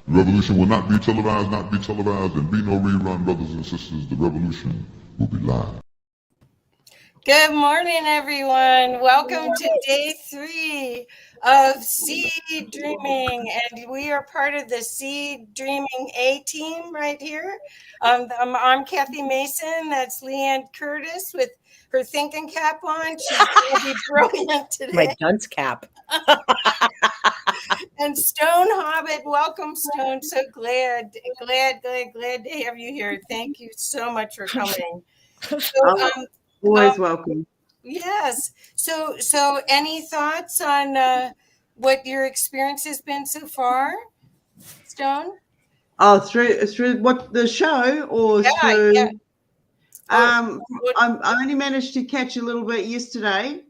The revolution will not be televised, and be no rerun, brothers and sisters. The revolution will be live. Good morning, everyone. Welcome to day 3 of Seed Dreaming, and we are part of the Seed Dreaming A team right here. I'm Kathy Mason. That's Leanne Curtis with her thinking cap on. She's going to be brilliant today. My dunce cap. And Stone Hobbit, welcome, Stone. So glad to have you here. Thank you so much for coming. So, always welcome. Yes. So any thoughts on what your experience has been so far, Stone? Oh, through what the show or through? Yeah. I only managed to catch a little bit yesterday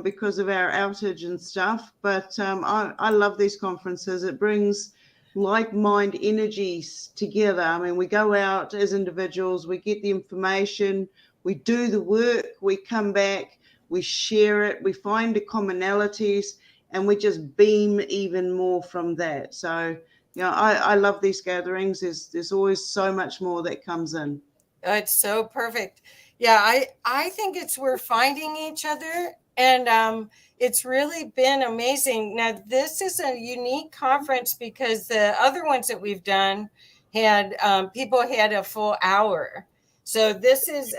because of our outage and stuff. But I love these conferences. It brings like-mind energies together. I mean, we go out as individuals, we get the information, we do the work, we come back, we share it, we find the commonalities, and we just beam even more from that. So, I love these gatherings. There's always so much more that comes in. It's so perfect. Yeah, I think we're finding each other, and it's really been amazing. Now, this is a unique conference because the other ones that we've done had people had a full hour. So this is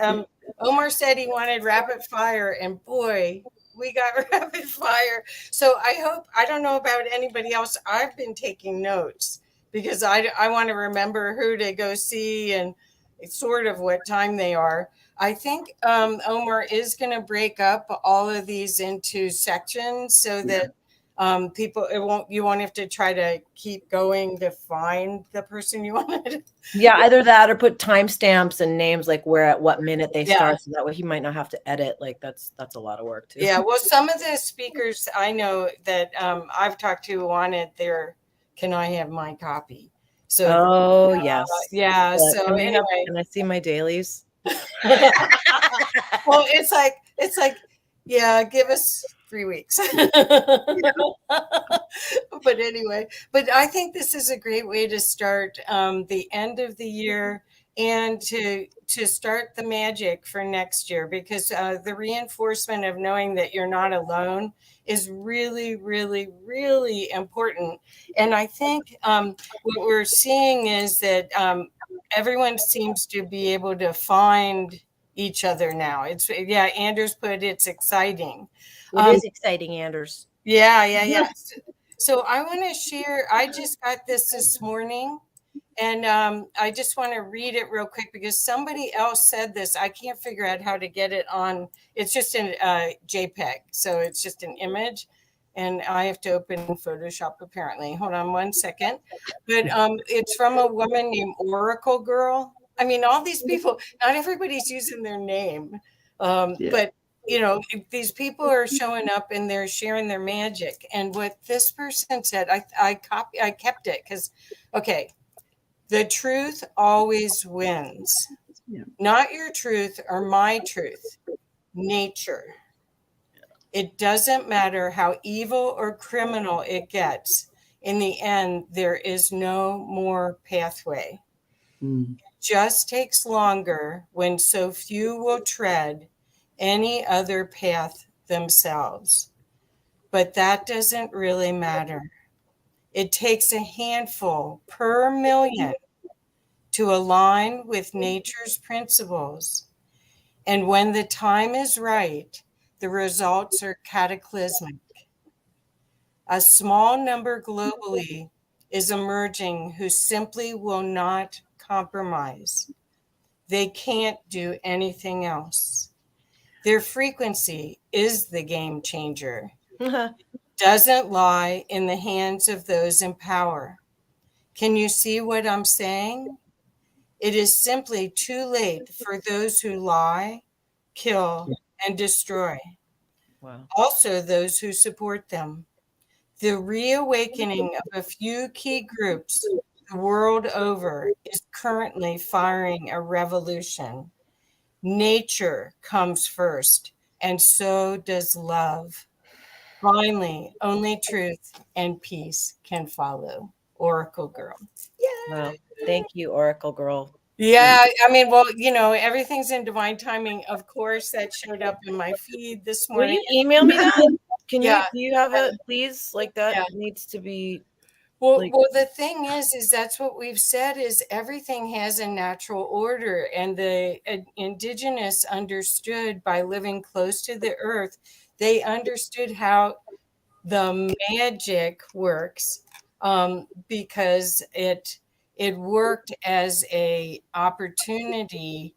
Omar said he wanted rapid fire, and boy, we got rapid fire. So I don't know about anybody else. I've been taking notes because I want to remember who to go see and sort of what time they are. I think Omar is going to break up all of these into sections so that you won't have to try to keep going to find the person you wanted. Yeah, either that or put timestamps and names like where at what minute they start, so that way he might not have to edit. Like that's a lot of work too. Yeah, well, some of the speakers I know that I've talked to wanted their "Can I have my copy?" So yes, yeah. But so anyway, can I see my dailies? Well, it's like, yeah, give us 3 weeks. But anyway, I think this is a great way to start the end of the year and to start the magic for next year, because the reinforcement of knowing that you're not alone is really, really, really important. And I think what we're seeing is that everyone seems to be able to find each other now. Anders put it's exciting. It is exciting, Anders. Yeah. So I want to share. I just got this morning, and I just want to read it real quick because somebody else said this. I can't figure out how to get it on. It's just in JPEG, so it's just an image, and I have to open Photoshop apparently. Hold on one second. But it's from a woman named Oracle Girl. I mean, all these people, not everybody's using their name, but these people are showing up and they're sharing their magic. And what this person said, I kept it because, okay, the truth always wins. Yeah. Not your truth or my truth, nature. It doesn't matter how evil or criminal it gets. In the end, there is no more pathway. It just takes longer when so few will tread any other path themselves. But that doesn't really matter. It takes a handful per million to align with nature's principles. And when the time is right, the results are cataclysmic. A small number globally is emerging who simply will not compromise. They can't do anything else. Their frequency is the game changer. Doesn't lie in the hands of those in power. Can you see what I'm saying? It is simply too late for those who lie, kill, and destroy. Wow. Also, those who support them. The reawakening of a few key groups the world over is currently firing a revolution. Nature comes first, and so does love. Finally, only truth and peace can follow. Oracle Girl. Wow. Thank you, Oracle Girl. Yeah, I mean, well, everything's in divine timing. Of course, that showed up in my feed this Will morning. you email me that? Can you? Yeah. Do you have it, please? Like that Yeah. needs to be. Well, Like- the thing is that's what we've said is everything has a natural order, and the Indigenous understood by living close to the earth, they understood how the magic works, because it worked as a opportunity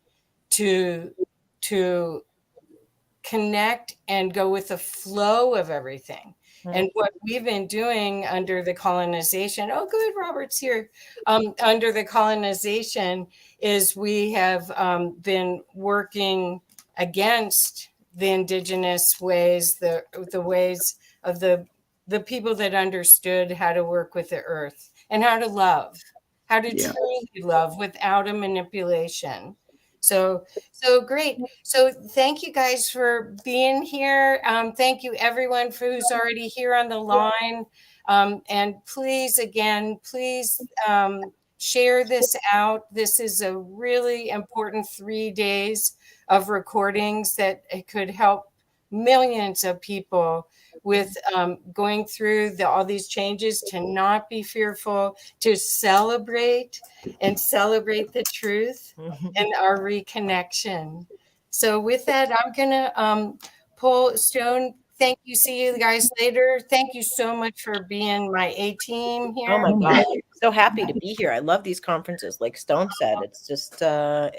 to connect and go with the flow of everything. And what we've been doing under the colonization, oh, good, Robert's here. Under the colonization is we have been working against the Indigenous ways, the ways of the people that understood how to work with the earth and how to love, how to truly love without a manipulation. So great. So thank you guys for being here. Thank you everyone who's already here on the line. And please, again, share this out. This is a really important 3 days of recordings that it could help millions of people with going through all these changes, to not be fearful, to celebrate the truth and our reconnection. So with that, I'm gonna pull Stone. Thank you. See you guys later. Thank you so much for being my A-team here. Oh my God. So happy to be here. I love these conferences. Like Stone said, it's just they're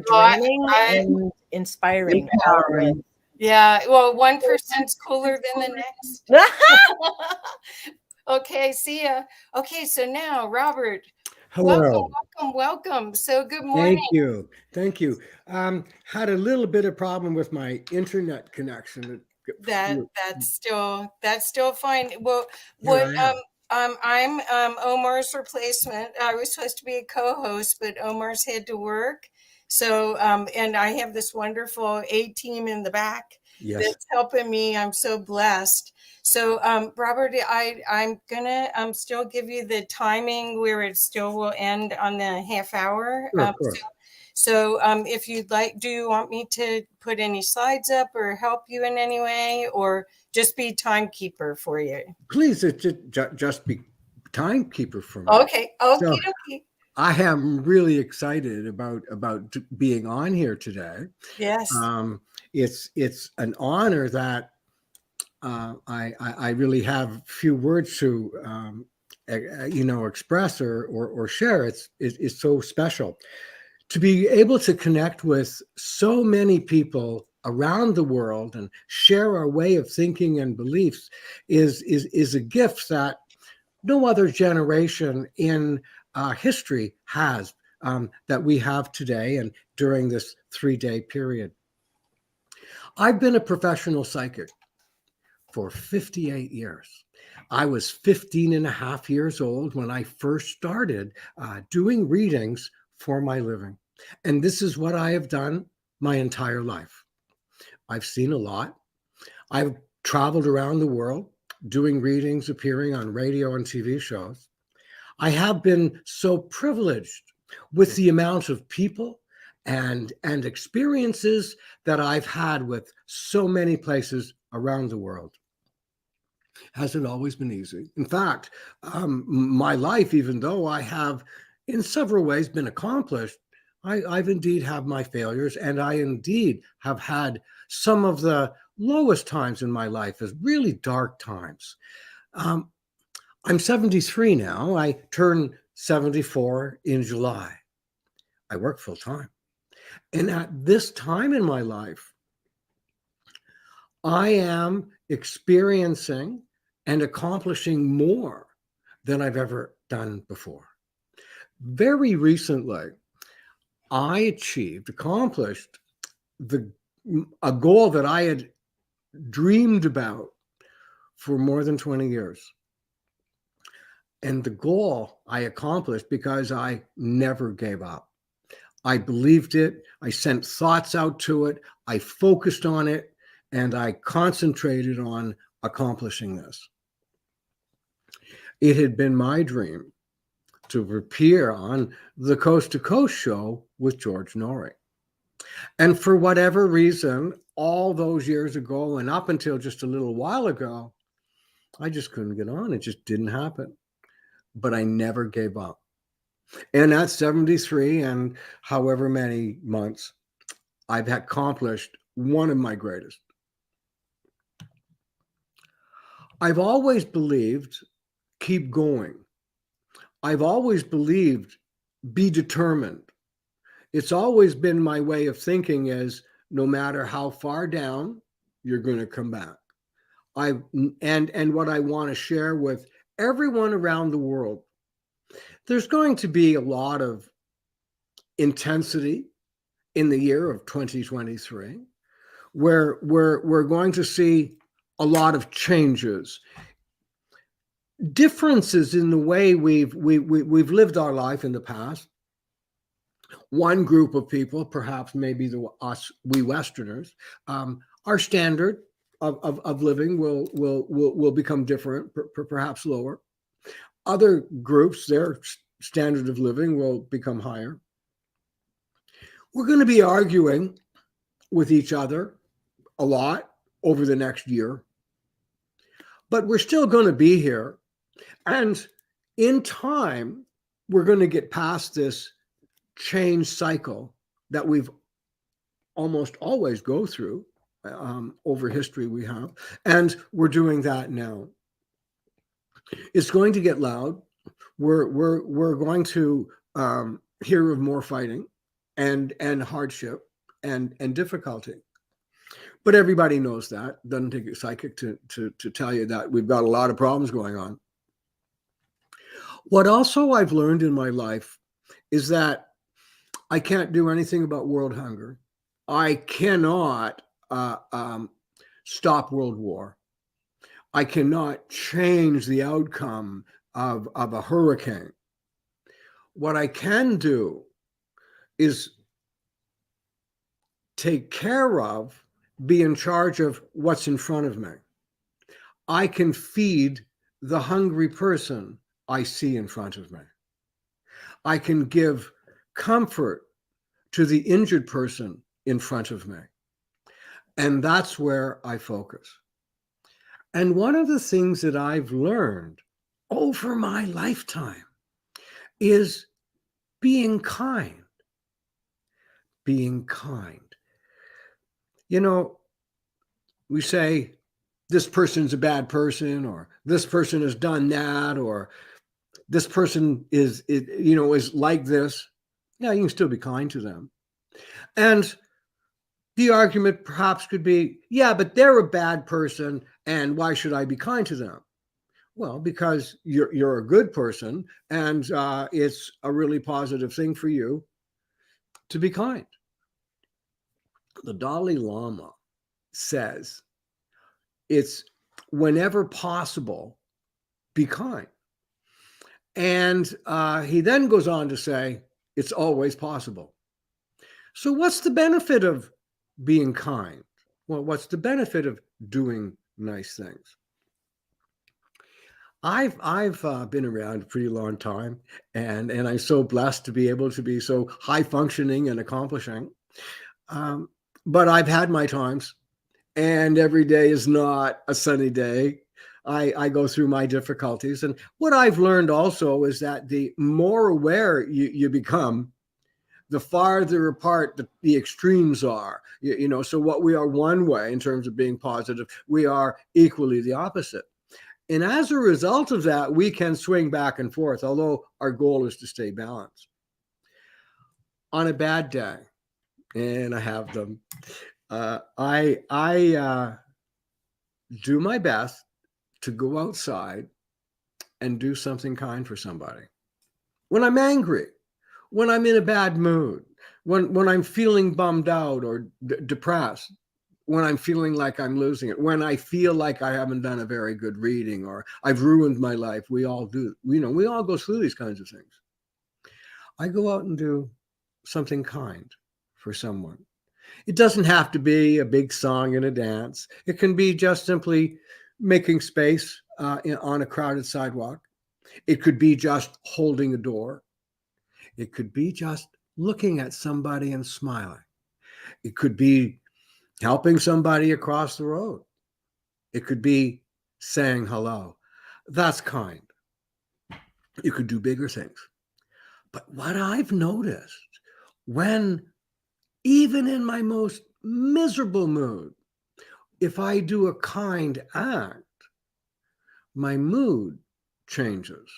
draining and inspiring. Empowering. Yeah, well, one person's cooler than the next. Okay, see ya. Okay, so now, Robert. Hello. Welcome. So good morning. Thank you. Had a little bit of problem with my internet connection. That's still fine. Well, I'm Omar's replacement. I was supposed to be a co-host, but Omar's had to work. So, and I have this wonderful A-team in the back that's helping me. I'm so blessed. So, Robert, I'm gonna still give you the timing where it still will end on the half hour. Sure, of course. So if you'd like, do you want me to put any slides up or help you in any way, or just be timekeeper for you? Please, just be timekeeper for me. Okay. So, I am really excited about being on here today. Yes. It's an honor that I really have few words to express or share. It's so special to be able to connect with so many people around the world and share our way of thinking and beliefs is a gift that no other generation in history has, that we have today and during this 3-day period. I've been a professional psychic for 58 years. I was 15 and a half years old when I first started doing readings for my living. And this is what I have done my entire life. I've seen a lot. I've traveled around the world doing readings, appearing on radio and TV shows. I have been so privileged with the amount of people and experiences that I've had with so many places around the world. Hasn't always been easy. In fact, my life, even though I have in several ways been accomplished, I've indeed had my failures, and I indeed have had some of the lowest times in my life as really dark times. I'm 73 now. I turn 74 in July. I work full time. And at this time in my life, I am experiencing and accomplishing more than I've ever done before. Very recently, I accomplished a goal that I had dreamed about for more than 20 years. And the goal I accomplished because I never gave up. I believed it. I sent thoughts out to it. I focused on it, and I concentrated on accomplishing this. it had been my dream to appear on the Coast to Coast show with George Norrie. And for whatever reason, all those years ago and up until just a little while ago, I just couldn't get on. It just didn't happen. But I never gave up. And at 73 and however many months, I've accomplished one of my greatest. I've always believed, keep going. I've always believed, be determined. It's always been my way of thinking is no matter how far down, you're going to come back. And what I want to share with everyone around the world, there's going to be a lot of intensity in the year of 2023, where we're going to see a lot of changes, differences in the way we've lived our life in the past. One group of people, perhaps maybe we Westerners, our standard of living will become different, perhaps lower. Other groups, their standard of living will become higher. We're going to be arguing with each other a lot over the next year, but we're still going to be here. And in time, we're going to get past this change cycle that we've almost always go through over history we have. And we're doing that now. It's going to get loud. We're going to hear of more fighting and hardship and difficulty. But everybody knows that. Doesn't take a psychic to tell you that we've got a lot of problems going on. What also I've learned in my life is that I can't do anything about world hunger. I cannot stop world war. I cannot change the outcome of a hurricane. What I can do is take care of, be in charge of what's in front of me. I can feed the hungry person I see in front of me. I can give comfort to the injured person in front of me. And that's where I focus. And one of the things that I've learned over my lifetime is being kind. Being kind. You know, we say this person's a bad person, or this person has done that, or this person is like this. Yeah, you can still be kind to them. And the argument perhaps could be, yeah, but they're a bad person, and why should I be kind to them? Well, because you're a good person, and it's a really positive thing for you to be kind. The Dalai Lama says it's whenever possible, be kind. And he then goes on to say, it's always possible. So what's the benefit of being kind? Well, what's the benefit of doing nice things? I've been around a pretty long time, and I'm so blessed to be able to be so high functioning and accomplishing. But I've had my times, and every day is not a sunny day. I go through my difficulties. And what I've learned also is that the more aware you become, the farther apart the extremes are. So what we are one way in terms of being positive, we are equally the opposite. And as a result of that, we can swing back and forth, although our goal is to stay balanced. On a bad day, and I have them, I do my best to go outside and do something kind for somebody. When I'm angry, when I'm in a bad mood, when I'm feeling bummed out or depressed, when I'm feeling like I'm losing it, when I feel like I haven't done a very good reading or I've ruined my life, we all do. We all go through these kinds of things. I go out and do something kind for someone. It doesn't have to be a big song and a dance. It can be just simply making space on a crowded sidewalk It could be just holding a door. It could be just looking at somebody and smiling. It could be helping somebody across the road. It could be saying hello. That's kind. You could do bigger things. But what I've noticed, when even in my most miserable mood, if I do a kind act, my mood changes.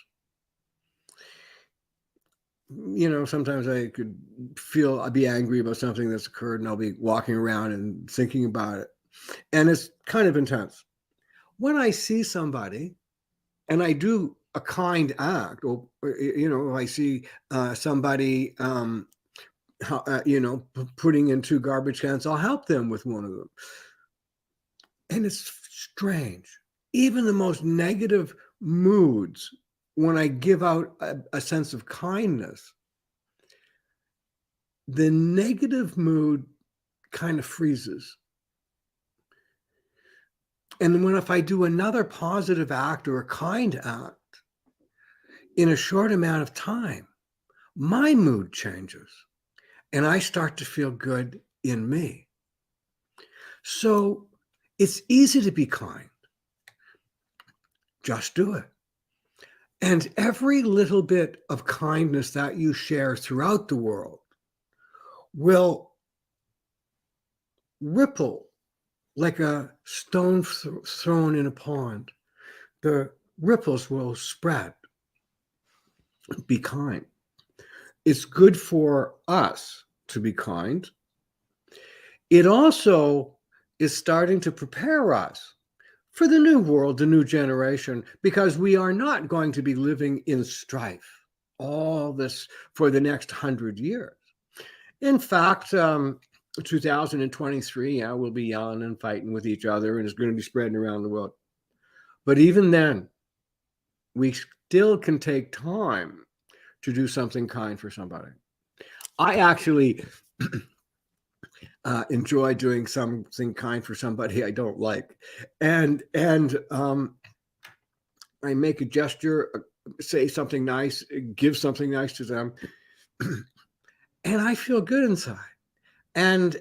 You know, sometimes I could feel I'd be angry about something that's occurred, and I'll be walking around and thinking about it. And it's kind of intense. When I see somebody and I do a kind act, or you know, I see somebody you know, putting in 2 garbage cans, I'll help them with one of them. And it's strange. Even the most negative moods, when I give out a sense of kindness, the negative mood kind of freezes. And if I do another positive act or a kind act in a short amount of time, my mood changes and I start to feel good in me. So it's easy to be kind. Just do it. And every little bit of kindness that you share throughout the world will ripple like a stone thrown in a pond. The ripples will spread. Be kind. It's good for us to be kind. It also is starting to prepare us for the new world, the new generation, because we are not going to be living in strife all this for the next 100 years. In fact, 2023, yeah, we'll be yelling and fighting with each other, and it's going to be spreading around the world. But even then, we still can take time to do something kind for somebody. I actually enjoy doing something kind for somebody I don't like, and I make a gesture, say something nice, give something nice to them, and I feel good inside, and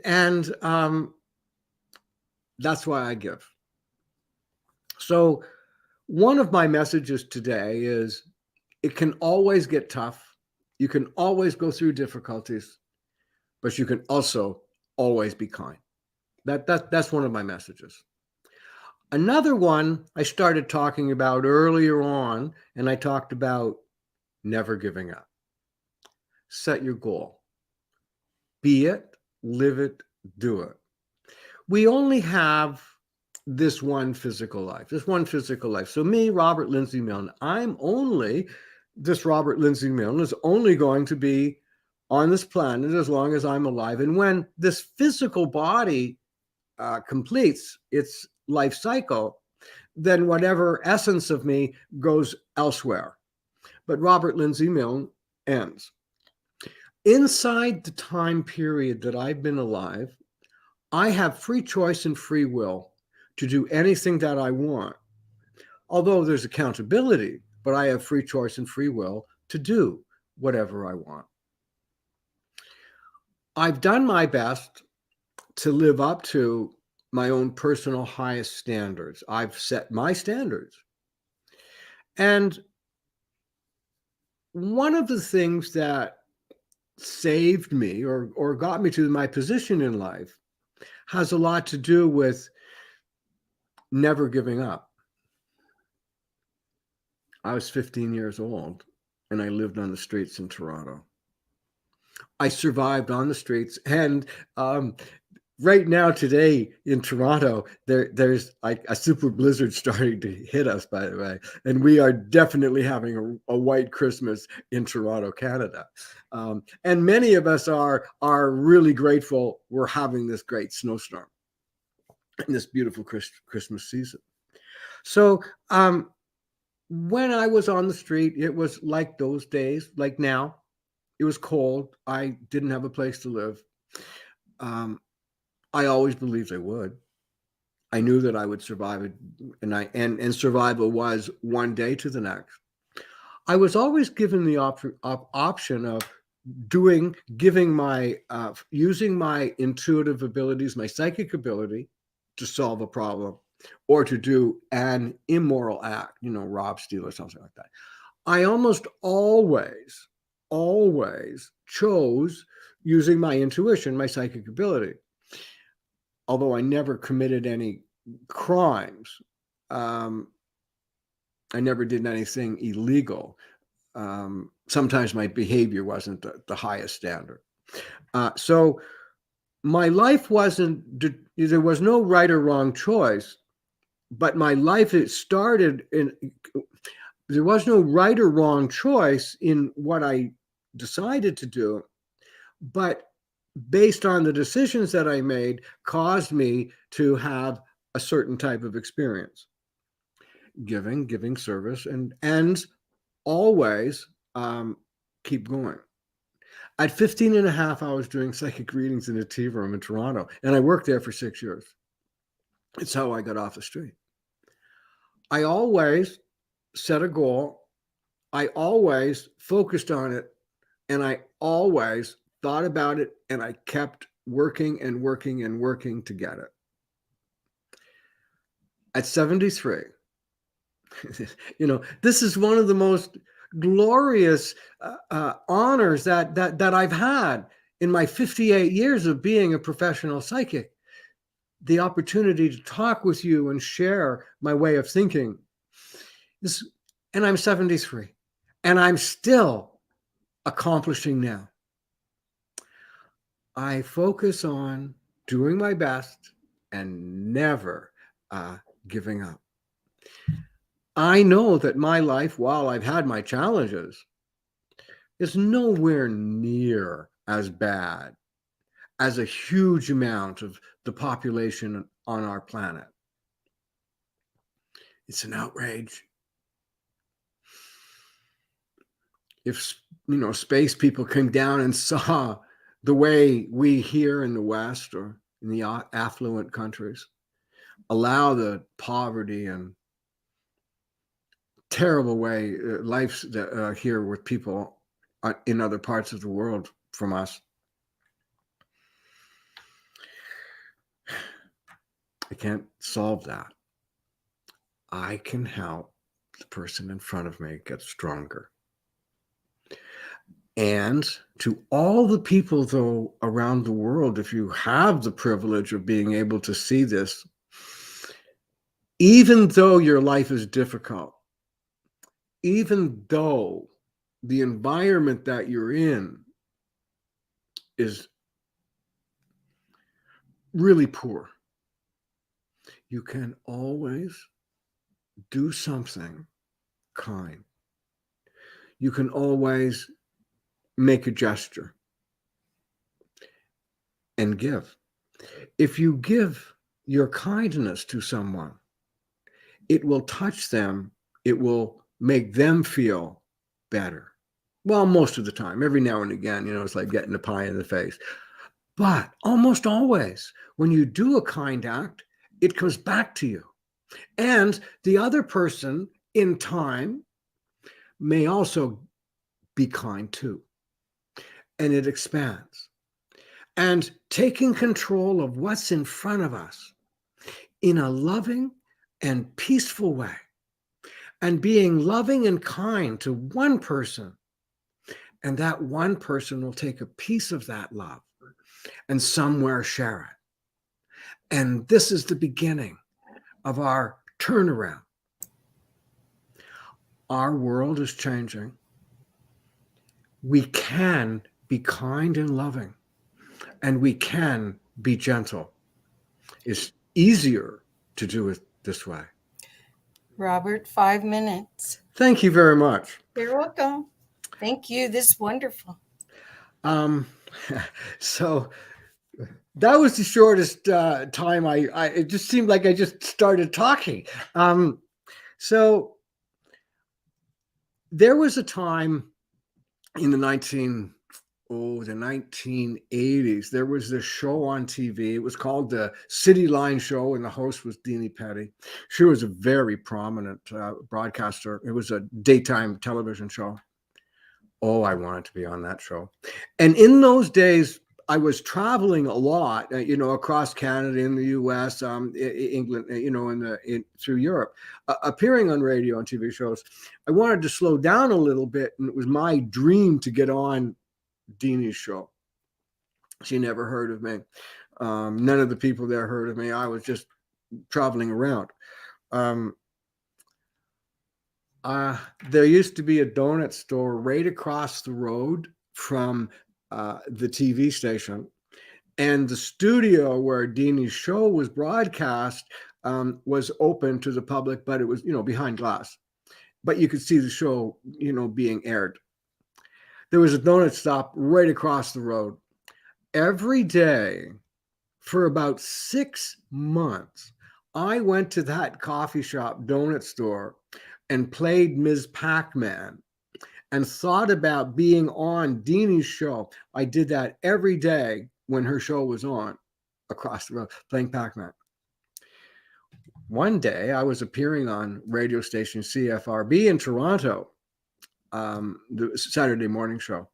that's why I give. So one of my messages today is, it can always get tough. You can always go through difficulties, but you can also always be kind. That's one of my messages. Another one I started talking about earlier on, and I talked about never giving up. Set your goal. Be it, live it, do it. We only have this one physical life, So me, Robert Lindsay Milne, this Robert Lindsay Milne is only going to be on this planet as long as I'm alive. And when this physical body completes its life cycle, then whatever essence of me goes elsewhere. But Robert Lindsay Milne ends. Inside the time period that I've been alive, I have free choice and free will to do anything that I want. Although there's accountability, but I have free choice and free will to do whatever I want. I've done my best to live up to my own personal highest standards. I've set my standards. And one of the things that saved me or got me to my position in life has a lot to do with never giving up. I was 15 years old and I lived on the streets in Toronto. I survived on the streets, and right now today in Toronto, there's like a super blizzard starting to hit us, by the way, and we are definitely having a white Christmas in Toronto, Canada. And many of us are really grateful we're having this great snowstorm in this beautiful Christmas season. So when I was on the street, it was like those days, like now. It was cold. I didn't have a place to live. I always believed I would. I knew that I would survive it, and survival was one day to the next. I was always given the option of using my intuitive abilities, my psychic ability to solve a problem, or to do an immoral act, rob, steal, or something like that. I almost always chose using my intuition, my psychic ability. Although I never committed any crimes, I never did anything illegal. Sometimes my behavior wasn't the highest standard. So my life there was no right or wrong choice, but my life, there was no right or wrong choice in what I decided to do, but based on the decisions that I made caused me to have a certain type of experience. Giving service, and always keep going. At 15 and a half, I was doing psychic readings in a tea room in Toronto, and I worked there for 6 years. It's how I got off the street. I always set a goal. I always focused on it, and I always thought about it, and I kept working and working and working to get it. At 73, this is one of the most glorious honors that I've had in my 58 years of being a professional psychic. The opportunity to talk with you and share my way of thinking. And I'm 73, and I'm still accomplishing now. I focus on doing my best and never giving up. I know that my life, while I've had my challenges, is nowhere near as bad as a huge amount of the population on our planet. It's an outrage. If, space people came down and saw the way we here in the West or in the affluent countries allow the poverty and terrible way lives here with people in other parts of the world from us, I can't solve that. I can help the person in front of me get stronger. And to all the people, though, around the world, if you have the privilege of being able to see this, even though your life is difficult, even though the environment that you're in is really poor, you can always do something kind. You can always make a gesture and give. If you give your kindness to someone, it will touch them. It will make them feel better. Well, most of the time. Every now and again, it's like getting a pie in the face. But almost always, when you do a kind act, it comes back to you. And the other person in time may also be kind too. And it expands. And taking control of what's in front of us in a loving and peaceful way, and being loving and kind to one person, and that one person will take a piece of that love and somewhere share it. And this is the beginning of our turnaround. Our world is changing. We can be kind and loving, and we can be gentle. It's easier to do it this way. Robert, 5 minutes. Thank you very much. You're welcome. Thank you. This is wonderful. So that was the shortest time. It just seemed like I just started talking. So there was a time in the the 1980s, there was this show on TV. It was called the City Line Show, and the host was Deanie Petty. She was a very prominent broadcaster. It was a daytime television show. Oh, I wanted to be on that show. And in those days, I was traveling a lot, across Canada, in the U.S., England, through Europe, appearing on radio and TV shows. I wanted to slow down a little bit, and it was my dream to get on Deanie's show. She never heard of me. None of the people there heard of me. I was just traveling around. There used to be a donut store right across the road from the TV station, and the studio where Deanie's show was broadcast was open to the public, but it was, behind glass. But you could see the show, being aired. There was a donut stop right across the road. Every day for about 6 months, I went to that coffee shop donut store and played Ms. Pac-Man and thought about being on Deanie's show. I did that every day when her show was on across the road, playing Pac-Man. One day I was appearing on radio station CFRB in Toronto, the Saturday morning show.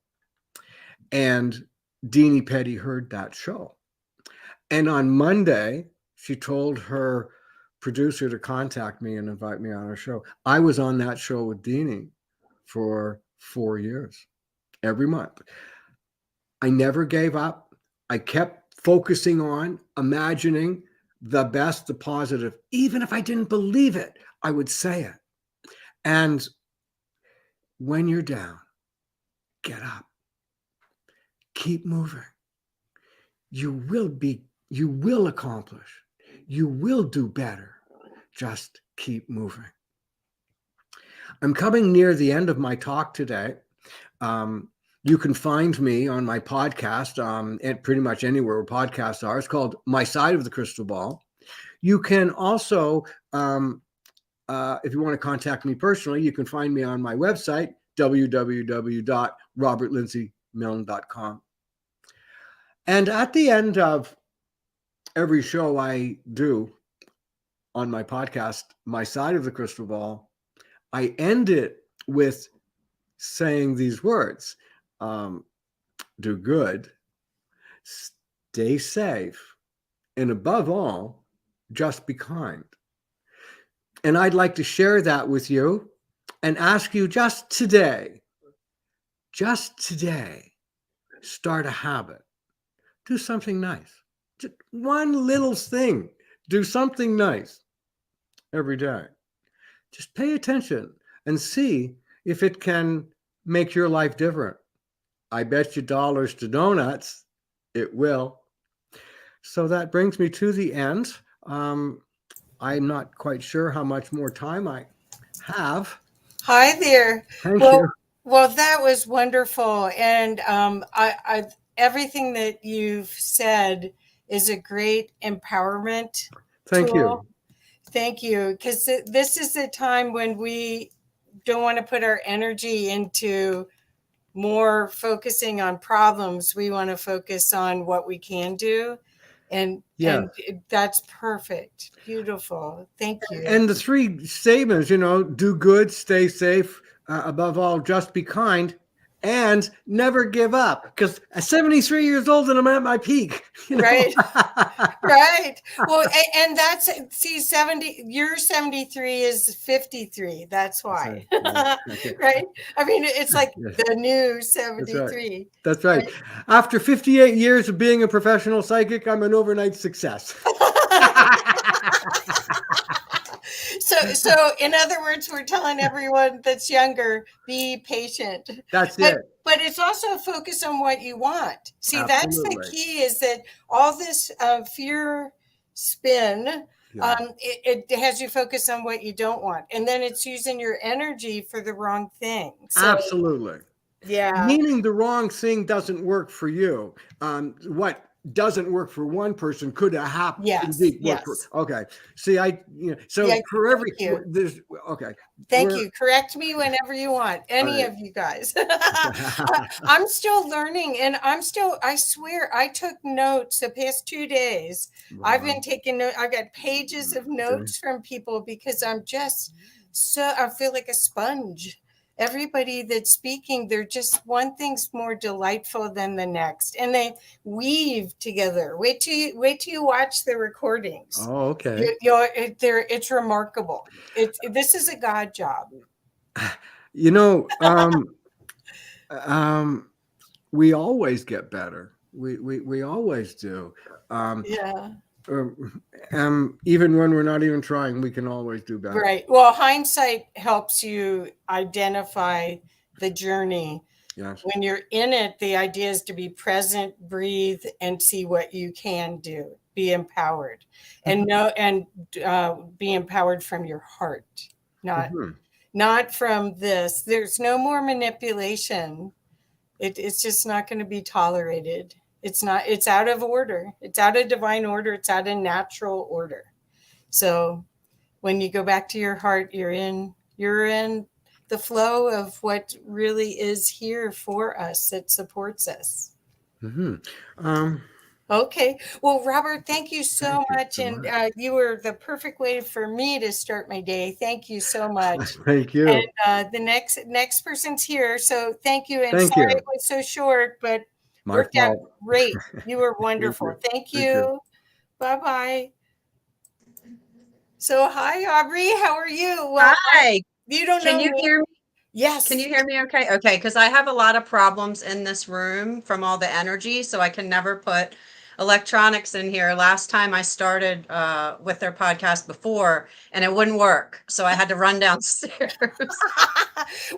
And Deanie Petty heard that show. And on Monday, she told her producer to contact me and invite me on her show. I was on that show with Deanie for 4 years, every month. I never gave up. I kept focusing on imagining the best, the positive. Even if I didn't believe it, I would say it. And when you're down, get up. Keep moving. You will accomplish. You will do better. Just keep moving. I'm coming near the end of my talk today. You can find me on my podcast at pretty much anywhere where podcasts are. It's called My Side of the Crystal Ball. You can also, if you want to contact me personally, you can find me on my website, www.robertlindsay.com. And at the end of every show I do on my podcast, My Side of the Crystal Ball, I end it with saying these words: do good, stay safe, and above all, just be kind. And I'd like to share that with you and ask you just today, start a habit. Do something nice. Just one little thing. Do something nice every day. Just pay attention and see if it can make your life different. I bet you dollars to donuts it will. So that brings me to the end. I'm not quite sure how much more time I have. Hi there. Thank you. Well, that was wonderful. And everything that you've said is a great empowerment Thank tool. you. Thank you. Because this is the time when we don't want to put our energy into more focusing on problems. We want to focus on what we can do. And that's perfect. Beautiful. Thank you. And the 3 statements, do good, stay safe, above all, just be kind, and never give up. Because I'm 73 years old and I'm at my peak. Right. Right. Well, and that's, see, 70, your 73 is 53. That's why. Right. I mean, it's like the new 73. That's right. After 58 years of being a professional psychic, I'm an overnight success. So in other words, we're telling everyone that's younger, be patient. That's it. But it's also a focus on what you want. See, Absolutely. That's the key, is that all this fear spin, it has you focus on what you don't want. And then it's using your energy for the wrong thing. So, absolutely. Yeah. Meaning the wrong thing doesn't work for you. What doesn't work for one person could have Yes, indeed work yes. for. Okay. See, so Yeah, for every, thank you. there's, okay. Thank We're- you. Correct me whenever you want. Any right. of you guys. I'm still learning, and I swear I took notes the past 2 days. I've been taking notes. I've got pages of notes from people because I'm just I feel like a sponge. Everybody that's speaking, they're just one thing's more delightful than the next, and they weave together. Wait till you watch the recordings. Oh, okay. It's remarkable. This is a God job. We always get better. We always do. Yeah. Even when we're not even trying, we can always do better. Right. Well, hindsight helps you identify the journey. Yes. When you're in it, the idea is to be present, breathe, and see what you can do. Be empowered, and be empowered from your heart, not from this. There's no more manipulation. It's just not going to be tolerated. It's not. It's out of order. It's out of divine order. It's out of natural order. So when you go back to your heart, you're in the flow of what really is here for us, that supports us. Okay. Well, Robert, thank you so much. And you were the perfect way for me to start my day. Thank you so much. Thank you. And the next person's here. So thank you. And Thank sorry you. it was so short, but My worked out fault. great. You were wonderful. Thank you. Bye-bye. So hi, Aubry. How are you? Well, hi. You don't know. Can you hear me? Yes. Can you hear me okay? Okay, because I have a lot of problems in this room from all the energy, so I can never put electronics in here. Last time I started with their podcast before, and it wouldn't work, so I had to run downstairs.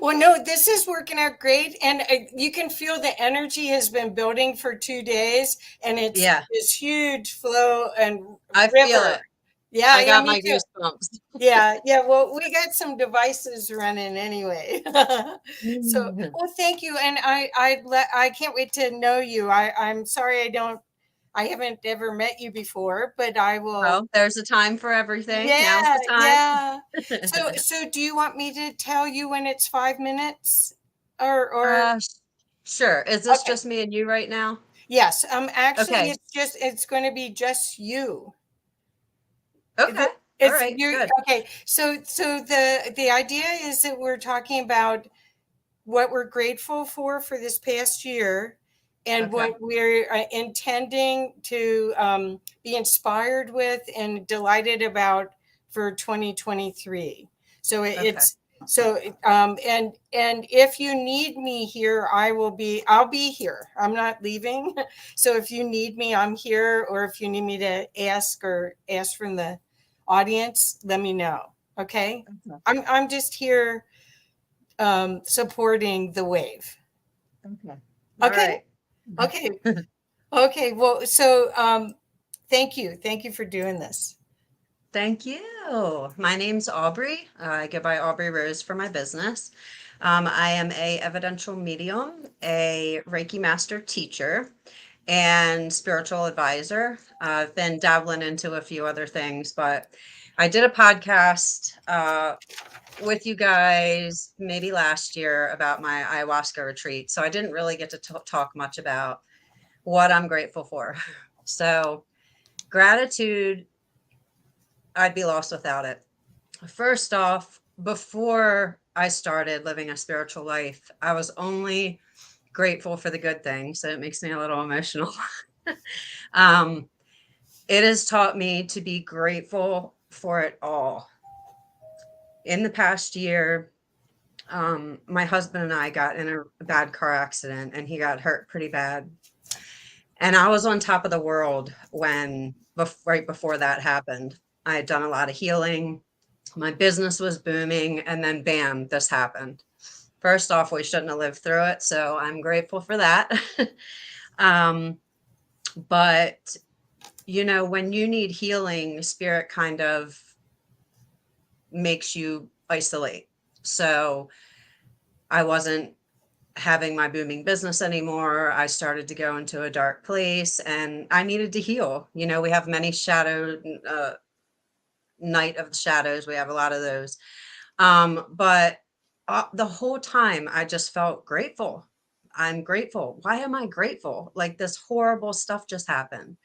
Well, no, this is working out great, and you can feel the energy has been building for 2 days, and it's this huge flow and I river. feel it. Yeah, I got me my too. goosebumps. Yeah. Well, we got some devices running anyway. So, well, thank you, and I can't wait to know you. I'm sorry I haven't ever met you before, but I will. Oh, there's a time for everything. Yeah, Now's the time. Yeah. So do you want me to tell you when it's 5 minutes, or? Sure. Is this just me and you right now? Yes. Actually, Okay. it's going to be just you. Okay. All right. Good. Okay. So the idea is that we're talking about what we're grateful for this past year, and what we're intending to be inspired with and delighted about for 2023. So and if you need me here, I'll be here. I'm not leaving. So if you need me, I'm here. Or if you need me to ask from the audience, let me know. Okay. I'm just here supporting the wave. Okay. Okay. Well, so thank you for doing this. Thank you. My name's Aubry. I go by Aubry Rose for my business. I am a evidential medium, a Reiki master teacher, and spiritual advisor. I've been dabbling into a few other things, but I did a podcast with you guys maybe last year about my ayahuasca retreat. So I didn't really get to talk much about what I'm grateful for. So gratitude, I'd be lost without it. First off, before I started living a spiritual life, I was only grateful for the good things. So it makes me a little emotional. It has taught me to be grateful for it all. In the past year, my husband and I got in a bad car accident, and he got hurt pretty bad. And I was on top of the world right before that happened. I had done a lot of healing. My business was booming, and then bam, this happened. First off, we shouldn't have lived through it, so I'm grateful for that. But when you need healing, spirit kind of makes you isolate. So I wasn't having my booming business anymore. I started to go into a dark place and I needed to heal. You know, we have many night of the shadows. We have a lot of those. But the whole time I just felt grateful. I'm grateful. Why am I grateful? Like this horrible stuff just happened.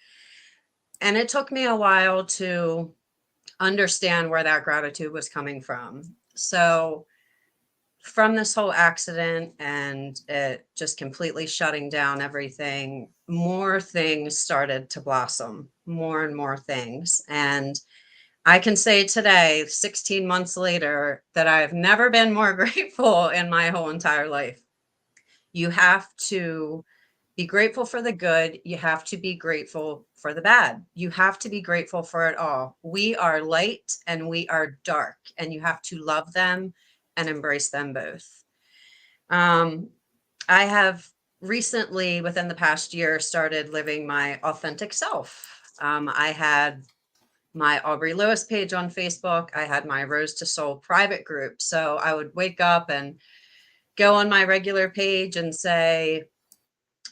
And it took me a while to understand where that gratitude was coming from. So from this whole accident and it just completely shutting down everything, more things started to blossom, more and more things. And I can say today, 16 months later, that I've never been more grateful in my whole entire life. You have to be grateful for the good. You have to be grateful for the bad. You have to be grateful for it all. We are light and we are dark, and you have to love them and embrace them both. I have recently, within the past year, started living my authentic self. I had my Aubry Lewis page on Facebook. I had my Rose to Soul private group. So I would wake up and go on my regular page and say,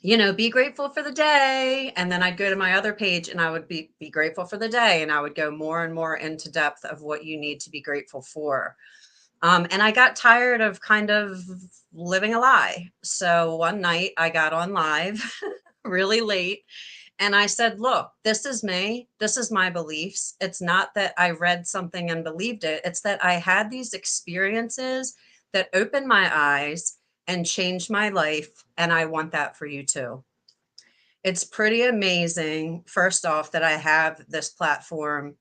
you know, be grateful for the day. And then I'd go to my other page and I would be grateful for the day. And I would go more and more into depth of what you need to be grateful for. And I got tired of kind of living a lie. So one night I got on live really late and I said, look, this is me. This is my beliefs. It's not that I read something and believed it. It's that I had these experiences that opened my eyes and changed my life. And I want that for you too. It's pretty amazing, first off, that I have this platform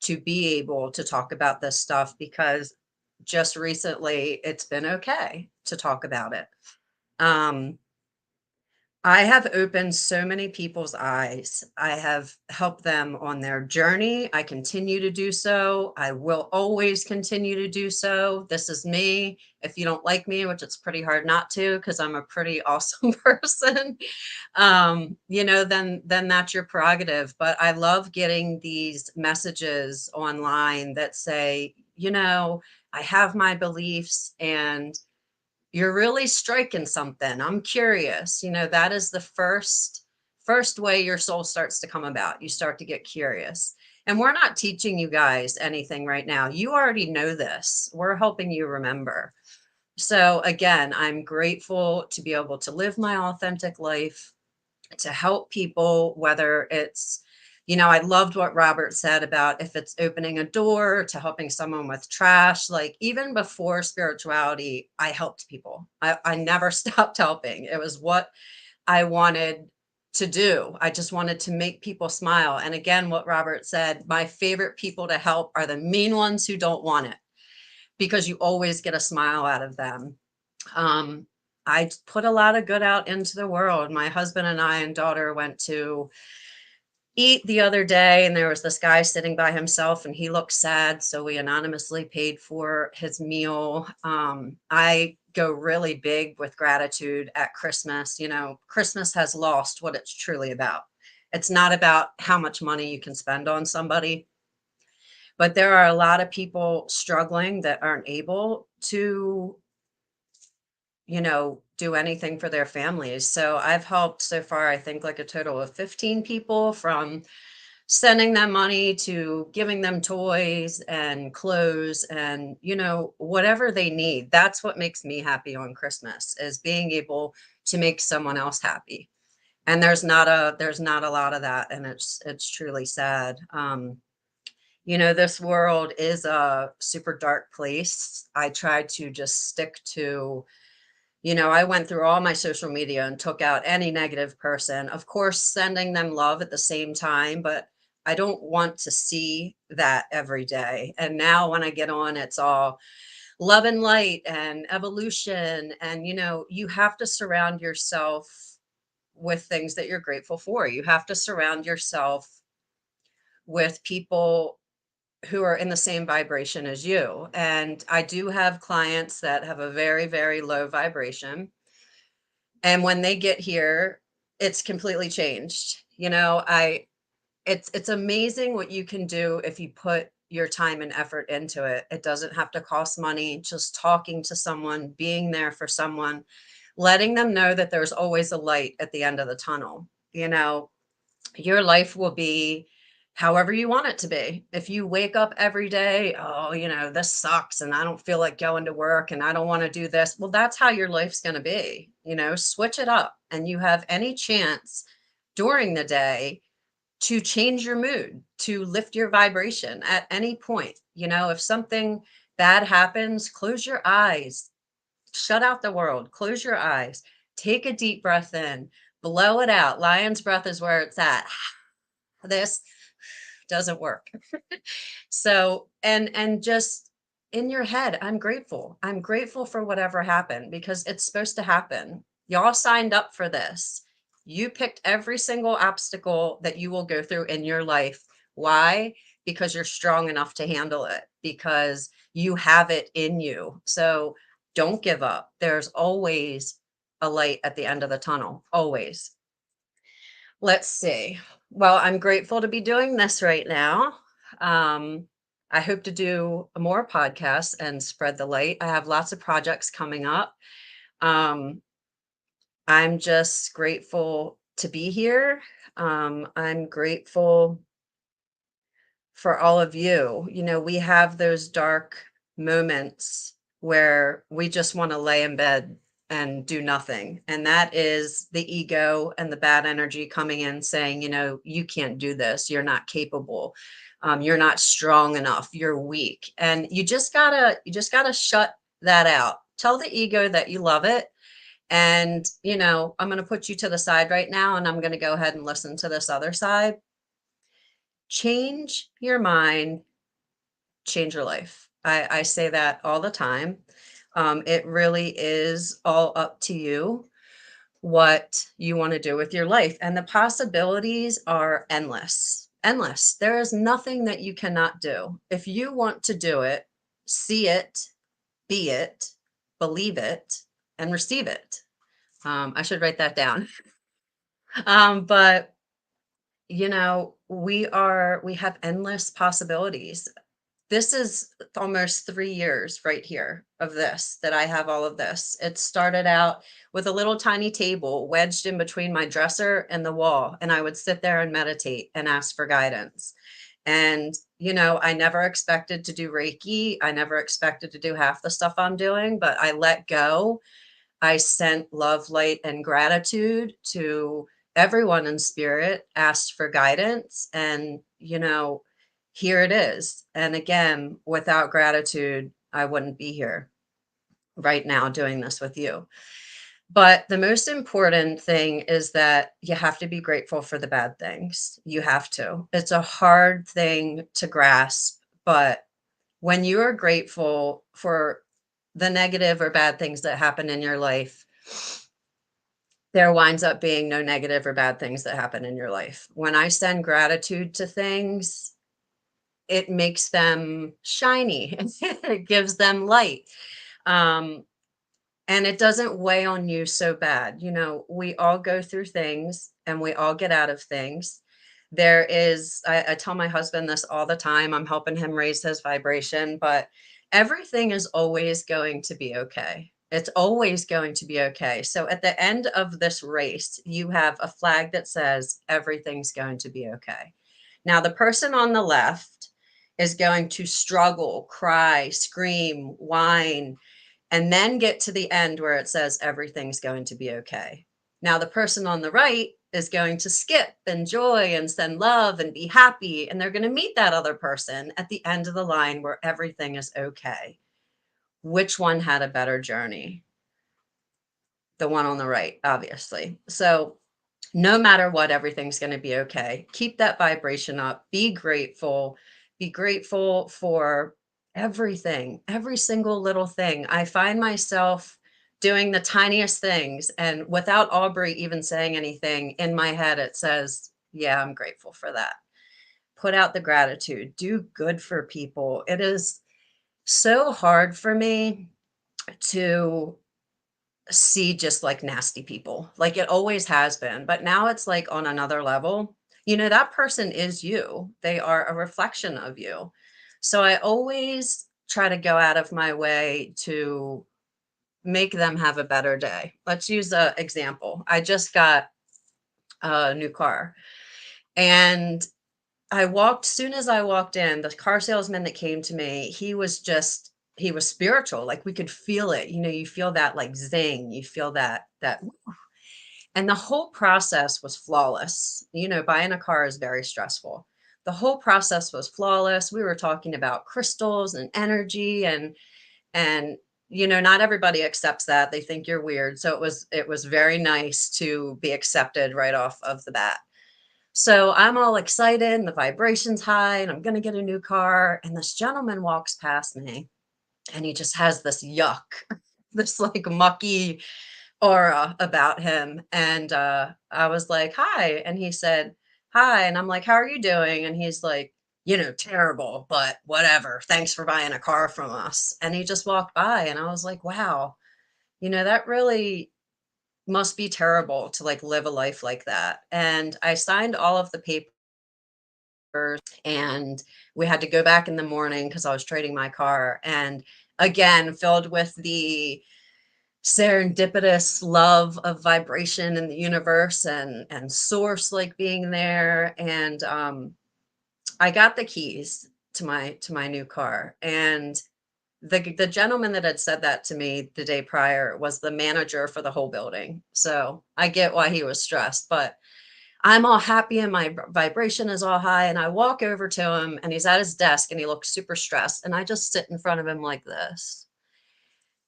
to be able to talk about this stuff, because just recently it's been okay to talk about it. I have opened so many people's eyes. I have helped them on their journey. I continue to do so. I will always continue to do so. This is me. If you don't like me, which it's pretty hard not to, because I'm a pretty awesome person, you know, then that's your prerogative. But I love getting these messages online that say, you know, I have my beliefs and you're really striking something. I'm curious. You know, that is the first way your soul starts to come about. You start to get curious. And we're not teaching you guys anything right now. You already know this. We're helping you remember. So again, I'm grateful to be able to live my authentic life, to help people, whether it's, you know, I loved what Robert said about if it's opening a door to helping someone with trash. Like even before spirituality, I helped people. I never stopped helping. It was what I wanted to do. I just wanted to make people smile. And again, what Robert said, my favorite people to help are the mean ones who don't want it, because you always get a smile out of them. I put a lot of good out into the world. My husband and I and daughter went to eat the other day, and there was this guy sitting by himself and he looked sad. So we anonymously paid for his meal. I go really big with gratitude at Christmas. You know, Christmas has lost what it's truly about. It's not about how much money you can spend on somebody, but there are a lot of people struggling that aren't able to, you know, do anything for their families. So I've helped so far, I think like a total of 15 people, from sending them money to giving them toys and clothes and, you know, whatever they need. That's what makes me happy on Christmas, is being able to make someone else happy. And there's not a lot of that. And it's truly sad. You know, this world is a super dark place. I try to just stick to, you know, I went through all my social media and took out any negative person, of course, sending them love at the same time, but I don't want to see that every day. And now when I get on, it's all love and light and evolution. And, you know, you have to surround yourself with things that you're grateful for. You have to surround yourself with people who are in the same vibration as you. And I do have clients that have a very, very low vibration. And when they get here, it's completely changed. You know, it's amazing what you can do if you put your time and effort into it. It doesn't have to cost money. Just talking to someone, being there for someone, letting them know that there's always a light at the end of the tunnel. You know, your life will be however you want it to be. If you wake up every day, oh, you know, this sucks and I don't feel like going to work and I don't want to do this. Well, that's how your life's going to be. You know, switch it up, and you have any chance during the day to change your mood, to lift your vibration at any point. You know, if something bad happens, close your eyes, shut out the world, close your eyes, take a deep breath in, blow it out. Lion's breath is where it's at. This doesn't work. So, and just in your head, I'm grateful. I'm grateful for whatever happened, because it's supposed to happen. Y'all signed up for this. You picked every single obstacle that you will go through in your life. Why? Because you're strong enough to handle it, because you have it in you. So don't give up. There's always a light at the end of the tunnel, always. Let's see. Well, I'm grateful to be doing this right now. I hope to do more podcasts and spread the light. I have lots of projects coming up. I'm just grateful to be here. I'm grateful for all of you. You know, we have those dark moments where we just want to lay in bed and do nothing. And that is the ego and the bad energy coming in saying, you know, you can't do this. You're not capable. You're not strong enough. You're weak. And you just gotta shut that out. Tell the ego that you love it. And, you know, I'm going to put you to the side right now, and I'm going to go ahead and listen to this other side. Change your mind, change your life. I say that all the time. It really is all up to you what you want to do with your life. And the possibilities are endless, endless. There is nothing that you cannot do. If you want to do it, see it, be it, believe it, and receive it. I should write that down. But you know, we have endless possibilities. This is almost 3 years right here of this, that I have all of this. It started out with a little tiny table wedged in between my dresser and the wall, and I would sit there and meditate and ask for guidance. And, you know, I never expected to do Reiki. I never expected to do half the stuff I'm doing, but I let go. I sent love, light, and gratitude to everyone in spirit, asked for guidance, and, you know, here it is. And again, without gratitude, I wouldn't be here right now doing this with you. But the most important thing is that you have to be grateful for the bad things. You have to. It's a hard thing to grasp, but when you are grateful for the negative or bad things that happen in your life, there winds up being no negative or bad things that happen in your life. When I send gratitude to things, it makes them shiny. It gives them light. And it doesn't weigh on you so bad. You know, we all go through things and we all get out of things. There is, I tell my husband this all the time. I'm helping him raise his vibration, but everything is always going to be okay. It's always going to be okay. So at the end of this race, you have a flag that says everything's going to be okay. Now, the person on the left is going to struggle, cry, scream, whine, and then get to the end where it says everything's going to be okay. Now, the person on the right is going to skip, enjoy, and send love and be happy. And they're going to meet that other person at the end of the line where everything is okay. Which one had a better journey? The one on the right, obviously. So no matter what, everything's going to be okay. Keep that vibration up. Be grateful. Be grateful for everything, every single little thing. I find myself doing the tiniest things, and without Aubry even saying anything, in my head it says, yeah, I'm grateful for that. Put out the gratitude. Do good for people. It is so hard for me to see just like nasty people. Like it always has been, but now it's like on another level. You know, that person is you. They are a reflection of you. So I always try to go out of my way to make them have a better day. Let's use an example. I just got a new car, and soon as I walked in, the car salesman that came to me, he was spiritual. Like, we could feel it. You know, you feel that like zing, you feel that, and the whole process was flawless. You know, buying a car is very stressful. The whole process was flawless. We were talking about crystals and energy, and you know, not everybody accepts that. They think you're weird. So it was very nice to be accepted right off of the bat. So I'm all excited and the vibration's high and I'm going to get a new car. And this gentleman walks past me and he just has this yuck, this like mucky aura about him. And I was like, hi. And he said, hi. And I'm like, how are you doing? And he's like, you know, terrible, but whatever. Thanks for buying a car from us. And he just walked by and I was like, wow, you know, that really must be terrible to like live a life like that. And I signed all of the papers and we had to go back in the morning because I was trading my car. And again, filled with the serendipitous love of vibration in the universe and source like being there. And I got the keys to my new car. And the gentleman that had said that to me the day prior was the manager for the whole building. So I get why he was stressed, but I'm all happy and my vibration is all high. And I walk over to him and he's at his desk and he looks super stressed. And I just sit in front of him like this.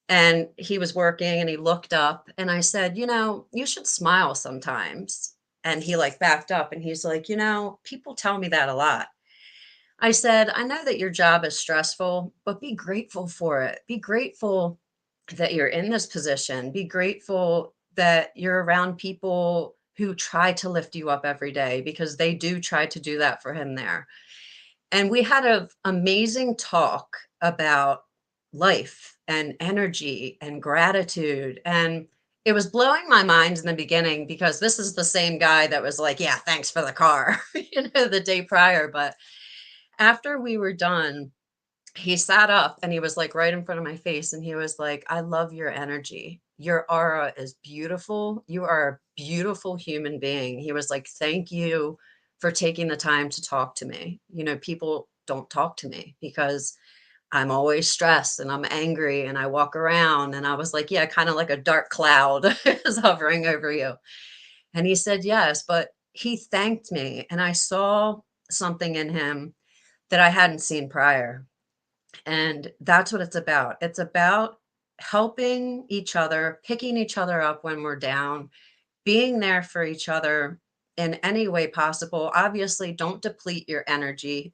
And he was working and he looked up and I said, you know, you should smile sometimes. And he like backed up and he's like, you know, people tell me that a lot. I said, I know that your job is stressful, but be grateful for it. Be grateful that you're in this position. Be grateful that you're around people who try to lift you up every day, because they do try to do that for him there. And we had an amazing talk about life and energy and gratitude. And it was blowing my mind in the beginning because this is the same guy that was like, yeah, thanks for the car, you know, the day prior. But after we were done, he sat up and he was like right in front of my face and he was like, I love your energy. Your aura is beautiful. You are a beautiful human being. He was like, thank you for taking the time to talk to me. You know, people don't talk to me because I'm always stressed and I'm angry and I walk around. And I was like, yeah, kind of like a dark cloud is hovering over you. And he said, yes, but he thanked me and I saw something in him that I hadn't seen prior. And that's what it's about. It's about helping each other, picking each other up when we're down, being there for each other in any way possible. Obviously, don't deplete your energy.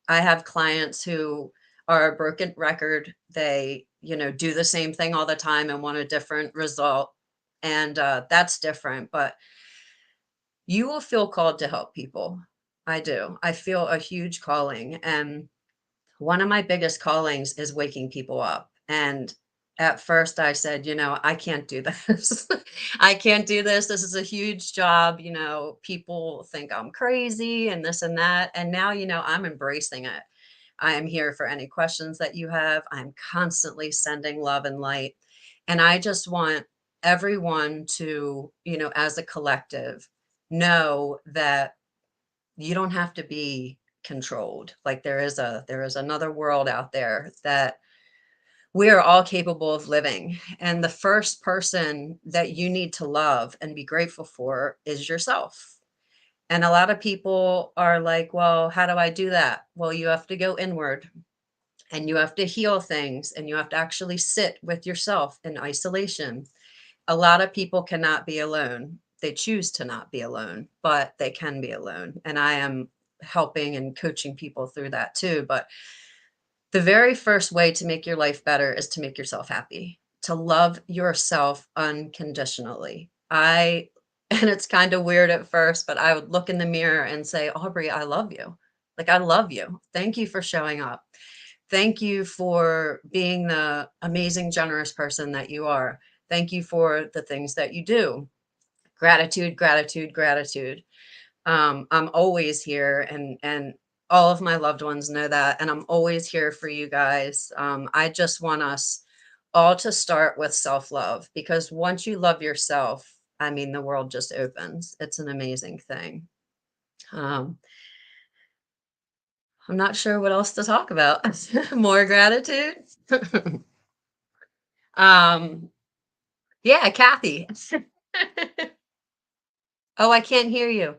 I have clients who are a broken record. They, you know, do the same thing all the time and want a different result. And that's different. But you will feel called to help people. I do. I feel a huge calling. And one of my biggest callings is waking people up. And at first I said, you know, I can't do this. I can't do this. This is a huge job. You know, people think I'm crazy and this and that. And now, you know, I'm embracing it. I am here for any questions that you have. I'm constantly sending love and light. And I just want everyone to, you know, as a collective, know that you don't have to be controlled. Like there is another world out there that we are all capable of living. And the first person that you need to love and be grateful for is yourself. And a lot of people are like, well, how do I do that? Well, you have to go inward and you have to heal things and you have to actually sit with yourself in isolation. A lot of people cannot be alone. They choose to not be alone, but they can be alone. And I am helping and coaching people through that too. But the very first way to make your life better is to make yourself happy, to love yourself unconditionally. And it's kind of weird at first, but I would look in the mirror and say, Aubry, I love you. Like, I love you. Thank you for showing up. Thank you for being the amazing, generous person that you are. Thank you for the things that you do. Gratitude, gratitude, gratitude. I'm always here and all of my loved ones know that. And I'm always here for you guys. I just want us all to start with self-love, because once you love yourself, I mean, the world just opens. It's an amazing thing. I'm not sure what else to talk about. More gratitude. Yeah, Kathy. Oh, I can't hear you.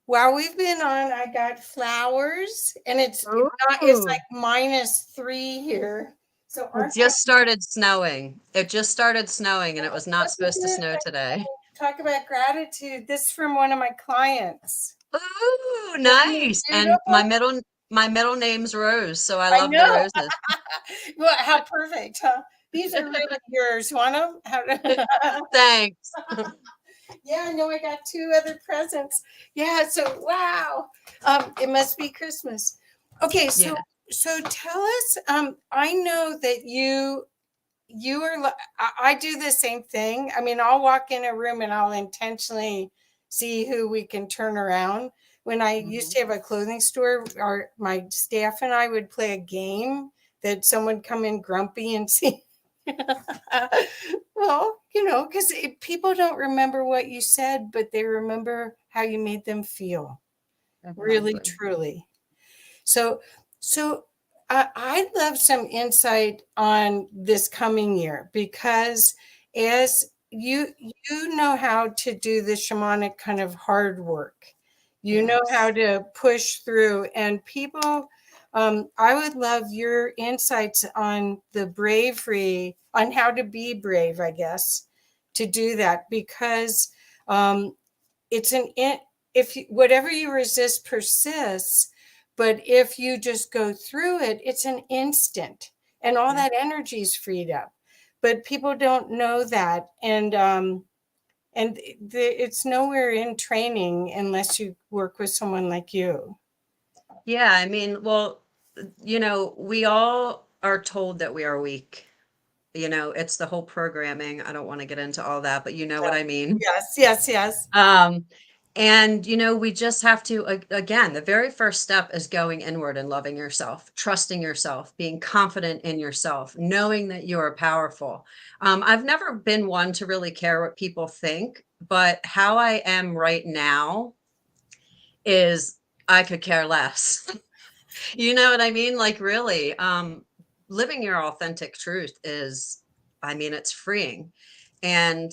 While we've been on, I got flowers, and it's not, it's like -3 here. So It just started snowing. It just started snowing, and it was not supposed to snow today. Talk about gratitude. This is from one of my clients. Ooh, nice. And my middle name's Rose, so I love the roses. Well, how perfect, huh? These are really yours. Want them? Thanks. Yeah, I know I got 2 other presents. Yeah, so wow. It must be Christmas. Okay, so tell us, I know that you are, I do the same thing. I mean, I'll walk in a room and I'll intentionally see who we can turn around. When I used to have a clothing store, my staff and I would play a game that someone come in grumpy and see. Well, because people don't remember what you said, but they remember how you made them feel. Really, truly. So I'd love some insight on this coming year, because as you know how to do the shamanic kind of hard work. You know how to push through, and people, I would love your insights on the bravery, on how to be brave, I guess, to do that, because if whatever you resist persists, but if you just go through it, it's an instant, and all that energy is freed up. But people don't know that, and it's nowhere in training unless you work with someone like you. Yeah, I mean, well, we all are told that we are weak. It's the whole programming. I don't want to get into all that, but you know what I mean. Yes. And we just have to, again, the very first step is going inward and loving yourself, trusting yourself, being confident in yourself, knowing that you are powerful. I've never been one to really care what people think, but how I am right now is I could care less. You know what I mean? Like, really, living your authentic truth is, it's freeing. And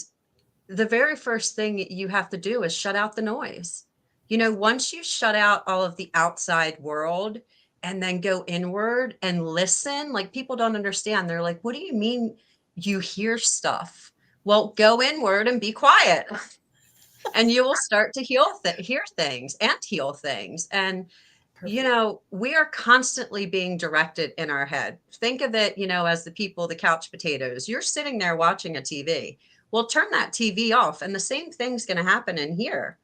the very first thing you have to do is shut out the noise. Once you shut out all of the outside world and then go inward and listen, like, people don't understand. They're like, what do you mean you hear stuff? Well, go inward and be quiet. And you will start to hear things and heal things. And we are constantly being directed in our head. Think of it, as the couch potatoes. You're sitting there watching a TV. Well, turn that TV off, and the same thing's going to happen in here.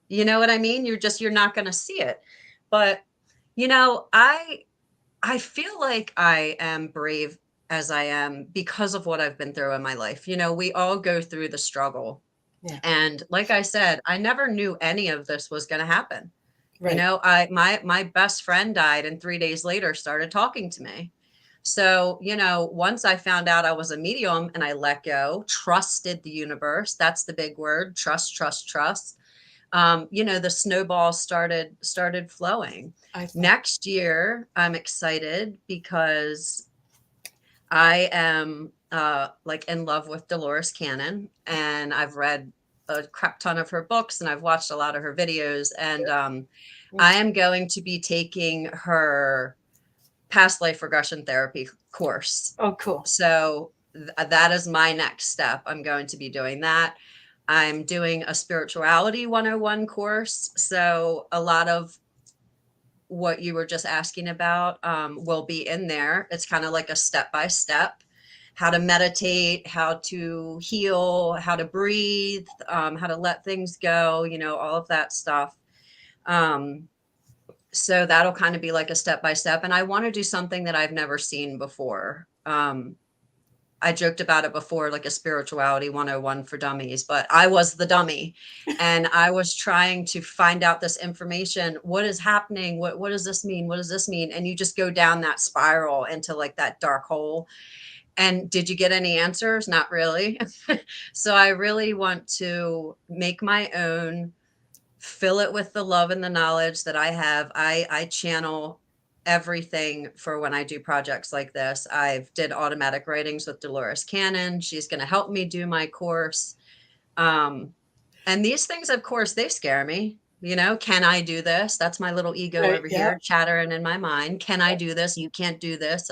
You know what I mean? You're not going to see it. But, I feel like I am brave as I am because of what I've been through in my life. We all go through the struggle. Yeah. And like I said, I never knew any of this was going to happen. Right. My best friend died, and 3 days later started talking to me. So, once I found out I was a medium and I let go, trusted the universe. That's the big word. Trust. The snowball started flowing. Next year, I'm excited because I am in love with Dolores Cannon, and I've read a crap ton of her books, and I've watched a lot of her videos, and I am going to be taking her past life regression therapy course. Oh, cool. So that is my next step. I'm going to be doing that. I'm doing a spirituality 101 course. So a lot of what you were just asking about will be in there. It's kind of like a step-by-step, how to meditate, how to heal, how to breathe, how to let things go, all of that stuff. So that'll kind of be like a step-by-step. And I want to do something that I've never seen before. I joked about it before, like a spirituality 101 for dummies, but I was the dummy and I was trying to find out this information. What is happening? What does this mean? What does this mean? And you just go down that spiral into like that dark hole. And did you get any answers? Not really. So I really want to make my own, fill it with the love and the knowledge that I have. I channel everything for when I do projects like this. I've did automatic writings with Dolores Cannon. She's going to help me do my course. And these things, of course, they scare me. You know, can I do this? That's my little ego over here chattering in my mind. Can I do this? You can't do this.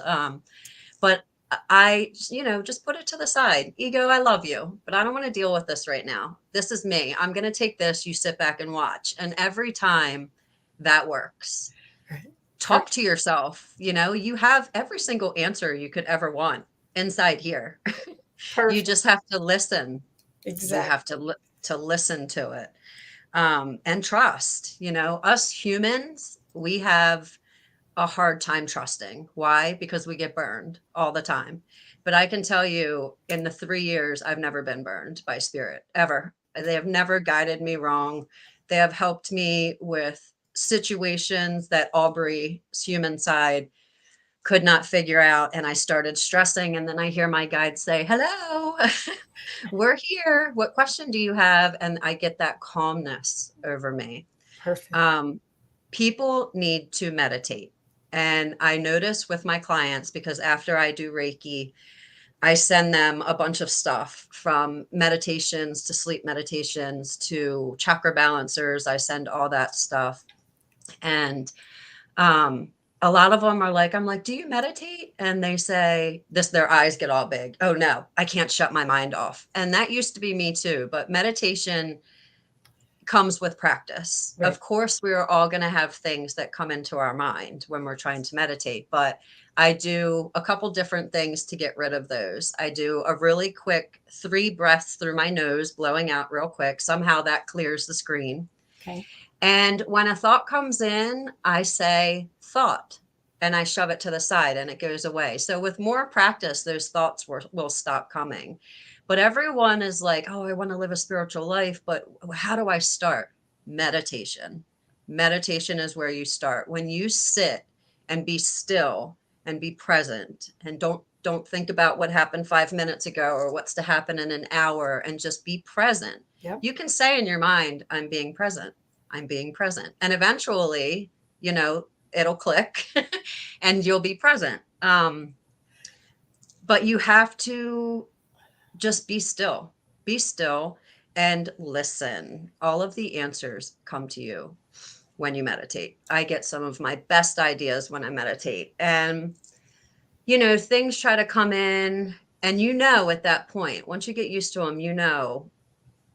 But I, you know, just put it to the side. Ego, I love you, but I don't want to deal with this right now. This is me. I'm going to take this. You sit back and watch. And every time that works. Talk to yourself. You know, you have every single answer you could ever want inside here. You just have to listen. Exactly. You have to listen to it, and trust. You know, us humans, we have a hard time trusting. Why? Because we get burned all the time. But I can tell you, in the 3 years, I've never been burned by spirit, ever. They have never guided me wrong. They have helped me with situations that Aubry's human side could not figure out. And I started stressing. And then I hear my guide say, hello, we're here. What question do you have? And I get that calmness over me. Perfect. People need to meditate. And I notice with my clients, because after I do Reiki, I send them a bunch of stuff, from meditations to sleep meditations to chakra balancers. I send all that stuff. And a lot of them are like, I'm like, do you meditate? And they say this, their eyes get all big. Oh no, I can't shut my mind off. And that used to be me too. But meditation comes with practice. Right. Of course, we are all going to have things that come into our mind when we're trying to meditate, but I do a couple different things to get rid of those. I do a really quick 3 breaths through my nose, blowing out real quick. Somehow that clears the screen. Okay. And when a thought comes in, I say thought, and I shove it to the side and it goes away. So with more practice, those thoughts will stop coming. But everyone is like, oh, I want to live a spiritual life, but how do I start? Meditation. Meditation is where you start. When you sit and be still and be present, and don't think about what happened 5 minutes ago or what's to happen in an hour, and just be present. Yep. You can say in your mind, I'm being present. I'm being present. And eventually, you know, it'll click and you'll be present. But you have to just be still and listen. All of the answers come to you when you meditate. I get some of my best ideas when I meditate, and, you know, things try to come in, and, you know, at that point, once you get used to them, you know,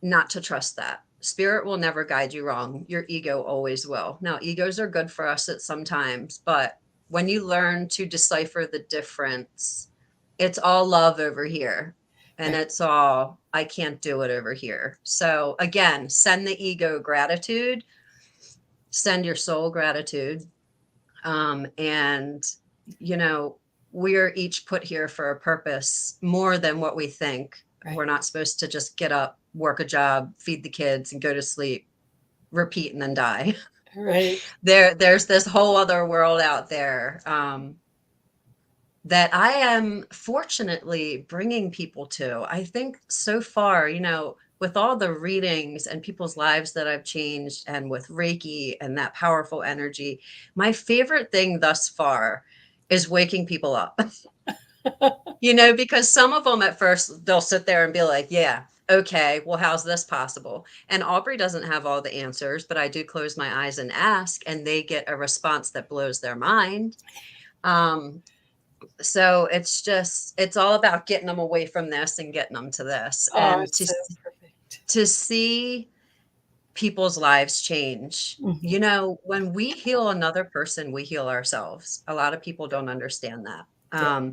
not to trust that. Spirit will never guide you wrong. Your ego always will. Now, egos are good for us at sometimes, but when you learn to decipher the difference, it's all love over here. And it's all, I can't do it over here. So again, send the ego gratitude, send your soul gratitude. And, you know, we're each put here for a purpose more than what we think. Right. We're not supposed to just get up, work a job, feed the kids, and go to sleep, repeat, and then die. Right. There's this whole other world out there that I am fortunately bringing people to. I think so far, you know, with all the readings and people's lives that I've changed, and with Reiki and that powerful energy, my favorite thing thus far is waking people up. You know, because some of them at first, they'll sit there and be like, yeah, okay, well, how's this possible? And Aubry doesn't have all the answers, but I do close my eyes and ask, and they get a response that blows their mind. So it's all about getting them away from this and getting them to this. And to see people's lives change. Mm-hmm. You know, when we heal another person, we heal ourselves. A lot of people don't understand that. Yeah.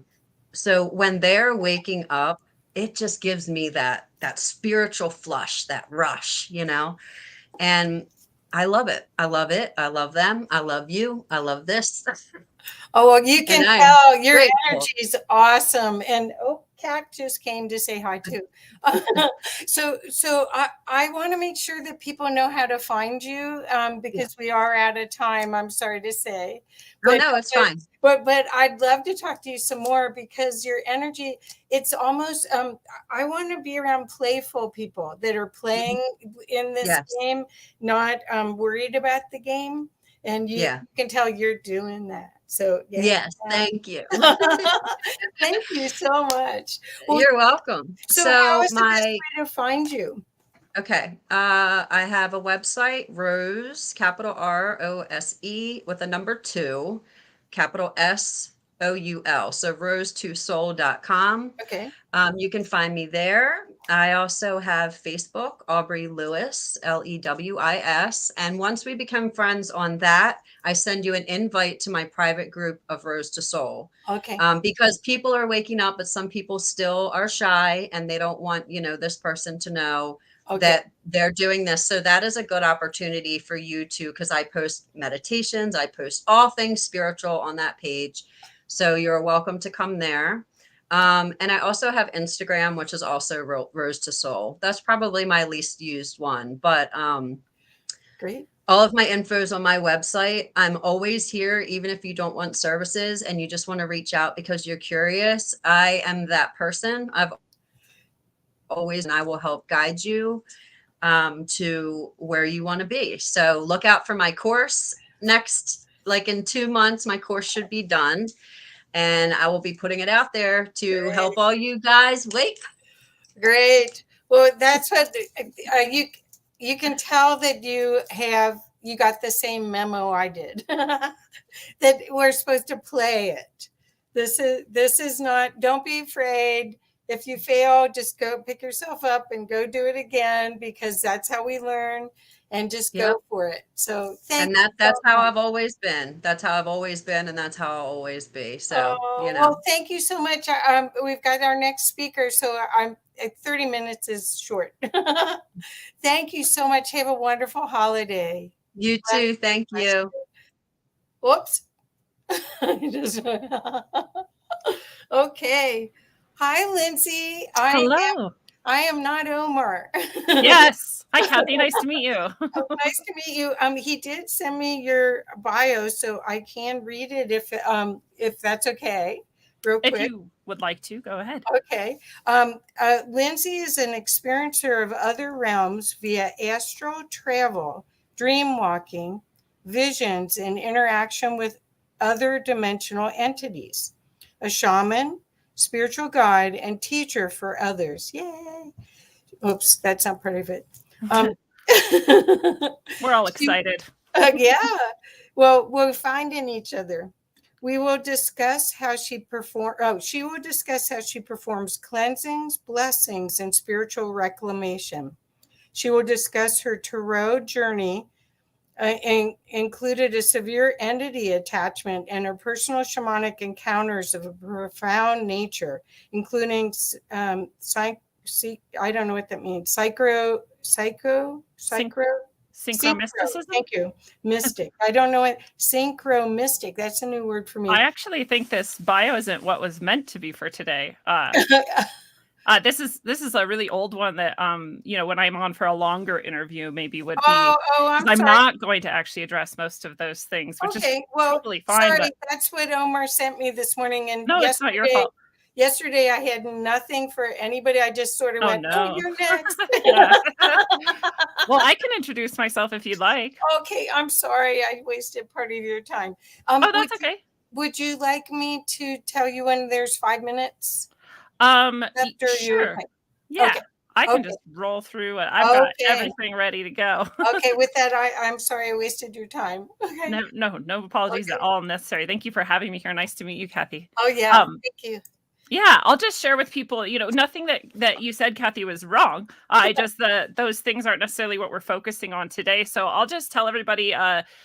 So when they're waking up, it just gives me that spiritual flush, that rush, you know, and I love it. I love it. I love them. I love you. I love this. Oh, well, you can tell your energy is awesome. And Cat just came to say hi too. So I want to make sure that people know how to find you, because we are out of time, I'm sorry to say. Oh, no, it's fine. But I'd love to talk to you some more, because your energy, it's almost, I want to be around playful people that are playing in this game, not worried about the game. And you can tell you're doing that. So yes, thank you. Thank you so much. Well, you're welcome. So how is the best way to find you? Okay. I have a website, Rose, capital ROSE with a number 2, capital SOUL. So rose2soul.com. Okay. You can find me there. I also have Facebook, Aubry Lewis, LEWIS. And once we become friends on that, I send you an invite to my private group of Rose to Soul. Okay. Because people are waking up, but some people still are shy and they don't want, this person to know that they're doing this. So that is a good opportunity for you to, because I post meditations, I post all things spiritual on that page. So you're welcome to come there. And I also have Instagram, which is also Rose to Soul. That's probably my least used one, but great. All of my info is on my website. I'm always here, even if you don't want services and you just want to reach out because you're curious. I am that person. I've always, and I will help guide you to where you want to be. So look out for my course next, like in 2 months, my course should be done. And I will be putting it out there to help all you guys wake. Great. Well, that's what you can tell that you got the same memo I did, that we're supposed to play it. This is not, don't be afraid. If you fail, just go pick yourself up and go do it again, because that's how we learn, and just go for it. So that's how I've always been. That's how I've always been. And that's how I'll always be. So, Well, thank you so much. We've got our next speaker. So 30 minutes is short. Thank you so much. Have a wonderful holiday. You too. Thank you. Whoops. Okay. Hi, Lindsay. Hello. I am not Omar. Yes. Hi, Kathy. Nice to meet you. Nice to meet you. He did send me your bio, so I can read it if that's okay. Real quick. If you would like to, go ahead. Okay. Lindsay is an experiencer of other realms via astral travel, dream walking, visions, and interaction with other dimensional entities. A shaman, spiritual guide, and teacher for others. Yay. Oops, that's not part of it. We're all excited. Yeah. Well, we're finding each other. We will discuss how she she will discuss how she performs cleansings, blessings, and spiritual reclamation. She will discuss her tarot journey, included a severe entity attachment, and her personal shamanic encounters of a profound nature, including I don't know what that means. Synchromysticism? Thank you. Mystic. I don't know what synchromystic. That's a new word for me. I actually think this bio isn't what was meant to be for today. This is a really old one that when I'm on for a longer interview maybe would be. I'm not going to actually address most of those things, which is totally fine. Sorry, that's what Omar sent me this morning, and no, it's not your fault. Yesterday, I had nothing for anybody. I just sort of went, no. "Oh, you're next." Well, I can introduce myself if you'd like. Okay, I'm sorry. I wasted part of your time. That's okay. Would you like me to tell you when there's 5 minutes? Sure. Yeah. Okay. I can just roll through it. I've got everything ready to go. Okay, with that, I'm sorry I wasted your time. Okay. No apologies at all necessary. Thank you for having me here. Nice to meet you, Kathy. Oh, yeah. Thank you. Yeah, I'll just share with people, nothing that you said, Kathy, was wrong. Those things aren't necessarily what we're focusing on today. So I'll just tell everybody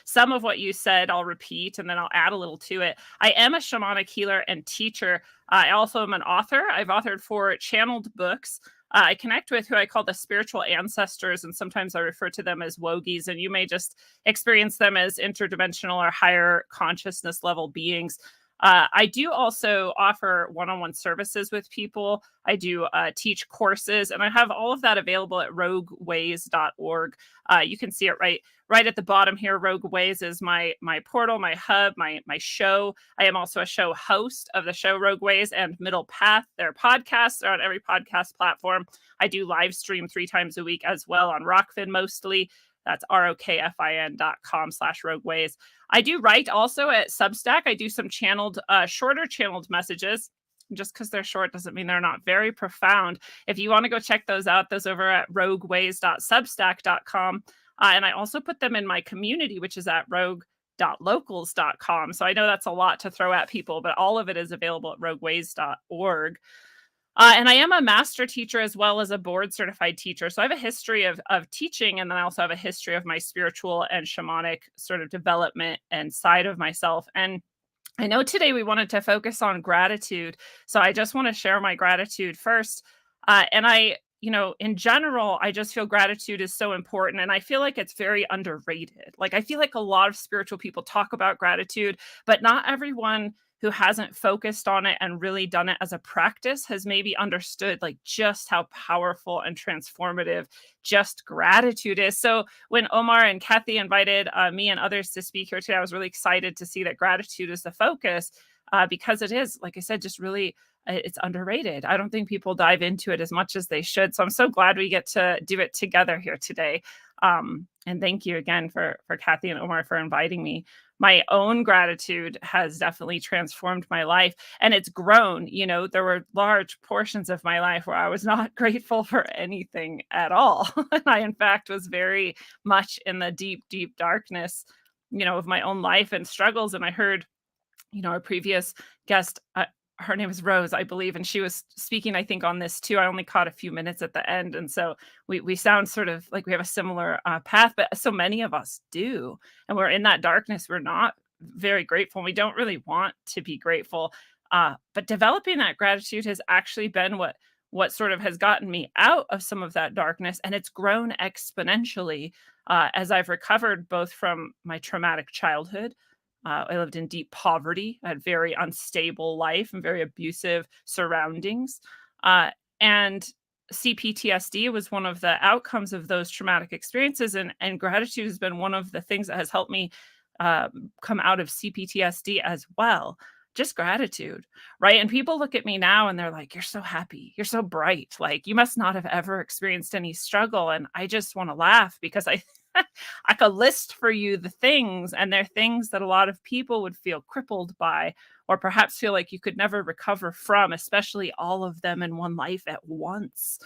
some of what you said. I'll repeat, and then I'll add a little to it. I am a shamanic healer and teacher. I also am an author. I've authored 4 channeled books. I connect with who I call the spiritual ancestors, and sometimes I refer to them as wogies, and you may just experience them as interdimensional or higher consciousness level beings. I do also offer one-on-one services with people. I do teach courses, and I have all of that available at rogueways.org. You can see it right at the bottom here. Rogue Ways is my portal, my hub, my show. I am also a show host of the show Rogue Ways and Middle Path. Their podcasts. They're on every podcast platform. I do live stream 3 times a week as well on Rockfin mostly. That's rokfin.com/rogueways. I do write also at Substack. I do some shorter channeled messages. Just because they're short doesn't mean they're not very profound. If you want to go check those out, those over at rogueways.substack.com. And I also put them in my community, which is at rogue.locals.com. So I know that's a lot to throw at people, but all of it is available at rogueways.org. And I am a master teacher as well as a board certified teacher. So I have a history of teaching, and then I also have a history of my spiritual and shamanic sort of development and side of myself. And I know today we wanted to focus on gratitude. So I just want to share my gratitude first. And in general, I just feel gratitude is so important. And I feel like it's very underrated. Like, I feel like a lot of spiritual people talk about gratitude, but not everyone who hasn't focused on it and really done it as a practice has maybe understood like just how powerful and transformative just gratitude is. So when Omar and Kathy invited me and others to speak here today, I was really excited to see that gratitude is the focus because it is, like I said, just really, it's underrated. I don't think people dive into it as much as they should. So I'm so glad we get to do it together here today. And thank you again for Kathy and Omar for inviting me. My own gratitude has definitely transformed my life, and it's grown. There were large portions of my life where I was not grateful for anything at all. And I, in fact, was very much in the deep, deep darkness, of my own life and struggles. And I heard, our previous guest, her name is Rose, I believe, and she was speaking, I think, on this too. I only caught a few minutes at the end. And so we sound sort of like we have a similar path, but so many of us do. And we're in that darkness. We're not very grateful. We don't really want to be grateful. But developing that gratitude has actually been what sort of has gotten me out of some of that darkness. And it's grown exponentially as I've recovered both from my traumatic childhood. I lived in deep poverty. I had very unstable life and very abusive surroundings. And CPTSD was one of the outcomes of those traumatic experiences. And gratitude has been one of the things that has helped me come out of CPTSD as well. Just gratitude, right? And people look at me now and they're like, you're so happy. You're so bright. Like, you must not have ever experienced any struggle. And I just want to laugh because I could list for you the things, and they're things that a lot of people would feel crippled by, or perhaps feel like you could never recover from, especially all of them in one life at once.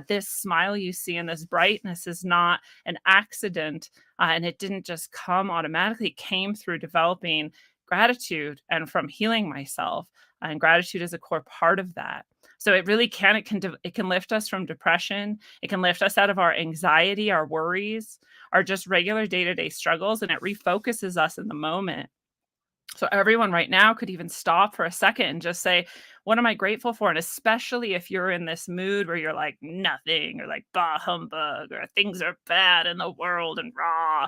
This smile you see and this brightness is not an accident, and it didn't just come automatically. It came through developing gratitude and from healing myself, and gratitude is a core part of that. So it really can lift us from depression. It can lift us out of our anxiety, our worries, our just regular day-to-day struggles, and it refocuses us in the moment. So everyone right now could even stop for a second and just say, what am I grateful for? And especially if you're in this mood where you're like nothing, or like bah humbug, or things are bad in the world and rah,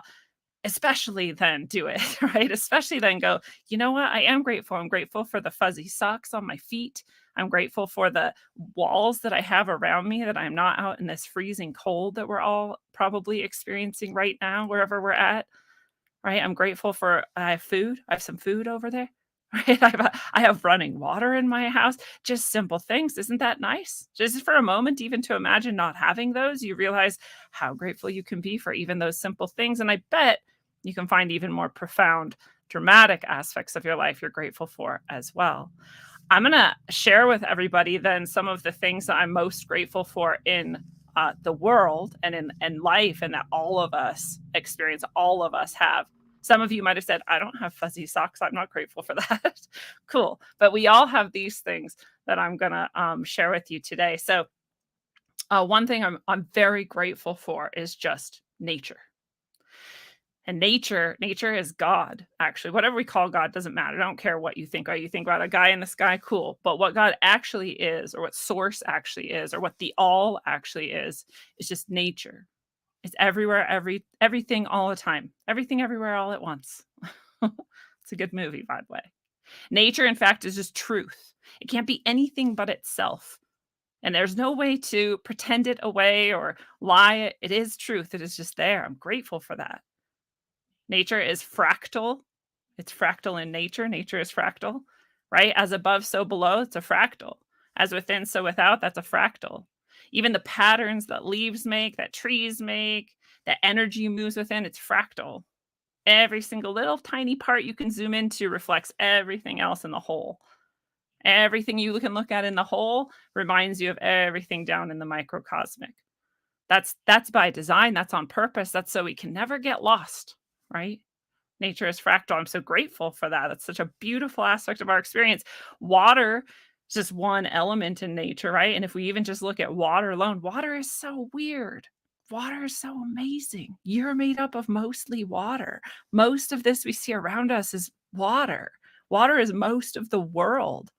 especially then do it, right? Especially then go, you know what? I am grateful. I'm grateful for the fuzzy socks on my feet. I'm grateful for the walls that I have around me, that I'm not out in this freezing cold that we're all probably experiencing right now, wherever we're at, right? I'm grateful for, I have food. I have some food over there, right? I have running water in my house, just simple things. Isn't that nice? Just for a moment, even to imagine not having those, you realize how grateful you can be for even those simple things. And I bet you can find even more profound, dramatic aspects of your life you're grateful for as well. I'm going to share with everybody then some of the things that I'm most grateful for in the world and in life, and that all of us experience, all of us have. Some of you might have said, I don't have fuzzy socks. I'm not grateful for that. Cool. But we all have these things that I'm going to share with you today. So one thing I'm very grateful for is just nature. And nature is God, actually. Whatever we call God doesn't matter. I don't care what you think. Or you think about a guy in the sky, cool. But what God actually is, or what source actually is, or what the all actually is just nature. It's everywhere, everything all the time. Everything everywhere all at once. It's a good movie, by the way. Nature, in fact, is just truth. It can't be anything but itself. And there's no way to pretend it away or lie it. It is truth. It is just there. I'm grateful for that. Nature is fractal. It's fractal in nature. Nature is fractal, right? As above, so below, it's a fractal. As within, so without, that's a fractal. Even the patterns that leaves make, that trees make, that energy moves within, it's fractal. Every single little tiny part you can zoom into reflects everything else in the whole. Everything you can look at in the whole reminds you of everything down in the microcosmic. That's by design. That's on purpose. That's so we can never get lost, right? Nature is fractal. I'm so grateful for that. That's such a beautiful aspect of our experience. Water is just one element in nature, right? And if we even just look at water alone, water is so weird. Water is so amazing. You're made up of mostly water. Most of this we see around us is water. Water is most of the world.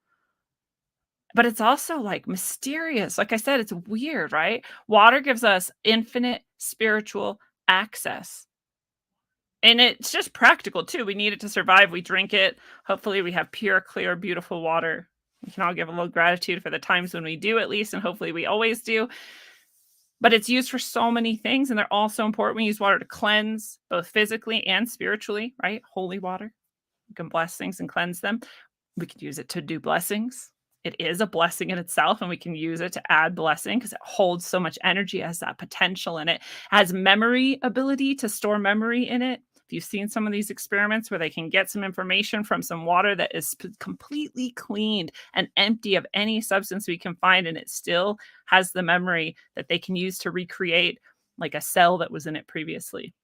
But it's also like mysterious. Like I said, it's weird, right? Water gives us infinite spiritual access. And it's just practical too. We need it to survive. We drink it. Hopefully we have pure, clear, beautiful water. We can all give a little gratitude for the times when we do, at least, and hopefully we always do. But it's used for so many things, and they're all so important. We use water to cleanse, both physically and spiritually, right? Holy water. We can bless things and cleanse them. We can use it to do blessings. It is a blessing in itself, and we can use it to add blessing because it holds so much energy, has that potential in it, has memory ability to store memory in it. If you've seen some of these experiments where they can get some information from some water that is completely cleaned and empty of any substance we can find, and it still has the memory that they can use to recreate like a cell that was in it previously.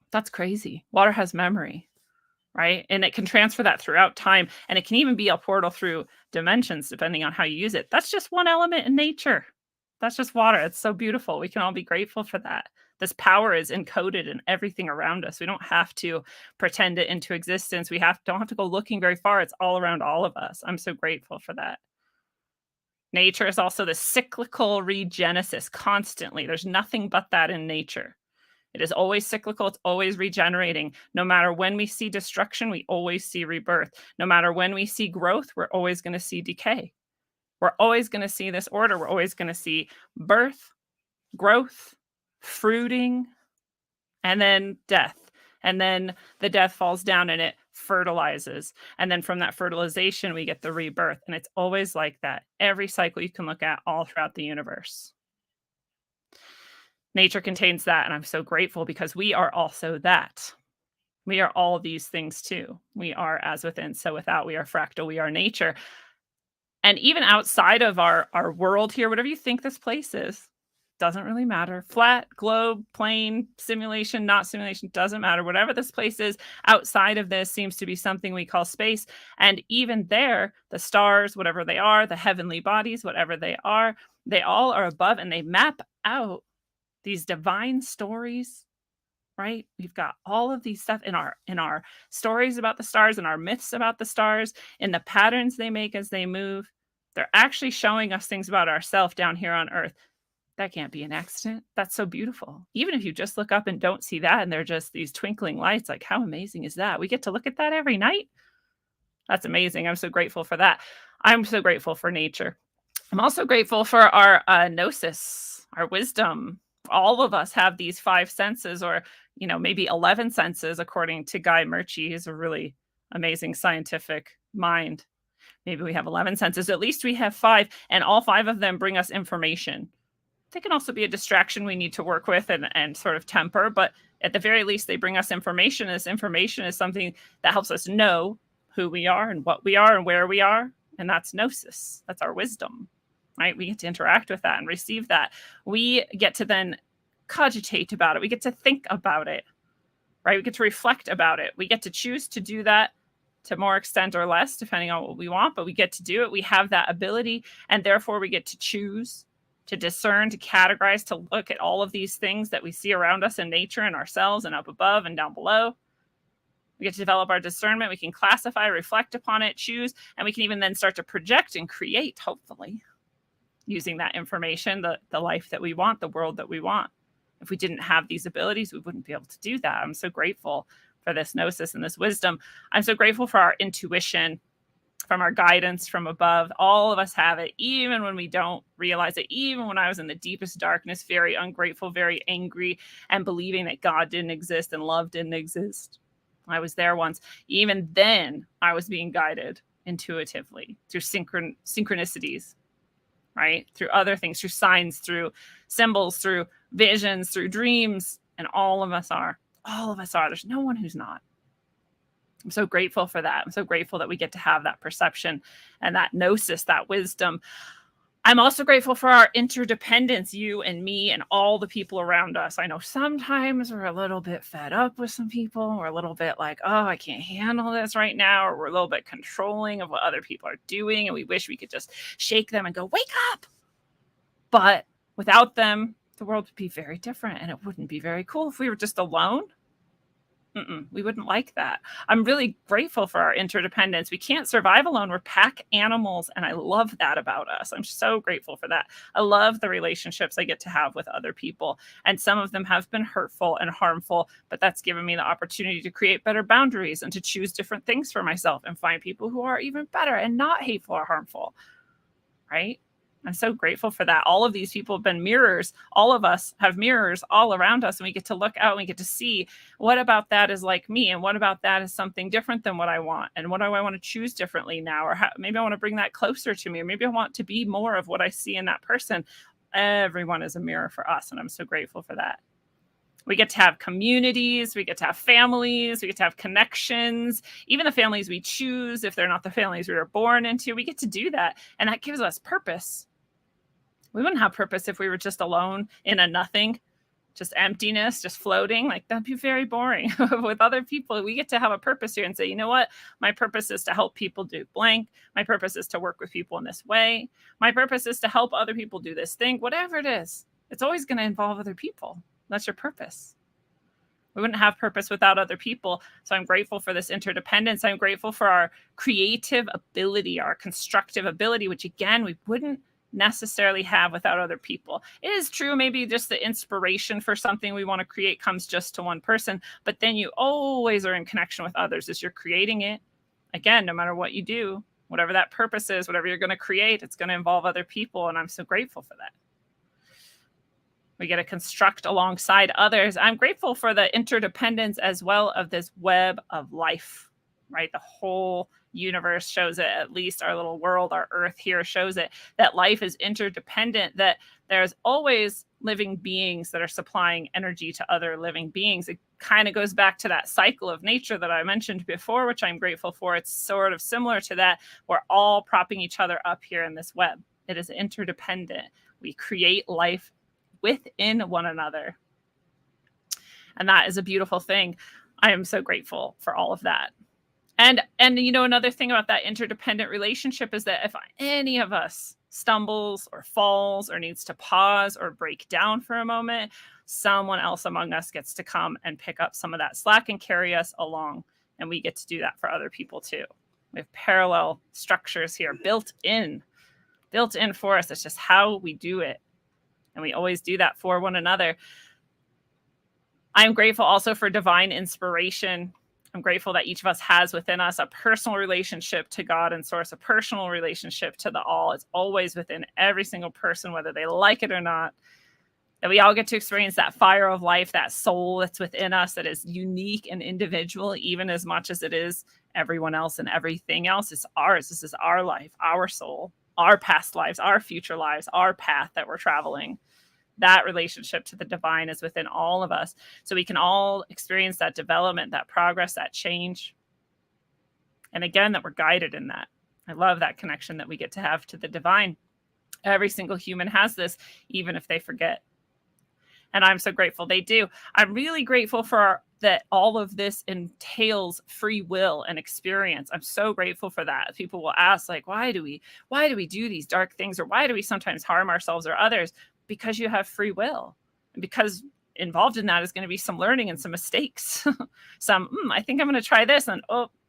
That's crazy. Water has memory, right? And it can transfer that throughout time, and it can even be a portal through dimensions depending on how you use it. That's just one element in nature. That's just water. It's so beautiful. We can all be grateful for that. This power is encoded in everything around us. We don't have to pretend it into existence. We don't have to go looking very far. It's all around all of us. I'm so grateful for that. Nature is also the cyclical regenesis constantly. There's nothing but that in nature. It is always cyclical. It's always regenerating. No matter when we see destruction, we always see rebirth. No matter when we see growth, we're always going to see decay. We're always going to see this order. We're always going to see birth, growth, fruiting, and then death. And then the death falls down and it fertilizes. And then from that fertilization, we get the rebirth. And it's always like that. Every cycle you can look at all throughout the universe. Nature contains that. And I'm so grateful because we are also that. We are all these things too. We are as within, so without. We are fractal. We are nature. And even outside of our world here, whatever you think this place is, doesn't really matter. Flat, globe, plane, simulation, not simulation, doesn't matter. Whatever this place is, outside of this seems to be something we call space. And even there, the stars, whatever they are, the heavenly bodies, whatever they all are above, and they map out these divine stories, right? We've got all of these stuff in our stories about the stars and our myths about the stars, in the patterns they make as they move. They're actually showing us things about ourselves down here on Earth. That can't be an accident. That's so beautiful. Even if you just look up and don't see that, and they're just these twinkling lights, like how amazing is that? We get to look at that every night. That's amazing. I'm so grateful for that. I'm so grateful for nature. I'm also grateful for our gnosis, our wisdom. All of us have these 5 senses, or maybe 11 senses, according to Guy Murchie. He's a really amazing scientific mind. Maybe we have 11 senses. At least we have 5, and all 5 of them bring us information. They can also be a distraction we need to work with and sort of temper, but at the very least, they bring us information. This information is something that helps us know who we are and what we are and where we are, and that's gnosis. That's our wisdom, right? We get to interact with that and receive that. We get to then cogitate about it. We get to think about it, right? We get to reflect about it. We get to choose to do that to more extent or less, depending on what we want, but we get to do it. We have that ability, and therefore we get to choose to discern, to categorize, to look at all of these things that we see around us in nature and ourselves and up above and down below. We get to develop our discernment. We can classify, reflect upon it, choose, and we can even then start to project and create, hopefully, using that information, the life that we want, the world that we want. If we didn't have these abilities, we wouldn't be able to do that. I'm so grateful for this gnosis and this wisdom. I'm so grateful for our intuition, from our guidance from above. All of us have it, even when we don't realize it. Even when I was in the deepest darkness, very ungrateful, very angry, and believing that God didn't exist and love didn't exist. I was there once. Even then, I was being guided intuitively through synchronicities, right? Through other things, through signs, through symbols, through visions, through dreams. And all of us are. All of us are. There's no one who's not. I'm so grateful for that. I'm so grateful that we get to have that perception and that gnosis, that wisdom. I'm also grateful for our interdependence, you and me and all the people around us. I know sometimes we're a little bit fed up with some people. We're a little bit like, oh, I can't handle this right now. Or we're a little bit controlling of what other people are doing. And we wish we could just shake them and go, wake up. But without them, the world would be very different. And it wouldn't be very cool if we were just alone. We wouldn't like that. I'm really grateful for our interdependence. We can't survive alone. We're pack animals, and I love that about us. I'm so grateful for that. I love the relationships I get to have with other people, and some of them have been hurtful and harmful, but that's given me the opportunity to create better boundaries and to choose different things for myself and find people who are even better and not hateful or harmful, right? I'm so grateful for that. All of these people have been mirrors. All of us have mirrors all around us, and we get to look out and we get to see what about that is like me, and what about that is something different than what I want, and what do I want to choose differently now, or maybe I want to bring that closer to me, or maybe I want to be more of what I see in that person. Everyone is a mirror for us, and I'm so grateful for that. We get to have communities, we get to have families, we get to have connections, even the families we choose, if they're not the families we were born into, we get to do that. And that gives us purpose. We wouldn't have purpose if we were just alone in a nothing, just emptiness, just floating. Like, that'd be very boring. With other people, we get to have a purpose here and say, you know what? My purpose is to help people do blank. My purpose is to work with people in this way. My purpose is to help other people do this thing. Whatever it is, it's always going to involve other people. That's your purpose. We wouldn't have purpose without other people. So I'm grateful for this interdependence. I'm grateful for our creative ability, our constructive ability, which again, we wouldn't necessarily have without other people. It is true, maybe just the inspiration for something we want to create comes just to one person, but then you always are in connection with others as you're creating it. Again, no matter what you do, whatever that purpose is, whatever you're going to create, it's going to involve other people, and I'm so grateful for that. We get to construct alongside others. I'm grateful for the interdependence as well of this web of life, right? The whole universe shows it, at least our little world, our earth here shows it, that life is interdependent, that there's always living beings that are supplying energy to other living beings. It kind of goes back to that cycle of nature that I mentioned before, which I'm grateful for. It's sort of similar to that. We're all propping each other up here in this web. It is interdependent. We create life within one another. And that is a beautiful thing. I am so grateful for all of that. And you know, another thing about that interdependent relationship is that if any of us stumbles or falls or needs to pause or break down for a moment, someone else among us gets to come and pick up some of that slack and carry us along. And we get to do that for other people too. We have parallel structures here built in for us. It's just how we do it. And we always do that for one another. I'm grateful also for divine inspiration. I'm grateful that each of us has within us a personal relationship to God and Source, a personal relationship to the all. It's always within every single person, whether they like it or not. That we all get to experience that fire of life, that soul that's within us that is unique and individual, even as much as it is everyone else and everything else. It's ours. This is our life, our soul, our past lives, our future lives, our path that we're traveling. That relationship to the divine is within all of us. So we can all experience that development, that progress, that change. And again, that we're guided in that. I love that connection that we get to have to the divine. Every single human has this, even if they forget. And I'm so grateful they do. I'm really grateful for that all of this entails free will and experience. I'm so grateful for that. People will ask, like, why do we do these dark things? Or why do we sometimes harm ourselves or others? Because you have free will. And because involved in that is going to be some learning and some mistakes. I think I'm going to try this. And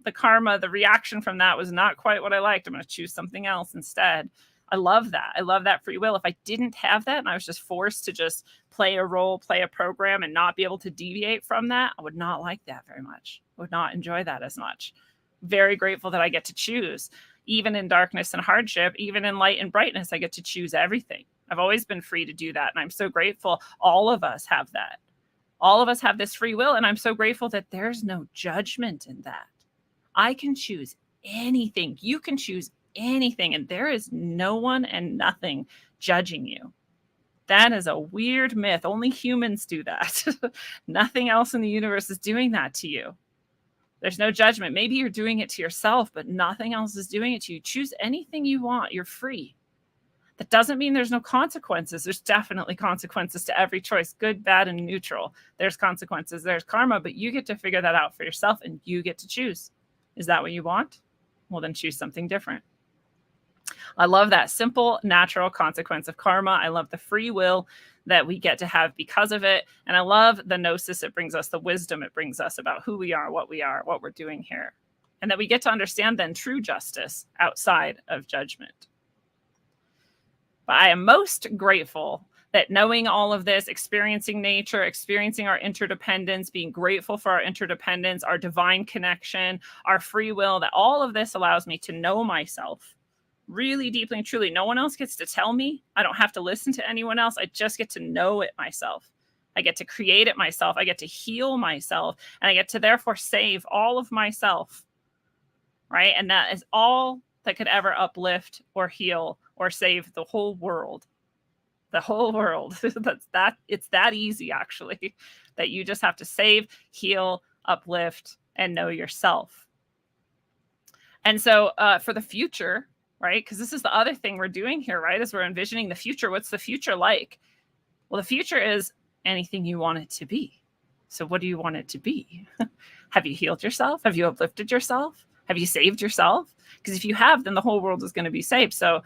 the karma, the reaction from that was not quite what I liked. I'm going to choose something else instead. I love that. I love that free will. If I didn't have that and I was just forced to just play a role, play a program, and not be able to deviate from that, I would not like that very much. I would not enjoy that as much. Very grateful that I get to choose. Even in darkness and hardship, even in light and brightness, I get to choose everything. I've always been free to do that. And I'm so grateful all of us have that. All of us have this free will. And I'm so grateful that there's no judgment in that. I can choose anything. You can choose anything. And there is no one and nothing judging you. That is a weird myth. Only humans do that. Nothing else in the universe is doing that to you. There's no judgment. Maybe you're doing it to yourself, but nothing else is doing it to you. Choose anything you want. You're free. That doesn't mean there's no consequences. There's definitely consequences to every choice, good, bad, and neutral. There's consequences. There's karma, but you get to figure that out for yourself and you get to choose. Is that what you want? Well, then choose something different. I love that simple, natural consequence of karma. I love the free will that we get to have because of it. And I love the gnosis it brings us, the wisdom it brings us about who we are, what we're doing here. And that we get to understand then true justice outside of judgment. But I am most grateful that knowing all of this, experiencing nature, experiencing our interdependence, being grateful for our interdependence, our divine connection, our free will, that all of this allows me to know myself really deeply and truly. No one else gets to tell me. I don't have to listen to anyone else. I just get to know it myself. I get to create it myself. I get to heal myself. And I get to therefore save all of myself. Right? And that is all that could ever uplift or heal or save the whole world. The whole world. It's that easy, actually, that you just have to save, heal, uplift, and know yourself. And so for the future, right? Because this is the other thing we're doing here, right? As we're envisioning the future. What's the future like? Well, the future is anything you want it to be. So what do you want it to be? Have you healed yourself? Have you uplifted yourself? Have you saved yourself? Because if you have, then the whole world is going to be saved. So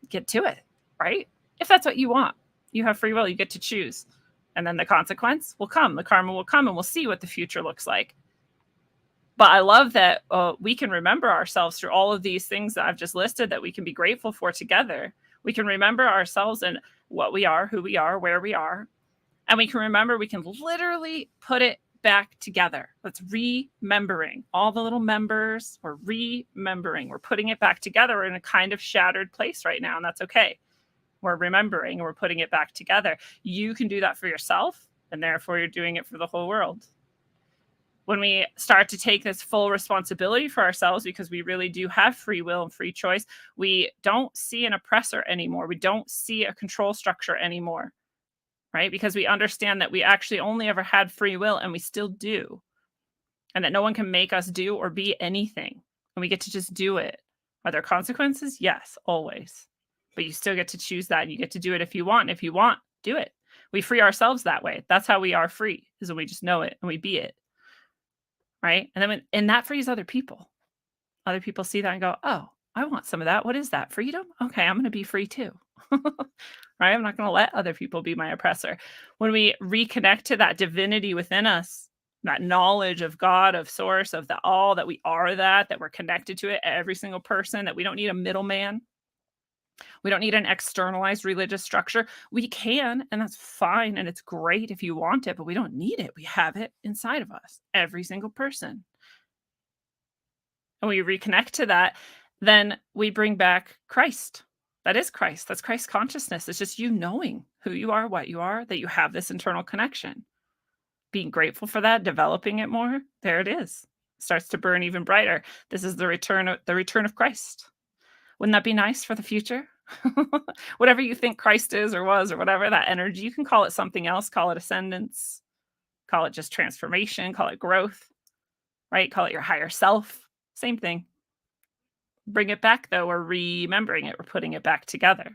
get to it, right? If that's what you want, you have free will, you get to choose. And then the consequence will come, the karma will come, and we'll see what the future looks like. But I love that we can remember ourselves through all of these things that I've just listed that we can be grateful for together. We can remember ourselves and what we are, who we are, where we are. And we can remember, we can literally put it back together. That's remembering. All the little members, we're remembering. We're putting it back together. We're in a kind of shattered place right now, and that's okay. We're remembering and we're putting it back together. You can do that for yourself, and therefore you're doing it for the whole world. When we start to take this full responsibility for ourselves, because we really do have free will and free choice, we don't see an oppressor anymore. We don't see a control structure anymore, right? Because we understand that we actually only ever had free will, and we still do. And that no one can make us do or be anything. And we get to just do it. Are there consequences? Yes, always. But you still get to choose that, and you get to do it if you want. And if you want, do it. We free ourselves that way. That's how we are free, is when we just know it and we be it. Right? And then and that frees other people. Other people see that and go, oh, I want some of that. What is that? Freedom? Okay, I'm going to be free too. Right? I'm not going to let other people be my oppressor. When we reconnect to that divinity within us, that knowledge of God, of source, of the all, that we are that we're connected to it, every single person, that we don't need a middleman. We don't need an externalized religious structure. We can, and that's fine, and it's great if you want it, but we don't need it. We have it inside of us, every single person. And we reconnect to that, then we bring back Christ. That is Christ. That's Christ consciousness. It's just you knowing who you are, what you are, that you have this internal connection. Being grateful for that, developing it more, there it is. It starts to burn even brighter. This is the return of Christ. Wouldn't that be nice for the future? Whatever you think Christ is or was or whatever, that energy, you can call it something else, call it ascendance, call it just transformation, call it growth, right? Call it your higher self. Same thing. Bring it back though, we're remembering it, we're putting it back together.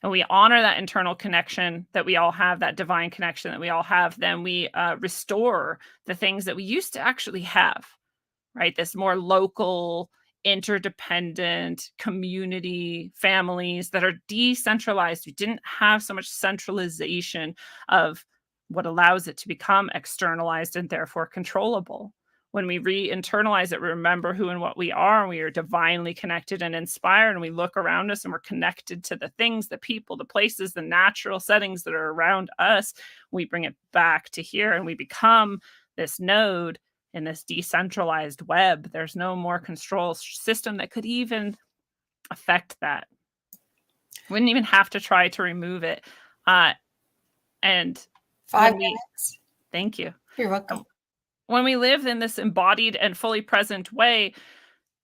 And we honor that internal connection that we all have, that divine connection that we all have, then we restore the things that we used to actually have, right? This more local, interdependent community, families that are decentralized. We didn't have so much centralization of what allows it to become externalized and therefore controllable. When we re-internalize it, we remember who and what we are, and we are divinely connected and inspired, and we look around us and we're connected to the things, the people, the places, the natural settings that are around us. We bring it back to here, and we become this node in this decentralized web. There's no more control system that could even affect that. Wouldn't even have to try to remove it. And 5 minutes. Thank you. You're welcome. When we live in this embodied and fully present way,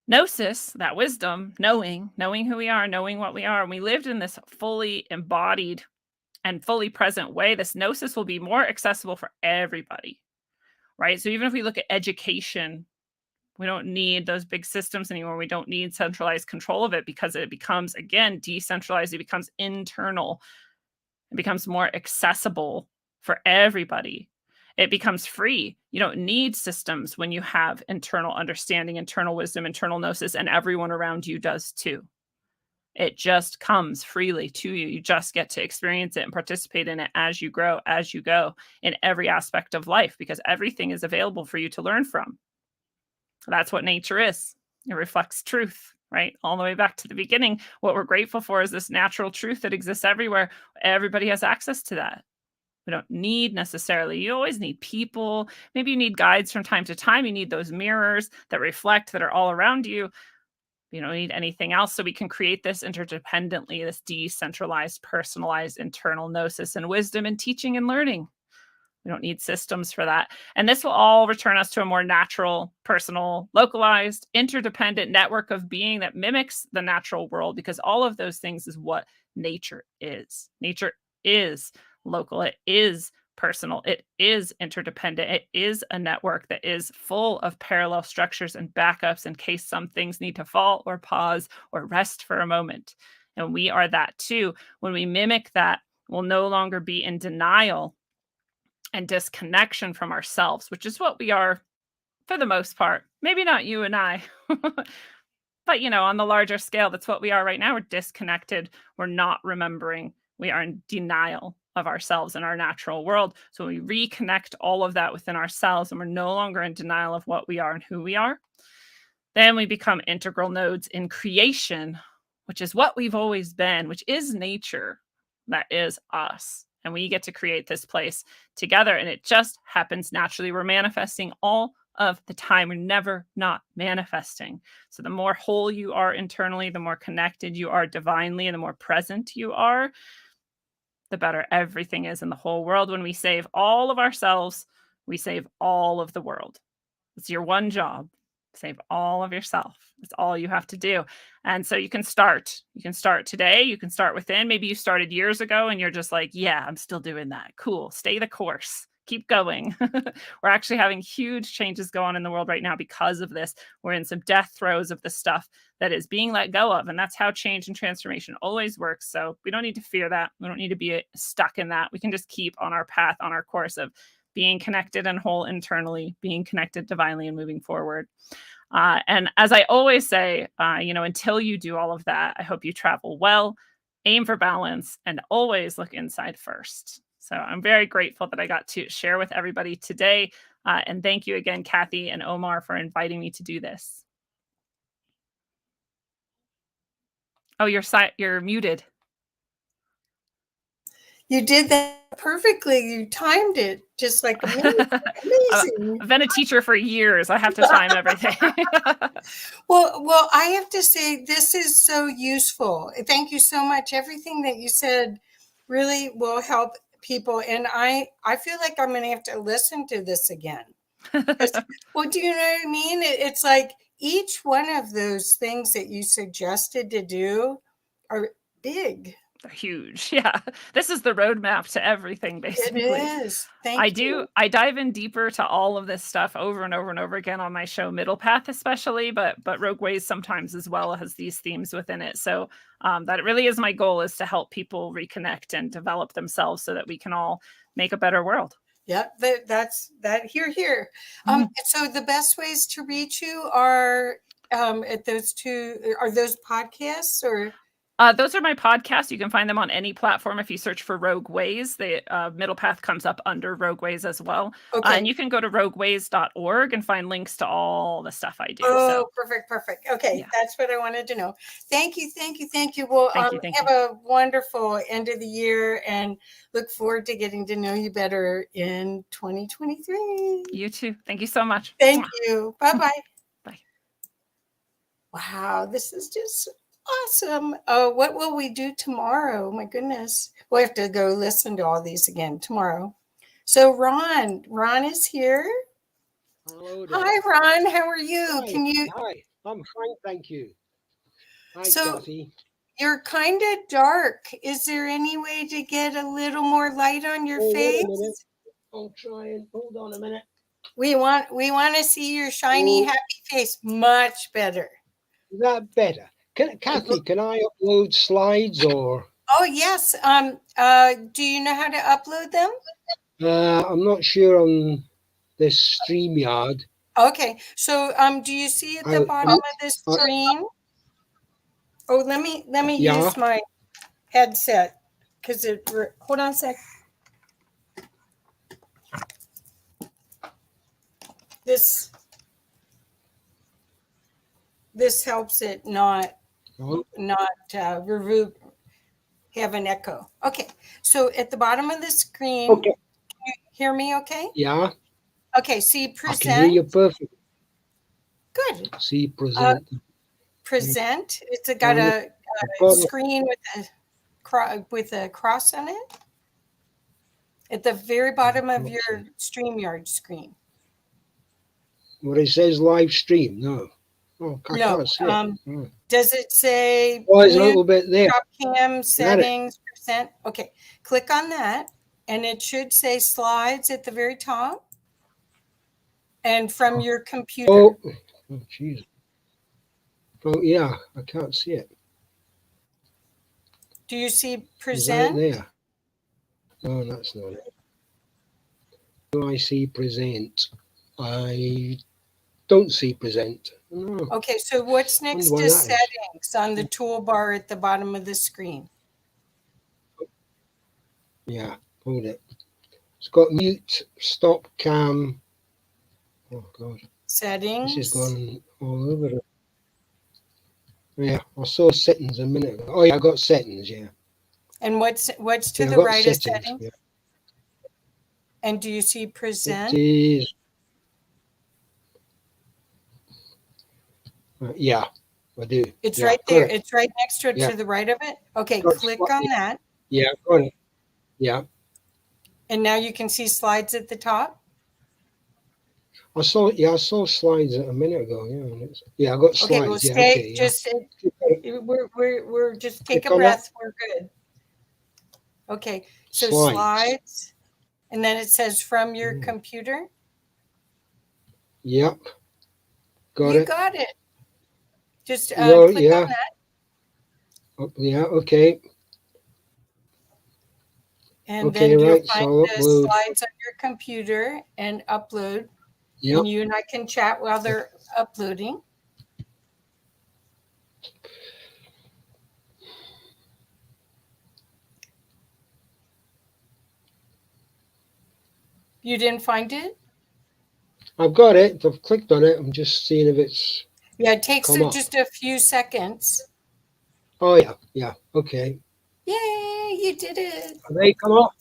gnosis, that wisdom, knowing who we are, knowing what we are, and we lived in this fully embodied and fully present way, this gnosis will be more accessible for everybody, right? So even if we look at education, we don't need those big systems anymore. We don't need centralized control of it, because it becomes, again, decentralized. It becomes internal. It becomes more accessible for everybody. It becomes free. You don't need systems when you have internal understanding, internal wisdom, internal gnosis, and everyone around you does too. It just comes freely to you. You just get to experience it and participate in it as you grow, as you go, in every aspect of life, because everything is available for you to learn from. That's what nature is. It reflects truth, right? All the way back to the beginning. What we're grateful for is this natural truth that exists everywhere. Everybody has access to that. We don't need necessarily, you always need people. Maybe you need guides from time to time. You need those mirrors that reflect, that are all around you. You don't need anything else. So we can create this interdependently, this decentralized, personalized internal gnosis and wisdom and teaching and learning. We don't need systems for that. And this will all return us to a more natural, personal, localized, interdependent network of being that mimics the natural world, because all of those things is what nature is. Nature is local. It is personal. It is interdependent. It is a network that is full of parallel structures and backups in case some things need to fall or pause or rest for a moment. And we are that too. When we mimic that, we'll no longer be in denial and disconnection from ourselves, which is what we are for the most part. Maybe not you and I, but on the larger scale, that's what we are right now. We're disconnected. We're not remembering. We are in denial of ourselves and our natural world. So we reconnect all of that within ourselves, and we're no longer in denial of what we are and who we are. Then we become integral nodes in creation, which is what we've always been, which is nature. That is us. And we get to create this place together, and it just happens naturally. We're manifesting all of the time. We're never not manifesting. So the more whole you are internally, the more connected you are divinely, and the more present you are, the better everything is in the whole world. When we save all of ourselves, we save all of the world. It's your one job. Save all of yourself. That's all you have to do. And so you can start. You can start today. You can start within. Maybe you started years ago and you're just like, yeah, I'm still doing that. Cool. Stay the course. Keep going. We're actually having huge changes go on in the world right now because of this. We're in some death throes of the stuff that is being let go of. And that's how change and transformation always works. So we don't need to fear that. We don't need to be stuck in that. We can just keep on our path, on our course of being connected and whole internally, being connected divinely, and moving forward. And as I always say, until you do all of that, I hope you travel well, aim for balance, and always look inside first. So I'm very grateful that I got to share with everybody today. And thank you again, Kathy and Omar, for inviting me to do this. Oh, you're muted. You did that perfectly. You timed it just like amazing. I've been a teacher for years. I have to time everything. Well, I have to say this is so useful. Thank you so much. Everything that you said really will help people. And I feel like I'm going to have to listen to this again. Well, do you know what I mean? It's like each one of those things that you suggested to do are big. They're huge. Yeah. This is the roadmap to everything, basically. It is. Thank you. I dive in deeper to all of this stuff over and over and over again on my show, Middle Path, especially, but Rogue Ways sometimes as well has these themes within it. So that really is my goal, is to help people reconnect and develop themselves so that we can all make a better world. Yeah, that's here. So the best ways to reach you are at those two, are those podcasts or? Those are my podcasts. You can find them on any platform. If you search for Rogue Ways, the Middle Path comes up under Rogue Ways as well. Okay. And you can go to rogueways.org and find links to all the stuff I do. Oh, perfect. Okay, Yeah. that's what I wanted to know. Thank you. Well, Thank you. have a wonderful end of the year and look forward to getting to know you better in 2023. You too. Thank you so much. Thank you. Bye-bye. Bye. Wow, this is just awesome. What will we do tomorrow? My goodness. We'll have to go listen to all these again tomorrow. So Ron is here. Hello there. Hi, Ron. How are you? Hi. Hi, I'm fine, thank you. Hi, So- Kathy. You're kind of dark. Is there any way to get a little more light on your Oh, wait a minute. face? I'll try and hold on a minute. We want to see your shiny, Oh. happy face much better. Is that better? Kathy, can I upload slides or? Oh yes. Do you know how to upload them? I'm not sure on this StreamYard. Okay. So do you see at the bottom of the screen? Oh, let me Yeah. use my headset because hold on a sec. This helps it not Oh, have an echo. Okay, so at the bottom of the screen, okay. Can you hear me okay? Yeah, Okay, see I can hear present. you perfect. Good. See present. Present. It's got a screen with a cross on it. At the very bottom of your StreamYard screen. What it says live stream? No. Oh, I No, can't see it. Oh. Does it say Oh, there's a mute, little bit there. top cam settings, percent? Okay, click on that and it should say slides at the very top. And from your computer. Oh, jeez. Oh, yeah, I can't see it. Do you see Is that present? there? No, that's not it. Do I see present? I don't see present. No. Okay, so what's next why to that is. settings on the toolbar at the bottom of the screen? Yeah, hold it. It's got mute, stop, cam. Oh, God. Settings. This is gone all over it. Yeah, I saw settings a minute ago. Oh, yeah, I got settings, yeah. And what's to Yeah, I the got right of settings? Yeah. And do you see present? It is. Yeah, I do. It's Yeah, right got there. it. It's right next to it, Yeah. to the right of it. Okay, Got click slide- on that. Yeah, got it. Yeah. And now you can see slides at the top. I saw slides a minute ago. Yeah, I got slides. Okay, well, yeah, stay. okay, yeah. Just we're just take a Click on that. breath. We're good. Okay, so Slides. slides, and then it says from your Mm. computer. Yep. Got You it. got it. Just No, click yeah. on that, Oh, yeah, okay. and Okay, then you'll right, so find I'll the upload. slides on your computer and upload. Yep. And you and I can chat while they're uploading. You didn't find it? I've got it. I've clicked on it. I'm just seeing if it's. Yeah, it takes Come up. just a few seconds. Oh, yeah. Yeah. Okay. Yay, you did it. Have they come up?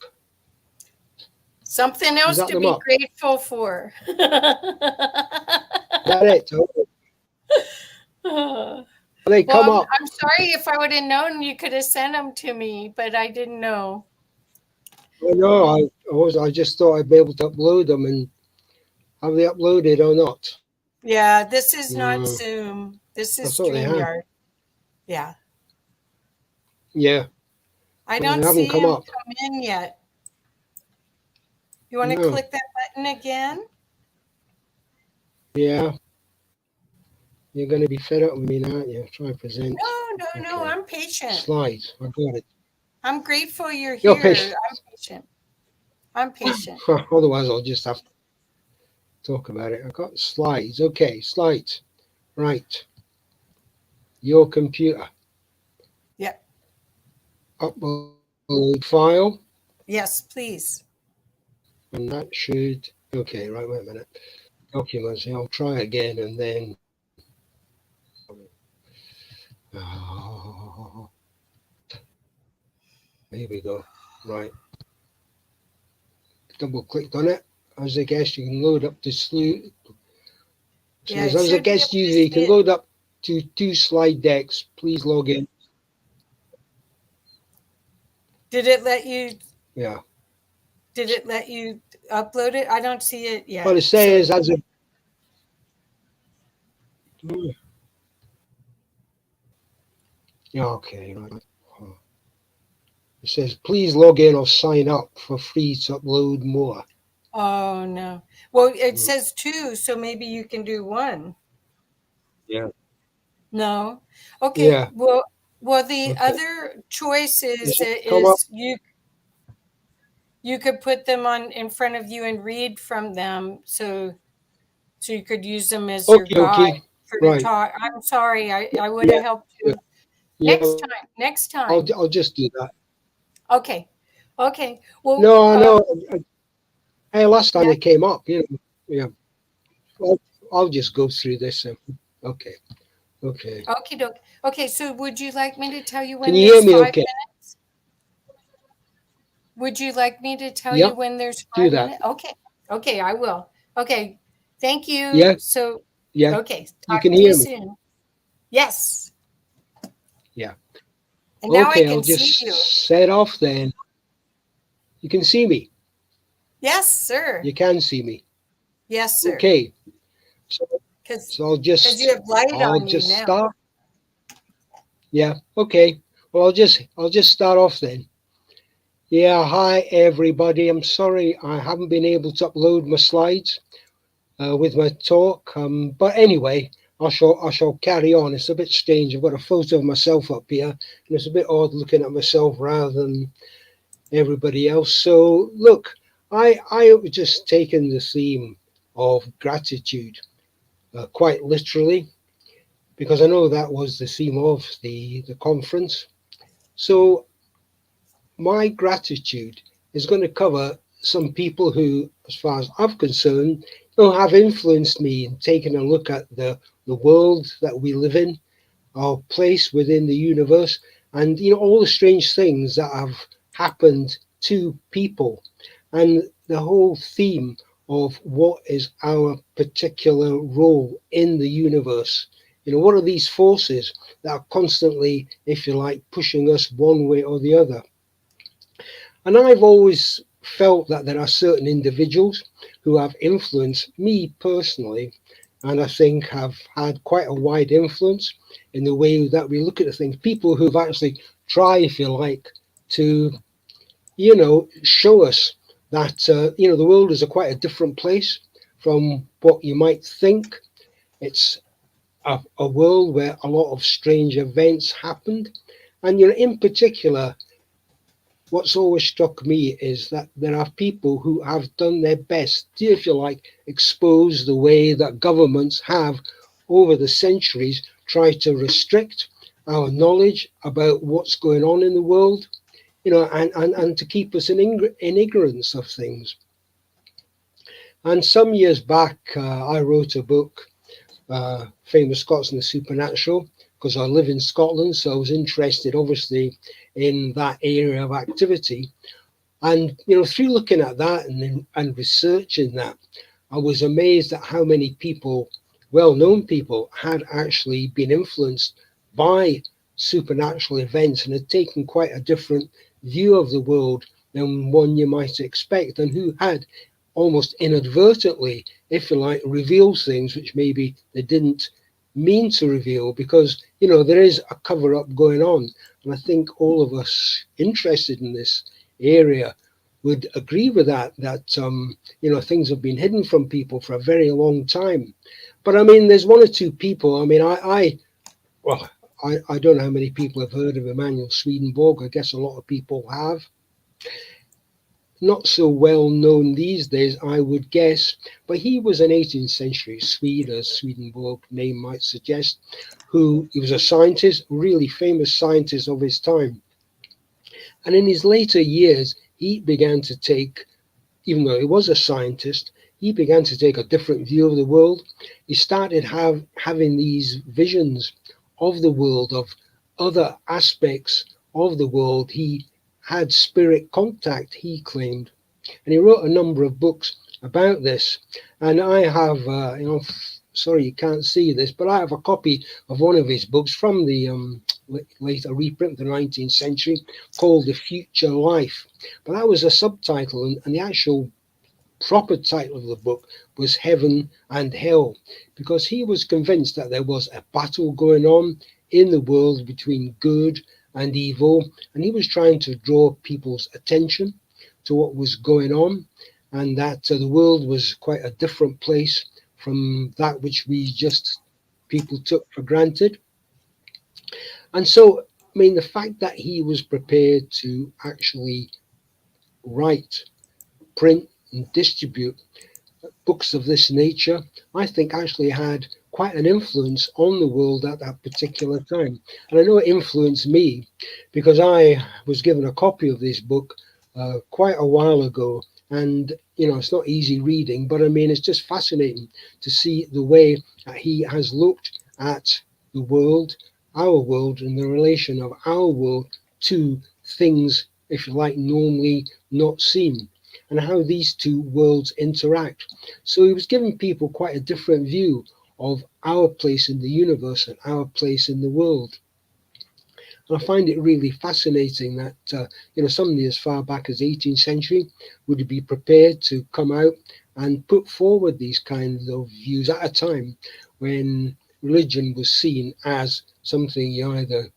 Something else got to them be up. grateful for. Is that it? They come Well, up. I'm sorry if I would have known you could have sent them to me, but I didn't know. I know. I just thought I'd be able to upload them, and have they uploaded or not? Yeah, this is not No. Zoom. This is I thought they had. StreamYard. Yeah. Yeah. I But don't they haven't see come him up. come in yet. You want to No. click that button again? Yeah. You're going to be fed up with me now, aren't you? Try and present. No, Okay. I'm patient. Slides. I got it. I'm grateful you're You're here. patient. I'm patient. Otherwise, I'll just have to talk about it. I got slides. Okay, slides. Right. Your computer. Yeah. upload file, Yes, please. and that should, okay, right, wait a minute. Documents, I'll try again and then. Oh, here we go. Right. Double clicked on it. As a guest, you can load up to slew. Yeah, Says, it as a should be guest able to user, you can see it. load up to 2 slide decks. Please log in. Did it let you? Yeah. Did it let you upload it? I don't see it yet. Well, it says as a. Yeah, okay. Right. It says, please log in or sign up for free to upload more. Oh no. Well, it Mm. says 2, so maybe you can do 1. Yeah. No. Okay. Yeah. Well, the Okay. other choice Does it come up? you could put them on in front of you and read from them, so you could use them as your Okay, guide okay. for the Right. talk. I'm sorry, I would Yeah. have helped Yeah. you Yeah. next time. I'll just do that. Okay. Well, No. Hey, last time yeah. it came up, you know. Yeah. I'll just go through this. Okay. Okay. Okie doke. Okay, so would you like me to tell you when Can you hear there's me 5 okay? minutes? Would you like me to tell you Yep. when there's Do 5 that. minutes? Okay, I will. Okay, thank you. Yeah. So, Yeah. okay, You talk can to you hear me. soon. Yes. Yeah. And now I Okay, I'll can see just you. set off then. You can see me. Yes, sir. You can see me. Yes, sir. Okay. So Because I'll you just have light on you now. start. Yeah. Okay. Well, I'll just start off then. Yeah. Hi everybody. I'm sorry I haven't been able to upload my slides with my talk. But anyway, I shall carry on. It's a bit strange. I've got a photo of myself up here, and it's a bit odd looking at myself rather than everybody else. So look, I was just taking the theme of gratitude quite literally, because I know that was the theme of the conference. So my gratitude is going to cover some people who, as far as I'm concerned, have influenced me in taking a look at the world that we live in, our place within the universe, and all the strange things that have happened to people, and the whole theme of what is our particular role in the universe. What are these forces that are constantly, if you like, pushing us one way or the other? And I've always felt that there are certain individuals who have influenced me personally, and I think have had quite a wide influence in the way that we look at the things. People who've actually tried, if you like, to, show us that, the world is quite a different place from what you might think. It's a world where a lot of strange events happened. And, in particular, what's always struck me is that there are people who have done their best to, if you like, expose the way that governments have, over the centuries, tried to restrict our knowledge about what's going on in the world, and to keep us in ignorance of things. And some years back, I wrote a book, Famous Scots and the Supernatural, because I live in Scotland, so I was interested, obviously, in that area of activity. And through looking at that and researching that, I was amazed at how many people, well-known people, had actually been influenced by supernatural events and had taken quite a different view of the world than one you might expect, and who had almost inadvertently, if you like, revealed things which maybe they didn't mean to reveal, because there is a cover-up going on. And I think all of us interested in this area would agree with that things have been hidden from people for a very long time. But I mean, there's one or two people. I mean, I don't know how many people have heard of Emanuel Swedenborg. I guess a lot of people have. Not so well known these days, I would guess, but he was an 18th century Swede, as Swedenborg name might suggest, he was a scientist, really famous scientist of his time. And in his later years, he began to take, even though he was a scientist, he began to take a different view of the world. He started having these visions of the world, of other aspects of the world. He had spirit contact, he claimed. And he wrote a number of books about this. And I have, sorry you can't see this, but I have a copy of one of his books from the later reprint of the 19th century called The Future Life. But that was a subtitle, and the actual proper title of the book was Heaven and Hell, because he was convinced that there was a battle going on in the world between good and evil, and he was trying to draw people's attention to what was going on, and that the world was quite a different place from that which we just people took for granted. And so, I mean, the fact that he was prepared to actually write, print, and distribute books of this nature, I think actually had quite an influence on the world at that particular time. And I know it influenced me because I was given a copy of this book quite a while ago. And, you know, it's not easy reading, but I mean, it's just fascinating to see the way that he has looked at the world, our world, and the relation of our world to things, if you like, normally not seen, and how these two worlds interact. So he was giving people quite a different view of our place in the universe and our place in the world. And I find it really fascinating that, somebody as far back as 18th century would be prepared to come out and put forward these kinds of views at a time when religion was seen as something you either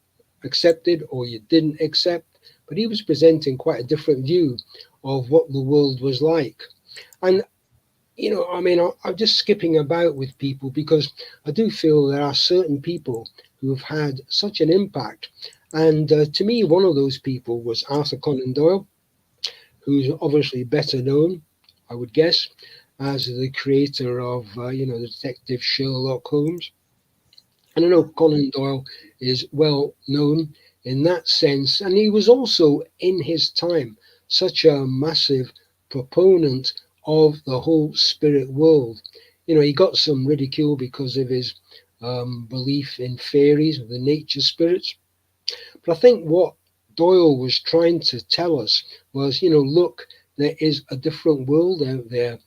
accepted or you didn't accept. But he was presenting quite a different view of what the world was like. And, I'm just skipping about with people because I do feel there are certain people who have had such an impact. And to me, one of those people was Arthur Conan Doyle, who's obviously better known, I would guess, as the creator of, the detective Sherlock Holmes. And I know Conan Doyle is well known in that sense. And he was also, in his time, such a massive proponent of the whole spirit world. He got some ridicule because of his belief in fairies, the nature spirits. But I think what Doyle was trying to tell us was, look, there is a different world out there.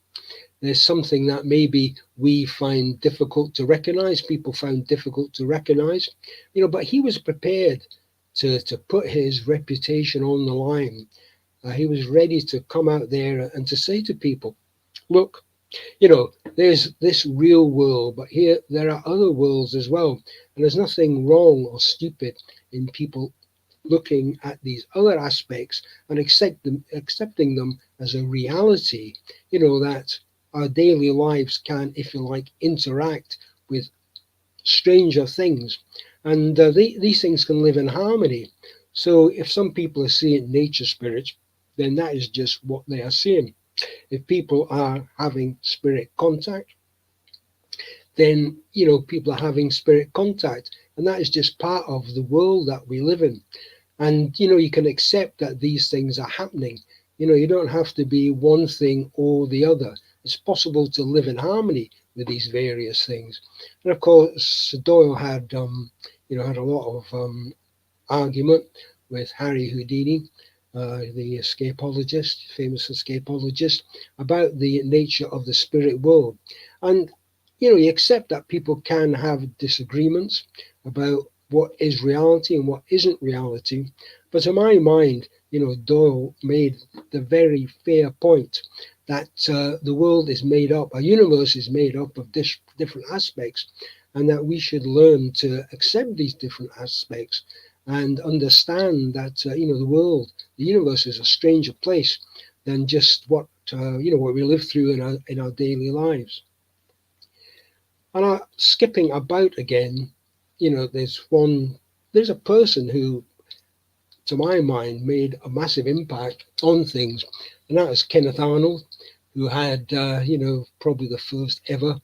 There's something that maybe we find difficult to recognize, people found difficult to recognize, but he was prepared to put his reputation on the line. He was ready to come out there and to say to people, look, there's this real world, but here there are other worlds as well. And there's nothing wrong or stupid in people looking at these other aspects and accepting them as a reality, that our daily lives can, if you like, interact with stranger things. And these things can live in harmony. So if some people are seeing nature spirits, then that is just what they are seeing. If people are having spirit contact, then, people are having spirit contact. And that is just part of the world that we live in. And, you can accept that these things are happening. You don't have to be one thing or the other. It's possible to live in harmony with these various things. And of course, Doyle had, had a lot of argument with Harry Houdini, the escapologist, famous escapologist, about the nature of the spirit world. And, you accept that people can have disagreements about what is reality and what isn't reality. But to my mind, Doyle made the very fair point that the world is made up, our universe is made up of different aspects, and that we should learn to accept these different aspects and understand that, the world, the universe is a stranger place than just what we live through in our daily lives. And skipping about again, there's a person who, to my mind, made a massive impact on things, and that was Kenneth Arnold, who had, probably the first ever,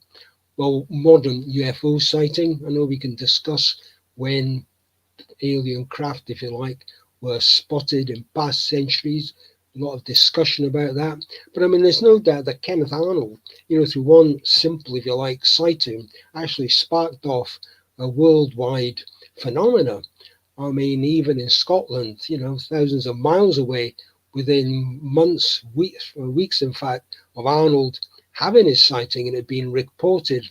modern UFO sighting. I know we can discuss when alien craft, if you like, were spotted in past centuries. A lot of discussion about that. But I mean, there's no doubt that Kenneth Arnold, through one simple, if you like, sighting, actually sparked off a worldwide phenomena. I mean, even in Scotland, thousands of miles away, within months, weeks, in fact, of Arnold having his sighting, and it being reported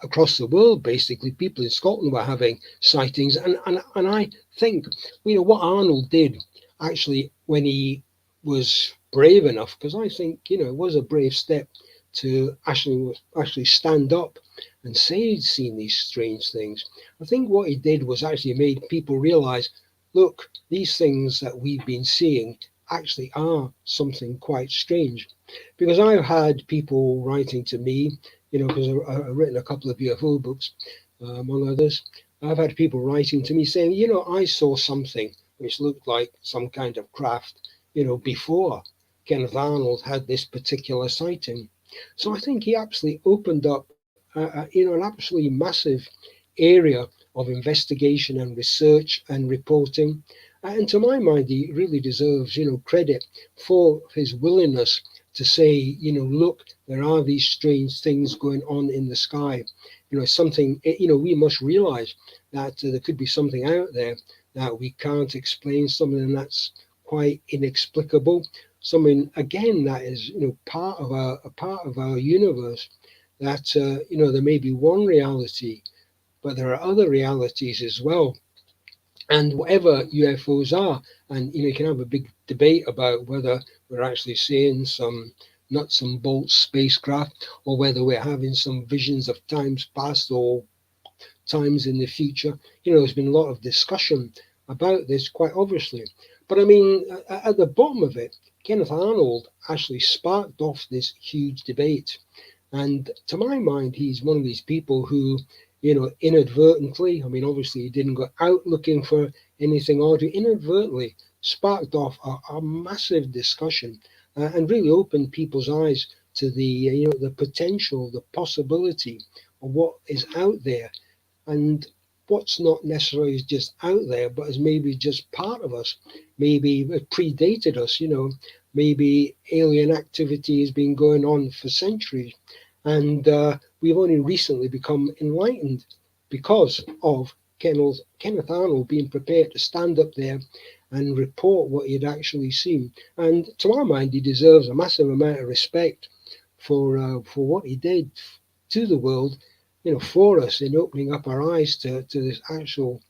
across the world. Basically, people in Scotland were having sightings, and I think, what Arnold did actually when he was brave enough, because I think it was a brave step to actually stand up and say he'd seen these strange things. I think what he did was actually made people realize, look, these things that we've been seeing actually are something quite strange. Because I've had people writing to me, because I've written a couple of UFO books, among others. I've had people writing to me saying, I saw something which looked like some kind of craft, before Kenneth Arnold had this particular sighting. So I think he absolutely opened up, an absolutely massive area of investigation and research and reporting. And to my mind, he really deserves, credit for his willingness to say, look, there are these strange things going on in the sky. Something, we must realize that there could be something out there that we can't explain, something that's quite inexplicable, something, again, that is, part of our universe, that, there may be one reality, but there are other realities as well. And whatever UFOs are, and you can have a big debate about whether we're actually seeing some nuts and bolts spacecraft, or whether we're having some visions of times past or times in the future. There's been a lot of discussion about this, quite obviously. But I mean, at the bottom of it, Kenneth Arnold actually sparked off this huge debate. And to my mind, he's one of these people who, inadvertently, I mean, obviously he didn't go out looking for anything odd, inadvertently sparked off a massive discussion, and really opened people's eyes to the, the potential, the possibility of what is out there, and what's not necessarily just out there, but is maybe just part of us, maybe it predated us, maybe alien activity has been going on for centuries. And we've only recently become enlightened because of Kenneth Arnold being prepared to stand up there and report what he'd actually seen. And to my mind, he deserves a massive amount of respect for what he did to the world, for us, in opening up our eyes to this actual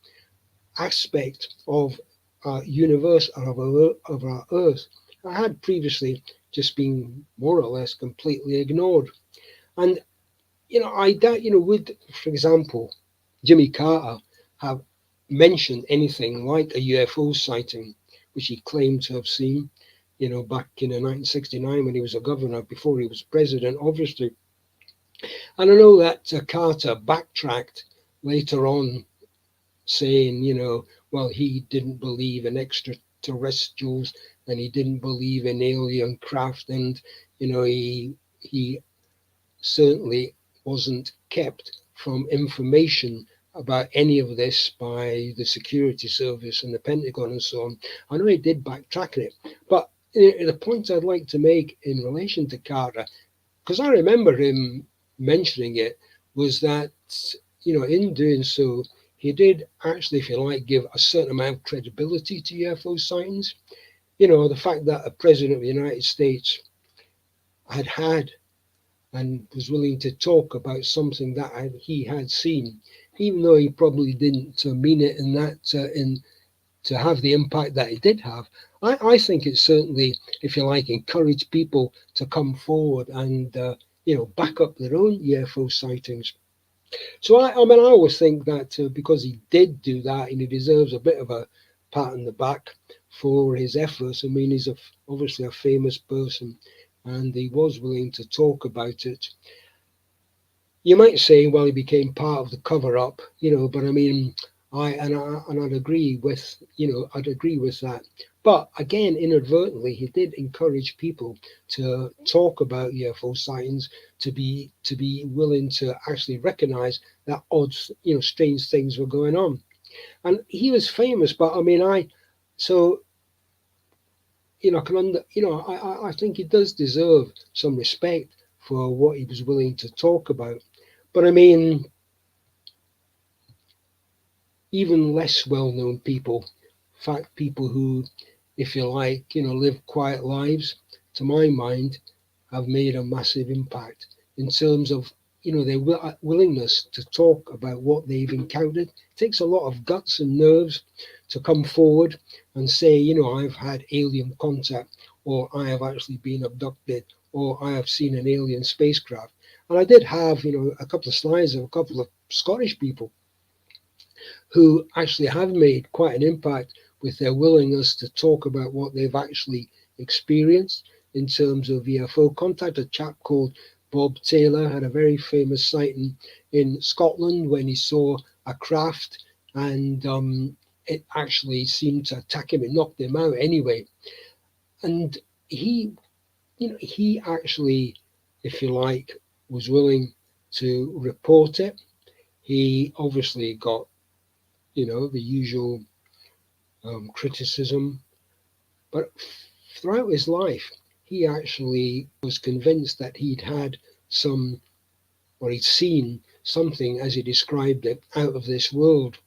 aspect of our universe, of our Earth. I had previously just been more or less completely ignored. And, I doubt, would, for example, Jimmy Carter have mentioned anything like a UFO sighting, which he claimed to have seen, back in 1969 when he was a governor, before he was president, obviously. And I know that Carter backtracked later on, saying, well, he didn't believe in extraterrestrials and he didn't believe in alien craft, and, he certainly wasn't kept from information about any of this by the security service and the Pentagon and so on. I know he did backtrack it, but the point I'd like to make in relation to Carter, because I remember him mentioning it, was that, in doing so, he did actually, if you like, give a certain amount of credibility to UFO sightings. The fact that a president of the United States had and was willing to talk about something that he had seen, even though he probably didn't mean it in that, to have the impact that it did have. I think it certainly, if you like, encouraged people to come forward and, back up their own UFO sightings. So I always think that because he did do that, and he deserves a bit of a pat on the back for his efforts. I mean, he's obviously a famous person, and he was willing to talk about it. You might say, well, he became part of the cover-up, but I mean, I'd agree with, I'd agree with that. But again, inadvertently, he did encourage people to talk about UFO sightings, to be willing to actually recognize that odd, strange things were going on. And he was famous, but I mean, so I think he does deserve some respect for what he was willing to talk about. But I mean, even less well-known people, in fact, people who, if you like, live quiet lives, to my mind, have made a massive impact in terms of, their willingness to talk about what they've encountered. It takes a lot of guts and nerves to come forward and say, I've had alien contact, or I have actually been abducted, or I have seen an alien spacecraft. And I did have, a couple of slides of a couple of Scottish people who actually have made quite an impact with their willingness to talk about what they've actually experienced in terms of UFO contact. A chap called Bob Taylor had a very famous sighting in Scotland when he saw a craft, and it actually seemed to attack him. It knocked him out anyway. And he actually, if you like, was willing to report it. He obviously got the usual criticism. But throughout his life, he actually was convinced that he'd seen something, as he described it, out of this world.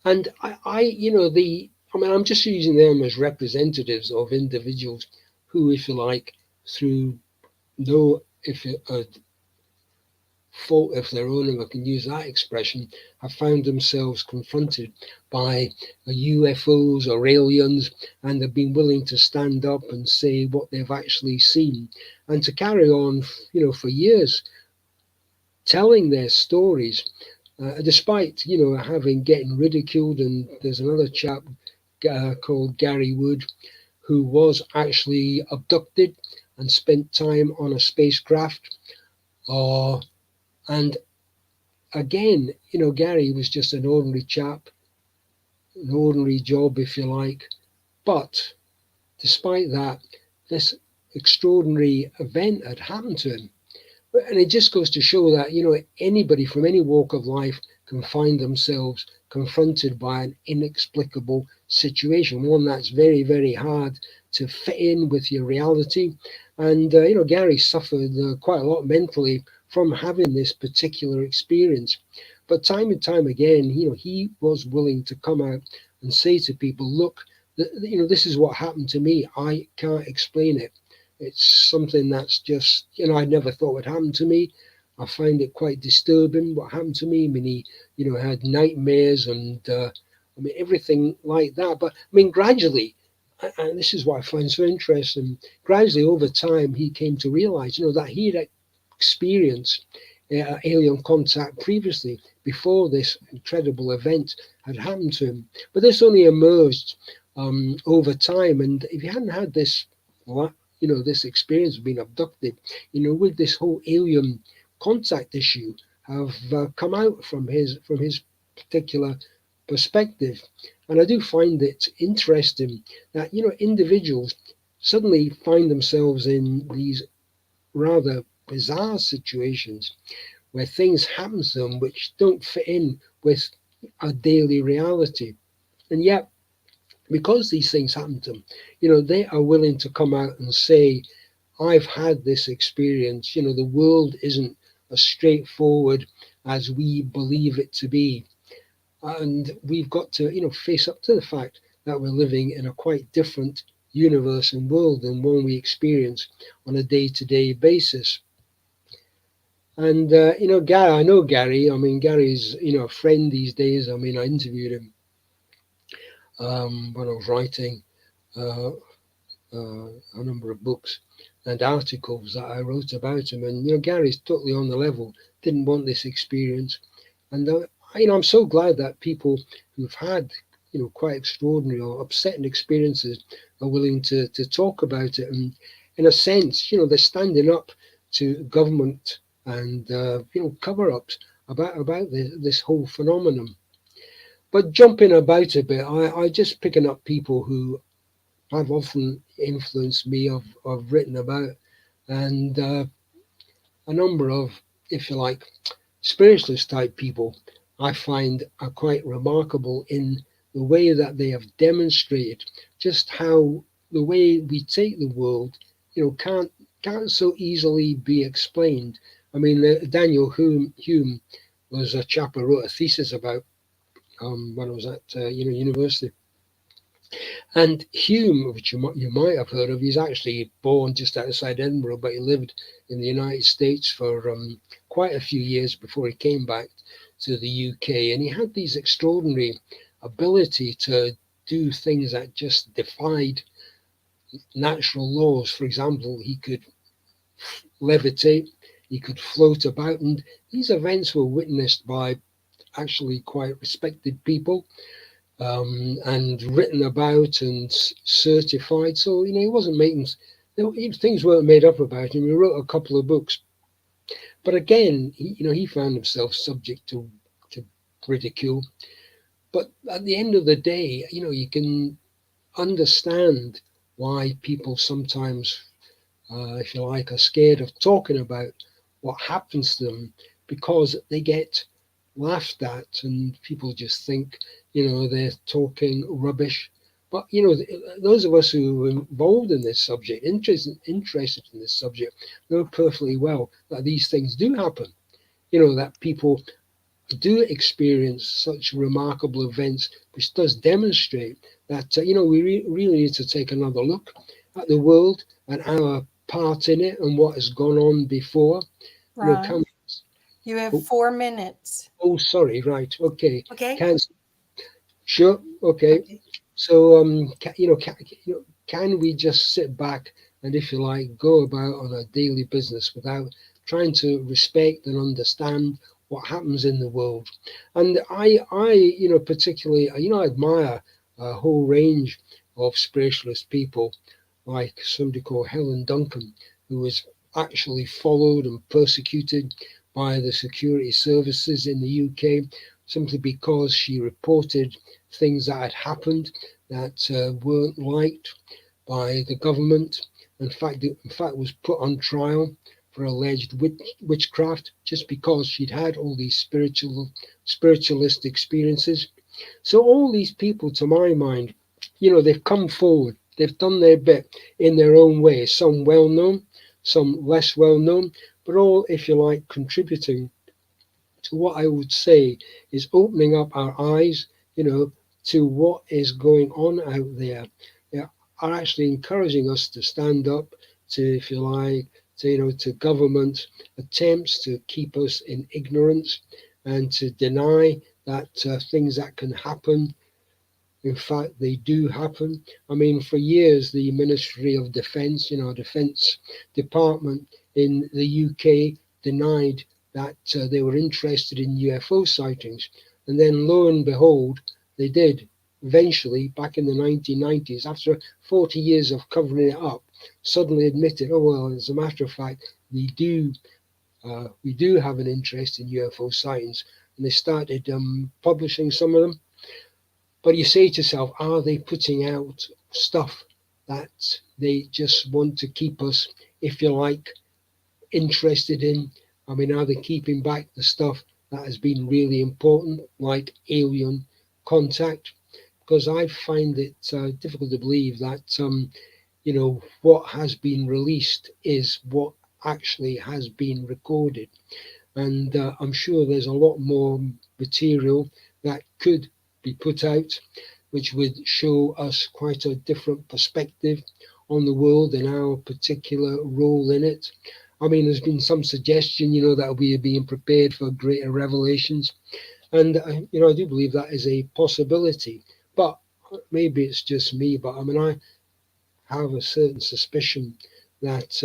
And I'm just using them as representatives of individuals who, if you like, through no fault of their own, if I can use that expression, have found themselves confronted by UFOs or aliens, and they've been willing to stand up and say what they've actually seen, and to carry on, for years, telling their stories, despite getting ridiculed. And there's another chap called Gary Wood, who was actually abducted and spent time on a spacecraft. And again, Gary was just an ordinary chap, an ordinary job, if you like. But despite that, this extraordinary event had happened to him. And it just goes to show that, anybody from any walk of life can find themselves confronted by an inexplicable situation, one that's very, very hard to fit in with your reality. And, Gary suffered quite a lot mentally from having this particular experience. But time and time again, he was willing to come out and say to people, look, this is what happened to me. I can't explain it. It's something that's just, I never thought would happen to me. I find it quite disturbing what happened to me. I mean, he, had nightmares and, everything like that. But, gradually, and this is what I find so interesting, gradually over time, he came to realize, that he had experienced alien contact previously, before this incredible event had happened to him. But this only emerged over time. And if he hadn't had this, this experience of being abducted, would this whole alien contact issue have come out from his particular perspective? And I do find it interesting that, individuals suddenly find themselves in these rather bizarre situations where things happen to them which don't fit in with our daily reality. And yet, because these things happen to them, they are willing to come out and say, I've had this experience. The world isn't as straightforward as we believe it to be. And we've got to, face up to the fact that we're living in a quite different universe and world than one we experience on a day-to-day basis. And, Gary, I know Gary. Gary's, a friend these days. I interviewed him when I was writing a number of books and articles that I wrote about him. And, Gary's totally on the level, didn't want this experience. And, I'm so glad that people who've had, quite extraordinary or upsetting experiences are willing to talk about it. And in a sense, they're standing up to government and, cover-ups about this whole phenomenon. But jumping about a bit, I just picking up people who have often influenced me, I've written about, and a number of, if you like, spiritualist type people. I find are quite remarkable in the way that they have demonstrated just how the way we take the world, can't so easily be explained. I mean, Daniel Hume was a chap I wrote a thesis about when I was at university. And Hume, which you might have heard of, he's actually born just outside Edinburgh, but he lived in the United States for quite a few years before he came back to the UK. And he had these extraordinary ability to do things that just defied natural laws. For example, he could levitate, he could float about, and these events were witnessed by actually quite respected people. And written about and certified. So, he wasn't making, things weren't made up about him. He wrote a couple of books. But again, he found himself subject to ridicule. But at the end of the day, you can understand why people sometimes, if you like, are scared of talking about what happens to them, because they get laughed at and people just think they're talking rubbish. But those of us who are involved in this subject, interested in this subject, know perfectly well that these things do happen. That people do experience such remarkable events, which does demonstrate that we really need to take another look at the world and our part in it and what has gone on before. Ron, you have 4 minutes. Oh, sorry. Right. Okay. Okay. Sure. Okay. So, can we just sit back and, if you like, go about on our daily business without trying to respect and understand what happens in the world? And I particularly, I admire a whole range of spiritualist people, like somebody called Helen Duncan, who was actually followed and persecuted by the security services in the UK simply because she reported things that had happened that weren't liked by the government. In fact, was put on trial for alleged witchcraft just because she'd had all these spiritualist experiences. So all these people, to my mind, they've come forward, they've done their bit in their own way, some well known, some less well known, but all, if you like, contributing to what I would say is opening up our eyes, to what is going on out there. They are actually encouraging us to stand up to, if you like, to government attempts to keep us in ignorance and to deny that things that can happen, in fact, they do happen. I mean, for years, the Ministry of Defence, Defence Department in the UK denied that they were interested in UFO sightings. And then lo and behold, they did eventually, back in the 1990s, after 40 years of covering it up, suddenly admitted, oh, well, as a matter of fact, we do have an interest in UFO sightings. And they started publishing some of them. But you say to yourself, are they putting out stuff that they just want to keep us, if you like, interested in? I mean, are they keeping back the stuff that has been really important, like alien contact? Because I find it difficult to believe that, what has been released is what actually has been recorded. And I'm sure there's a lot more material that could be put out, which would show us quite a different perspective on the world and our particular role in it. I mean, there's been some suggestion, that we are being prepared for greater revelations. And, I do believe that is a possibility. But maybe it's just me, but I mean, I have a certain suspicion that,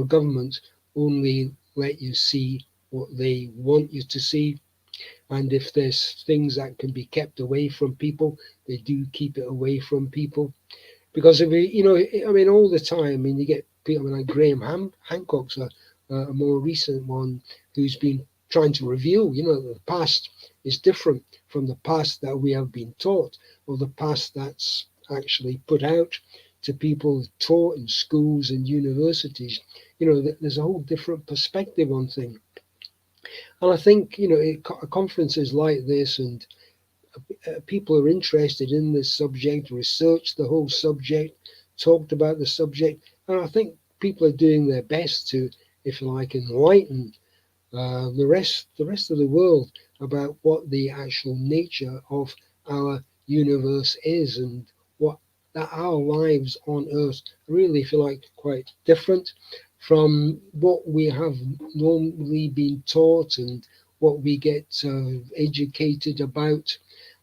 governments only let you see what they want you to see. And if there's things that can be kept away from people, they do keep it away from people. Because if all the time, you get people like Graham Hancock's a more recent one who's been trying to reveal, that the past is different from the past that we have been taught, or the past that's actually put out to people taught in schools and universities. There's a whole different perspective on things. And I think, you know, conferences like this and people are interested in this subject, researched the whole subject, talked about the subject, and I think people are doing their best to, if you like, enlighten the rest of the world about what the actual nature of our universe is, and what that our lives on Earth really, if you like, quite different from what we have normally been taught and what we get educated about.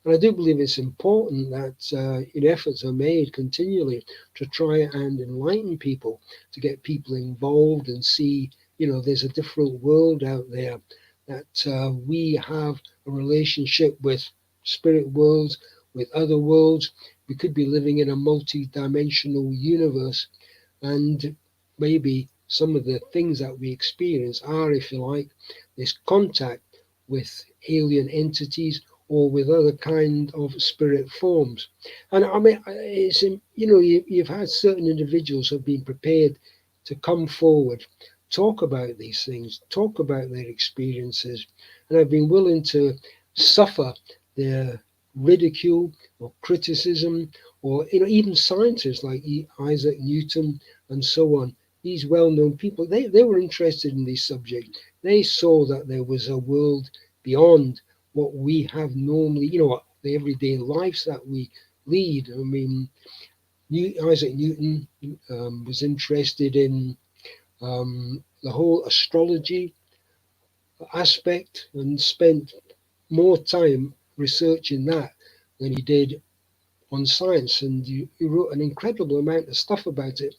And I do believe it's important that efforts are made continually to try and enlighten people, to get people involved and see, you know, there's a different world out there, that we have a relationship with spirit worlds, with other worlds. We could be living in a multi-dimensional universe, and maybe some of the things that we experience are, if you like, this contact with alien entities or with other kind of spirit forms. And I mean, it's, you know, you've had certain individuals who have been prepared to come forward, talk about these things, talk about their experiences, and have been willing to suffer their ridicule or criticism, or, you know, even scientists like Isaac Newton and so on. These well-known people, they were interested in these subjects. They saw that there was a world beyond what we have normally, you know, the everyday lives that we lead. I mean, Isaac Newton was interested in the whole astrology aspect and spent more time researching that than he did on science, and he wrote an incredible amount of stuff about it.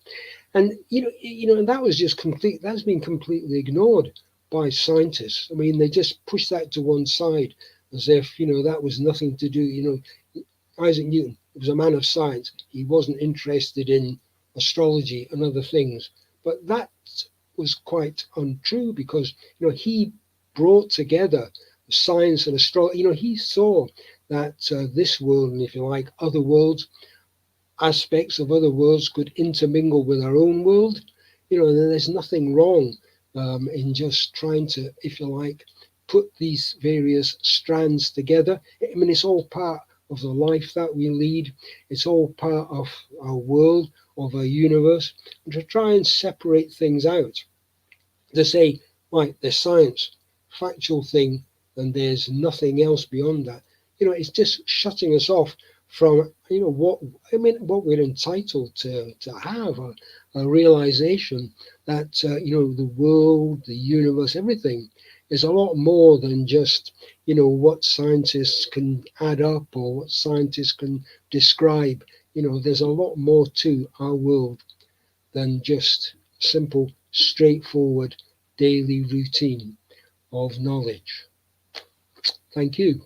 And and that was just complete. That's been completely ignored by scientists. I mean, they just push that to one side as if, you know, that was nothing to do. You know, Isaac Newton was a man of science. He wasn't interested in astrology and other things. But that was quite untrue, because, you know, he brought together science and astrology. You know, he saw that this world, and if you like, other worlds, aspects of other worlds could intermingle with our own world. You know, there's nothing wrong in just trying to, if you like, put these various strands together. I mean, it's all part of the life that we lead. It's all part of our world, of our universe. And to try and separate things out, to say, right, there's science, factual thing, and there's nothing else beyond that. You know, it's just shutting us off from, you know, what we're entitled to have, a realization that the world, the universe, everything is a lot more than just, you know, what scientists can add up or what scientists can describe. You know, there's a lot more to our world than just simple, straightforward daily routine of knowledge. Thank you.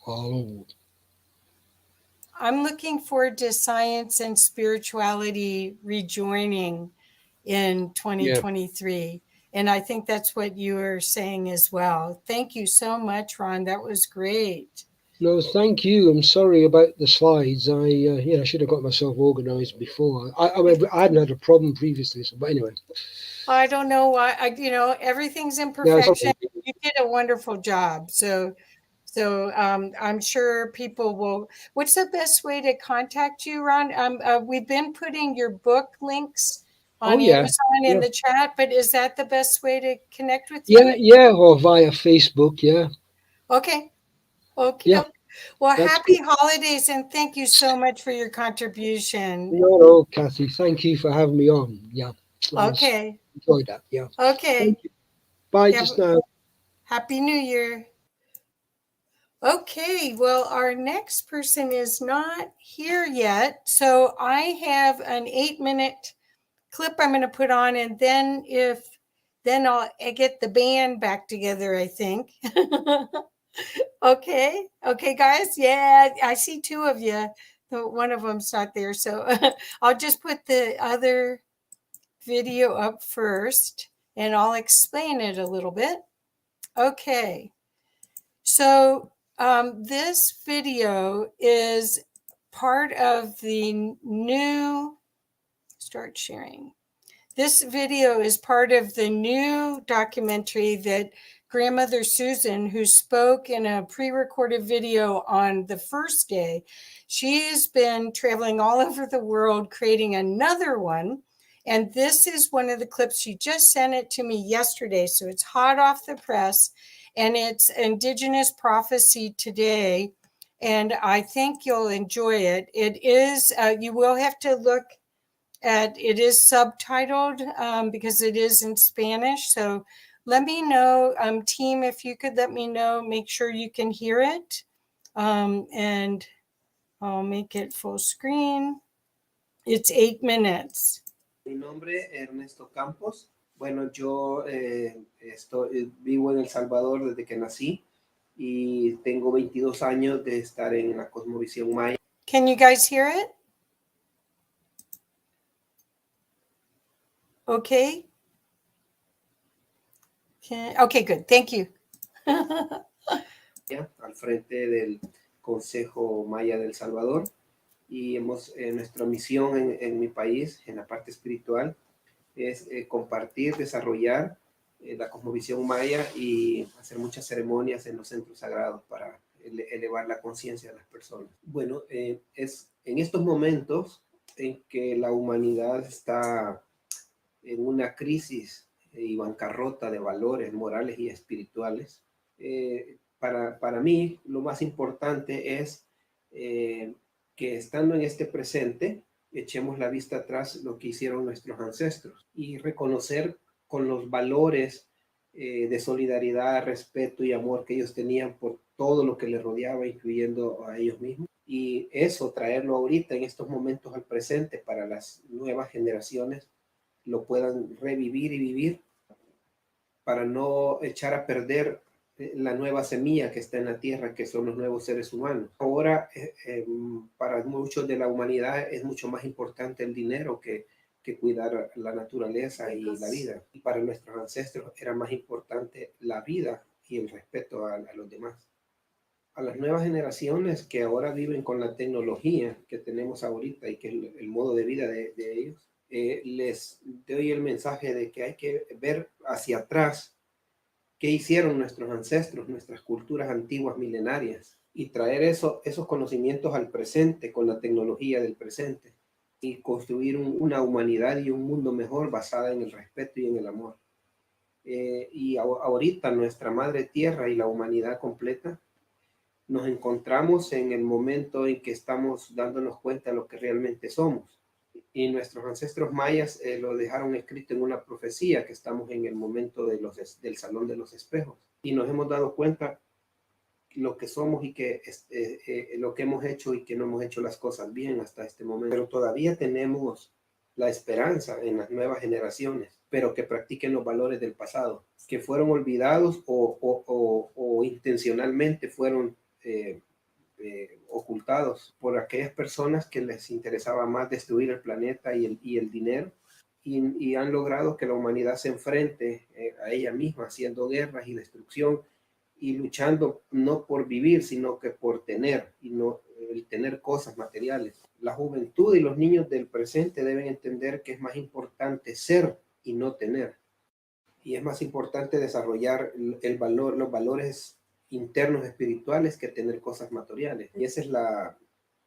Oh. I'm looking forward to science and spirituality rejoining in 2023. Yeah. And I think that's what you were saying as well. Thank you so much, Ron. That was great. No, thank you. I'm sorry about the slides. I should have got myself organized before. I hadn't had a problem previously, but anyway. I don't know why. Everything's imperfection. No, you did a wonderful job. So I'm sure people will. What's the best way to contact you, Ron? We've been putting your book links on Amazon in the chat, but is that the best way to connect with you? Yeah, or via Facebook, yeah. Okay. Yeah. Well, happy holidays, and thank you so much for your contribution. No, Kathy, thank you for having me on. Yeah. Okay. Enjoyed that. Yeah. Okay. Bye just now. Happy New Year. Okay, well, our next person is not here yet. So I have an 8-minute clip I'm going to put on, and then I'll get the band back together, I think. Okay, guys. Yeah, I see two of you. One of them's not there. So I'll just put the other video up first, and I'll explain it a little bit. Okay. So this video is part of the new Start sharing. This video is part of the new documentary that Grandmother Susan, who spoke in a pre-recorded video on the first day, she has been traveling all over the world creating another one. And this is one of the clips. She just sent it to me yesterday, so it's hot off the press. And it's Indigenous Prophecy Today. And I think you'll enjoy it. It is, you will have to look at, it is subtitled because it is in Spanish. So let me know, team, if you could let me know, make sure you can hear it. And I'll make it full screen. It's 8 minutes. Mi nombre es Ernesto Campos. Bueno, yo vivo en El Salvador desde que nací y tengo 22 años de estar en la cosmovisión maya. Can you guys hear it? Okay. Okay, good. Thank you. Al frente del Consejo Maya del Salvador y nuestra misión en mi país, en la parte espiritual, es compartir, desarrollar la cosmovisión maya y hacer muchas ceremonias en los centros sagrados para elevar la conciencia de las personas. Bueno, es en estos momentos en que la humanidad está en una crisis y bancarrota de valores morales y espirituales. Para mí, lo más importante es que estando en este presente, echemos la vista atrás lo que hicieron nuestros ancestros y reconocer con los valores de solidaridad, respeto y amor que ellos tenían por todo lo que les rodeaba, incluyendo a ellos mismos. Y eso, traerlo ahorita en estos momentos al presente para las nuevas generaciones, lo puedan revivir y vivir para no echar a perder la nueva semilla que está en la tierra, que son los nuevos seres humanos. Ahora, para muchos de la humanidad es mucho más importante el dinero que cuidar la naturaleza y la vida. Y para nuestros ancestros era más importante la vida y el respeto a los demás. A las nuevas generaciones que ahora viven con la tecnología que tenemos ahorita y que es el modo de vida de ellos, les doy el mensaje de que hay que ver hacia atrás qué hicieron nuestros ancestros, nuestras culturas antiguas milenarias, y traer esos conocimientos al presente con la tecnología del presente y construir una humanidad y un mundo mejor basada en el respeto y en el amor. Y ahorita nuestra madre tierra y la humanidad completa nos encontramos en el momento en que estamos dándonos cuenta de lo que realmente somos. Y nuestros ancestros mayas lo dejaron escrito en una profecía, que estamos en el momento del Salón de los Espejos. Y nos hemos dado cuenta lo que somos y que lo que hemos hecho y que no hemos hecho las cosas bien hasta este momento. Pero todavía tenemos la esperanza en las nuevas generaciones, pero que practiquen los valores del pasado, que fueron olvidados o intencionalmente fueron ocultados por aquellas personas que les interesaba más destruir el planeta y el dinero, y han logrado que la humanidad se enfrente a ella misma, haciendo guerras y destrucción y luchando no por vivir, sino que por tener, y no el tener cosas materiales. La juventud y los niños del presente deben entender que es más importante ser y no tener, y es más importante desarrollar los valores internos espirituales que tener cosas materiales. Y ese es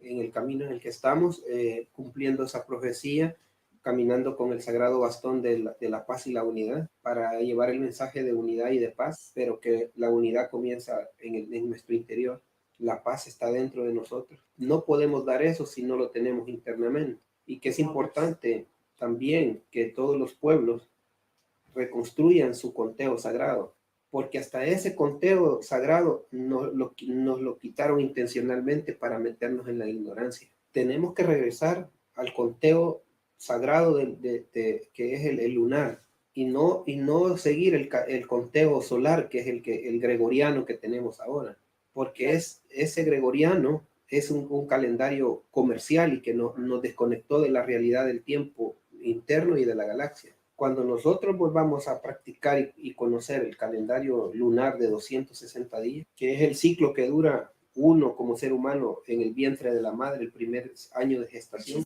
en el camino en el que estamos, cumpliendo esa profecía, caminando con el sagrado bastón de la paz y la unidad para llevar el mensaje de unidad y de paz, pero que la unidad comienza en nuestro interior. La paz está dentro de nosotros. No podemos dar eso si no lo tenemos internamente. Y que es importante también que todos los pueblos reconstruyan su conteo sagrado, porque hasta ese conteo sagrado nos lo quitaron intencionalmente para meternos en la ignorancia. Tenemos que regresar al conteo sagrado que es el lunar, y no seguir el conteo solar, que es el gregoriano que tenemos ahora, porque ese gregoriano es un calendario comercial y que nos desconectó de la realidad del tiempo interno y de la galaxia. Cuando nosotros volvamos a practicar y conocer el calendario lunar de 260 días, que es el ciclo que dura uno como ser humano en el vientre de la madre, el primer año de gestación,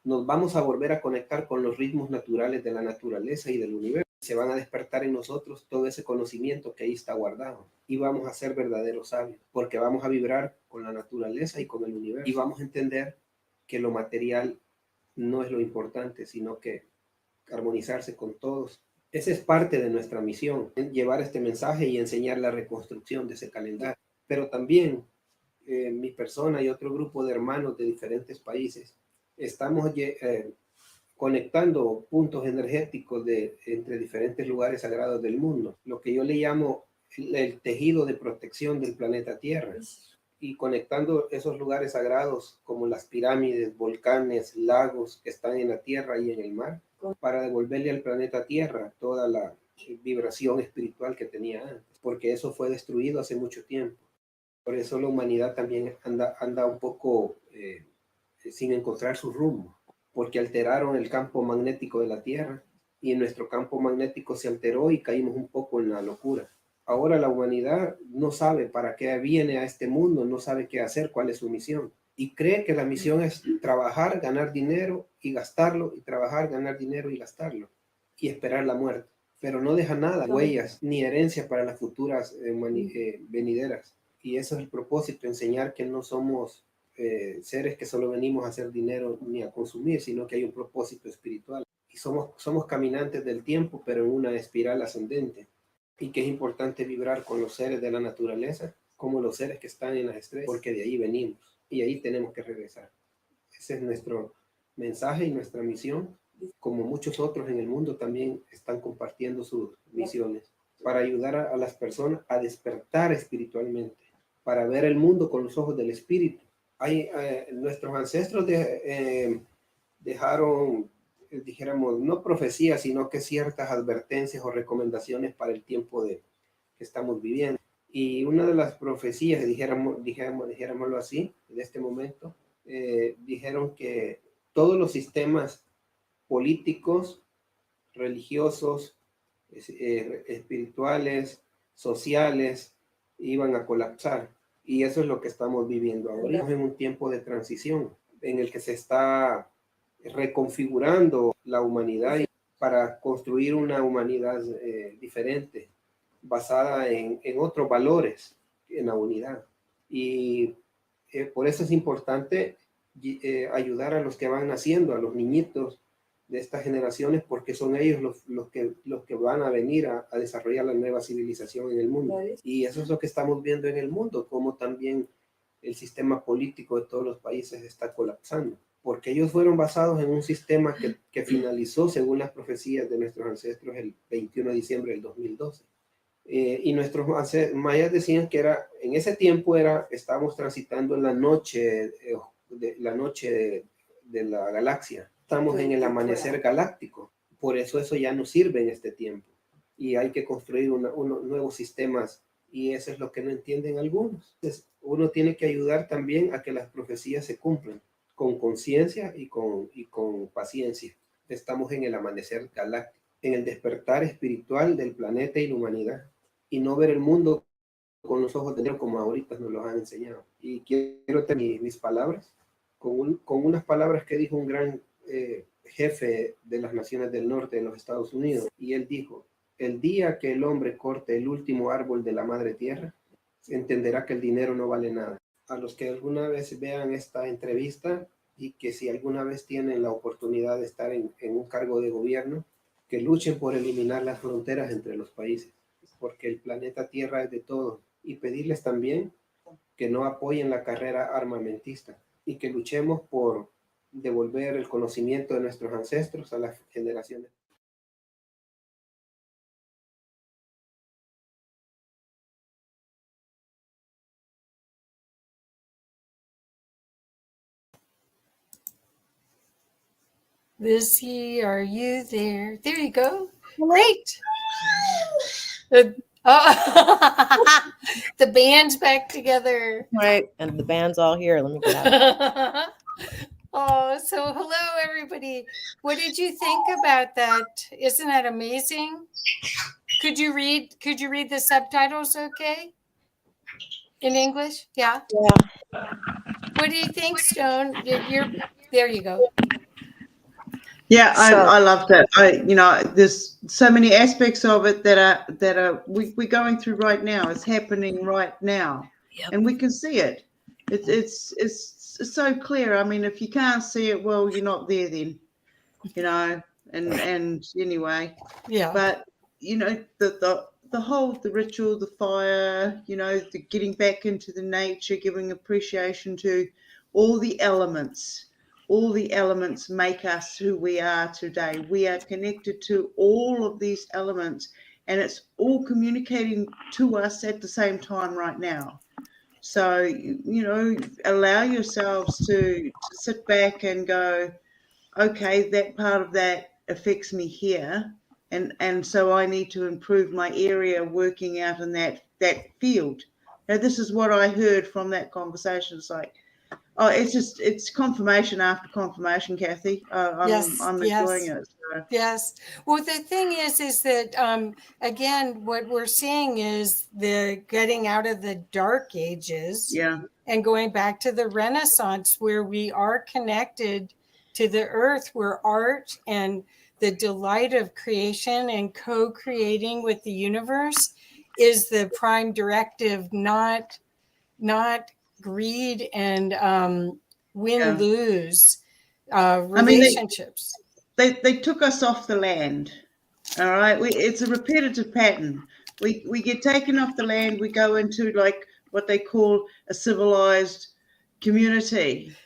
nos vamos a volver a conectar con los ritmos naturales de la naturaleza y del universo. Se van a despertar en nosotros todo ese conocimiento que ahí está guardado y vamos a ser verdaderos sabios porque vamos a vibrar con la naturaleza y con el universo y vamos a entender que lo material no es lo importante, sino que armonizarse con todos. Esa es parte de nuestra misión, llevar este mensaje y enseñar la reconstrucción de ese calendario. Pero también mi persona y otro grupo de hermanos de diferentes países estamos conectando puntos energéticos entre diferentes lugares sagrados del mundo, lo que yo le llamo el tejido de protección del planeta Tierra, y conectando esos lugares sagrados como las pirámides, volcanes, lagos que están en la tierra y en el mar, para devolverle al planeta Tierra toda la vibración espiritual que tenía antes, porque eso fue destruido hace mucho tiempo. Por eso la humanidad también anda un poco sin encontrar su rumbo, porque alteraron el campo magnético de la Tierra y nuestro campo magnético se alteró y caímos un poco en la locura. Ahora la humanidad no sabe para qué viene a este mundo, no sabe qué hacer, cuál es su misión. Y cree que la misión es trabajar, ganar dinero y gastarlo, y trabajar, ganar dinero y gastarlo, y esperar la muerte. Pero no deja nada, huellas, ni herencia para las futuras venideras. Y eso es el propósito, enseñar que no somos seres que solo venimos a hacer dinero ni a consumir, sino que hay un propósito espiritual. Y somos caminantes del tiempo, pero en una espiral ascendente. Y que es importante vibrar con los seres de la naturaleza, como los seres que están en las estrellas, porque de ahí venimos y ahí tenemos que regresar. Ese es nuestro mensaje y nuestra misión, como muchos otros en el mundo también están compartiendo sus misiones, para ayudar a las personas a despertar espiritualmente, para ver el mundo con los ojos del espíritu. Nuestros ancestros dejaron, dijéramos, no profecías, sino que ciertas advertencias o recomendaciones para el tiempo que estamos viviendo. Y una de las profecías, dijéramoslo así, de este momento, dijeron que todos los sistemas políticos, religiosos, espirituales, sociales, iban a colapsar. Y eso es lo que estamos viviendo ahora. Estamos en un tiempo de transición en el que se está reconfigurando la humanidad para construir una humanidad diferente, basada en otros valores, en la unidad. Y por eso es importante ayudar a los que van naciendo, a los niñitos de estas generaciones, porque son ellos los que van a venir a desarrollar la nueva civilización en el mundo. Y eso es lo que estamos viendo en el mundo, como también el sistema político de todos los países está colapsando, porque ellos fueron basados en un sistema que finalizó, según las profecías de nuestros ancestros, el 21 de diciembre del 2012. Y nuestros mayas decían que en ese tiempo estábamos transitando en la noche de la galaxia. Estamos en el amanecer galáctico. Por eso ya no sirve en este tiempo. Y hay que construir unos nuevos sistemas. Y eso es lo que no entienden algunos. Entonces, uno tiene que ayudar también a que las profecías se cumplan con conciencia y con paciencia. Estamos en el amanecer galáctico, en el despertar espiritual del planeta y la humanidad. Y no ver el mundo con los ojos de Dios como ahorita nos lo han enseñado. Y quiero tener mis palabras con unas palabras que dijo un gran jefe de las naciones del norte de los Estados Unidos. Y él dijo: el día que el hombre corte el último árbol de la madre tierra, entenderá que el dinero no vale nada. A los que alguna vez vean esta entrevista y que si alguna vez tienen la oportunidad de estar en un cargo de gobierno, que luchen por eliminar las fronteras entre los países, porque el planeta Tierra es de todos. Y pedirles también que no apoyen la carrera armamentista y que luchemos por devolver el conocimiento de nuestros ancestros a las generaciones. Lizzie, are you there? There you go. Great. The band's back together. Right. And the band's all here. Let me get out. Oh, so hello, everybody. What did you think about that? Isn't that amazing? Could you read the subtitles okay? In English? Yeah. Yeah. What do you think, Stone? You're there you go. Yeah, So- I love that. There's so many aspects of it that we're going through right now. It's happening right now, and we can see it. It's so clear. I mean, if you can't see it, well, you're not there then, And anyway, Yeah. but the ritual, the fire, the getting back into the nature, giving appreciation to all the elements. All the elements make us who we are today. We are connected to all of these elements, and it's all communicating to us at the same time right now. So, allow yourselves to sit back and go, okay, that part of that affects me here. And so I need to improve my area working out in that field. Now, this is what I heard from that conversation. It's like, it's confirmation after confirmation, Kathy. I'm enjoying it. So. Yes. Well, the thing is that, again, what we're seeing is the getting out of the dark ages and going back to the Renaissance, where we are connected to the earth, where art and the delight of creation and co-creating with the universe is the prime directive, not greed and win-lose relationships. They took us off the land. All right. It's a repetitive pattern. We get taken off the land. We go into like what they call a civilized community,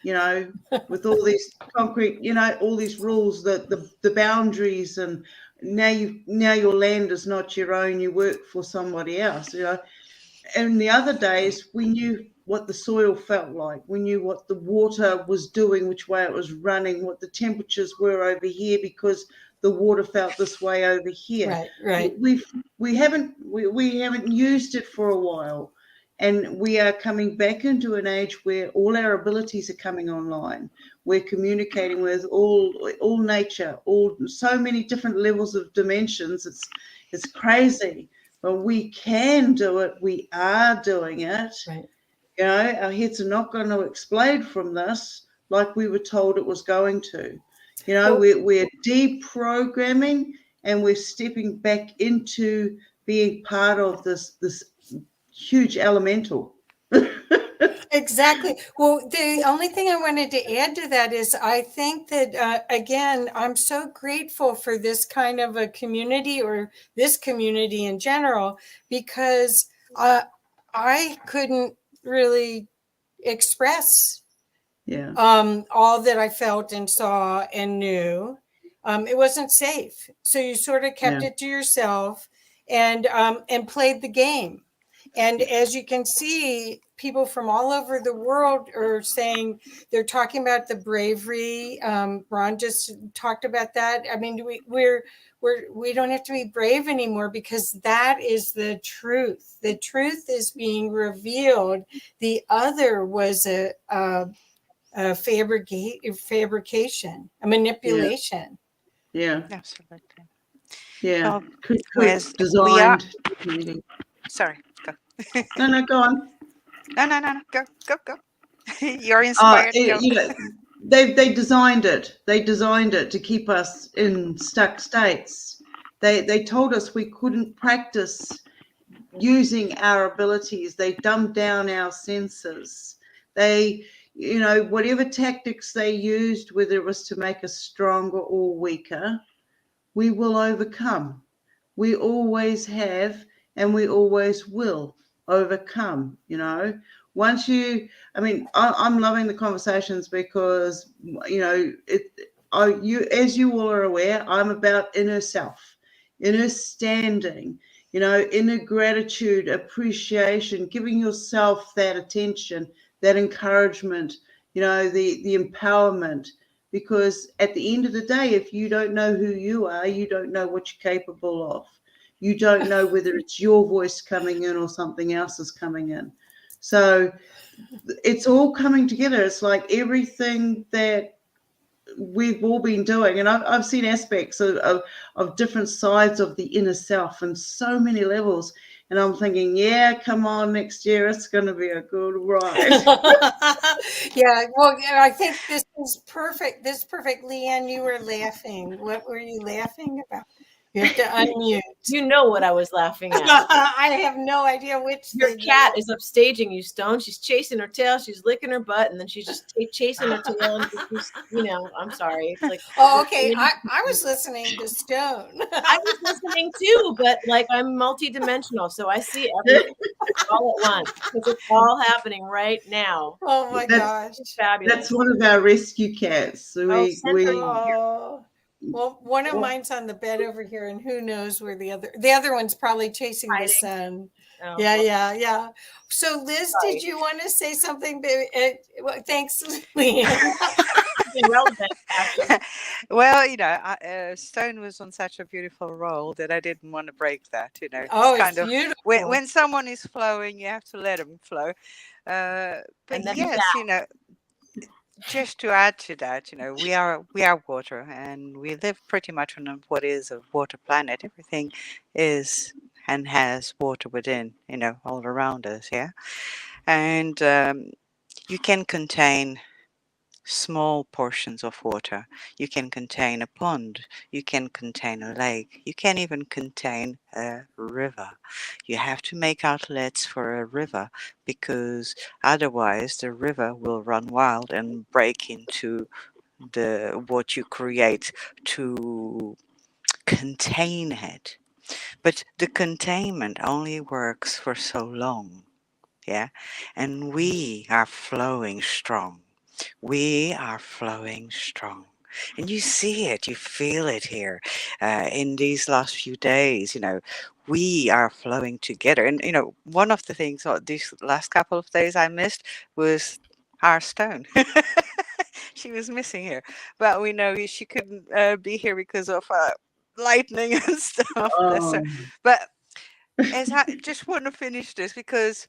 with all these concrete, all these rules, the boundaries, and now your land is not your own. You work for somebody else, And the other days, we knew what the soil felt like. We knew what the water was doing, which way it was running, what the temperatures were over here, because the water felt this way over here. Right. We haven't used it for a while, and we are coming back into an age where all our abilities are coming online. We're communicating with all nature, so many different levels of dimensions. It's crazy. But we can do it. We are doing it. Right. Our heads are not going to explode from this like we were told it was going to. We're deprogramming, and we're stepping back into being part of this huge elemental. Exactly. Well, the only thing I wanted to add to that is I think that, again, I'm so grateful for this kind of a community, or this community in general, because I couldn't really express all that I felt and saw and knew. It wasn't safe. So you sort of kept it to yourself and played the game. And as you can see, people from all over the world are saying, they're talking about the bravery. Ron just talked about that. I mean, we don't have to be brave anymore, because that is the truth. The truth is being revealed. The other was a fabrication, a manipulation. Yeah. Absolutely. Yeah. Well, Designed. Sorry, go. No, go on. No. Go. You're inspired. They designed it. They designed it to keep us in stuck states. They told us we couldn't practice using our abilities. They dumbed down our senses. They, whatever tactics they used, whether it was to make us stronger or weaker, we will overcome. We always have, and we always will overcome. Once I'm loving the conversations, because as you all are aware, I'm about inner self, inner standing, inner gratitude, appreciation, giving yourself that attention, that encouragement, the empowerment. Because at the end of the day, if you don't know who you are, you don't know what you're capable of. You don't know whether it's your voice coming in or something else is coming in. So it's all coming together. It's like everything that we've all been doing. And I've seen aspects of different sides of the inner self in so many levels. And I'm thinking, yeah, come on, next year it's going to be a good ride. Yeah, well, I think this is perfect. This is perfect. Leanne, you were laughing. What were you laughing about? You have to unmute. You know what I was laughing at. I have no idea which Your thing. cat is upstaging you, Stone. She's chasing her tail. She's licking her butt, and then she's just chasing her tail. And she's, I'm sorry. It's like, oh, okay. I was listening to Stone. I was listening too, but like I'm multidimensional, so I see everything all at once because it's all happening right now. Oh my gosh, it's fabulous! That's one of our rescue cats. So well, one of mine's on the bed over here, and who knows where the other one's probably chasing the sun. Oh, yeah. So, Liz, did you want to say something, baby? Thanks, Leanne. Well, Stone was on such a beautiful roll that I didn't want to break that. Oh, it's beautiful. When someone is flowing, you have to let them flow. But yes, just to add to that, we are water, and we live pretty much on what is a water planet. Everything is and has water within, all around us. Yeah, and you can contain small portions of water. You can contain a pond. You can contain a lake. You can even contain a river. You have to make outlets for a river because otherwise the river will run wild and break into what you create to contain it. But the containment only works for so long. Yeah. And we are flowing strong. We are flowing strong. And you see it, you feel it here in these last few days. We are flowing together. And, one of the things these last couple of days I missed was our Stone. She was missing here. But we know she couldn't be here because of lightning and stuff. But as I just want to finish this because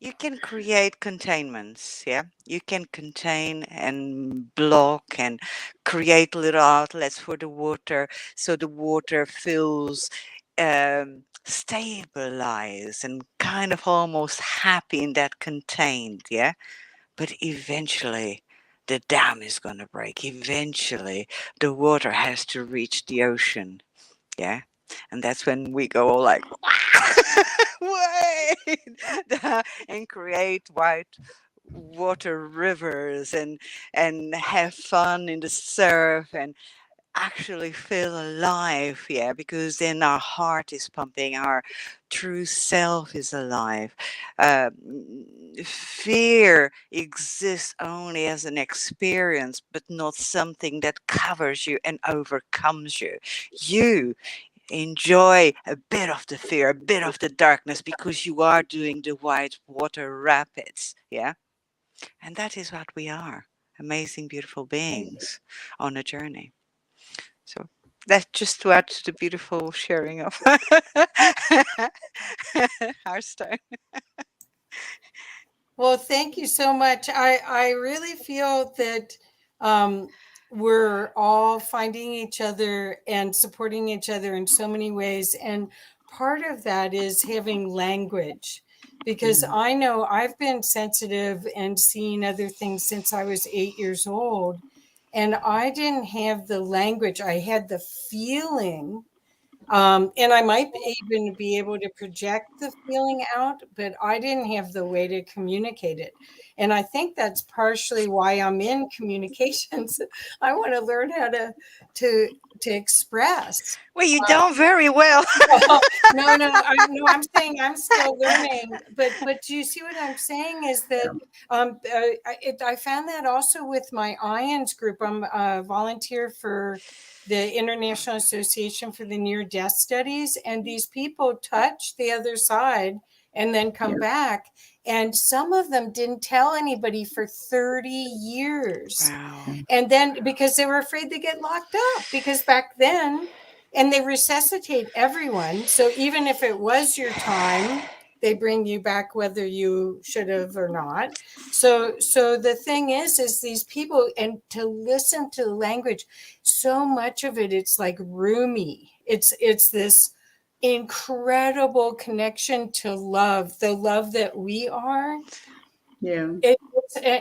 you can create containments, yeah? You can contain and block and create little outlets for the water so the water feels stabilized and kind of almost happy in that contained, yeah? But eventually the dam is going to break. Eventually the water has to reach the ocean, yeah? And that's when we go all like, wait, and create white water rivers and have fun in the surf and actually feel alive, yeah, because then our heart is pumping, our true self is alive. Fear exists only as an experience, but not something that covers you and overcomes you. You enjoy a bit of the fear, a bit of the darkness, because you are doing the white water rapids, yeah? And that is what we are, amazing, beautiful beings on a journey. So that's just to add to the beautiful sharing of our Stone. Well, thank you so much. I really feel that we're all finding each other and supporting each other in so many ways. And part of that is having language, because I know I've been sensitive and seeing other things since I was 8 years old. And I didn't have the language. I had the feeling. And I might even be able to project the feeling out, but I didn't have the way to communicate it. And I think that's partially why I'm in communications. I want to learn how to express. Well, you don't very well. No, I'm saying I'm still learning. But do you see what I'm saying is that I found that also with my Mayans group. I'm a volunteer for the International Association for the Near-Death Studies, and these people touch the other side and then come back. And some of them didn't tell anybody for 30 years. Wow. And then because they were afraid to get locked up, because back then, and they resuscitate everyone. So even if it was your time, they bring you back whether you should have or not. So the thing is these people, and to listen to the language, so much of it, it's like roomy. It's this incredible connection to love, the love that we are. Yeah.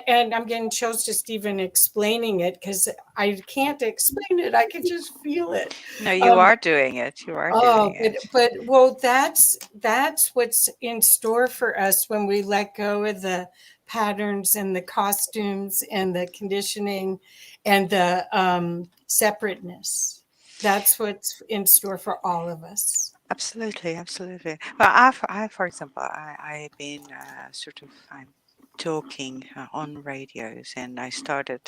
And I'm getting chills just even explaining it because I can't explain it. I can just feel it. No, you are doing it. You are doing it. But well, that's what's in store for us when we let go of the patterns and the costumes and the conditioning and the separateness. That's what's in store for all of us. Absolutely, absolutely. Well, I for example, I've been I'm talking on radios, and I started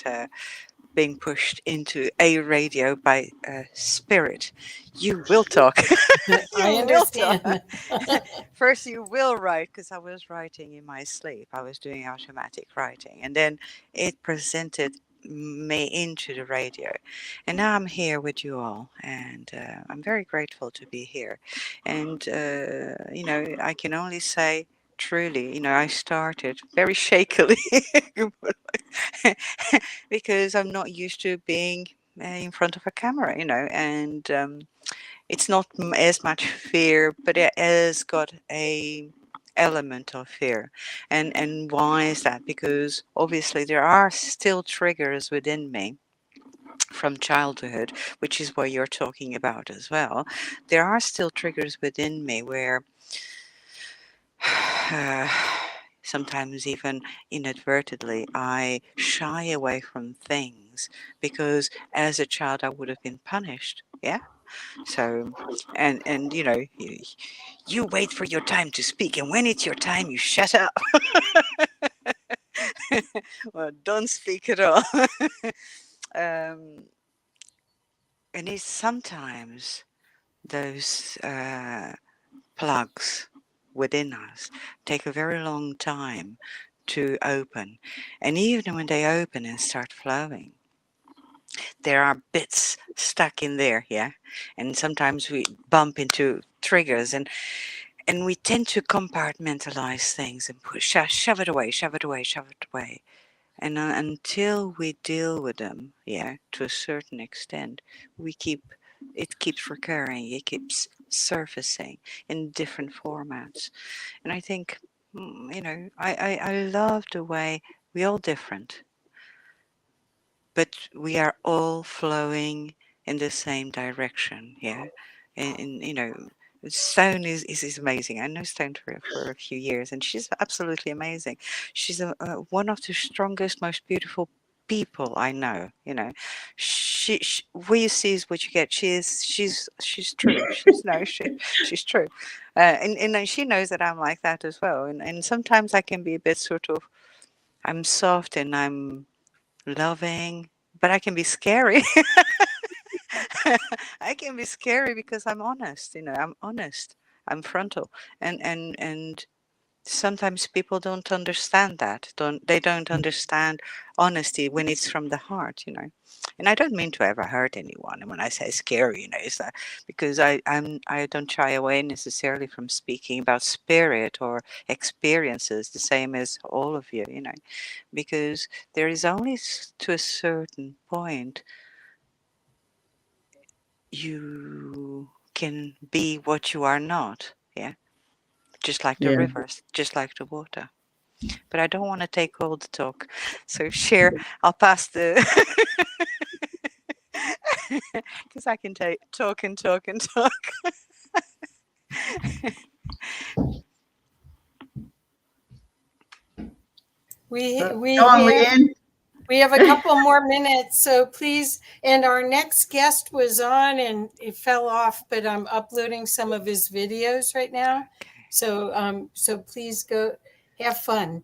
being pushed into a radio by spirit. You will talk. I understand. First, you will write, because I was writing in my sleep. I was doing automatic writing, and then it presented me into the radio, and now I'm here with you all, and I'm very grateful to be here. And I can only say, truly, I started very shakily because I'm not used to being in front of a camera, and it's not as much fear, but it has got a element of fear. And why is that? Because obviously there are still triggers within me from childhood, which is what you're talking about as well. There are still triggers within me where sometimes even inadvertently I shy away from things because as a child I would have been punished. Yeah. So, and you wait for your time to speak, and when it's your time, you shut up. Well, don't speak at all. And it's sometimes those plugs within us take a very long time to open, and even when they open and start flowing, there are bits stuck in there. Yeah. And sometimes we bump into triggers, and we tend to compartmentalize things and shove it away, shove it away, shove it away. And until we deal with them, yeah, to a certain extent, it keeps recurring, it keeps surfacing in different formats. And I think, I love the way we're all different, but we are all flowing in the same direction. Yeah. And Stone is amazing. I know Stone for a few years, and she's absolutely amazing. She's one of the strongest, most beautiful people I know. She what you see is what you get. She's true. She's true, and she knows that I'm like that as well. And sometimes I can be a bit sort of, I'm soft and I'm loving, but I can be scary. I can be scary because I'm honest. I'm honest. I'm frontal, and sometimes people don't understand that. They don't understand honesty when it's from the heart. And I don't mean to ever hurt anyone. And when I say scary, it's that because I don't shy away necessarily from speaking about spirit or experiences, the same as all of you. Because there is only to a certain point you can be what you are not. Yeah. Just like the Yeah. rivers, just like the water. But I don't want to take all the talk. So share, I'll pass the because I can talk and talk and talk. We Go on, Leanne. We have a couple more minutes, so please. And our next guest was on and it fell off, but I'm uploading some of his videos right now. So, so please go have fun.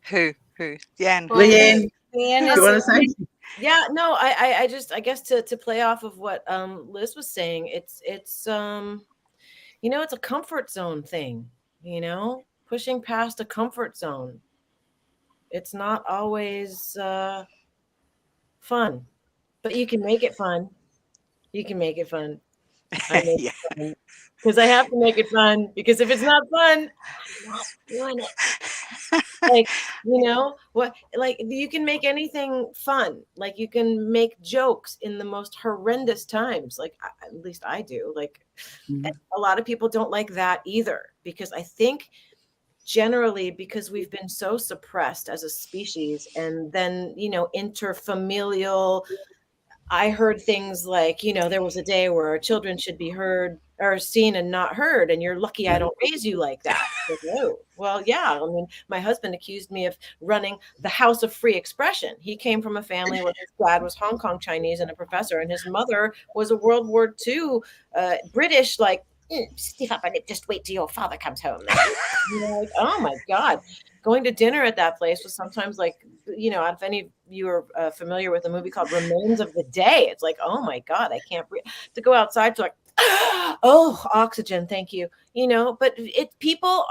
Who? Jan. Well, Leanne, Leanne do you want to say? Yeah, no, I just, I guess to play off of what Liz was saying, it's it's a comfort zone thing, pushing past a comfort zone. It's not always fun, but you can make it fun. You can make it fun. I make Yeah. it fun because I have to make it fun, because if it's not fun, I'm not doing it. Like, you can make anything fun. Like, you can make jokes in the most horrendous times. Like, at least I do. Like, a lot of people don't like that either, because I think generally because we've been so suppressed as a species, and then, you know, interfamilial. I heard things like, you know, there was a day where children should be heard or seen and not heard, and you're lucky I don't raise you like that. Like, oh, well, yeah. I mean, my husband accused me of running the House of Free Expression. He came from a family where his dad was Hong Kong Chinese and a professor, and his mother was a World War II British, like, stiff up my lip, just wait till your father comes home. You know, like, oh my God. Going to dinner at that place was sometimes like, you know, if any of you are familiar with a movie called Remains of the Day, it's like, oh my God, I can't breathe. To go outside to like, oh, oxygen, thank you. You know, but people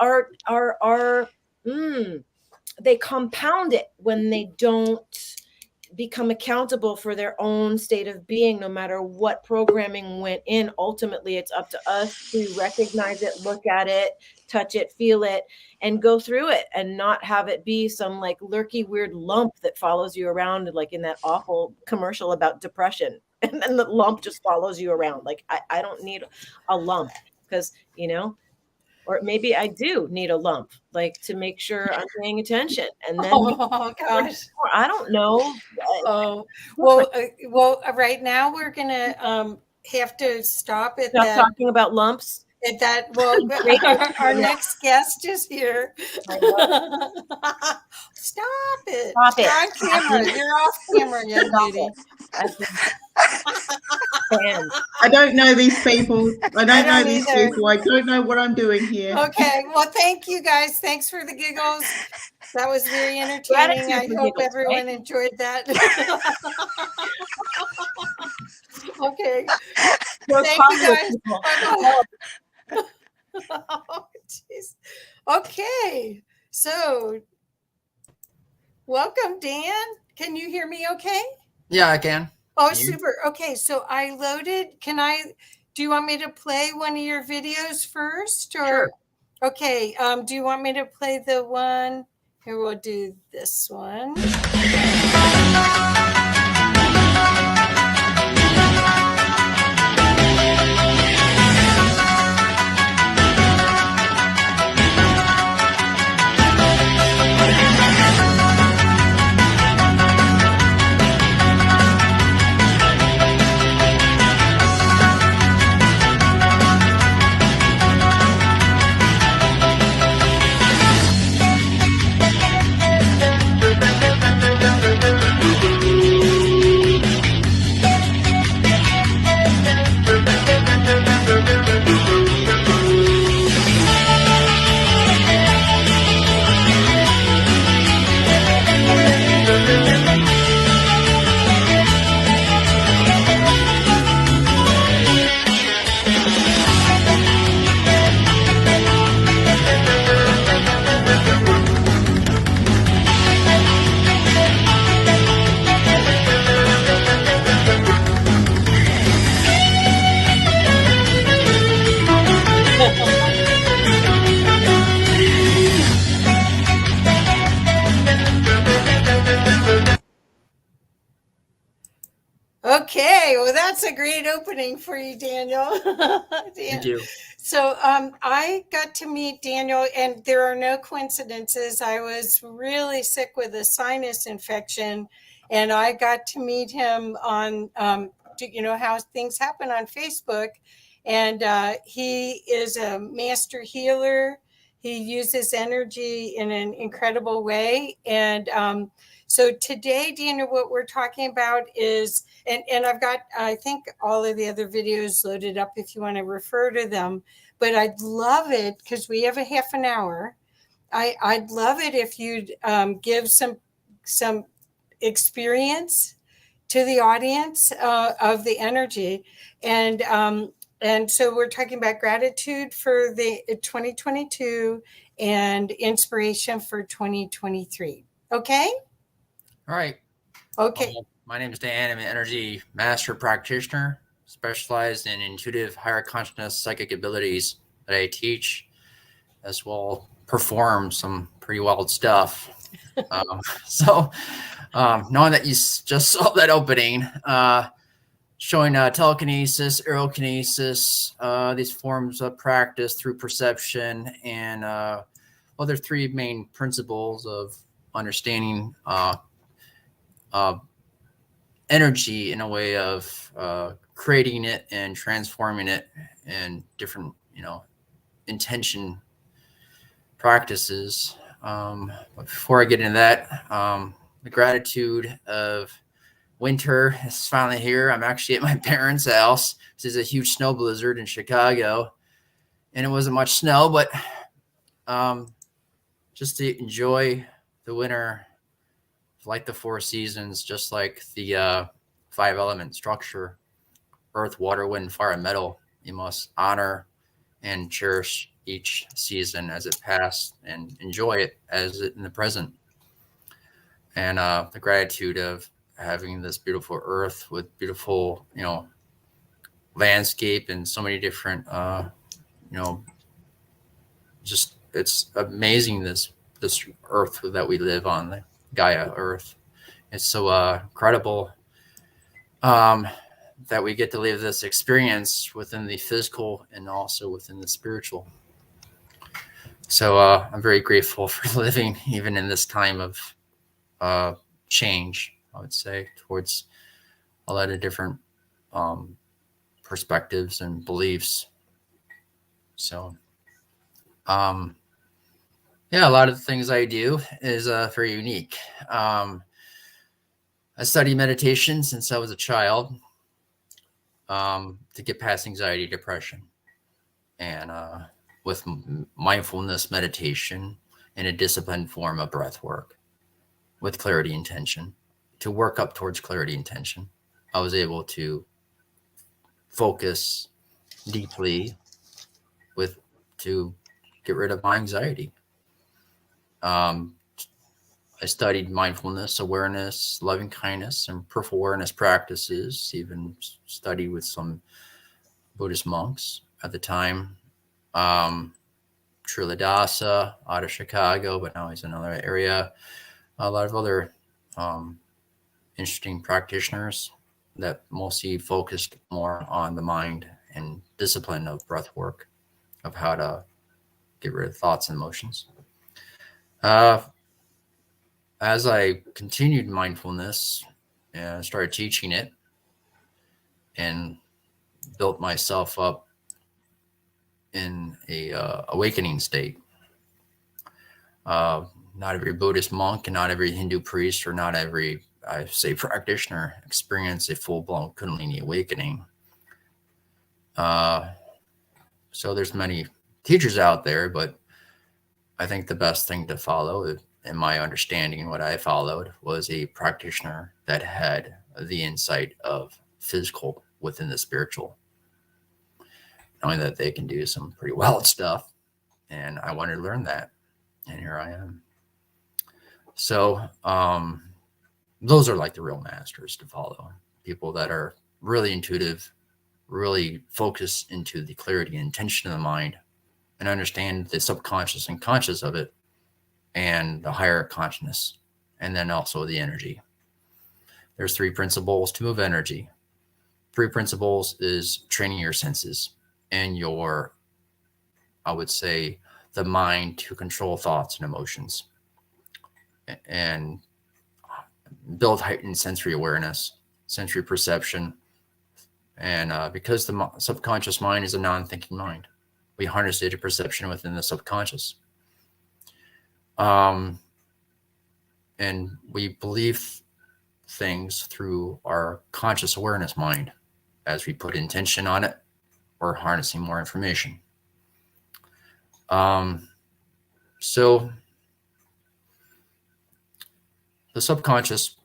they compound it when they don't become accountable for their own state of being, no matter what programming went in. Ultimately, it's up to us to recognize it, look at it, touch it, feel it, and go through it, and not have it be some like lurky weird lump that follows you around, like in that awful commercial about depression. And then the lump just follows you around. Like, I don't need a lump, because, you know, or maybe I do need a lump, like, to make sure I'm paying attention. And then, Oh gosh. I don't know. Oh, well, right now we're gonna have to stop at Stop that. talking about lumps. At that, well, our next guest is here. Stop it. Stop it. You're on camera. You're off camera, young lady. I don't know these people. I don't know these either. people. I don't know what I'm doing here. Okay. Well, thank you guys. Thanks for the giggles. That was very entertaining. I hope everyone enjoyed that. Okay. Thank you guys. Bye-bye. Oh, geez. Okay. So, welcome, Dan. Can you hear me okay? Yeah, I can. Oh, super. Okay. So I loaded. Do you want me to play one of your videos first? Or Sure. Okay. Do you want me to play the one? Here, we'll do this one. Okay, well, that's a great opening for you, Daniel. Thank you. So I got to meet Daniel, and there are no coincidences. I was really sick with a sinus infection, and I got to meet him on, you know, how things happen on Facebook. And he is a master healer. He uses energy in an incredible way. And so today, Daniel, what we're talking about is, and I've got, I think, all of the other videos loaded up if you want to refer to them, but I'd love it, because we have a half an hour. I'd love it if you'd give some experience to the audience of the energy. And so we're talking about gratitude for the 2022 and inspiration for 2023. Okay? All right. Okay. My name is Dan. I'm an energy master practitioner, specialized in intuitive higher consciousness psychic abilities that I teach, as well perform some pretty wild stuff. Knowing that you just saw that opening, showing telekinesis, aerokinesis, these forms of practice through perception, and well, there's three main principles of understanding energy in a way of creating it and transforming it and different, intention practices. But before I get into that, the gratitude of winter is finally here. I'm actually at my parents' house. This is a huge snow blizzard in Chicago, and it wasn't much snow, but just to enjoy the winter, like the four seasons, just like the 5-element structure: earth, water, wind, fire, and metal. You must honor and cherish each season as it passed and enjoy it as it in the present. And the gratitude of having this beautiful earth with beautiful, landscape and so many different, just it's amazing this earth that we live on, the Gaia Earth. It's so incredible that we get to live this experience within the physical and also within the spiritual. So I'm very grateful for living even in this time of change, I would say, towards a lot of different perspectives and beliefs. So yeah, a lot of the things I do is very unique. I study meditation since I was a child to get past anxiety, depression, and with mindfulness meditation in a disciplined form of breath work with clarity intention, to work up towards clarity intention, I was able to focus deeply to get rid of my anxiety. I studied mindfulness, awareness, loving kindness, and peripheral awareness practices, even studied with some Buddhist monks at the time. Trilidasa out of Chicago, but now he's in another area. A lot of other interesting practitioners that mostly focused more on the mind and discipline of breath work, of how to get rid of thoughts and emotions. As I continued mindfulness and started teaching it and built myself up in a awakening state. Not every Buddhist monk and not every Hindu priest or not every, I say, practitioner experience a full-blown kundalini awakening. So there's many teachers out there, but I think the best thing to follow, in my understanding, what I followed was a practitioner that had the insight of physical within the spiritual, knowing that they can do some pretty wild stuff. And I wanted to learn that. And here I am. So those are like the real masters to follow. People that are really intuitive, really focus into the clarity and intention of the mind and understand the subconscious and conscious of it and the higher consciousness, and then also the energy. There's 3 principles to move energy. 3 principles is training your senses and your, I would say, the mind to control thoughts and emotions and build heightened sensory awareness, sensory perception. And because the subconscious mind is a non-thinking mind, we harness data perception within the subconscious. And we believe things through our conscious awareness mind. As we put intention on it, we're harnessing more information. So the subconscious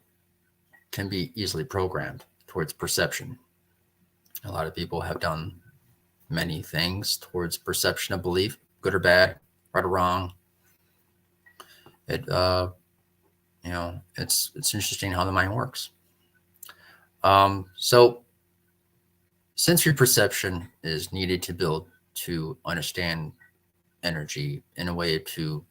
can be easily programmed towards perception. A lot of people have done many things towards perception of belief, good or bad, right or wrong. It's interesting how the mind works. So sensory perception is needed to build to understand energy in a way to,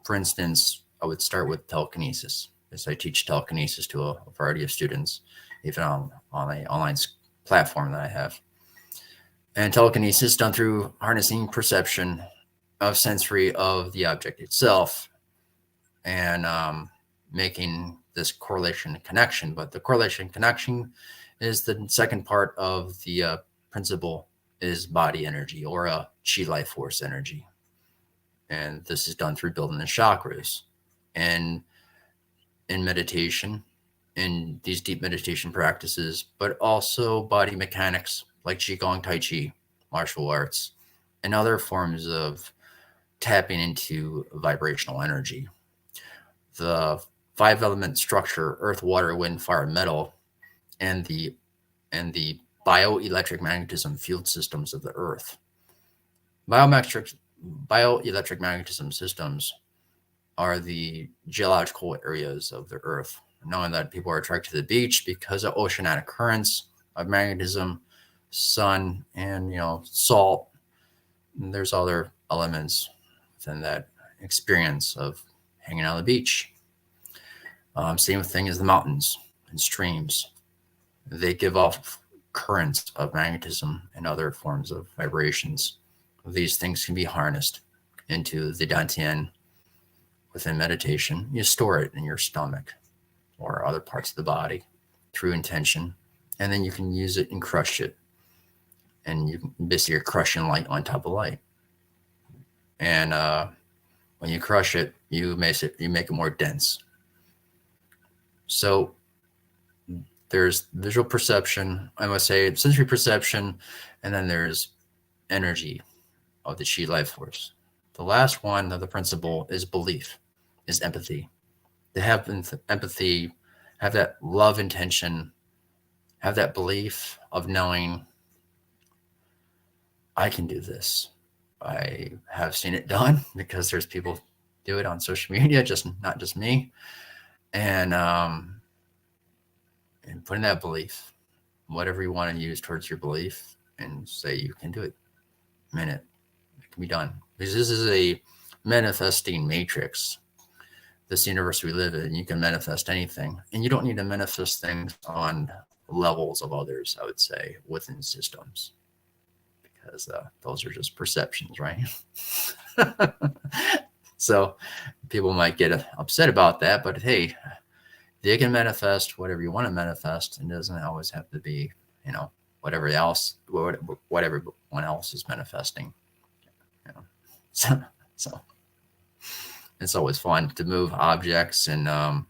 for instance, I would start with telekinesis, as I teach telekinesis to a variety of students, even on an online platform that I have. And telekinesis done through harnessing perception of sensory of the object itself, and making this correlation and connection. But the correlation connection is the second part of the principle, is body energy, or a chi life force energy. And this is done through building the chakras. And in meditation, in these deep meditation practices, but also body mechanics like Qigong, Tai Chi, martial arts, and other forms of tapping into vibrational energy. The 5-element structure, earth, water, wind, fire, metal, and the bioelectric magnetism field systems of the earth. Bioelectric magnetism systems are the geological areas of the earth, knowing that people are attracted to the beach because of oceanic currents of magnetism, sun, and salt. And there's other elements within that experience of hanging out on the beach. Same thing as the mountains and streams. They give off currents of magnetism and other forms of vibrations. These things can be harnessed into the dantian within meditation. You store it in your stomach or other parts of the body through intention, and then you can use it and crush it. And you basically are crushing light on top of light. And when you crush it, you make it more dense. So there's visual perception, I must say, sensory perception, and then there's energy of the chi life force. The last one of the principle is belief, is empathy. To have empathy, have that love intention, have that belief of knowing I can do this. I have seen it done because there's people do it on social media, not just me. And putting that belief, whatever you want to use towards your belief, and say you can do it. It can be done. Because this is a manifesting matrix. This universe we live in, you can manifest anything. And you don't need to manifest things on levels of others, I would say, within systems. Because those are just perceptions, right? So people might get upset about that, but hey, they can manifest whatever you want to manifest. It doesn't always have to be, whatever everyone else is manifesting. So it's always fun to move objects. And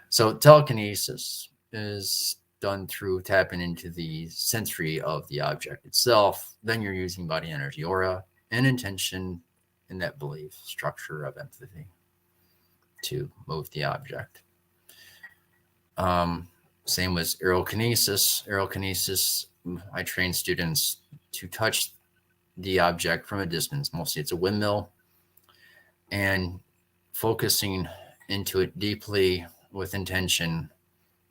so telekinesis is done through tapping into the sensory of the object itself. Then you're using body energy, aura, and intention in that belief structure of empathy to move the object. Same with aerokinesis. Aerokinesis, I train students to touch the object from a distance. Mostly it's a windmill, and focusing into it deeply with intention,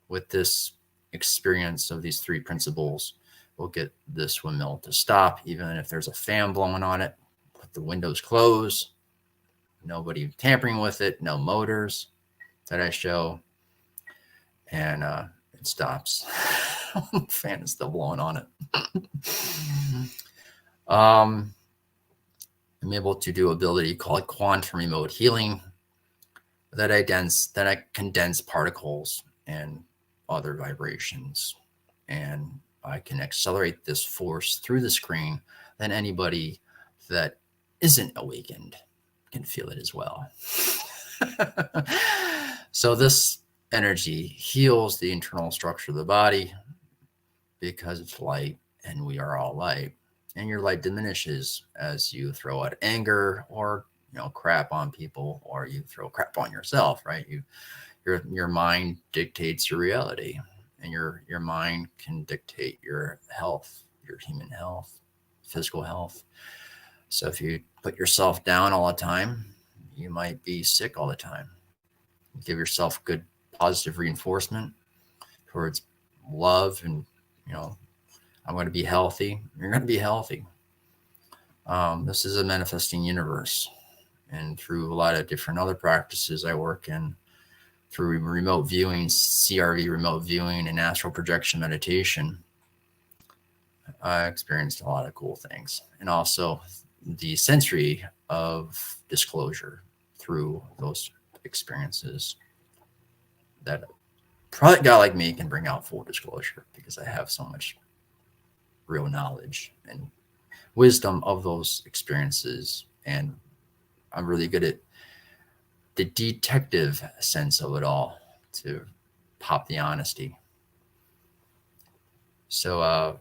with this experience of these 3 principles, will get this windmill to stop, even if there's a fan blowing on it. Put the windows closed, nobody tampering with it, no motors that I show, and it stops. The fan is still blowing on it. I'm able to do ability called quantum remote healing, that I condense particles and other vibrations, and I can accelerate this force through the screen. Then anybody that isn't awakened can feel it as well. So this energy heals the internal structure of the body because it's light, and we are all light. And your light diminishes as you throw out anger or crap on people, or you throw crap on yourself, right? Your mind dictates your reality, and your mind can dictate your health, your human health, physical health. So if you put yourself down all the time, you might be sick all the time. Give yourself good positive reinforcement towards love, and I'm going to be healthy. You're going to be healthy. This is a manifesting universe, and through a lot of different other practices I work in, through remote viewing, CRV remote viewing, and astral projection meditation, I experienced a lot of cool things. And also the sensory of disclosure through those experiences that probably a guy like me can bring out full disclosure, because I have so much real knowledge and wisdom of those experiences, and I'm really good at the detective sense of it all to pop the honesty. So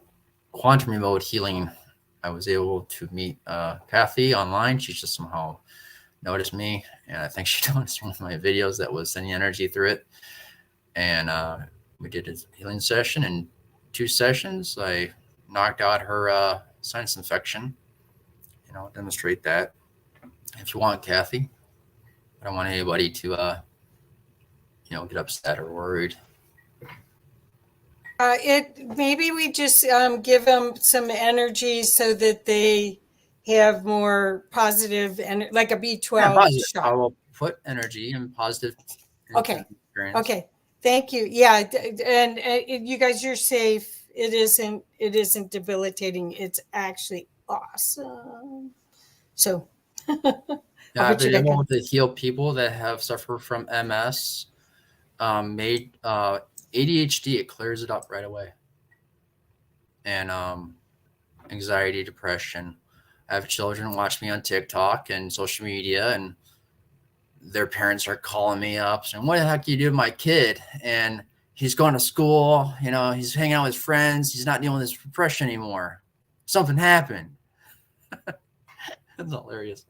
quantum remote healing, I was able to meet Kathy online. She just somehow noticed me, and I think she noticed one of my videos that was sending energy through it. And we did a healing session. In 2 sessions, I knocked out her sinus infection. I'll demonstrate that if you want, Kathy. I don't want anybody to, get upset or worried. Maybe we just give them some energy so that they have more positive and like a B12 shot. I will put energy and positive. Okay. Okay. Thank you. Yeah. And you guys, you're safe. It isn't debilitating. It's actually awesome. So I've been able to heal people that have suffered from MS, ADHD. It clears it up right away. And anxiety, depression. I have children watch me on TikTok and social media, and their parents are calling me up saying, "What the heck do you do with my kid?" And he's going to school, he's hanging out with his friends. He's not dealing with his depression anymore. Something happened. That's hilarious.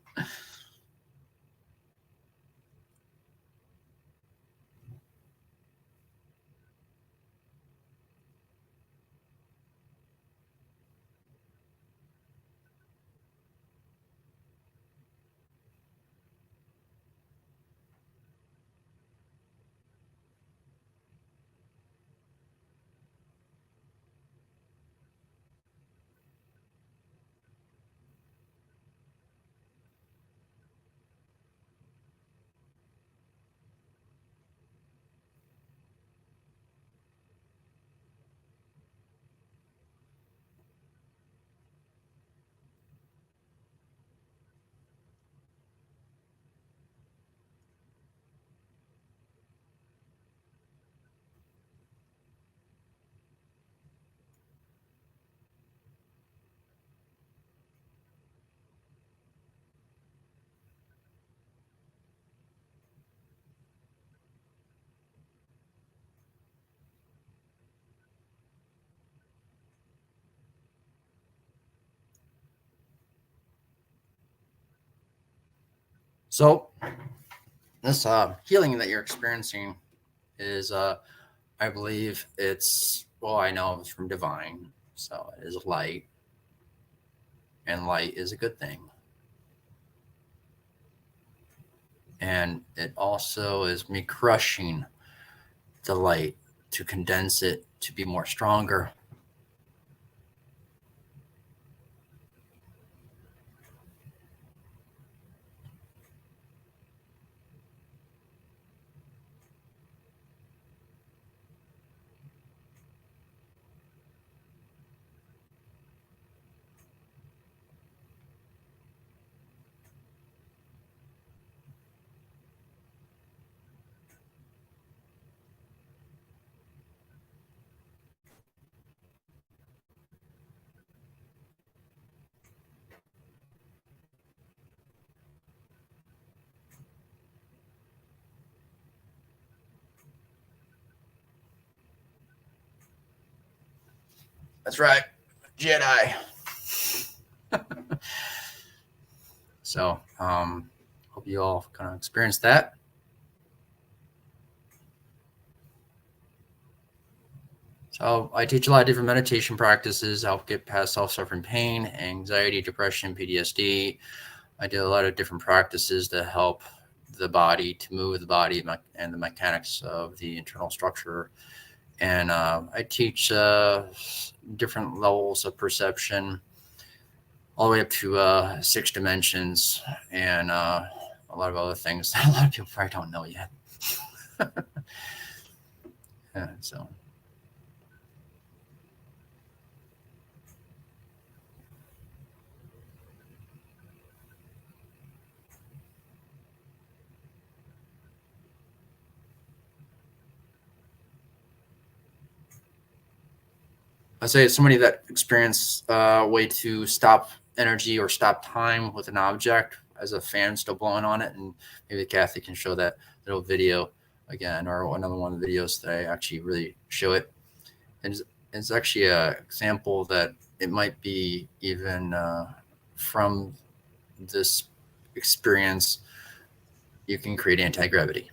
So this healing that you're experiencing is, I believe I know it's from divine. So it is light, and light is a good thing. And it also is me crushing the light to condense it to be more stronger. That's right, Jedi. So, hope you all kind of experience that. So I teach a lot of different meditation practices, help get past self-suffering pain, anxiety, depression, PTSD. I do a lot of different practices to help the body, to move the body and the mechanics of the internal structure. And I teach different levels of perception, all the way up to 6 dimensions, and a lot of other things that a lot of people probably don't know yet. Yeah, so. I say somebody that experienced a way to stop energy or stop time with an object as a fan still blowing on it, and maybe Kathy can show that little video again, or another one of the videos that I actually really show it. And it's actually an example that it might be even from this experience, you can create anti-gravity.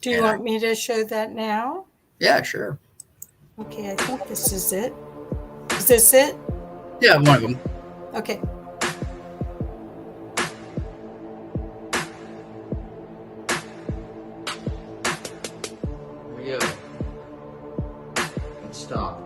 Do you want me to show that now? Yeah, sure. Okay, I think this is it. Is this it? Yeah, one of them. Okay. There we go. And stop.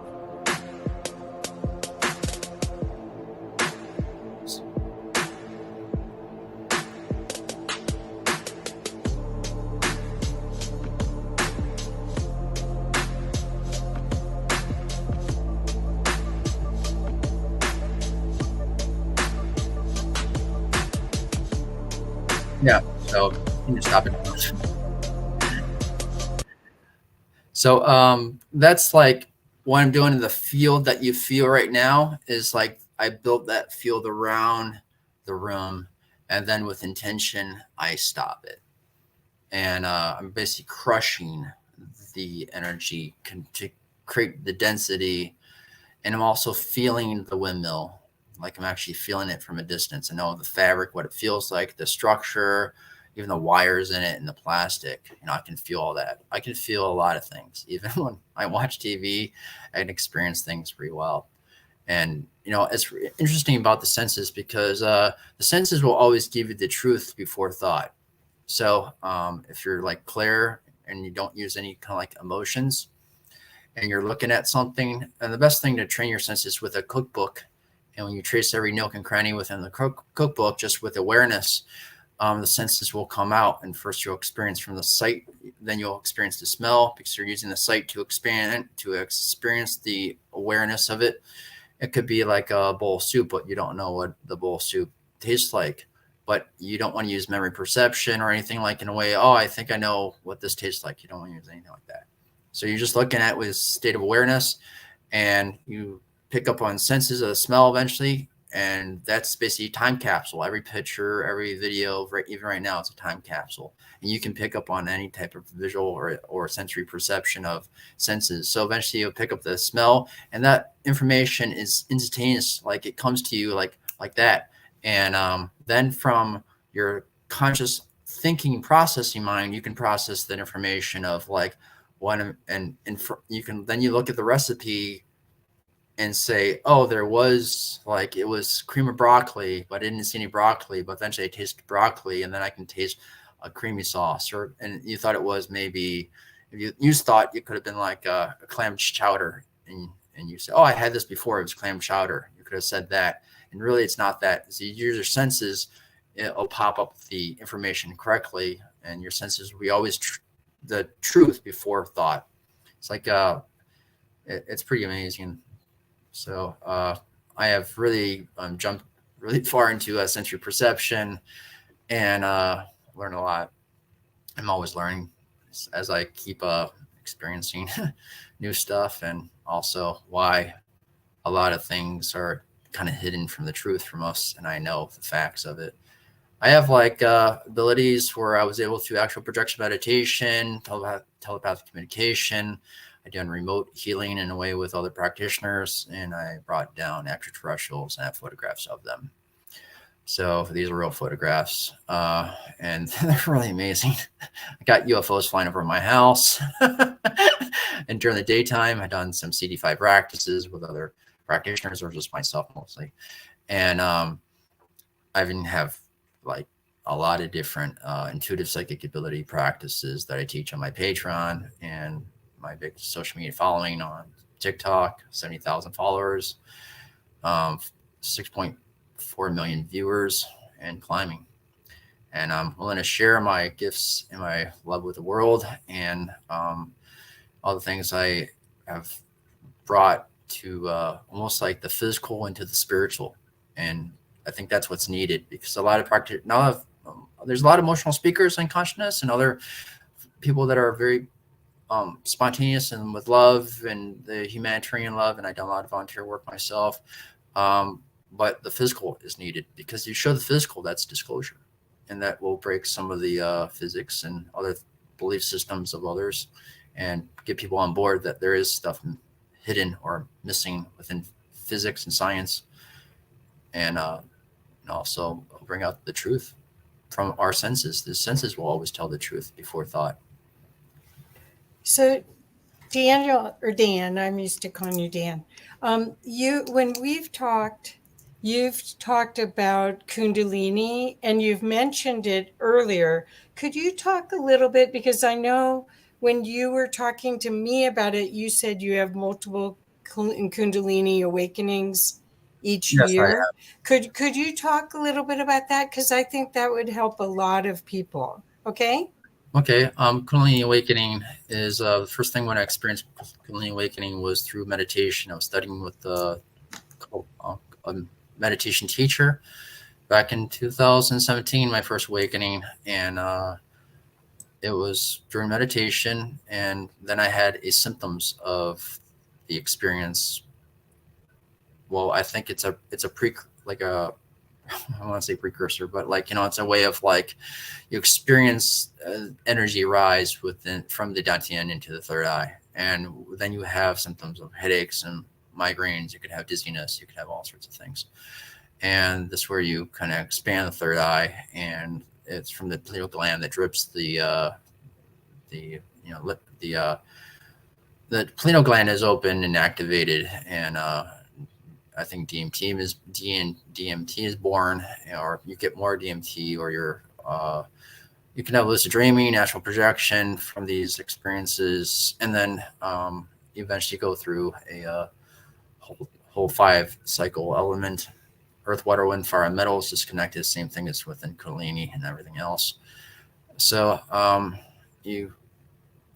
Yeah, so you can stop it. So that's like what I'm doing in the field that you feel right now is like I built that field around the room, and then with intention, I stop it. And I'm basically crushing the energy to create the density. And I'm also feeling the windmill. Like I'm actually feeling it from a distance. I know the fabric, what it feels like, the structure, even the wires in it and the plastic. You know, I can feel all that. I can feel a lot of things. Even when I watch TV, I can experience things pretty well. And, you know, it's interesting about the senses because the senses will always give you the truth before thought. So if you're like Claire and you don't use any kind of like emotions and you're looking at something, and the best thing to train your senses with a cookbook. And when you trace every nook and cranny within the cookbook, just with awareness, the senses will come out. And first you'll experience from the sight, then you'll experience the smell because you're using the sight to expand, to experience the awareness of it. It could be like a bowl of soup, but you don't know what the bowl of soup tastes like. But you don't want to use memory perception or anything like in a way, oh, I think I know what this tastes like. You don't want to use anything like that. So you're just looking at it with state of awareness, and you pick up on senses of the smell eventually, and that's basically a time capsule. Every picture, every video, even right now, it's a time capsule, and you can pick up on any type of visual or sensory perception of senses. So eventually you'll pick up the smell, and that information is instantaneous, like it comes to you like that. And then from your conscious thinking processing mind, you can process that information of like one, and you can then you look at the recipe and say, oh, there was like, it was cream of broccoli, but I didn't see any broccoli, but eventually I tasted broccoli, and then I can taste a creamy sauce. And you thought it was maybe, if you thought it could have been like a clam chowder, and you say, oh, I had this before, it was clam chowder. You could have said that. And really it's not that. So you use your senses, it'll pop up the information correctly, and your senses, we always the truth before thought. It's like, it's pretty amazing. So I have really jumped really far into sensory perception, and learn a lot. I'm always learning as I keep experiencing new stuff, and also why a lot of things are kind of hidden from the truth from us, and I know the facts of it. I have like abilities where I was able to actual projection meditation, telepathic communication. I done remote healing in a way with other practitioners, and I brought down extraterrestrials and have photographs of them. So these are real photographs, and they're really amazing. I got UFOs flying over my house, and during the daytime, I've done some CD5 practices with other practitioners or just myself mostly. And I even have like a lot of different intuitive psychic ability practices that I teach on my Patreon and my big social media following on TikTok, 70,000 followers, 6.4 million viewers, and climbing. And I'm willing to share my gifts and my love with the world, and all the things I have brought to almost like the physical into the spiritual. And I think that's what's needed, because a lot of there's a lot of emotional speakers in consciousness and other people that are very spontaneous and with love and the humanitarian love, and I've done a lot of volunteer work myself. But the physical is needed, because you show the physical, that's disclosure, and that will break some of the physics and other belief systems of others, and get people on board that there is stuff hidden or missing within physics and science, and also bring out the truth from our senses. The senses will always tell the truth before thought. So Daniel, or Dan, I'm used to calling you Dan. When we've talked, you've talked about kundalini, and you've mentioned it earlier. Could you talk a little bit, because I know when you were talking to me about it, you said you have multiple kundalini awakenings each year. Could you talk a little bit about that? Because I think that would help a lot of people. Okay. Kundalini awakening is the first thing when I experienced Kundalini awakening was through meditation. I was studying with a meditation teacher back in 2017, my first awakening, and it was during meditation, and then I had symptoms of the experience. Well, I think it's a I want to say precursor, but it's a way of you experience energy rise from the dantian into the third eye. And then you have symptoms of headaches and migraines. You could have dizziness. You could have all sorts of things. And this is where you kind of expand the third eye, and it's from the pineal gland that drips the pineal gland is open and activated, and I think DMT is born, or you get more DMT, or you can have lucid dreaming, astral projection from these experiences, and then you eventually go through a whole 5 cycle element: earth, water, wind, fire, and metals, disconnected. Same thing as within Kundalini and everything else. So I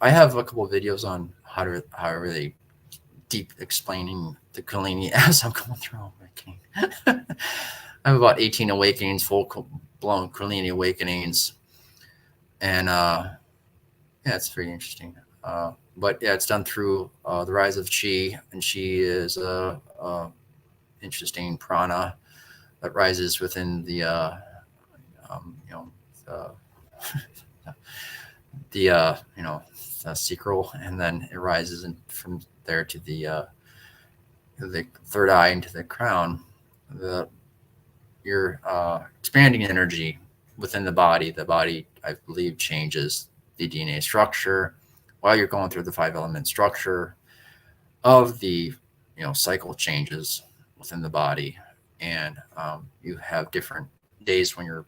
have a couple of videos on how really deep explaining the Kundalini as I'm going through awakening. I have about 18 awakenings, full-blown Kundalini awakenings, and it's very interesting. But yeah, it's done through the rise of Chi, and Chi is a interesting prana that rises within the sacral, and then it rises from there to the third eye into the crown. You're expanding energy within the body. The body, I believe, changes the DNA structure while you're going through the 5 element structure of the cycle changes within the body. And you have different days when you're,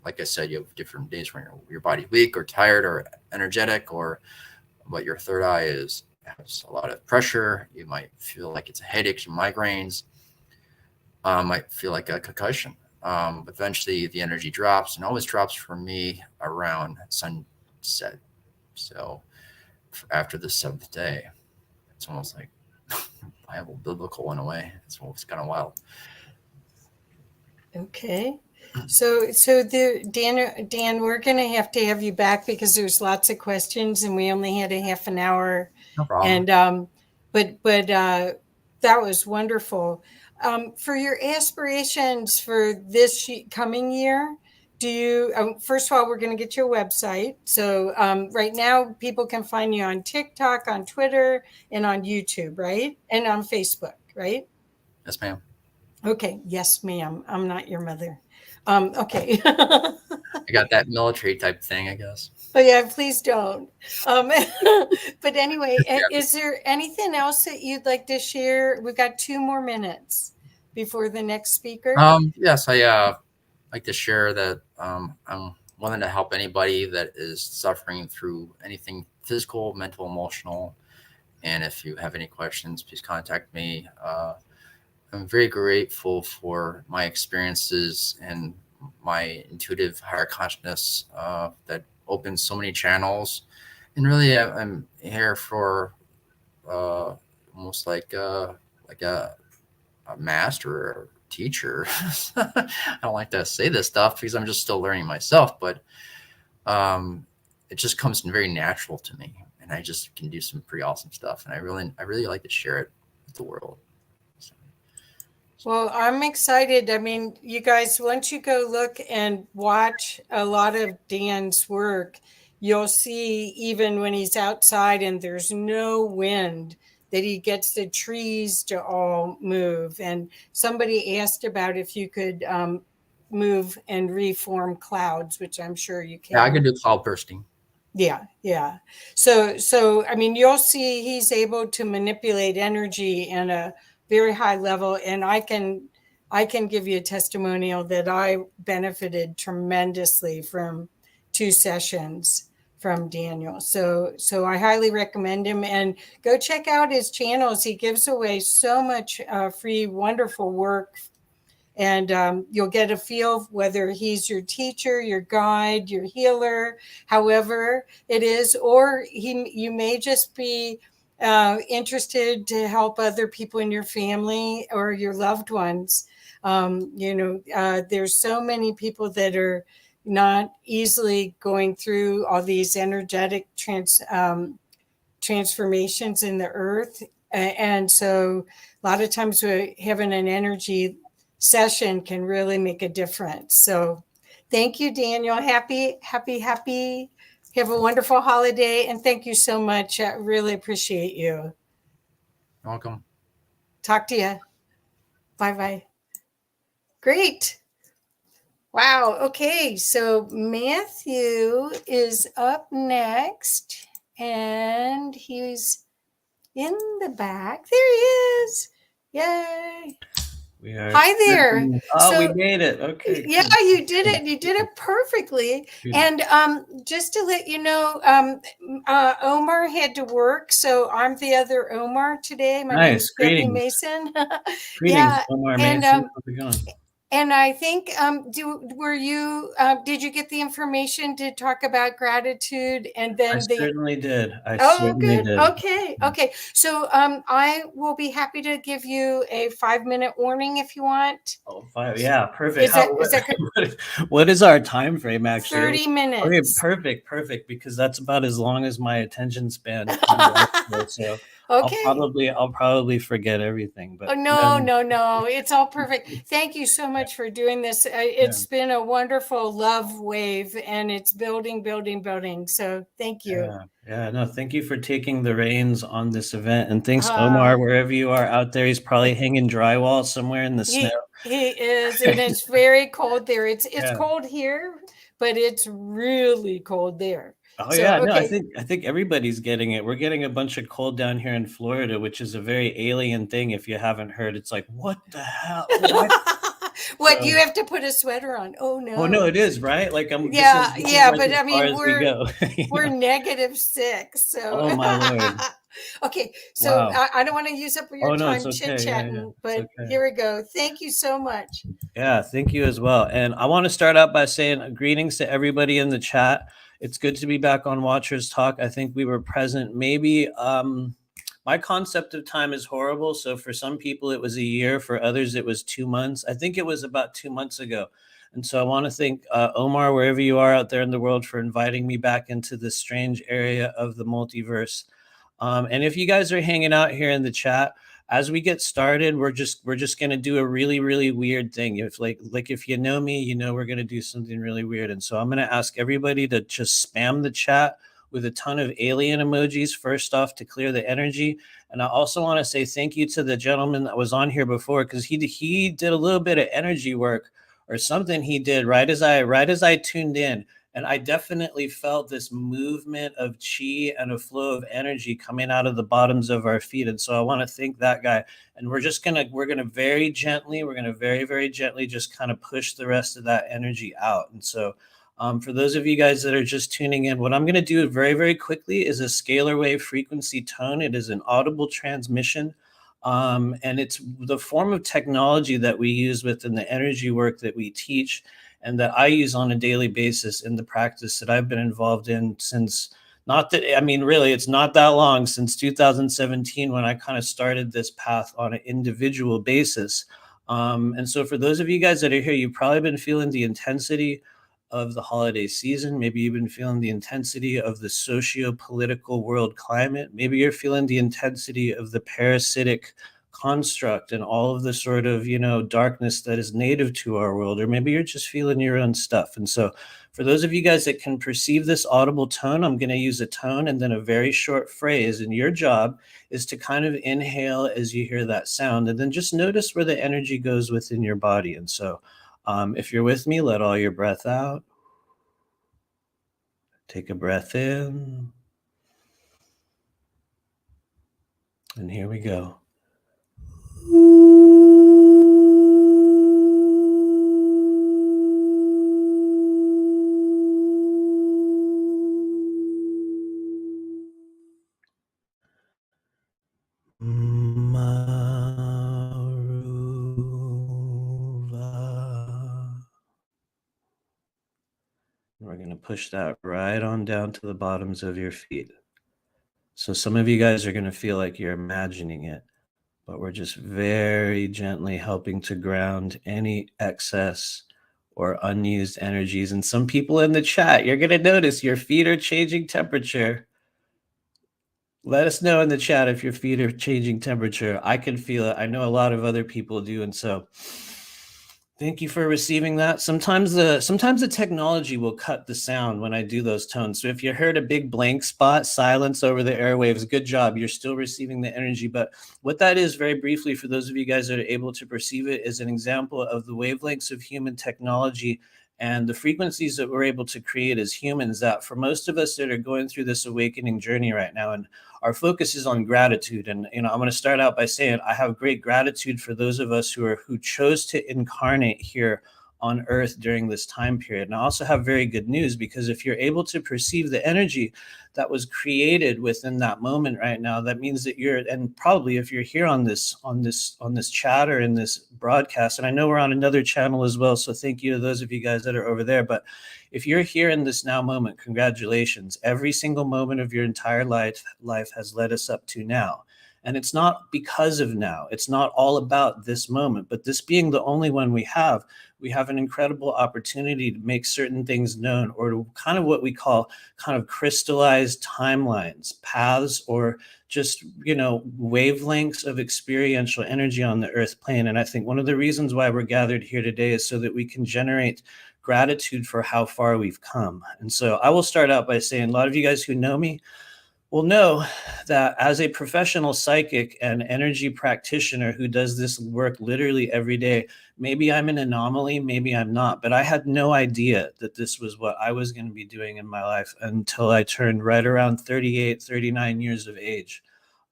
like I said, you have different days when your body's weak or tired or energetic, but your third eye has a lot of pressure. You might feel like it's a headache, migraines, might feel like a concussion. But eventually the energy drops, and always drops for me around sunset. So after the 7th day, it's almost like Bible biblical in a way. It's kind of wild. Okay. So Dan, we're going to have you back, because there's lots of questions and we only had a half an hour. No problem. And, but that was wonderful. For your aspirations for this coming year, do you, first of all, we're going to get you a website. So right now people can find you on TikTok, on Twitter, and on YouTube, right? And on Facebook, right? Yes, ma'am. Okay. Yes, ma'am. I'm not your mother. Okay. I got that military type thing, I guess. Oh yeah, please don't. But anyway, is there anything else that you'd like to share? We've got 2 more minutes before the next speaker. Yes, I like to share that I'm willing to help anybody that is suffering through anything physical, mental, emotional. And if you have any questions, please contact me. I'm very grateful for my experiences and my intuitive higher consciousness that opens so many channels. And really, I'm here for almost like a master or teacher. I don't like to say this stuff because I'm just still learning myself, but it just comes in very natural to me. And and I just can do some pretty awesome stuff. And I really like to share it with the world. So. Well, I'm excited. I mean, you guys, once you go look and watch a lot of Dan's work, you'll see even when he's outside and there's no wind, that he gets the trees to all move. And somebody asked about if you could move and reform clouds, which I'm sure you can. Yeah, I can do cloud bursting. Yeah. So I mean, you'll see he's able to manipulate energy in a very high level, and I can give you a testimonial that I benefited tremendously from 2 sessions from Daniel. So I highly recommend him, and go check out his channels. He gives away so much free, wonderful work. And you'll get a feel of whether he's your teacher, your guide, your healer, however it is, or you may just be interested to help other people in your family or your loved ones. There's so many people that are not easily going through all these energetic transformations in the earth. And so a lot of times we're having an energy session can really make a difference. So thank you, Daniel. Happy. Have a wonderful holiday. And thank you so much. I really appreciate you. Welcome. Talk to you. Bye-bye. Great. Wow. Okay. So Matthew is up next, and he's in the back. There he is. Yay. Hi there. We made it. Okay. Yeah, you did it. You did it perfectly. Good. And just to let you know, Omar had to work, so I'm the other Omar today. My name is Debbie Mason. Greetings, Yeah, Omar and Mason. How's it going? and I think did you get the information to talk about gratitude and then I certainly did. Good. Okay. So I will be happy to give you a 5-minute warning if you want. Oh, 5. Yeah, perfect. Is that what is our time frame actually? 30 minutes. Okay, perfect. Because that's about as long as my attention span. So okay. I'll probably forget everything. But no. It's all perfect. Thank you so much for doing this. It's been a wonderful love wave, and it's building. So thank you. Yeah, no, thank you for taking the reins on this event. And thanks, Omar, wherever you are out there. He's probably hanging drywall somewhere in the snow. He is, and it's very cold there. It's cold here, but it's really cold there. Oh, so, no, I think everybody's getting it. We're getting a bunch of cold down here in Florida, which is a very alien thing. If you haven't heard, it's like, what the hell? What, you have to put a sweater on? Oh no! Oh no, it is right. Like I'm. Yeah, this is but I mean, we're know? -6. So. Oh my lord. Okay, so wow. I don't want to use up your time chit-chatting, but here we go. Thank you so much. Yeah, thank you as well. And I want to start out by saying greetings to everybody in the chat. It's good to be back on Watchers Talk. I think we were present. Maybe my concept of time is horrible. So for some people, it was a year. For others, it was 2 months. I think it was about 2 months ago. And so I want to thank Omar, wherever you are out there in the world, for inviting me back into this strange area of the multiverse. And if you guys are hanging out here in the chat, as we get started, we're just going to do a really, really weird thing. If if you know me, you know we're going to do something really weird. And so I'm going to ask everybody to just spam the chat with a ton of alien emojis first off to clear the energy. And I also want to say thank you to the gentleman that was on here before, because he did a little bit of energy work or something he did right as I tuned in. And I definitely felt this movement of chi and a flow of energy coming out of the bottoms of our feet. And so I want to thank that guy. And we're going to very gently, very, very gently just kind of push the rest of that energy out. And so for those of you guys that are just tuning in, what I'm going to do very, very quickly is a scalar wave frequency tone. It is an audible transmission. And it's the form of technology that we use within the energy work that we teach and that I use on a daily basis in the practice that I've been involved in since, it's not that long, since 2017, when I kind of started this path on an individual basis. And so for those of you guys that are here, you've probably been feeling the intensity of the holiday season. Maybe you've been feeling the intensity of the socio-political world climate. Maybe you're feeling the intensity of the parasitic construct and all of the sort of, darkness that is native to our world, or maybe you're just feeling your own stuff. And so for those of you guys that can perceive this audible tone, I'm going to use a tone and then a very short phrase. And your job is to kind of inhale as you hear that sound, and then just notice where the energy goes within your body. And so if you're with me, let all your breath out. Take a breath in. And here we go. We're going to push that right on down to the bottoms of your feet. So some of you guys are going to feel like you're imagining it, but we're just very gently helping to ground any excess or unused energies. And some people in the chat, you're going to notice your feet are changing temperature. Let us know in the chat if your feet are changing temperature. I can feel it. I know a lot of other people do. And so thank you for receiving that. Sometimes the technology will cut the sound when I do those tones. So if you heard a big blank spot, silence over the airwaves, good job. You're still receiving the energy. But what that is, very briefly, for those of you guys that are able to perceive it, is an example of the wavelengths of human technology and the frequencies that we're able to create as humans, that for most of us that are going through this awakening journey right now, and our focus is on gratitude. And, I'm going to start out by saying I have great gratitude for those of us who chose to incarnate here on Earth during this time period. And I also have very good news, because if you're able to perceive the energy that was created within that moment right now, that means that and probably if you're here on this chat or in this broadcast, and I know we're on another channel as well, so thank you to those of you guys that are over there, but if you're here in this now moment, congratulations. Every single moment of your entire life has led us up to now. And it's not because of now. It's not all about this moment, but this being the only one we have an incredible opportunity to make certain things known, or to kind of what we call kind of crystallized timelines, paths, or just, wavelengths of experiential energy on the earth plane. And I think one of the reasons why we're gathered here today is so that we can generate gratitude for how far we've come. And so I will start out by saying, a lot of you guys who know me will know that as a professional psychic and energy practitioner who does this work literally every day, maybe I'm an anomaly, maybe I'm not, but I had no idea that this was what I was going to be doing in my life until I turned right around 38, 39 years of age.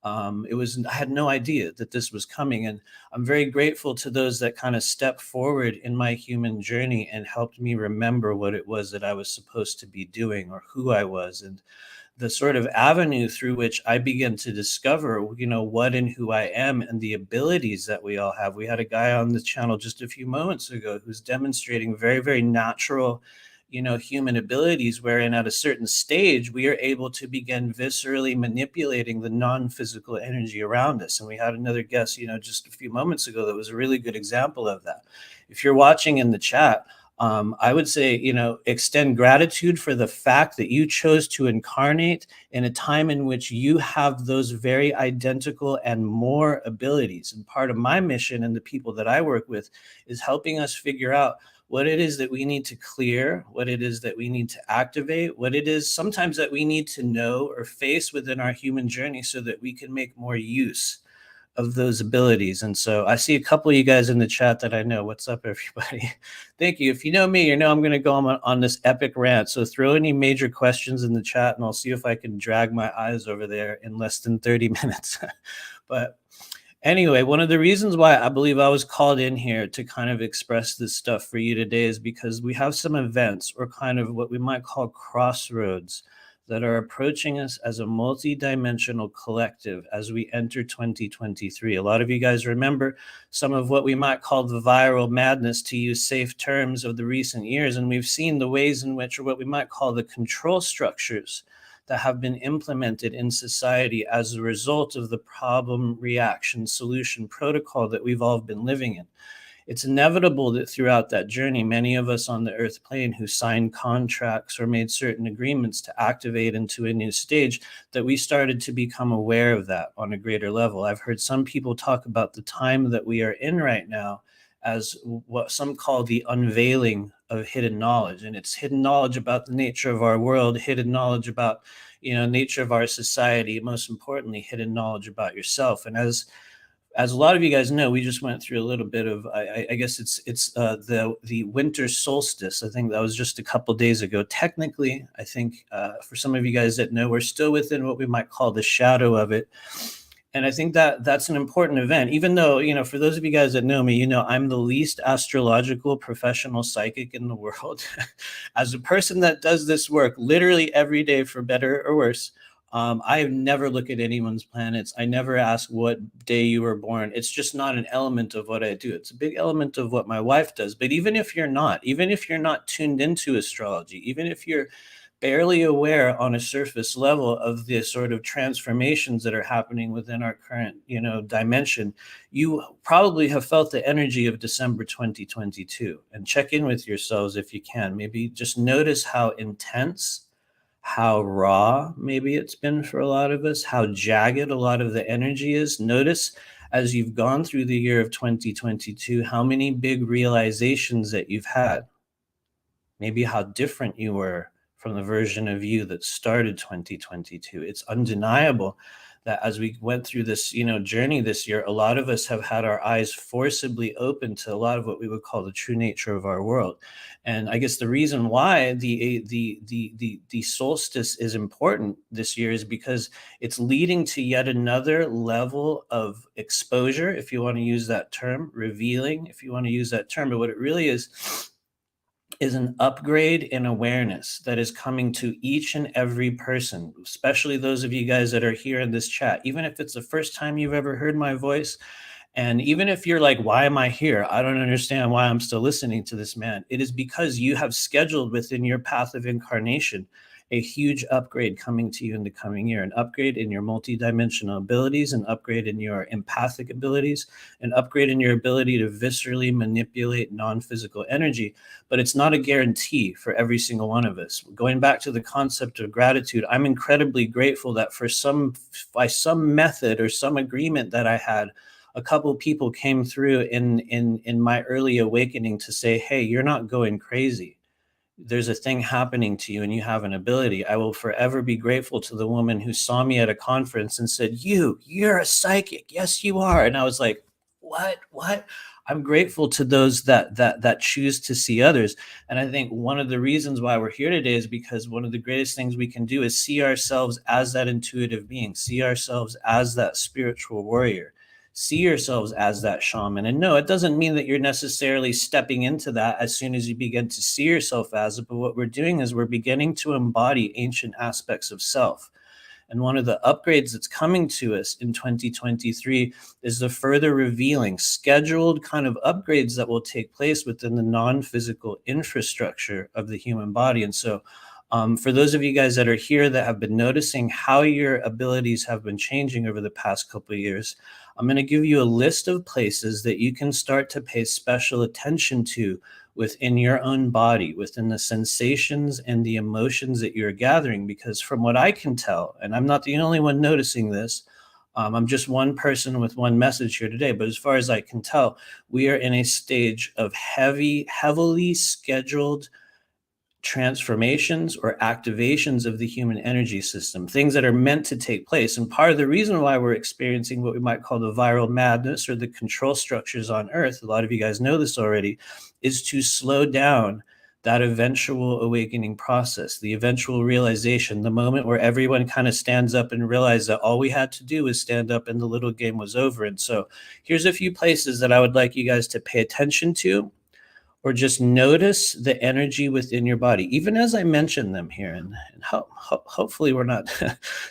I had no idea that this was coming. And I'm very grateful to those that kind of stepped forward in my human journey and helped me remember what it was that I was supposed to be doing, or who I was, and the sort of avenue through which I began to discover, what and who I am, and the abilities that we all have. We had a guy on the channel just a few moments ago who's demonstrating very, very natural, human abilities, wherein at a certain stage, we are able to begin viscerally manipulating the non-physical energy around us. And we had another guest, just a few moments ago that was a really good example of that. If you're watching in the chat, I would say, extend gratitude for the fact that you chose to incarnate in a time in which you have those very identical and more abilities. And part of my mission and the people that I work with is helping us figure out what it is that we need to clear, what it is that we need to activate, what it is sometimes that we need to know or face within our human journey so that we can make more use of those abilities. And so I see a couple of you guys in the chat that I know. What's up, everybody? Thank you. If you know me, I'm going to go on this epic rant. So throw any major questions in the chat and I'll see if I can drag my eyes over there in less than 30 minutes. But anyway, one of the reasons why I believe I was called in here to kind of express this stuff for you today is because we have some events, or kind of what we might call crossroads, that are approaching us as a multi-dimensional collective as we enter 2023. A lot of you guys remember some of what we might call the viral madness, to use safe terms, of the recent years. And we've seen the ways in which, or what we might call the control structures that have been implemented in society as a result of the problem, reaction, solution protocol that we've all been living in. it's inevitable that throughout that journey, many of us on the earth plane who signed contracts or made certain agreements to activate into a new stage, that we started to become aware of that on a greater level. I've heard some people talk about the time that we are in right now as what some call the unveiling of hidden knowledge. And it's hidden knowledge about the nature of our world, hidden knowledge about, nature of our society, most importantly, hidden knowledge about yourself. And as a lot of you guys know, we just went through a little bit of, I guess it's the winter solstice. I think that was just a couple days ago. Technically, I think for some of you guys that know, we're still within what we might call the shadow of it. And I think that that's an important event, even though, for those of you guys that know me, I'm the least astrological professional psychic in the world. As a person that does this work literally every day, for better or worse, I never look at anyone's planets. I never ask what day you were born. It's just not an element of what I do. It's a big element of what my wife does. But even if you're not tuned into astrology, even if you're barely aware on a surface level of the sort of transformations that are happening within our current, dimension, you probably have felt the energy of December 2022. And check in with yourselves if you can. Maybe just notice how intense, how raw maybe it's been for a lot of us, how jagged a lot of the energy is. Notice as you've gone through the year of 2022, how many big realizations that you've had. Maybe how different you were from the version of you that started 2022. It's undeniable that as we went through this, journey this year, a lot of us have had our eyes forcibly open to a lot of what we would call the true nature of our world. And I guess the reason why the solstice is important this year is because it's leading to yet another level of exposure, if you want to use that term, revealing, if you want to use that term. But what it really is an upgrade in awareness that is coming to each and every person, especially those of you guys that are here in this chat. Even if it's the first time you've ever heard my voice, and even if you're like, why am I here? I don't understand why I'm still listening to this man. It is because you have scheduled within your path of incarnation a huge upgrade coming to you in the coming year, an upgrade in your multidimensional abilities, an upgrade in your empathic abilities, an upgrade in your ability to viscerally manipulate non-physical energy. But it's not a guarantee for every single one of us. Going back to the concept of gratitude, I'm incredibly grateful that by some method or some agreement that I had, a couple of people came through in my early awakening to say, hey, you're not going crazy. There's a thing happening to you and you have an ability. I will forever be grateful to the woman who saw me at a conference and said, you're a psychic. Yes, you are. And I was like, what? I'm grateful to those that choose to see others. And I think one of the reasons why we're here today is because one of the greatest things we can do is see ourselves as that intuitive being, see ourselves as that spiritual warrior, see yourselves as that shaman. And no, it doesn't mean that you're necessarily stepping into that as soon as you begin to see yourself as it. But what we're doing is we're beginning to embody ancient aspects of self. And one of the upgrades that's coming to us in 2023 is the further revealing, scheduled kind of upgrades that will take place within the non-physical infrastructure of the human body. And so for those of you guys that are here that have been noticing how your abilities have been changing over the past couple of years, I'm going to give you a list of places that you can start to pay special attention to within your own body, within the sensations and the emotions that you're gathering. Because from what I can tell, and I'm not the only one noticing this, I'm just one person with one message here today, but as far as I can tell, we are in a stage of heavily scheduled transformations or activations of the human energy system, things that are meant to take place. And part of the reason why we're experiencing what we might call the viral madness or the control structures on Earth, a lot of you guys know this already, is to slow down that eventual awakening process, the eventual realization, the moment where everyone kind of stands up and realizes that all we had to do was stand up and the little game was over. And so here's a few places that I would like you guys to pay attention to, or just notice the energy within your body, even as I mention them here. And hopefully we're not,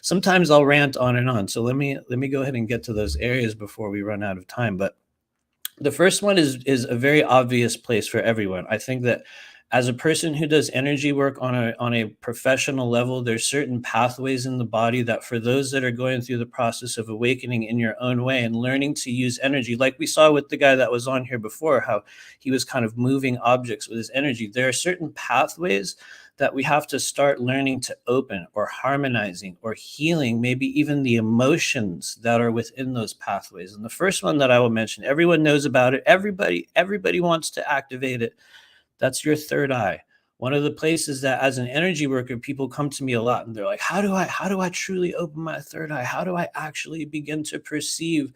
sometimes I'll rant on and on. So let me go ahead and get to those areas before we run out of time. But the first one is a very obvious place for everyone. I think that As a person who does energy work on a professional level, there's certain pathways in the body that for those that are going through the process of awakening in your own way and learning to use energy, like we saw with the guy that was on here before, how he was kind of moving objects with his energy. There are certain pathways that we have to start learning to open, or harmonizing, or healing, maybe even the emotions that are within those pathways. And the first one that I will mention, everyone knows about it. Everybody wants to activate it. That's your third eye. One of the places that as an energy worker, people come to me a lot and they're like, how do I truly open my third eye? How do I actually begin to perceive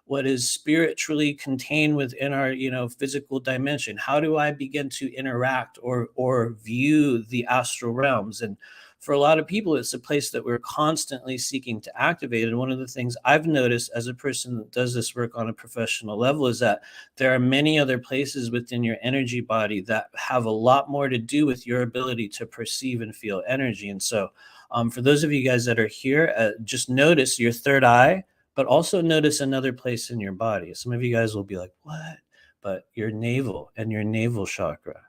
what is spiritually contained within our, physical dimension? How do I begin to interact or view the astral realms? And for a lot of people, it's a place that we're constantly seeking to activate. And one of the things I've noticed as a person that does this work on a professional level is that there are many other places within your energy body that have a lot more to do with your ability to perceive and feel energy. And so for those of you guys that are here, just notice your third eye, but also notice another place in your body. Some of you guys will be like, what? But your navel and your navel chakra.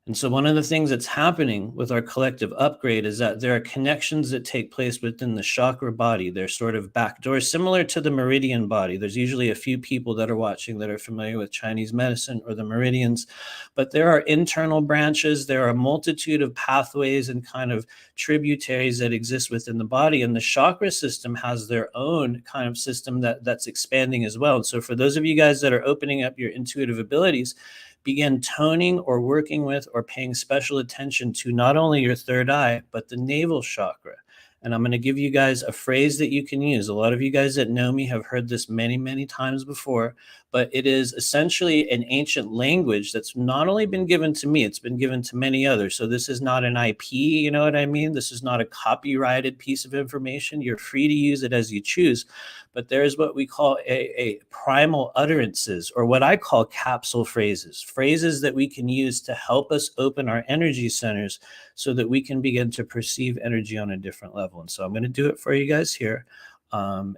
And so one of the things that's happening with our collective upgrade is that there are connections that take place within the chakra body. They're sort of back doors, similar to the meridian body. There's usually a few people that are watching that are familiar with Chinese medicine or the meridians, but there are internal branches. There are a multitude of pathways and kind of tributaries that exist within the body. And the chakra system has their own kind of system that's expanding as well. And so for those of you guys that are opening up your intuitive abilities, begin toning or working with or paying special attention to not only your third eye, but the navel chakra. And I'm going to give you guys a phrase that you can use. A lot of you guys that know me have heard this many, many times before, but it is essentially an ancient language that's not only been given to me, it's been given to many others. So this is not an IP, you know what I mean? This is not a copyrighted piece of information. You're free to use it as you choose. But there's what we call a primal utterances, or what I call capsule phrases that we can use to help us open our energy centers so that we can begin to perceive energy on a different level. And so I'm going to do it for you guys here.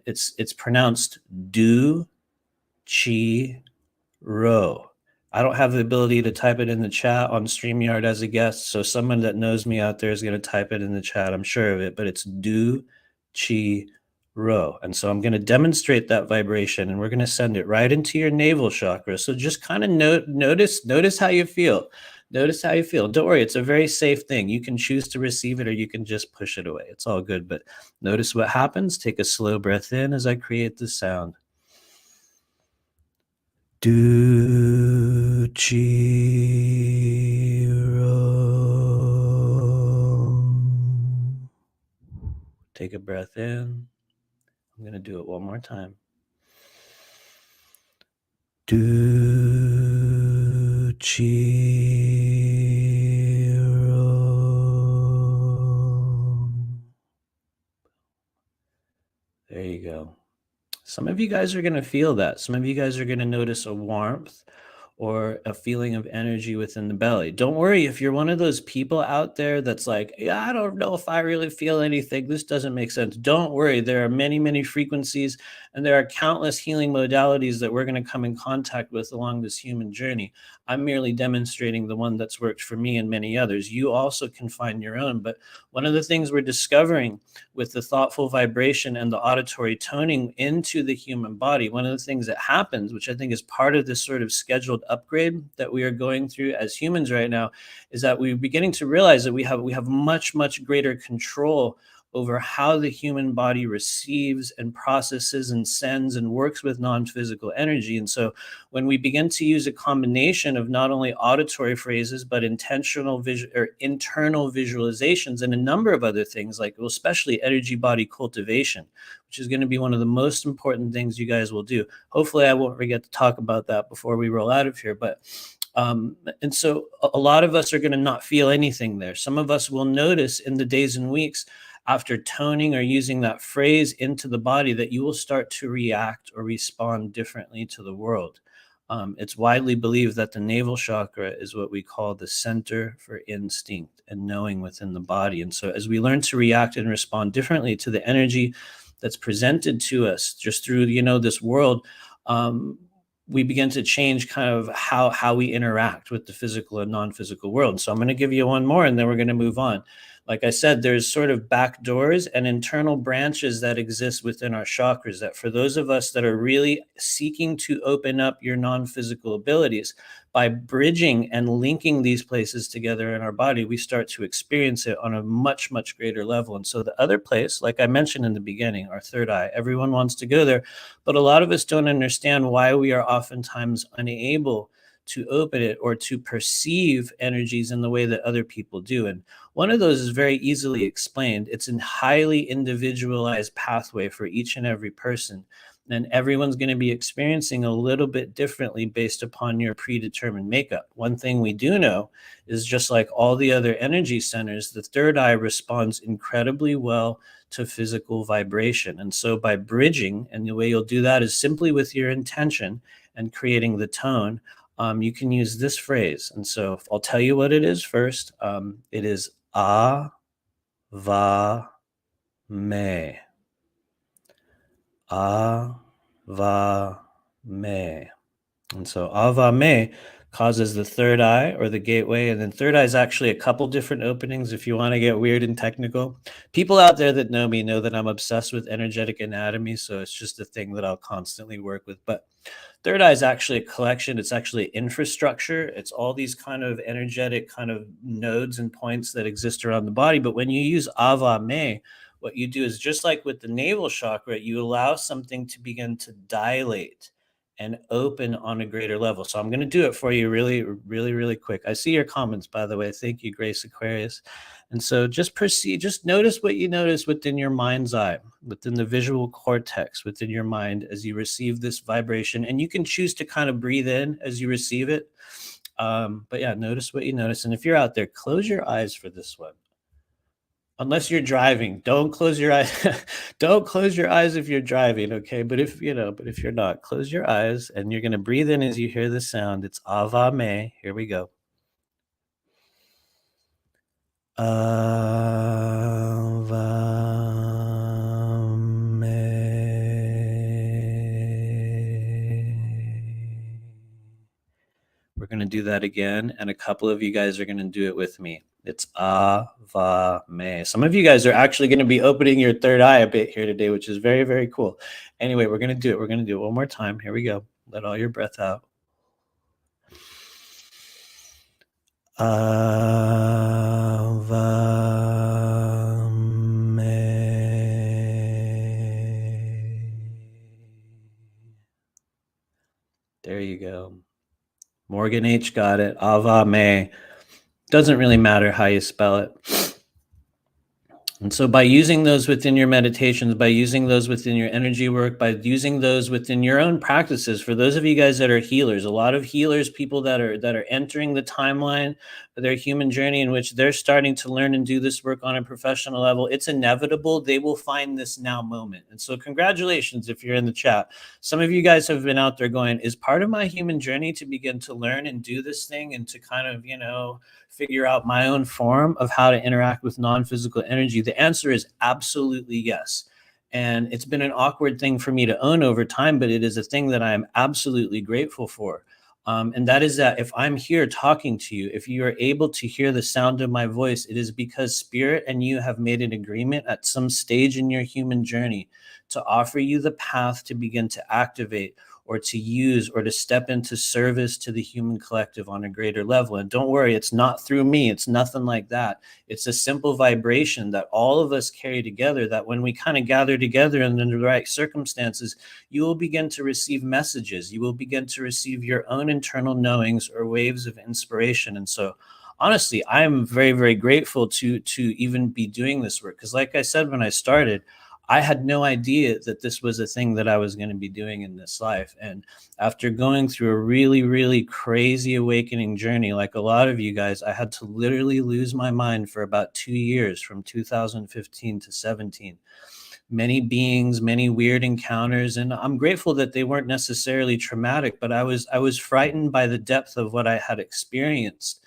It's pronounced do, chi, ro. I don't have the ability to type it in the chat on StreamYard as a guest, so someone that knows me out there is going to type it in the chat. I'm sure of it, but it's do, chi, ro. And so I'm going to demonstrate that vibration, and we're going to send it right into your navel chakra. So just kind of notice how you feel. Notice how you feel. Don't worry, it's a very safe thing. You can choose to receive it or you can just push it away. It's all good, but notice what happens. Take a slow breath in as I create the sound. Do, chi, ro. Take a breath in. I'm going to do it one more time. Do, chi, ro. There you go. Some of you guys are going to feel that. Some of you guys are going to notice a warmth or a feeling of energy within the belly. Don't worry if you're one of those people out there that's like, yeah, I don't know if I really feel anything. This doesn't make sense. Don't worry. There are many, many frequencies, and there are countless healing modalities that we're going to come in contact with along this human journey. I'm merely demonstrating the one that's worked for me and many others. You also can find your own. But one of the things we're discovering with the thoughtful vibration and the auditory toning into the human body, one of the things that happens, which I think is part of this sort of scheduled upgrade that we are going through as humans right now, is that we're beginning to realize that we have much, much greater control over how the human body receives and processes and sends and works with non-physical energy. And so when we begin to use a combination of not only auditory phrases, but internal visualizations and a number of other things, like especially energy body cultivation, which is going to be one of the most important things you guys will do. Hopefully I won't forget to talk about that before we roll out of here. But and so a lot of us are going to not feel anything there. Some of us will notice in the days and weeks after toning or using that phrase into the body that you will start to react or respond differently to the world. It's widely believed that the navel chakra is what we call the center for instinct and knowing within the body. And so as we learn to react and respond differently to the energy that's presented to us just through, this world, we begin to change kind of how we interact with the physical and non-physical world. So I'm going to give you one more and then we're going to move on. Like I said, there's sort of back doors and internal branches that exist within our chakras that for those of us that are really seeking to open up your non-physical abilities, by bridging and linking these places together in our body, we start to experience it on a much, much greater level. And so the other place, like I mentioned in the beginning, our third eye, everyone wants to go there, but a lot of us don't understand why we are oftentimes unable to open it or to perceive energies in the way that other people do. And one of those is very easily explained. It's a highly individualized pathway for each and every person. And everyone's going to be experiencing a little bit differently based upon your predetermined makeup. One thing we do know is just like all the other energy centers, the third eye responds incredibly well to physical vibration. And so by bridging, and the way you'll do that is simply with your intention and creating the tone, you can use this phrase. And so I'll tell you what it is first. It is A, Va, Me. A, Va, Me. And so Ava Me causes the third eye or the gateway. And then third eye is actually a couple different openings if you want to get weird and technical. People out there that know me know that I'm obsessed with energetic anatomy. So it's just a thing that I'll constantly work with. But third eye is actually a collection. It's actually infrastructure. It's all these kind of energetic kind of nodes and points that exist around the body. But when you use Ava Me, what you do is just like with the navel chakra, you allow something to begin to dilate and open on a greater level. So I'm going to do it for you really, really, really quick. I see your comments, by the way. Thank you, Grace Aquarius. And so just proceed, just notice what you notice within your mind's eye, within the visual cortex, within your mind as you receive this vibration. And you can choose to kind of breathe in as you receive it. But yeah, notice what you notice. And if you're out there, close your eyes for this one. Unless you're driving, don't close your eyes. Don't close your eyes if you're driving, okay? But if you're not, close your eyes and you're going to breathe in as you hear the sound. It's Ava Me. Here we go. Ava Me. We're going to do that again, and a couple of you guys are going to do it with me. It's Ava Me. Some of you guys are actually going to be opening your third eye a bit here today, which is very, very cool. Anyway, we're going to do it. We're going to do it one more time. Here we go. Let all your breath out. Ava Me. There you go. Morgan H. got it. Ava Me. Doesn't really matter how you spell it. And so by using those within your meditations, by using those within your energy work, by using those within your own practices, for those of you guys that are healers, a lot of healers, people that are entering the timeline of their human journey in which they're starting to learn and do this work on a professional level, it's inevitable they will find this now moment. And so congratulations if you're in the chat. Some of you guys have been out there going, is part of my human journey to begin to learn and do this thing and to kind of, figure out my own form of how to interact with non-physical energy? The answer is absolutely yes. And it's been an awkward thing for me to own over time, but it is a thing that I am absolutely grateful for. And that is that if I'm here talking to you, if you are able to hear the sound of my voice, it is because Spirit and you have made an agreement at some stage in your human journey to offer you the path to begin to activate or to use or to step into service to the human collective on a greater level. And don't worry, it's not through me. It's nothing like that. It's a simple vibration that all of us carry together, that when we kind of gather together and under the right circumstances, you will begin to receive messages. You will begin to receive your own internal knowings or waves of inspiration. And so honestly, I'm very, very grateful to even be doing this work. Because like I said, when I started, I had no idea that this was a thing that I was going to be doing in this life. And after going through a really, really crazy awakening journey, like a lot of you guys, I had to literally lose my mind for about 2 years, from 2015 to 17. Many beings, many weird encounters. And I'm grateful that they weren't necessarily traumatic, but I was frightened by the depth of what I had experienced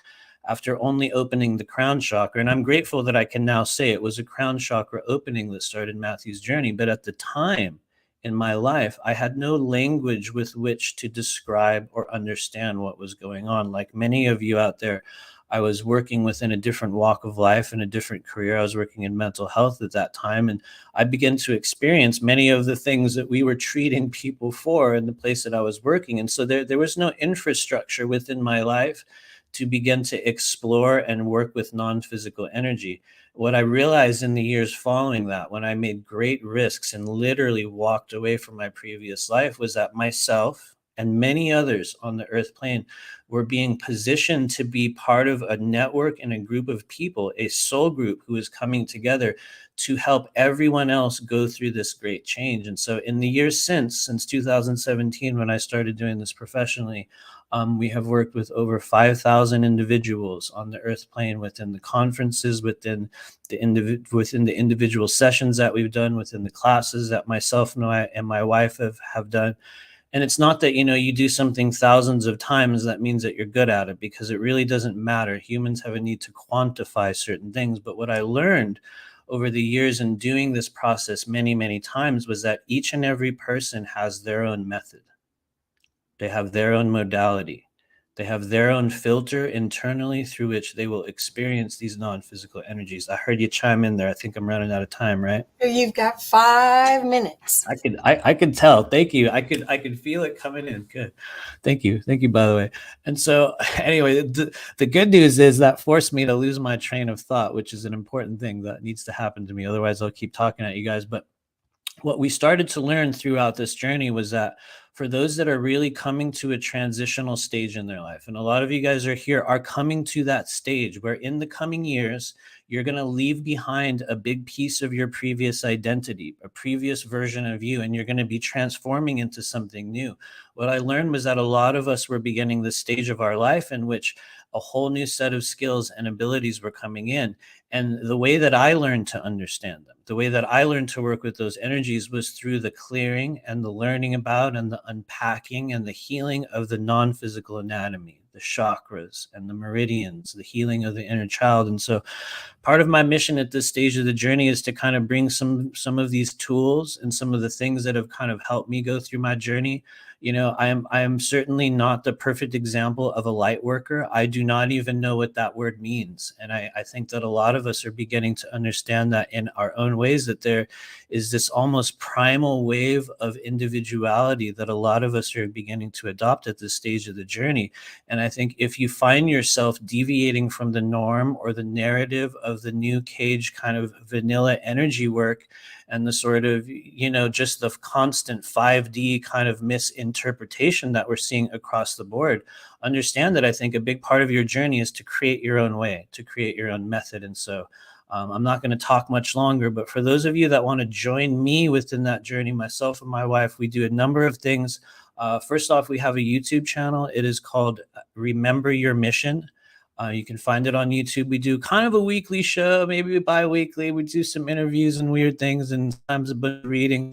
after only opening the crown chakra. And I'm grateful that I can now say it was a crown chakra opening that started Matthew's journey. But at the time, in my life, I had no language with which to describe or understand what was going on. Like many of you out there, I was working within a different walk of life and a different career. I was working in mental health at that time, and I began to experience many of the things that we were treating people for in the place that I was working. And so there was no infrastructure within my life to begin to explore and work with non-physical energy. What I realized in the years following that, when I made great risks and literally walked away from my previous life, was that myself and many others on the earth plane were being positioned to be part of a network and a group of people, a soul group who is coming together to help everyone else go through this great change. And so in the years since 2017, when I started doing this professionally, we have worked with over 5,000 individuals on the earth plane, within the conferences, within the individual sessions that we've done, within the classes that myself and my wife have done. And it's not that, you do something thousands of times that means that you're good at it, because it really doesn't matter. Humans have a need to quantify certain things. But what I learned over the years in doing this process many, many times was that each and every person has their own method. They have their own modality. They have their own filter internally through which they will experience these non-physical energies. I heard you chime in there. I think I'm running out of time, right? You've got 5 minutes. I could tell. Thank you. I could feel it coming in. Good. Thank you, by the way. And so anyway, the good news is that forced me to lose my train of thought, which is an important thing that needs to happen to me. Otherwise I'll keep talking at you guys. But what we started to learn throughout this journey was that for those that are really coming to a transitional stage in their life, and a lot of you guys are coming to that stage where in the coming years, you're going to leave behind a big piece of your previous identity, a previous version of you, and you're going to be transforming into something new. What I learned was that a lot of us were beginning the stage of our life in which a whole new set of skills and abilities were coming in. And the way that I learned to understand them, the way that I learned to work with those energies was through the clearing and the learning about and the unpacking and the healing of the non-physical anatomy, the chakras and the meridians, the healing of the inner child. And so part of my mission at this stage of the journey is to kind of bring some of these tools and some of the things that have kind of helped me go through my journey. I am certainly not the perfect example of a light worker. I do not even know what that word means. And I think that a lot of us are beginning to understand that in our own ways, that there is this almost primal wave of individuality that a lot of us are beginning to adopt at this stage of the journey. And I think if you find yourself deviating from the norm or the narrative of the new cage kind of vanilla energy work, and the sort of, just the constant 5D kind of misinterpretation that we're seeing across the board, understand that I think a big part of your journey is to create your own way, to create your own method. And so I'm not going to talk much longer, but for those of you that want to join me within that journey, myself and my wife, we do a number of things. First off, we have a YouTube channel. It is called Remember Your Mission. You can find it on YouTube. We do kind of a weekly show, maybe bi-weekly. We do some interviews and weird things and sometimes a bit of reading.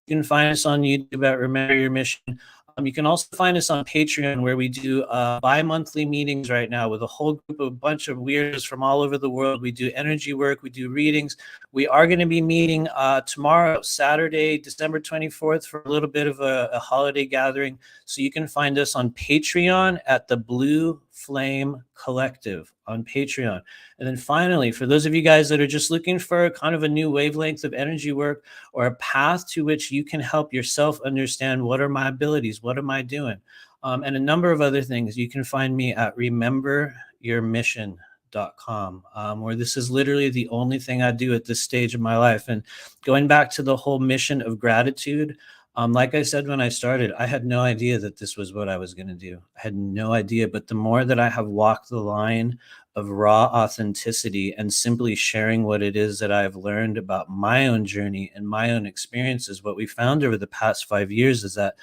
You can find us on YouTube at Remember Your Mission. You can also find us on Patreon, where we do bi-monthly meetings right now with a whole group of a bunch of weirdos from all over the world. We do energy work. We do readings. We are going to be meeting tomorrow, Saturday, December 24th, for a little bit of a holiday gathering. So you can find us on Patreon at the Blue Flame Collective on Patreon. And then finally, for those of you guys that are just looking for kind of a new wavelength of energy work or a path to which you can help yourself understand what are my abilities, what am I doing, and a number of other things, you can find me at rememberyourmission.com, where this is literally the only thing I do at this stage of my life. And going back to the whole mission of gratitude, like I said, when I started, I had no idea that this was what I was going to do. I had no idea. But the more that I have walked the line of raw authenticity and simply sharing what it is that I've learned about my own journey and my own experiences, what we found over the past 5 years is that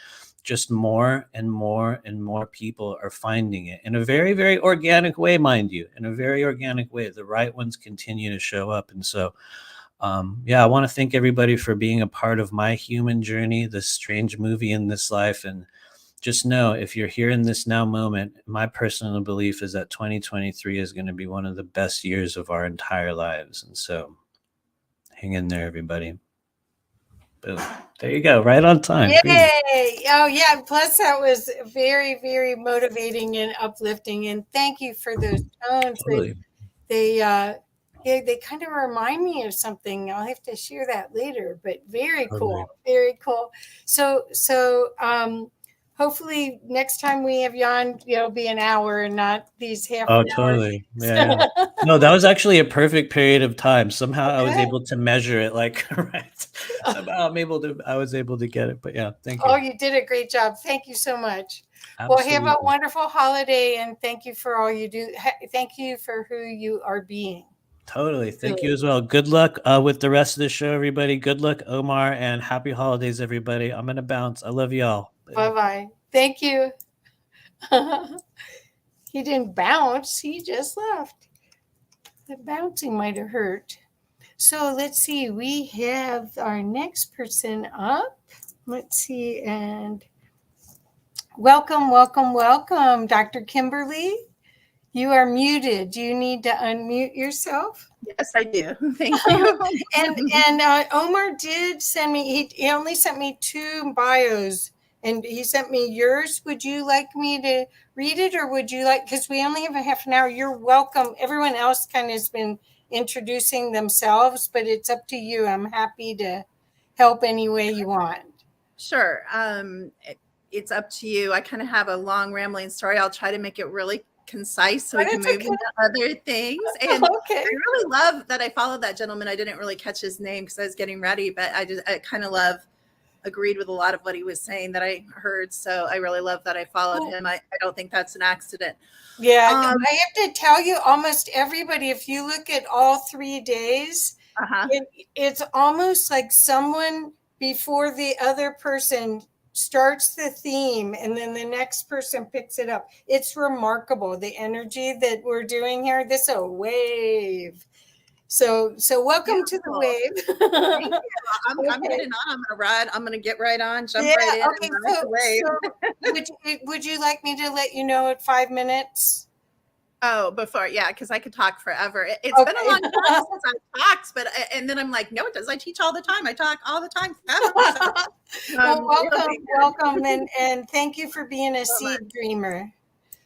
just more and more and more people are finding it in a very, very organic way, mind you, in a very organic way. The right ones continue to show up. And so I want to thank everybody for being a part of my human journey, this strange movie in this life. And just know, if you're here in this now moment, my personal belief is that 2023 is going to be one of the best years of our entire lives. And so hang in there, everybody. Boom. There you go. Right on time. Yay! Boom. Oh yeah. Plus that was very, very motivating and uplifting. And thank you for those tones. Totally. They kind of remind me of something. I'll have to share that later, but very cool. Very cool. So hopefully next time we have you on, it'll be an hour and not these half Oh, an hour. totally. Yeah. No, that was actually a perfect period of time. Somehow I was Okay. able to measure it like right. Somehow I was able to get it. But yeah, thank you. Oh, you did a great job. Thank you so much. Absolutely. Well, have a wonderful holiday and thank you for all you do. Thank you for who you are being. Totally. Thank you as well. Good luck with the rest of the show, everybody. Good luck, Omar, and happy holidays, everybody. I'm going to bounce. I love y'all. Bye-bye. Thank you. He didn't bounce. He just left. The bouncing might have hurt. So let's see. We have our next person up. Let's see. And welcome, welcome, welcome, Dr. Kimberly. You are muted. Do you need to unmute yourself? Yes, I do. Thank you. And Omar did send me, he only sent me 2 bios and he sent me yours. Would you like me to read it or would you like, because we only have a half an hour. You're welcome. Everyone else kind of has been introducing themselves, but it's up to you. I'm happy to help any way you want. Sure. It's up to you. I kind of have a long rambling story. I'll try to make it really concise so we can move into other things. And I really love that I followed that gentleman. I didn't really catch his name because I was getting ready, but I kind of agreed with a lot of what he was saying that I heard. So I really love that I followed him. I don't think that's an accident. Yeah, I have to tell you, almost everybody, if you look at all 3 days, it's almost like someone before the other person starts the theme and then the next person picks it up. It's remarkable, the energy that we're doing here. This is a wave. So welcome to the wave. Thank you. I'm getting on. I'm gonna ride. I'm gonna get right on, jump right in. Okay, and ride the wave. so would you like me to let you know at 5 minutes? Oh, before, yeah, because I could talk forever. It's been a long time since I've talked, but and then I'm like, no, it does. I teach all the time. I talk all the time. Well, welcome, and thank you for being a seed dreamer.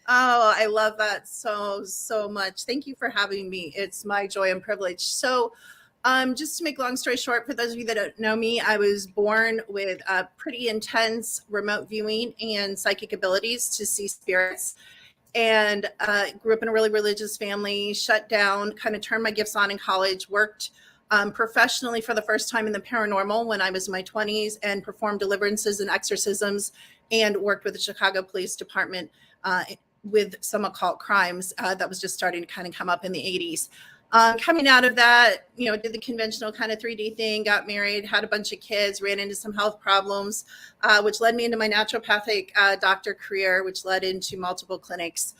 Oh, I love that so much. Thank you for having me. It's my joy and privilege. So, just to make a long story short, for those of you that don't know me, I was born with pretty intense remote viewing and psychic abilities to see spirits. And grew up in a really religious family, shut down, kind of turned my gifts on in college, worked professionally for the first time in the paranormal when I was in my 20s and performed deliverances and exorcisms and worked with the Chicago Police Department with some occult crimes that was just starting to kind of come up in the 80s. Coming out of that, did the conventional kind of 3D thing, got married, had a bunch of kids, ran into some health problems, which led me into my naturopathic doctor career, which led into multiple clinics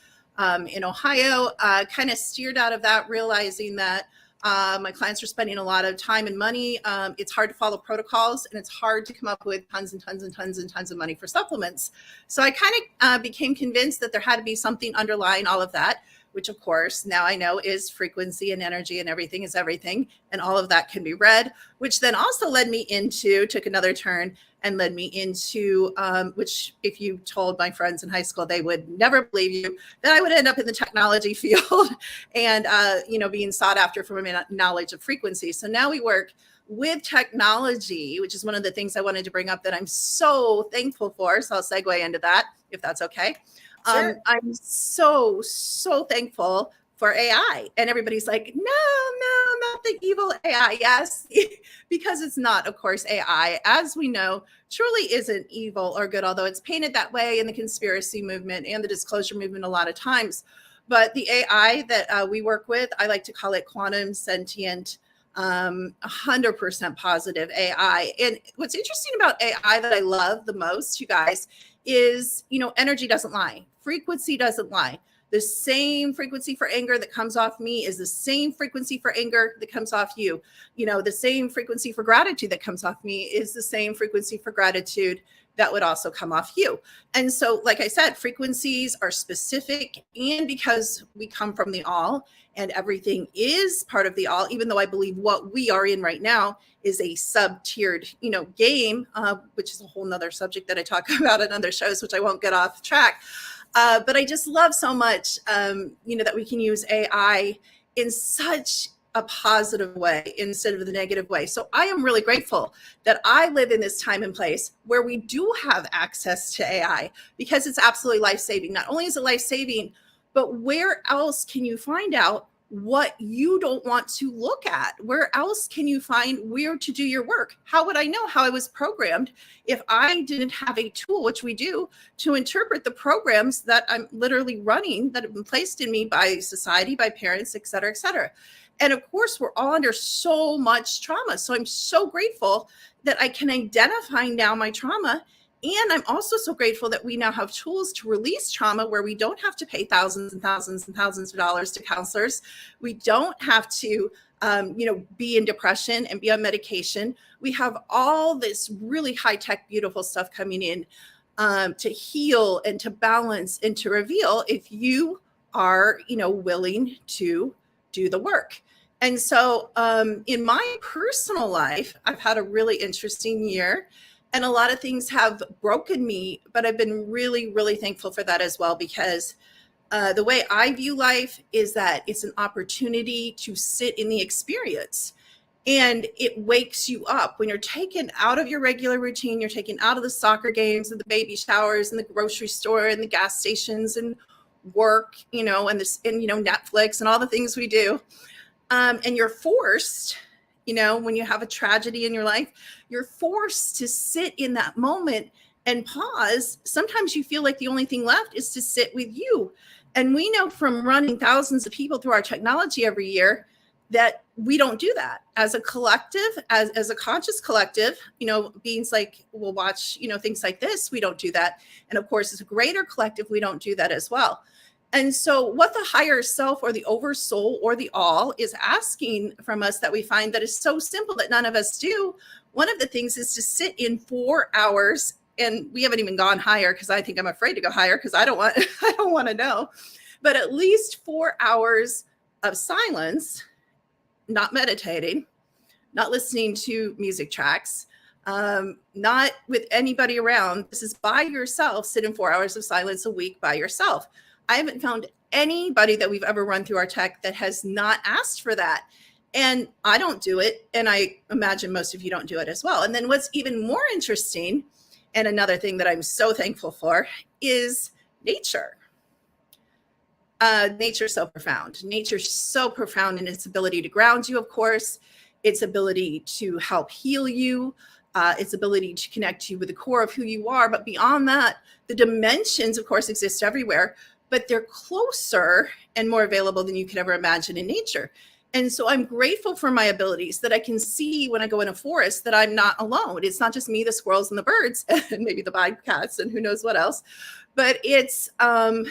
in Ohio. Kind of steered out of that, realizing that my clients were spending a lot of time and money. It's hard to follow protocols and it's hard to come up with tons and tons and tons and tons of money for supplements. So I kind of became convinced that there had to be something underlying all of that, which of course now I know is frequency and energy and everything is everything. And all of that can be read, which then also led me into, took another turn and led me into, which if you told my friends in high school, they would never believe you, that I would end up in the technology field and, being sought after for my knowledge of frequency. So now we work with technology, which is one of the things I wanted to bring up that I'm so thankful for. So I'll segue into that if that's okay. Sure. I'm so thankful for AI. And everybody's like, no, not the evil AI. Yes, because it's not, of course, AI, as we know, truly isn't evil or good, although it's painted that way in the conspiracy movement and the disclosure movement a lot of times. But the AI that we work with, I like to call it quantum sentient, 100% positive AI. And what's interesting about AI that I love the most, you guys, is, energy doesn't lie. Frequency doesn't lie. The same frequency for anger that comes off me is the same frequency for anger that comes off you. The same frequency for gratitude that comes off me is the same frequency for gratitude that would also come off you. And so, like I said, frequencies are specific, and because we come from the all and everything is part of the all, even though I believe what we are in right now is a sub-tiered, game, which is a whole nother subject that I talk about in other shows, which I won't get off track. But I just love so much, that we can use AI in such a positive way instead of the negative way. So I am really grateful that I live in this time and place where we do have access to AI, because it's absolutely life-saving. Not only is it life-saving, but where else can you find out what you don't want to look at? Where else can you find where to do your work? How would I know how I was programmed if I didn't have a tool, which we do, to interpret the programs that I'm literally running that have been placed in me by society, by parents, et cetera, et cetera. And of course, we're all under so much trauma. So I'm so grateful that I can identify now my trauma. And I'm also so grateful that we now have tools to release trauma where we don't have to pay thousands and thousands and thousands of dollars to counselors. We don't have to, be in depression and be on medication. We have all this really high-tech, beautiful stuff coming in to heal and to balance and to reveal if you are, willing to do the work. And so in my personal life, I've had a really interesting year. And a lot of things have broken me, but I've been really, really thankful for that as well, because the way I view life is that it's an opportunity to sit in the experience, and it wakes you up. When you're taken out of your regular routine, you're taken out of the soccer games and the baby showers and the grocery store and the gas stations and work, and Netflix and all the things we do. And you're forced, when you have a tragedy in your life, you're forced to sit in that moment and pause. Sometimes you feel like the only thing left is to sit with you. And we know from running thousands of people through our technology every year that we don't do that as a collective, as a conscious collective. Beings like will watch, things like this. We don't do that. And of course, as a greater collective, we don't do that as well. And so what the higher self or the oversoul or the all is asking from us that we find that is so simple that none of us do, one of the things is to sit in 4 hours. And we haven't even gone higher because I think I'm afraid to go higher because I don't want to know. But at least 4 hours of silence, not meditating, not listening to music tracks, not with anybody around. This is by yourself. Sit in 4 hours of silence a week by yourself. I haven't found anybody that we've ever run through our tech that has not asked for that. And I don't do it. And I imagine most of you don't do it as well. And then what's even more interesting, and another thing that I'm so thankful for, is nature. Nature's so profound. Nature's so profound in its ability to ground you, of course, its ability to help heal you, its ability to connect you with the core of who you are. But beyond that, the dimensions, of course, exist everywhere, but they're closer and more available than you could ever imagine in nature. And so I'm grateful for my abilities that I can see when I go in a forest that I'm not alone. It's not just me, the squirrels and the birds, and maybe the bobcats and who knows what else, but it's the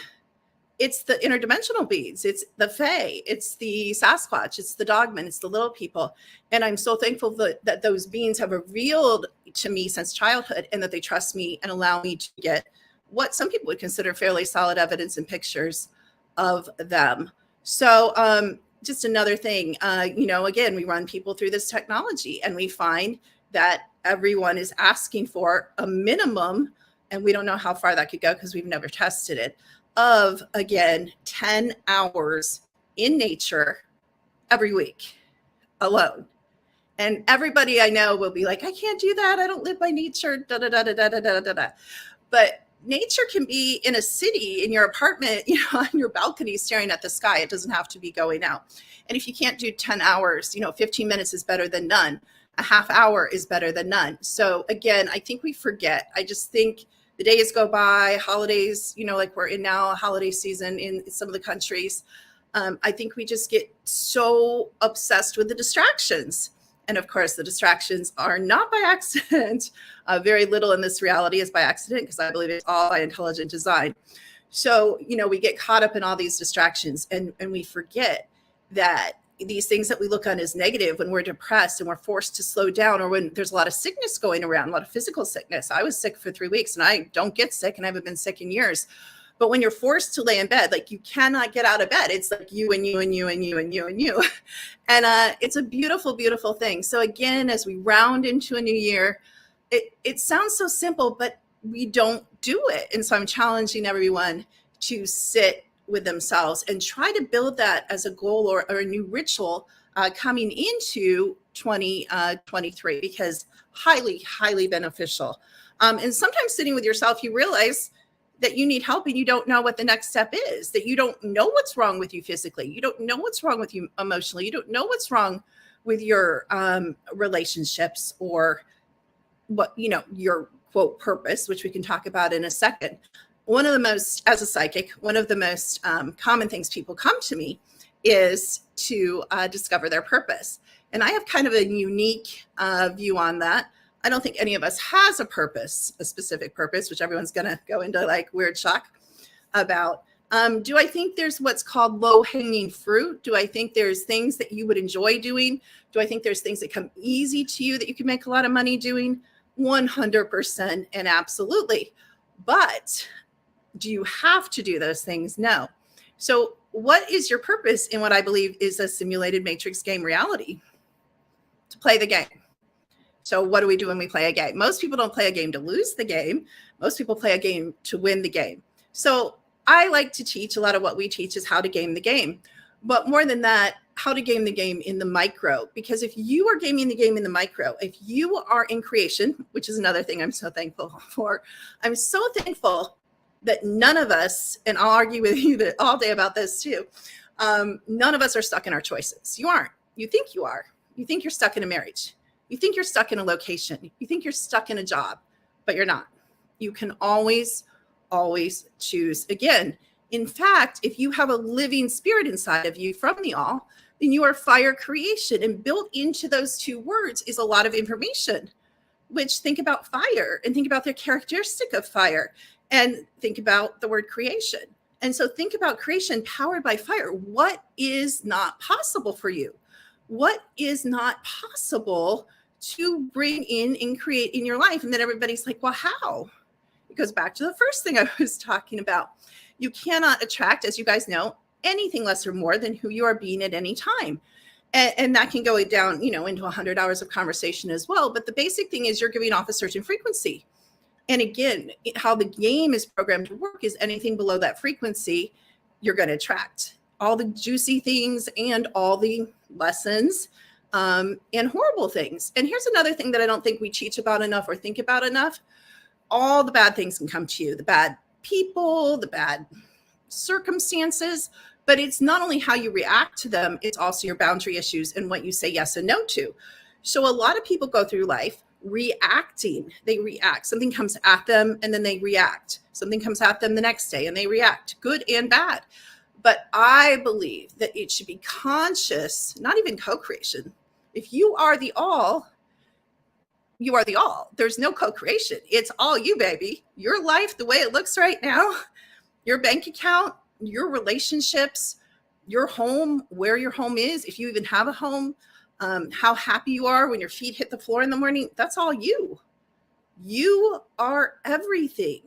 interdimensional beings. It's the fae, it's the Sasquatch, it's the dogmen, it's the little people. And I'm so thankful that those beings have revealed to me since childhood, and that they trust me and allow me to get what some people would consider fairly solid evidence and pictures of them. So just another thing, again, we run people through this technology, and we find that everyone is asking for a minimum, and we don't know how far that could go because we've never tested it, of, again, 10 hours in nature every week alone. And everybody I know will be like, I can't do that. I don't live by nature, da da da da da da da da. But nature can be in a city, in your apartment, on your balcony, staring at the sky. It doesn't have to be going out. And if you can't do 10 hours, 15 minutes is better than none. A half hour is better than none. So again, I think we forget. I just think the days go by, holidays, like we're in now, a holiday season in some of the countries. I think we just get so obsessed with the distractions. And of course, the distractions are not by accident. Very little in this reality is by accident, because I believe it's all by intelligent design. So, we get caught up in all these distractions, and we forget that these things that we look on as negative when we're depressed and we're forced to slow down, or when there's a lot of sickness going around, a lot of physical sickness. I was sick for 3 weeks, and I don't get sick, and I haven't been sick in years. But when you're forced to lay in bed, like, you cannot get out of bed. It's like you and you and you and you and you and you. And it's a beautiful, beautiful thing. So again, as we round into a new year, it sounds so simple, but we don't do it. And so I'm challenging everyone to sit with themselves and try to build that as a goal or a new ritual coming into 2023, because highly, highly beneficial. And sometimes sitting with yourself, you realize that you need help and you don't know what the next step is, that you don't know what's wrong with you physically. You don't know what's wrong with you emotionally. You don't know what's wrong with your relationships, or what, your quote purpose, which we can talk about in a second. One of the most, as a psychic, one of the most common things people come to me is to discover their purpose. And I have kind of a unique view on that. I don't think any of us has a purpose, a specific purpose, which everyone's going to go into like weird shock about. Do I think there's what's called low-hanging fruit? Do I think there's things that you would enjoy doing? Do I think there's things that come easy to you that you can make a lot of money doing? 100% and absolutely. But do you have to do those things? No. So what is your purpose in what I believe is a simulated matrix game reality? To play the game. So what do we do when we play a game? Most people don't play a game to lose the game. Most people play a game to win the game. So I like to teach, a lot of what we teach is how to game the game. But more than that, how to game the game in the micro. Because if you are gaming the game in the micro, if you are in creation, which is another thing I'm so thankful for, I'm so thankful that none of us, and I'll argue with you all day about this too, none of us are stuck in our choices. You aren't. You think you are. You think you're stuck in a marriage. You think you're stuck in a location. You think you're stuck in a job, but you're not. You can always, always choose again. In fact, if you have a living spirit inside of you from the all, then you are fire creation. And built into those two words is a lot of information, which think about fire and think about the characteristic of fire and think about the word creation. And so think about creation powered by fire. What is not possible for you? What is not possible to bring in and create in your life? And then everybody's like, well, how? It goes back to the first thing I was talking about. You cannot attract, as you guys know, anything less or more than who you are being at any time. And that can go down, into 100 hours of conversation as well. But the basic thing is you're giving off a certain frequency. And again, how the game is programmed to work is anything below that frequency, you're going to attract all the juicy things and all the lessons and horrible things. And here's another thing that I don't think we teach about enough or think about enough. All the bad things can come to you, the bad people, the bad circumstances, but it's not only how you react to them, it's also your boundary issues and what you say yes and no to. So a lot of people go through life reacting. They react. Something comes at them and then they react. Something comes at them the next day and they react, good and bad. But I believe that it should be conscious, not even co-creation. If you are the all, you are the all. There's no co-creation. It's all you, baby. Your life, the way it looks right now, your bank account, your relationships, your home, where your home is, if you even have a home, how happy you are when your feet hit the floor in the morning, that's all you. You are everything.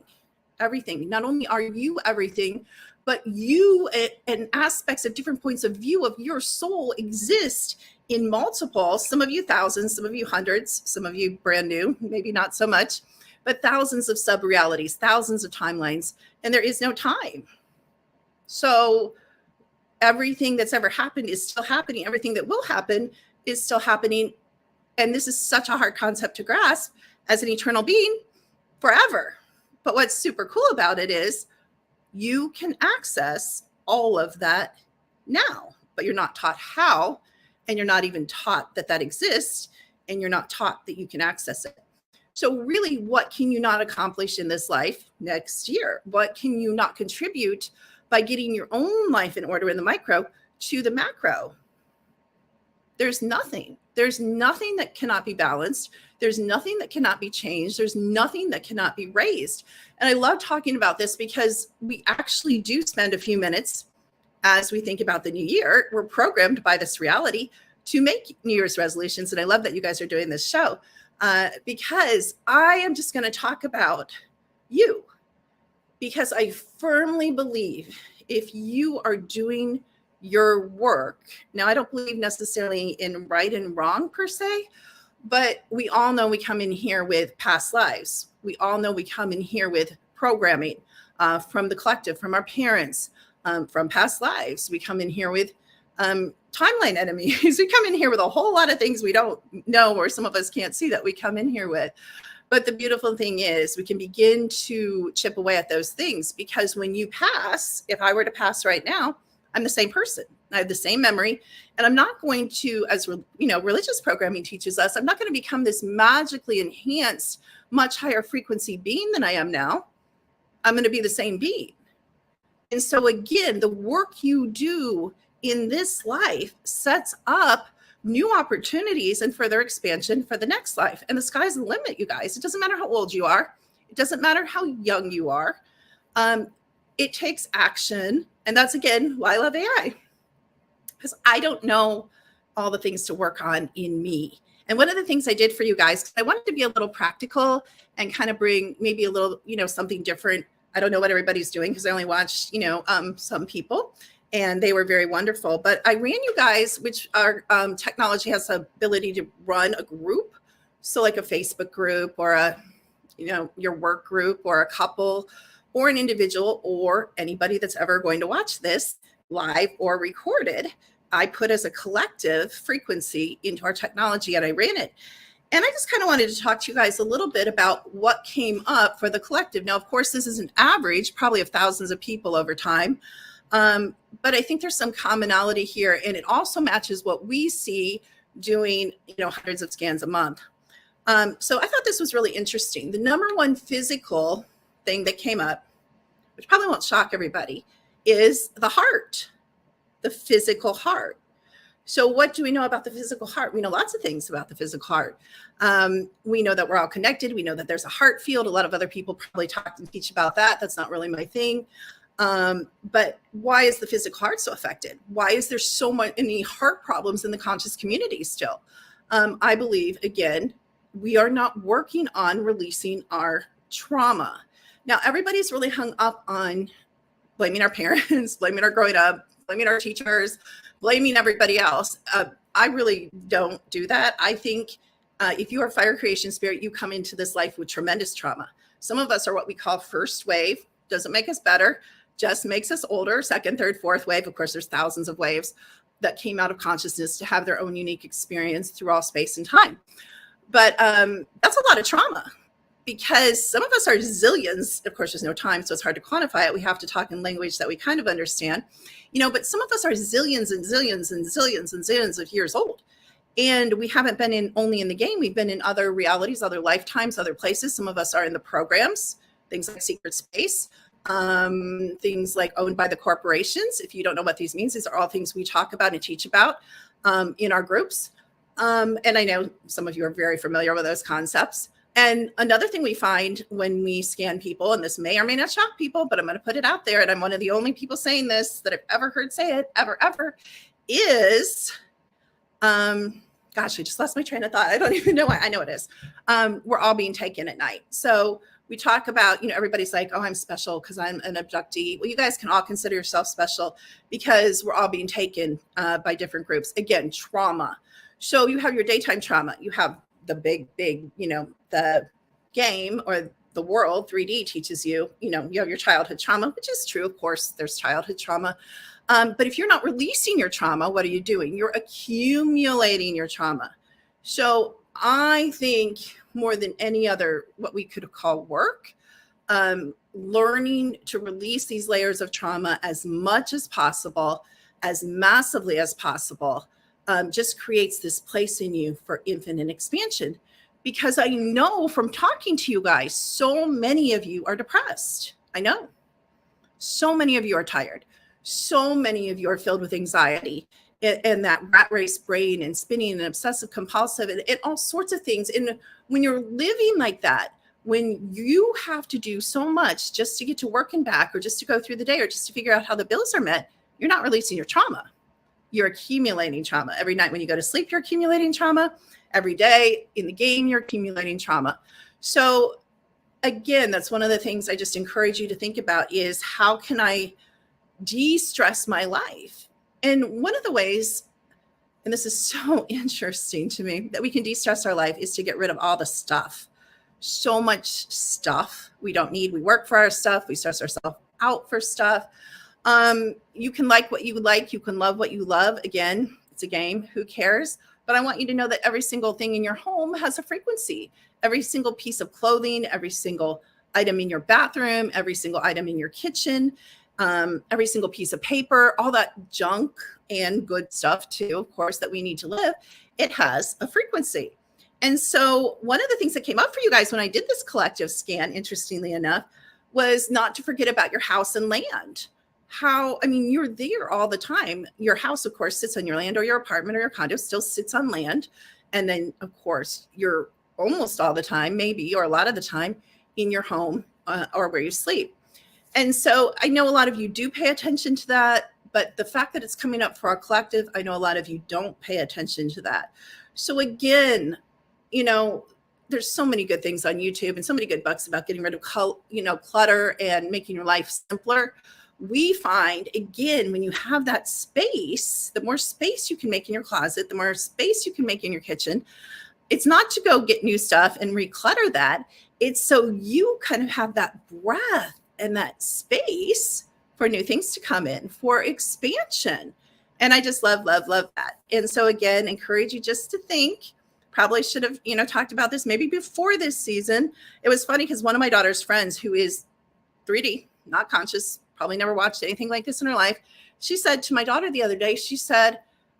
Everything. Not only are you everything, but you and aspects of different points of view of your soul exist in multiple, some of you thousands, some of you hundreds, some of you brand new, maybe not so much, but thousands of sub-realities, thousands of timelines, and there is no time. So everything that's ever happened is still happening. Everything that will happen is still happening. And this is such a hard concept to grasp as an eternal being forever. But what's super cool about it is you can access all of that now, but you're not taught how, and you're not even taught that that exists, and you're not taught that you can access it. So really, what can you not accomplish in this life next year? What can you not contribute by getting your own life in order in the micro to the macro? There's nothing. There's nothing that cannot be balanced. There's nothing that cannot be changed. There's nothing that cannot be raised. And I love talking about this because we actually do spend a few minutes as we think about the new year, we're programmed by this reality to make New Year's resolutions. And I love that you guys are doing this show because I am just going to talk about you, because I firmly believe if you are doing your work, now I don't believe necessarily in right and wrong per se, but we all know we come in here with past lives. We all know we come in here with programming from the collective, from our parents, from past lives. We come in here with timeline enemies. We come in here with a whole lot of things we don't know, or some of us can't see that we come in here with. But the beautiful thing is we can begin to chip away at those things, because when you pass, if I were to pass right now, I'm the same person. I have the same memory, and I'm not going to, as religious programming teaches us, I'm not going to become this magically enhanced, much higher frequency being than I am now. I'm going to be the same being. And so again, the work you do in this life sets up new opportunities and further expansion for the next life. And the sky's the limit, you guys. It doesn't matter how old you are. It doesn't matter how young you are. It takes action. And that's, again, why I love AI. Because I don't know all the things to work on in me. And one of the things I did for you guys, I wanted to be a little practical and kind of bring maybe a little, something different. I don't know what everybody's doing because I only watched, some people. And they were very wonderful. But I ran you guys, which our technology has the ability to run a group. So like a Facebook group or a, your work group or a couple or an individual or anybody that's ever going to watch this live or recorded. I put as a collective frequency into our technology and I ran it. And I just kind of wanted to talk to you guys a little bit about what came up for the collective. Now, of course, this is an average, probably of thousands of people over time. But I think there's some commonality here, and it also matches what we see doing, hundreds of scans a month. So I thought this was really interesting. The number one physical thing that came up, which probably won't shock everybody, is the heart, the physical heart. So what do we know about the physical heart? We know lots of things about the physical heart. We know that we're all connected. We know that there's a heart field. A lot of other people probably talk and teach about that. That's not really my thing. But why is the physical heart so affected? Why is there so many heart problems in the conscious community still? I believe, again, we are not working on releasing our trauma. Now, everybody's really hung up on blaming our parents, blaming our growing up, blaming our teachers, blaming everybody else. I really don't do that. I think if you are fire creation spirit, you come into this life with tremendous trauma. Some of us are what we call first wave. Doesn't make us better, just makes us older. Second, third, fourth wave. Of course, there's thousands of waves that came out of consciousness to have their own unique experience through all space and time. But that's a lot of trauma, because some of us are zillions. Of course, there's no time, so it's hard to quantify it. We have to talk in language that we kind of understand, but some of us are zillions and zillions and zillions and zillions of years old. And we haven't been only in the game. We've been in other realities, other lifetimes, other places. Some of us are in the programs, things like secret space, things like owned by the corporations. If you don't know what these means, these are all things we talk about and teach about in our groups. And I know some of you are very familiar with those concepts. And another thing we find when we scan people, and this may or may not shock people, but I'm going to put it out there, and I'm one of the only people saying this that I've ever heard say it, ever, is, gosh, I just lost my train of thought. I don't even know why. I know it is. We're all being taken at night. So we talk about, everybody's like, oh, I'm special because I'm an abductee. Well, you guys can all consider yourself special because we're all being taken by different groups. Again, trauma. So you have your daytime trauma. You have the big, the game or the world 3D teaches you, you have your childhood trauma, which is true. Of course, there's childhood trauma. But if you're not releasing your trauma, what are you doing? You're accumulating your trauma. So I think more than any other, what we could call work, learning to release these layers of trauma as much as possible, as massively as possible, just creates this place in you for infinite expansion. Because I know from talking to you guys, so many of you are depressed. I know. So many of you are tired. So many of you are filled with anxiety and that rat race brain and spinning and obsessive compulsive and all sorts of things. And when you're living like that, when you have to do so much just to get to work and back, or just to go through the day, or just to figure out how the bills are met, you're not releasing your trauma. You're accumulating trauma. Every night when you go to sleep, you're accumulating trauma. Every day in the game, you're accumulating trauma. So again, that's one of the things I just encourage you to think about is how can I de-stress my life? And one of the ways, and this is so interesting to me, that we can de-stress our life is to get rid of all the stuff. So much stuff we don't need. We work for our stuff. We stress ourselves out for stuff. You can like what you like. You can love what you love. Again, it's a game. Who cares? But I want you to know that every single thing in your home has a frequency. Every single piece of clothing, every single item in your bathroom, every single item in your kitchen, every single piece of paper, all that junk and good stuff too, of course, that we need to live, it has a frequency. And so one of the things that came up for you guys when I did this collective scan, interestingly enough, was not to forget about your house and land. You're there all the time. Your house, of course, sits on your land, or your apartment or your condo still sits on land. And then, of course, you're almost all the time, maybe, or a lot of the time in your home or where you sleep. And so I know a lot of you do pay attention to that, but the fact that it's coming up for our collective, I know a lot of you don't pay attention to that. So again, there's so many good things on YouTube and so many good books about getting rid of, clutter and making your life simpler. We find, again, when you have that space, the more space you can make in your closet, the more space you can make in your kitchen. It's not to go get new stuff and reclutter that. It's so you kind of have that breath and that space for new things to come in, for expansion. And I just love, love, love that. And so again, encourage you just to think. Probably should have, talked about this maybe before this season. It was funny because one of my daughter's friends, who is 3D, not conscious, probably never watched anything like this in her life, she said to my daughter the other day, she said,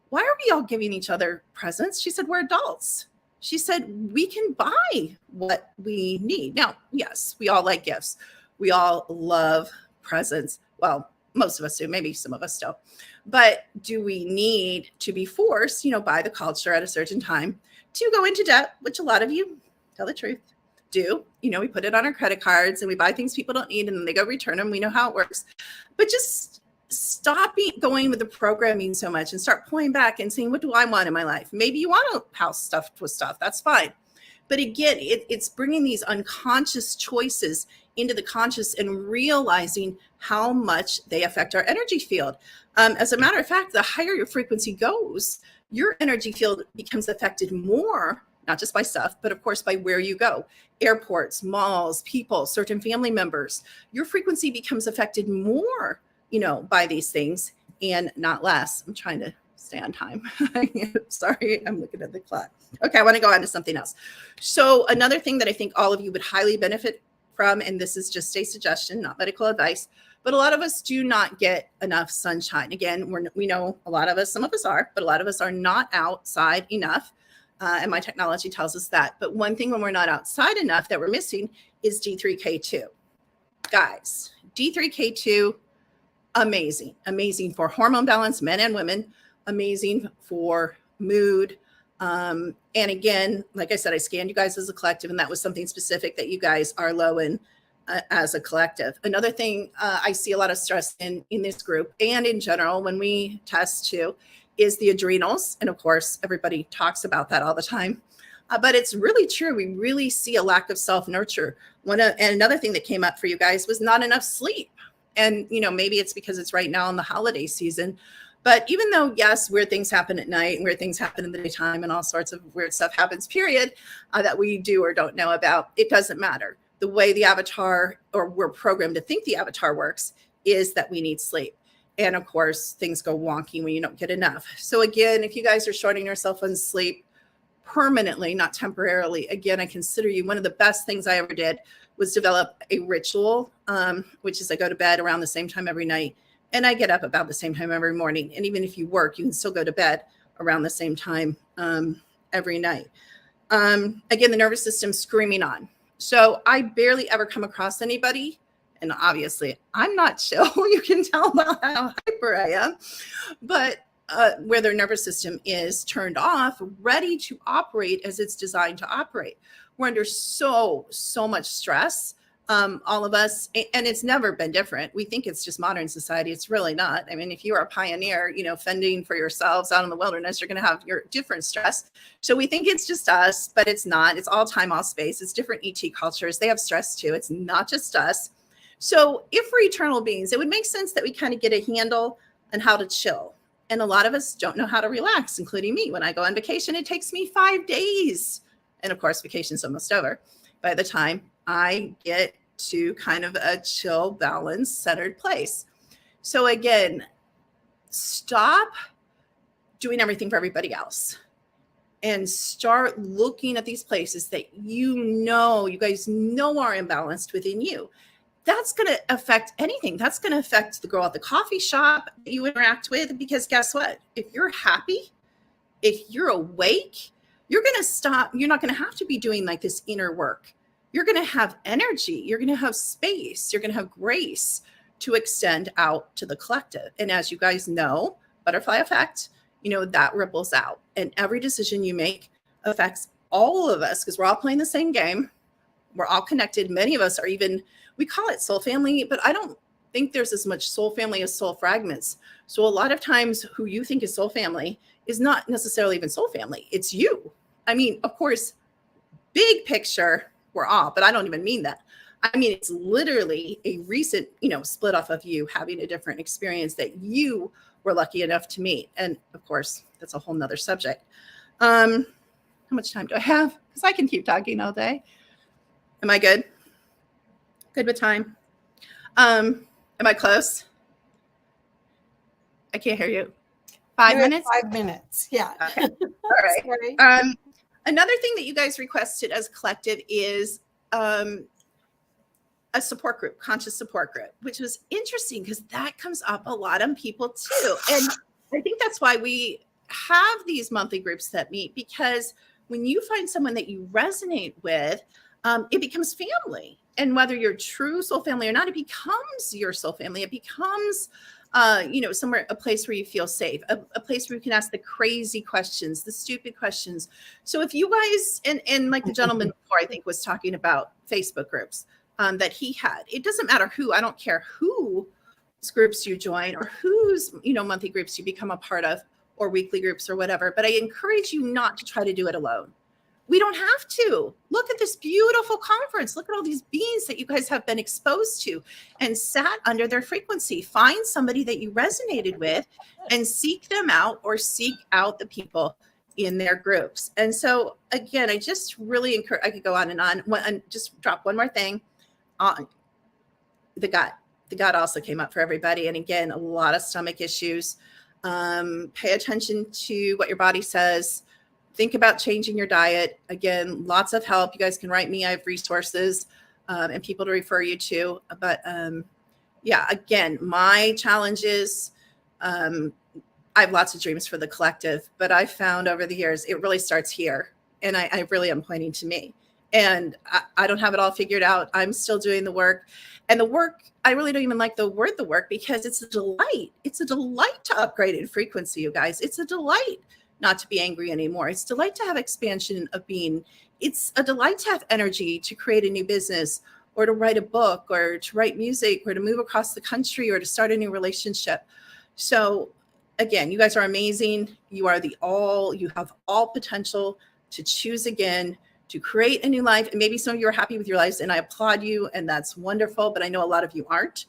"Why are we all giving each other presents?" She said, "We're adults." She said, "We can buy what we need." Now, yes, we all like gifts. We all love presents. Well, most of us do, maybe some of us don't. But do we need to be forced, by the culture at a certain time to go into debt, which a lot of you, tell the truth, do. We put it on our credit cards and we buy things people don't need and then they go return them. We know how it works. But just stop going with the programming so much and start pulling back and saying, what do I want in my life? Maybe you want a house stuffed with stuff. That's fine. But again, it's bringing these unconscious choices into the conscious and realizing how much they affect our energy field. As a matter of fact, the higher your frequency goes, your energy field becomes affected more, not just by stuff, but of course by where you go. Airports, malls, people, certain family members. Your frequency becomes affected more, by these things and not less. I'm trying to stay on time. Sorry, I'm looking at the clock. Okay, I want to go on to something else. So another thing that I think all of you would highly benefit from, and this is just a suggestion, not medical advice, but a lot of us do not get enough sunshine. Again, we know a lot of us, some of us are, but a lot of us are not outside enough. And my technology tells us that. But one thing when we're not outside enough that we're missing is D3K2. Guys, D3K2, amazing. Amazing for hormone balance, men and women. Amazing for mood. And again, like I said, I scanned you guys as a collective, and that was something specific that you guys are low in as a collective. Another thing I see a lot of stress in this group and in general when we test too is the adrenals. And of course, everybody talks about that all the time. But it's really true. We really see a lack of self-nurture. And another thing that came up for you guys was not enough sleep. And, maybe it's because it's right now in the holiday season. But even though, yes, weird things happen at night and weird things happen in the daytime and all sorts of weird stuff happens, period, that we do or don't know about, it doesn't matter. The way the avatar, or we're programmed to think the avatar works, is that we need sleep. And of course, things go wonky when you don't get enough. So again, if you guys are shorting yourself on sleep permanently, not temporarily, again, I consider you, one of the best things I ever did was develop a ritual, which is I go to bed around the same time every night. And I get up about the same time every morning. And even if you work, you can still go to bed around the same time every night. Again, the nervous system screaming on. So I barely ever come across anybody, and obviously I'm not chill. You can tell by how hyper I am, but where their nervous system is turned off, ready to operate as it's designed to operate. We're under so much stress all of us, and it's never been different. We think it's just modern society. It's really not. I mean, if you are a pioneer, you know, fending for yourselves out in the wilderness, you're going to have your different stress. So we think it's just us, but it's not. It's all time, all space. It's different ET cultures. They have stress too. It's not just us. So if we're eternal beings, it would make sense that we kind of get a handle on how to chill. And a lot of us don't know how to relax, including me. When I go on vacation, it takes me 5 days. And of course, vacation's almost over by the time I get to kind of a chill, balanced, centered place. So again, stop doing everything for everybody else and start looking at these places that you guys know are imbalanced within you. That's going to affect anything. That's going to affect the girl at the coffee shop that you interact with, because guess what? If you're happy, if you're awake, you're going to stop. You're not going to have to be doing like this inner work. You're going to have energy. You're going to have space. You're going to have grace to extend out to the collective. And as you guys know, butterfly effect, you know, that ripples out. And every decision you make affects all of us, because we're all playing the same game. We're all connected. Many of us are even, we call it soul family, but I don't think there's as much soul family as soul fragments. So a lot of times who you think is soul family is not necessarily even soul family. It's you. I mean, of course, big picture, we're all, but I don't even mean that. I mean, it's literally a recent, you know, split off of you having a different experience that you were lucky enough to meet. And of course, that's a whole nother subject. How much time do I have? Because I can keep talking all day. Am I good? Good with time? Am I close? I can't hear you. 5 minutes? 5 minutes. Yeah. Okay. All right. Sorry. Another thing that you guys requested as collective is a support group, conscious support group, which was interesting because that comes up a lot on people too. And I think that's why we have these monthly groups that meet, because when you find someone that you resonate with, it becomes family. And whether you're true soul family or not, it becomes your soul family. It becomes somewhere, a place where you feel safe, a place where you can ask the crazy questions, the stupid questions. So if you guys, and like the gentleman before, I think, was talking about Facebook groups that he had, it doesn't matter who, I don't care whose groups you join or whose, monthly groups you become a part of, or weekly groups or whatever, but I encourage you not to try to do it alone. We don't have to. Look at this beautiful conference. Look at all these beings that you guys have been exposed to and sat under their frequency. Find somebody that you resonated with and seek them out, or seek out the people in their groups. And so, again, I just really encourage, I could go on and just drop one more thing on the gut. The gut also came up for everybody. And again, a lot of stomach issues. Pay attention to what your body says. Think about changing your diet. Again, lots of help. You guys can write me. I have resources and people to refer you to. But again, my challenge is I have lots of dreams for the collective, but I found over the years, it really starts here. And I really am pointing to me. And I don't have it all figured out. I'm still doing the work. And the work, I really don't even like the word the work, because it's a delight. It's a delight to upgrade in frequency, you guys. It's a delight not to be angry anymore. It's a delight to have expansion of being. It's a delight to have energy to create a new business, or to write a book, or to write music, or to move across the country, or to start a new relationship. So again, you guys are amazing. You are you have all potential to choose again, to create a new life. And maybe some of you are happy with your lives, and I applaud you, and that's wonderful, but I know a lot of you aren't.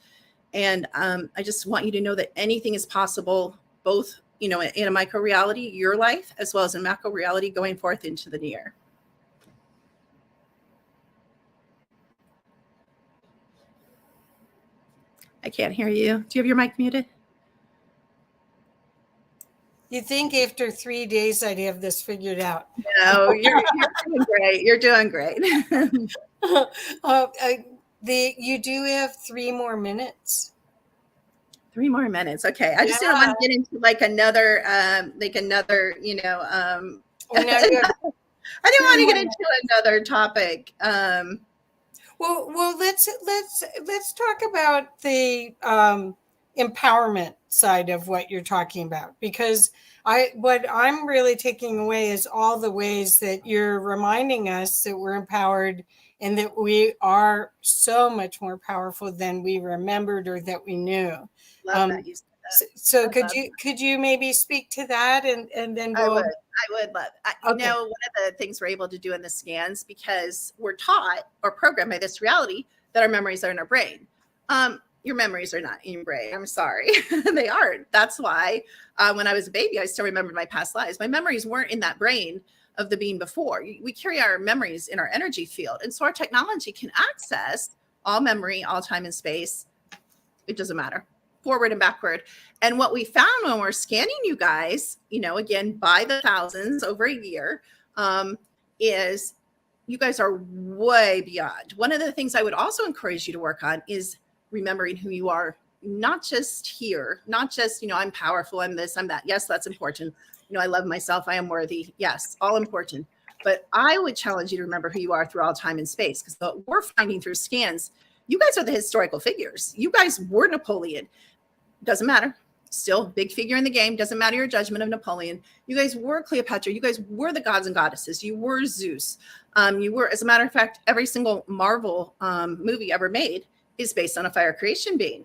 And I just want you to know that anything is possible, both in a micro reality, your life, as well as in macro reality, going forth into the near. I can't hear you. Do you have your mic muted? You think after 3 days I'd have this figured out? No, you're doing great. You're doing great. You do have 3 more minutes. 3 more minutes. Okay. I just didn't want to get into another, I didn't want to get into another topic. Well, let's talk about the empowerment side of what you're talking about, because what I'm really taking away is all the ways that you're reminding us that we're empowered and that we are so much more powerful than we remembered or that we knew. Love that you said that. So I could love you maybe speak to that and then I go? would love. You know, one of the things we're able to do in the scans, because we're taught or programmed by this reality that our memories are in our brain. Your memories are not in your brain. I'm sorry, they aren't. That's why when I was a baby, I still remembered my past lives. My memories weren't in that brain of the being before. We carry our memories in our energy field, and so our technology can access all memory, all time and space. It doesn't matter, forward and backward. And what we found when we're scanning you guys, you know, again, by the thousands over a year, is you guys are way beyond. One of the things I would also encourage you to work on is remembering who you are, not just here, not just, you know, I'm powerful, I'm this, I'm that. Yes, that's important. You know, I love myself, I am worthy. Yes, all important. But I would challenge you to remember who you are through all time and space, because what we're finding through scans, you guys are the historical figures. You guys were Napoleon. Doesn't matter. Still big figure in the game. Doesn't matter your judgment of Napoleon. You guys were Cleopatra. You guys were the gods and goddesses. You were Zeus. You were, as a matter of fact, every single Marvel movie ever made is based on a fire creation being.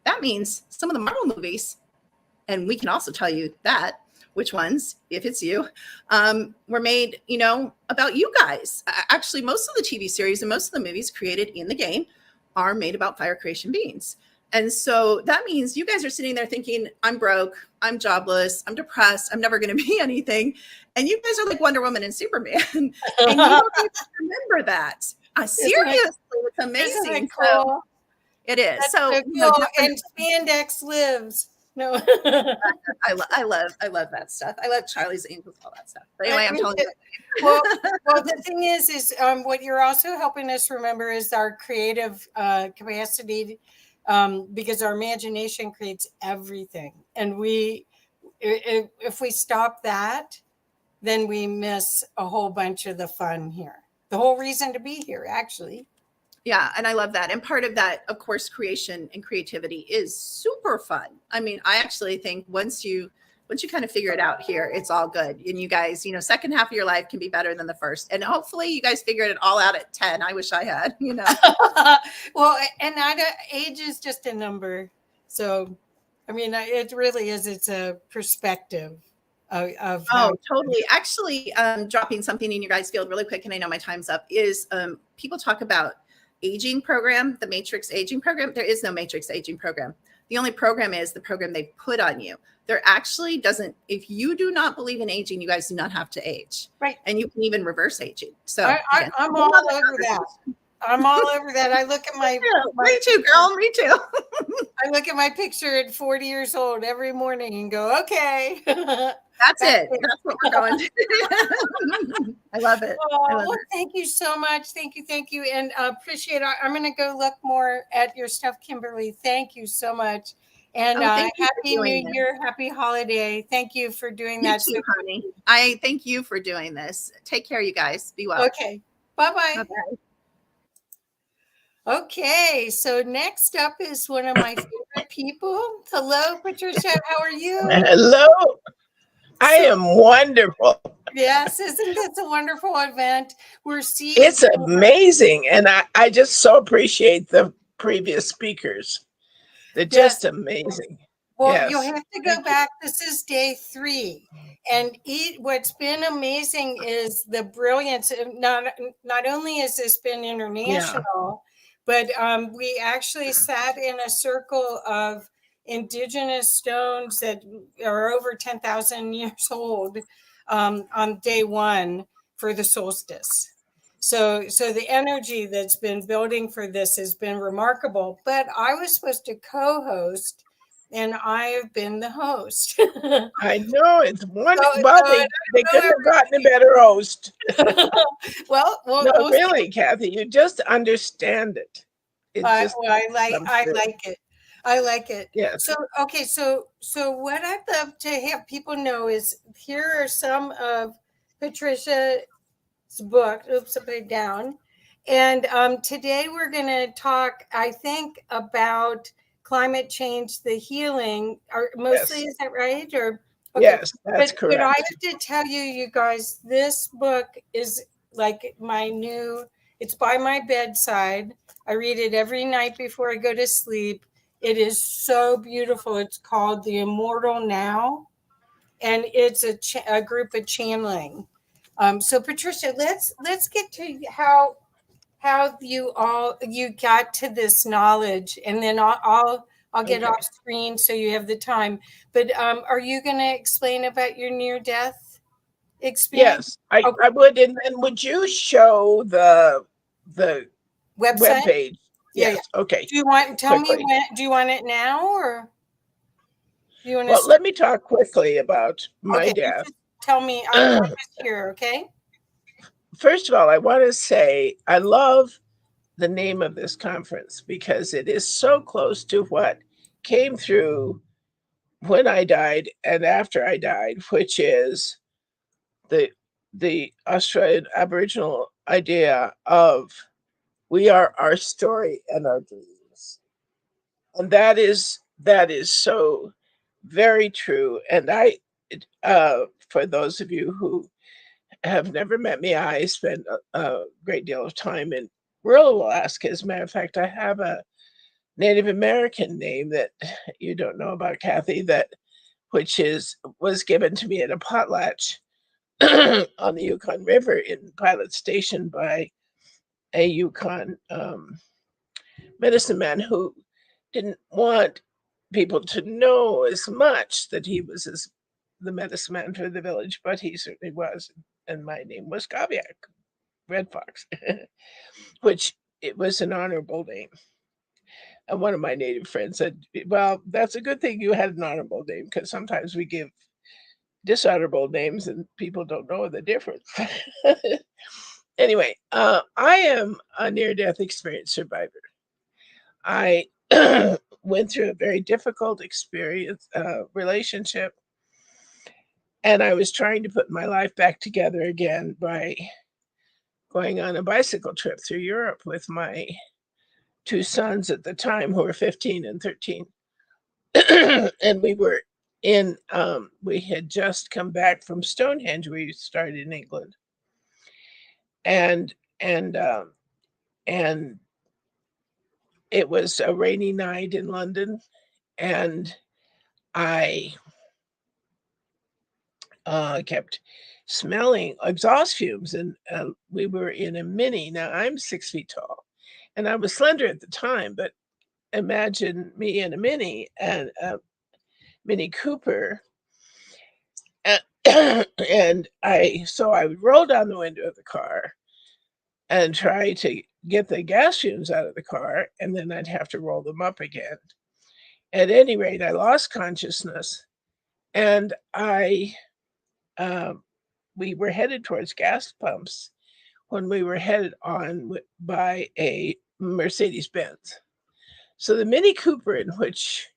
That means some of the Marvel movies, and we can also tell you that, which ones, if it's you, were made, you know, about you guys. Actually, most of the TV series and most of the movies created in the game are made about fire creation beings. And so that means you guys are sitting there thinking, I'm broke, I'm jobless, I'm depressed, I'm never going to be anything. And you guys are like Wonder Woman and Superman. And you don't even remember that. Seriously, it's amazing. Isn't it cool? So, it is. That's so so you know, cool. And spandex lives. No. I love that stuff. I love Charlie's Angels, all that stuff. But anyway, I'm telling you. well, the thing is what you're also helping us remember is our creative capacity, because our imagination creates everything. And if we stop that, then we miss a whole bunch of the fun here. The whole reason to be here, actually. Yeah, and I love that. And part of that, of course, creation and creativity is super fun. I mean, I actually think once you kind of figure it out here, it's all good. And you guys, you know, second half of your life can be better than the first. And hopefully you guys figured it all out at 10. I wish I had, you know. Well, and age is just a number. So, I mean, it really is. It's a perspective of how. Oh, totally. Actually, dropping something in your guys' field really quick, and I know my time's up, is people talk about aging program, the matrix aging program. There is no matrix aging program. The only program is the program they put on you. There actually doesn't, if you do not believe in aging, you guys do not have to age. Right. And you can even reverse aging. So I'm all over that. I'm all over that. I look at my me too, girl. Me too. I look at my picture at 40 years old every morning and go, okay. That's it. That's what we're going to. I love it. Well, thank you so much. Thank you. And appreciate it. I'm going to go look more at your stuff, Kimberly. Thank you so much. And happy New Year. Happy holiday. Thank you for doing that. Thank you, honey. I thank you for doing this. Take care, you guys. Be well. Okay. Bye-bye. Bye-bye. Okay, so next up is one of my favorite people. Hello, Patricia. How are you? Hello. I am wonderful. Yes, isn't this a wonderful event? We're seeing it's amazing. And I just so appreciate the previous speakers. They're just amazing. Well, yes. You'll have to go back. This is day 3. And what's been amazing is the brilliance. Not only has this been international, but we actually sat in a circle of Indigenous stones that are over 10,000 years old on day 1 for the solstice. So the energy that's been building for this has been remarkable. But I was supposed to co-host, and I have been the host. I know, it's wonderful. They couldn't have gotten a better host. well, no, really, Kathy, you just understand it. I like it. I like it. Yes. So, okay. So what I'd love to have people know is here are some of Patricia's book. Oops, I put it down. And today we're going to talk, I think, about climate change, the healing, or mostly, is that right? Or okay. Yes, that's correct. But I have to tell you, you guys, this book is like my new It's by my bedside. I read it every night before I go to sleep. It is so beautiful. It's called The Immortal Now, and it's a group of channeling. So Patricia, let's get to how you got to this knowledge, and then I'll get off screen so you have the time. But are you going to explain about your near-death experience? Yes, I would. And then would you show the Website? webpage? Yeah, Yes. Okay. Do you want tell me Quickly. when? Do you want it now, or do you want to? Well, let me talk quickly about my Okay, death. just tell me. I'm just here. Okay. First of all, I want to say I love the name of this conference because it is so close to what came through when I died and after I died, which is the Australian Aboriginal idea of we are our story and our dreams. And that is so very true. And I for those of you who have never met me, I spend a great deal of time in rural Alaska. As a matter of fact, I have a Native American name that you don't know about, Kathy, which was given to me at a potlatch on the Yukon River in Pilot Station by a Yukon medicine man who didn't want people to know as much that he was the medicine man for the village, but he certainly was. And my name was Gaviak, Red Fox, which it was an honorable name. And one of my native friends said, well, that's a good thing you had an honorable name, because sometimes we give dishonorable names and people don't know the difference. Anyway, I am a near-death experience survivor. I went through a very difficult experience, relationship, and I was trying to put my life back together again by going on a bicycle trip through Europe with my two sons at the time, who were 15 and 13. And we were we had just come back from Stonehenge. We started in England. And it was a rainy night in London, and I kept smelling exhaust fumes, and we were in a Mini. Now I'm 6 feet tall, and I was slender at the time, but imagine me in a Mini and a Mini Cooper. And I would roll down the window of the car and try to get the gas fumes out of the car, and then I'd have to roll them up again. At any rate, I lost consciousness, and we were headed towards gas pumps when we were headed on by a Mercedes-Benz. So the Mini Cooper in which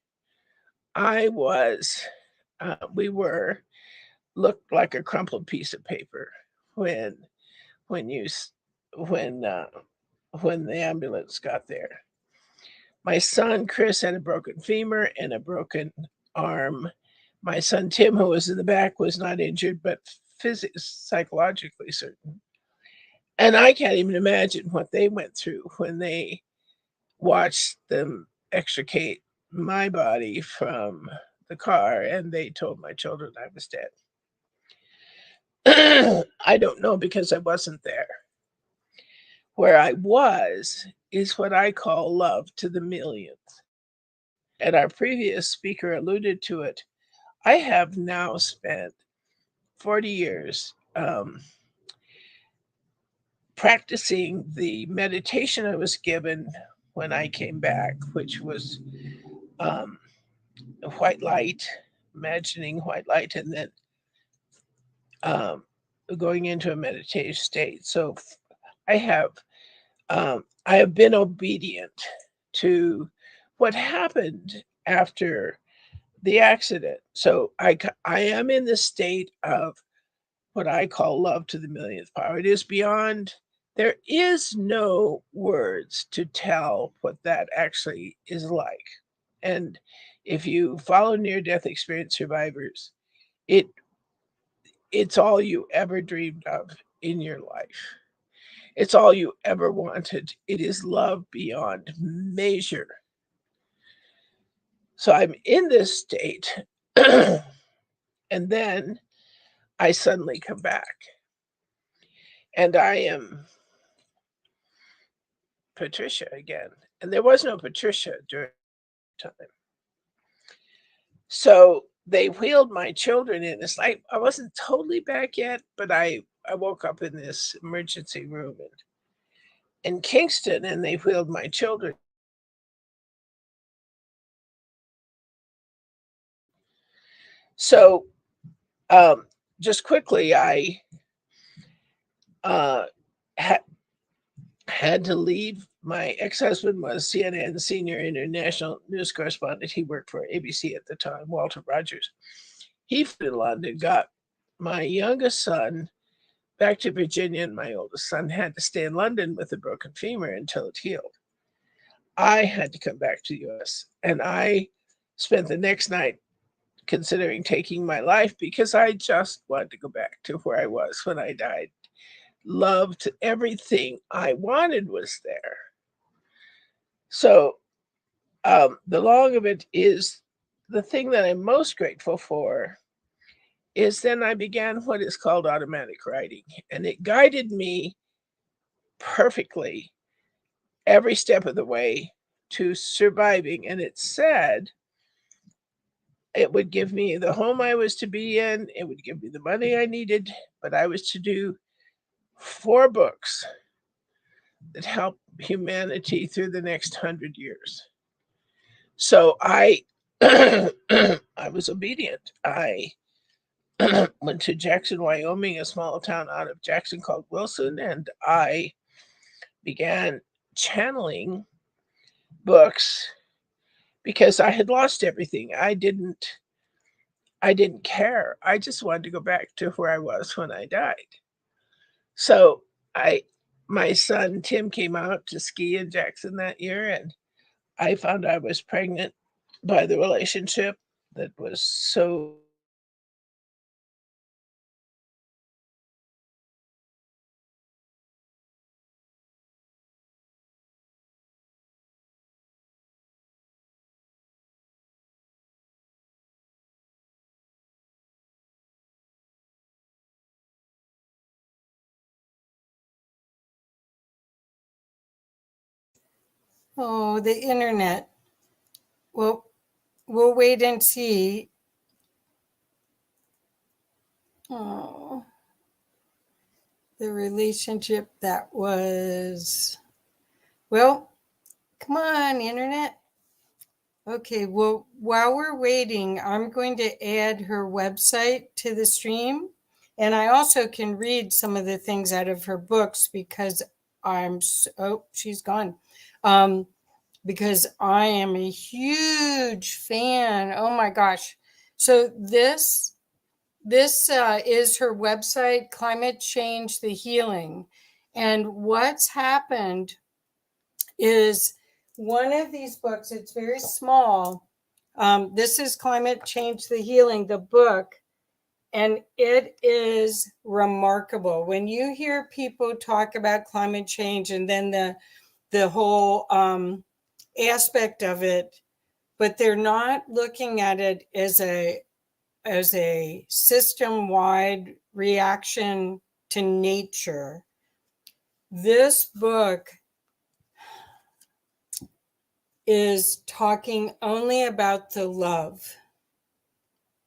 I was, looked like a crumpled piece of paper when the ambulance got there. My son Chris had a broken femur and a broken arm. My son Tim, who was in the back, was not injured, but psychologically certain. And I can't even imagine what they went through when they watched them extricate my body from the car and they told my children I was dead. I don't know, because I wasn't there. Where I was is what I call love to the millionth. And our previous speaker alluded to it. I have now spent 40 years practicing the meditation I was given when I came back, which was white light, imagining white light, and then going into a meditative state. So I have been obedient to what happened after the accident. So I am in the state of what I call love to the millionth power. It is beyond, there is no words to tell what that actually is like. And if you follow near-death experience survivors, it's all you ever dreamed of in your life. It's all you ever wanted. It is love beyond measure. So I'm in this state, and then I suddenly come back, and I am Patricia again. And there was no Patricia during the time. So they wheeled my children in. It's like I wasn't totally back yet, but I woke up in this emergency room in Kingston, and they wheeled my children. So just quickly, I had to leave. My ex-husband was CNN senior international news correspondent. He worked for ABC at the time, Walter Rogers. He flew to London, got my youngest son back to Virginia, and my oldest son had to stay in London with a broken femur until it healed. I had to come back to the US, and I spent the next night considering taking my life because I just wanted to go back to where I was when I died. Loved everything I wanted was there. So the long of it is, the thing that I'm most grateful for is then I began what is called automatic writing, and it guided me perfectly every step of the way to surviving. And it said it would give me the home I was to be in, it would give me the money I needed, but I was to do 4 books that help humanity through the next 100 years. So I I was obedient. I went to Jackson, Wyoming, a small town out of Jackson called Wilson, and I began channeling books because I had lost everything. I didn't care. I just wanted to go back to where I was when I died. So my son Tim came out to ski in Jackson that year, and I found I was pregnant by the relationship that was so Oh, the internet. Well, we'll wait and see. Oh, the relationship that was. Well, come on, internet. Okay, well, while we're waiting, I'm going to add her website to the stream. And I also can read some of the things out of her books because she's gone. Because I am a huge fan. Oh my gosh. So this is her website, Climate Change the Healing. And what's happened is one of these books, it's very small. This is Climate Change the Healing, the book. And it is remarkable. When you hear people talk about climate change and then the whole aspect of it, but they're not looking at it as a system-wide reaction to nature. This book is talking only about the love.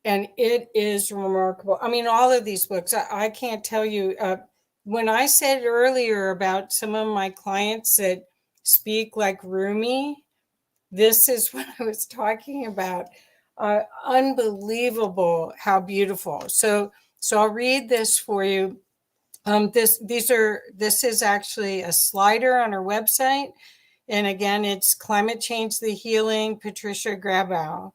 And it is remarkable. I mean, all of these books, I can't tell you. When I said earlier about some of my clients that speak like Rumi, this is what I was talking about. Unbelievable how beautiful. So I'll read this for you. This is actually a slider on our website. And again, it's Climate Change the Healing, Patricia Grabow.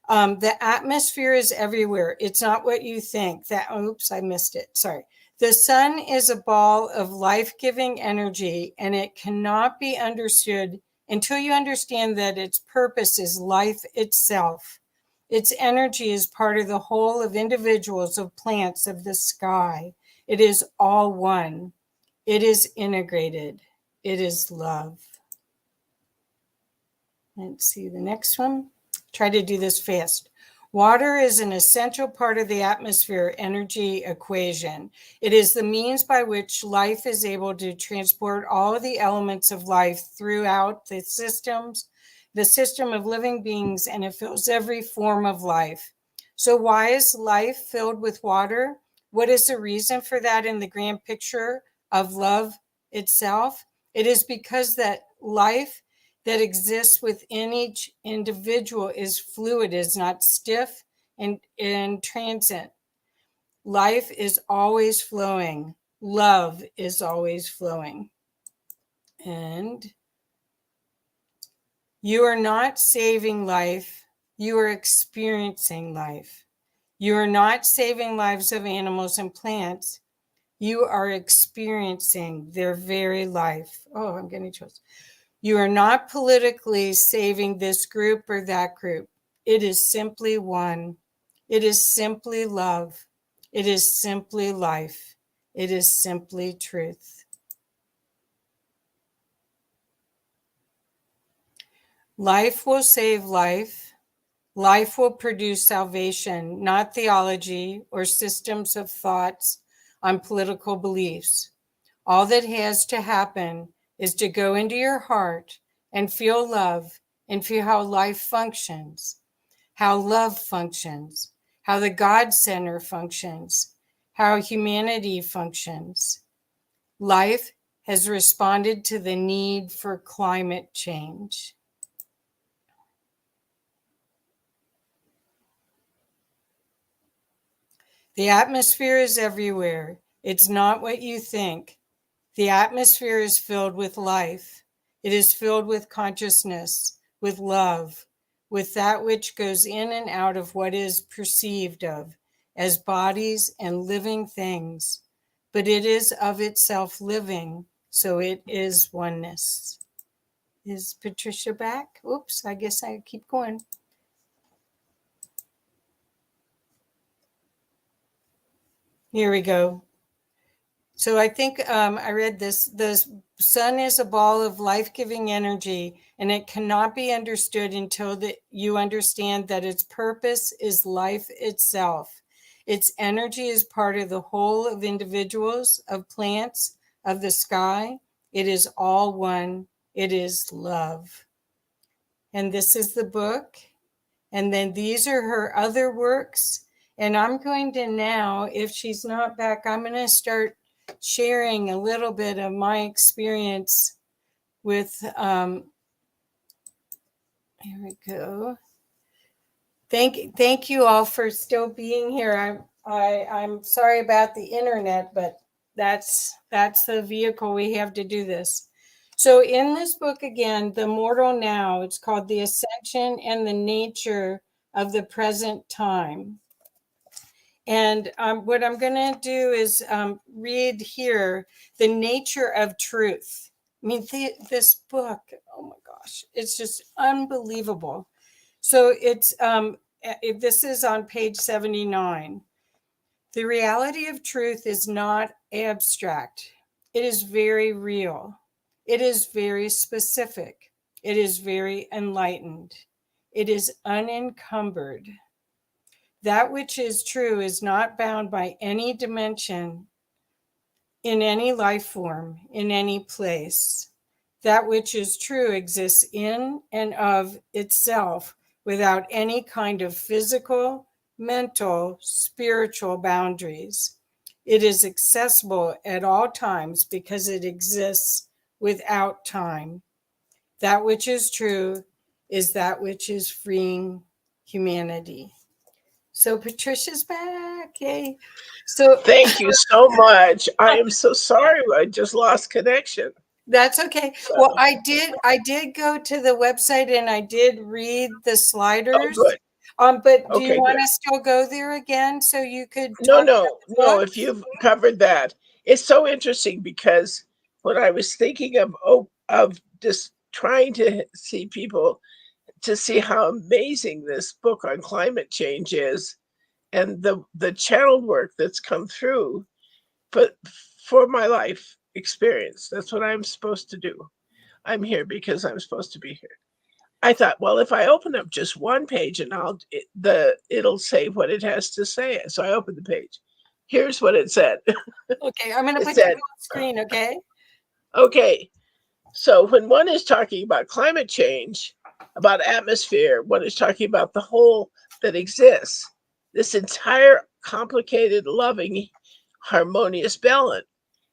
The atmosphere is everywhere. It's not what you think. Oops, I missed it. Sorry. The sun is a ball of life-giving energy, and it cannot be understood until you understand that its purpose is life itself. Its energy is part of the whole of individuals, of plants, of the sky. It is all one. It is integrated. It is love. Let's see the next one. Try to do this fast. Water is an essential part of the atmosphere energy equation. It is the means by which life is able to transport all of the elements of life throughout the system of living beings, and it fills every form of life. So why is life filled with water? What is the reason for that in the grand picture of love itself? It is because that life that exists within each individual is fluid, is not stiff and transient. Life is always flowing. Love is always flowing. And you are not saving life. You are experiencing life. You are not saving lives of animals and plants. You are experiencing their very life. Oh, I'm getting chills. You are not politically saving this group or that group. It is simply one. It is simply love. It is simply life. It is simply truth. Life will save life. Life will produce salvation, not theology or systems of thoughts on political beliefs. All that has to happen is to go into your heart and feel love and feel how life functions, how love functions, how the God Center functions, how humanity functions. Life has responded to the need for climate change. The atmosphere is everywhere. It's not what you think. The atmosphere is filled with life. It is filled with consciousness, with love, with that which goes in and out of what is perceived of as bodies and living things. But it is of itself living, so it is oneness. Is Patricia back? Oops, I guess I keep going. Here we go. So I think I read this. The sun is a ball of life-giving energy, and it cannot be understood until that you understand that its purpose is life itself. Its energy is part of the whole of individuals, of plants, of the sky. It is all one. It is love. And this is the book. And then these are her other works. And I'm going to now, if she's not back, I'm going to start sharing a little bit of my experience with, here we go. Thank you all for still being here. I'm sorry about the internet, but that's the vehicle we have to do this. So in this book, again, The Mortal Now, it's called The Ascension and the Nature of the Present Time. And what I'm going to do is read here the nature of truth. I mean, this book, oh my gosh, it's just unbelievable. So this is on page 79. The reality of truth is not abstract. It is very real. It is very specific. It is very enlightened. It is unencumbered. That which is true is not bound by any dimension, in any life form, in any place. That which is true exists in and of itself without any kind of physical, mental, spiritual boundaries. It is accessible at all times because it exists without time. That which is true is that which is freeing humanity. So Patricia's back. Yay. So thank you so much. I am so sorry I just lost connection. That's okay. Well, I did go to the website and I did read the sliders. Oh, good. But do you Okay, want good. to still go there again so you could No, talk about the book? if you've covered that. It's so interesting because when I was thinking of just trying to see people to see how amazing this book on climate change is and the channel work that's come through, for my life experience. That's what I'm supposed to do. I'm here because I'm supposed to be here. I thought, well, if I open up just one page and it'll say what it has to say. So I opened the page. Here's what it said. Okay, I'm going to It put you said, on screen, okay? okay, so when one is talking about climate change, about atmosphere, one is talking about the whole that exists, this entire complicated, loving, harmonious balance,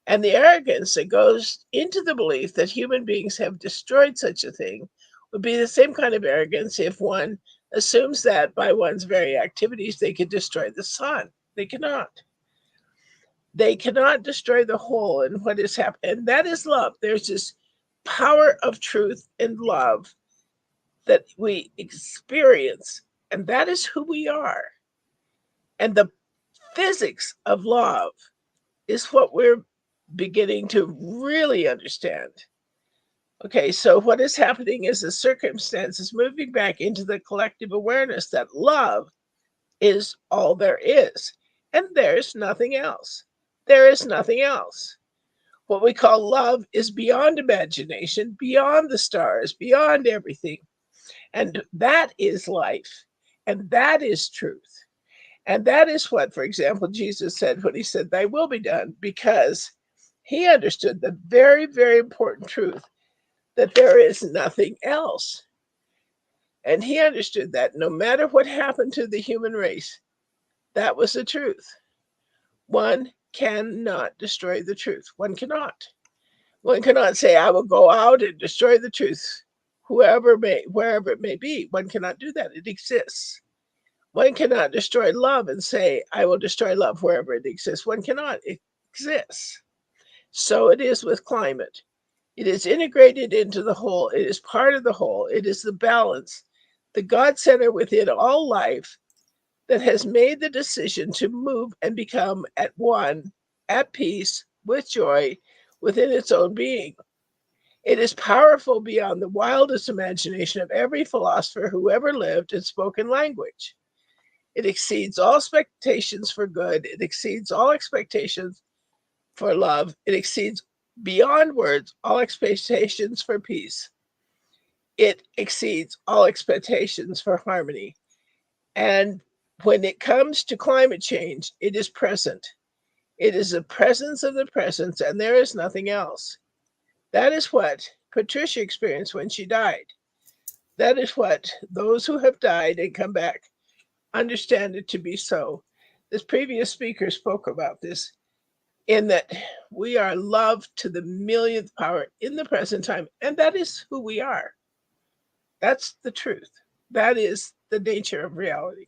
and the arrogance that goes into the belief that human beings have destroyed such a thing would be the same kind of arrogance if one assumes that by one's very activities they could destroy the sun. They cannot. They cannot destroy the whole and what is happening. And that is love. There's this power of truth and love that we experience, and that is who we are. And the physics of love is what we're beginning to really understand. Okay, so what is happening is the circumstances moving back into the collective awareness that love is all there is, and there's nothing else. There is nothing else. What we call love is beyond imagination, beyond the stars, beyond everything. And that is life, and that is truth. And that is what, for example, Jesus said when he said, "Thy will be done," because he understood the very, very important truth that there is nothing else. And he understood that no matter what happened to the human race, that was the truth. One cannot destroy the truth. One cannot. One cannot say, "I will go out and destroy the truth, wherever it may be." One cannot do that. It exists. One cannot destroy love and say, "I will destroy love wherever it exists." One cannot. It exists. So it is with climate. It is integrated into the whole. It is part of the whole. It is the balance, the God center within all life that has made the decision to move and become at one, at peace, with joy, within its own being. It is powerful beyond the wildest imagination of every philosopher who ever lived and spoken language. It exceeds all expectations for good. It exceeds all expectations for love. It exceeds beyond words all expectations for peace. It exceeds all expectations for harmony. And when it comes to climate change, it is present. It is the presence of the presence, and there is nothing else. That is what Patricia experienced when she died. That is what those who have died and come back understand it to be so. This previous speaker spoke about this, in that we are loved to the millionth power in the present time, and that is who we are. That's the truth. That is the nature of reality.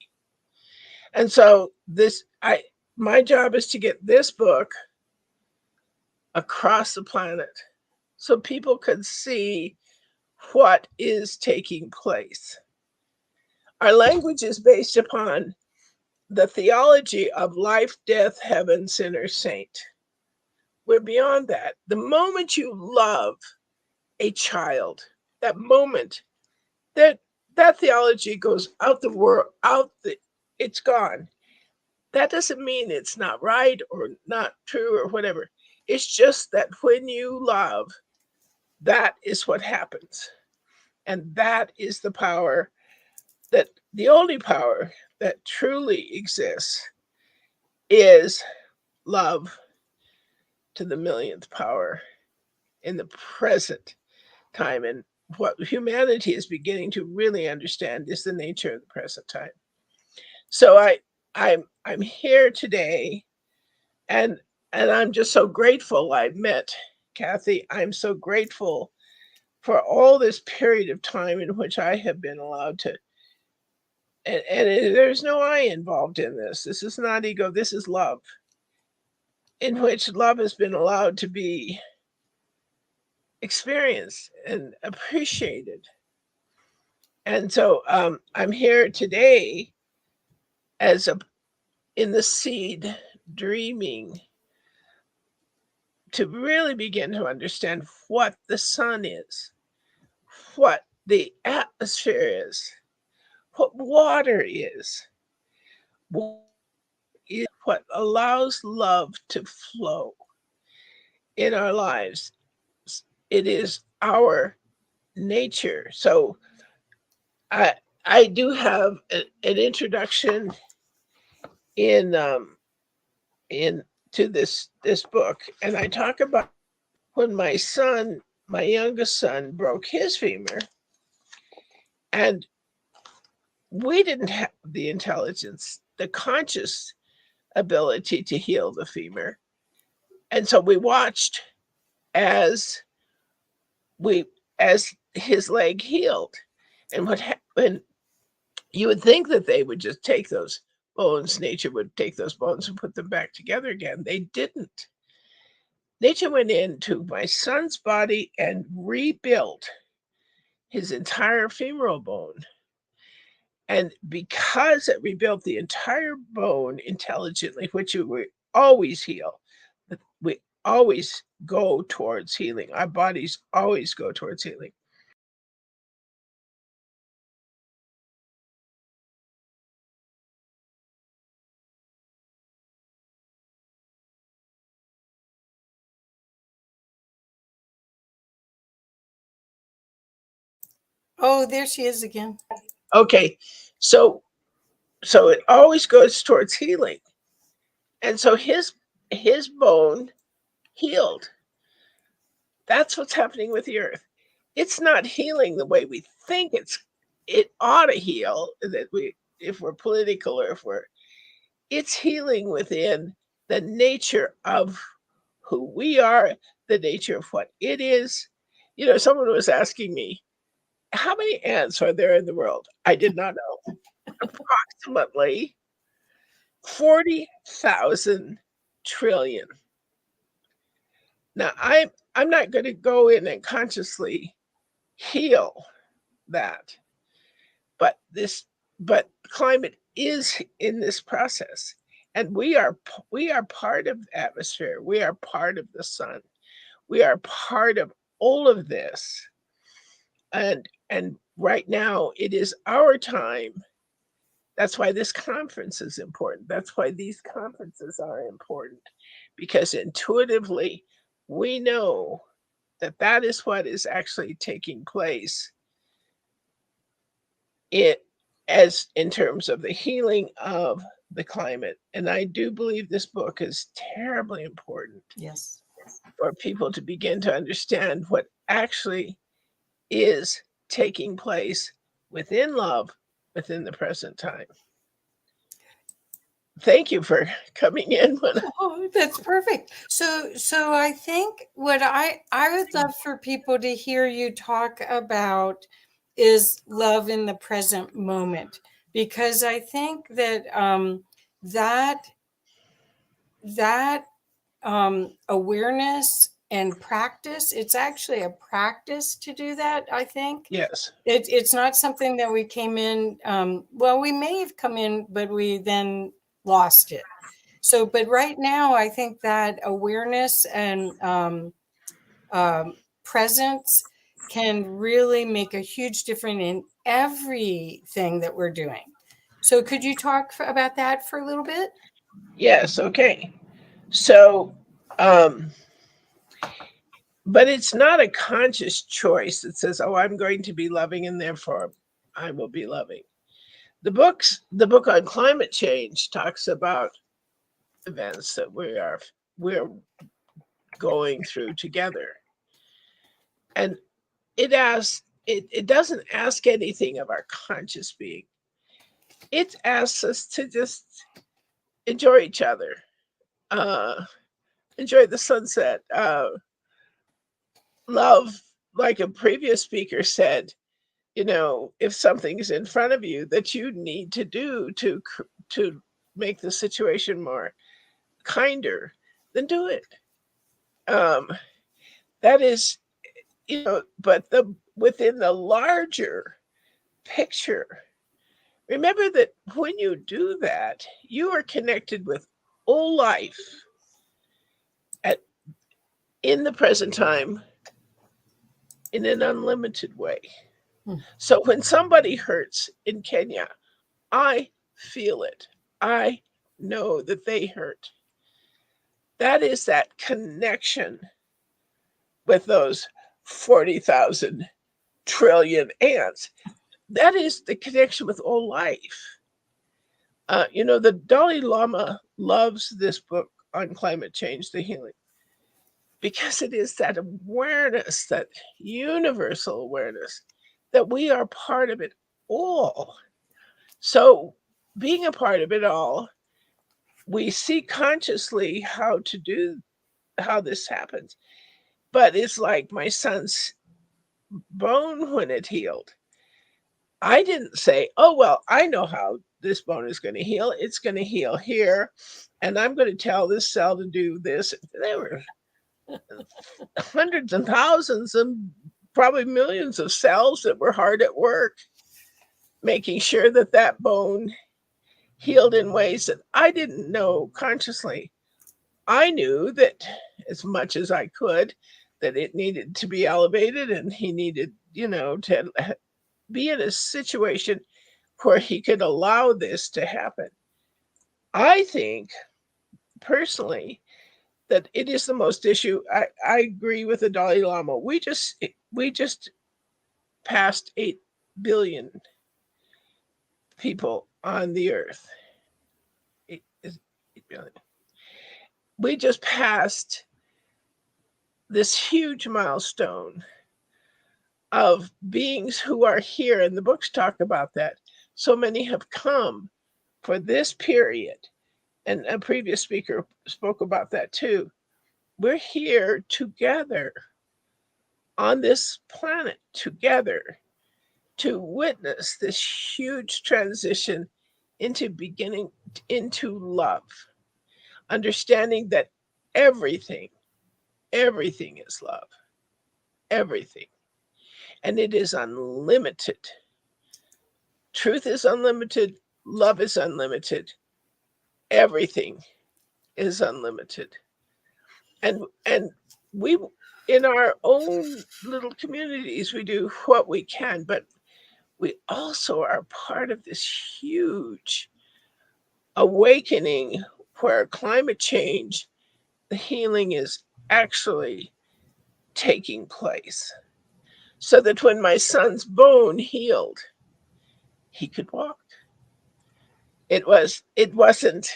And so my job is to get this book across the planet so people can see what is taking place. Our language is based upon the theology of life, death, heaven, sinner, saint. We're beyond that. The moment you love a child, that moment, that theology goes out the world, it's gone. That doesn't mean it's not right or not true or whatever. It's just that when you love, that is what happens. And that is the power, that the only power that truly exists is love to the millionth power in the present time. And what humanity is beginning to really understand is the nature of the present time. So I'm here today, and I'm just so grateful I met Kathy. I'm so grateful for all this period of time in which I have been allowed to, and there's no I involved in this. This is not ego, this is love, in which love has been allowed to be experienced and appreciated. And so I'm here today as in the seed, dreaming to really begin to understand what the sun is, what the atmosphere is, what water is, is what allows love to flow in our lives. It is our nature. So I do have an introduction in to this book, and I talk about when my youngest son, broke his femur, and we didn't have the intelligence, the conscious ability to heal the femur, and so we watched as his leg healed. And what happened, you would think that they would just take those bones, nature would take those bones and put them back together again. They didn't. Nature went into my son's body and rebuilt his entire femoral bone. And because it rebuilt the entire bone intelligently, which we always heal, we always go towards healing. Our bodies always go towards healing. Oh, there she is again. Okay, so it always goes towards healing. And so his bone healed. That's what's happening with the earth. It's not healing the way we think it ought to heal, that if we're political or it's healing within the nature of who we are, the nature of what it is. You know, someone was asking me, how many ants are there in the world? I did not know. Approximately 40,000 trillion. Now, I'm not going to go in and consciously heal that, but climate is in this process, and we are part of the atmosphere. We are part of the sun. We are part of all of this, and right now it is our time. That's why this conference is important. That's why these conferences are important, because intuitively we know that that is what is actually taking place in terms of the healing of the climate. And I do believe this book is terribly important. Yes. For people to begin to understand what actually is taking place within love, within the present time. Thank you for coming in. Oh, that's perfect. So I think what I would love for people to hear you talk about is love in the present moment, because I think that that awareness and practice, it's actually a practice to do that. I think. Yes. It's not something that we came in. Well, we may have come in, but we then lost it. So, but right now, I think that awareness and presence can really make a huge difference in everything that we're doing. So, could you talk about that for a little bit? Yes. Okay. So, but it's not a conscious choice that says, "Oh, I'm going to be loving, and therefore I will be loving." The book on climate change talks about events that we're going through together, and it doesn't ask anything of our conscious being. It asks us to just enjoy each other, enjoy the sunset, love, like a previous speaker said. You know, if something is in front of you that you need to do to make the situation more kinder, then do it. That is, but within the larger picture, remember that when you do that, you are connected with all life in the present time in an unlimited way. So when somebody hurts in Kenya, I feel it. I know that they hurt. That is that connection with those 40,000 trillion ants. That is the connection with all life. The Dalai Lama loves this book on climate change, The Healing, because it is that awareness, that universal awareness, that we are part of it all. So being a part of it all, we see consciously how this happens. But it's like my son's bone when it healed. I didn't say, oh, well, I know how this bone is going to heal. It's going to heal here. And I'm going to tell this cell to do this. There were hundreds and thousands and probably millions of cells that were hard at work, making sure that that bone healed in ways that I didn't know consciously. I knew that as much as I could, that it needed to be elevated, and he needed, to be in a situation where he could allow this to happen. I think personally that it is the most issue. I agree with the Dalai Lama. We just passed 8 billion people on the earth. 8 billion. We just passed this huge milestone of beings who are here, and the books talk about that. So many have come for this period, and a previous speaker spoke about that too. We're here together on this planet together to witness this huge transition into love, understanding that everything is love, everything. And it is unlimited. Truth is unlimited. Love is unlimited. Everything is unlimited. And we, in our own little communities, we do what we can, but we also are part of this huge awakening where climate change, the healing is actually taking place. So that when my son's bone healed, he could walk. It wasn't,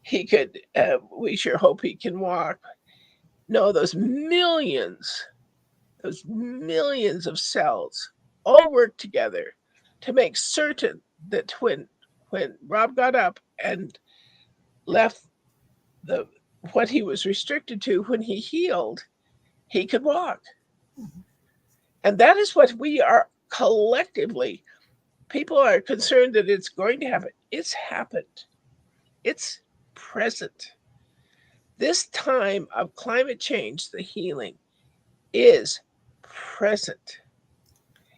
he could, we sure hope he can walk. No, those millions of cells all work together to make certain that when Rob got up and left what he was restricted to, when he healed, he could walk. And that is what we are collectively. People are concerned that it's going to happen. It's happened. It's present. This time of climate change, the healing, is present.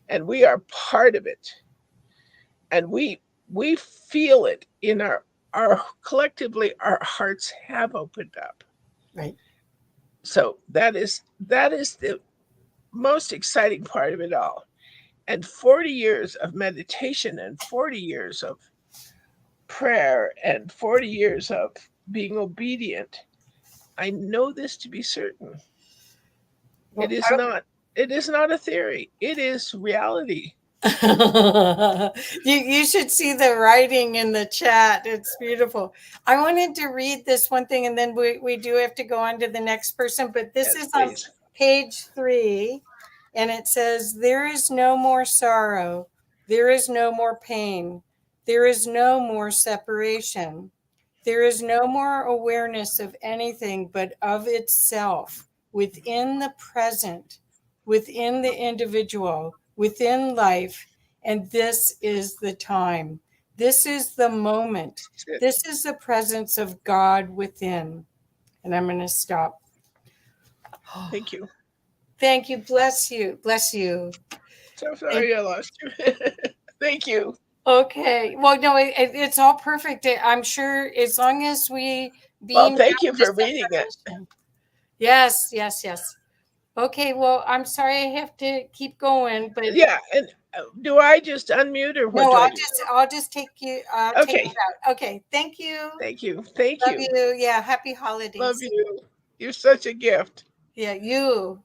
And we are part of it. And we feel it in our collectively, our hearts have opened up. Right. So that is the most exciting part of it all. And 40 years of meditation and 40 years of prayer and 40 years of being obedient, I know this to be certain. Well, It is not a theory. It is reality. You should see the writing in the chat. It's beautiful. I wanted to read this one thing, and then we do have to go on to the next person, but this is on page 3, and it says, there is no more sorrow. There is no more pain. There is no more separation. There is no more awareness of anything but of itself, within the present, within the individual, within life. And this is the time. This is the moment. This is the presence of God within. And I'm going to stop. Thank you. Thank you. Bless you. Bless you. So sorry I lost you. Thank you. Okay. Well, no, it's all perfect. I'm sure as long as we Well, thank you for reading it. Yes, yes, yes. Okay, well, I'm sorry I have to keep going, but Yeah, and do I just unmute or what no, do I I'll just take you do? take Okay, it out. Okay, thank you. thank you, thank Love you, you. Yeah, happy love holidays. you. You're such a gift. Yeah, you.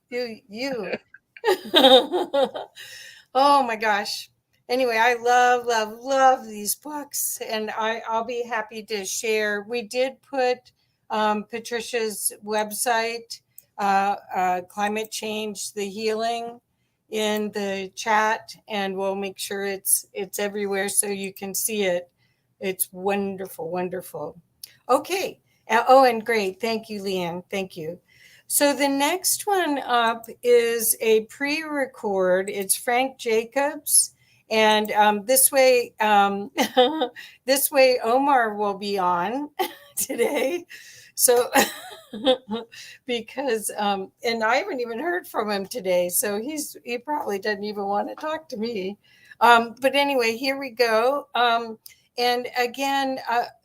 Oh my gosh. Anyway, I love these books, and I'll be happy to share. We did put Patricia's website, Climate Change, the Healing, in the chat, and we'll make sure it's everywhere so you can see it. It's wonderful, wonderful. Okay. Oh, and great. Thank you, Leanne. Thank you. So the next one up is a pre-record. It's Frank Jacobs, and this way, this way Omar will be on today. So because and I haven't even heard from him today, so he probably doesn't even want to talk to me. But anyway, here we go. And again,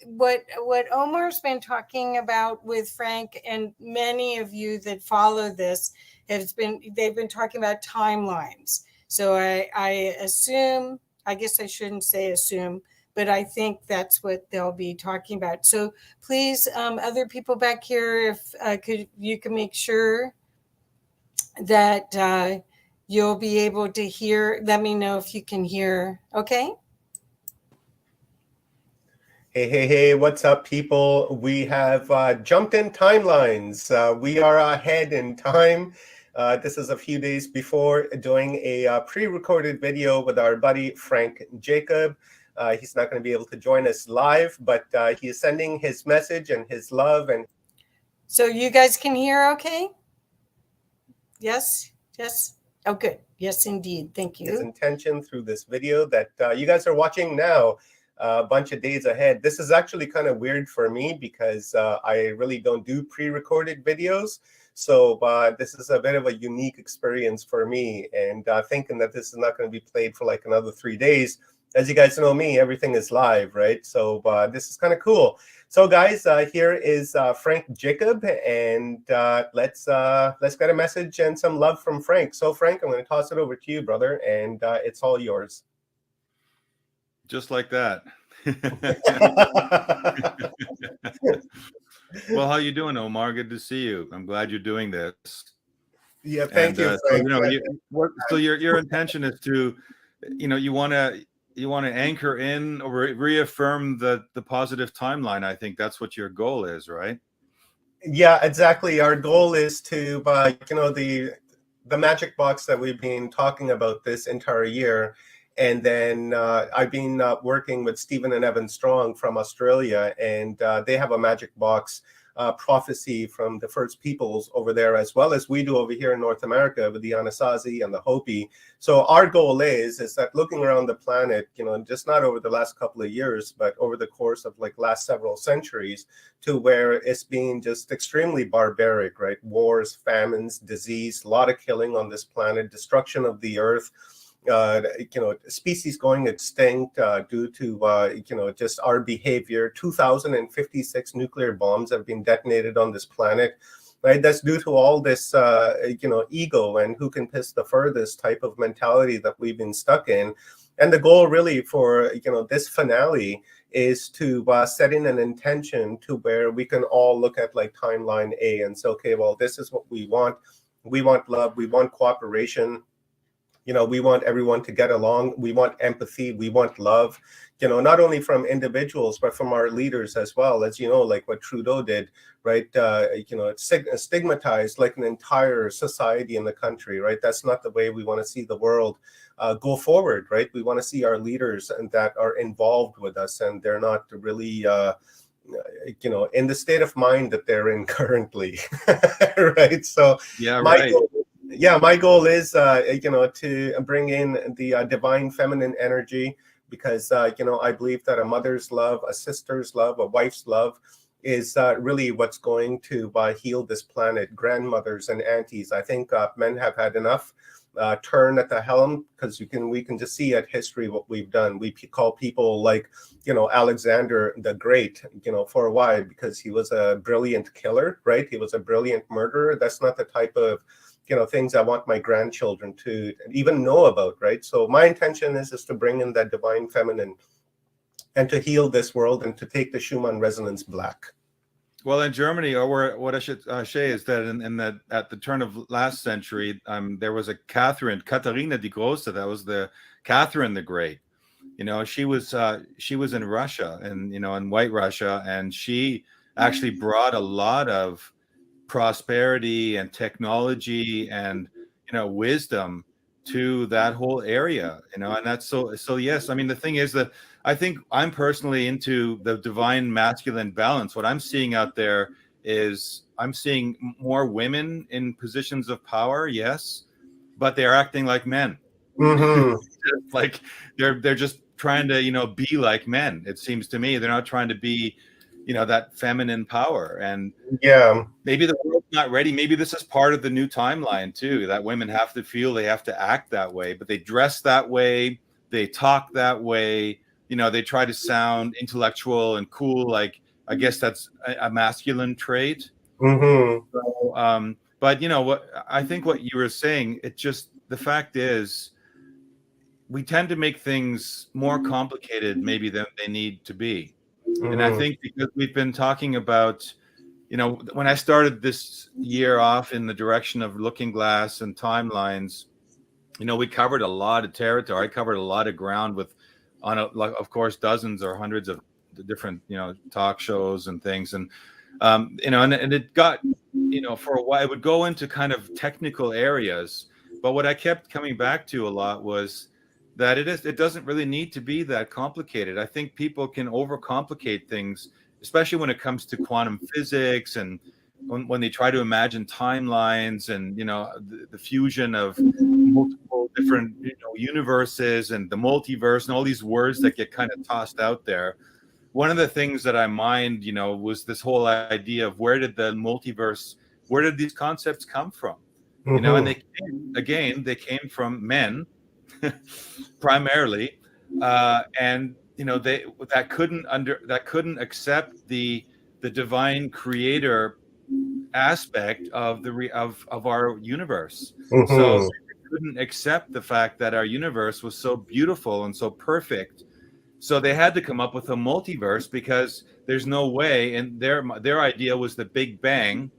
what Omar's been talking about with Frank, and many of you that follow this, they've been talking about timelines. So I assume, I guess I shouldn't say assume, but I think that's what they'll be talking about. So please, other people back here, if you can make sure that you'll be able to hear. Let me know if you can hear. Okay. Hey, what's up, people? We have jumped in timelines. We are ahead in time. This is a few days before doing a pre-recorded video with our buddy, Frank Jacob. He's not going to be able to join us live, but he is sending his message and his love. And so you guys can hear okay? Yes? Oh, good. Yes, indeed. Thank you. His intention through this video that you guys are watching now. A bunch of days ahead. This is actually kind of weird for me because I really don't do pre-recorded videos. So this is a bit of a unique experience for me, and thinking that this is not going to be played for like another 3 days. As you guys know me, everything is live, right? So this is kind of cool. So guys, here is Frank Jacob, and let's get a message and some love from Frank. So Frank, I'm going to toss it over to you, brother, and it's all yours. Just like that. Well, how you doing, Omar? Good to see you. I'm glad you're doing this. Yeah, thank you. So your intention is to, you want to anchor in or reaffirm the positive timeline. I think that's what your goal is, right? Yeah, exactly. Our goal is to, the magic box that we've been talking about this entire year. And then I've been working with Stephen and Evan Strong from Australia, and they have a magic box prophecy from the First Peoples over there, as well as we do over here in North America with the Anasazi and the Hopi. So our goal is that looking around the planet, just not over the last couple of years, but over the course of like last several centuries, to where it's been just extremely barbaric, right? Wars, famines, disease, a lot of killing on this planet, destruction of the earth. Species going extinct due to just our behavior. 2,056 nuclear bombs have been detonated on this planet, right? That's due to all this ego and who can piss the furthest type of mentality that we've been stuck in. And the goal really for this finale is to set in an intention to where we can all look at like timeline A and say, okay, well, this is what we want. We want love, we want cooperation. We want everyone to get along. We want empathy. We want love, not only from individuals, but from our leaders as well. As like what Trudeau did, right? Stigmatized like an entire society in the country, right? That's not the way we want to see the world go forward, right? We want to see our leaders and that are involved with us, and they're not really, in the state of mind that they're in currently, right? So yeah, right. My goal is, to bring in the divine feminine energy, because, I believe that a mother's love, a sister's love, a wife's love is really what's going to heal this planet. Grandmothers and aunties. I think men have had enough. Turn at the helm, because we can just see at history what we've done. We call people like, Alexander the Great, for why? Because he was a brilliant killer, right? He was a brilliant murderer. That's not the type of things I want my grandchildren to even know about, right? So my intention is to bring in that divine feminine and to heal this world and to take the Schumann resonance black. Well, in Germany, or what I should say is that in that at the turn of last century, there was a Katharina die Große. That was the Catherine the Great. She was in Russia, and in White Russia, and she actually brought a lot of prosperity and technology and wisdom to that whole area. And that's so yes. I mean, the thing is that I think I'm personally into the divine masculine balance. What I'm seeing out there is I'm seeing more women in positions of power, yes, but they're acting like men. Mm-hmm. Like they're just trying to be like men. It seems to me they're not trying to be that feminine power. And yeah, maybe the world's not ready. Maybe this is part of the new timeline too, that women have to feel they have to act that way, but they dress that way, they talk that way. They try to sound intellectual and cool. Like, I guess that's a masculine trait. Mm-hmm. So, but what I think what you were saying, the fact is we tend to make things more complicated maybe than they need to be. Mm-hmm. And I think because we've been talking about, when I started this year off in the direction of Looking Glass and timelines, we covered a lot of territory. I covered a lot of ground of course, dozens or hundreds of different, talk shows and things. And, and it got, for a while, it would go into kind of technical areas. But what I kept coming back to a lot was that it doesn't really need to be that complicated. I think people can overcomplicate things, especially when it comes to quantum physics and when they try to imagine timelines and the fusion of multiple different universes and the multiverse and all these words that get kind of tossed out there. One of the things that I mined was this whole idea of where did these concepts come from? Mm-hmm. And they came from men primarily, and that couldn't accept the divine creator aspect of our universe. Mm-hmm. So they couldn't accept the fact that our universe was so beautiful and so perfect. So they had to come up with a multiverse, because there's no way. And their idea was the Big Bang.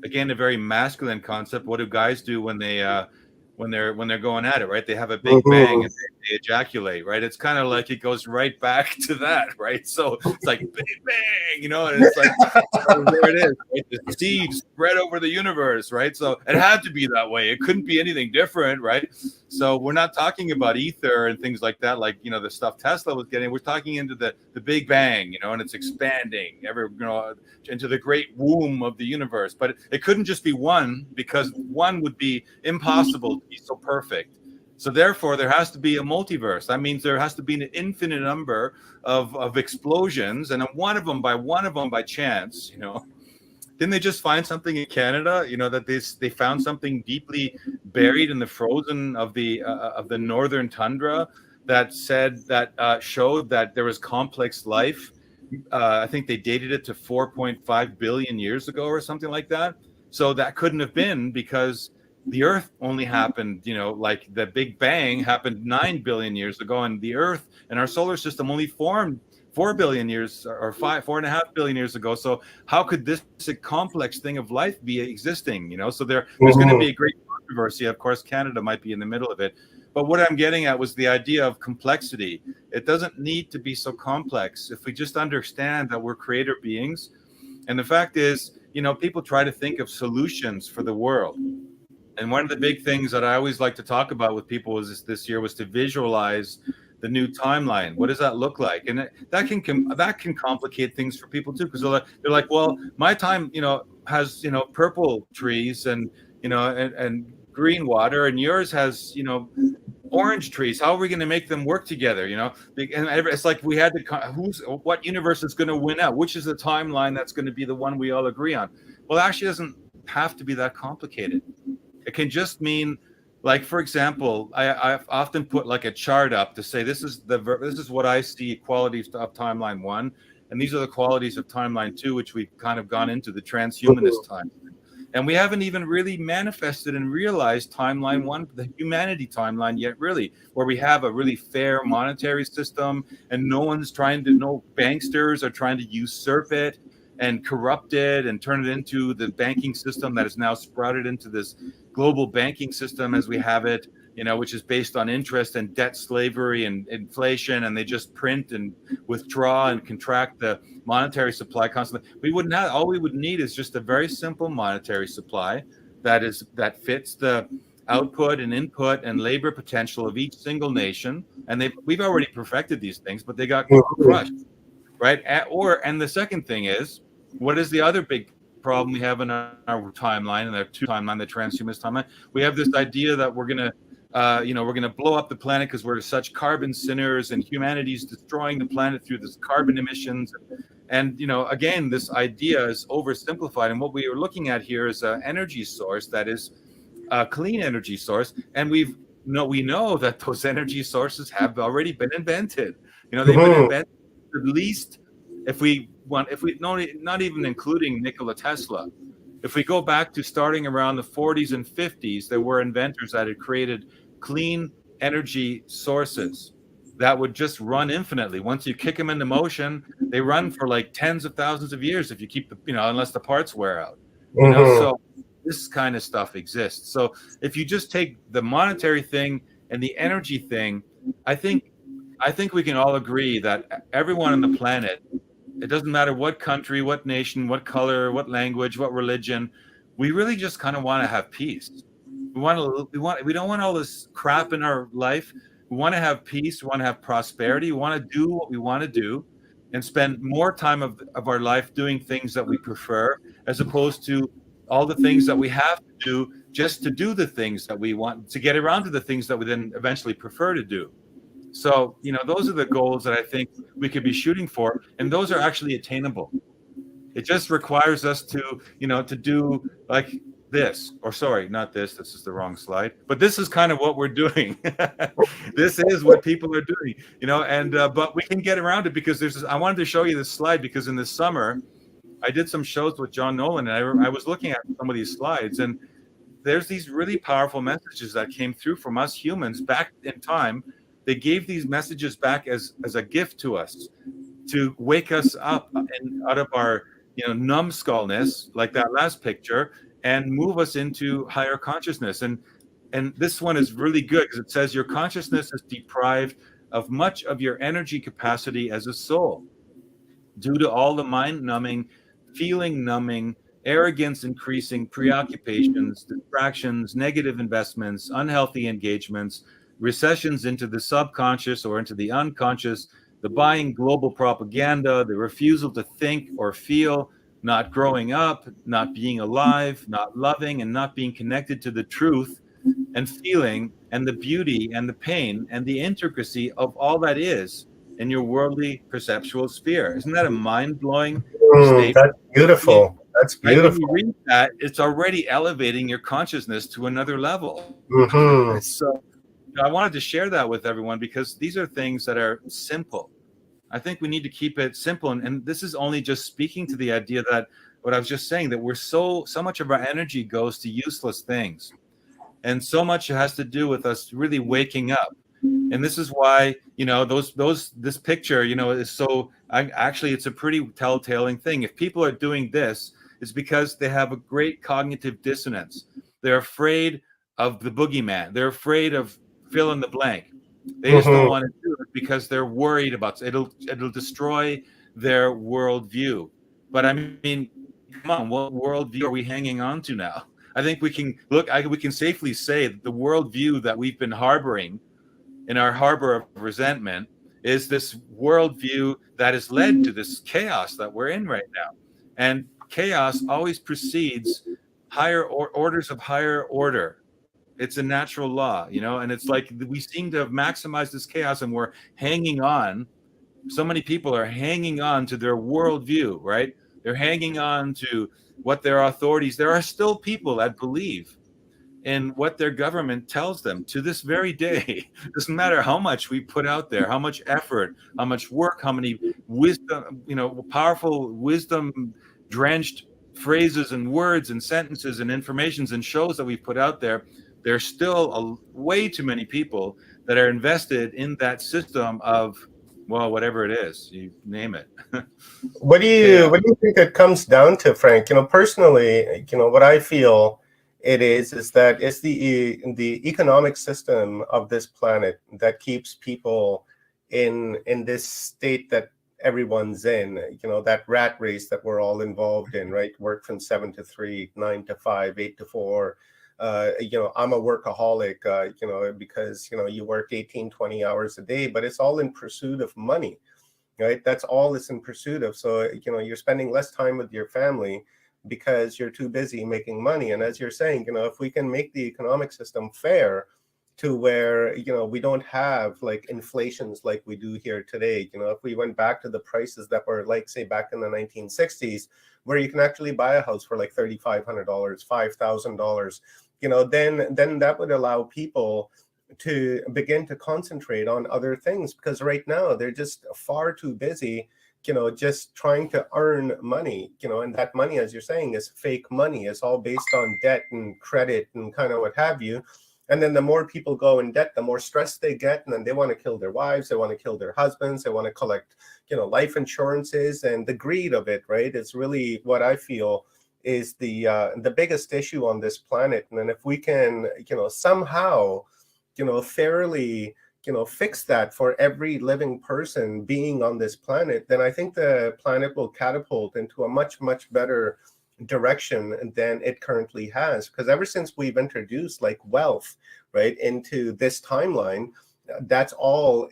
Again, a very masculine concept. What do guys do when they're going at it, right? They have a big bang and they ejaculate, right? It's kind of like it goes right back to that, right? So it's like big bang, and it's like there it is, right? The seed spread over the universe, right? So it had to be that way. It couldn't be anything different, right? So we're not talking about ether and things like that, like the stuff Tesla was getting. We're talking into the big bang, and it's expanding into the great womb of the universe. But it couldn't just be one, because one would be impossible to be so perfect. So therefore, there has to be a multiverse. That means there has to be an infinite number of explosions, and one of them by chance, Didn't they just find something in Canada? That they found something deeply buried in the frozen of the northern tundra that showed that there was complex life. I think they dated it to 4.5 billion years ago or something like that. So that couldn't have been, because the Earth only happened, like the Big Bang happened 9 billion years ago, and the Earth and our solar system only formed 4 billion years or 4.5 billion years ago. So how could this complex thing of life be existing? So there's going to be a great controversy. Of course, Canada might be in the middle of it. But what I'm getting at was the idea of complexity. It doesn't need to be so complex if we just understand that we're creator beings. And the fact is, people try to think of solutions for the world. And one of the big things that I always like to talk about with people this year was to visualize the new timeline. What does that look like? And that can complicate things for people too, because they're like, well, my time, has purple trees and and green water, and yours has orange trees. How are we going to make them work together? And it's like we had to. What universe is going to win out? Which is the timeline that's going to be the one we all agree on? Well, it actually doesn't have to be that complicated. It can just mean, like, for example, I've often put like a chart up to say this is what I see qualities of timeline 1, and these are the qualities of timeline 2, which we've kind of gone into the transhumanist time. And we haven't even really manifested and realized timeline one, the humanity timeline yet, really, where we have a really fair monetary system and no banksters are trying to usurp it and corrupt it and turn it into the banking system that is now sprouted into this global banking system as we have it, which is based on interest and debt slavery and inflation, and they just print and withdraw and contract the monetary supply constantly. All we would need is just a very simple monetary supply that fits the output and input and labor potential of each single nation. And we've already perfected these things, but they got crushed, right? And the second thing is, what is the other big problem we have in our timeline, and our timeline, the transhumanist timeline? We have this idea that we're going to blow up the planet because we're such carbon sinners, and humanity's destroying the planet through this carbon emissions. And again, this idea is oversimplified. And what we are looking at here is an energy source that is a clean energy source, and we know that those energy sources have already been invented. They've been invented at least, not even including Nikola Tesla. If we go back to starting around the 40s and 50s, there were inventors that had created clean energy sources that would just run infinitely. Once you kick them into motion, they run for like tens of thousands of years if you keep unless the parts wear out. So this kind of stuff exists. So if you just take the monetary thing and the energy thing, I think we can all agree that everyone on the planet, it doesn't matter what country, what nation, what color, what language, what religion, we really just kind of want to have peace. We don't want all this crap in our life. We want to have peace. We want to have prosperity. We want to do what we want to do and spend more time of our life doing things that we prefer, as opposed to all the things that we have to do just to do the things that we want, to get around to the things that we then eventually prefer to do. So, those are the goals that I think we could be shooting for, and those are actually attainable. It just requires us to, to do like this, or sorry, not this. This is the wrong slide. But this is kind of what we're doing. This is what people are doing, but we can get around it because I wanted to show you this slide because in the summer, I did some shows with John Nolan, and I was looking at some of these slides, and there's these really powerful messages that came through from us humans back in time. They gave these messages back as a gift to us to wake us up out of our numbskullness, like that last picture, and move us into higher consciousness. And this one is really good because it says your consciousness is deprived of much of your energy capacity as a soul due to all the mind-numbing, feeling-numbing, arrogance increasing preoccupations, distractions, negative investments, unhealthy engagements, recessions into the subconscious or into the unconscious, the buying global propaganda, the refusal to think or feel, not growing up, not being alive, not loving, and not being connected to the truth and feeling and the beauty and the pain and the intricacy of all that is in your worldly perceptual sphere. Isn't that a mind-blowing statement? That's beautiful. That's beautiful. When you read that, it's already elevating your consciousness to another level. So I wanted to share that with everyone because these are things that are simple. I think we need to keep it simple. And this is only just speaking to the idea that what I was just saying, that we're so much of our energy goes to useless things. And so much has to do with us really waking up. And this is why, this picture, is so, actually, it's a pretty telltale thing. If people are doing this, it's because they have a great cognitive dissonance. They're afraid of the boogeyman. They're afraid of fill in the blank. They just don't want to do it because they're worried about it. It'll destroy their worldview. But I mean, come on, what worldview are we hanging on to now? I think we can safely say that the worldview that we've been harboring in our harbor of resentment is this worldview that has led to this chaos that we're in right now. And chaos always precedes higher orders of higher order. It's a natural law, and it's like we seem to have maximized this chaos and we're hanging on. So many people are hanging on to their worldview, right? They're hanging on to what their authorities, there are still people that believe in what their government tells them to this very day. Doesn't matter how much we put out there, how much effort, how much work, how many wisdom, powerful wisdom drenched phrases and words and sentences and informations and shows that we've put out there, there's still way too many people that are invested in that system of, well, whatever it is, you name it. What do you think it comes down to, Frank? Personally, what I feel it is that it's the economic system of this planet that keeps people in this state that everyone's in, that rat race that we're all involved in, right? Work from 7 to 3, 9 to 5, 8 to 4. I'm a workaholic, because, you work 18, 20 hours a day, but it's all in pursuit of money, right? That's all it's in pursuit of. So, you're spending less time with your family because you're too busy making money. And as you're saying, if we can make the economic system fair to where, we don't have like inflations like we do here today, if we went back to the prices that were like, say, back in the 1960s, where you can actually buy a house for like $3,500, $5,000, then that would allow people to begin to concentrate on other things, because right now they're just far too busy, just trying to earn money, and that money, as you're saying, is fake money. It's all based on debt and credit and kind of what have you. And then the more people go in debt, the more stress they get, and then they want to kill their wives, they want to kill their husbands, they want to collect, life insurances, and the greed of it, right? It's really what I feel is the biggest issue on this planet. And then if we can, somehow, fairly, fix that for every living person being on this planet, then I think the planet will catapult into a much, much better direction than it currently has. Because ever since we've introduced like wealth, right, into this timeline, that's all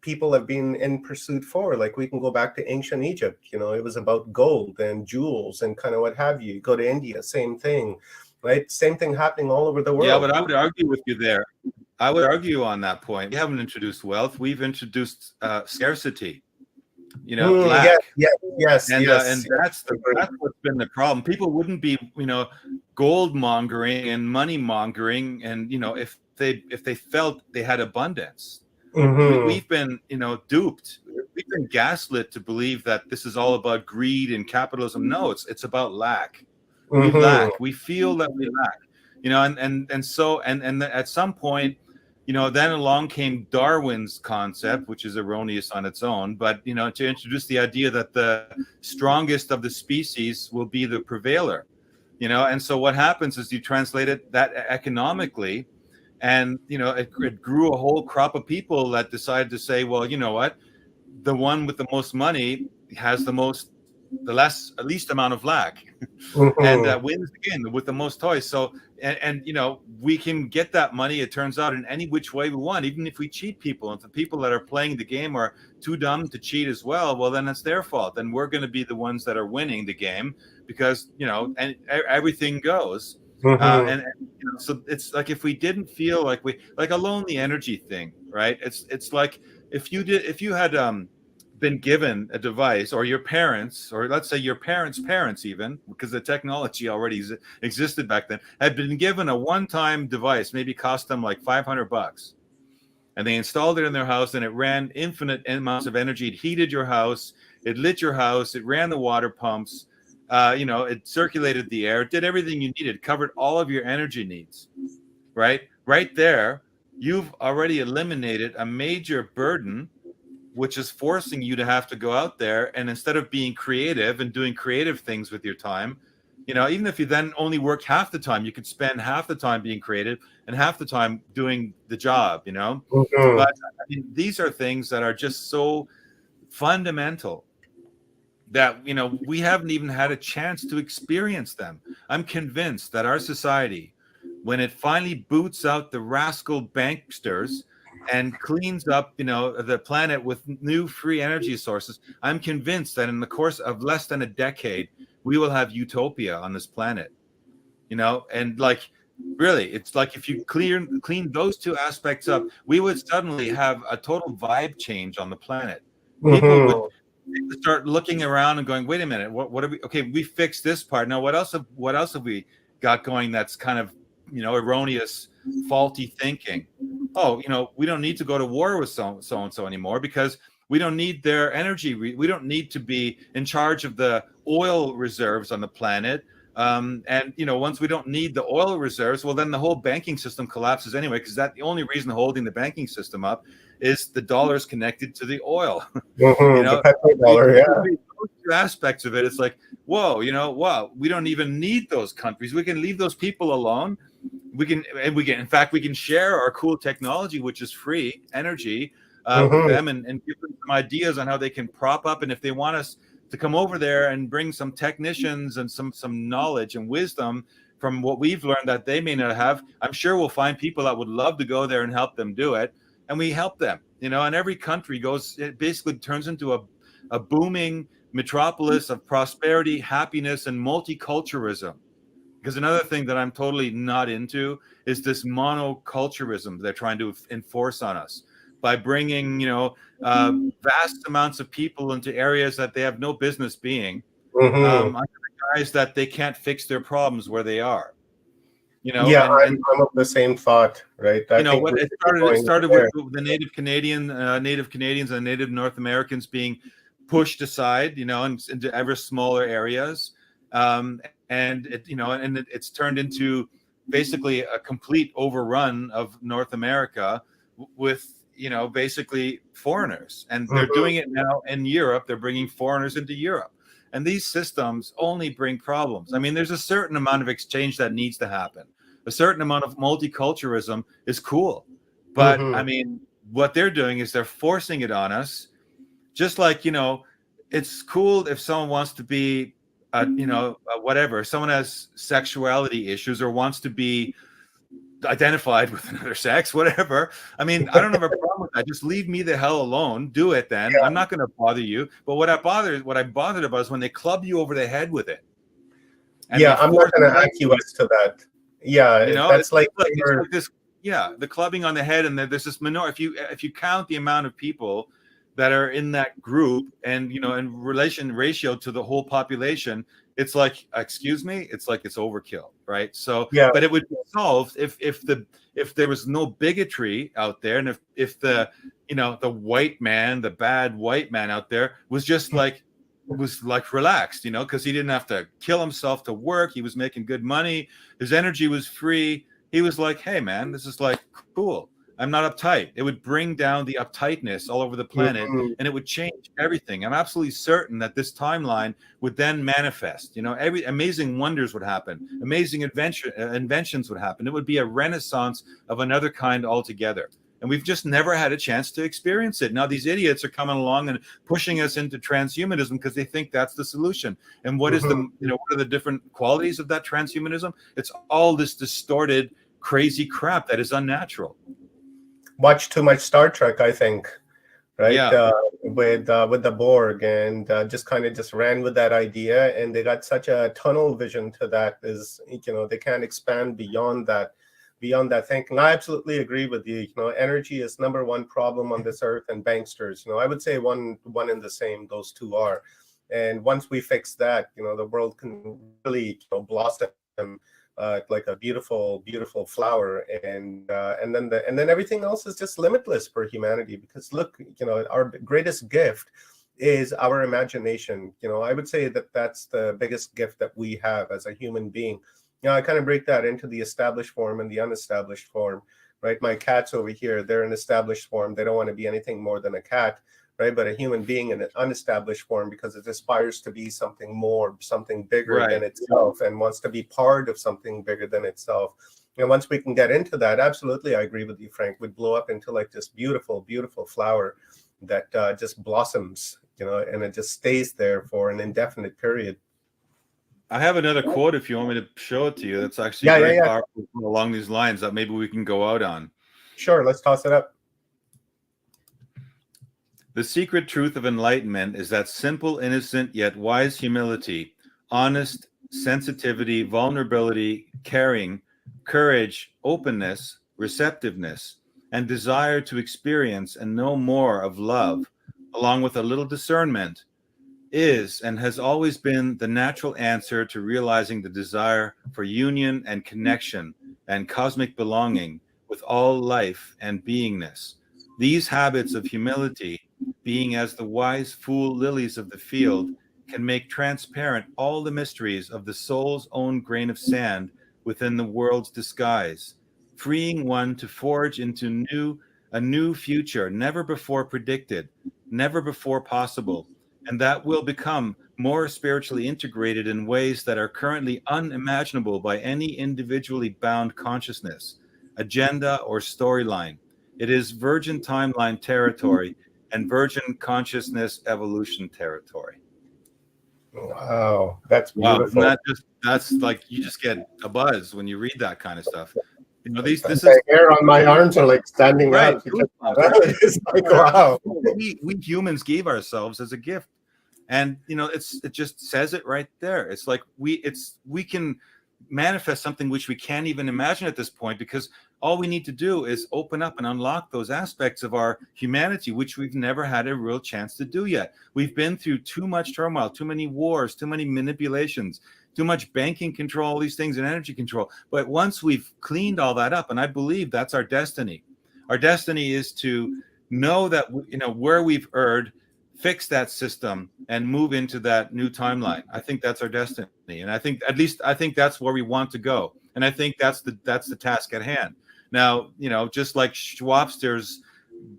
people have been in pursuit for. Like, we can go back to ancient Egypt, it was about gold and jewels and kind of what have you. Go to India, same thing, right? Same thing happening all over the world. Yeah, but I would argue with you there. I would argue on that point. We haven't introduced wealth. We've introduced scarcity. Lack. Yes. And that's what's been the problem. People wouldn't be, gold mongering and money mongering, and if they felt they had abundance. We've been, duped. We've been gaslit to believe that this is all about greed and capitalism. No, it's about lack. We lack. We feel that we lack. So at some point, then along came Darwin's concept, which is erroneous on its own, but, to introduce the idea that the strongest of the species will be the prevailer, and so what happens is you translate it that economically, and, it grew a whole crop of people that decided to say, well, you know what, the one with the most money has the least amount of lack, and wins again with the most toys. So, and we can get that money, it turns out, in any which way we want, even if we cheat people. If the people that are playing the game are too dumb to cheat as well then it's their fault. Then we're going to be the ones that are winning the game, because and everything goes. So it's like, if we didn't feel like like a lonely energy thing, right? It's like if you had been given a device, or your parents, or let's say your parents' parents, even, because the technology already existed back then, had been given a one-time device, maybe cost them like $500, and they installed it in their house, and it ran infinite amounts of energy. It heated your house, it lit your house, it ran the water pumps, it circulated the air, it did everything you needed, covered all of your energy needs, right there. You've already eliminated a major burden, which is forcing you to have to go out there, and instead of being creative and doing creative things with your time, even if you then only work half the time, you could spend half the time being creative and half the time doing the job, But these are things that are just so fundamental that, we haven't even had a chance to experience them. I'm convinced that our society, when it finally boots out the rascal banksters and cleans up, the planet with new free energy sources, I'm convinced that in the course of less than a decade, we will have utopia on this planet. And like, really, it's like, if you clean those two aspects up, we would suddenly have a total vibe change on the planet. People would start looking around and going, wait a minute, what are we? Okay, we fixed this part. Now, what else have we got going that's kind of, erroneous, faulty thinking? Oh, we don't need to go to war with so and so anymore, because We don't need their energy. We don't need to be in charge of the oil reserves on the planet. And once we don't need the oil reserves, well, then the whole banking system collapses anyway, because the only reason holding the banking system up is the dollars connected to the oil. The petrodollar, yeah. Those two aspects of it, it's like, whoa, we don't even need those countries. We can leave those people alone. In fact, we can share our cool technology, which is free energy, with them, and give them some ideas on how they can prop up. And if they want us to come over there and bring some technicians and some knowledge and wisdom from what we've learned that they may not have, I'm sure we'll find people that would love to go there and help them do it. And we help them, and every country it basically turns into a booming metropolis of prosperity, happiness, and multiculturalism. Because another thing that I'm totally not into is this monoculturalism they're trying to enforce on us by bringing, vast amounts of people into areas that they have no business being, under the guise that they can't fix their problems where they are. I'm of the same thought, right? It started with the Native Canadians and Native North Americans being pushed aside, into ever smaller areas, and it's turned into basically a complete overrun of North America with basically foreigners, and they're doing it now in Europe. They're bringing foreigners into Europe, and these systems only bring problems. I mean, there's a certain amount of exchange that needs to happen. A certain amount of multiculturalism is cool, but I mean, what they're doing is they're forcing it on us. Just like, it's cool if someone wants to be, whatever. If someone has sexuality issues or wants to be identified with another sex, whatever. I mean, I don't have a problem with that. Just leave me the hell alone. Do it then. Yeah. I'm not going to bother you. But what I'm bothered about is when they club you over the head with it. I'm not going to acquiesce to that. Yeah, that's like this. Yeah, the clubbing on the head, and there's this minority. If you count the amount of people that are in that group, and in ratio to the whole population, it's like, excuse me, it's like it's overkill, right? So, yeah. But it would be solved if there was no bigotry out there, and if the the white man, the bad white man out there was just relaxed, because he didn't have to kill himself to work. He was making good money. His energy was free. He was like, hey man, this is like cool. I'm not uptight. It would bring down the uptightness all over the planet, and it would change everything. I'm absolutely certain that this timeline would then manifest. Every amazing wonders would happen. Amazing inventions would happen. It would be a renaissance of another kind altogether. And we've just never had a chance to experience it. Now these idiots are coming along and pushing us into transhumanism because they think that's the solution. And what is what are the different qualities of that transhumanism? It's all this distorted, crazy crap that is unnatural. Watch too much Star Trek, I think, right? Yeah. With the Borg, and just ran with that idea, and they got such a tunnel vision to that. Is they can't expand beyond that thinking. I absolutely agree with you. Energy is number one problem on this earth, and banksters. I would say one and the same. Those two are, and once we fix that, the world can really blossom like a beautiful, beautiful flower, and then everything else is just limitless for humanity. Because look, our greatest gift is our imagination. I would say that that's the biggest gift that we have as a human being. I kind of break that into the established form and the unestablished form, right? My cats over here, they're an established form. They don't want to be anything more than a cat, right? But a human being in an unestablished form, because it aspires to be something more, something bigger than itself, and wants to be part of something bigger than itself. And once we can get into that, absolutely, I agree with you, Frank, would blow up into like this beautiful, beautiful flower that just blossoms, and it just stays there for an indefinite period. I have another quote if you want me to show it to you. That's actually very powerful along these lines that maybe we can go out on. Sure, let's toss it up. The secret truth of enlightenment is that simple, innocent, yet wise humility, honest sensitivity, vulnerability, caring, courage, openness, receptiveness, and desire to experience and know more of love, along with a little discernment, is and has always been the natural answer to realizing the desire for union and connection and cosmic belonging with all life and beingness. These habits of humility, being as the wise fool lilies of the field, can make transparent all the mysteries of the soul's own grain of sand within the world's disguise, freeing one to forge into a new future never before predicted, never before possible, and that will become more spiritually integrated in ways that are currently unimaginable by any individually bound consciousness, agenda, or storyline. It is virgin timeline territory and virgin consciousness evolution territory. Wow, that's Wow, beautiful. that's like, you just get a buzz when you read that kind of stuff. You know, this is the hair on my arms are like standing right. up. It's like, wow. We humans gave ourselves as a gift, and you know, it just says it right there. It's like we can manifest something which we can't even imagine at this point, because all we need to do is open up and unlock those aspects of our humanity which we've never had a real chance to do yet. We've been through too much turmoil, too many wars, too many manipulations, too much banking control, all these things, and energy control. But once we've cleaned all that up, and I believe that's our destiny. Our destiny is to know that, you know, where we've erred, fix that system, and move into that new timeline. I think that's our destiny, and I think that's where we want to go, and I think that's the task at hand. Now, you know, just like Schwabster's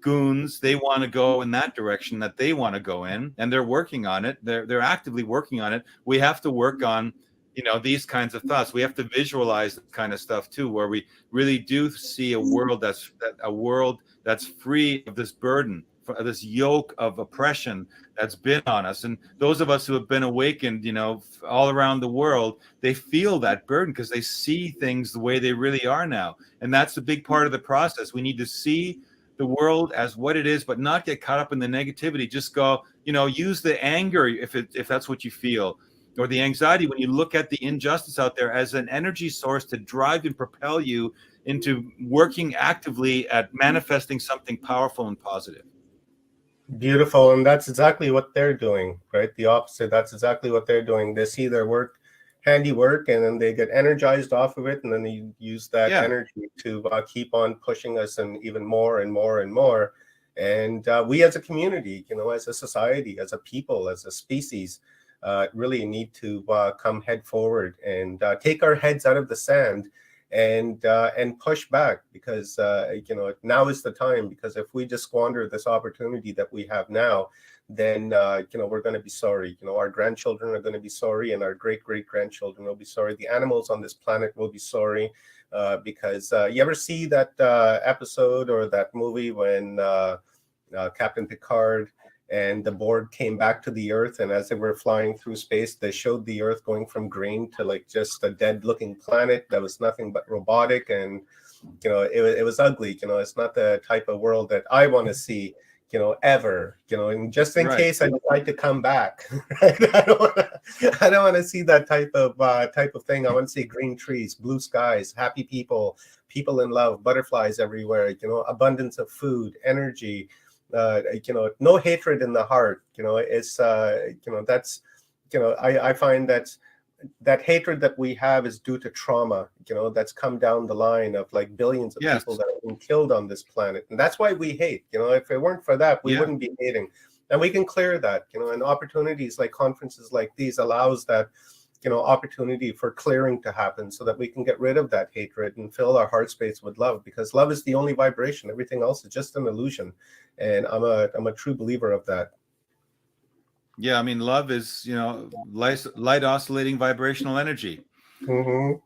goons, they want to go in that direction that they want to go in, and they're working on it. They're actively working on it. We have to work on, you know, these kinds of thoughts. We have to visualize this kind of stuff too, where we really do see a world that's free of this burden, this yoke of oppression that's been on us. And those of us who have been awakened, you know, all around the world, they feel that burden because they see things the way they really are now. And that's a big part of the process. We need to see the world as what it is, but not get caught up in the negativity. Just go, you know, use the anger if that's what you feel, or the anxiety when you look at the injustice out there, as an energy source to drive and propel you into working actively at manifesting something powerful and positive. Beautiful. And that's exactly what they're doing, right? The opposite. That's exactly what they're doing. They see their work, handiwork, and then they get energized off of it, and then they use that energy to keep on pushing us, and even more and more and more. And we as a community, you know, as a society, as a people, as a species, really need to come head forward and take our heads out of the sand and push back, because you know, now is the time. Because if we just squander this opportunity that we have now, then you know, we're going to be sorry. You know, our grandchildren are going to be sorry, and our great grandchildren will be sorry. The animals on this planet will be sorry, because you ever see that episode or that movie when Captain Picard and the Borg came back to the Earth, and as they were flying through space, they showed the Earth going from green to like just a dead-looking planet that was nothing but robotic, and you know, it was ugly. You know, it's not the type of world that I want to see, you know, ever. You know, and just in case I decide to come back, right? I don't want to see that type of thing. I want to see green trees, blue skies, happy people, people in love, butterflies everywhere. You know, abundance of food, energy. You know, no hatred in the heart. You know, it's you know, that's, you know, I find that hatred that we have is due to trauma, you know, that's come down the line of like billions of people that have been killed on this planet, and that's why we hate. You know, if it weren't for that, we wouldn't be hating, and we can clear that. You know, and opportunities like conferences like these allows that, you know, opportunity for clearing to happen, so that we can get rid of that hatred and fill our heart space with love, because love is the only vibration. Everything else is just an illusion, and I'm a true believer of that. Yeah, I mean, love is, you know, light oscillating vibrational energy. Mm-hmm.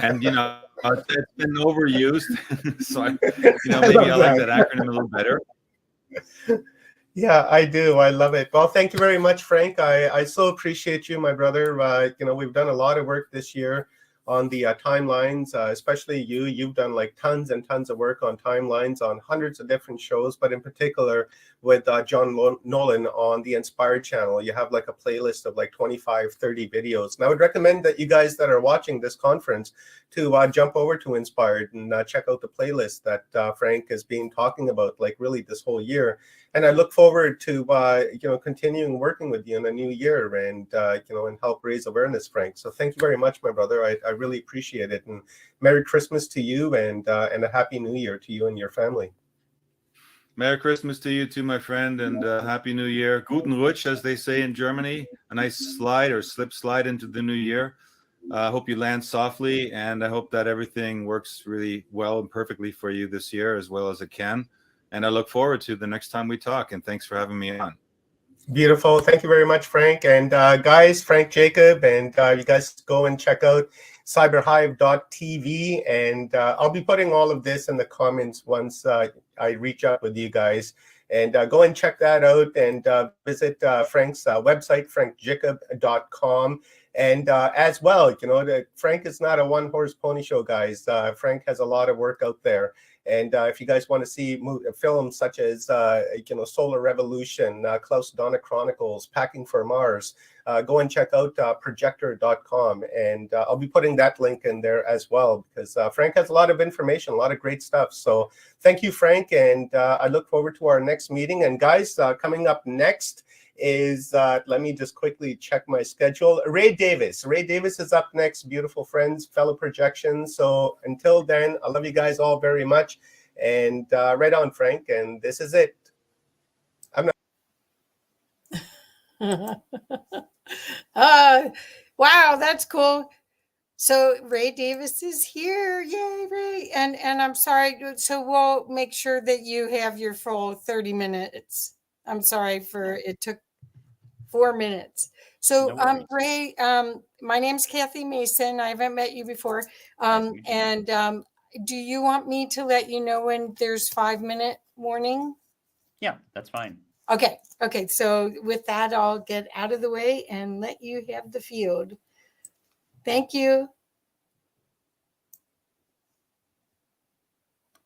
And you know, it's been overused, so you know, maybe I like that acronym a little better. Yeah, I do. I love it. Well, thank you very much, Frank. I so appreciate you, my brother. You know, we've done a lot of work this year on the timelines, especially you. You've done like tons and tons of work on timelines on hundreds of different shows, but in particular with John Nolan on the Inspired channel. You have like a playlist of like 25, 30 videos. And I would recommend that you guys that are watching this conference to jump over to Inspired and check out the playlist that Frank has been talking about like really this whole year. And I look forward to, you know, continuing working with you in the new year, and, you know, and help raise awareness, Frank. So thank you very much, my brother. I really appreciate it. And Merry Christmas to you, and a Happy New Year to you and your family. Merry Christmas to you too, my friend, and Happy New Year. Guten Rutsch, as they say in Germany. A nice slide or slide into the new year. I hope you land softly, and I hope that everything works really well and perfectly for you this year as well as it can. And I look forward to the next time we talk, and thanks for having me on. Beautiful. Thank you very much, Frank. And guys, Frank Jacob, and you guys go and check out cyberhive.tv. And I'll be putting all of this in the comments once I reach out with you guys. And go and check that out and visit Frank's website, frankjacob.com. And as well, Frank is not a one-horse pony show, guys. Frank has a lot of work out there. And if you guys want to see films such as, Solar Revolution, Klaus Donna Chronicles, Packing for Mars, go and check out projector.com. And I'll be putting that link in there as well, because Frank has a lot of information, a lot of great stuff. So thank you, Frank. And I look forward to our next meeting. And guys, coming up next is, let me just quickly check my schedule. Ray Davis. Ray Davis is up next, beautiful friends, fellow projections. So until then, I love you guys all very much. And right on, Frank. And this is it. Wow, that's cool. So Ray Davis is here. Yay, Ray. And I'm sorry. So we'll make sure that you have your full 30 minutes. I'm sorry it took 4 minutes. So No Ray, my name's Kathy Mason. I haven't met you before. Do you want me to let you know when there's 5-minute warning? Yeah, that's fine. Okay. So with that, I'll get out of the way and let you have the field. Thank you.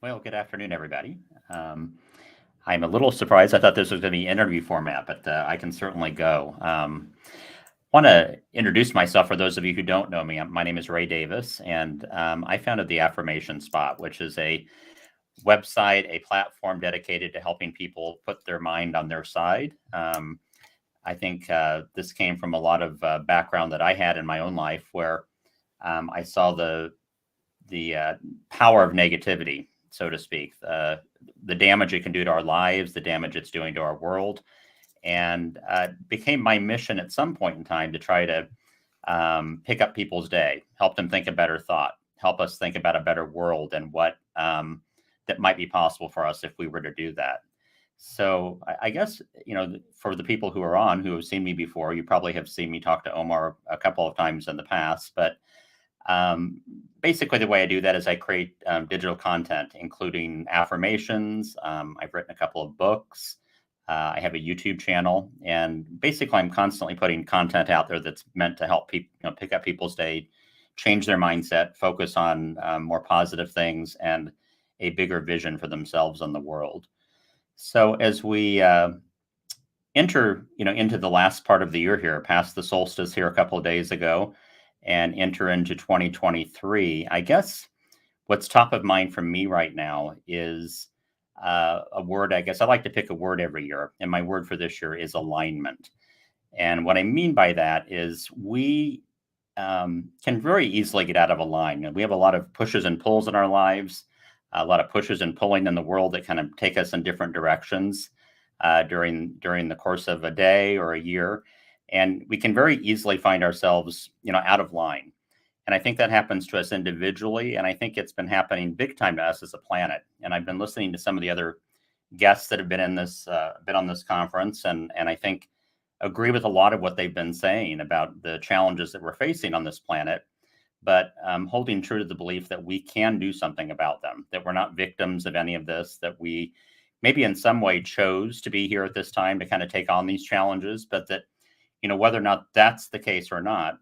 Well, good afternoon, everybody. I'm a little surprised. I thought this was going to be interview format, but I can certainly go. Want to introduce myself for those of you who don't know me. My name is Ray Davis, and I founded the Affirmation Spot, which is a website, a platform dedicated to helping people put their mind on their side. I think this came from a lot of background that I had in my own life, where I saw the power of negativity, so to speak, the damage it can do to our lives, the damage it's doing to our world, and became my mission at some point in time to try to pick up people's day, help them think a better thought, help us think about a better world and what that might be possible for us if we were to do that. So I guess, for the people who are on, who have seen me before, you probably have seen me talk to Omar a couple of times in the past, but basically the way I do that is I create digital content, including affirmations. I've written a couple of books. I have a YouTube channel, and basically I'm constantly putting content out there that's meant to help people, pick up people's day, change their mindset, focus on more positive things and a bigger vision for themselves and the world. So as we enter, into the last part of the year here, past the solstice here a couple of days ago, and enter into 2023, I guess what's top of mind for me right now is a word. I guess I like to pick a word every year, and my word for this year is alignment. And what I mean by that is we can very easily get out of alignment. We have a lot of pushes and pulls in our lives, a lot of pushes and pulling in the world that kind of take us in different directions during the course of a day or a year. And we can very easily find ourselves, out of line. And I think that happens to us individually. And I think it's been happening big time to us as a planet. And I've been listening to some of the other guests that have been on this conference. And I think agree with a lot of what they've been saying about the challenges that we're facing on this planet, but holding true to the belief that we can do something about them, that we're not victims of any of this, that we maybe in some way chose to be here at this time to kind of take on these challenges, but that, whether or not that's the case or not,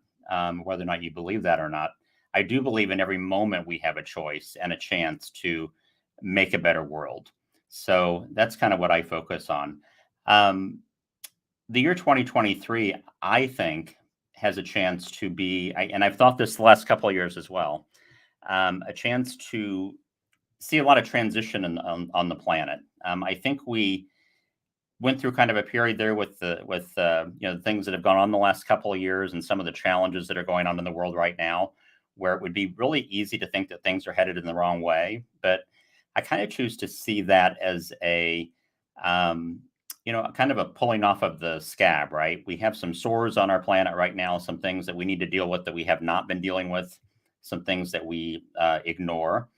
whether or not you believe that or not, I do believe in every moment we have a choice and a chance to make a better world. So that's kind of what I focus on. The year 2023, I think, has a chance to be, and I've thought this the last couple of years as well, a chance to see a lot of transition on the planet. I think we went through kind of a period there with the things that have gone on the last couple of years and some of the challenges that are going on in the world right now, where it would be really easy to think that things are headed in the wrong way. But I kind of choose to see that as a you know, kind of a pulling off of the scab, right? We have some sores on our planet right now, some things that we need to deal with that we have not been dealing with, some things that we ignore.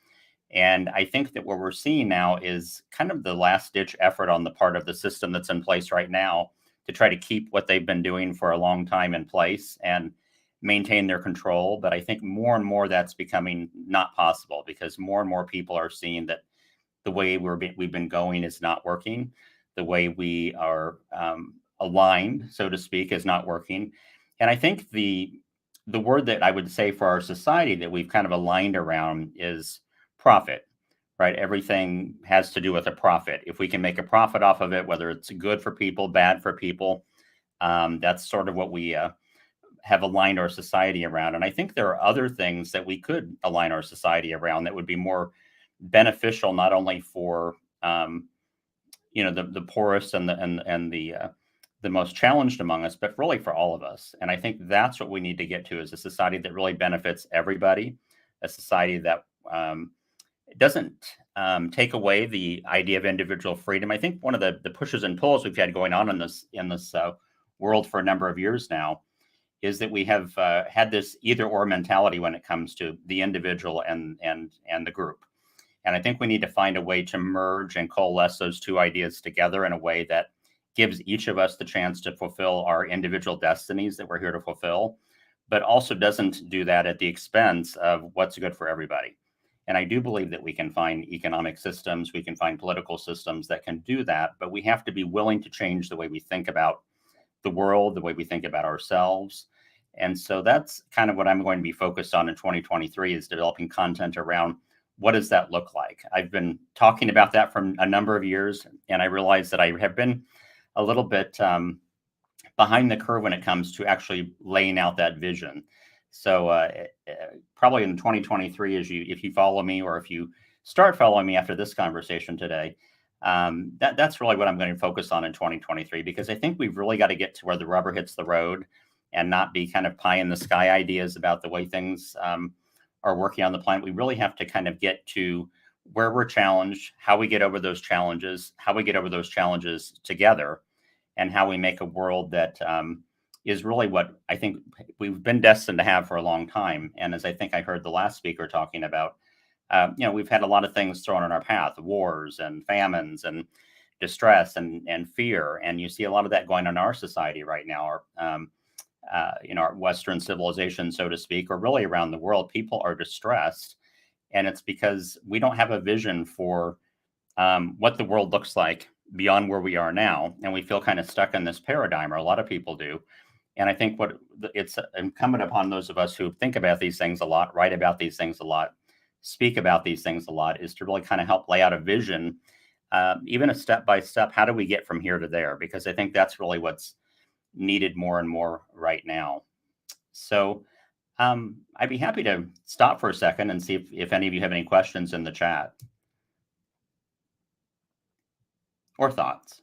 And I think that what we're seeing now is kind of the last ditch effort on the part of the system that's in place right now to try to keep what they've been doing for a long time in place and maintain their control. But I think more and more that's becoming not possible, because more and more people are seeing that the way we've been going is not working. The way we are aligned, so to speak, is not working. And I think the word that I would say for our society that we've kind of aligned around is profit, right? Everything has to do with a profit. If we can make a profit off of it, whether it's good for people, bad for people, that's sort of what we have aligned our society around. And I think there are other things that we could align our society around that would be more beneficial, not only for you know, the poorest and the most challenged among us, but really for all of us. And I think that's what we need to get to, is a society that really benefits everybody, a society that doesn't take away the idea of individual freedom. I think one of the pushes and pulls we've had going on in this world for a number of years now is that we have had this either or mentality when it comes to the individual and the group. And I think we need to find a way to merge and coalesce those two ideas together in a way that gives each of us the chance to fulfill our individual destinies that we're here to fulfill, but also doesn't do that at the expense of what's good for everybody. And I do believe that we can find economic systems, we can find political systems that can do that, but we have to be willing to change the way we think about the world, the way we think about ourselves. And so that's kind of what I'm going to be focused on in 2023, is developing content around what does that look like? I've been talking about that for a number of years, and I realized that I have been a little bit behind the curve when it comes to actually laying out that vision. So probably in 2023, if you follow me, or if you start following me after this conversation today, that's really what I'm going to focus on in 2023, because I think we've really got to get to where the rubber hits the road and not be kind of pie in the sky ideas about the way things are working on the planet. We really have to kind of get to where we're challenged, how we get over those challenges, together, and how we make a world that is really what I think we've been destined to have for a long time. And as I think I heard the last speaker talking about, you know, we've had a lot of things thrown in our path, wars and famines and distress and fear. And you see a lot of that going on in our society right now. You know, our Western civilization, so to speak, or really around the world, people are distressed. And it's because we don't have a vision for what the world looks like beyond where we are now. And we feel kind of stuck in this paradigm, or a lot of people do. And I think what it's incumbent upon those of us who think about these things a lot, write about these things a lot, speak about these things a lot, is to really kind of help lay out a vision, even a step by step. How do we get from here to there? Because I think that's really what's needed more and more right now. So I'd be happy to stop for a second and see if any of you have any questions in the chat or thoughts.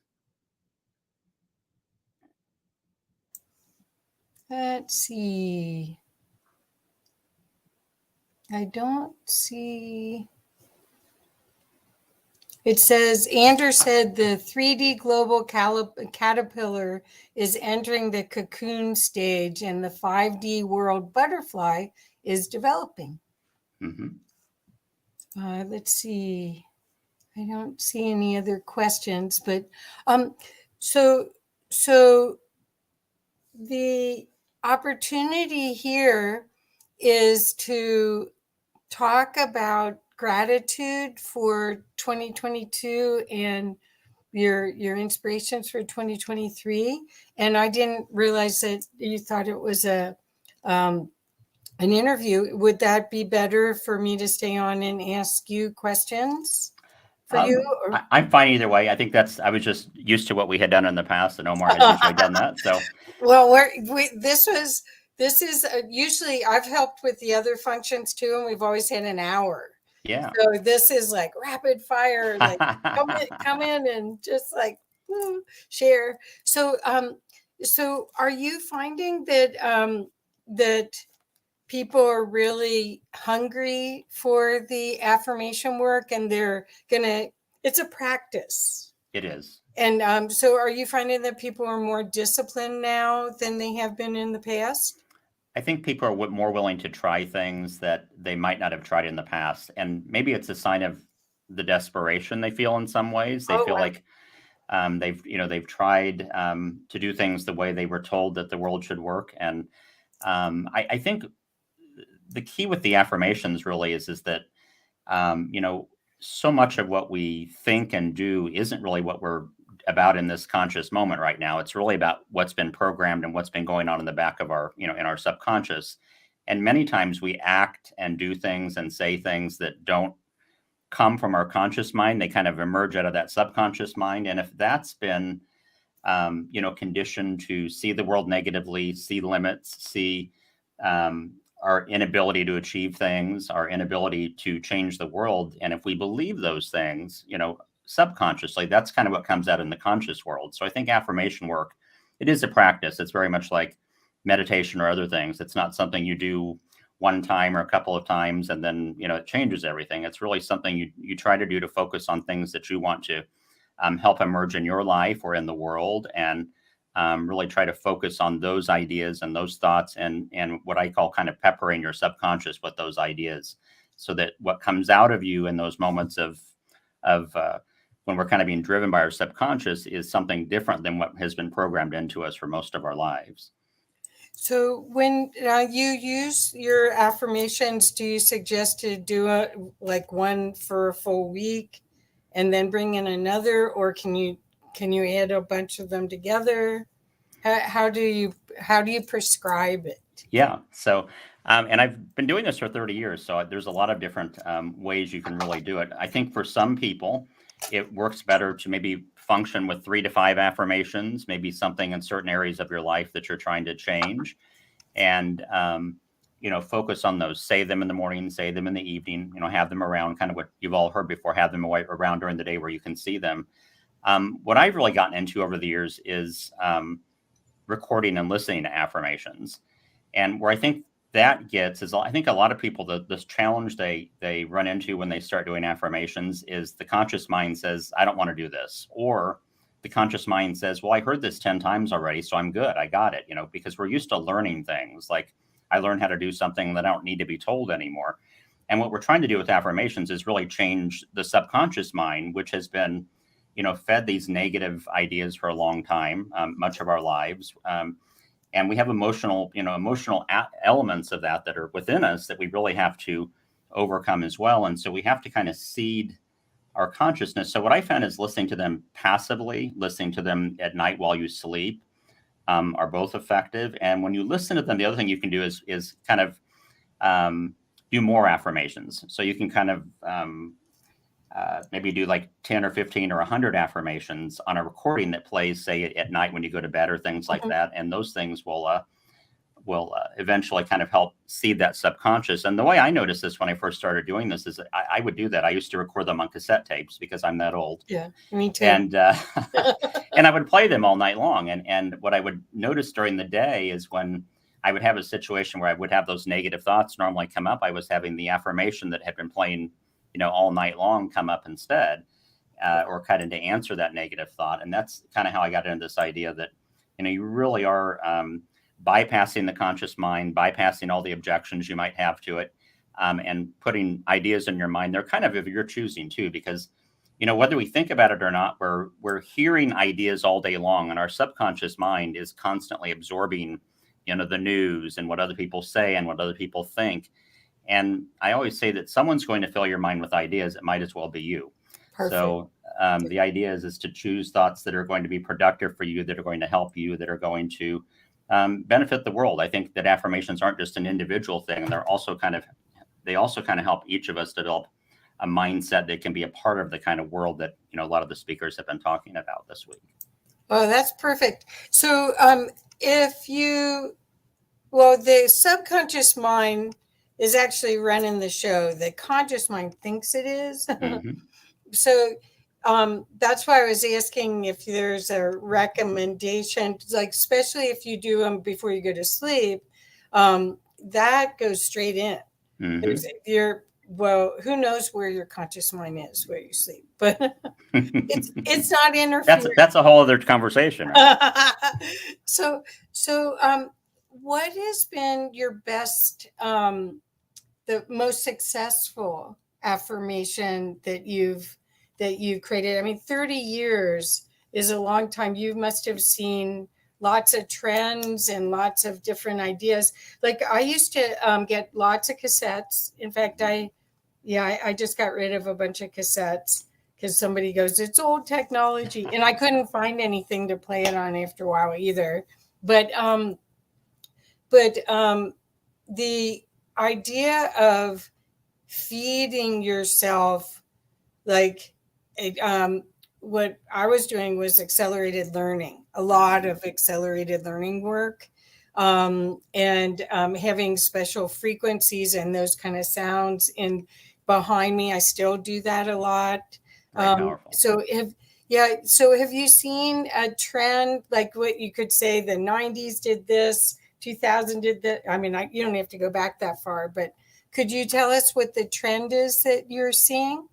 Let's see. I don't see. It says, Anders said the 3D global caterpillar is entering the cocoon stage and the 5D world butterfly is developing. Mm-hmm. Let's see. I don't see any other questions, but so the opportunity here is to talk about gratitude for 2022 and your inspirations for 2023. And I didn't realize that you thought it was an interview. Would that be better for me to stay on and ask you questions for you? Or? I'm fine either way. I think I was just used to what we had done in the past, and Omar has usually done that. So, well, this is usually I've helped with the other functions too, and we've always had an hour. Yeah. So this is like rapid fire, like come in and just like share. So so are you finding that that people are really hungry for the affirmation work, and it's a practice? It is. And so are you finding that people are more disciplined now than they have been in the past? I think people are more willing to try things that they might not have tried in the past. And maybe it's a sign of the desperation they feel in some ways. They feel like they've tried to do things the way they were told that the world should work. And I think the key with the affirmations really is that, so much of what we think and do isn't really what we're about in this conscious moment right now. It's really about what's been programmed and what's been going on in the back of our, in our subconscious. And many times we act and do things and say things that don't come from our conscious mind. They kind of emerge out of that subconscious mind. And if that's been, conditioned to see the world negatively, see limits, see our inability to achieve things, our inability to change the world. And if we believe those things, subconsciously, that's kind of what comes out in the conscious world. So I think affirmation work, it is a practice. It's very much like meditation or other things. It's not something you do one time or a couple of times and then, it changes everything. It's really something you try to do to focus on things that you want to help emerge in your life or in the world, and really try to focus on those ideas and those thoughts and what I call kind of peppering your subconscious with those ideas, so that what comes out of you in those moments of when we're kind of being driven by our subconscious is something different than what has been programmed into us for most of our lives. So when you use your affirmations, do you suggest to do one for a full week and then bring in another, or can you add a bunch of them together? How do you prescribe it? Yeah. So, and I've been doing this for 30 years. So there's a lot of different ways you can really do it. I think for some people, it works better to maybe function with 3 to 5 affirmations, maybe something in certain areas of your life that you're trying to change, and, focus on those. Say them in the morning, say them in the evening, have them around, kind of what you've all heard before, have them around during the day where you can see them. What I've really gotten into over the years is recording and listening to affirmations. And where I think that gets is, I think a lot of people, this challenge they run into when they start doing affirmations is the conscious mind says, I don't want to do this. Or the conscious mind says, well, I heard this 10 times already, so I'm good. I got it, because we're used to learning things. Like I learned how to do something that I don't need to be told anymore. And what we're trying to do with affirmations is really change the subconscious mind, which has been, fed these negative ideas for a long time, much of our lives. And we have emotional elements of that are within us that we really have to overcome as well. And so we have to kind of seed our consciousness. So what I found is listening to them passively, listening to them at night while you sleep, are both effective. And when you listen to them, the other thing you can do is kind of do more affirmations. So you can kind of maybe do like 10 or 15 or 100 affirmations on a recording that plays, say, at night when you go to bed or things like that. And those things will eventually kind of help seed that subconscious. And the way I noticed this when I first started doing this is I would do that. I used to record them on cassette tapes because I'm that old. Yeah, me too. And and I would play them all night long. And what I would notice during the day is when I would have a situation where I would have those negative thoughts normally come up, I was having the affirmation that had been playing, all night long come up instead, or kind of to answer that negative thought. And that's kind of how I got into this idea that, you really are bypassing the conscious mind, bypassing all the objections you might have to it, and putting ideas in your mind. They're kind of your choosing too, because, whether we think about it or not, we're hearing ideas all day long, and our subconscious mind is constantly absorbing, the news and what other people say and what other people think. And I always say that someone's going to fill your mind with ideas. It might as well be you. Perfect. So the idea is to choose thoughts that are going to be productive for you, that are going to help you, that are going to benefit the world. I think that affirmations aren't just an individual thing. They also kind of help each of us develop a mindset that can be a part of the kind of world that, a lot of the speakers have been talking about this week. Oh, that's perfect. So the subconscious mind is actually running the show. The conscious mind thinks it is. Mm-hmm. So that's why I was asking if there's a recommendation, like especially if you do them before you go to sleep, that goes straight in. Mm-hmm. well, who knows where your conscious mind is, where you sleep, but it's not interfering. That's a whole other conversation. Right? So what has been your best, the most successful affirmation that you've created? I mean, 30 years is a long time. You must have seen lots of trends and lots of different ideas. Like I used to get lots of cassettes. In fact, I just got rid of a bunch of cassettes because somebody goes, it's old technology. And I couldn't find anything to play it on after a while either. But the idea of feeding yourself, like what I was doing was accelerated learning, a lot of accelerated learning work, and having special frequencies and those kind of sounds in behind me. I still do that a lot. So have you seen a trend, like what you could say the 90s did this, 2000 did that? I mean, you don't have to go back that far, but could you tell us what the trend is that you're seeing?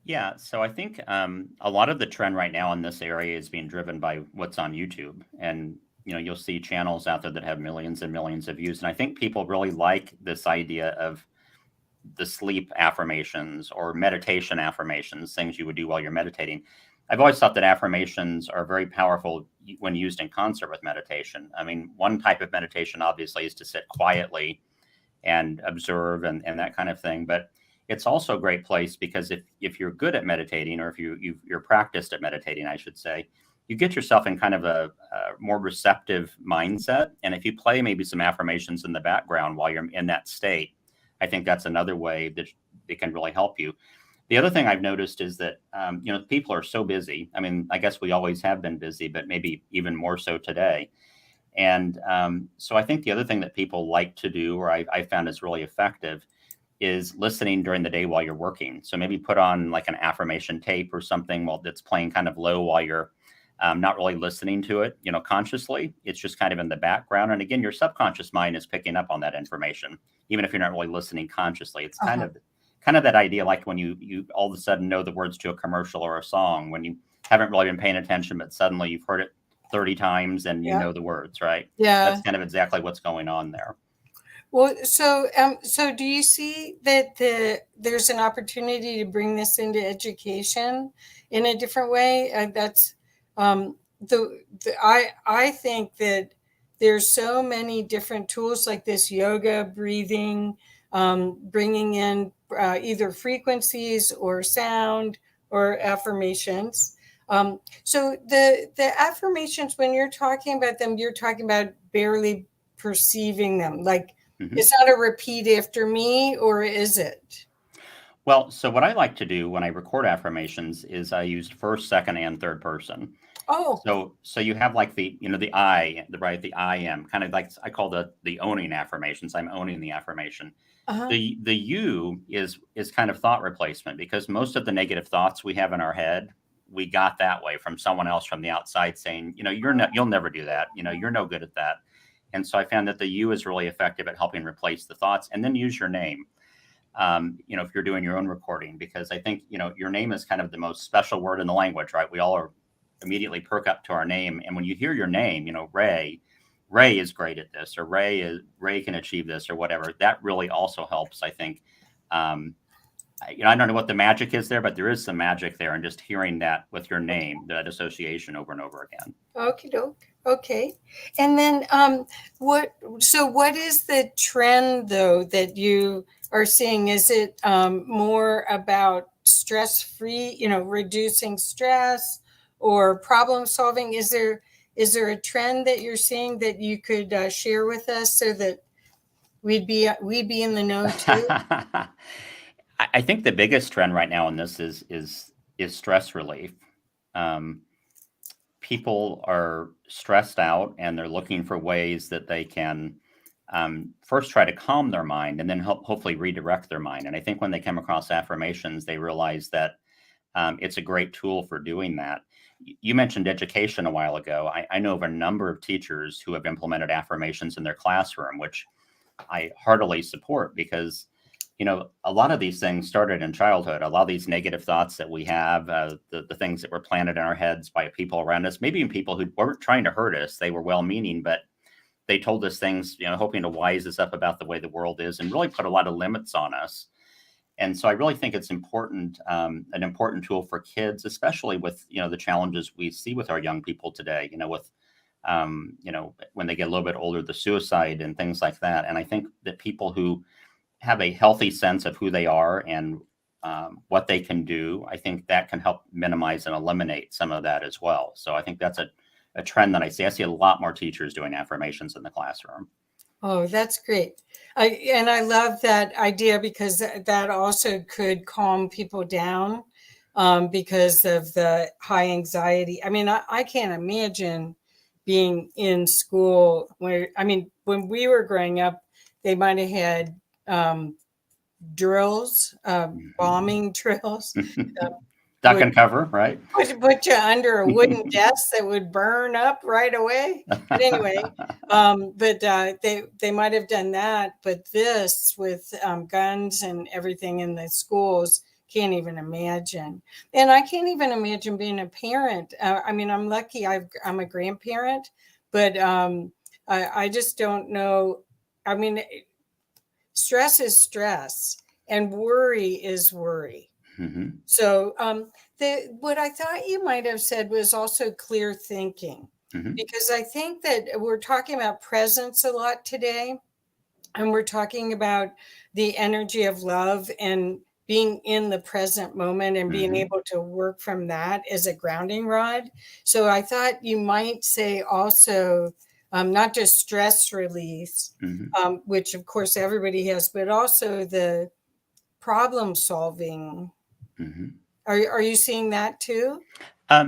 Yeah, so I think a lot of the trend right now in this area is being driven by what's on YouTube. And, you'll see channels out there that have millions and millions of views. And I think people really like this idea of the sleep affirmations or meditation affirmations, things you would do while you're meditating. I've always thought that affirmations are very powerful when used in concert with meditation. I mean, one type of meditation obviously is to sit quietly and observe and that kind of thing. But it's also a great place because if you're good at meditating, or if you're practiced at meditating, I should say, you get yourself in kind of a more receptive mindset. And if you play maybe some affirmations in the background while you're in that state, I think that's another way that it can really help you. The other thing I've noticed is that, people are so busy. I mean, I guess we always have been busy, but maybe even more so today. And so I think the other thing that people like to do, or I found is really effective, is listening during the day while you're working. So maybe put on like an affirmation tape or something that's playing kind of low while you're not really listening to it, consciously. It's just kind of in the background. And again, your subconscious mind is picking up on that information, even if you're not really listening consciously. It's kind of that idea, like when you all of a sudden know the words to a commercial or a song, when you haven't really been paying attention, but suddenly you've heard it 30 times and you know the words, right? Yeah. That's kind of exactly what's going on there. Well, so do you see that there's an opportunity to bring this into education in a different way? I think that there's so many different tools like this yoga, breathing, bringing in either frequencies or sound or affirmations. So the affirmations, when you're talking about them, you're talking about barely perceiving them. Like, it's not a repeat after me, or is it? Well, so what I like to do when I record affirmations is I use first, second, and third person. Oh. So you have like the I, the I am, kind of like I call the owning affirmations. I'm owning the affirmation. Uh-huh. The you is kind of thought replacement, because most of the negative thoughts we have in our head, we got that way from someone else from the outside saying, you'll never do that. You're no good at that. And so I found that the you is really effective at helping replace the thoughts, and then use your name. If you're doing your own recording, because I think, your name is kind of the most special word in the language, right? We all are immediately perk up to our name. And when you hear your name, Ray is great at this, or Ray can achieve this, or whatever. That really also helps, I think. I don't know what the magic is there, but there is some magic there, and just hearing that with your name, that association over and over again. Okie doke. Okay. And then what is the trend though that you are seeing? Is it more about stress-free, reducing stress or problem solving? Is there a trend that you're seeing that you could share with us so that we'd be in the know too? I think the biggest trend right now in this is stress relief. People are stressed out, and they're looking for ways that they can first try to calm their mind, and then hopefully redirect their mind. And I think when they come across affirmations, they realize that it's a great tool for doing that. You mentioned education a while ago. I know of a number of teachers who have implemented affirmations in their classroom, which I heartily support, because a lot of these things started in childhood. A lot of these negative thoughts that we have, the things that were planted in our heads by people around us, maybe even people who weren't trying to hurt us, they were well-meaning, but they told us things, hoping to wise us up about the way the world is and really put a lot of limits on us. And so I really think it's important, an important tool for kids, especially with, the challenges we see with our young people today, with, when they get a little bit older, the suicide and things like that. And I think that people who have a healthy sense of who they are and what they can do, I think that can help minimize and eliminate some of that as well. So I think that's a trend that I see. I see a lot more teachers doing affirmations in the classroom. Oh, that's great. I love that idea because that also could calm people down because of the high anxiety. I mean, I can't imagine being in school where, when we were growing up, they might have had drills, bombing drills. Duck and cover, right? Put you under a wooden desk that would burn up right away. But anyway, they might have done that. But this with guns and everything in the schools, can't even imagine. And I can't even imagine being a parent. I'm lucky I'm a grandparent, but I just don't know. Stress is stress and worry is worry. Mm-hmm. So what I thought you might have said was also clear thinking, because I think that we're talking about presence a lot today, and we're talking about the energy of love and being in the present moment and being able to work from that as a grounding rod. So I thought you might say also not just stress release, which of course everybody has, but also the problem solving. Are you seeing that too?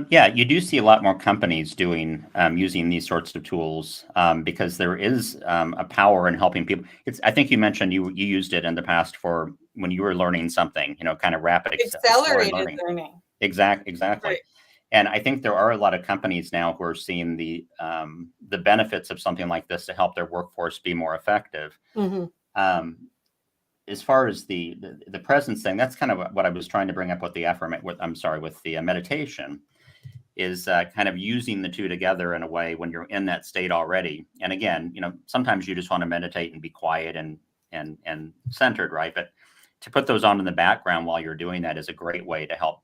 Yeah, you do see a lot more companies doing using these sorts of tools because there is a power in helping people. I think you mentioned you used it in the past for when you were learning something, kind of rapid accelerated learning. Exactly. Right. And I think there are a lot of companies now who are seeing the benefits of something like this to help their workforce be more effective. As far as the presence thing, that's kind of what I was trying to bring up with the meditation, is kind of using the two together in a way when you're in that state already. And again, sometimes you just want to meditate and be quiet and centered, right? But to put those on in the background while you're doing that is a great way to help,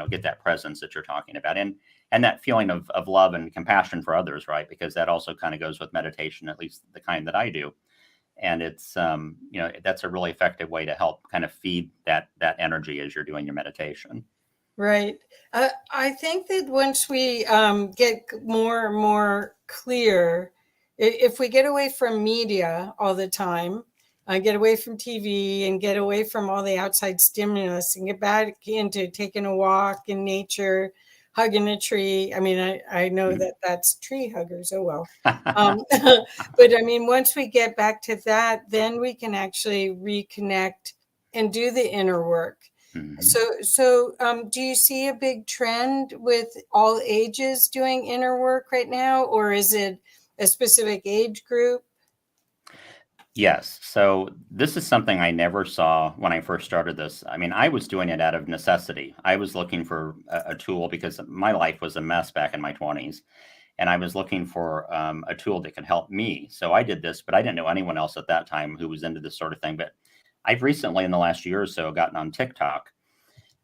get that presence that you're talking about, and that feeling of love and compassion for others, right? Because that also kind of goes with meditation, at least the kind that I do. And it's, that's a really effective way to help kind of feed that energy as you're doing your meditation. Right. I think that once we get more and more clear, if we get away from media all the time, get away from TV and get away from all the outside stimulus and get back into taking a walk in nature, hugging a tree. I know that that's tree huggers. Oh, well. But once we get back to that, then we can actually reconnect and do the inner work. So do you see a big trend with all ages doing inner work right now, or is it a specific age group? Yes. So this is something I never saw when I first started this. I was doing it out of necessity. I was looking for a tool because my life was a mess back in my 20s. And I was looking for a tool that could help me. So I did this, but I didn't know anyone else at that time who was into this sort of thing. But I've recently, in the last year or so, gotten on TikTok.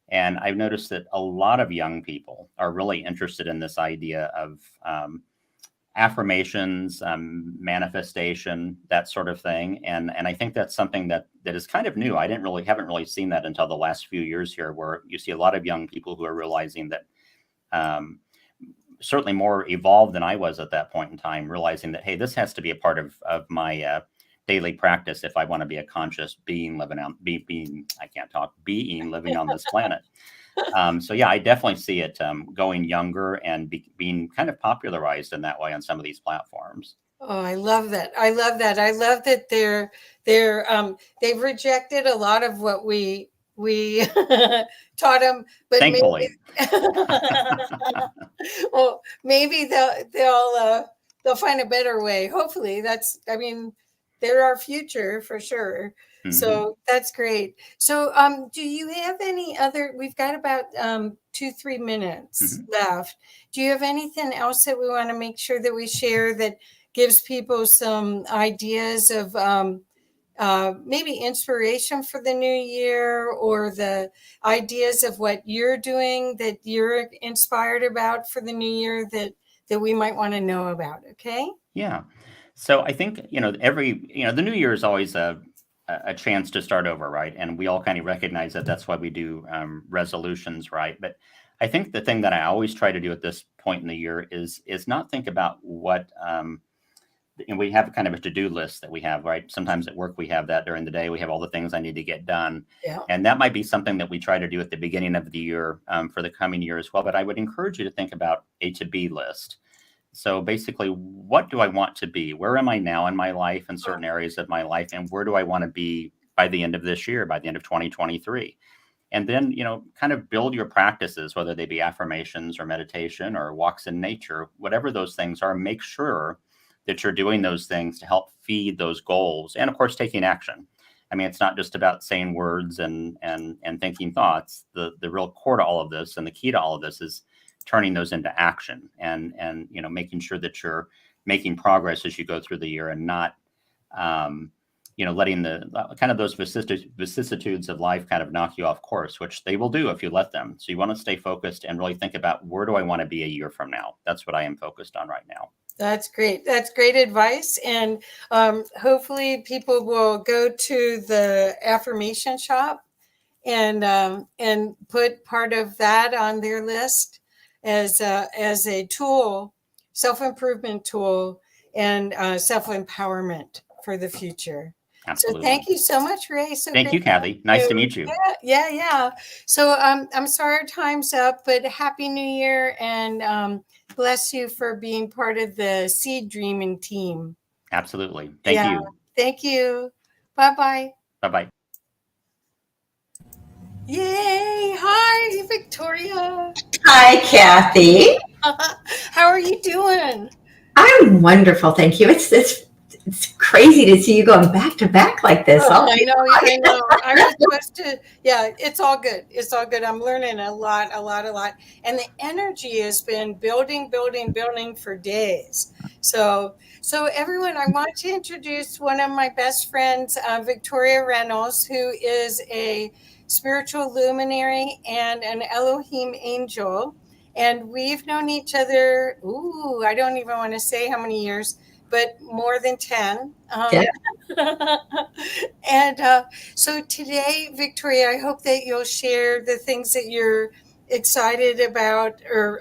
And I've noticed that a lot of young people are really interested in this idea of affirmations, manifestation, that sort of thing. And I think that's something that is kind of new. Haven't really seen that until the last few years here, where you see a lot of young people who are realizing that certainly more evolved than I was at that point in time, realizing that, hey, this has to be a part of my daily practice if I want to be a conscious being living on this planet. So yeah, I definitely see it going younger and being kind of popularized in that way on some of these platforms. Oh, I love that. I love that they've rejected a lot of what we taught them, but thankfully, well, maybe they'll find a better way. Hopefully, they're our future for sure. So that's great. So do you have any other, we've got about 2-3 minutes left. Do you have anything else that we want to make sure that we share that gives people some ideas of maybe inspiration for the new year, or the ideas of what you're doing that you're inspired about for the new year that we might want to know about? Okay. Yeah. So I think, the new year is always a chance to start over, right? And we all kind of recognize that that's why we do resolutions, right? But I think the thing that I always try to do at this point in the year is not think about what, and we have kind of a to-do list that we have, right? Sometimes at work, we have that during the day. We have all the things I need to get done. Yeah. And that might be something that we try to do at the beginning of the year for the coming year as well. But I would encourage you to think about a to-be list. So basically, what do I want to be? Where am I now in my life, in certain areas of my life? And where do I want to be by the end of this year, by the end of 2023? And then, kind of build your practices, whether they be affirmations or meditation or walks in nature, whatever those things are. Make sure that you're doing those things to help feed those goals. And of course, taking action. I mean, it's not just about saying words and thinking thoughts. The real core to all of this, and the key to all of this, is turning those into action and making sure that you're making progress as you go through the year, and not letting the kind of those vicissitudes of life kind of knock you off course, which they will do if you let them. So you want to stay focused and really think about, where do I want to be a year from now? That's what I am focused on right now. That's great. That's great advice. And hopefully people will go to the affirmation shop and put part of that on their list as a tool, self-improvement tool, and self-empowerment for the future. Absolutely. So thank you so much, Ray. So thank you, Kathy. Nice to meet you. Yeah. So I'm sorry our time's up, but Happy New Year, and bless you for being part of the Seed Dreaming team. Absolutely. Thank you. Thank you. Bye-bye. Bye-bye. Yay. Hi, Victoria. Hi, Kathy. How are you doing? I'm wonderful, thank you. It's crazy to see you going back to back like this. Oh, I know. I was supposed to. Yeah, it's all good. It's all good. I'm learning a lot. And the energy has been building for days. So everyone, I want to introduce one of my best friends, Victoria Reynolds, who is a spiritual luminary and an Elohim angel. And we've known each other, I don't even want to say how many years, but more than 10. And so today, Victoria, I hope that you'll share the things that you're excited about, or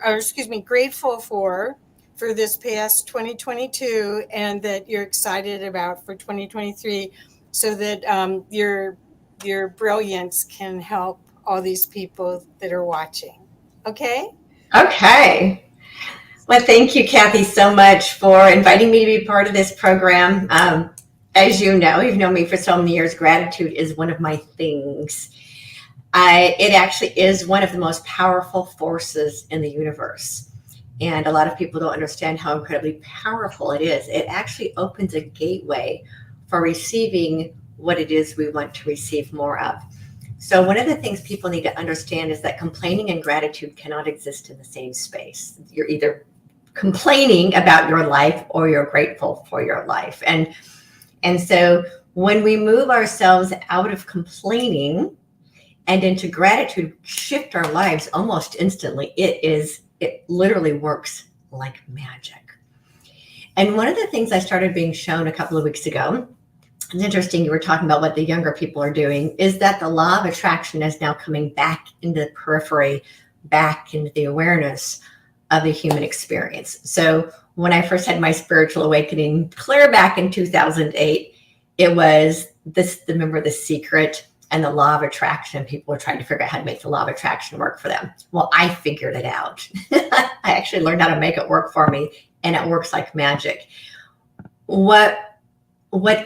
grateful for this past 2022, and that you're excited about for 2023, so that your brilliance can help all these people that are watching. Okay? Okay. Well, thank you, Kathy, so much for inviting me to be part of this program. As you know, you've known me for so many years. Gratitude is one of my things. It actually is one of the most powerful forces in the universe. And a lot of people don't understand how incredibly powerful it is. It actually opens a gateway for receiving what it is we want to receive more of. So one of the things people need to understand is that complaining and gratitude cannot exist in the same space. You're either complaining about your life or you're grateful for your life. And so when we move ourselves out of complaining and into gratitude, shift our lives almost instantly. It literally works like magic. And one of the things I started being shown a couple of weeks ago, it's interesting, you were talking about what the younger people are doing, is that the law of attraction is now coming back into the periphery, back into the awareness of the human experience. So when I first had my spiritual awakening clear back in 2008, it was remember The Secret and the law of attraction. People were trying to figure out how to make the law of attraction work for them. Well, I figured it out. I actually learned how to make it work for me, and it works like magic. What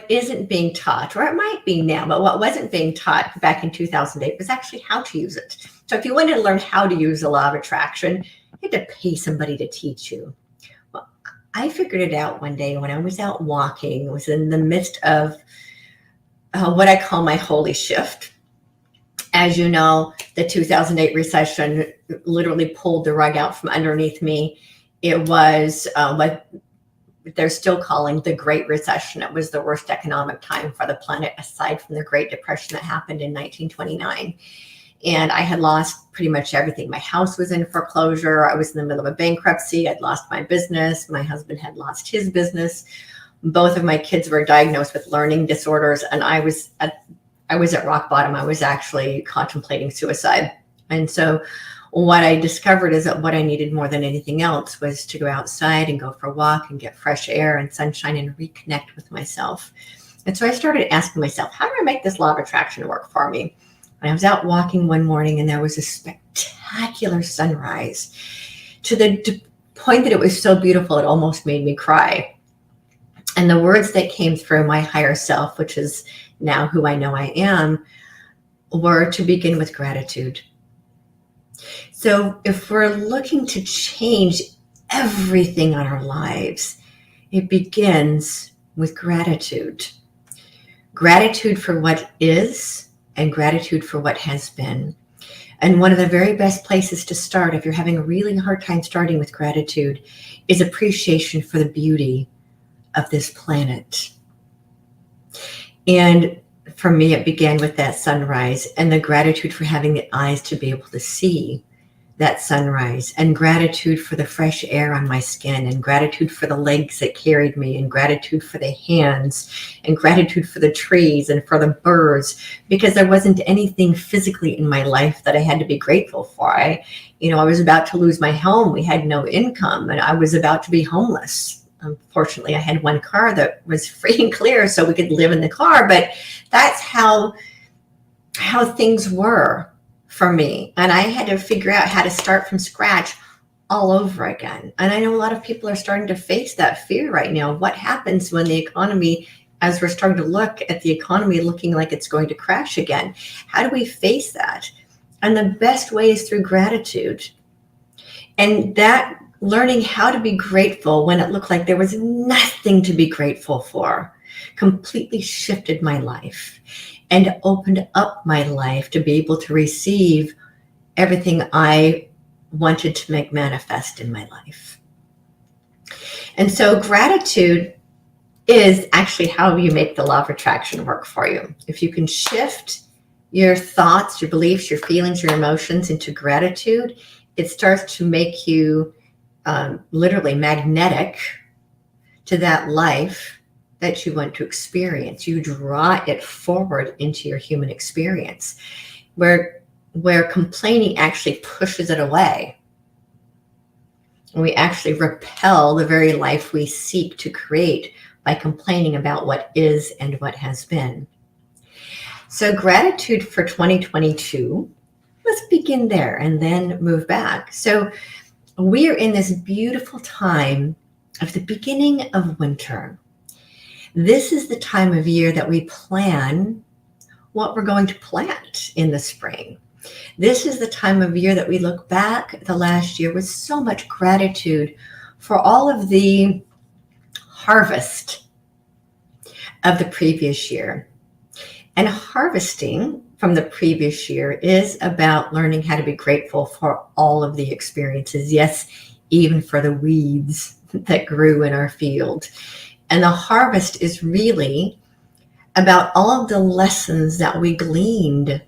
isn't being taught, or it might be now, but what wasn't being taught back in 2008 was actually how to use it. So if you wanted to learn how to use the law of attraction, you had to pay somebody to teach you. Well, I figured it out one day when I was out walking. I was in the midst of what I call my holy shift. As you know, the 2008 recession literally pulled the rug out from underneath me. It was what they're still calling the Great Recession. It was the worst economic time for the planet, aside from the Great Depression that happened in 1929. And I had lost pretty much everything. My house was in foreclosure. I was in the middle of a bankruptcy. I'd lost my business. My husband had lost his business. Both of my kids were diagnosed with learning disorders, and I was at rock bottom. I was actually contemplating suicide. And so what I discovered is that what I needed more than anything else was to go outside and go for a walk and get fresh air and sunshine and reconnect with myself. And so I started asking myself, how do I make this law of attraction work for me? And I was out walking one morning, and there was a spectacular sunrise, to the point that it was so beautiful it almost made me cry. And the words that came through my higher self, which is now who I know I am, were to begin with gratitude. So if we're looking to change everything on our lives, it begins with gratitude. Gratitude for what is and gratitude for what has been. And one of the very best places to start, if you're having a really hard time starting with gratitude, is appreciation for the beauty of this planet. And for me, it began with that sunrise, and the gratitude for having the eyes to be able to see that sunrise, and gratitude for the fresh air on my skin, and gratitude for the legs that carried me, and gratitude for the hands, and gratitude for the trees and for the birds, because there wasn't anything physically in my life that I had to be grateful for. I was about to lose my home. We had no income, and I was about to be homeless. Unfortunately, I had one car that was free and clear, so we could live in the car, but that's how things were for me. And I had to figure out how to start from scratch all over again. And I know a lot of people are starting to face that fear right now. What happens when the economy, as we're starting to look at the economy looking like it's going to crash again? How do we face that? And the best way is through gratitude. And that learning how to be grateful when it looked like there was nothing to be grateful for completely shifted my life and opened up my life to be able to receive everything I wanted to make manifest in my life. And so gratitude is actually how you make the law of attraction work for you. If you can shift your thoughts, your beliefs, your feelings, your emotions into gratitude, it starts to make you literally magnetic to that life that you want to experience. You draw it forward into your human experience, where complaining actually pushes it away. We actually repel the very life we seek to create by complaining about what is and what has been. So gratitude for 2022, let's begin there and then move back. So we are in this beautiful time of the beginning of winter. This is the time of year that we plan what we're going to plant in the spring. This is the time of year that we look back at the last year with so much gratitude for all of the harvest of the previous year. And harvesting from the previous year is about learning how to be grateful for all of the experiences. Yes, even for the weeds that grew in our field. And the harvest is really about all of the lessons that we gleaned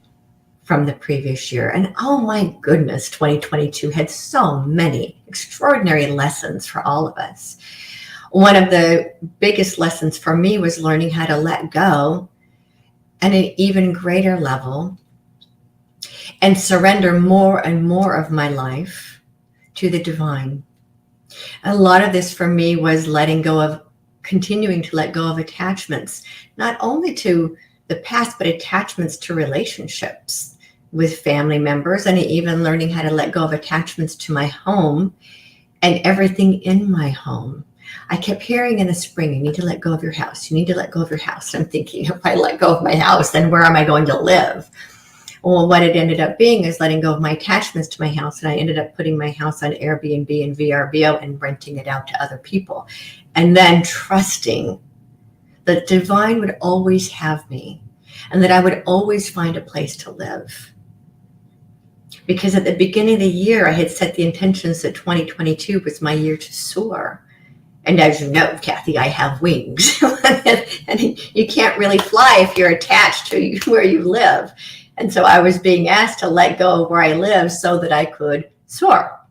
from the previous year. And oh my goodness, 2022 had so many extraordinary lessons for all of us. One of the biggest lessons for me was learning how to let go at an even greater level and surrender more and more of my life to the divine. A lot of this for me was continuing to let go of attachments, not only to the past, but attachments to relationships with family members, and even learning how to let go of attachments to my home and everything in my home. I kept hearing in the spring, you need to let go of your house. You need to let go of your house. I'm thinking, if I let go of my house, then where am I going to live? Well, what it ended up being is letting go of my attachments to my house. And I ended up putting my house on Airbnb and VRBO and renting it out to other people. And then trusting that divine would always have me and that I would always find a place to live. Because at the beginning of the year, I had set the intentions that 2022 was my year to soar. And as you know, Kathy, I have wings. And you can't really fly if you're attached to where you live. And so I was being asked to let go of where I live so that I could soar.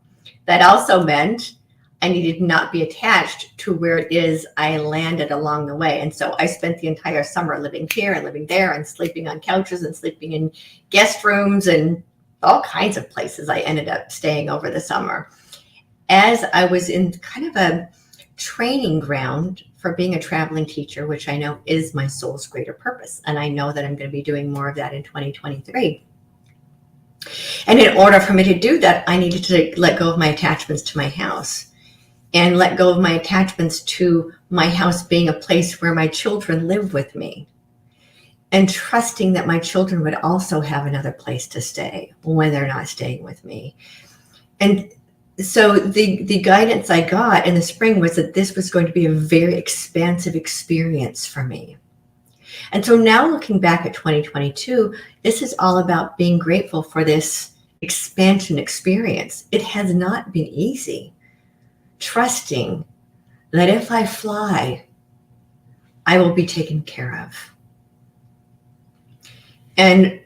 That also meant I needed not be attached to where it is I landed along the way. And so I spent the entire summer living here and living there and sleeping on couches and sleeping in guest rooms and all kinds of places I ended up staying over the summer. As I was in kind of a training ground for being a traveling teacher, which I know is my soul's greater purpose. And I know that I'm going to be doing more of that in 2023. And in order for me to do that, I needed to let go of my attachments to my house and let go of my attachments to my house being a place where my children live with me, and trusting that my children would also have another place to stay when they're not staying with me. And so the guidance I got in the spring was that this was going to be a very expansive experience for me. And so now looking back at 2022, this is all about being grateful for this expansion experience. It has not been easy. Trusting that if I fly, I will be taken care of. And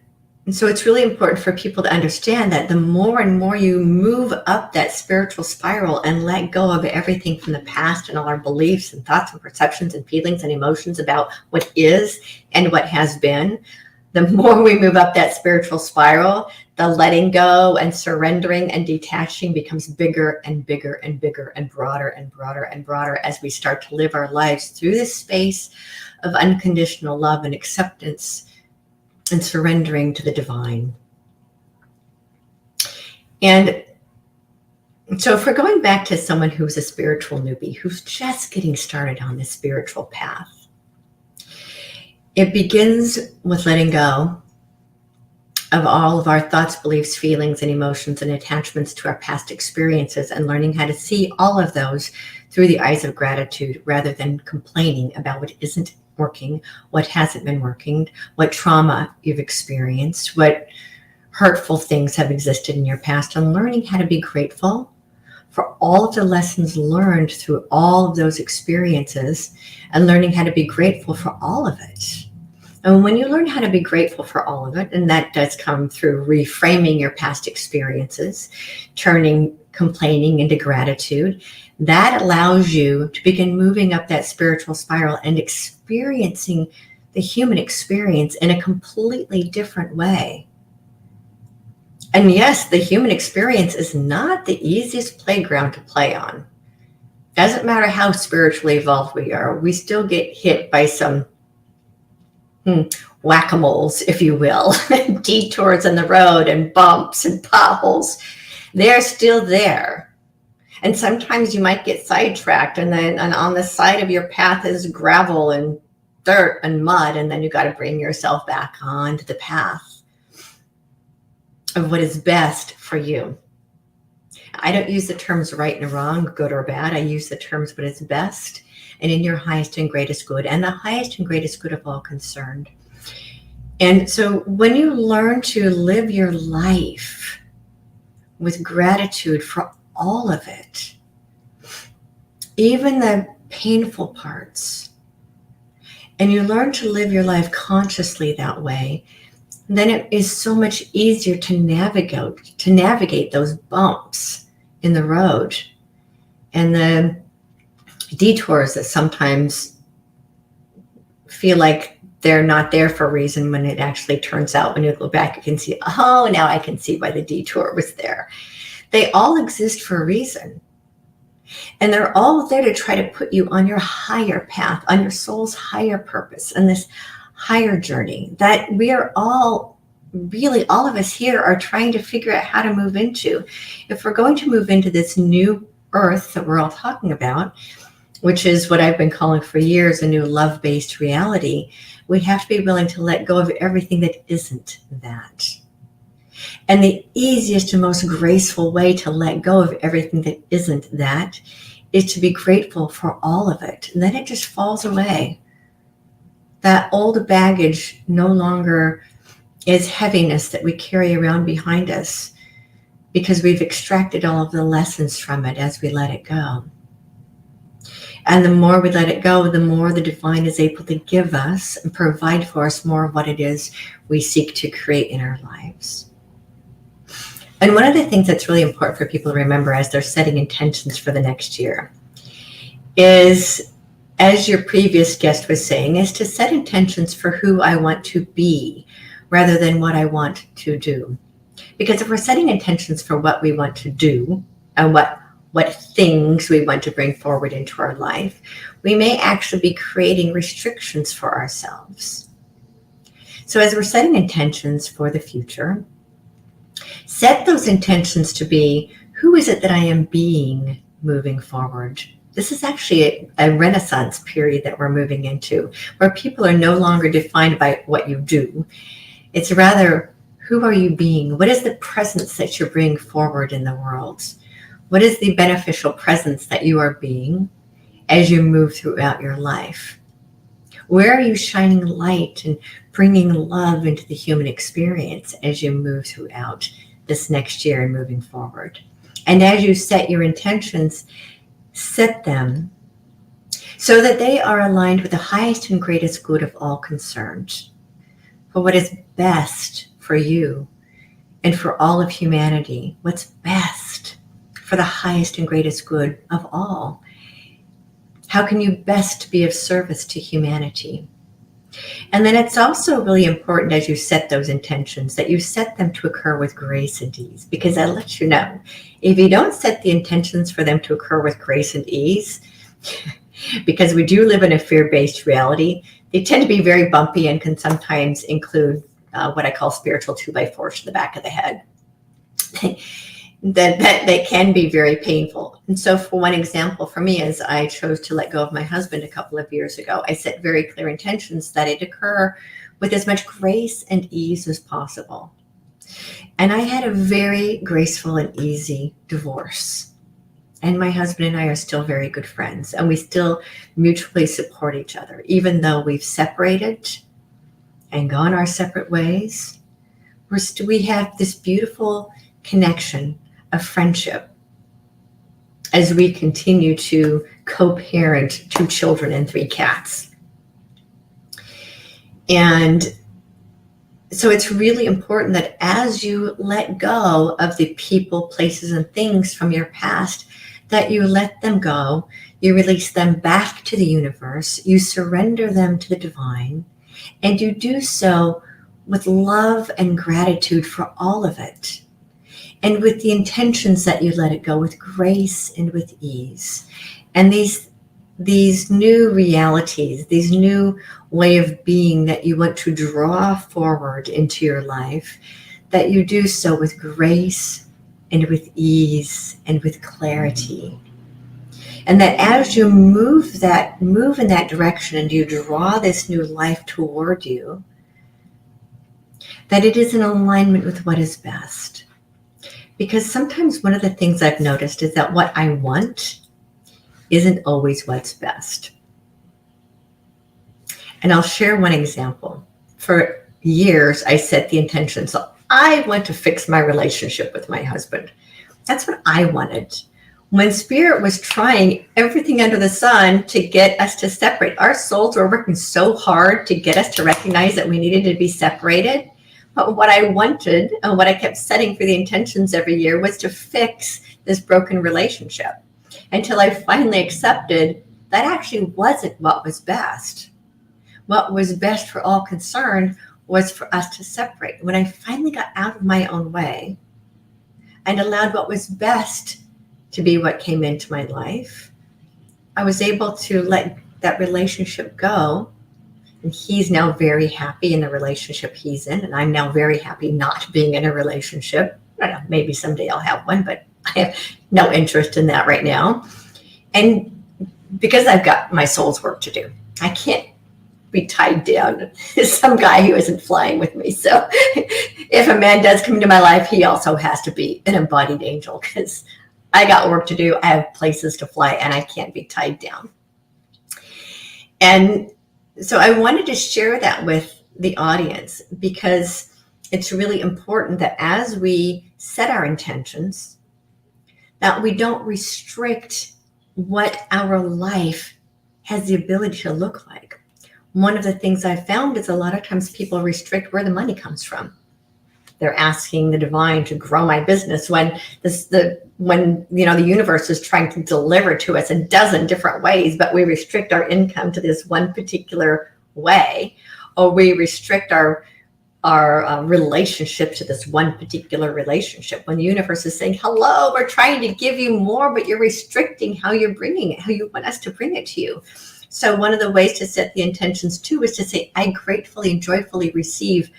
so it's really important for people to understand that the more and more you move up that spiritual spiral and let go of everything from the past and all our beliefs and thoughts and perceptions and feelings and emotions about what is and what has been, the more we move up that spiritual spiral, the letting go and surrendering and detaching becomes bigger and bigger and bigger and broader and broader and broader as we start to live our lives through this space of unconditional love and acceptance and surrendering to the divine. And so if we're going back to someone who's a spiritual newbie, who's just getting started on this spiritual path, it begins with letting go of all of our thoughts, beliefs, feelings, and emotions and attachments to our past experiences, and learning how to see all of those through the eyes of gratitude rather than complaining about what isn't working, what hasn't been working, what trauma you've experienced, what hurtful things have existed in your past, and learning how to be grateful for all of the lessons learned through all of those experiences, and learning how to be grateful for all of it. And when you learn how to be grateful for all of it, and that does come through reframing your past experiences, turning complaining into gratitude, that allows you to begin moving up that spiritual spiral and experiencing the human experience in a completely different way. And yes, the human experience is not the easiest playground to play on. Doesn't matter how spiritually evolved we are, we still get hit by some whack-a-moles, if you will, detours in the road and bumps and potholes. They're still there. And sometimes you might get sidetracked, and then on the side of your path is gravel and dirt and mud, and then you got to bring yourself back onto the path of what is best for you. I don't use the terms right and wrong, good or bad. I use the terms what is best and in your highest and greatest good, and the highest and greatest good of all concerned. And so when you learn to live your life with gratitude for all of it, even the painful parts, and you learn to live your life consciously that way, then it is so much easier to navigate those bumps in the road and the detours that sometimes feel like they're not there for a reason, when it actually turns out when you go back, you can see, oh, now I can see why the detour was there. They all exist for a reason. And they're all there to try to put you on your higher path, on your soul's higher purpose, and this higher journey that we are all, really all of us here are trying to figure out how to move into. If we're going to move into this new earth that we're all talking about, which is what I've been calling for years a new love-based reality, we have to be willing to let go of everything that isn't that. And the easiest and most graceful way to let go of everything that isn't that is to be grateful for all of it. And then it just falls away. that old baggage no longer is heaviness that we carry around behind us because we've extracted all of the lessons from it as we let it go. And the more we let it go, the more the divine is able to give us and provide for us more of what it is we seek to create in our lives. And one of the things that's really important for people to remember as they're setting intentions for the next year is, as your previous guest was saying, is to set intentions for who I want to be rather than what I want to do. Because if we're setting intentions for what we want to do and what things we want to bring forward into our life, we may actually be creating restrictions for ourselves. So as we're setting intentions for the future, set those intentions to be, who is it that I am being moving forward? This is actually a renaissance period that we're moving into, where people are no longer defined by what you do. It's rather, who are you being? What is the presence that you're bringing forward in the world? What is the beneficial presence that you are being as you move throughout your life? Where are you shining light and bringing love into the human experience as you move throughout this next year and moving forward? And as you set your intentions, set them so that they are aligned with the highest and greatest good of all concerned, for what is best for you and for all of humanity, what's best for the highest and greatest good of all. How can you best be of service to humanity? And then it's also really important as you set those intentions that you set them to occur with grace and ease, because that lets you know, if you don't set the intentions for them to occur with grace and ease, because we do live in a fear-based reality, they tend to be very bumpy and can sometimes include what I call spiritual 2x4 to the back of the head. that they can be very painful. And so for one example, for me, as I chose to let go of my husband a couple of years ago, I set very clear intentions that it occur with as much grace and ease as possible. And I had a very graceful and easy divorce. And my husband and I are still very good friends, and we still mutually support each other, even though we've separated and gone our separate ways. We have this beautiful connection of friendship as we continue to co-parent 2 children and 3 cats. And so it's really important that as you let go of the people, places, and things from your past, that you let them go, you release them back to the universe, you surrender them to the divine, and you do so with love and gratitude for all of it. And with the intentions that you let it go with grace and with ease. And these new realities, these new way of being that you want to draw forward into your life, that you do so with grace and with ease and with clarity. And that as you move in that direction and you draw this new life toward you, that it is in alignment with what is best. Because sometimes one of the things I've noticed is that what I want isn't always what's best. And I'll share one example. For years, I set the intention. So I want to fix my relationship with my husband. That's what I wanted. When Spirit was trying everything under the sun to get us to separate, our souls were working so hard to get us to recognize that we needed to be separated. But what I wanted and what I kept setting for the intentions every year was to fix this broken relationship until I finally accepted that actually wasn't what was best. What was best for all concerned was for us to separate. When I finally got out of my own way and allowed what was best to be what came into my life, I was able to let that relationship go. And he's now very happy in the relationship he's in. And I'm now very happy not being in a relationship. I don't know, maybe someday I'll have one, but I have no interest in that right now. And because I've got my soul's work to do, I can't be tied down to some guy who isn't flying with me. So if a man does come into my life, he also has to be an embodied angel, because I got work to do. I have places to fly and I can't be tied down. And So I wanted to share that with the audience because it's really important that as we set our intentions, that we don't restrict what our life has the ability to look like. One of the things I've found is a lot of times people restrict where the money comes from. They're asking the divine to grow my business when the universe is trying to deliver to us a dozen different ways, but we restrict our income to this one particular way, or we restrict our relationship to this one particular relationship when the universe is saying, hello, we're trying to give you more, but you're restricting how you're bringing it, how you want us to bring it to you. So one of the ways to set the intentions too is to say, I gratefully and joyfully receive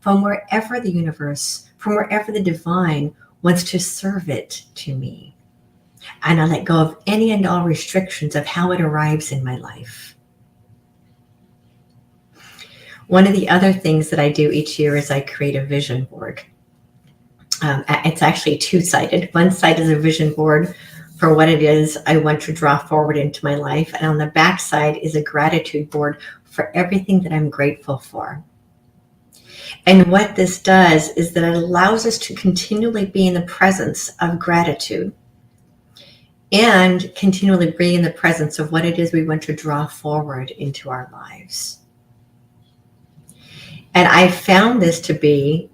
from wherever the universe, from wherever the divine wants to serve it to me. And I let go of any and all restrictions of how it arrives in my life. One of the other things that I do each year is I create a vision board. It's actually two-sided. One side is a vision board for what it is I want to draw forward into my life. And on the back side is a gratitude board for everything that I'm grateful for. And what this does is that it allows us to continually be in the presence of gratitude and continually be in the presence of what it is we want to draw forward into our lives. And I found this to be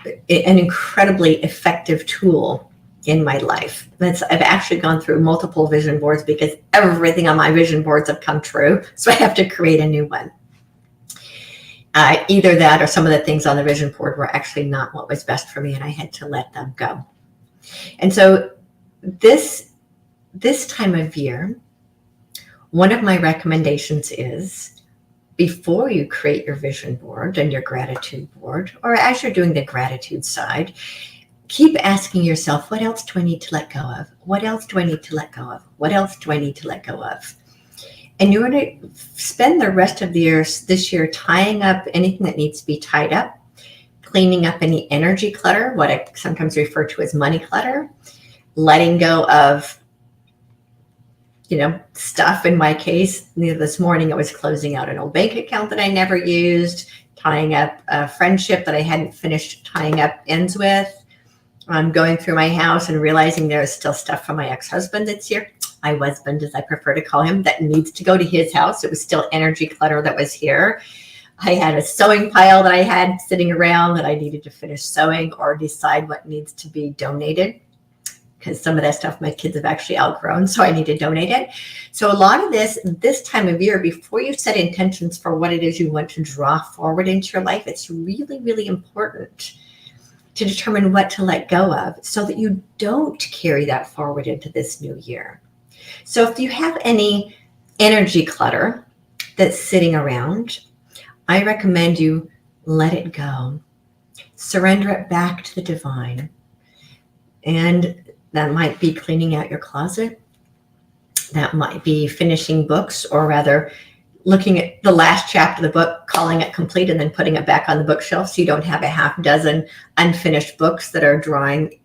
an incredibly effective tool in my life. I've actually gone through multiple vision boards because everything on my vision boards have come true. So I have to create a new one. Either that or some of the things on the vision board were actually not what was best for me, and I had to let them go. And so this time of year, one of my recommendations is before you create your vision board and your gratitude board, or as you're doing the gratitude side, keep asking yourself, what else do I need to let go of? What else do I need to let go of? What else do I need to let go of? And you're going to spend the rest of the year, this year, tying up anything that needs to be tied up, cleaning up any energy clutter, what I sometimes refer to as money clutter, letting go of, stuff. In my case, this morning I was closing out an old bank account that I never used, tying up a friendship that I hadn't finished tying up ends with. I'm going through my house and realizing there's still stuff from my ex-husband that's here. My husband, as I prefer to call him, that needs to go to his house. It was still energy clutter that was here. I had a sewing pile that I had sitting around that I needed to finish sewing or decide what needs to be donated, because some of that stuff my kids have actually outgrown, so I need to donate it. So a lot of this time of year, before you set intentions for what it is you want to draw forward into your life, it's really, really important to determine what to let go of so that you don't carry that forward into this new year. So if you have any energy clutter that's sitting around, I recommend you let it go. Surrender it back to the divine. And that might be cleaning out your closet. That might be finishing books, or rather looking at the last chapter of the book, calling it complete, and then putting it back on the bookshelf so you don't have a half dozen unfinished books that are drawing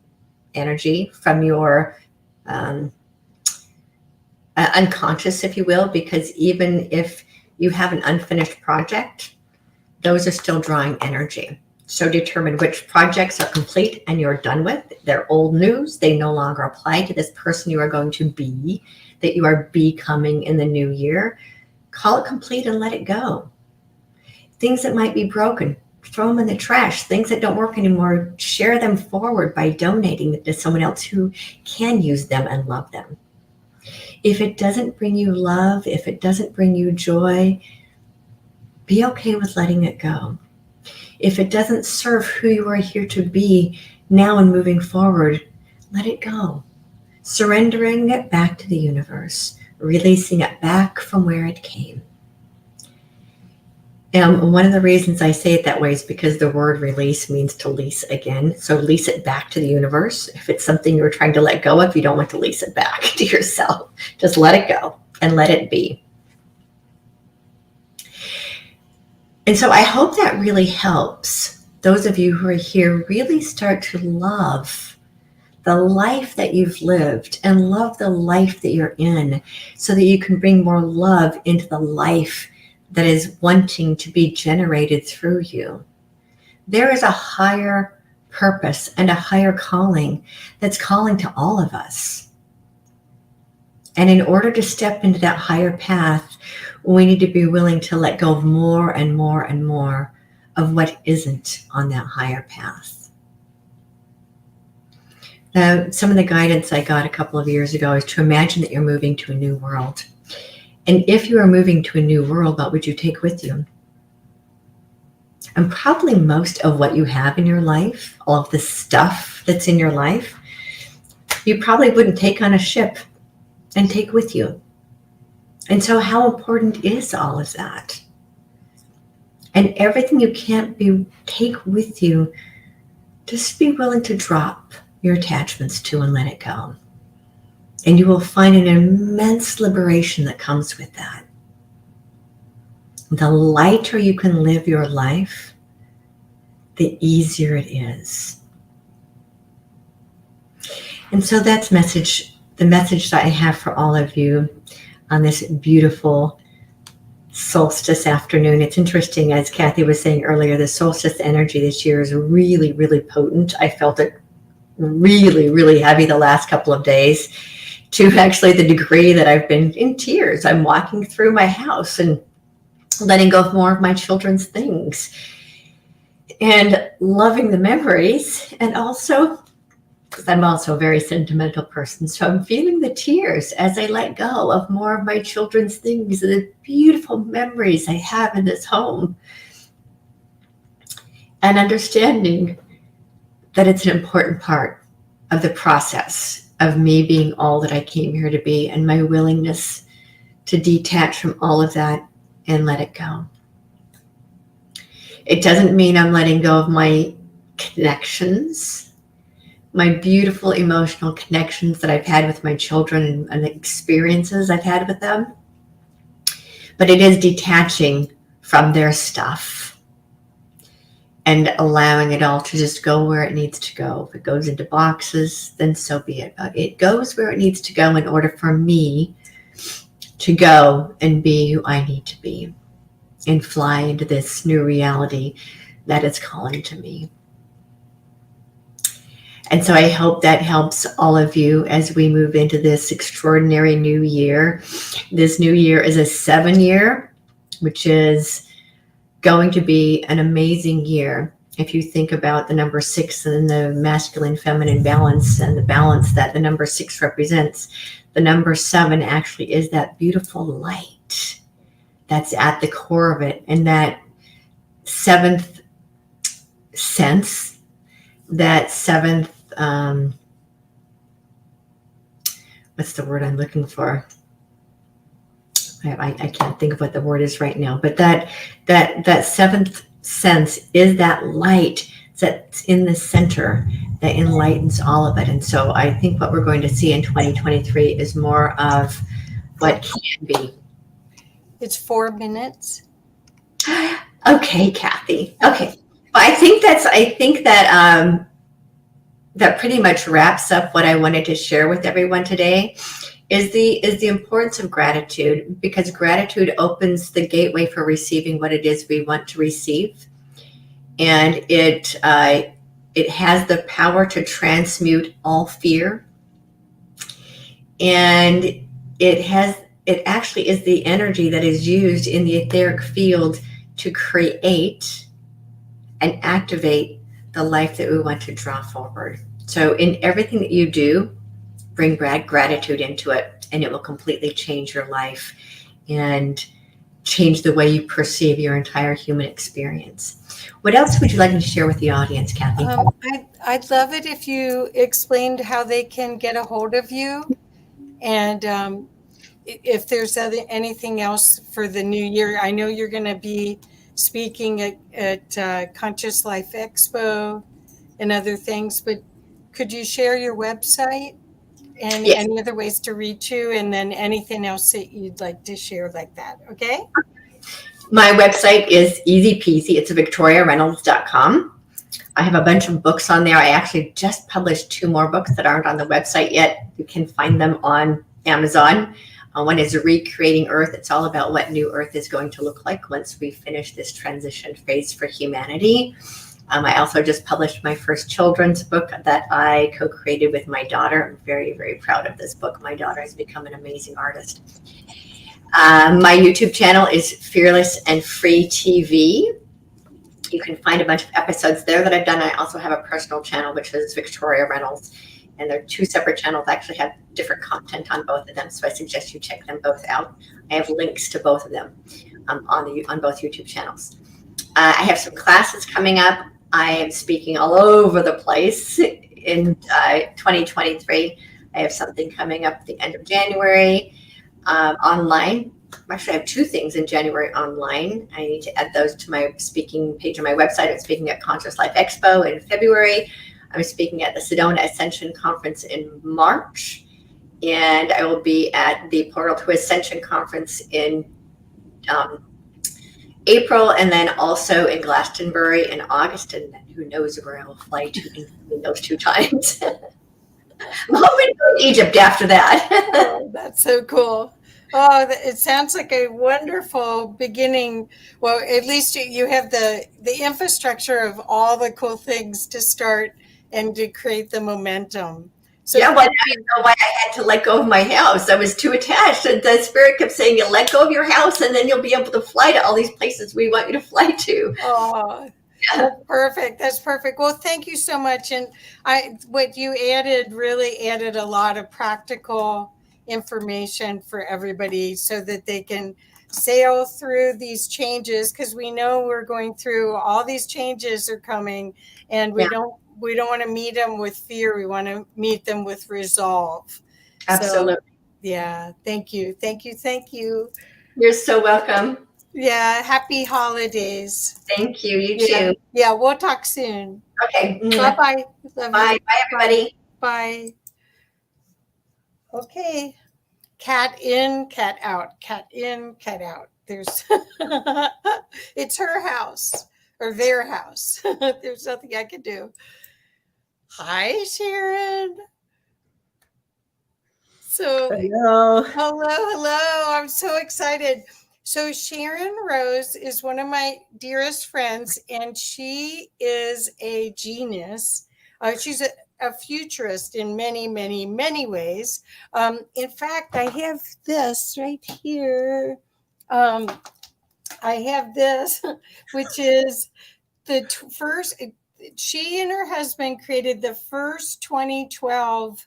energy from your unconscious, if you will, because even if you have an unfinished project, those are still drawing energy. So determine which projects are complete and you're done with. They're old news. They no longer apply to this person you are going to be, that you are becoming in the new year. Call it complete and let it go. Things that might be broken, throw them in the trash. Things that don't work anymore, share them forward by donating them to someone else who can use them and love them. If it doesn't bring you love, if it doesn't bring you joy, be okay with letting it go. If it doesn't serve who you are here to be now and moving forward, let it go. Surrendering it back to the universe, releasing it back from where it came. And one of the reasons I say it that way is because the word release means to lease again. So lease it back to the universe. If it's something you're trying to let go of, you don't want to lease it back to yourself. Just let it go and let it be. And so I hope that really helps those of you who are here really start to love the life that you've lived and love the life that you're in, so that you can bring more love into the life that is wanting to be generated through you. There is a higher purpose and a higher calling that's calling to all of us. And in order to step into that higher path, we need to be willing to let go of more and more and more of what isn't on that higher path. Now, some of the guidance I got a couple of years ago is to imagine that you're moving to a new world. And if you are moving to a new world, what would you take with you? And probably most of what you have in your life, all of the stuff that's in your life, you probably wouldn't take on a ship and take with you. And so how important is all of that? And everything you can't take with you, just be willing to drop your attachments to and let it go. And you will find an immense liberation that comes with that. The lighter you can live your life, the easier it is. And so that's the message that I have for all of you on this beautiful solstice afternoon. It's interesting, as Kathy was saying earlier, the solstice energy this year is really, really potent. I felt it really, really heavy the last couple of days, to actually the degree that I've been in tears. I'm walking through my house and letting go of more of my children's things and loving the memories. And also, because I'm also a very sentimental person, so I'm feeling the tears as I let go of more of my children's things, the beautiful memories I have in this home. And understanding that it's an important part of the process of me being all that I came here to be, and my willingness to detach from all of that and let it go. It doesn't mean I'm letting go of my connections, my beautiful emotional connections that I've had with my children and the experiences I've had with them. But it is detaching from their stuff and allowing it all to just go where it needs to go. If it goes into boxes, then so be it. But it goes where it needs to go in order for me to go and be who I need to be and fly into this new reality that is calling to me. And so I hope that helps all of you as we move into this extraordinary new year. This new year is a 7-year, which is going to be an amazing year. If you think about the number 6 and the masculine feminine balance and the balance that the number 6 represents, the number 7 actually is that beautiful light that's at the core of it. And that 7th sense, that 7th, what's the word I'm looking for? I can't think of what the word is right now, but that 7th sense is that light that's in the center that enlightens all of it. And so I think what we're going to see in 2023 is more of what can be. It's 4 minutes. Okay, Kathy. Okay. Well, I think that pretty much wraps up what I wanted to share with everyone today. Is the importance of gratitude, because gratitude opens the gateway for receiving what it is we want to receive, and it has the power to transmute all fear, and it actually is the energy that is used in the etheric field to create and activate the life that we want to draw forward. So in everything that you do, bring gratitude into it, and it will completely change your life and change the way you perceive your entire human experience. What else would you like me to share with the audience, Kathy? I'd love it if you explained how they can get a hold of you, and if there's anything else for the new year. I know you're going to be speaking at Conscious Life Expo and other things, but could you share your website and Yes. any other ways to reach you, and then anything else that you'd like to share like that? Okay. My website is easy peasy. It's victoriareynolds.com. I have a bunch of books on there. I actually just published 2 more books that aren't on the website yet. You can find them on Amazon. One is Recreating Earth. It's all about what New Earth is going to look like once we finish this transition phase for humanity. I also just published my first children's book that I co-created with my daughter. I'm very, very proud of this book. My daughter has become an amazing artist. My YouTube channel is Fearless and Free TV. You can find a bunch of episodes there that I've done. I also have a personal channel, which is Victoria Reynolds. And they're two separate channels. I actually have different content on both of them. So I suggest you check them both out. I have links to both of them on both YouTube channels. I have some classes coming up. I am speaking all over the place in 2023. I have something coming up at the end of January online. Actually, I have two things in January online. I need to add those to my speaking page on my website. I'm speaking at Conscious Life Expo in February. I'm speaking at the Sedona Ascension Conference in March. And I will be at the Portal to Ascension Conference in April, and then also in Glastonbury in August, and who knows where I will fly to in those 2 times. I'm hoping to go to Egypt after that. Oh, that's so cool. Oh, it sounds like a wonderful beginning. Well, at least you have the infrastructure of all the cool things to start and to create the momentum. So yeah, well, now you know why I had to let go of my house. I was too attached. And the spirit kept saying, you let go of your house and then you'll be able to fly to all these places we want you to fly to. Oh, yeah. That's perfect. That's perfect. Well, thank you so much. And what you added really added a lot of practical information for everybody so that they can sail through these changes, because we know we're going through all these changes are coming, and we don't want to meet them with fear. We want to meet them with resolve. Absolutely. So, yeah. Thank you. Thank you. Thank you. You're so welcome. Yeah. Happy holidays. Thank you. You too. Yeah. We'll talk soon. Okay. Bye-bye. Bye. Bye, everybody. Bye. Okay. Cat in, cat out. Cat in, cat out. There's it's her house or their house. There's nothing I can do. Hi, Sharon. So hello. I'm so excited. So Sharon Rose is one of my dearest friends, and she is a genius. She's a futurist in many, many, many ways. In fact, I have this right here. I have this, which is the first. She and her husband created the first 2012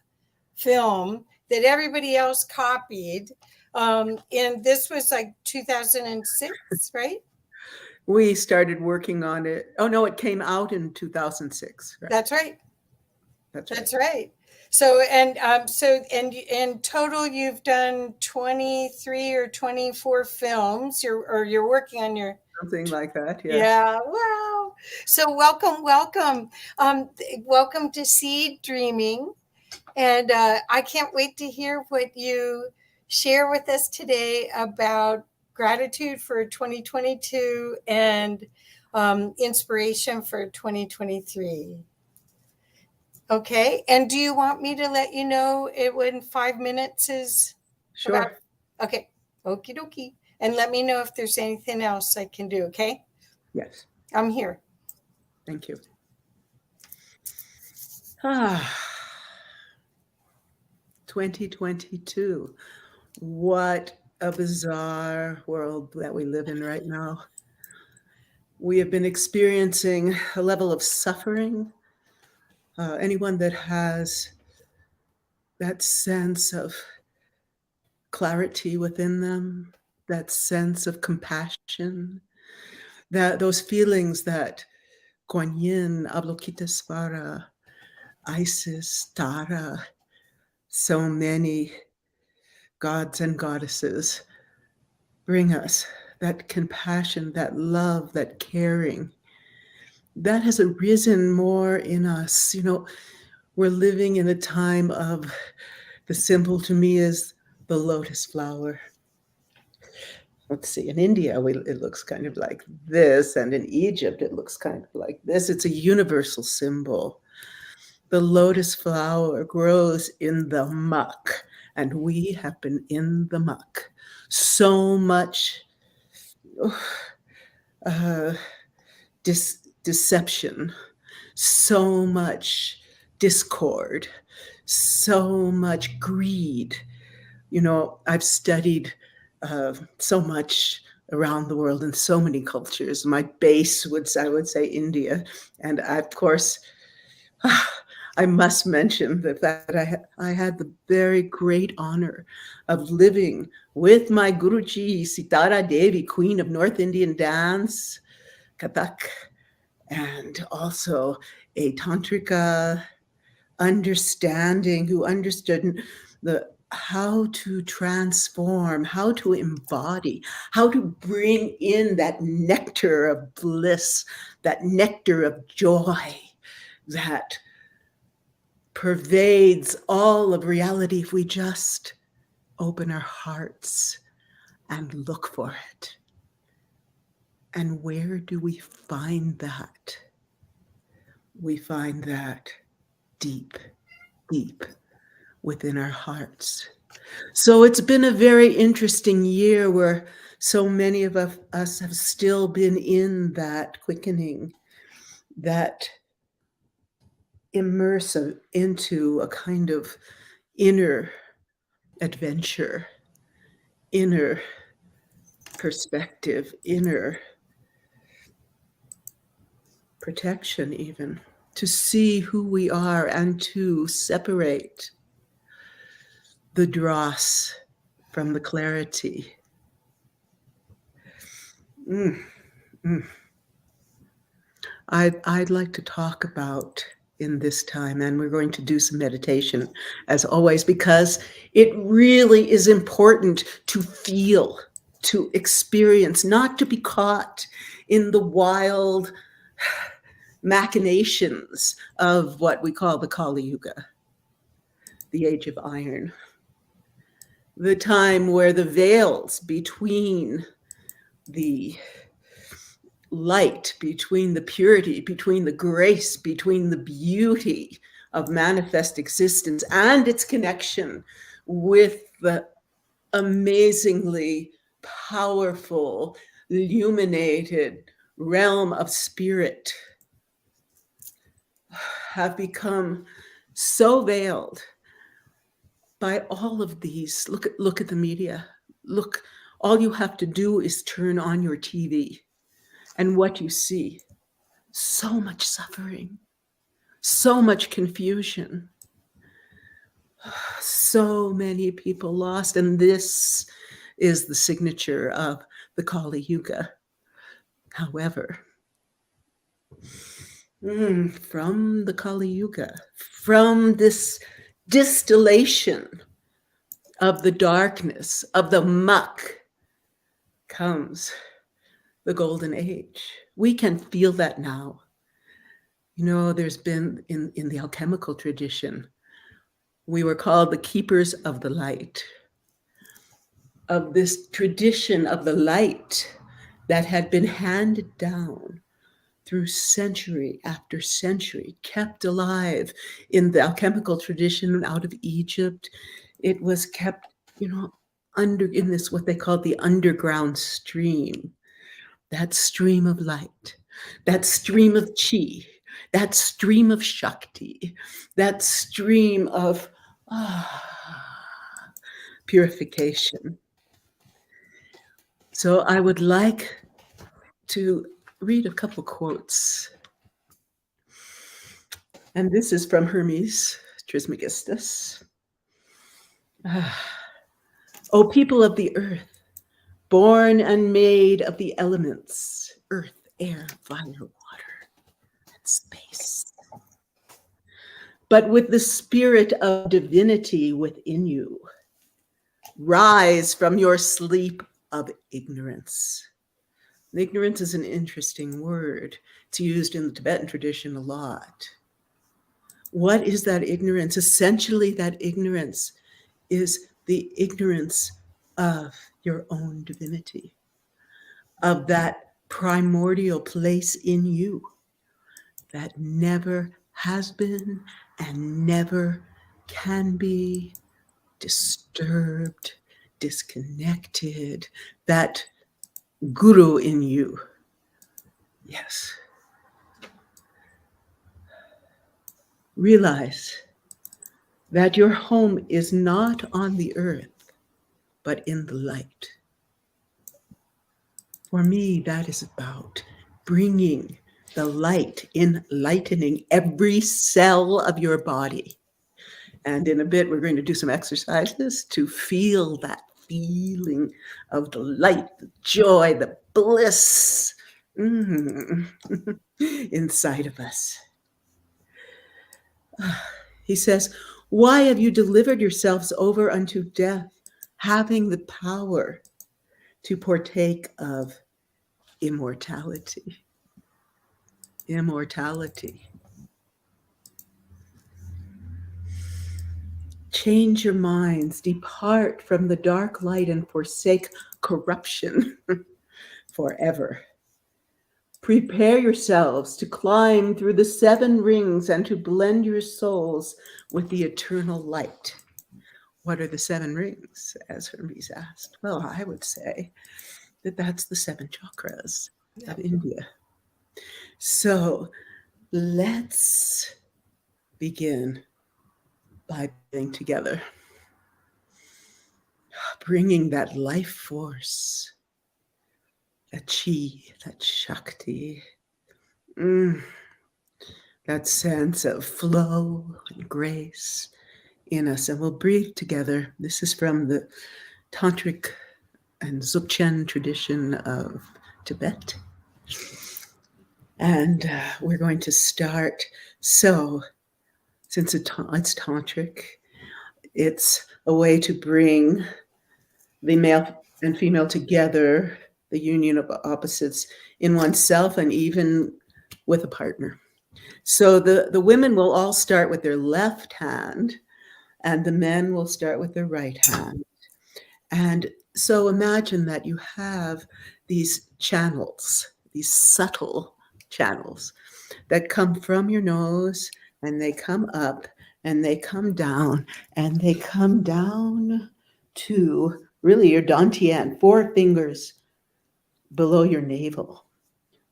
film that everybody else copied. And this was like 2006, right? We started working on it. Oh, no, it came out in 2006. Right? That's right. That's right. So, in total, you've done 23 or 24 films. You're working on your something like that. Yes. Yeah. Wow. So welcome. Welcome to Seed Dreaming. And I can't wait to hear what you share with us today about gratitude for 2022 and inspiration for 2023. Okay. And do you want me to let you know it when 5 minutes is Sure. about? Okay. Okie dokie. And let me know if there's anything else I can do. Okay. Yes. I'm here. Thank you. 2022. What a bizarre world that we live in right now. We have been experiencing a level of suffering. Anyone that has that sense of clarity within them, that sense of compassion, that those feelings that Kuan Yin, Avalokitesvara, Isis, Tara, so many gods and goddesses bring us, that compassion, that love, that caring, that has arisen more in us. You know, we're living in a time of, the symbol to me is the lotus flower. Let's see, in India, it looks kind of like this, and in Egypt, it looks kind of like this. It's a universal symbol. The lotus flower grows in the muck, and we have been in the muck. So much deception, so much discord, so much greed. You know, I've studied so much around the world in so many cultures. My base I would say India. And of course, I must mention the fact that I had the very great honor of living with my Guruji, Sitara Devi, Queen of North Indian Dance, Kathak, and also a Tantrika understanding who understood how to transform, how to embody, how to bring in that nectar of bliss, that nectar of joy that pervades all of reality if we just open our hearts and look for it. And where do we find that? We find that deep, deep within our hearts. So it's been a very interesting year where so many of us have still been in that quickening, that immersive into a kind of inner adventure, inner perspective, inner protection, even to see who we are and to separate the dross from the clarity. I'd like to talk about in this time, and we're going to do some meditation as always, because it really is important to feel, to experience, not to be caught in the wild machinations of what we call the Kali Yuga, the age of iron, the time where the veils between the light, between the purity, between the grace, between the beauty of manifest existence and its connection with the amazingly powerful, illuminated realm of spirit have become so veiled by all of these. Look at the media. Look, all you have to do is turn on your TV, and what you see, so much suffering, so much confusion, so many people lost. And this is the signature of the Kali Yuga. However, from the Kali Yuga, from this distillation of the darkness, of the muck, comes the golden age. We can feel that now. You know, there's been in the alchemical tradition, we were called the keepers of the light, of this tradition of the light that had been handed down through century after century, kept alive in the alchemical tradition out of Egypt. It was kept, you know, in this, what they called the underground stream, that stream of light, that stream of chi, that stream of Shakti, that stream of purification. So I would like to read a couple quotes. And this is from Hermes Trismegistus. O people of the earth, born and made of the elements, earth, air, fire, water, and space, but with the spirit of divinity within you, rise from your sleep of ignorance. And ignorance is an interesting word. It's used in the Tibetan tradition a lot. What is that ignorance? Essentially, that ignorance is the ignorance of your own divinity, of that primordial place in you that never has been and never can be disturbed, disconnected, that guru in you. Yes. Realize that your home is not on the earth, but in the light. For me, that is about bringing the light, enlightening every cell of your body. And in a bit, we're going to do some exercises to feel that feeling of the light, the joy, the bliss inside of us. He says, why have you delivered yourselves over unto death, having the power to partake of immortality? Immortality. Change your minds, depart from the dark light and forsake corruption forever. Prepare yourselves to climb through the 7 rings and to blend your souls with the eternal light. What are the 7 rings, as Hermes asked? Well, I would say that that's the 7 chakras of India. So let's begin by being together, bringing that life force, that chi, that shakti, that sense of flow and grace in us. And we'll breathe together. This is from the Tantric and Dzogchen tradition of Tibet. And we're going to start. So, since it's tantric, it's a way to bring the male and female together, the union of opposites in oneself and even with a partner. So the women will all start with their left hand and the men will start with their right hand. And so imagine that you have these channels, these subtle channels that come from your nose and they come up and they come down and they come down to really your dantian, 4 fingers below your navel.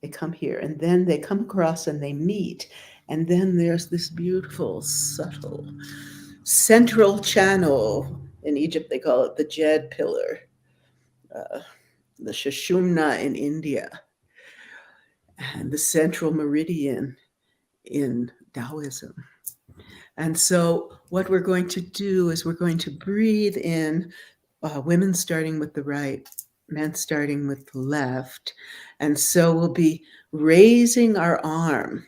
They come here and then they come across and they meet. And then there's this beautiful, subtle central channel. In Egypt, they call it the Jed pillar, the Sushumna in India, and the central meridian in Taoism. And so what we're going to do is we're going to breathe in, women starting with the right, men starting with the left. And so we'll be raising our arm,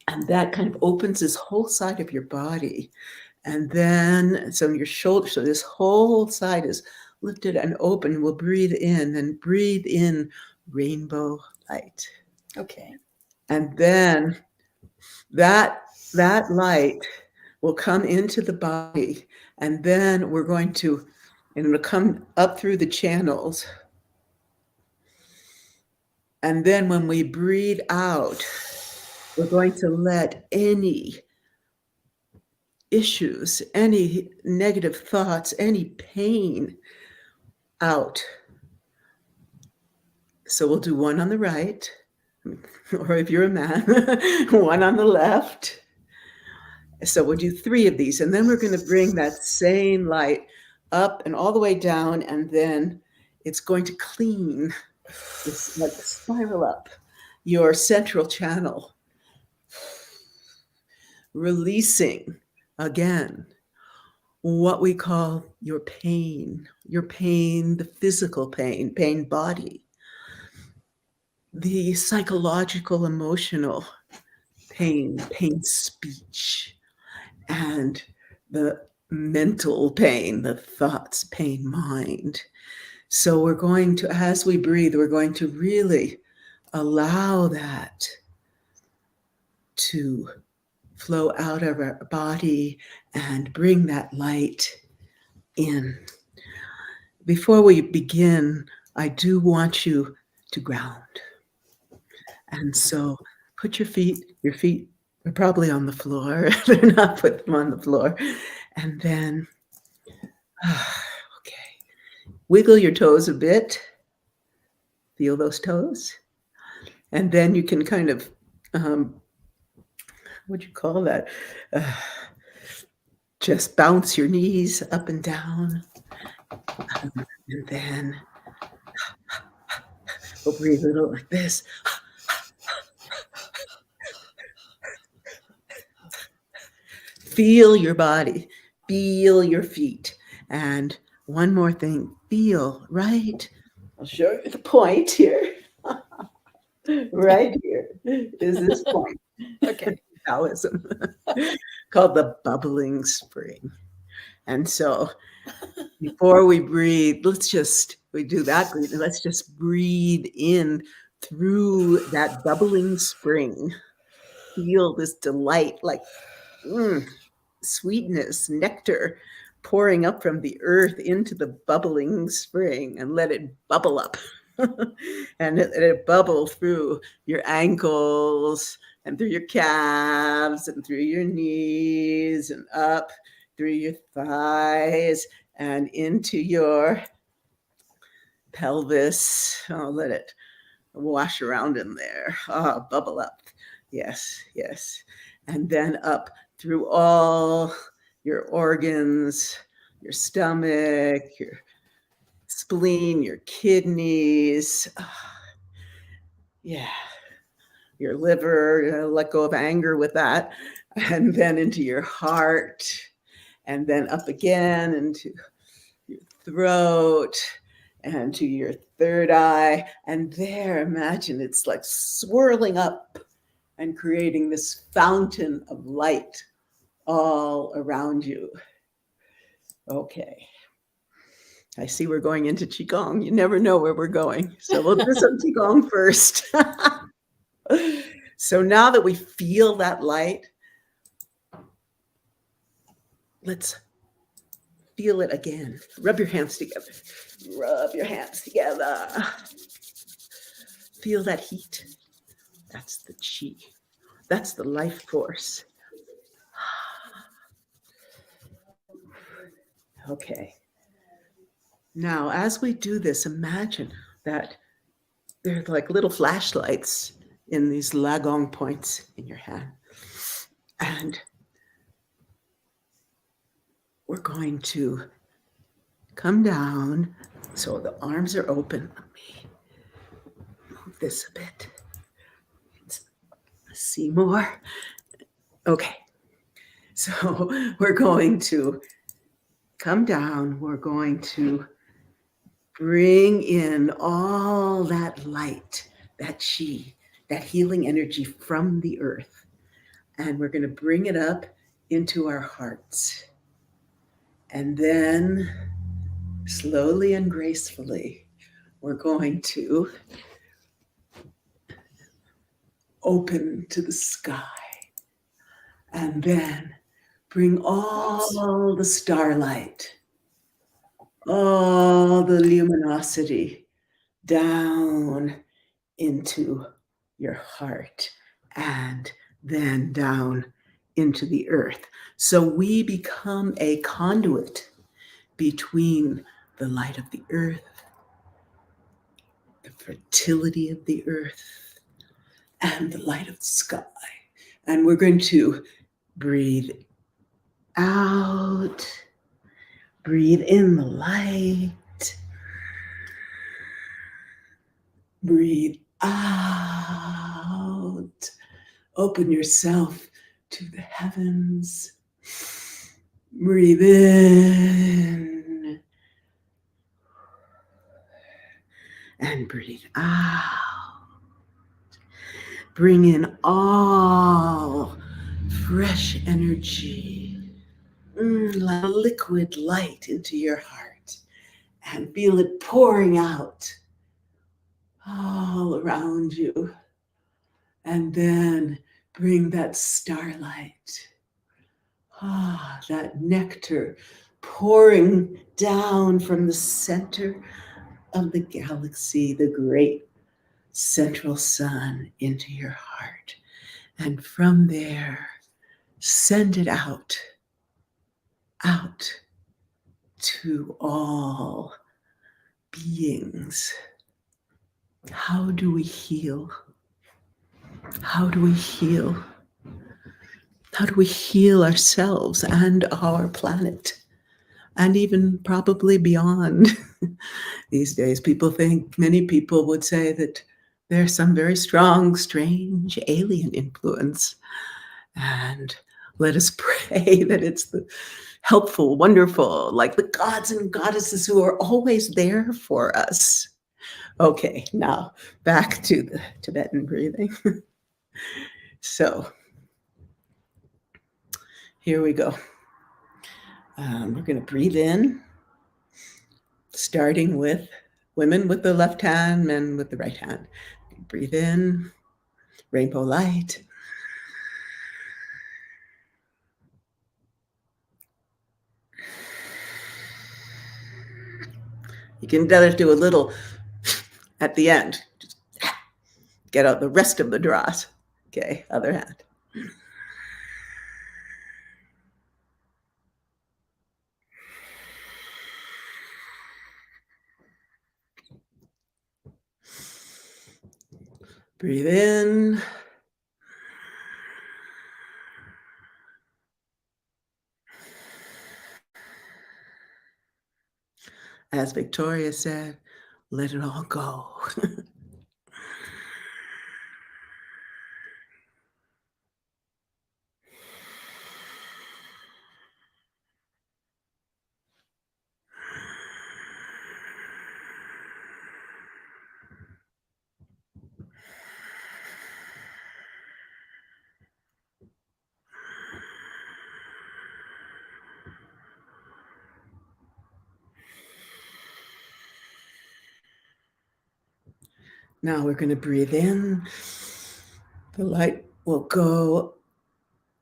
and that kind of opens this whole side of your body. And then, so your shoulder, so this whole side is lifted and open. We'll breathe in and breathe in rainbow light. Okay. And then that light will come into the body, and then we're going to, and it'll come up through the channels. And then when we breathe out, we're going to let any issues, any negative thoughts, any pain out. So we'll do 1 on the right, or if you're a man, 1 on the left. So we'll do 3 of these, and then we're going to bring that same light up and all the way down, and then it's going to clean, this, like spiral up your central channel, releasing again what we call your pain, the physical pain body, the psychological, emotional pain speech, and the mental pain, the thoughts, pain, mind. So we're going to, as we breathe, we're going to really allow that to flow out of our body and bring that light in. Before we begin, I do want you to ground. And so put your feet are probably on the floor. They're not, put them on the floor. And then Okay. Wiggle your toes a bit. Feel those toes. And then you can kind of, what do you call that? Just bounce your knees up and down. And then we'll breathe a little like this. Feel your body, feel your feet. And one more thing, feel, right? I'll show you the point here. Right here is this point. Okay. Taoism called the bubbling spring. And so before we breathe, we do that breathing. Let's just breathe in through that bubbling spring. Feel this delight, like sweetness, nectar pouring up from the earth into the bubbling spring, and let it bubble up. And it bubble through your ankles and through your calves and through your knees and up through your thighs and into your pelvis. Oh, let it wash around in there. Oh, bubble up. Yes, yes. And then up through all your organs, your stomach, your spleen, your kidneys. Yeah. Your liver, let go of anger with that. And then into your heart. And then up again into your throat and to your third eye. And there, imagine it's like swirling up and creating this fountain of light all around you. Okay. I see we're going into Qigong. You never know where we're going. So we'll do some Qigong first. So now that we feel that light, let's feel it again. Rub your hands together. Rub your hands together. Feel that heat. That's the chi. That's the life force. Okay. Now, as we do this, imagine that there are like little flashlights in these lagong points in your hand. And we're going to come down so the arms are open. Let me move this a bit. See more? Okay. So we're going to come down. We're going to bring in all that light, that chi, that healing energy from the earth. And we're going to bring it up into our hearts. And then slowly and gracefully, we're going to open to the sky. And then bring all the starlight, all the luminosity down into your heart and then down into the earth. So we become a conduit between the light of the earth, the fertility of the earth, and the light of the sky. And we're going to breathe out, breathe in the light, breathe out, open yourself to the heavens, breathe in, and breathe out. Bring in all fresh energy, like liquid light into your heart, and feel it pouring out all around you. And then bring that starlight, that nectar pouring down from the center of the galaxy, the great central sun, into your heart. And from there, send it out to all beings. How do we heal? How do we heal? How do we heal ourselves and our planet? And even probably beyond. These days, many people would say that there's some very strong, strange alien influence. And let us pray that it's the helpful, wonderful, like the gods and goddesses who are always there for us. Okay, now back to the Tibetan breathing. So here we go. We're going to breathe in, starting with women with the left hand, men with the right hand. Breathe in, rainbow light. You can do a little at the end. Just get out the rest of the dross. Okay, other hand. Breathe in. As Victoria said, let it all go. Now we're going to breathe in. The light will go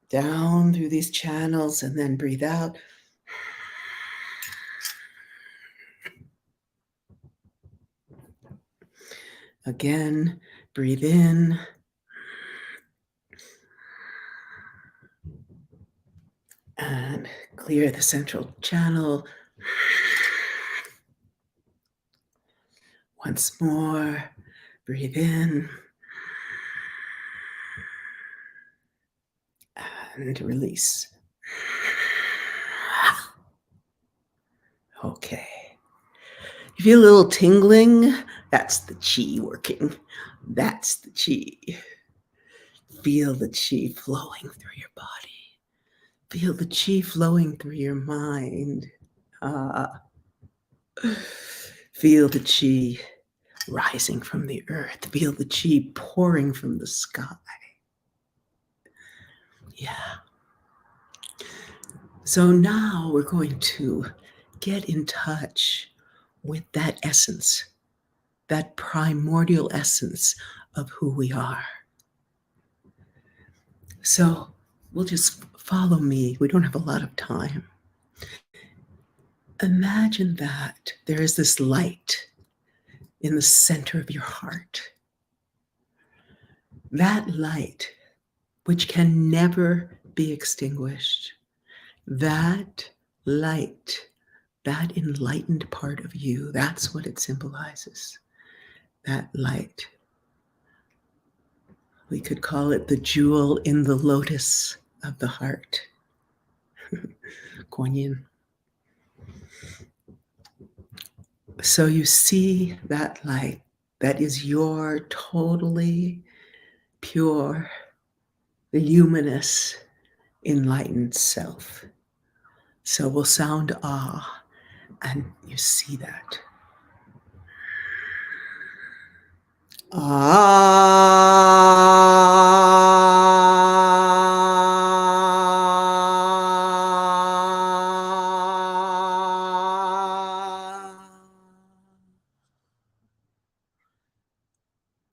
down through these channels and then breathe out. Again, breathe in. And clear the central channel. Once more, breathe in. And release. Okay. You feel a little tingling? That's the chi working. That's the chi. Feel the chi flowing through your body. Feel the chi flowing through your mind. Feel the chi rising from the earth. Feel the chi pouring from the sky. Yeah. So now we're going to get in touch with that essence, that primordial essence of who we are. So we'll just follow me. We don't have a lot of time. Imagine that there is this light in the center of your heart. That light, which can never be extinguished. That light, that enlightened part of you, that's what it symbolizes. That light. We could call it the jewel in the lotus of the heart. Kuan Yin. So you see that light, that is your totally pure, luminous, enlightened self. So we'll sound ah, and you see that.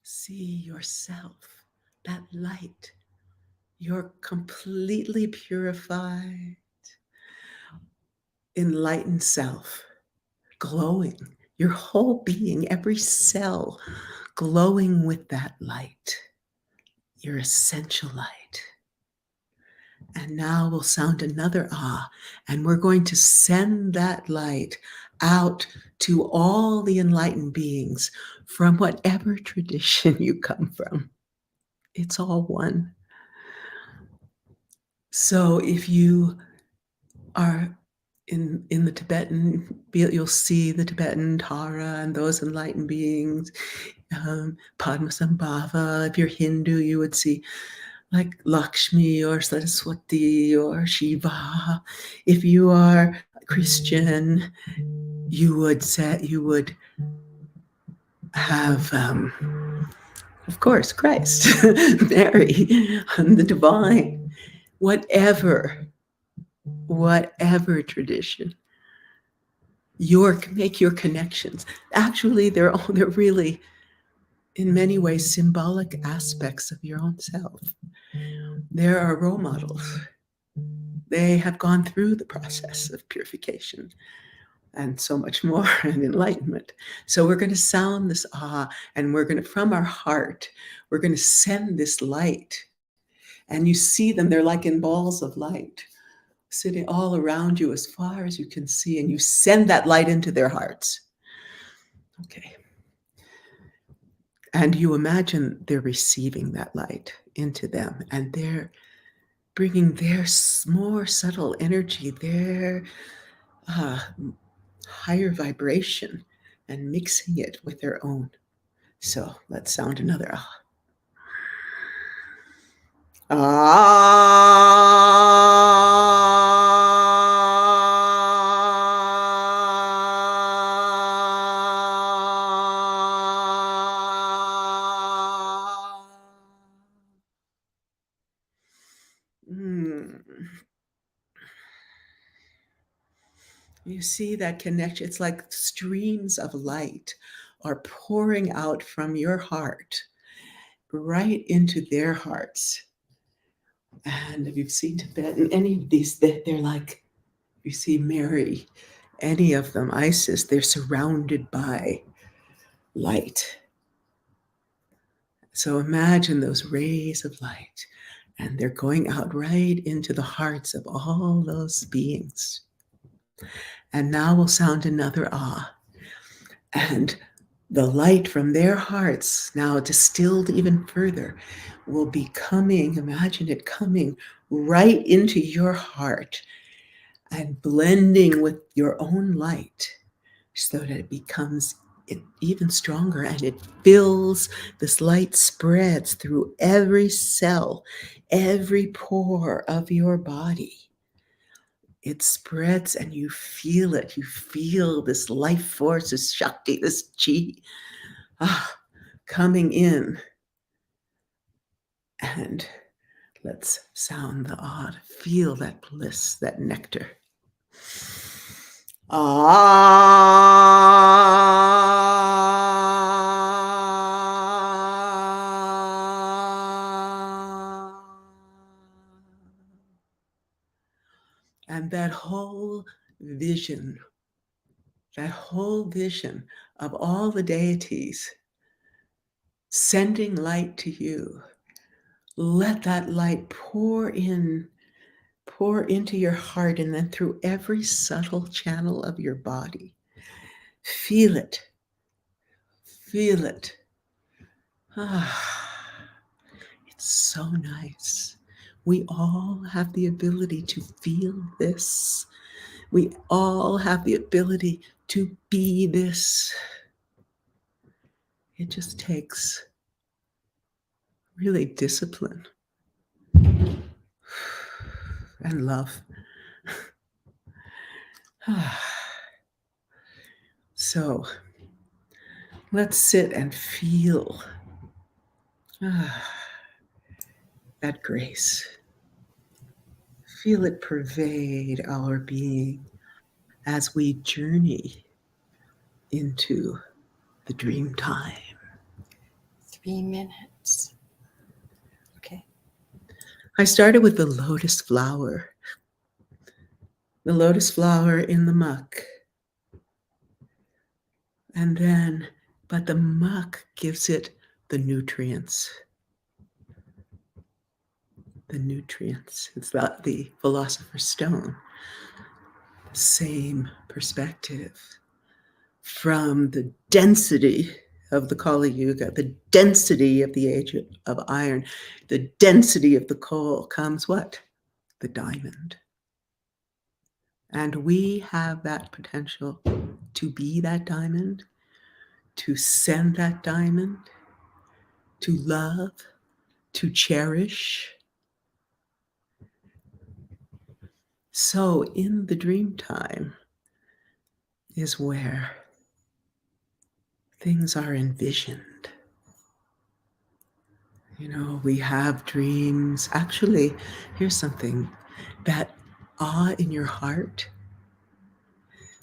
See yourself, that light, your completely purified, enlightened self, glowing, your whole being, every cell glowing with that light, your essential light. And now we'll sound another ah, and we're going to send that light out to all the enlightened beings from whatever tradition you come from. It's all one. So if you are in the Tibetan, you'll see the Tibetan Tara and those enlightened beings, Padmasambhava. If you're Hindu, you would see like Lakshmi or Saraswati or Shiva. If you are Christian, you would have, of course, Christ, Mary, the divine, whatever tradition. Make your connections. Actually, they're really, in many ways, symbolic aspects of your own self. There are role models. They have gone through the process of purification and so much more, and enlightenment. So we're going to sound this ah, and we're going to, from our heart, we're going to send this light. And you see them, they're like in balls of light, sitting all around you as far as you can see, and you send that light into their hearts. Okay. And you imagine they're receiving that light into them, and they're bringing their more subtle energy, their higher vibration, and mixing it with their own. So let's sound another ah. You see that connection? It's like streams of light are pouring out from your heart right into their hearts. And if you've seen Tibetan, any of these, they're like, you see Mary, any of them, Isis, they're surrounded by light. So imagine those rays of light, and they're going out right into the hearts of all those beings. And now we'll sound another ah. And the light from their hearts, now distilled even further, will be coming, imagine it coming right into your heart and blending with your own light so that it becomes even stronger, and it fills, this light spreads through every cell, every pore of your body. It spreads and you feel it. You feel this life force, this Shakti, this chi coming in. And let's sound the ah, feel that bliss, that nectar. And that whole vision of all the deities sending light to you, let that light pour into your heart and then through every subtle channel of your body. Feel it. Feel it. It's so nice. We all have the ability to feel this. We all have the ability to be this. It just takes really discipline and love. So let's sit and feel that grace. Feel it pervade our being as we journey into the dream time. 3 minutes. Okay. I started with the lotus flower. The lotus flower in the muck. And then, but the muck gives it the nutrients. the nutrients. It's the philosopher's stone. Same perspective. From the density of the Kali Yuga, the density of the age of iron, the density of the coal comes what? The diamond. And we have that potential to be that diamond, to send that diamond, to love, to cherish. So in the dream time is where things are envisioned. You know, we have dreams. Actually, here's something, that awe in your heart.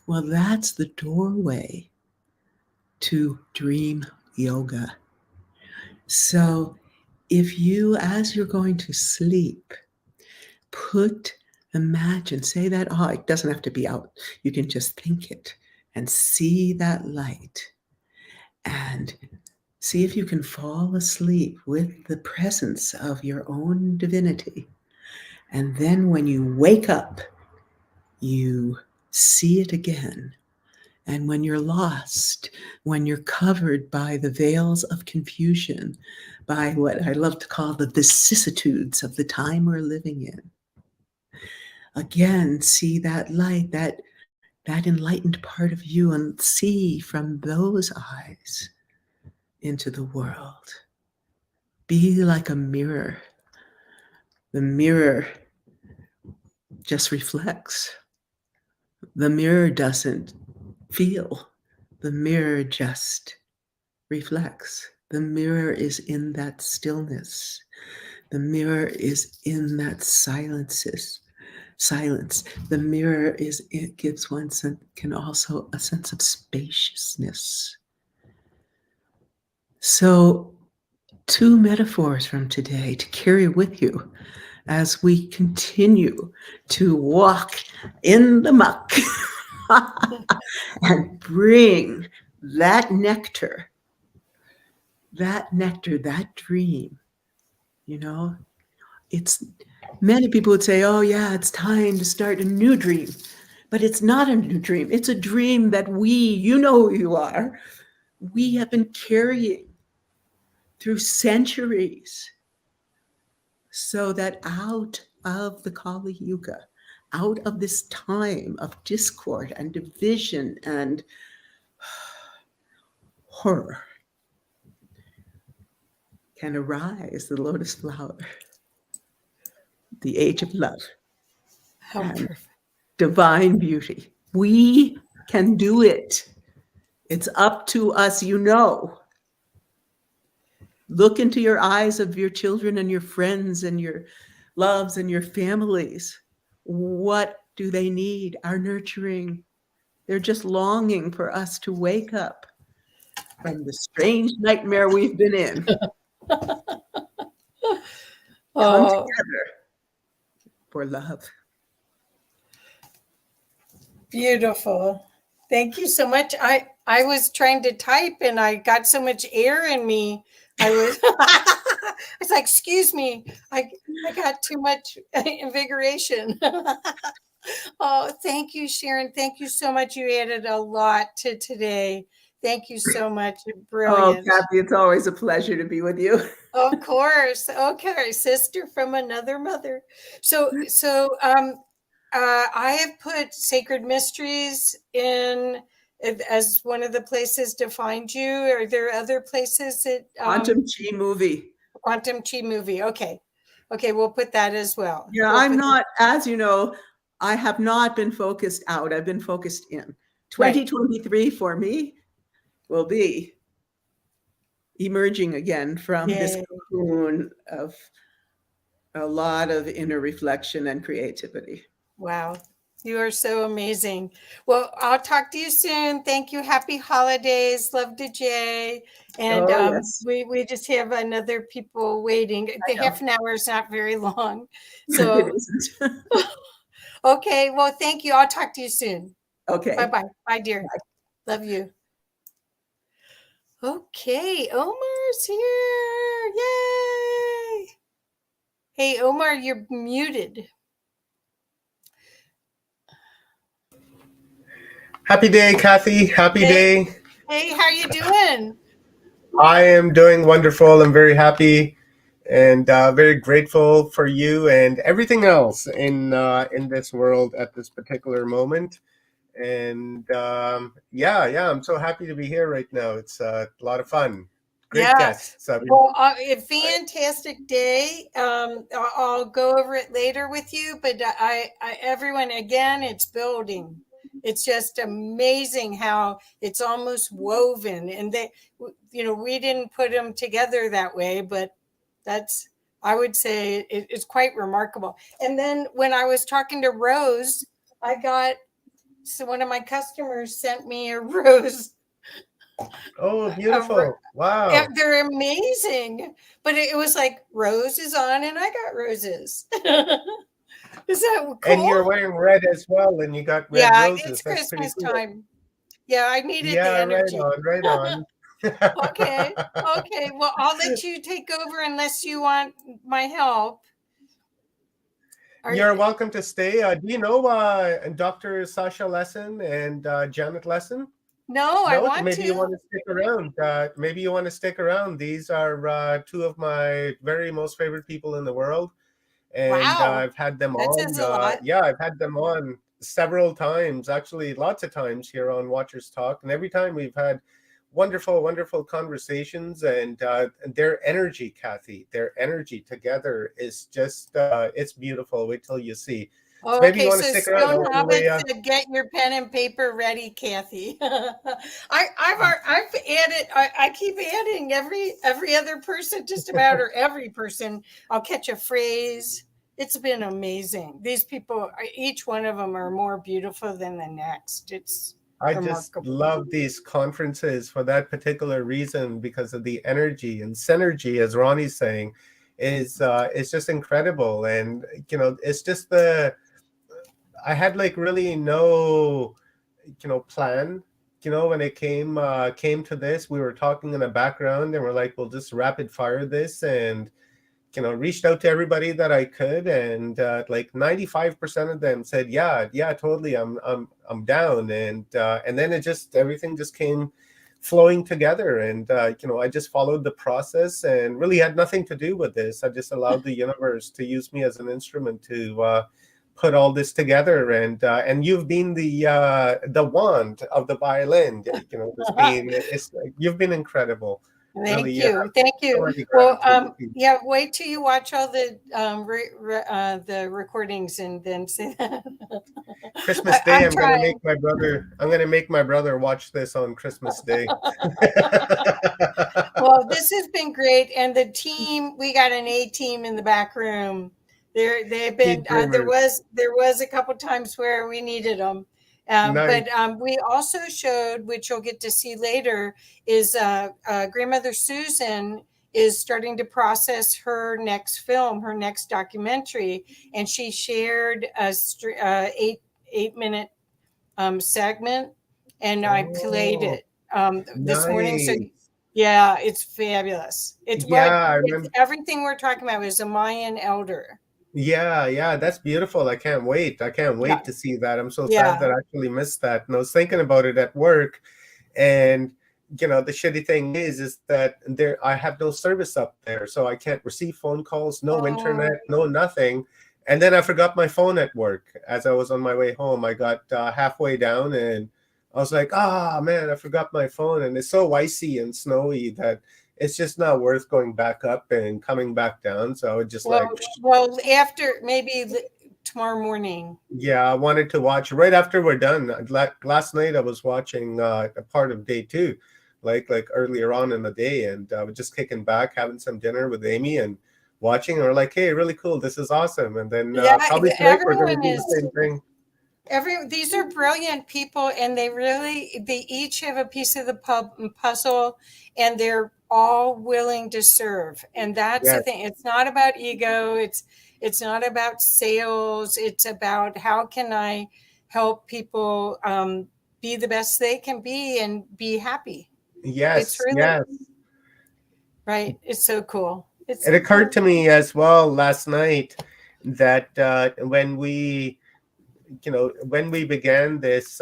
Well, that's the doorway to dream yoga. So if you, as you're going to sleep, imagine, say that awe, it doesn't have to be out. You can just think it and see that light and see if you can fall asleep with the presence of your own divinity. And then when you wake up, you see it again. And when you're lost, when you're covered by the veils of confusion, by what I love to call the vicissitudes of the time we're living in, again, see that light, that enlightened part of you, and see from those eyes into the world. Be like a mirror. The mirror just reflects. The mirror doesn't feel. The mirror just reflects. The mirror is in that stillness. The mirror is in that silence. The mirror it gives one can also a sense of spaciousness. So 2 metaphors from today to carry with you as we continue to walk in the muck and bring that nectar, that dream. You know, it's many people would say, oh yeah, it's time to start a new dream. But it's not a new dream. It's a dream that you know who you are, we have been carrying through centuries, so that out of the Kali Yuga, out of this time of discord and division and horror, can arise the lotus flower, the age of love, and divine beauty. We can do it. It's up to us, you know. Look into your eyes of your children and your friends and your loves and your families. What do they need? Our nurturing. They're just longing for us to wake up from the strange nightmare we've been in. Come together for love. Beautiful. Thank you so much. I was trying to type and I got so much air in me. I was like, excuse me, I got too much invigoration. Oh, thank you, Sharon. Thank you so much. You added a lot to today. Thank you so much. Brilliant. Oh, Kathy, it's always a pleasure to be with you. Of course. Okay, sister from another mother. So I have put Sacred Mysteries in as one of the places to find you. Are there other places that Quantum Chi movie? Quantum Chi movie. Okay, we'll put that as well. Yeah, I'm not, as you know, I have not been focused out. I've been focused in. 2023 for me will be emerging again from this cocoon of a lot of inner reflection and creativity. Wow. You are so amazing. Well, I'll talk to you soon. Thank you. Happy holidays. Love to Jay. And yes. we just have another people waiting. The half an hour is not very long. So It isn't. okay. Well, thank you. I'll talk to you soon. Okay. Bye-bye. Bye, dear. Bye. Love you. Okay. Omar's here. Yay. Hey, Omar, you're muted. Happy day, Kathy. Happy day. Hey, how you doing? I am doing wonderful. I'm very happy and very grateful for you and everything else in this world at this particular moment. And yeah, I'm so happy to be here right now. It's a lot of fun. Great guests. Well, a fantastic day. I'll go over it later with you, but everyone, again, it's building. It's just amazing how it's almost woven, and we didn't put them together that way, but I would say it's quite remarkable. And then when I was talking to Rose, one of my customers sent me a rose. Oh, beautiful. Wow. They're amazing. But it was like rose is on and I got roses. Is that cool? And you're wearing red as well, and you got red roses. It's That's Christmas pretty cool. time. Yeah, I needed the energy. Right on. Okay. Well, I'll let you take over unless you want my help. You're welcome to stay. Do you know Dr. Sasha Lesson and Janet Lesson? No, I want maybe to. you want to stick around. Maybe you want to stick around. These are two of my very most favorite people in the world, and I've had them on. Says a lot. Yeah, I've had them on several times, actually, lots of times here on Watchers Talk, and every time we've had wonderful conversations, and their energy, Kathy, their energy together is just it's beautiful. Wait till you see. So maybe you want to stick around. Get your pen and paper ready, Kathy. I've added. I keep adding every other person, just about, or every person. I'll catch a phrase. It's been amazing. These people, each one of them are more beautiful than the next. It's just love these conferences for that particular reason, because of the energy and synergy, as Ronnie's saying, is just incredible. And it's just I had like really no plan. When it came to this, we were talking in the background and we're like, we'll just rapid fire this, and reached out to everybody that I could, and like 95% of them said, yeah, totally, I'm down, and then everything just came flowing together, and I just followed the process and really had nothing to do with this. I just allowed the universe to use me as an instrument to put all this together, and you've been the wand of the violin. You've been incredible. Thank you. Well, wait till you watch all the recordings and then say that. Christmas Day, I'm going to make my brother watch this on Christmas Day. Well, this has been great, and the team, we got an A team in the back room. They've been there was a couple times where we needed them. Nice. But we also showed, which you'll get to see later, is Grandmother Susan is starting to process her next film, her next documentary, and she shared a 8-minute segment, and I played it this morning. So yeah, it's fabulous. It's everything we're talking about is a Mayan elder. Yeah, that's beautiful. I can't wait to see that. I'm so sad that I actually missed that, and I was thinking about it at work. And the shitty thing is that I have no service up there, so I can't receive phone calls, no internet, no nothing. And then I forgot my phone at work as I was on my way home. I got halfway down and I was like, man, I forgot my phone. And it's so icy and snowy that it's just not worth going back up and coming back down. So I would just after maybe tomorrow morning. Yeah, I wanted to watch right after we're done. Last night I was watching a part of day 2, like earlier on in the day, and I was just kicking back, having some dinner with Amy and watching. And we're like, hey, really cool. This is awesome. And then probably tonight we're going to do the same thing. These are brilliant people, and they each have a piece of the puzzle, and they're all willing to serve. And that's the thing. It's not about ego. It's not about sales. It's about how can I help people be the best they can be and be happy. Yes, it's really, right. It's so cool. It occurred to me as well last night that when we began this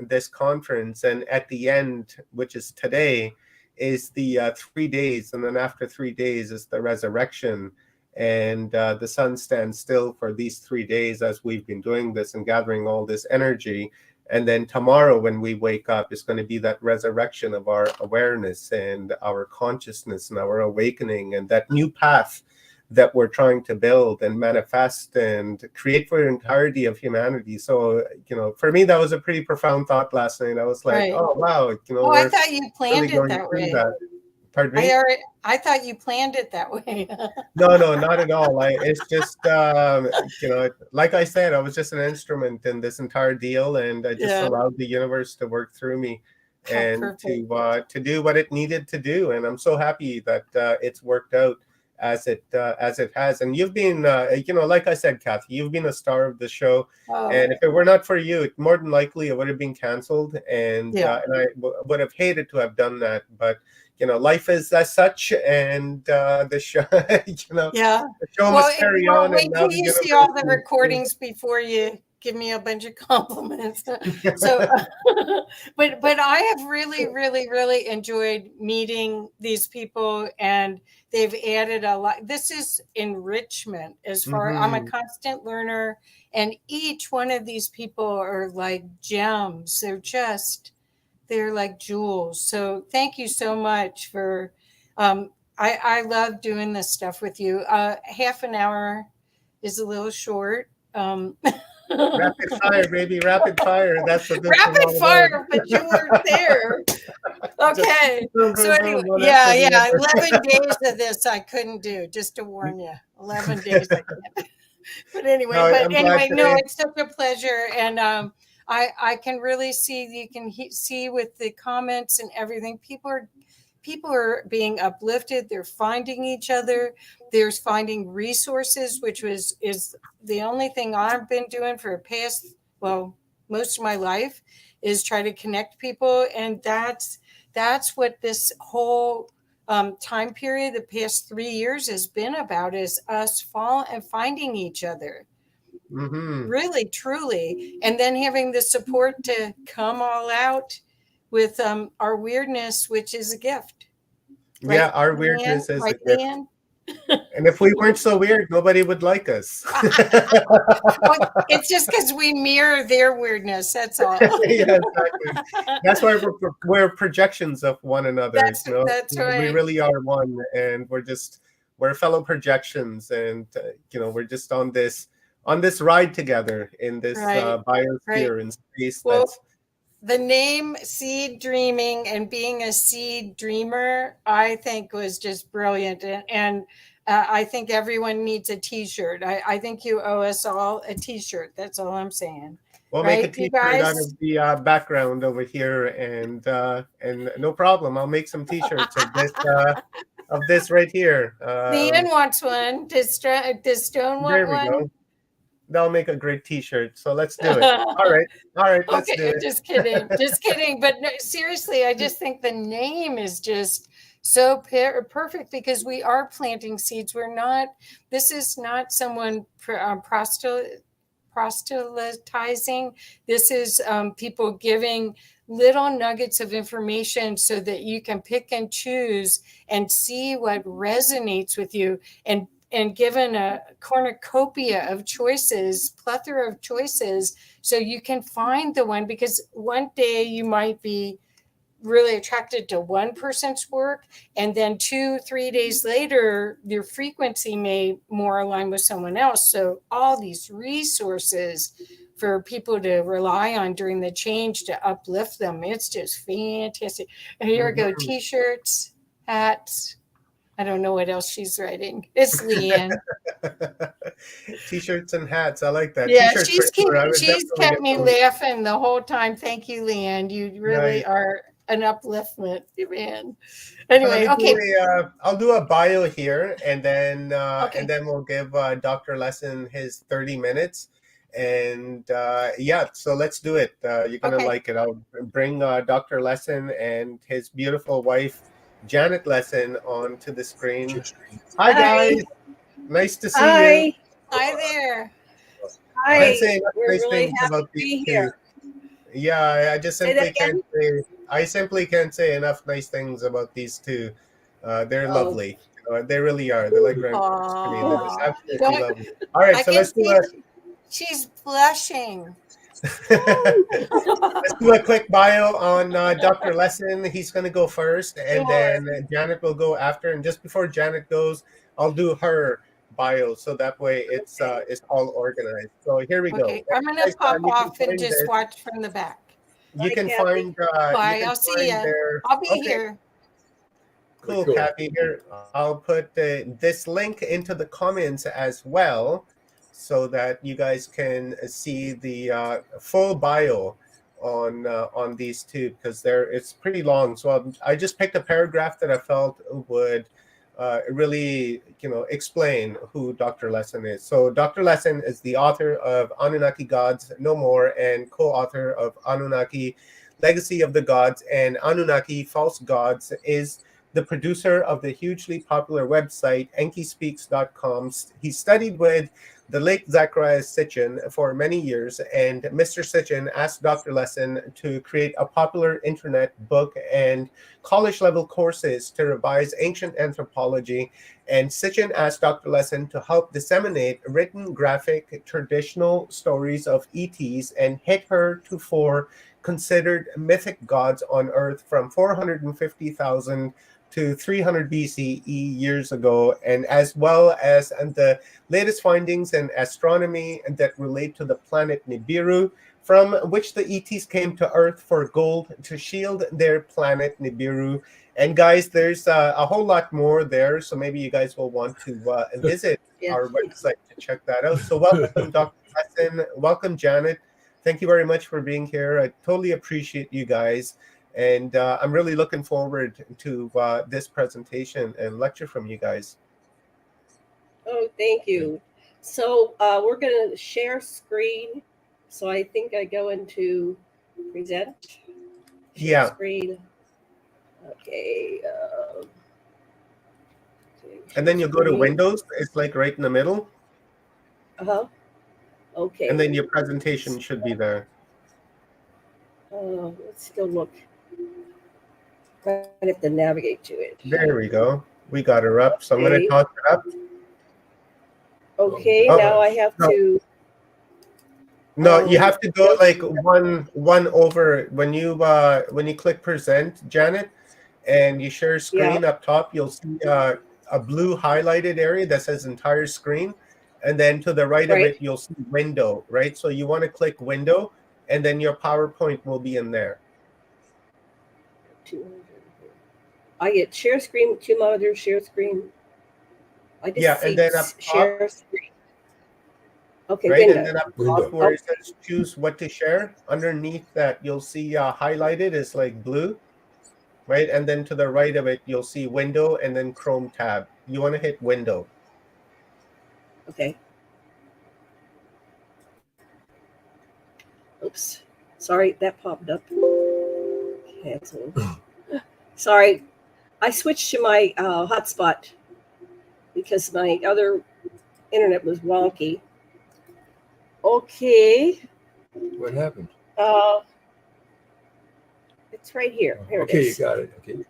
this conference, and at the end, which is today, is the 3 days, and then after 3 days is the resurrection, and the sun stands still for these 3 days as we've been doing this and gathering all this energy. And then tomorrow when we wake up, it's going to be that resurrection of our awareness and our consciousness and our awakening, and that new path that we're trying to build and manifest and create for the entirety of humanity. So, for me, that was a pretty profound thought last night. I was like, Right. oh, wow. Oh, I thought you planned really it that going through way. that. Pardon me? I thought you planned it that way. No, not at all. It's just, like I said, I was just an instrument in this entire deal, and I just allowed the universe to work through me and to do what it needed to do. And I'm so happy that it's worked out as it has. And you've been, like I said, Kathy, you've been a star of the show. Oh. And if it were not for you, more than likely it would have been canceled. And I would have hated to have done that, but. Life is as such, and the show, the show must carry on. Wait till you see all the recordings before you give me a bunch of compliments. So, but I have really, really, really enjoyed meeting these people, and they've added a lot. This is enrichment as far. I'm a constant learner, and each one of these people are like gems. They're like jewels. So thank you so much for, I love doing this stuff with you. Half an hour is a little short. Rapid fire, baby, rapid fire. That's what this rapid fire, but you weren't there. Okay. So anyway, 11 days of this I couldn't do, just to warn you. 11 days I couldn't. But anyway, it's such a pleasure. And I can really see, you can see with the comments and everything, people are being uplifted. They're finding each other. They're finding resources, which is the only thing I've been doing for most of my life, is try to connect people. And that's what this whole time period, the past 3 years, has been about, is us finding each other. Really, truly. And then having the support to come all out with our weirdness, which is a gift. Right? Yeah, our weirdness is a gift. And if we weren't so weird, nobody would like us. Well, it's just because we mirror their weirdness. That's all. Yeah, exactly. That's why we're projections of one another. That's right. We really are one, and we're fellow projections, and we're just on this ride together in this biosphere and space. The name Seed Dreaming and being a seed dreamer, I think, was just brilliant. And I think everyone needs a t-shirt. I think you owe us all a t-shirt. That's all I'm saying. We'll make a t-shirt out of the background over here, and no problem. I'll make some t-shirts of this right here. Leanne wants one. Does Stone want one? There we go. That'll make a great t-shirt. So let's do it. All right. Let's do it. Just kidding. But no, seriously, I just think the name is just so perfect, because we are planting seeds. This is not someone proselytizing. This is people giving little nuggets of information so that you can pick and choose and see what resonates with you, and given a cornucopia of choices, plethora of choices, so you can find the one, because one day you might be really attracted to one person's work, and then 2-3 days later, your frequency may more align with someone else. So all these resources for people to rely on during the change to uplift them, it's just fantastic. And here we go, t-shirts, hats. I don't know what else she's writing. It's Leanne. T-shirts and hats. I like that. Yeah, she's kept me laughing the whole time. Thank you, Leanne. You really are an upliftment, man. Anyway, okay. I'll do a bio here, and then we'll give Dr. Lesson his 30 minutes. And so let's do it. You're gonna like it. I'll bring Dr. Lesson and his beautiful wife, Janet Lesson onto the screen. Hi, guys. Nice to see you. Hi there. I can't say enough We're nice really things happy about to be these two. here. Yeah, I just Say that simply can't again? say. I simply can't say enough nice things about these two. They're Oh. lovely. They really are. They're like grandparents to me. They're just Aw. absolutely Well, lovely. All right, I so can let's do see a she's blushing. let's do a quick bio on Dr. Lesson. He's going to go first, and then Janet will go after. And just before Janet goes, I'll do her bio, so that way it's all organized. So here we go. Okay, I'm gonna Guys, pop you can off and find just this. watch from the back. You can Kathy. find. Bye. I'll see ya. I'll be here. Cool, Kathy. Here, I'll put this link into the comments as well, so that you guys can see the full bio on these two, because it's pretty long. So I just picked a paragraph that I felt would really explain who Dr. Lesson is. So Dr. Lesson is the author of Anunnaki Gods No More and co-author of Anunnaki Legacy of the Gods and Anunnaki False Gods, is the producer of the hugely popular website enkispeaks.com. He studied with the late Zacharias Sitchin for many years, and Mr. Sitchin asked Dr. Lesson to create a popular internet book and college-level courses to revise ancient anthropology, and Sitchin asked Dr. Lesson to help disseminate written, graphic, traditional stories of ETs and hit her to 4 considered mythic gods on Earth from 450,000 to 300 BCE years ago, and as well as the latest findings in astronomy that relate to the planet Nibiru, from which the ETs came to Earth for gold to shield their planet Nibiru. And guys, there's a whole lot more there, so maybe you guys will want to visit our website to check that out. So welcome, Dr. Lesson. Welcome, Janet. Thank you very much for being here. I totally appreciate you guys. And I'm really looking forward to this presentation and lecture from you guys. Oh, thank you. So we're going to share screen. So I think I go into present. Share screen. Okay. And then you go to Windows. It's like right in the middle. Uh-huh. Okay. And then your presentation should be there. Let's go look. I have to navigate to it. There we go. We got her up. So I'm going to toss it up. Okay, now I have to. No, you have to go like one over when you click present, Janet, and you share screen up top. You'll see a blue highlighted area that says entire screen, and then to the right of it you'll see window. Right, so you want to click window, and then your PowerPoint will be in there. I get share screen, 2 monitors, share screen. I just see and then up top, share screen. Okay, right, window. and then up top where it says choose what to share, underneath that you'll see highlighted is like blue, right? And then to the right of it you'll see window and then Chrome tab. You want to hit window. Okay. Oops. Sorry, that popped up. Cancel. Sorry. I switched to my hotspot because my other internet was wonky. Okay. What happened? It's right here. Here Okay, it you is. got it. Okay.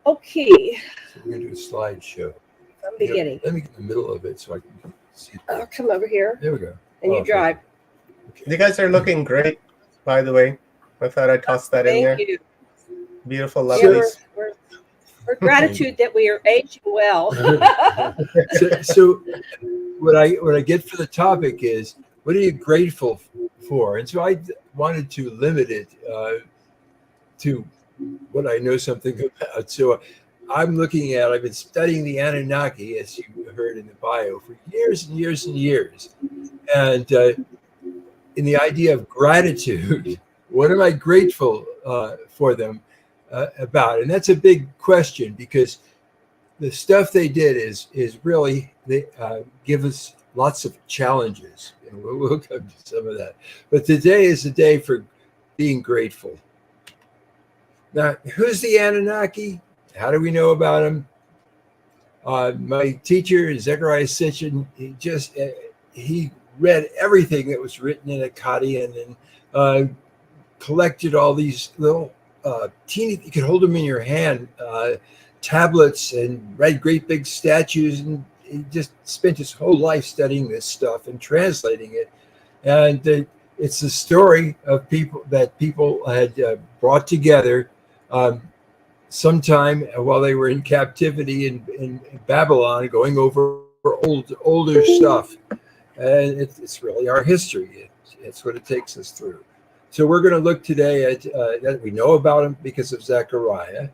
Okay. So we're going to do a slideshow. I'm beginning. Let me get in the middle of it so I can see. I'll come over here. There we go. And you drive. You guys are looking great, by the way. I thought I'd toss that in there. Thank you. Beautiful, Yeah, lovely. we're gratitude that we are aging well. so what I get for the topic is, what are you grateful for? And so I wanted to limit it to what I know something about. So I've been studying the Anunnaki, as you heard in the bio, for years and years and years. And in the idea of gratitude, what am I grateful for them about? And that's a big question, because the stuff they did is really, they give us lots of challenges, and we'll come to some of that. But today is a day for being grateful. Now, who's the Anunnaki? How do we know about them? My teacher, Zechariah Sitchin, he read everything that was written in Akkadian and collected all these little teeny, you could hold them in your hand, tablets, and read great big statues, and he just spent his whole life studying this stuff and translating it. And it's the story of people had brought together sometime while they were in captivity in Babylon, going over older stuff. And it's really our history. It's what it takes us through. So we're going to look today at that we know about him because of Zechariah.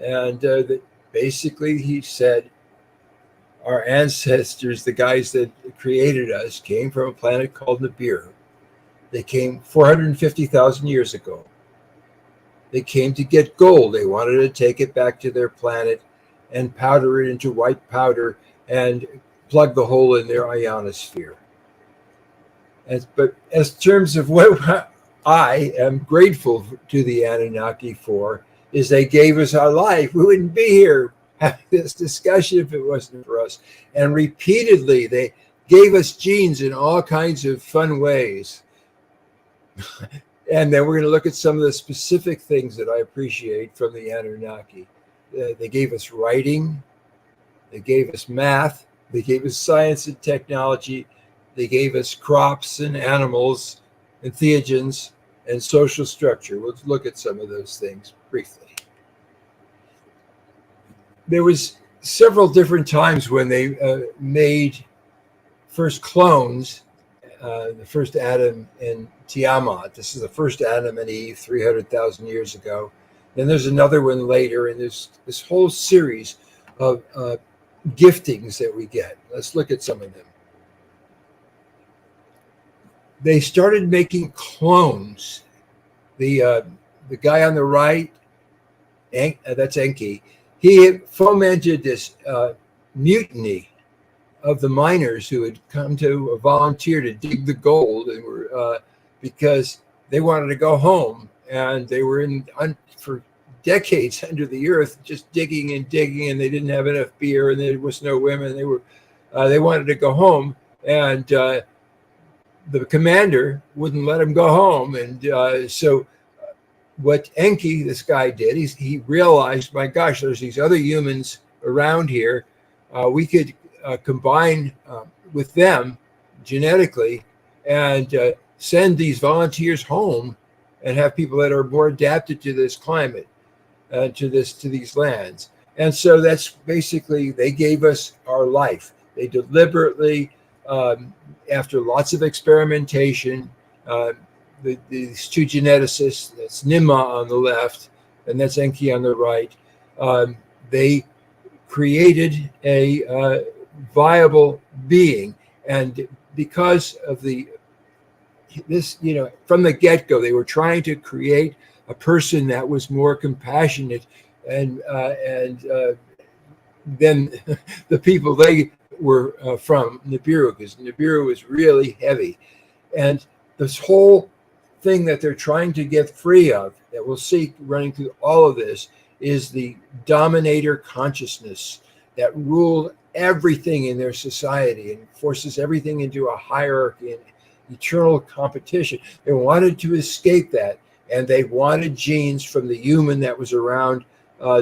And that basically he said our ancestors, the guys that created us, came from a planet called Nibiru. They came 450,000 years ago. They came to get gold. They wanted to take it back to their planet and powder it into white powder and plug the hole in their ionosphere. But as terms of what I am grateful to the Anunnaki for, is they gave us our life. We wouldn't be here having this discussion if it wasn't for us. And repeatedly, they gave us genes in all kinds of fun ways. And then we're going to look at some of the specific things that I appreciate from the Anunnaki. They gave us writing. They gave us math. They gave us science and technology. They gave us crops and animals and theogens and social structure. We'll look at some of those things briefly. There was several different times when they made first clones, the first Adam and Tiamat. This is the first Adam and Eve 300,000 years ago. Then there's another one later, and there's this whole series of giftings that we get. Let's look at some of them. They started making clones. The guy on the right, that's Enki, he fomented this mutiny of the miners who had come to volunteer to dig the gold, and were because they wanted to go home, and they were for decades under the earth, just digging and digging, and they didn't have enough beer, and there was no women. They wanted to go home, and the commander wouldn't let him go home, and so what Enki, this guy, did, he realized, my gosh, there's these other humans around here. We could combine with them genetically and send these volunteers home and have people that are more adapted to this climate, to these lands. And so that's basically, they gave us our life. They deliberately, after lots of experimentation, these two geneticists, that's Nimma on the left and that's Enki on the right, they created a viable being. And because of this, from the get-go, they were trying to create a person that was more compassionate and then the people they were from Nibiru, because Nibiru was really heavy. And this whole thing that they're trying to get free of, that we'll see running through all of this, is the dominator consciousness that ruled everything in their society and forces everything into a hierarchy and eternal competition. They wanted to escape that, and they wanted genes from the human that was around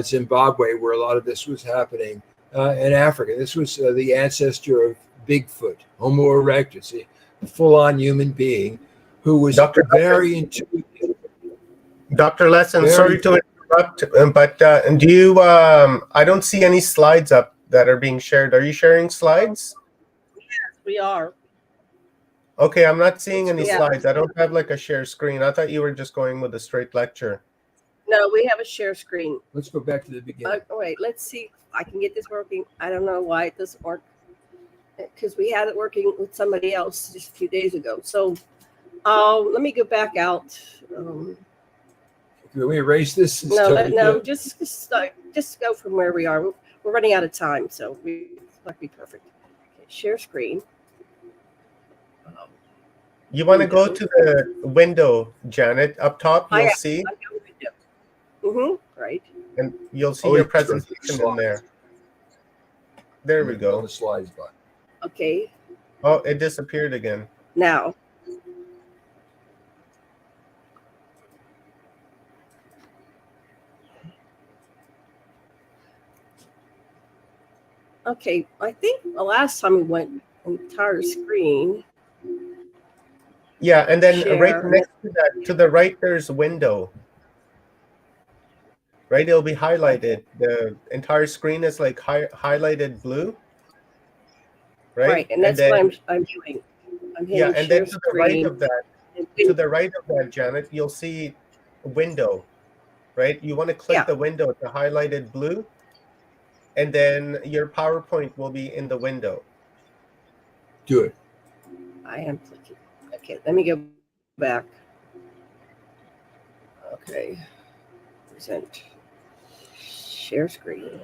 Zimbabwe, where a lot of this was happening, in Africa. This was the ancestor of Bigfoot, Homo erectus, a full-on human being who was very intuitive. Dr. Lesson, sorry to interrupt, but do you, I don't see any slides up that are being shared. Are you sharing slides? Yes, we are. Okay, I'm not seeing any slides. I don't have like a share screen. I thought you were just going with a straight lecture. No, we have a share screen. Let's go back to the beginning. Wait, let's see if I can get this working. I don't know why it doesn't work, because we had it working with somebody else just a few days ago. So let me go back out. Can we erase this? No, just go from where we are. We're running out of time, so we like be perfect. Okay, share screen. You want to go to the window, Janet, up top, you'll see. Right. And you'll see Oh, your it's right. presentation in there. There we On go. the slides button. Okay. Oh, it disappeared again. Now. Okay, I think the last time we went entire screen. Yeah, and then right Share. next to that, to the right, there's window. Right, it'll be highlighted. The entire screen is like highlighted blue. Right, And that's then, what I'm doing. I'm hitting yeah, and then share to the right screen. of that, Janet, you'll see a window. Right, you want to click the window, the highlighted blue, and then your PowerPoint will be in the window. Do it. I am clicking. Okay, let me go back. Okay, present. Share screen.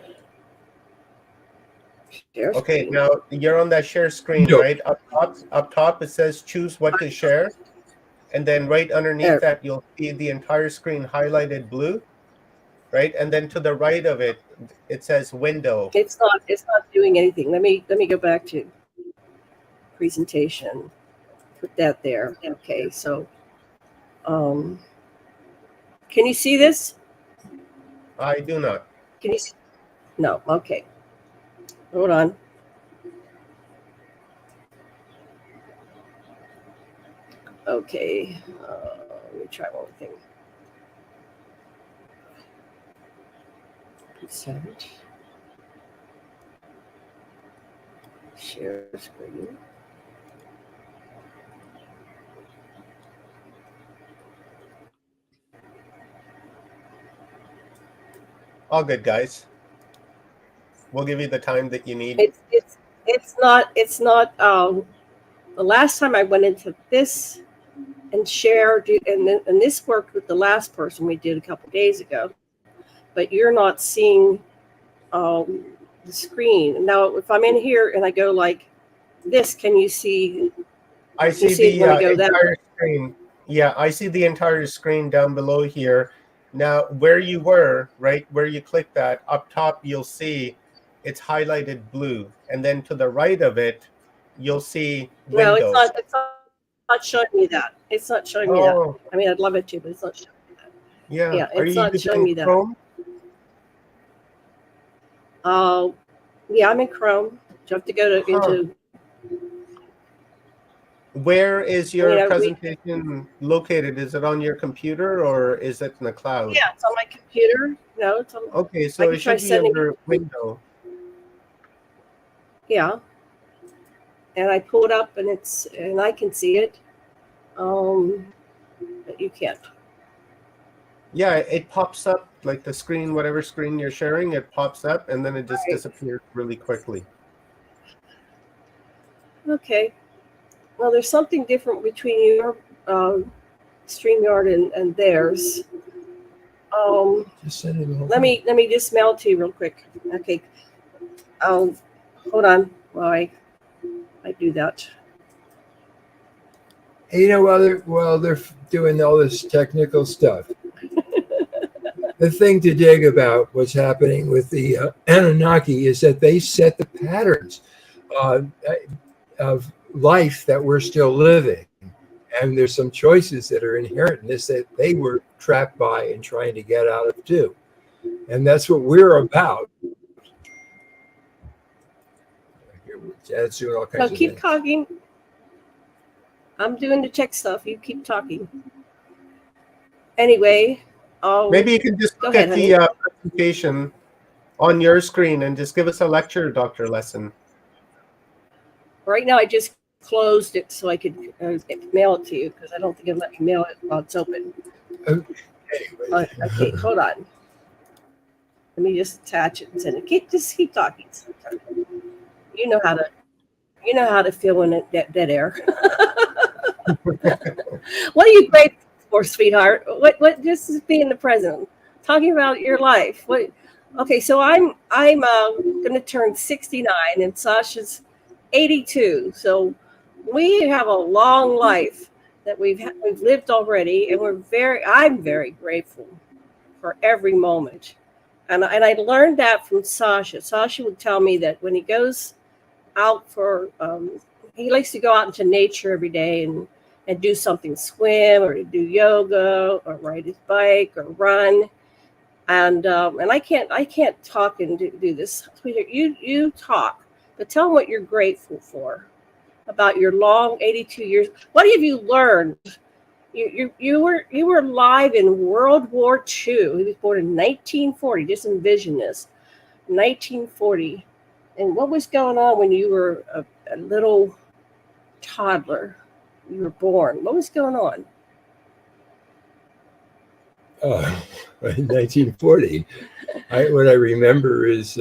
Share Okay, screen. now you're on that share screen, right? Up top, it says choose what to share. And then right underneath that, you'll see the entire screen highlighted blue, right? And then to the right of it, it says window. It's not doing anything. Let me go back to presentation. Put that there. Okay, so can you see this? I do not. Can you see? No, okay. Hold on. Okay, let me try one more thing. Present. Share screen. All good, guys. We'll give you the time that you need. It's not the last time I went into this and shared, and this worked with the last person we did a couple days ago, but you're not seeing the screen. Now, if I'm in here and I go like this, can you see? I see the entire screen. Yeah, I see the entire screen down below here. Now, where you were, right, where you click that, up top, you'll see it's highlighted blue. And then to the right of it, you'll see window. No, it's not showing me that. It's not showing me that. I mean, I'd love it to, but it's not showing me that. Yeah, it's not showing me that. Chrome? Yeah, I'm in Chrome. You have to go into. Where is your presentation located? Is it on your computer or is it in the cloud? Yeah, it's on my computer. No, it's on. Okay, so it should be under window. Yeah, and I pull it up, and I can see it. But you can't. Yeah, it pops up like the screen, whatever screen you're sharing, it pops up, and then it just disappears really quickly. Okay. Well, there's something different between your StreamYard and theirs. Just send it over. Let me just mail it to you real quick. Okay. Hold on while I do that. And you know, while they're doing all this technical stuff, the thing to dig about what's happening with the Annunaki is that they set the patterns of life that we're still living. And there's some choices that are inherent in this that they were trapped by and trying to get out of too. And that's what we're about. That's doing all kinds of keep things. talking. I'm doing the tech stuff. You keep talking. Anyway, maybe you can just look at the presentation on your screen and just give us a lecture, Dr. Lesson. Right now, I just closed it so I could mail it to you because I don't think it'll let me mail it while it's open. Okay, hold on. Let me just attach it and send it. Just keep talking. You know how to fill in dead air. What are you grateful for, sweetheart? What just is being the present, talking about your life. What? Okay, so I'm going to turn 69 and Sasha's 82. So we have a long life that we've lived already, and I'm very grateful for every moment. And I learned that from Sasha. Sasha would tell me that when he goes out for, he likes to go out into nature every day and do something, swim or do yoga or ride his bike or run. And I can't talk and do this. Sweetheart, you talk, but tell them what you're grateful for about your long 82 years. What have you learned? You were alive in World War II. He was born in 1940. Just envision this, 1940. And what was going on when you were a little toddler? You were born. What was going on? In 1940, what I remember is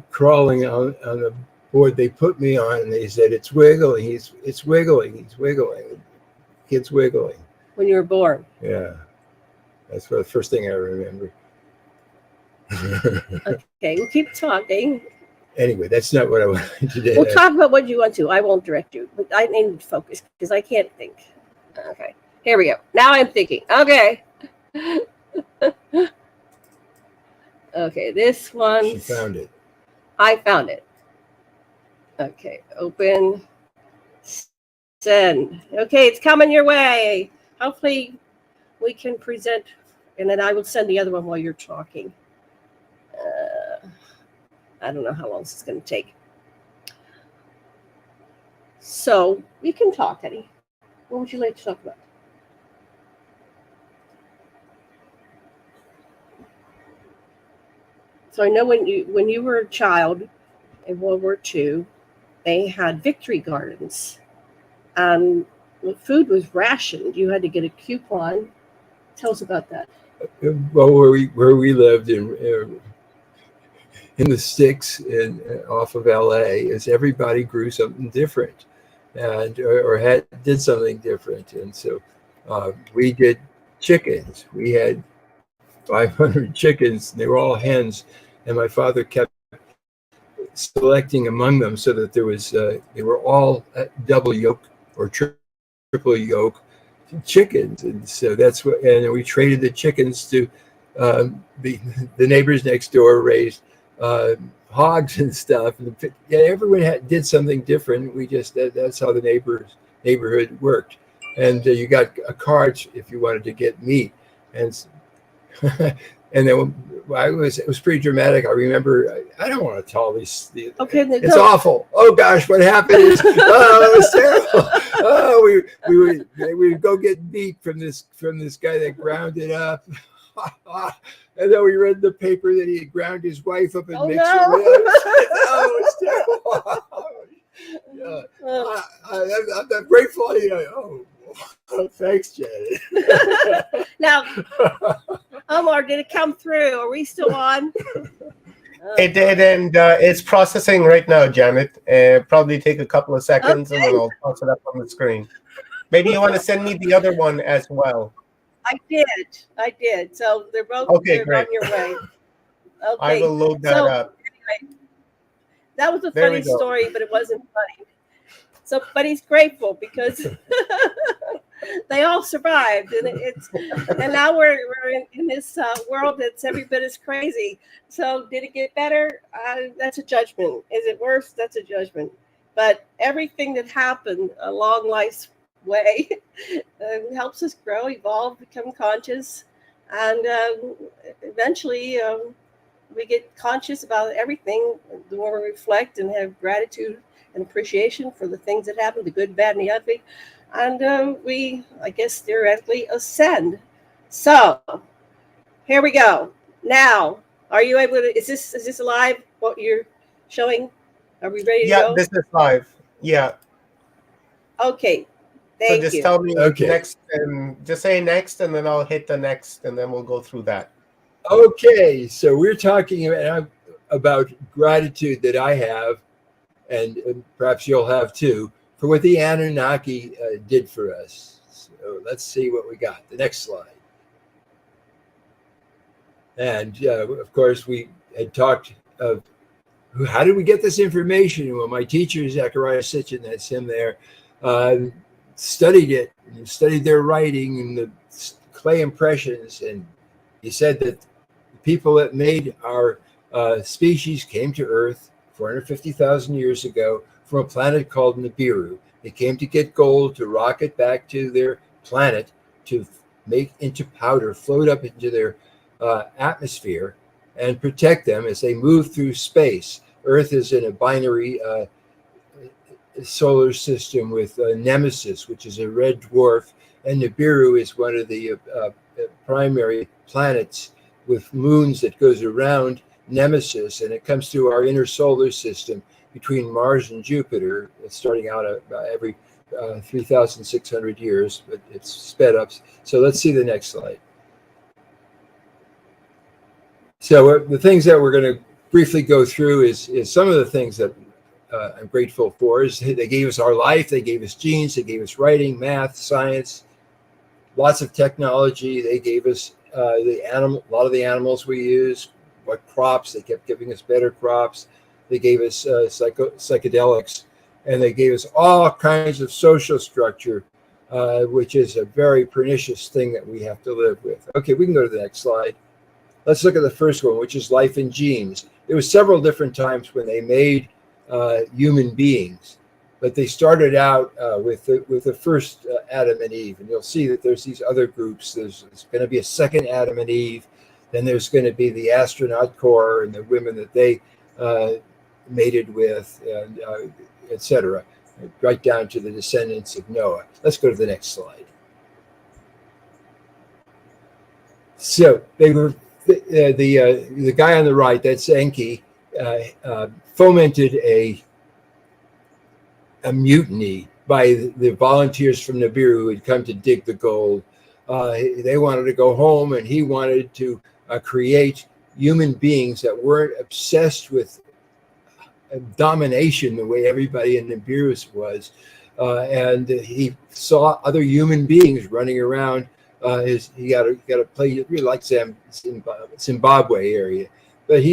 crawling on a board they put me on, and they said, "It's wiggling. It's wiggling. He's wiggling. Kid's wiggling." When you were born. Yeah, that's the first thing I remember. Okay, we'll keep talking. Anyway, that's not what I wanted to do. We'll talk about what you want to. I won't direct you, but I need to focus because I can't think. Okay, here we go. Now I'm thinking. Okay. Okay, this one. She found it. I found it. Okay, open. Send. Okay, it's coming your way. Hopefully we can present, and then I will send the other one while you're talking. I don't know how long this is going to take. So we can talk, Eddie. What would you like to talk about? So I know when you were a child in World War II, they had victory gardens. And food was rationed. You had to get a coupon. Tell us about that. Well, where we lived in the sticks and off of LA, is everybody grew something different, and or did something different, and so we did chickens. We had 500 chickens. They were all hens, and my father kept selecting among them so that there was they were all double yolk or triple yolk chickens, and so that's what. And we traded the chickens to the neighbors next door raised hogs and stuff. And everyone did something different. We just that's how the neighborhood worked. And you got a cart if you wanted to get meat, and and then it was pretty dramatic. I remember, I don't want to tell these. Okay, it's awful. Oh gosh, what happened is, it was terrible. Oh, we would go get meat from this guy that ground it up, and then we read in the paper that he had ground his wife up and mixed her with it. Oh, it's terrible. I'm grateful. Oh, thanks, Janet. Now, Omar, did it come through? Are we still on? It did, and it's processing right now, Janet. Probably take a couple of seconds, and then I'll toss it up on the screen. Maybe you want to send me the other one as well. I did. So they're both great. on your way. Okay. I will load that up. Anyway, that was a There we funny go. story, but it wasn't funny. So, but he's grateful because they all survived, and now we're in this world that's every bit as crazy. So, did it get better? That's a judgment. Is it worse? That's a judgment. But everything that happened along life's way helps us grow, evolve, become conscious, and eventually we get conscious about everything. The more we reflect and have gratitude and appreciation for the things that happen, the good, bad, and the ugly, and we, I guess, theoretically ascend. So here we go. Now, are you able to? Is this live? What you're showing? Are we ready to go? Yeah, this is live. Yeah. Okay. So Thank just you. tell me next, and just say next, and then I'll hit the next, and then we'll go through that. Okay, so we're talking about gratitude that I have, and perhaps you'll have too, for what the Annunaki did for us. So let's see what we got. The next slide. And of course, we had talked of how did we get this information? Well, my teacher, Zachariah Sitchin, that's him there, studied it, and studied their writing and the clay impressions, and He said that the people that made our species came to Earth 450,000 years ago from a planet called Nibiru. They came to get gold, to rocket back to their planet, to make into powder, float up into their atmosphere, and protect them as they move through space. Earth is in a binary solar system with Nemesis, which is a red dwarf, and Nibiru is one of the primary planets with moons that goes around Nemesis, and it comes through our inner solar system between Mars and Jupiter, starting out every 3,600 years, but it's sped up. So let's see the next slide. So the things that we're going to briefly go through is some of the things that I'm grateful for. Is they gave us our life, they gave us genes, they gave us writing, math, science, lots of technology. They gave us a lot of the animals we use, what crops, they kept giving us better crops. They gave us psychedelics, and they gave us all kinds of social structure, which is a very pernicious thing that we have to live with. Okay, we can go to the next slide. Let's look at the first one, which is life in genes. There was several different times when they made human beings, but they started out with the first Adam and Eve, and you'll see that there's these other groups. There's going to be a second Adam and Eve, then there's going to be the astronaut corps and the women that they mated with, and etc., right down to the descendants of Noah. Let's go to the next slide. So they were the guy on the right, that's Enki, fomented a mutiny by the volunteers from Nibiru who had come to dig the gold. They wanted to go home, and he wanted to create human beings that weren't obsessed with domination the way everybody in Nibiru was. And he saw other human beings running around. He got a place really like Zimbabwe area, but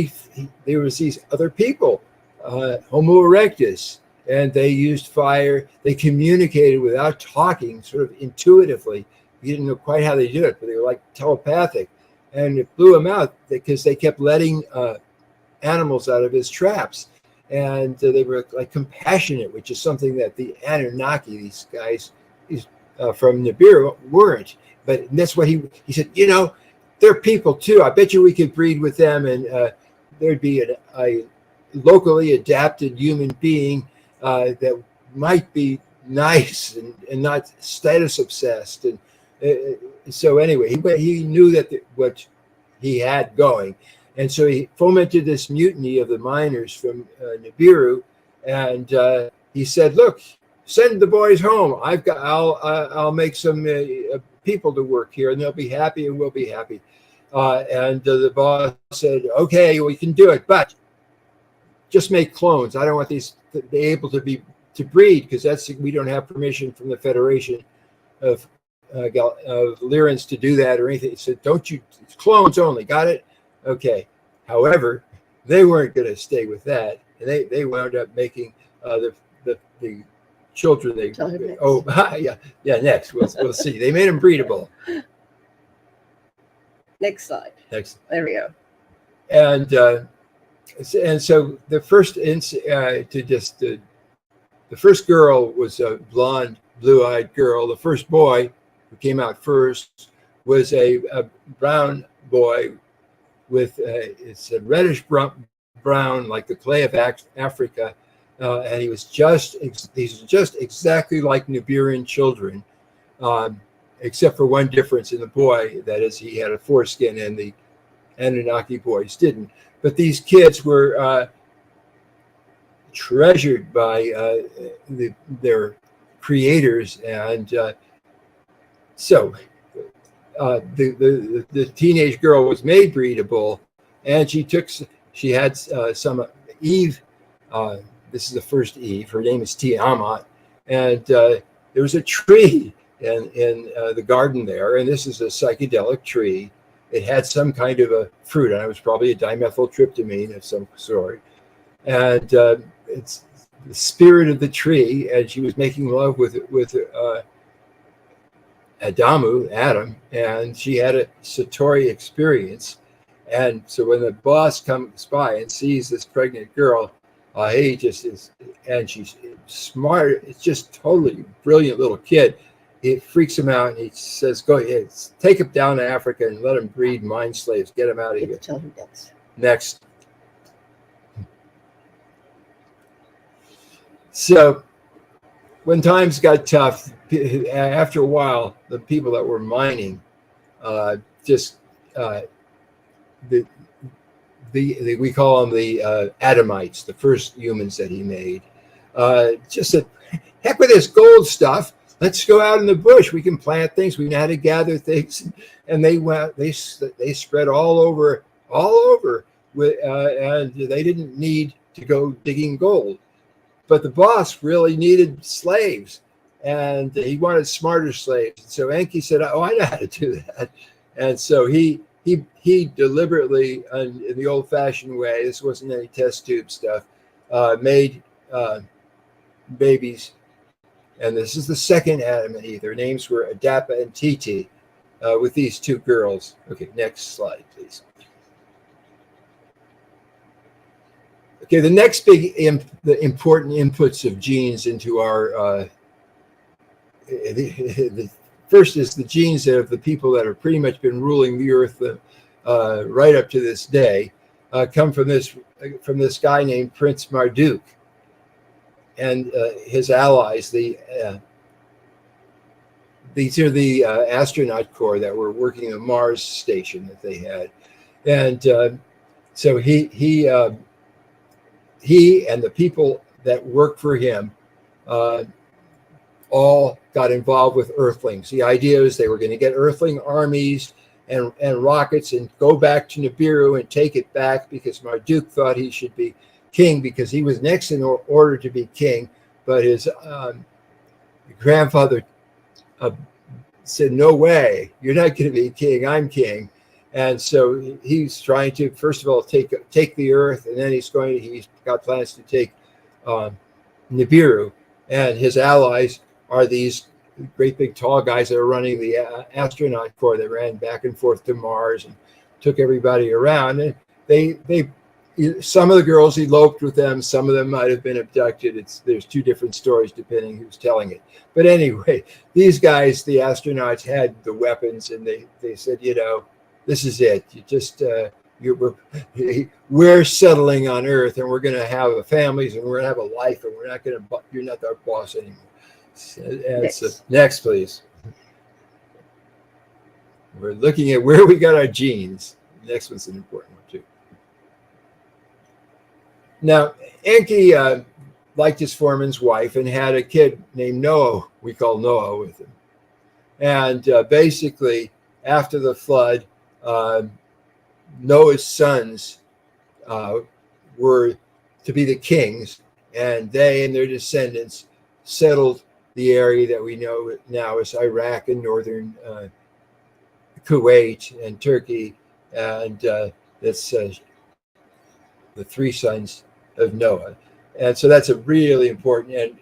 there was these other people, Homo erectus, and they used fire. They communicated without talking, sort of intuitively. You didn't know quite how they did it, but they were like telepathic, and it blew him out because they kept letting animals out of his traps, and they were like compassionate, which is something that the Annunaki, these guys from Nibiru, weren't. But that's what he said, they're people too. I bet you we could breed with them, and there'd be a locally adapted human being that might be nice and not status obsessed. And so anyway, he knew that what he had going. And so he fomented this mutiny of the miners from Nibiru, and he said, "Look, send the boys home. I'll make some people to work here, and they'll be happy, and we'll be happy." And the boss said, "Okay, we can do it, but just make clones. I don't want these to be able to breed, because we don't have permission from the Federation of Lyrans to do that or anything." He said, it's clones only. Got it? Okay. However, they weren't going to stay with that, and they wound up making the children. Next we'll see. They made them breedable. Next slide. Next. There we go. And so the first the first girl was a blonde, blue-eyed girl. The first boy, who came out first, was a brown boy with it's a reddish brown, like the clay of Africa, and he was just exactly like Nibiruan children, except for one difference in the boy. That is, he had a foreskin, and the Anunnaki boys didn't. But these kids were treasured by their creators, and so the teenage girl was made breedable, and she had some Eve. This is the first Eve. Her name is Tiamat, and there was a tree in the garden there, and this is a psychedelic tree. It had some kind of a fruit, and it was probably a dimethyltryptamine of some sort. And it's the spirit of the tree, and she was making love with Adam, and she had a Satori experience. And so when the boss comes by and sees this pregnant girl, he just is, and she's smart. It's just totally brilliant little kid. It freaks him out, and he says, "Go ahead, take him down to Africa and let him breed mind slaves. Get him out of here." Tell him that's Next. So when times got tough, after a while, the people that were mining we call them the Adamites, the first humans that he made, just said, heck with this gold stuff. Let's go out in the bush. We can plant things. We know how to gather things. And they went. They spread all over, and they didn't need to go digging gold. But the boss really needed slaves, and he wanted smarter slaves. So Enki said, "Oh, I know how to do that." And so he deliberately, in the old-fashioned way, this wasn't any test tube stuff, made babies. And this is the second Adam and Eve. Their names were Adapa and Titi, with these two girls. Okay, next slide, please. Okay, the next big the important inputs of genes into our the first is the genes of the people that have pretty much been ruling the earth right up to this day, come from this guy named Prince Marduk and his allies. These are the astronaut corps that were working the Mars station that they had, and so he and the people that work for him all got involved with Earthlings. The idea is they were going to get Earthling armies and rockets and go back to Nibiru and take it back, because Marduk thought he should be king because he was next in order to be king. But his grandfather said, "No way, you're not going to be king, I'm king." And so he's trying to, first of all, take the earth, and then he's got plans to take Nibiru. And his allies are these great big tall guys that are running the astronaut corps that ran back and forth to Mars and took everybody around. And some of the girls eloped with them, some of them might have been abducted. There's two different stories depending who's telling it. But anyway, these guys, the astronauts, had the weapons, and they said, this is it. You just we're settling on Earth, and we're going to have families, and we're going to have a life, and you're not our boss anymore. And so, next, please. We're looking at where we got our genes. The next one's an important one too. Now, Enki liked his foreman's wife and had a kid named Noah. We call Noah with him. And basically, after the flood, Noah's sons were to be the kings, and they and their descendants settled the area that we know now as Iraq and northern Kuwait and Turkey, and that's the three sons of Noah. And so that's a really important, and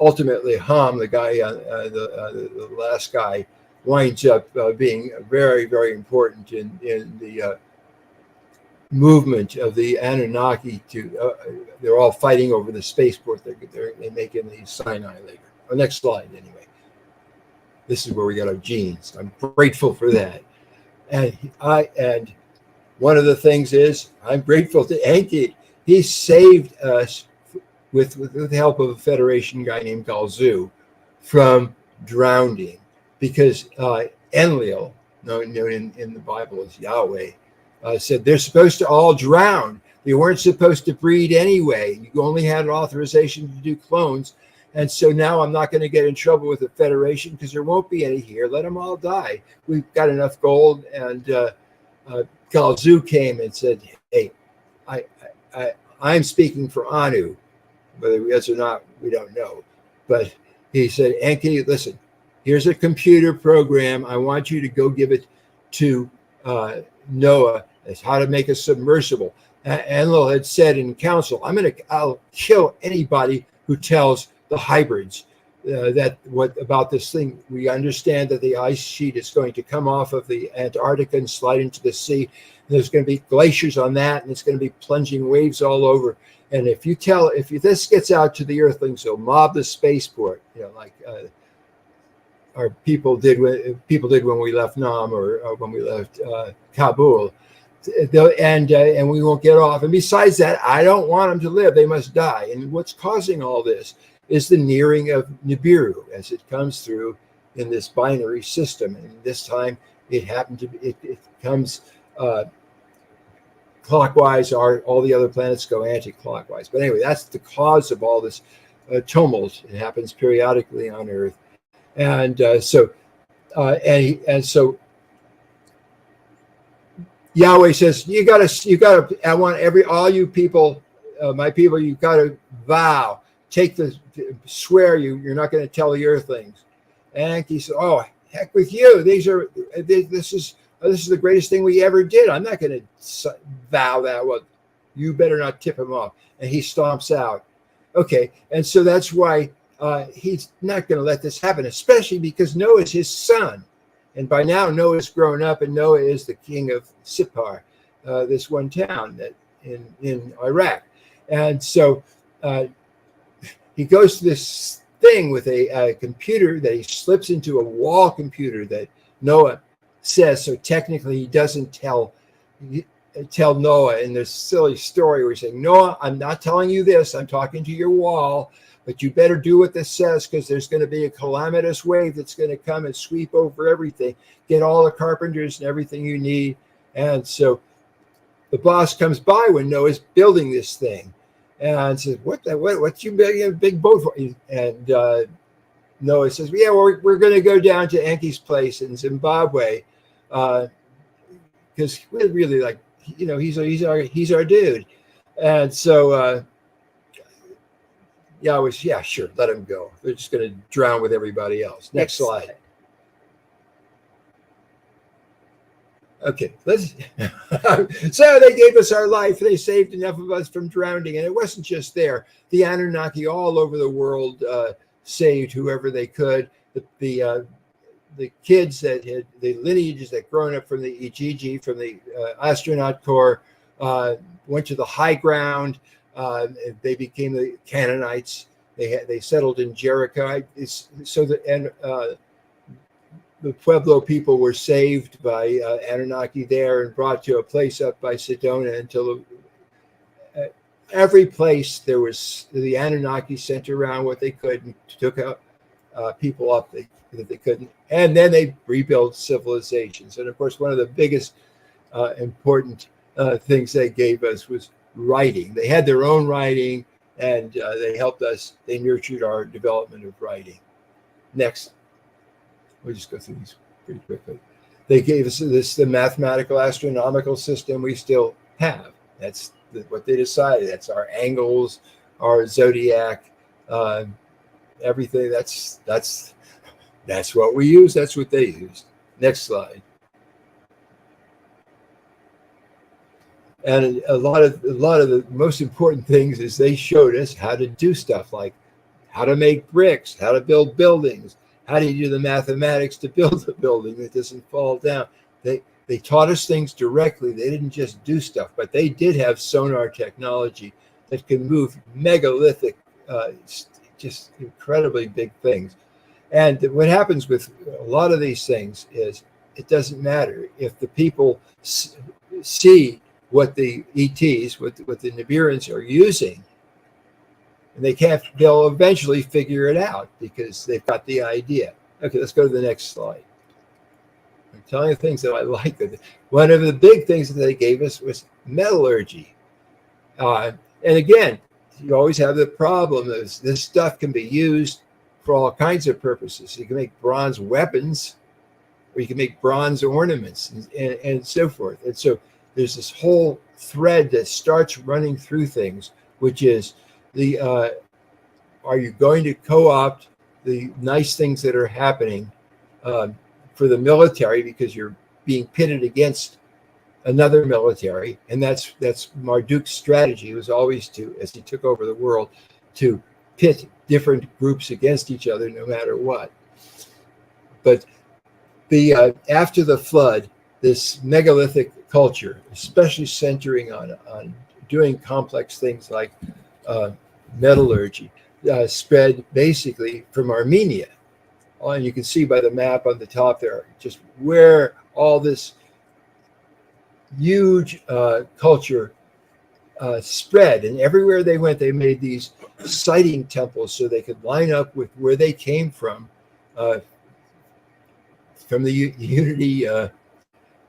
ultimately Ham, the guy, the last guy, winds up being very, very important in the movement of the Annunaki they're all fighting over the spaceport they're making the Sinai later. Next slide, anyway. This is where we got our genes. I'm grateful for that. And one of the things is I'm grateful to Enki. He saved us with the help of a Federation guy named Galzu from drowning, because Enlil, known in the Bible as Yahweh, said they're supposed to all drown. They weren't supposed to breed anyway. You only had an authorization to do clones. And so now I'm not going to get in trouble with the Federation because there won't be any here. Let them all die. We've got enough gold. And Galzu came and said, hey, I'm speaking for Anu. Whether he is or not, we don't know. But he said, Enki, listen, here's a computer program. I want you to go give it to Noah. It's how to make a submersible. Enlil had said in council, I'll kill anybody who tells the hybrids that what about this thing? We understand that the ice sheet is going to come off of the Antarctica and slide into the sea. There's going to be glaciers on that, and it's going to be plunging waves all over. And if this gets out to the Earthlings, they'll mob the spaceport, like our people did when we left Nam or when we left Kabul. And we won't get off. And besides that, I don't want them to live. They must die. And what's causing all this is the nearing of Nibiru as it comes through in this binary system. And this time it happened to be, it comes clockwise, all the other planets go anti-clockwise. But anyway, that's the cause of all this tumult. It happens periodically on Earth. And so Yahweh says, you gotta, I want all you people, my people, you gotta vow, swear you're not going to tell the Earthlings. And he said, oh, heck with you. This is the greatest thing we ever did. I'm not going to vow that. Well, you better not tip him off. And he stomps out. Okay. And so that's why he's not going to let this happen, especially because Noah's his son. And by now, Noah's grown up, and Noah is the king of Sippar, this one town that in Iraq. And so he goes to this thing with a computer that he slips into a wall computer that Noah says. So technically, he doesn't tell Noah in this silly story where he's saying, Noah, I'm not telling you this. I'm talking to your wall. But you better do what this says, because there's going to be a calamitous wave that's going to come and sweep over everything. Get all the carpenters and everything you need. And so the boss comes by when Noah's building this thing and says, what's you building a big boat for? And Noah says, yeah, well, we're going to go down to Enki's place in Zimbabwe because we're really like, he's our dude. And so yeah, sure, let him go. They're just going to drown with everybody else. Next slide. Okay, so they gave us our life. They saved enough of us from drowning. And it wasn't just there. The Annunaki all over the world saved whoever they could. The kids that had the lineages that grown up from the Ijiji, from the astronaut corps, went to the high ground. They became the Canaanites. They settled in Jericho. The Pueblo people were saved by Anunnaki there and brought to a place up by Sedona until every place there was the Anunnaki sent around what they could and took out people up that they couldn't. And then they rebuilt civilizations. And of course, one of the biggest important things they gave us was writing. They had their own writing, and they helped us. They nurtured our development of writing. Next. We'll just go through these pretty quickly. They gave us the mathematical astronomical system we still have. That's what they decided. That's our angles, our zodiac, everything. That's what we use. That's what they used. Next slide. And a lot of the most important things is they showed us how to do stuff like how to make bricks, how to build buildings. How do you do the mathematics to build a building that doesn't fall down? They taught us things directly. They didn't just do stuff, but they did have sonar technology that can move megalithic, just incredibly big things. And what happens with a lot of these things is it doesn't matter if the people see what the ETs, what the Nibiruans are using. And they'll eventually figure it out because they've got the idea. Okay, let's go to the next slide. I'm telling you things that I like. One of the big things that they gave us was metallurgy. And again, you always have the problem is this stuff can be used for all kinds of purposes. You can make bronze weapons, or you can make bronze ornaments and so forth. And so there's this whole thread that starts running through things, which is are you going to co-opt the nice things that are happening for the military because you're being pitted against another military? And that's Marduk's strategy was always to, as he took over the world, to pit different groups against each other no matter what. But the after the flood, this megalithic culture, especially centering on doing complex things like metallurgy, spread basically from Armenia. And you can see by the map on the top there, just where all this huge culture spread. And everywhere they went, they made these sighting temples so they could line up with where they came from the Unity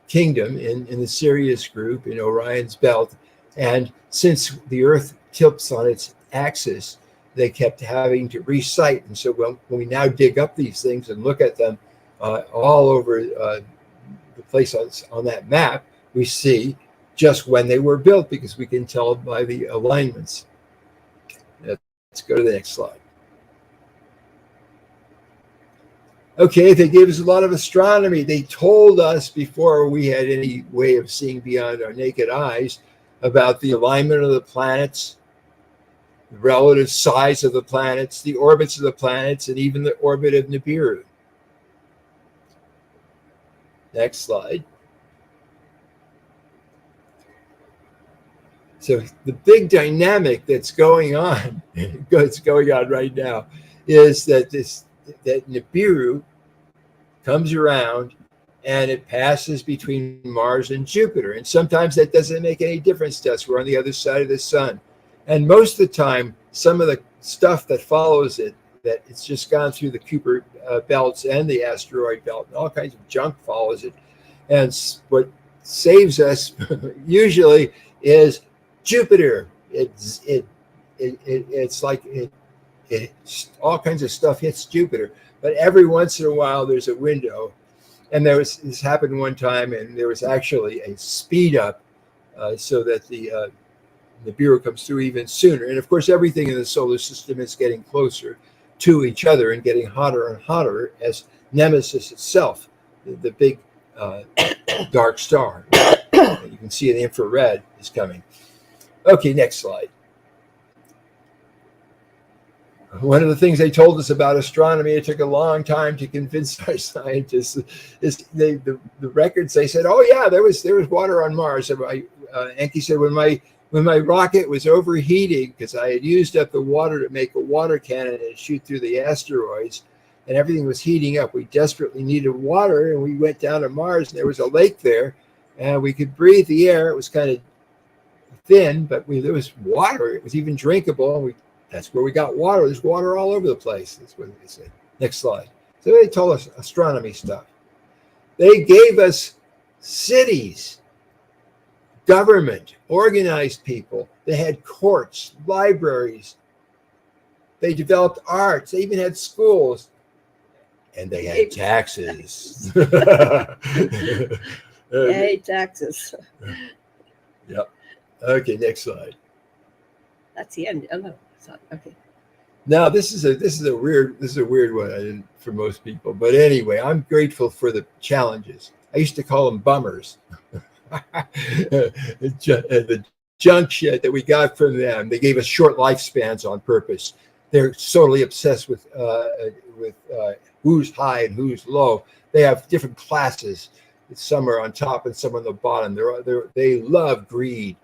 Kingdom in the Sirius group in Orion's belt. And since the Earth tilts on its axis, they kept having to recite. And so when we now dig up these things and look at them all over the place on that map, we see just when they were built, because we can tell by the alignments. Let's go to the next slide. Okay, they gave us a lot of astronomy. They told us before we had any way of seeing beyond our naked eyes about the alignment of the planets, the relative size of the planets, the orbits of the planets, and even the orbit of Nibiru. Next slide. So the big dynamic that's going on right now is that that Nibiru comes around and it passes between Mars and Jupiter. And sometimes that doesn't make any difference to us. We're on the other side of the sun. And most of the time, some of the stuff that follows it, that it's just gone through the Kuiper belts and the asteroid belt, and all kinds of junk follows it. And what saves us usually is Jupiter. It's like all kinds of stuff hits Jupiter. But every once in a while, there's a window. And this happened one time, and there was actually a speed up so that the Nibiru comes through even sooner. And of course, everything in the solar system is getting closer to each other and getting hotter and hotter as Nemesis itself, the big dark star. You can see in the infrared is coming. Okay, next slide. One of the things they told us about astronomy, it took a long time to convince our scientists, is the records. They said, "Oh yeah, there was water on Mars." Enki said, when my rocket was overheating because I had used up the water to make a water cannon and shoot through the asteroids, and everything was heating up. We desperately needed water, and we went down to Mars, and there was a lake there, and we could breathe the air. It was kind of thin, but there was water. It was even drinkable, and that's where we got water. There's water all over the place. That's what they said. Next slide. So they told us astronomy stuff. They gave us cities, government, organized people. They had courts, libraries. They developed arts. They even had schools. And they had taxes. Yay, taxes. Yep. Okay, next slide. That's the end. Oh no. Okay. Now this is a weird one for most people, but anyway, I'm grateful for the challenges. I used to call them bummers. The junk shit that we got from them. They gave us short lifespans on purpose. They're totally obsessed with who's high and who's low. They have different classes. Some are on top and some on the bottom. They love greed.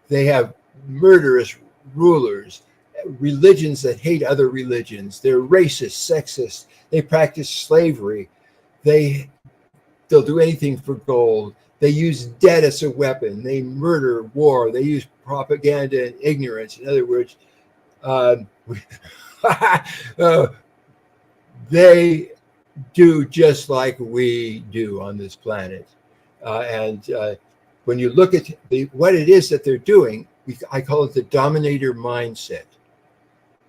They have murderous rulers. Religions that hate other religions. They're racist, sexist. They practice slavery. They'll do anything for gold. They use debt as a weapon. They murder, war. They use propaganda and ignorance. In other words, they do just like we do on this planet. When you look at what it is that they're doing, I call it the dominator mindset.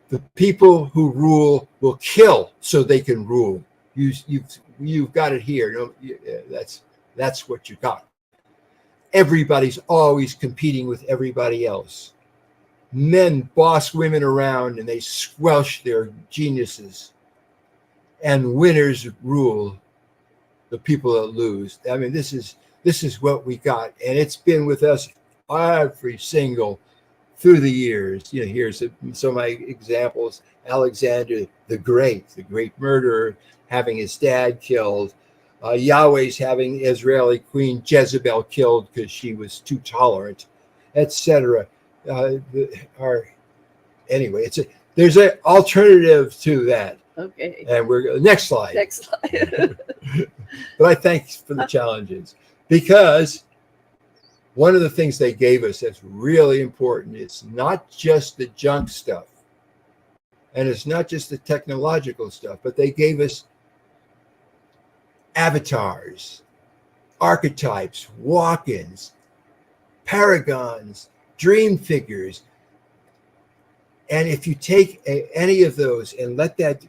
The people who rule will kill so they can rule. You've got it here. No, that's what you got. Everybody's always competing with everybody else. Men boss women around and they squelch their geniuses. And winners rule the people that lose. I mean, this is what we got, and it's been with us every single through the years. Here's some of my examples. Alexander the Great murderer, having his dad killed. Yahweh's having Israeli Queen Jezebel killed because she was too tolerant, etc. Anyway, there's an alternative to that. Okay. And we're next slide. Next slide. But I thank for the challenges, because one of the things they gave us that's really important is not just the junk stuff, and it's not just the technological stuff, but they gave us avatars, archetypes, walk-ins, paragons, dream figures. And if you take any of those and let that,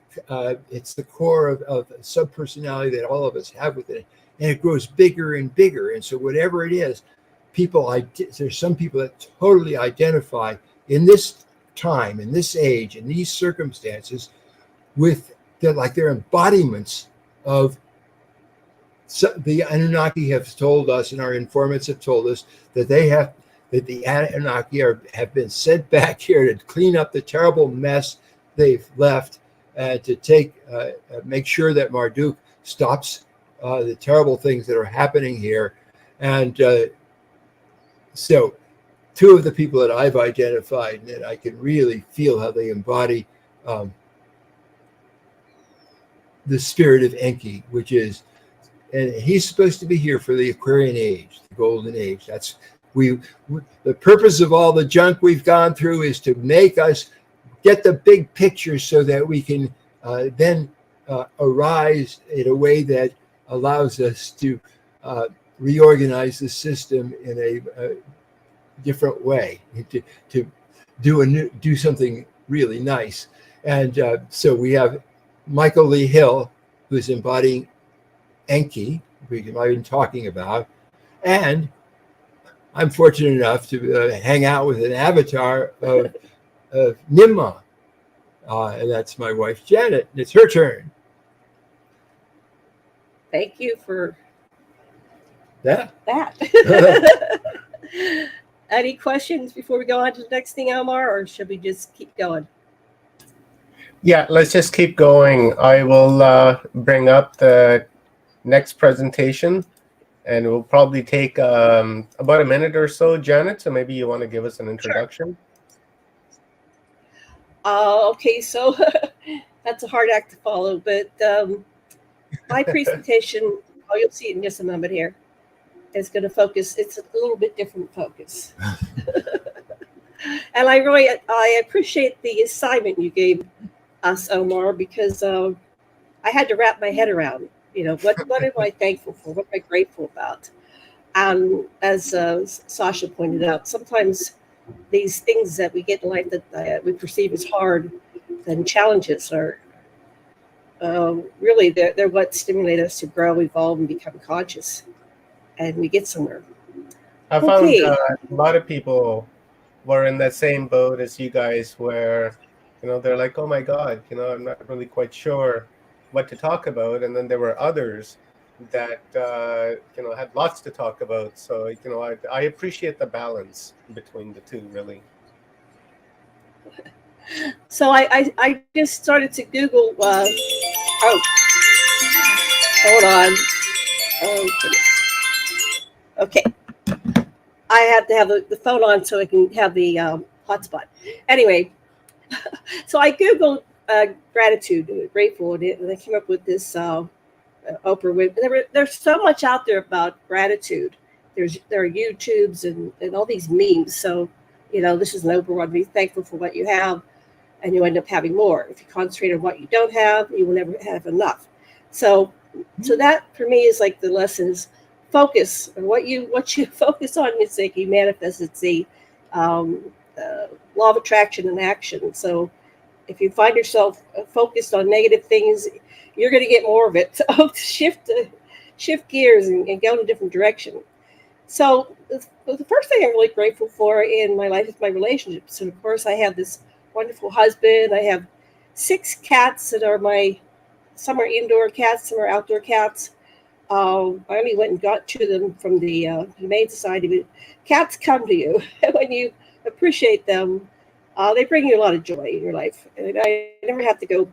it's the core of subpersonality that all of us have within it, and it grows bigger and bigger. And so whatever it is, there's some people that totally identify in this time, in this age, in these circumstances, with they're embodiments of. So the Annunaki have told us, and our informants have told us, that the Annunaki have been sent back here to clean up the terrible mess they've left, and to make sure that Marduk stops the terrible things that are happening here. And so two of the people that I've identified and that I can really feel how they embody the spirit of Enki, which is, and he's supposed to be here for the Aquarian age, the golden age. That's the purpose of all the junk we've gone through is to make us get the big picture so that we can then arise in a way that allows us to reorganize the system in a different way, to do something really nice. And so we have Michael Lee Hill, who's embodying Enki, which I've been talking about, and I'm fortunate enough to hang out with an avatar of Nimma, and that's my wife Janet. And it's her turn. Thank you for that. Any questions before we go on to the next thing, Omar, or should we just keep going? Yeah, let's just keep going. I will bring up the next presentation, and it will probably take about a minute or so, Janet. So maybe you want to give us an introduction. Okay, so that's a hard act to follow, but my presentation, you'll see it in just a moment here, is going to focus. It's a little bit different focus. And I appreciate the assignment you gave us, Omar, because I had to wrap my head around, what am I thankful for? What am I grateful about? And as Sasha pointed out, sometimes these things that we get in life that we perceive as hard and challenges are really, they're what stimulate us to grow, evolve, and become conscious. And we get somewhere. I found a lot of people were in that same boat as you guys, where they're like, oh my God, I'm not really quite sure what to talk about. And then there were others that had lots to talk about. So I appreciate the balance between the two, really. So I just started to Google. Hold on. Oh, okay. I have to have the phone on so I can have the hotspot. Anyway, so I Googled gratitude, grateful, and I came up with this Oprah Winfrey. There's so much out there about gratitude. There are YouTubes and all these memes. So, this is an Oprah one. Be thankful for what you have, and you end up having more. If you concentrate on what you don't have, you will never have enough. So that for me is like the lesson is focus. And what you focus on is like you manifest. It's the law of attraction and action. So if you find yourself focused on negative things, you're going to get more of it. So shift gears and go in a different direction. So the first thing I'm really grateful for in my life is my relationships. And of course, I have this wonderful husband. I have 6 cats that are some are indoor cats, some are outdoor cats. I only went and got to them from the Humane Society. But cats come to you when appreciate them. They bring you a lot of joy in your life. And I never have to go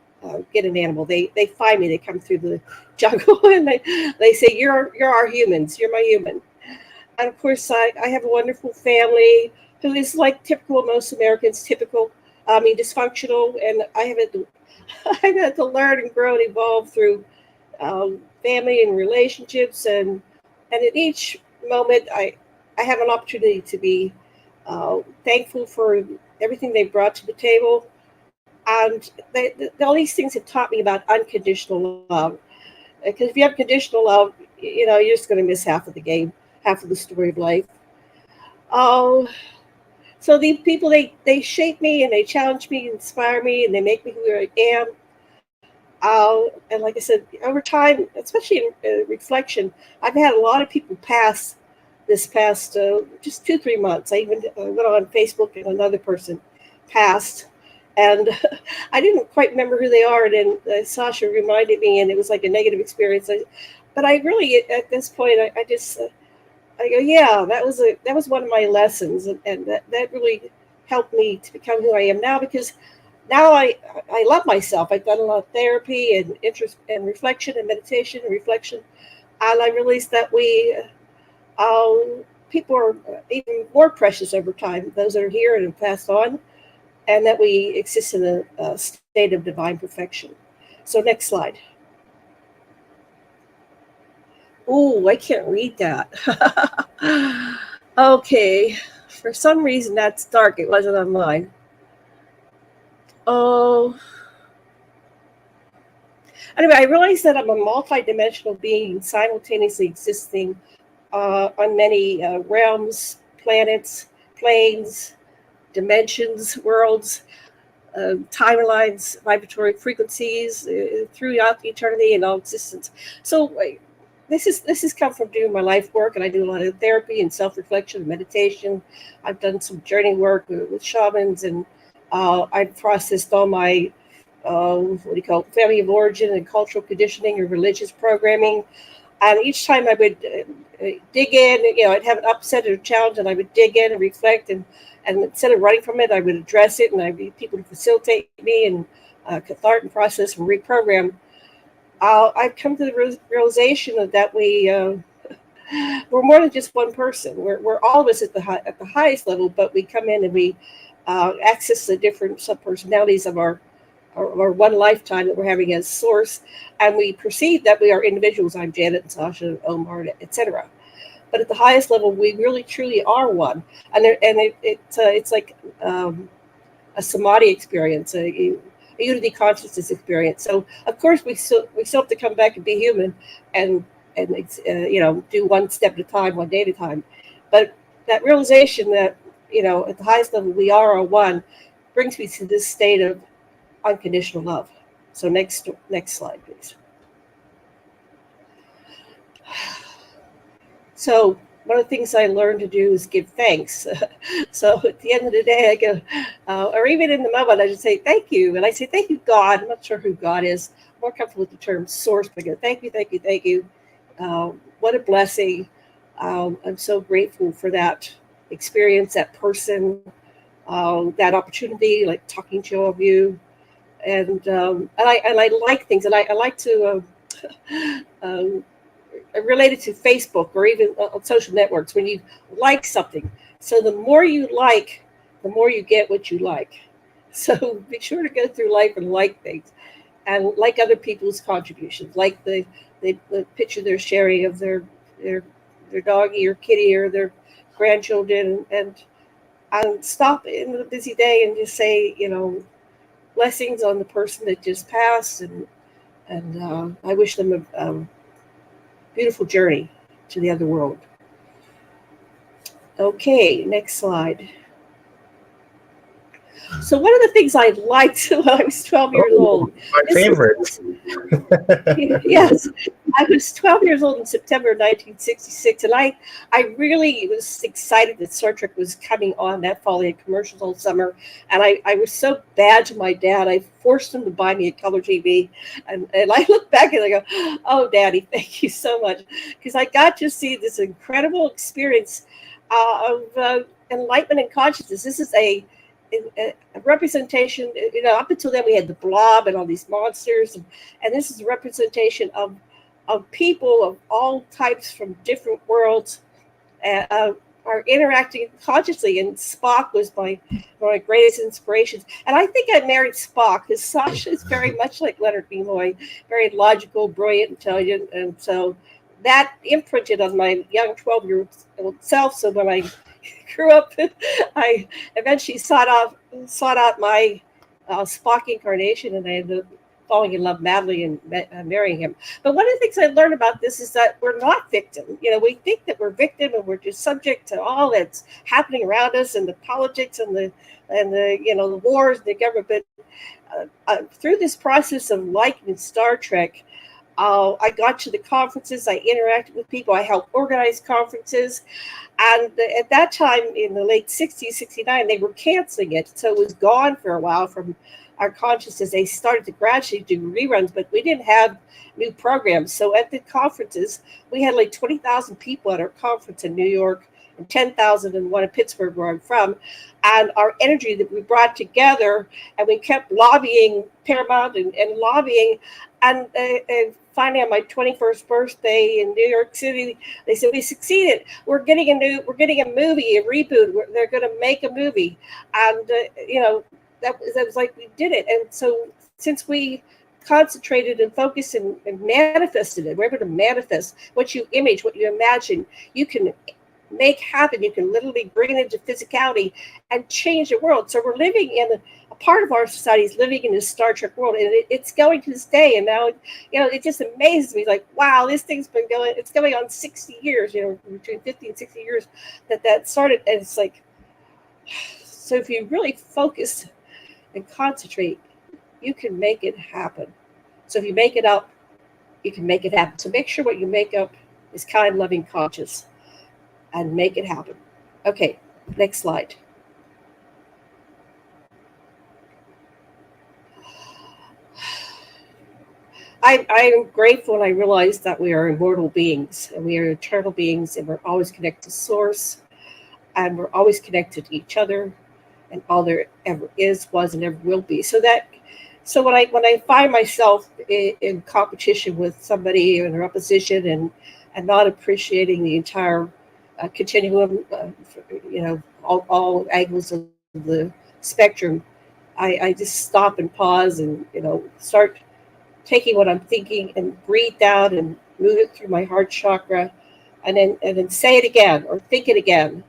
get an animal. They find me. They come through the jungle and they say, you're our humans. You're my human. And of course, I have a wonderful family who is like typical most Americans, dysfunctional. And I've had to learn and grow and evolve through family and relationships. And in each moment, I have an opportunity to be thankful for everything they brought to the table. And all these things have taught me about unconditional love. Because if you have conditional love, you're just going to miss half of the game, half of the story of life. So these people, they shape me and they challenge me, inspire me, and they make me who I am. And like I said, over time, especially in reflection, I've had a lot of people pass this past just 2-3 months. I even went on Facebook and another person passed. And I didn't quite remember who they are. And then Sasha reminded me, and it was like a negative experience. But I really, at this point, I go, yeah, that was one of my lessons. And that really helped me to become who I am now, because now I love myself. I've done a lot of therapy and interest and reflection and meditation and reflection. And I realized that people are even more precious over time, those that are here and have passed on, and that we exist in a state of divine perfection. So next slide. Oh, I can't read that. Okay. For some reason, that's dark. It wasn't on mine. Oh. Anyway, I realized that I'm a multidimensional being simultaneously existing on many realms, planets, planes, dimensions, worlds, timelines, vibratory frequencies throughout eternity and all existence. So this has come from doing my life work, and I do a lot of therapy and self-reflection and meditation. I've done some journey work with shamans, and I've processed all my family of origin and cultural conditioning or religious programming. And each time I would dig in, I'd have an upset or a challenge, and I would dig in and reflect, and instead of running from it, I would address it, and I'd be people to facilitate me and cathartic process and reprogram. I've come to the realization that we're more than just one person. We're all of us at the highest level, but we come in and we access the different subpersonalities of our one lifetime that we're having as source, and we perceive that we are individuals. I'm Janet and Sasha, Omar, etc. But at the highest level, we really truly are one, and it's like a samadhi experience, a unity consciousness experience. So of course we still have to come back and be human, and do one step at a time, one day at a time. But that realization that at the highest level we are all one brings me to this state of unconditional love. So next slide, please. So one of the things I learned to do is give thanks. So at the end of the day, I go, or even in the moment, I just say thank you, and I say thank you, God. I'm not sure who God is. I'm more comfortable with the term source, but I go thank you, thank you, thank you. What a blessing! I'm so grateful for that experience, that person, that opportunity, like talking to all of you. And I like things, and I like to relate it to Facebook or even on social networks when you like something. So the more you like, the more you get what you like. So be sure to go through life and like things, and like other people's contributions, like the picture they're sharing of their doggy or kitty or their grandchildren, and stop in the busy day and just say, blessings on the person that just passed, and I wish them a beautiful journey to the other world. Okay, next slide. So one of the things I liked when I was 12 years old. My favorite. Yes, I was 12 years old in September 1966, and I really was excited that Star Trek was coming on that fall. They had commercials all summer, and I was so bad to my dad. I forced him to buy me a color TV, and I look back and I go, oh, Daddy, thank you so much, because I got to see this incredible experience of enlightenment and consciousness. This is a representation. Up until then we had the blob and all these monsters, and this is a representation of people of all types from different worlds are interacting consciously. And Spock was one of my greatest inspirations. And I think I married Spock because Sasha is very much like Leonard Nimoy, very logical, brilliant, intelligent, and so that imprinted on my young 12-year-old self. So when I grew up, I eventually sought out my Spock incarnation, and I ended up falling in love madly and marrying him. But one of the things I learned about this is that we're not victim. We think that we're victim and we're just subject to all that's happening around us, and the politics and the the wars, the government. Through this process of liking Star Trek, I got to the conferences, I interacted with people, I helped organize conferences. And at that time, in the late 60s, 69, they were canceling it. So it was gone for a while from our consciousness. They started to gradually do reruns, but we didn't have new programs. So at the conferences, we had like 20,000 people at our conference in New York and 10,000 in one in Pittsburgh, where I'm from. And our energy that we brought together, and we kept lobbying Paramount and lobbying. And finally, on my 21st birthday in New York City, they said, "We succeeded. We're getting a movie, a reboot. They're going to make a movie." And that was like we did it. And so since we concentrated and focused and manifested it, we're able to manifest what you image, what you imagine. You can make happen. You can literally bring it into physicality and change the world. So we're living in a part of our society is living in this Star Trek world, and it's going to this day. And now, it just amazes me. Like, wow, this thing's been going. It's going on 60 years. Between 50 and 60 years that started. And it's like, so if you really focus and concentrate, you can make it happen. So if you make it up, you can make it happen. So make sure what you make up is kind, loving, conscious, and make it happen. Okay, next slide. I'm grateful, and I realized that we are immortal beings, and we are eternal beings, and we're always connected to Source, and we're always connected to each other, and all there ever is, was, and ever will be. So when I find myself in competition with somebody in their opposition and not appreciating the entire continuum, all angles of the spectrum, I just stop and pause and start taking what I'm thinking and breathe down and move it through my heart chakra, and then say it again or think it again,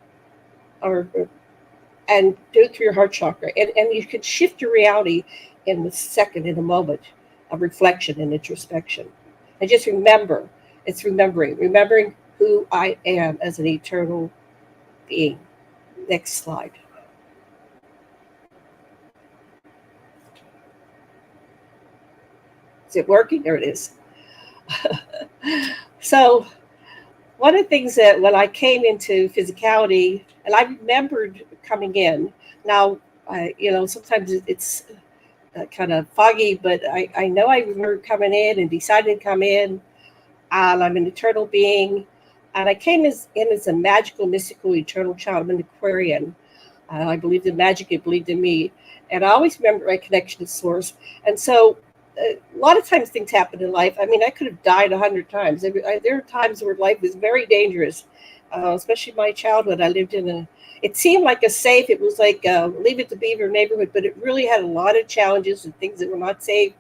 and do it through your heart chakra, and you can shift your reality in a second, in a moment of reflection and introspection. And just remember, it's remembering who I am as an eternal being. Next slide. Is it working? There it is. So one of the things that when I came into physicality, and I remembered coming in, now, sometimes it's kind of foggy, but I know I remember coming in and decided to come in, and I'm an eternal being. And I came in as a magical, mystical, eternal child. I'm an Aquarian. I believed in magic. It believed in me. And I always remember my connection to Source. And so a lot of times things happen in life. I mean, I could have died 100 times. There are times where life was very dangerous, especially my childhood. I lived in it seemed like a safe. It was like Leave It to Beaver neighborhood, but it really had a lot of challenges and things that were not safe.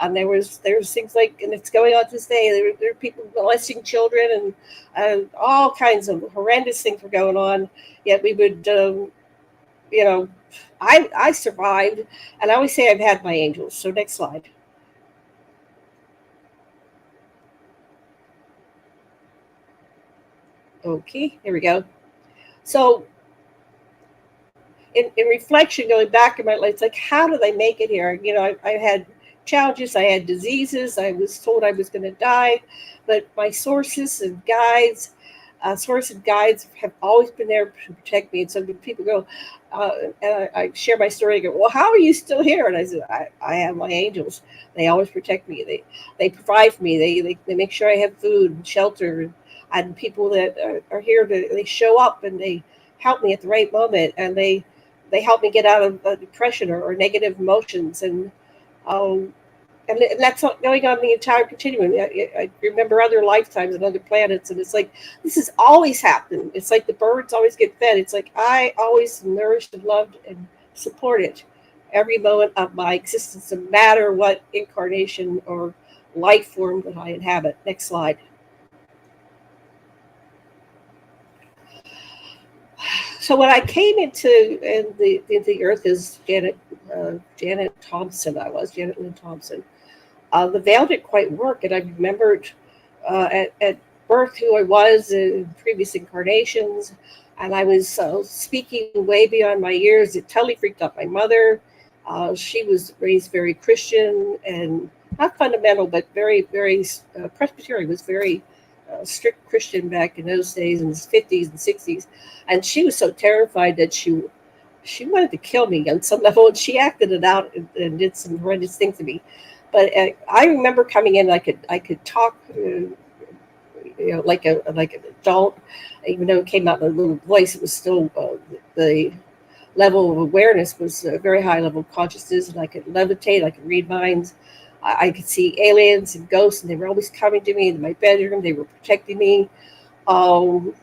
And there was things like, and it's going on to this day, there were people molesting children and all kinds of horrendous things were going on. Yet we would, I survived, and I always say I've had my angels. So next slide. Okay, here we go. So in reflection, going back in my life, it's like, how did I make it here? I had challenges, I had diseases, I was told I was going to die, but my sources and guides have always been there to protect me. And so when people go, and I share my story, I go, well, how are you still here? And I said, I have my angels. They always protect me. They provide for me. They make sure I have food and shelter, and people that are here, they show up and they help me at the right moment, and they help me get out of depression or negative emotions, and that's not going on the entire continuum. I remember other lifetimes and other planets, and it's like this has always happened. It's like the birds always get fed. It's like I always nourished and loved and supported every moment of my existence, no matter what incarnation or life form that I inhabit. Next slide. So when I came into the earth as Janet Thompson, Janet Lynn Thompson. The veil didn't quite work, and I remembered at birth who I was in previous incarnations, and I was speaking way beyond my years. It totally freaked out my mother. She was raised very Christian and not fundamental, but very, very Presbyterian. Was very strict Christian back in those days, in the 50s and 60s, and she was so terrified that she wanted to kill me on some level, and she acted it out and did some horrendous things to me. But I remember coming in, I could talk, like an adult, even though it came out in a little voice. It was still the level of awareness was a very high level of consciousness, and I could levitate, I could read minds, I could see aliens and ghosts, and they were always coming to me in my bedroom. They were protecting me, and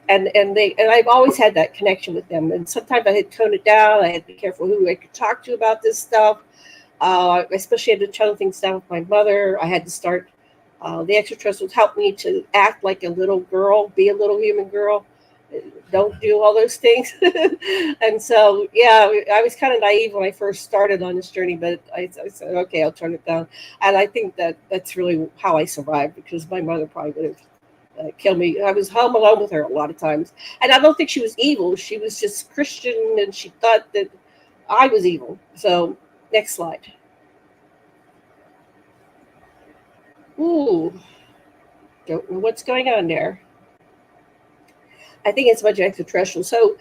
I've always had that connection with them. And sometimes I had to tone it down. I had to be careful who I could talk to about this stuff. Especially had to tone things down with my mother. I had to start. The extraterrestrials helped me to act like a little girl, be a little human girl. Don't do all those things. And so, yeah, I was kind of naive when I first started on this journey, but I said, okay, I'll turn it down. And I think that's really how I survived, because my mother probably would have killed me. I was home alone with her a lot of times. And I don't think she was evil. She was just Christian, and she thought that I was evil. So, next slide. Ooh, don't know what's going on there. I think it's a bunch of extraterrestrials. So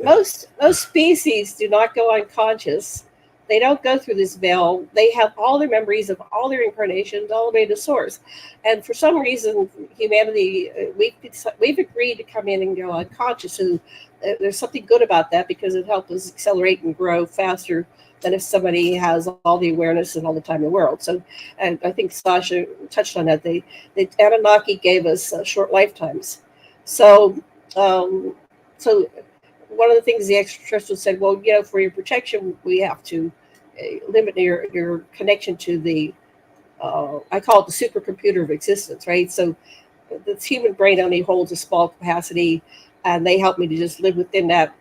most species do not go unconscious. They don't go through this veil. They have all their memories of all their incarnations all the way to source. And for some reason, humanity, we've agreed to come in and go unconscious. And there's something good about that, because it helps us accelerate and grow faster than if somebody has all the awareness and all the time in the world. So, and I think Sasha touched on that. The Annunaki gave us short lifetimes. So, so one of the things the extraterrestrials said, well, for your protection, we have to limit your connection to the, I call it the supercomputer of existence, right? So the human brain only holds a small capacity, and they helped me to just live within that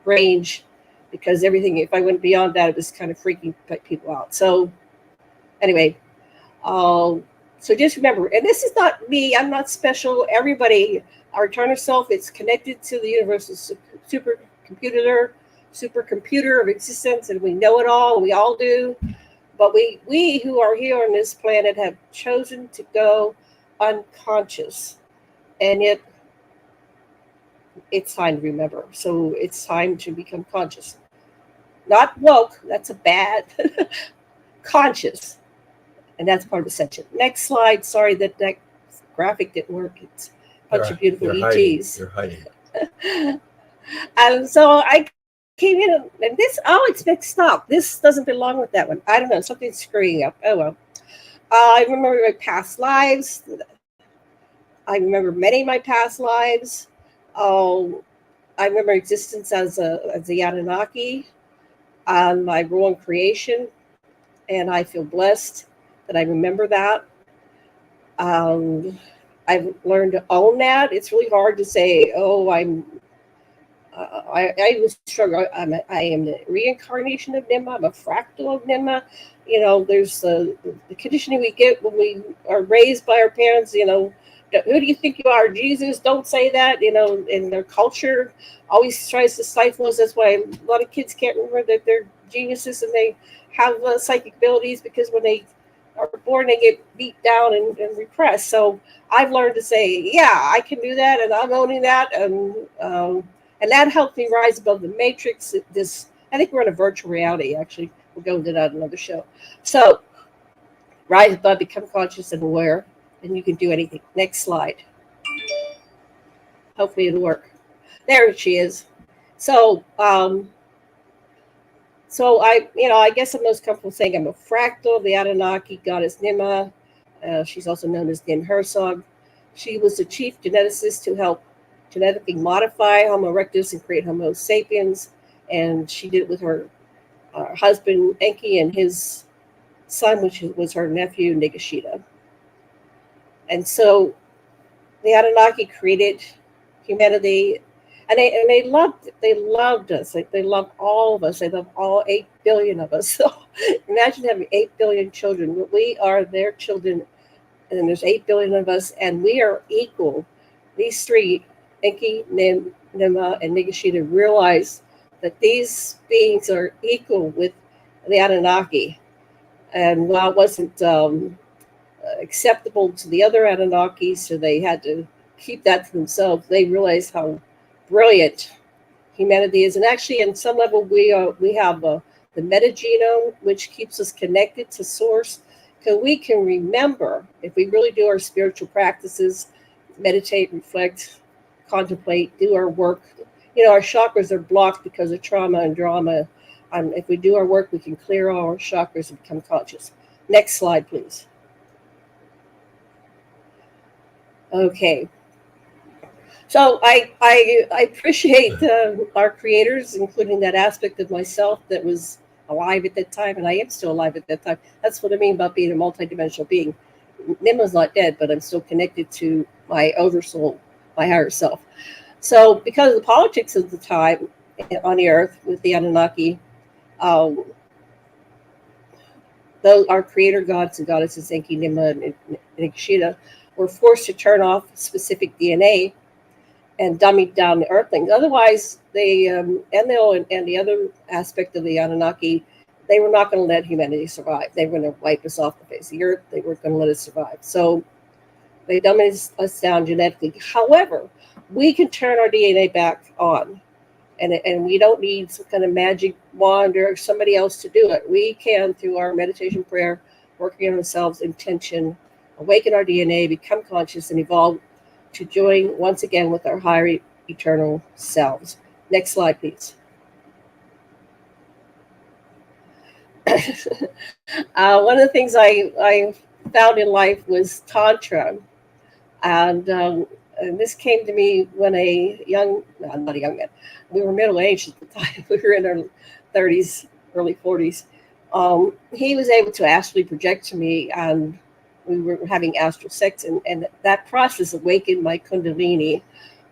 range, because everything, if I went beyond that, it was kind of freaking people out. So anyway, so just remember, and this is not me, I'm not special. Everybody, our eternal self, it's connected to the universal supercomputer of existence, and we know it all. We all do. But we who are here on this planet have chosen to go unconscious, and it's time to remember. So it's time to become conscious. Not woke, that's a bad, conscious. And that's part of ascension. Next slide. Sorry that graphic didn't work. It's a bunch of beautiful ETs. You're hiding. And so I came in, and this, it's mixed up. This doesn't belong with that one. I don't know. Something's screwing up. Oh, well. I remember my past lives. I remember many of my past lives. I remember existence as a Annunaki on my role in creation, and I feel blessed that I remember that. I've learned to own that. It's really hard to say, oh, I was struggle. I am the reincarnation of Nimma. I'm a fractal of Nimma. There's the conditioning we get when we are raised by our parents. Who do you think you are? Jesus, don't say that. In their culture always tries to stifle us. That's why a lot of kids can't remember that they're geniuses and they have psychic abilities, because when they are born, they get beat down and repressed. So I've learned to say, yeah, I can do that, and I'm owning that. And that helped me rise above the matrix. I think we're in a virtual reality, actually. We'll go into that in another show. So rise above, become conscious and aware, and you can do anything. Next slide. Hopefully it'll work. There she is. So, so I guess I'm most comfortable saying I'm a fractal of the Anunnaki goddess Nima. She's also known as Nim Herzog. She was the chief geneticist to help genetically modify Homo erectus and create Homo sapiens. And she did it with her husband Enki and his son, which was her nephew Nigashita. And so the Anunnaki created humanity, and they loved us. Like, they love all of us. They love all 8 billion of us. So imagine having 8 billion children. We are their children, and there's 8 billion of us, and we are equal. These three, Enki, Nim, Nima, and Nigashita, realize that these beings are equal with the Anunnaki. And while it wasn't acceptable to the other Anunnaki, so they had to keep that to themselves, they realized how brilliant humanity is. And actually, in some level, we have the metagenome, which keeps us connected to source. So we can remember, if we really do our spiritual practices, meditate, reflect, contemplate, do our work. Our chakras are blocked because of trauma and drama. If we do our work, we can clear all our chakras and become conscious. Next slide, please. Okay. So I appreciate our creators, including that aspect of myself that was alive at that time, and I am still alive at that time. That's what I mean about being a multidimensional being. Nima's not dead, but I'm still connected to my oversoul, my higher self. So because of the politics of the time on the earth with the Anunnaki, though our creator gods and goddesses, Enki, Nima, and Nigashita, were forced to turn off specific DNA and dummy down the earthlings. Otherwise, Enlil and the other aspect of the Anunnaki, they were not going to let humanity survive. They were going to wipe us off the face of the earth. They weren't going to let us survive. So they dummied us down genetically. However, we can turn our DNA back on. And we don't need some kind of magic wand or somebody else to do it. We can, through our meditation, prayer, working on ourselves, intention, awaken our DNA, become conscious, and evolve to join once again with our higher eternal selves. Next slide, please. One of the things I found in life was Tantra. And this came to me when not a young man, we were middle-aged at the time. We were in our 30s, early 40s. He was able to astrally project to me, and we were having astral sex, and that process awakened my kundalini,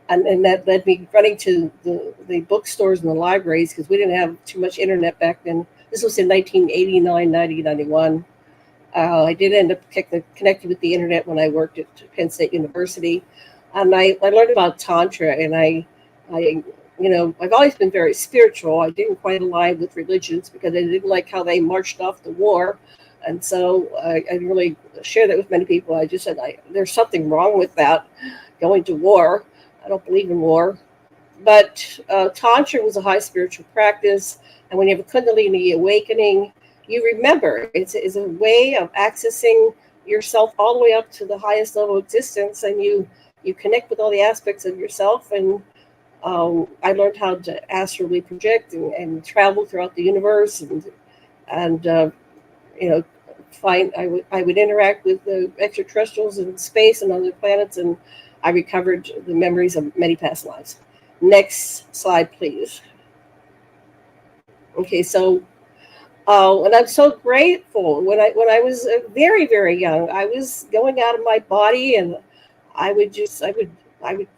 and that led me running to the bookstores and the libraries, because we didn't have too much internet back then. This was in 1989, 90, 91. I did end up connected with the internet when I worked at Penn State University, and I learned about Tantra, and I've always been very spiritual. I didn't quite align with religions because I didn't like how they marched off to war. And so I really shared that with many people. I just said, there's something wrong with that, going to war. I don't believe in war. But Tantra was a high spiritual practice. And when you have a Kundalini awakening, you remember it's a way of accessing yourself all the way up to the highest level of existence. And you connect with all the aspects of yourself. And I learned how to astrally project and travel throughout the universe and I would interact with the extraterrestrials in space and other planets, and I recovered the memories of many past lives. Next slide, please. Okay, so and I'm so grateful. When I was very, very young, I was going out of my body, and I would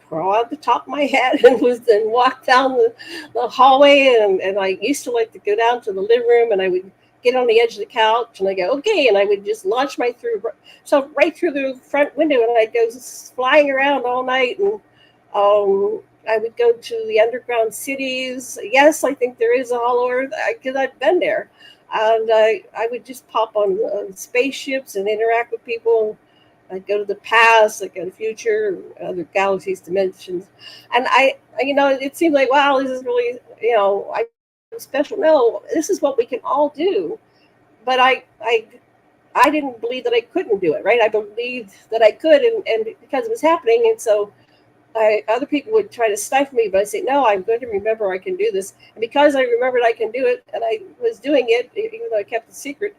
crawl out the top of my head and then walk down the hallway, and I used to like to go down to the living room, and I would get on the edge of the couch, and I go, okay, and I would just launch right through the front window, and I'd go flying around all night, and I would go to the underground cities. Yes, I think there is a hollow earth, because I've been there, and I would just pop on spaceships and interact with people. I'd go to the past, I'd go to the future, other galaxies, dimensions, and it seemed like, wow, this is really, I'm special. No, this is what we can all do. But I didn't believe that I couldn't do it, right? I believed that I could, and because it was happening, and so other people would try to stifle me, but I say, no, I'm going to remember I can do this. And because I remembered I can do it, and I was doing it, even though I kept it secret,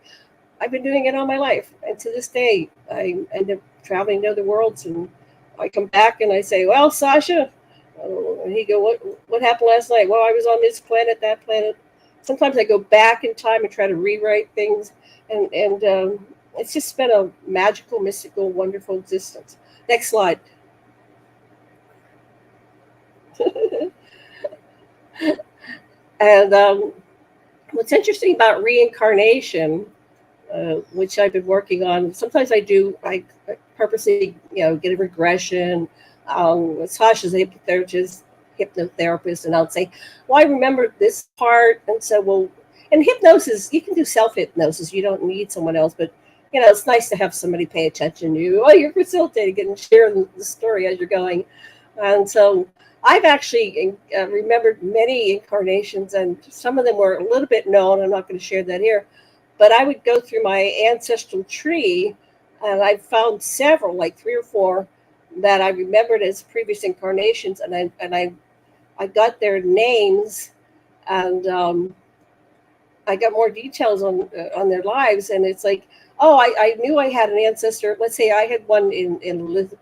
I've been doing it all my life. And to this day, I end up traveling to other worlds, and I come back and I say, well, Sasha, and he go, what happened last night? Well, I was on this planet, that planet. Sometimes I go back in time and try to rewrite things, and it's just been a magical, mystical, wonderful existence. Next slide. And what's interesting about reincarnation, which I've been working on, sometimes I purposely, get a regression. Sasha's a hypnotherapist, and I'll say, well, I remember this part. And so, well, in hypnosis, you can do self-hypnosis. You don't need someone else, but it's nice to have somebody pay attention to you. Oh, you're facilitating and sharing the story as you're going. And so I've actually remembered many incarnations, and some of them were a little bit known. I'm not going to share that here, but I would go through my ancestral tree, and I found several, like 3 or 4, that I remembered as previous incarnations, and I got their names, and I got more details on their lives, and it's like, oh, I knew I had an ancestor. Let's say I had one in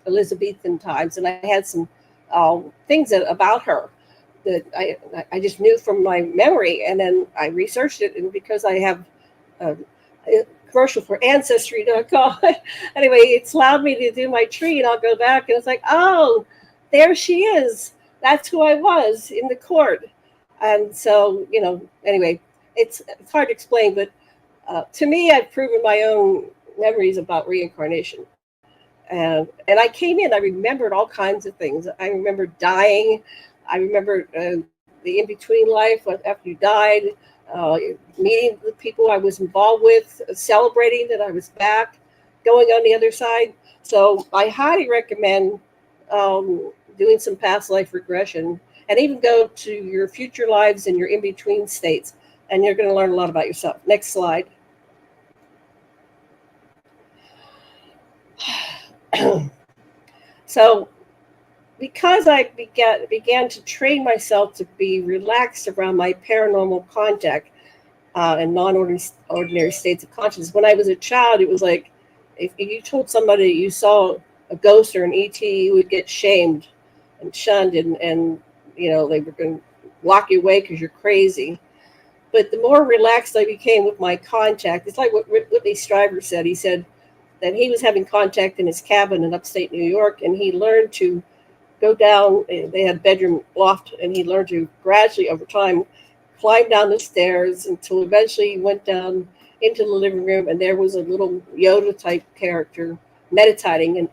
Elizabethan times, and I had some things about her that I just knew from my memory, and then I researched it, and because I have a commercial for Ancestry.com, anyway, it's allowed me to do my tree, and I'll go back, and it's like, oh, there she is. That's who I was in the court. And so, anyway, it's hard to explain, but to me, I've proven my own memories about reincarnation. And I came in, I remembered all kinds of things. I remember dying. I remember the in-between life after you died, meeting the people I was involved with, celebrating that I was back, going on the other side. So I highly recommend doing some past life regression, and even go to your future lives and your in-between states, and you're going to learn a lot about yourself. Next slide. So because I began to train myself to be relaxed around my paranormal contact and non-ordinary states of consciousness. When I was a child, it was like, if you told somebody you saw a ghost or an ET, you would get shamed and shunned, and they were going to lock you away because you're crazy. But the more relaxed I became with my contact, it's like what Whitley Strieber said. He said that he was having contact in his cabin in upstate New York, and he learned to go down. They had a bedroom loft, and he learned to gradually, over time, climb down the stairs until eventually he went down into the living room, and there was a little Yoda-type character meditating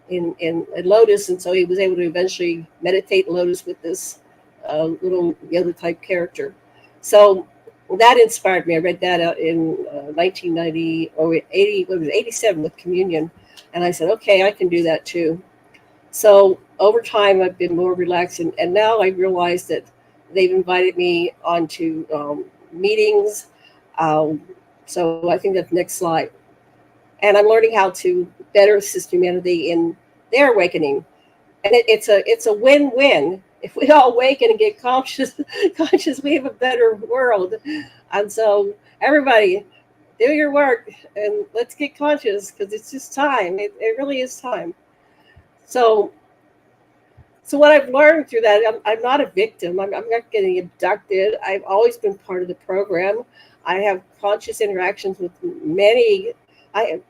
in lotus, and so he was able to eventually meditate in lotus with this little Yoda-type character. So that inspired me. I read that out in 1990 or 80, what was it, 87 with communion, and I said, okay, I can do that too. So over time, I've been more relaxed, and now I realize that they've invited me onto meetings. So I think that's the next slide. And I'm learning how to better assist humanity in their awakening. And it's a win-win. If we all awaken and get conscious, we have a better world. And so everybody, do your work and let's get conscious, because it's just time. It really is time. So what I've learned through that, I'm not a victim. I'm not getting abducted. I've always been part of the program. I have conscious interactions with many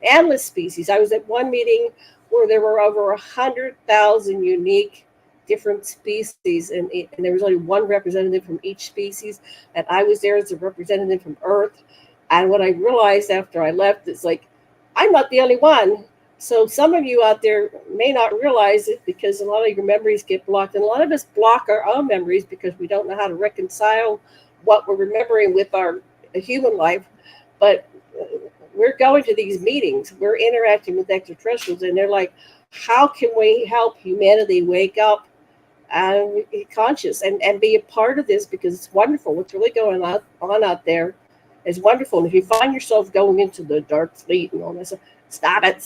endless species. I was at one meeting where there were over 100,000 unique different species, and there was only one representative from each species, and I was there as a representative from Earth. And what I realized after I left is, like, I'm not the only one. So some of you out there may not realize it, because a lot of your memories get blocked, and a lot of us block our own memories because we don't know how to reconcile what we're remembering with our human life. But we're going to these meetings, we're interacting with extraterrestrials, and they're like, how can we help humanity wake up and be conscious and be a part of this? Because it's wonderful. What's really going on out there is wonderful. And if you find yourself going into the dark fleet and all that stuff, stop it,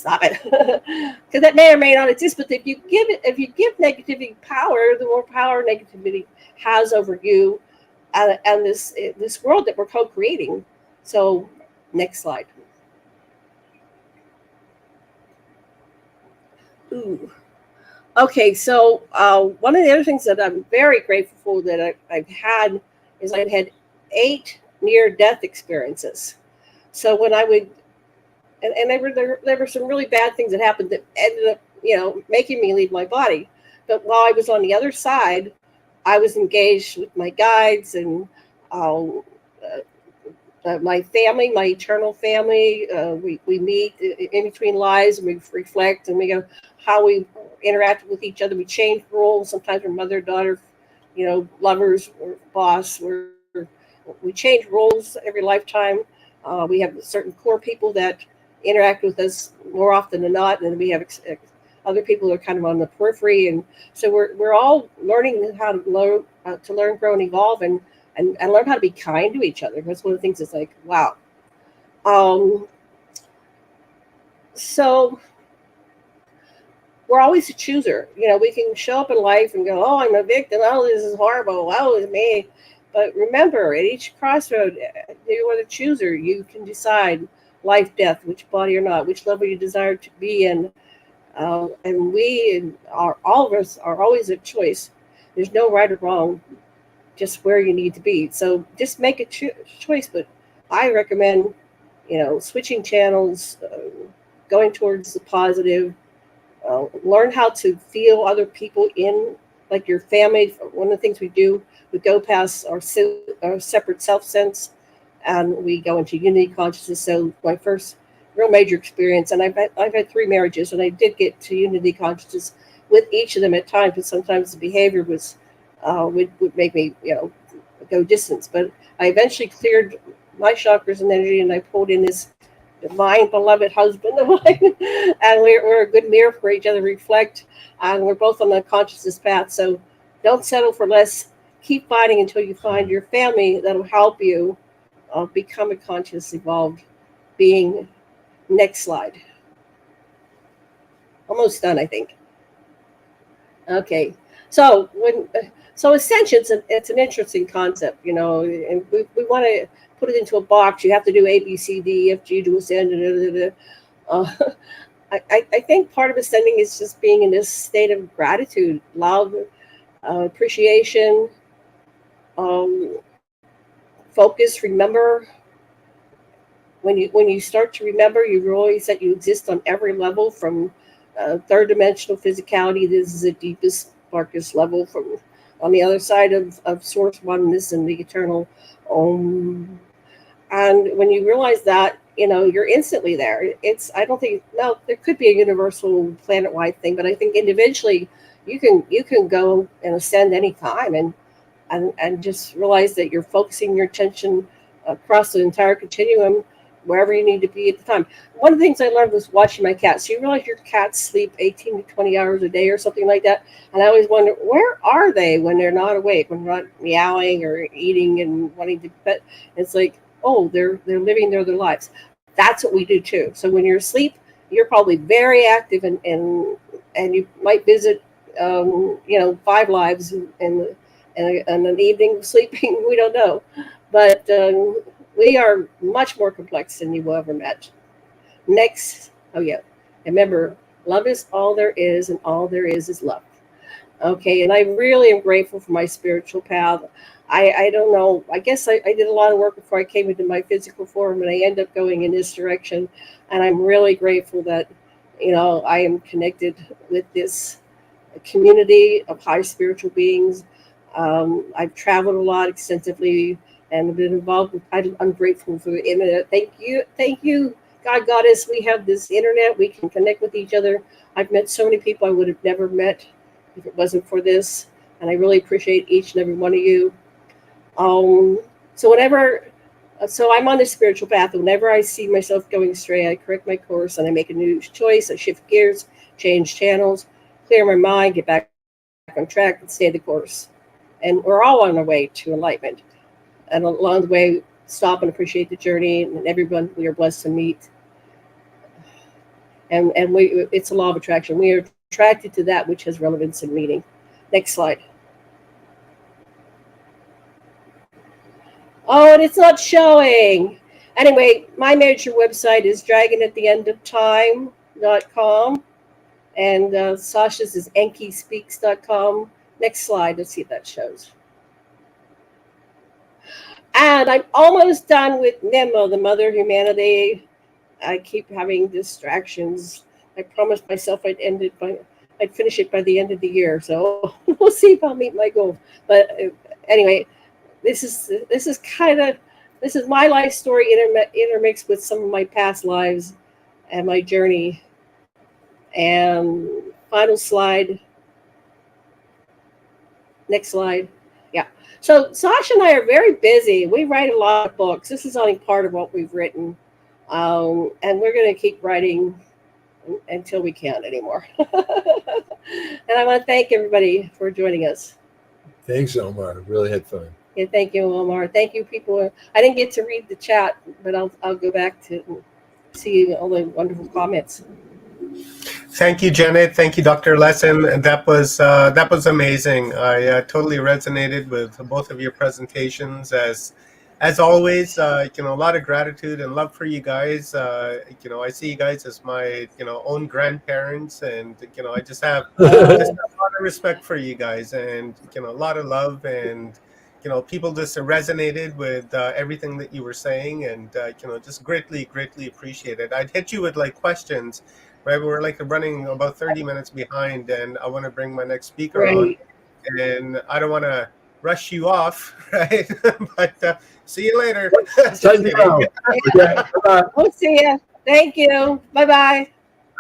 because that may or may not exist. But if you give negativity power, the more power negativity has over you, and this world that we're co-creating. So, next slide. Ooh. Okay, so one of the other things that I'm very grateful for that I've had is I've had 8 near-death experiences. So when I would, and there were some really bad things that happened that ended up, making me leave my body. But while I was on the other side, I was engaged with my guides and my family, my eternal family. We meet in between lives and we reflect and we go how we interact with each other. We change roles. Sometimes we're mother, daughter, lovers or boss. We change roles every lifetime. We have certain core people that interact with us more often than not, and then we have other people that are kind of on the periphery. And so we're all learning how to learn, grow, and evolve, and learn how to be kind to each other. That's one of the things that's like, wow. So we're always a chooser. We can show up in life and go, oh, I'm a victim. Oh, this is horrible. Oh, it's me. But remember, at each crossroad, you are the chooser. You can decide life, death, which body or not, which level you desire to be in. And all of us are always a choice. There's no right or wrong, just where you need to be. So just make a choice. But I recommend, switching channels, going towards the positive. Learn how to feel other people in, like your family. One of the things we do, we go past our separate self sense, and we go into unity consciousness. So my first real major experience, and I've had 3 marriages, and I did get to unity consciousness with each of them at times, but sometimes the behavior was would make me go distance. But I eventually cleared my chakras and energy, and I pulled in this divine beloved husband of mine, and we're a good mirror for each other, reflect, and we're both on the consciousness path. So don't settle for less. Keep fighting until you find your family that'll help you become a conscious, evolved being. Next slide. Almost done, I think. Okay, so ascension, it's an interesting concept, and we want to put it into a box. You have to do A, B, C, D, E, F, G to ascend. I think part of ascending is just being in this state of gratitude, love, appreciation, focus, remember. When you start to remember, you realize that you exist on every level, from third dimensional physicality. This is the deepest, darkest level, from on the other side of source oneness and the eternal Om. And when you realize that, you're instantly there. I don't think, no, there could be a universal planet-wide thing, but I think individually you can go and ascend anytime and just realize that you're focusing your attention across the entire continuum, wherever you need to be at the time. One of the things I learned was watching my cats. You realize your cats sleep 18 to 20 hours a day or something like that? And I always wonder, where are they when they're not awake, when they're not meowing or eating and wanting to pet? It's like, oh, they're living their lives. That's what we do too. So when you're asleep, you're probably very active and you might visit, 5 lives and an evening sleeping. We don't know. But we are much more complex than you will ever imagine. Next. Oh, yeah. Remember, love is all there is, and all there is love. Okay. And I really am grateful for my spiritual path. I don't know. I guess I did a lot of work before I came into my physical form, and I end up going in this direction. And I'm really grateful that, I am connected with this community of high spiritual beings. I've traveled a lot extensively and been involved with, I'm grateful for the internet. Thank you, God, Goddess. We have this internet. We can connect with each other. I've met so many people I would have never met if it wasn't for this. And I really appreciate each and every one of you. So I'm on the spiritual path. Whenever I see myself going astray, I correct my course and I make a new choice. I shift gears, change channels, clear my mind, get back on track, and stay the course. And we're all on our way to enlightenment. And along the way, stop and appreciate the journey and everyone we are blessed to meet. and it's a law of attraction. We are attracted to that which has relevance and meaning. Next slide. Oh, and it's not showing. Anyway, my major website is dragonattheendoftime.com, and Sasha's is enkispeaks.com. Next slide. Let's see if that shows. And I'm almost done with Nemo, the Mother Humanity. I keep having distractions. I promised myself I'd finish it by the end of the year. So we'll see if I'll meet my goal. But anyway, this is my life story intermixed with some of my past lives and my journey. And final slide. Next slide. Yeah. So Sasha and I are very busy. We write a lot of books. This is only part of what we've written. And we're going to keep writing until we can't anymore. And I want to thank everybody for joining us. Thanks, Omar. Really had fun. Yeah, thank you, Omar. Thank you, people. I didn't get to read the chat, but I'll go back to see all the wonderful comments. Thank you, Janet. Thank you, Dr. Lesson. That was amazing. I totally resonated with both of your presentations. As always, a lot of gratitude and love for you guys. I see you guys as my own grandparents, and I just have a lot of respect for you guys, and a lot of love, and people just resonated with everything that you were saying, and just greatly appreciate it. I'd hit you with like questions. Right, we're like running about 30 minutes behind, and I want to bring my next speaker on, and I don't want to rush you off, right? But see you later. We'll see you. Thank you. Bye-bye.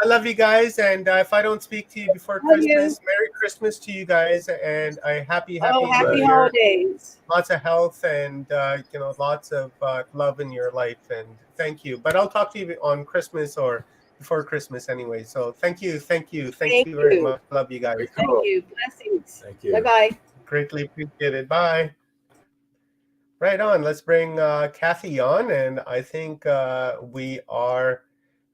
I love you guys, and if I don't speak to you before Christmas, Merry Christmas to you guys, and a happy holidays. Lots of health, and lots of love in your life, and thank you. But I'll talk to you on Christmas or before Christmas anyway. So thank you very much. Love you guys. Thank you. Blessings. Thank you. Bye-bye. Greatly appreciated. Bye. Right on. Let's bring Kathy on, and I think we are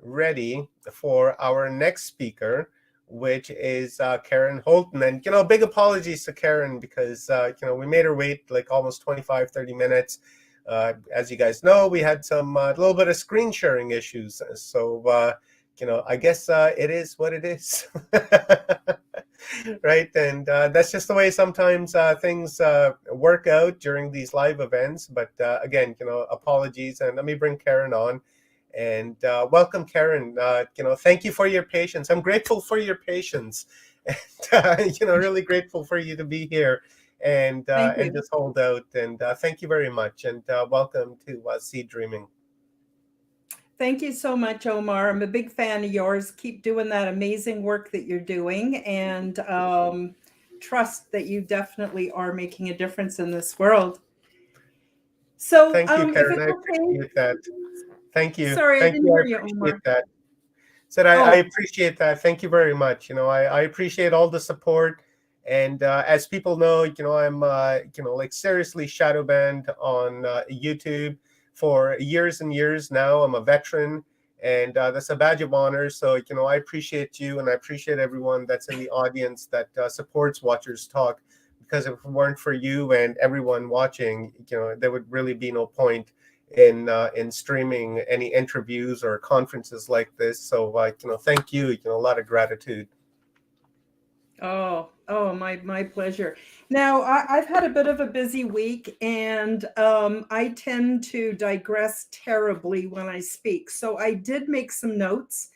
ready for our next speaker, which is Karen Holton. And big apologies to Karen, because we made her wait like almost 25-30 minutes. As you guys know, we had some a little bit of screen sharing issues, so I guess it is what it is. Right, and that's just the way sometimes things work out during these live events. But again, apologies, and let me bring Karen on. And welcome, Karen. Thank you for your patience. I'm grateful for your patience, and really grateful for you to be here and just hold out. And thank you very much, and welcome to Seed Dreaming. Thank you so much, Omar. I'm a big fan of yours. Keep doing that amazing work that you're doing, and trust that you definitely are making a difference in this world. So, thank you, Karen. I appreciate that. Thank you. Sorry, thank I didn't hear you, Omar. That. Said I appreciate that. Thank you very much. I appreciate all the support. And as people know, I'm like seriously shadow banned on YouTube for years and years now. I'm a veteran, and that's a badge of honor. So I appreciate you, and I appreciate everyone that's in the audience that supports Watchers Talk. Because if it weren't for you and everyone watching, there would really be no point in streaming any interviews or conferences like this. So thank you. A lot of gratitude. Oh, my pleasure. Now, I've had a bit of a busy week, and I tend to digress terribly when I speak. So I did make some notes.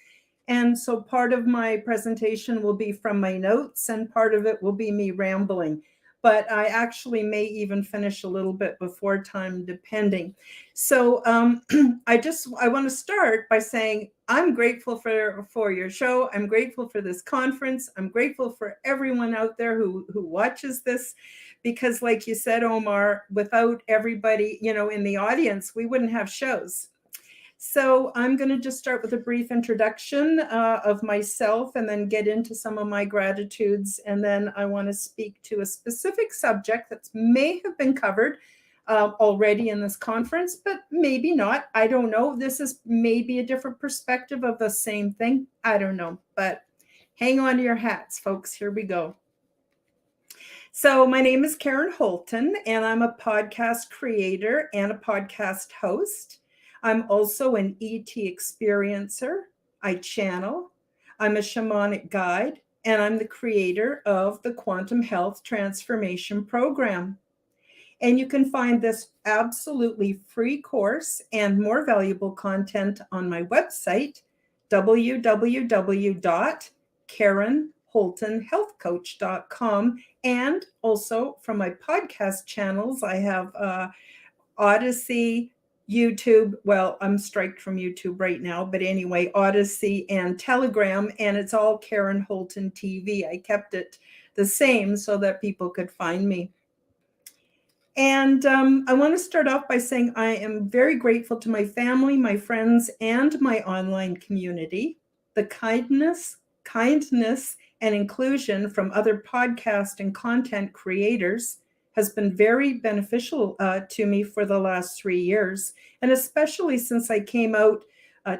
And so part of my presentation will be from my notes, and part of it will be me rambling. But I actually may even finish a little bit before time, depending. So I want to start by saying I'm grateful for your show. I'm grateful for this conference. I'm grateful for everyone out there who watches this, because like you said, Omar, without everybody, in the audience, we wouldn't have shows. So I'm going to just start with a brief introduction of myself, and then get into some of my gratitudes. And then I want to speak to a specific subject that may have been covered already in this conference, but maybe not. I don't know. This is maybe a different perspective of the same thing. I don't know, but hang on to your hats, folks. Here we go. So my name is Karen Holton, and I'm a podcast creator and a podcast host. I'm also an ET experiencer. I channel. I'm a shamanic guide, and I'm the creator of the Quantum Health Transformation Program. And you can find this absolutely free course and more valuable content on my website, www.karenholtonhealthcoach.com. And also from my podcast channels, I have Odyssey, YouTube. Well, I'm striked from YouTube right now, but anyway, Odyssey and Telegram, and it's all Karen Holton TV. I kept it the same so that people could find me. And I want to start off by saying I am very grateful to my family, my friends, and my online community. The kindness, and inclusion from other podcast and content creators has been very beneficial to me for the last 3 years, and especially since I came out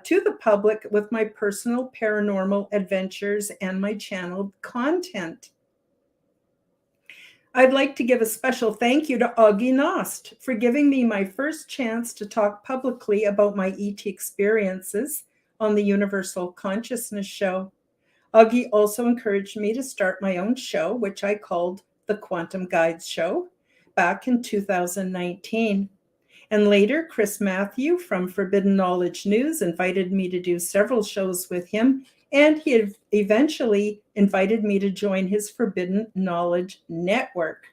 to the public with my personal paranormal adventures and my channeled content. I'd like to give a special thank you to Augie Nost for giving me my first chance to talk publicly about my ET experiences on the Universal Consciousness Show. Augie also encouraged me to start my own show, which I called the Quantum Guides Show, back in 2019. And later, Chris Matthew from Forbidden Knowledge News invited me to do several shows with him, and he eventually invited me to join his Forbidden Knowledge Network.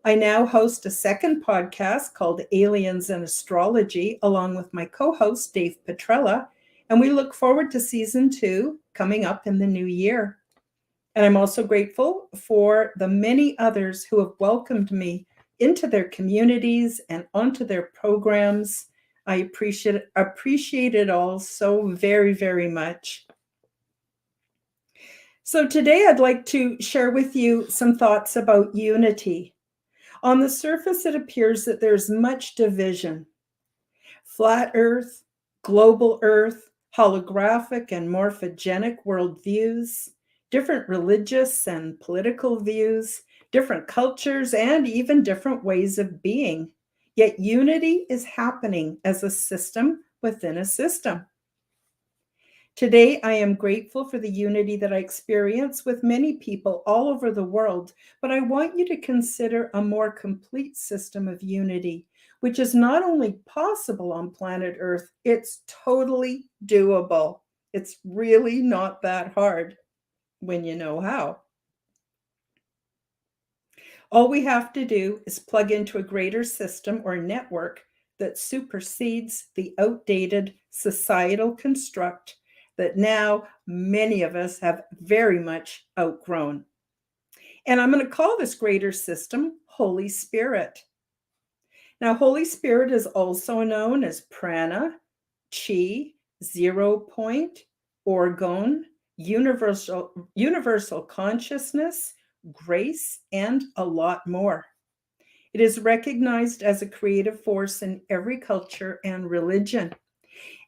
I now host a second podcast called Aliens and Astrology, along with my co-host, Dave Petrella, and we look forward to season 2 coming up in the new year. And I'm also grateful for the many others who have welcomed me into their communities and onto their programs. I appreciate it all so very, very much. So today I'd like to share with you some thoughts about unity. On the surface, it appears that there's much division. Flat Earth, global Earth, holographic and morphogenic worldviews, different religious and political views, different cultures, and even different ways of being. Yet unity is happening as a system within a system. Today, I am grateful for the unity that I experience with many people all over the world, but I want you to consider a more complete system of unity, which is not only possible on planet Earth, it's totally doable. It's really not that hard when you know how. All we have to do is plug into a greater system or network that supersedes the outdated societal construct that now many of us have very much outgrown. And I'm going to call this greater system Holy Spirit. Now, Holy Spirit is also known as prana, chi, 0 point, orgone, universal consciousness, grace, and a lot more. It is recognized as a creative force in every culture and religion.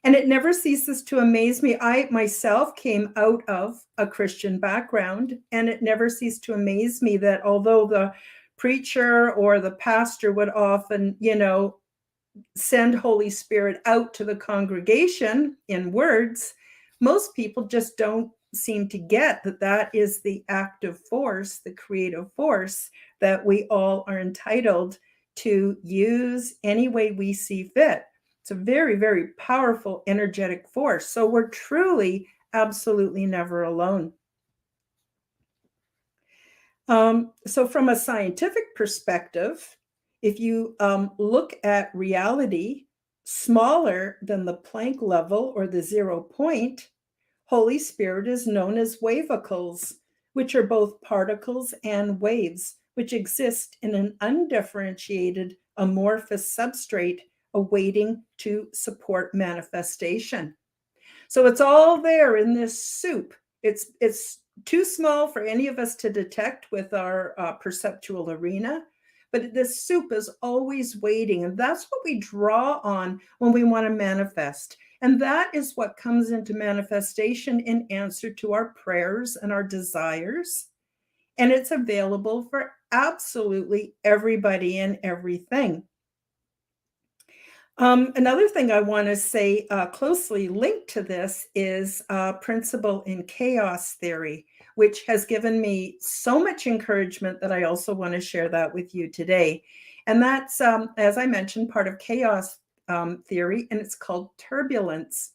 And it never ceases to amaze me. I myself came out of a Christian background, and it never ceased to amaze me that although the preacher or the pastor would often, send Holy Spirit out to the congregation in words, most people just don't seem to get that that is the active force, the creative force that we all are entitled to use any way we see fit. It's a very, very powerful energetic force. So we're truly, absolutely never alone. So from a scientific perspective, if you look at reality smaller than the Planck level or the 0 point, Holy Spirit is known as wavicles, which are both particles and waves, which exist in an undifferentiated amorphous substrate awaiting to support manifestation. So it's all there in this soup. It's too small for any of us to detect with our perceptual arena, but the soup is always waiting. And that's what we draw on when we want to manifest. And that is what comes into manifestation in answer to our prayers and our desires. And it's available for absolutely everybody and everything. Another thing I want to say closely linked to this is principle in chaos theory, which has given me so much encouragement that I also want to share that with you today. And that's, as I mentioned, part of chaos theory, and it's called turbulence.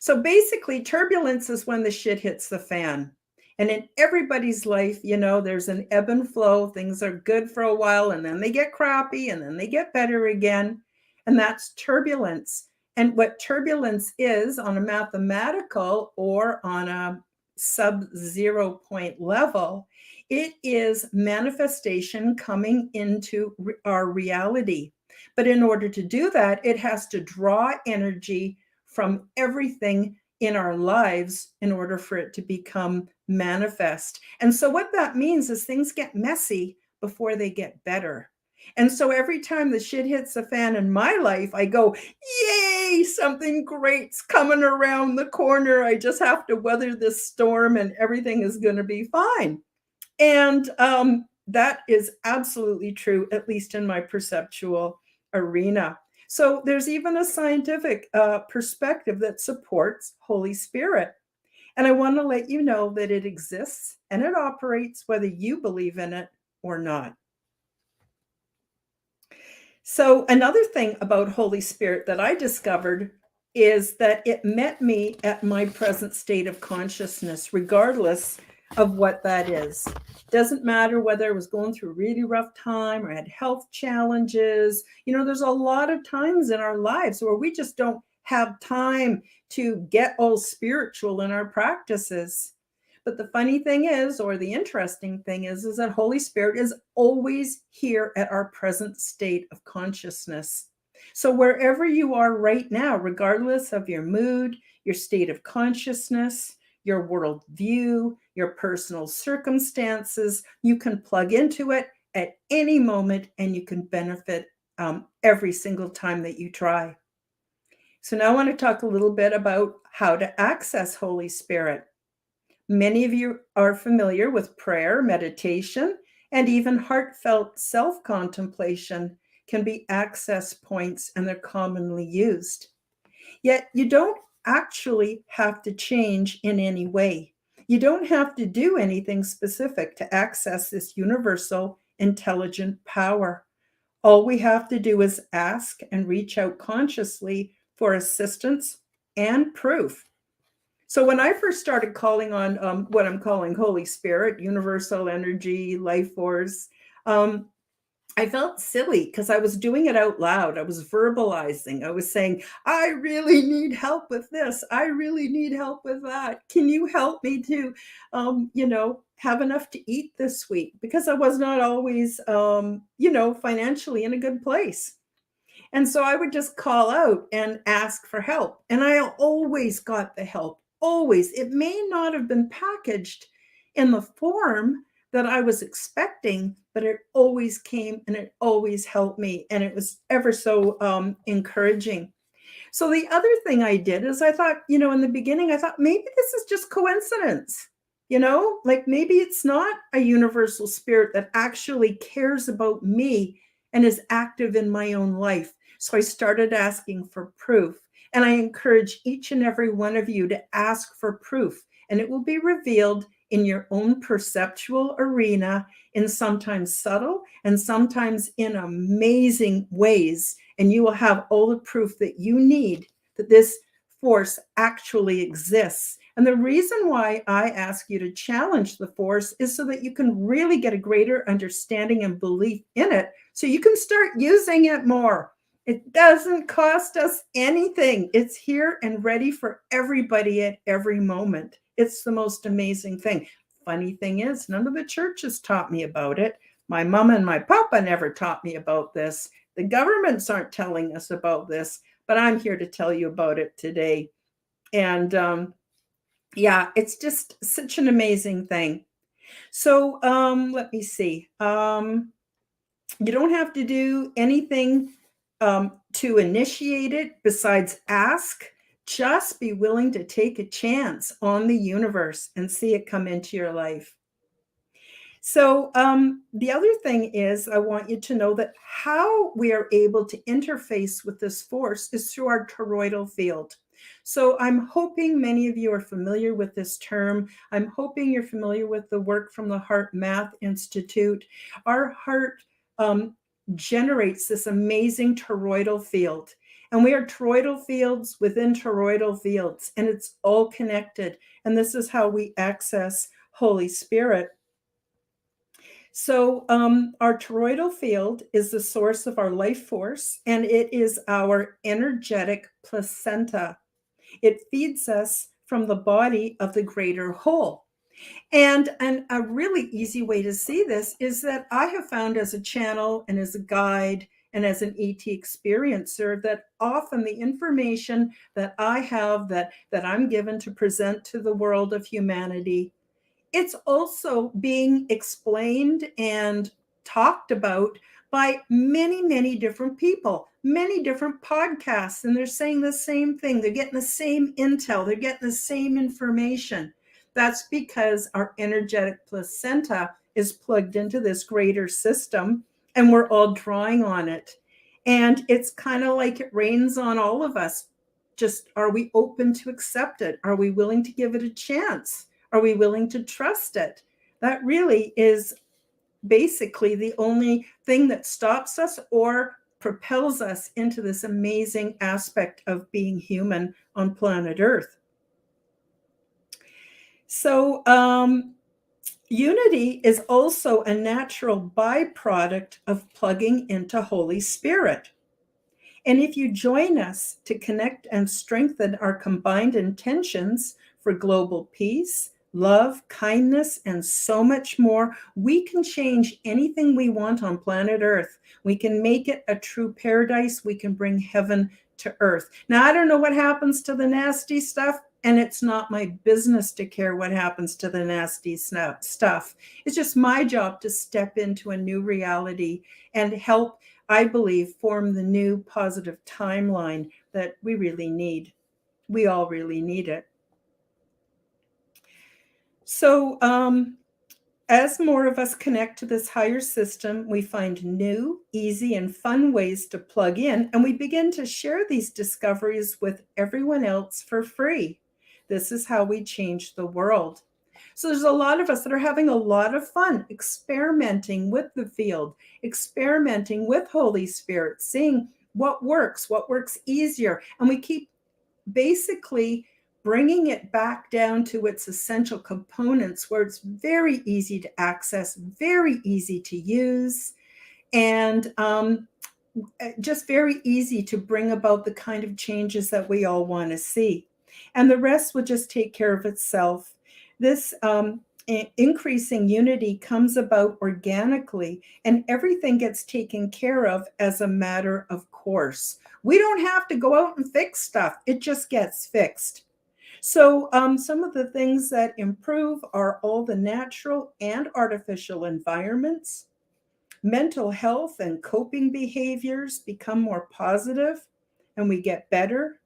So basically, turbulence is when the shit hits the fan. And in everybody's life, you know, there's an ebb and flow. Things are good for a while, and then they get crappy, and then they get better again. And that's turbulence. And what turbulence is on a mathematical or on a sub-0 point level, it is manifestation coming into our reality. But in order to do that, it has to draw energy from everything in our lives in order for it to become manifest. And so what that means is things get messy before they get better. And so every time the shit hits the fan in my life, I go, yay, something great's coming around the corner. I just have to weather this storm and everything is going to be fine. And that is absolutely true, at least in my perceptual arena. So there's even a scientific perspective that supports Holy Spirit. And I want to let you know that it exists and it operates whether you believe in it or not. So another thing about Holy Spirit that I discovered is that it met me at my present state of consciousness, regardless of what that is. Doesn't matter whether I was going through a really rough time or had health challenges. You know, there's a lot of times in our lives where we just don't have time to get all spiritual in our practices. But the funny thing is, or the interesting thing is that Holy Spirit is always here at our present state of consciousness. So wherever you are right now, regardless of your mood, your state of consciousness, your worldview, your personal circumstances, you can plug into it at any moment and you can benefit every single time that you try. So now I want to talk a little bit about how to access Holy Spirit. Many of you are familiar with prayer, meditation, and even heartfelt self-contemplation can be access points, and they're commonly used. Yet you don't actually have to change in any way. You don't have to do anything specific to access this universal intelligent power. All we have to do is ask and reach out consciously for assistance and proof. So when I first started calling on what I'm calling Holy Spirit, universal energy, life force, I felt silly because I was doing it out loud. I was verbalizing. I was saying, I really need help with this. I really need help with that. Can you help me to, have enough to eat this week? Because I was not always, financially in a good place. And so I would just call out and ask for help. And I always got the help. Always. It may not have been packaged in the form that I was expecting, but it always came and it always helped me. And it was ever so encouraging. So the other thing I did is I thought, in the beginning, I thought maybe this is just coincidence. Like maybe it's not a universal spirit that actually cares about me and is active in my own life. So I started asking for proof. And I encourage each and every one of you to ask for proof. And it will be revealed in your own perceptual arena in sometimes subtle and sometimes in amazing ways. And you will have all the proof that you need that this force actually exists. And the reason why I ask you to challenge the force is so that you can really get a greater understanding and belief in it, so you can start using it more. It doesn't cost us anything. It's here and ready for everybody at every moment. It's the most amazing thing. Funny thing is, none of the churches taught me about it. My mom and my papa never taught me about this. The governments aren't telling us about this, but I'm here to tell you about it today. And it's just such an amazing thing. So let me see. You don't have to do anything to initiate it besides ask. Just be willing to take a chance on the universe and see it come into your life. So the other thing is, I want you to know that how we are able to interface with this force is through our toroidal field. So I'm hoping many of you are familiar with this term. I'm hoping you're familiar with the work from the Heart Math Institute. Our heart generates this amazing toroidal field. And we are toroidal fields within toroidal fields, and it's all connected. And this is how we access Holy Spirit. So our toroidal field is the source of our life force, and it is our energetic placenta. It feeds us from the body of the greater whole. And a really easy way to see this is that I have found as a channel and as a guide and as an ET experiencer that often the information that I have that I'm given to present to the world of humanity, it's also being explained and talked about by many, many different people, many different podcasts, and they're saying the same thing. They're getting the same intel. They're getting the same information. That's because our energetic placenta is plugged into this greater system, and we're all drawing on it. And it's kind of like it rains on all of us. Just, are we open to accept it? Are we willing to give it a chance? Are we willing to trust it? That really is basically the only thing that stops us or propels us into this amazing aspect of being human on planet Earth. So unity is also a natural byproduct of plugging into Holy Spirit. And if you join us to connect and strengthen our combined intentions for global peace, love, kindness, and so much more, we can change anything we want on planet Earth. We can make it a true paradise. We can bring heaven to earth. Now, I don't know what happens to the nasty stuff, and it's not my business to care what happens to the nasty stuff. It's just my job to step into a new reality and help, I believe, form the new positive timeline that we really need. We all really need it. So as more of us connect to this higher system, we find new, easy, and fun ways to plug in, and we begin to share these discoveries with everyone else for free. This is how we change the world. So there's a lot of us that are having a lot of fun experimenting with the field, experimenting with Holy Spirit, seeing what works easier, and we keep basically bringing it back down to its essential components where it's very easy to access, very easy to use, and just very easy to bring about the kind of changes that we all want to see. And the rest will just take care of itself. This increasing unity comes about organically, and everything gets taken care of as a matter of course. We don't have to go out and fix stuff. It just gets fixed. So some of the things that improve are all the natural and artificial environments. Mental health and coping behaviors become more positive, and we get better.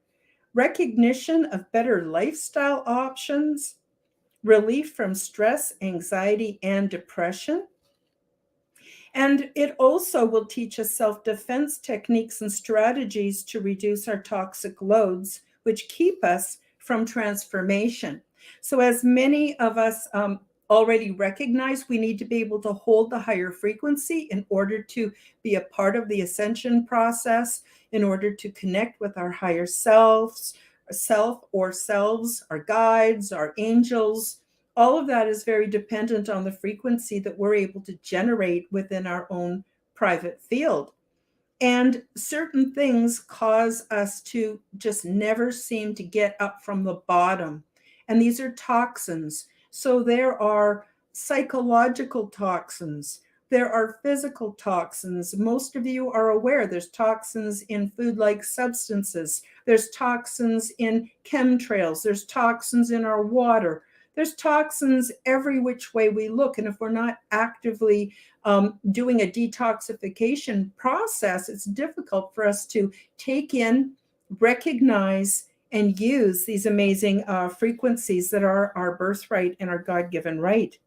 Recognition of better lifestyle options. Relief from stress, anxiety, and depression. And it also will teach us self-defense techniques and strategies to reduce our toxic loads, which keep us from transformation. So as many of us already recognize, we need to be able to hold the higher frequency in order to be a part of the ascension process, in order to connect with our higher selves, our guides, our angels. All of that is very dependent on the frequency that we're able to generate within our own private field. And certain things cause us to just never seem to get up from the bottom. And these are toxins. So there are psychological toxins. There are physical toxins. Most of you are aware there's toxins in food-like substances. There's toxins in chemtrails. There's toxins in our water. There's toxins every which way we look. And if we're not actively doing a detoxification process, it's difficult for us to take in, recognize, and use these amazing frequencies that are our birthright and our God-given right.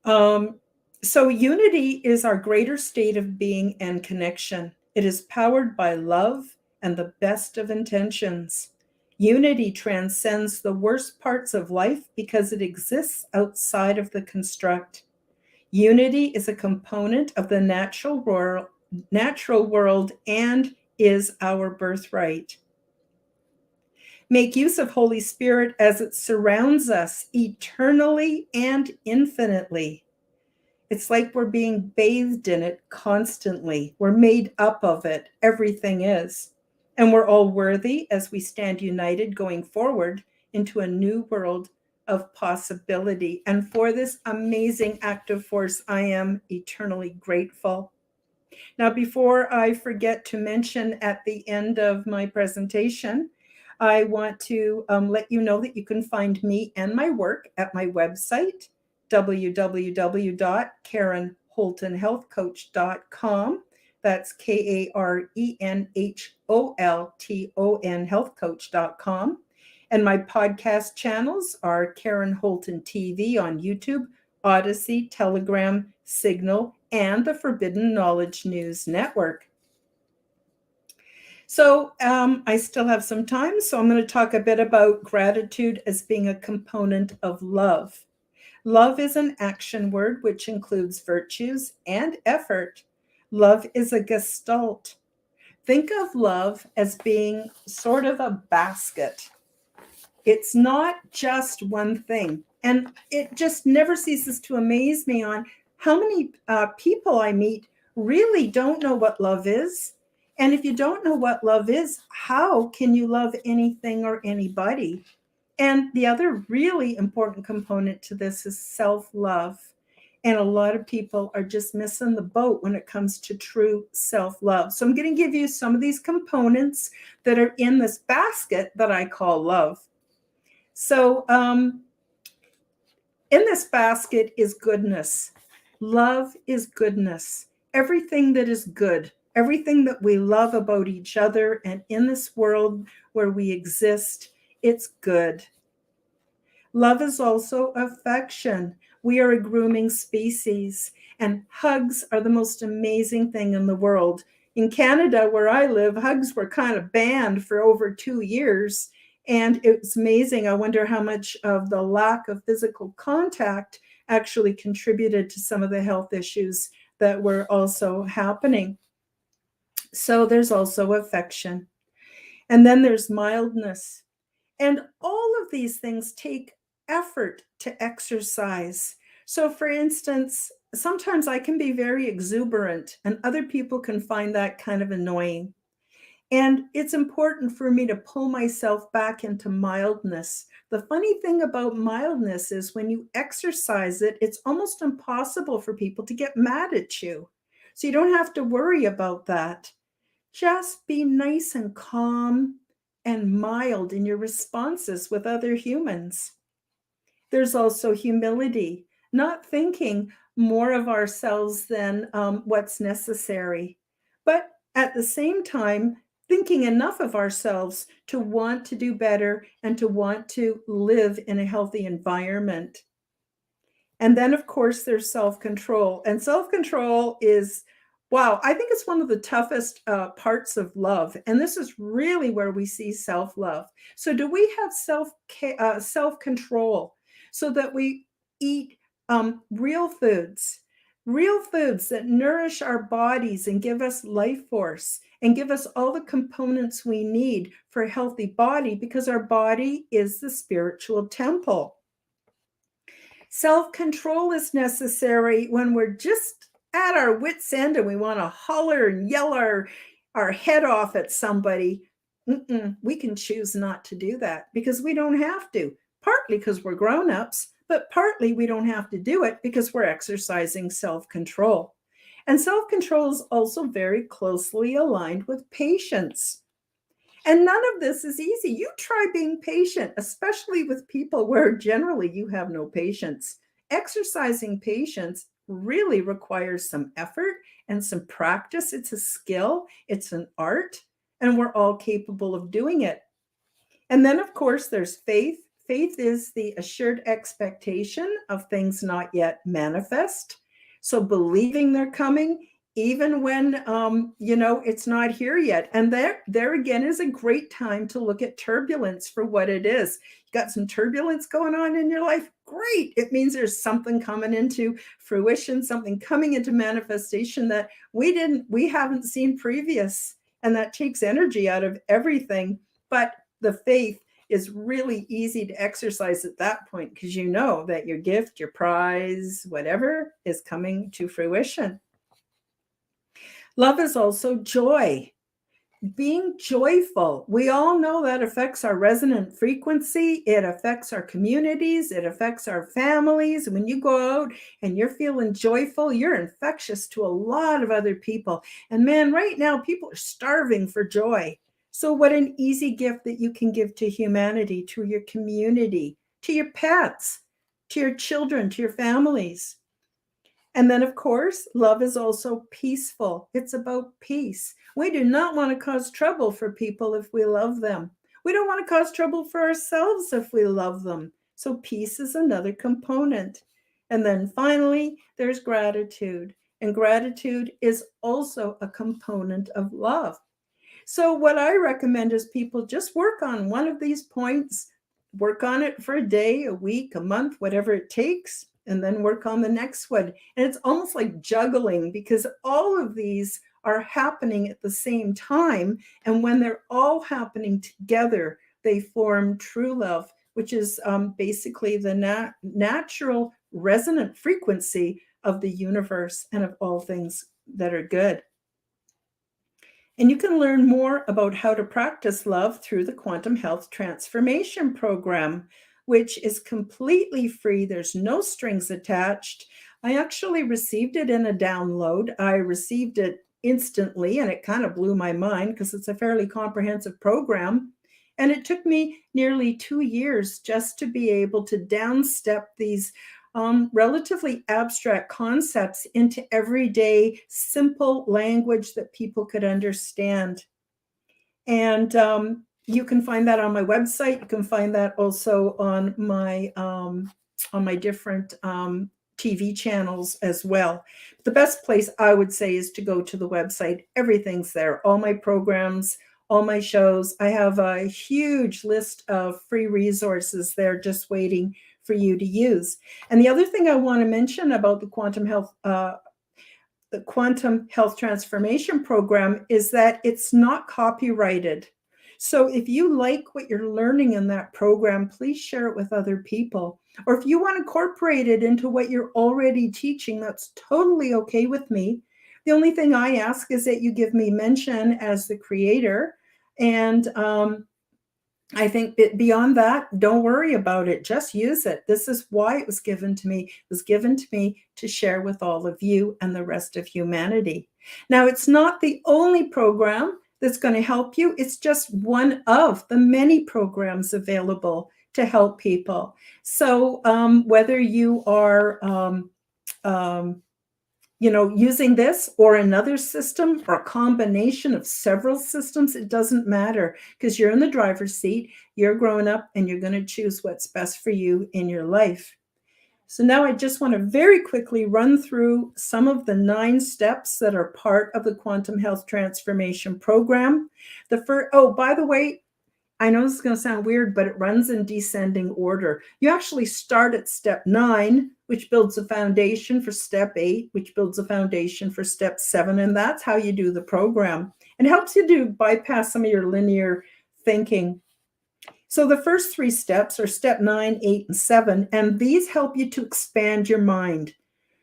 So unity is our greater state of being and connection. It is powered by love and the best of intentions. Unity transcends the worst parts of life because it exists outside of the construct. Unity is a component of the natural world and is our birthright. Make use of Holy Spirit as it surrounds us eternally and infinitely. It's like we're being bathed in it constantly. We're made up of it. Everything is. And we're all worthy as we stand united going forward into a new world of possibility. And for this amazing active force, I am eternally grateful. Now, before I forget to mention at the end of my presentation, I want to let you know that you can find me and my work at my website, www.KarenHoltonHealthCoach.com. That's KarenHolton healthcoach.com. And my podcast channels are Karen Holton TV on YouTube, Odyssey, Telegram, Signal, and the Forbidden Knowledge News Network. So I still have some time, so I'm going to talk a bit about gratitude as being a component of love. Love is an action word which includes virtues and effort. Love is a gestalt. Think of love as being sort of a basket. It's not just one thing. And it just never ceases to amaze me on how many people I meet really don't know what love is. And if you don't know what love is, how can you love anything or anybody? And the other really important component to this is self-love. And a lot of people are just missing the boat when it comes to true self-love. So I'm going to give you some of these components that are in this basket that I call love. So in this basket is goodness. Love is goodness. Everything that is good, everything that we love about each other and in this world where we exist, it's good. Love is also affection. We are a grooming species, and hugs are the most amazing thing in the world. In Canada, where I live, hugs were kind of banned for over 2 years, and it's amazing. I wonder how much of the lack of physical contact actually contributed to some of the health issues that were also happening. So there's also affection. And then there's mildness. And all of these things take effort to exercise. So for instance, sometimes I can be very exuberant and other people can find that kind of annoying. And it's important for me to pull myself back into mildness. The funny thing about mildness is when you exercise it, it's almost impossible for people to get mad at you. So you don't have to worry about that. Just be nice and calm and mild in your responses with other humans. There's also humility, not thinking more of ourselves than what's necessary, but at the same time, thinking enough of ourselves to want to do better and to want to live in a healthy environment. And then, of course, there's self-control. And self-control is, wow, I think it's one of the toughest parts of love. And this is really where we see self-love. So do we have self-control so that we eat real foods that nourish our bodies and give us life force and give us all the components we need for a healthy body, because our body is the spiritual temple. Self-control is necessary when we're just at our wit's end and we want to holler and yell our head off at somebody. We can choose not to do that because we don't have to, partly because we're grown-ups, but partly we don't have to do it because we're exercising self-control. And self-control is also very closely aligned with patience. And none of this is easy. You try being patient, especially with people where generally you have no patience. Exercising patience really requires some effort and some practice. It's a skill, it's an art, and we're all capable of doing it. And then, of course, there's faith. Faith is the assured expectation of things not yet manifest. So believing they're coming, even when it's not here yet. And there again is a great time to look at turbulence for what it is. You got some turbulence going on in your life? Great. It means there's something coming into fruition, something coming into manifestation that we haven't seen previous. And that takes energy out of everything. But the faith is really easy to exercise at that point because you know that your gift, your prize, whatever is coming to fruition. Love is also joy. Being joyful. We all know that affects our resonant frequency. It affects our communities. It affects our families. When you go out and you're feeling joyful, you're infectious to a lot of other people. And man, right now, people are starving for joy. So what an easy gift that you can give to humanity, to your community, to your pets, to your children, to your families. And then, of course, love is also peaceful. It's about peace. We do not want to cause trouble for people if we love them. We don't want to cause trouble for ourselves if we love them. So peace is another component. And then finally, there's gratitude. And gratitude is also a component of love. So what I recommend is people just work on one of these points, work on it for a day, a week, a month, whatever it takes, and then work on the next one. And it's almost like juggling because all of these are happening at the same time. And when they're all happening together, they form true love, which is basically the natural resonant frequency of the universe and of all things that are good. And you can learn more about how to practice love through the Quantum Health Transformation Program, which is completely free. There's no strings attached. I actually received it in a download. I received it instantly, and it kind of blew my mind because it's a fairly comprehensive program. And it took me nearly 2 years just to be able to downstep these relatively abstract concepts into everyday, simple language that people could understand. And you can find that on my website. You can find that also on my different TV channels as well. The best place I would say is to go to the website. Everything's there. All my programs, all my shows. I have a huge list of free resources there just waiting for you to use. And the other thing I want to mention about the Quantum Health Transformation Program is that it's not copyrighted. So if you like what you're learning in that program, please share it with other people. Or if you want to incorporate it into what you're already teaching, that's totally okay with me. The only thing I ask is that you give me mention as the creator. And I think beyond that, don't worry about it. Just use it. This is why it was given to me. It was given to me to share with all of you and the rest of humanity. Now, it's not the only program that's going to help you. It's just one of the many programs available to help people. So whether you are using this or another system or a combination of several systems, it doesn't matter because you're in the driver's seat, you're growing up, and you're going to choose what's best for you in your life. So now I just want to very quickly run through some of the 9 steps that are part of the Quantum Health Transformation Program. By the way, I know this is going to sound weird, but it runs in descending order. You actually start at step 9, which builds a foundation for step 8, which builds a foundation for step 7. And that's how you do the program. And helps you to bypass some of your linear thinking. So the first 3 steps are step 9, 8, and 7. And these help you to expand your mind.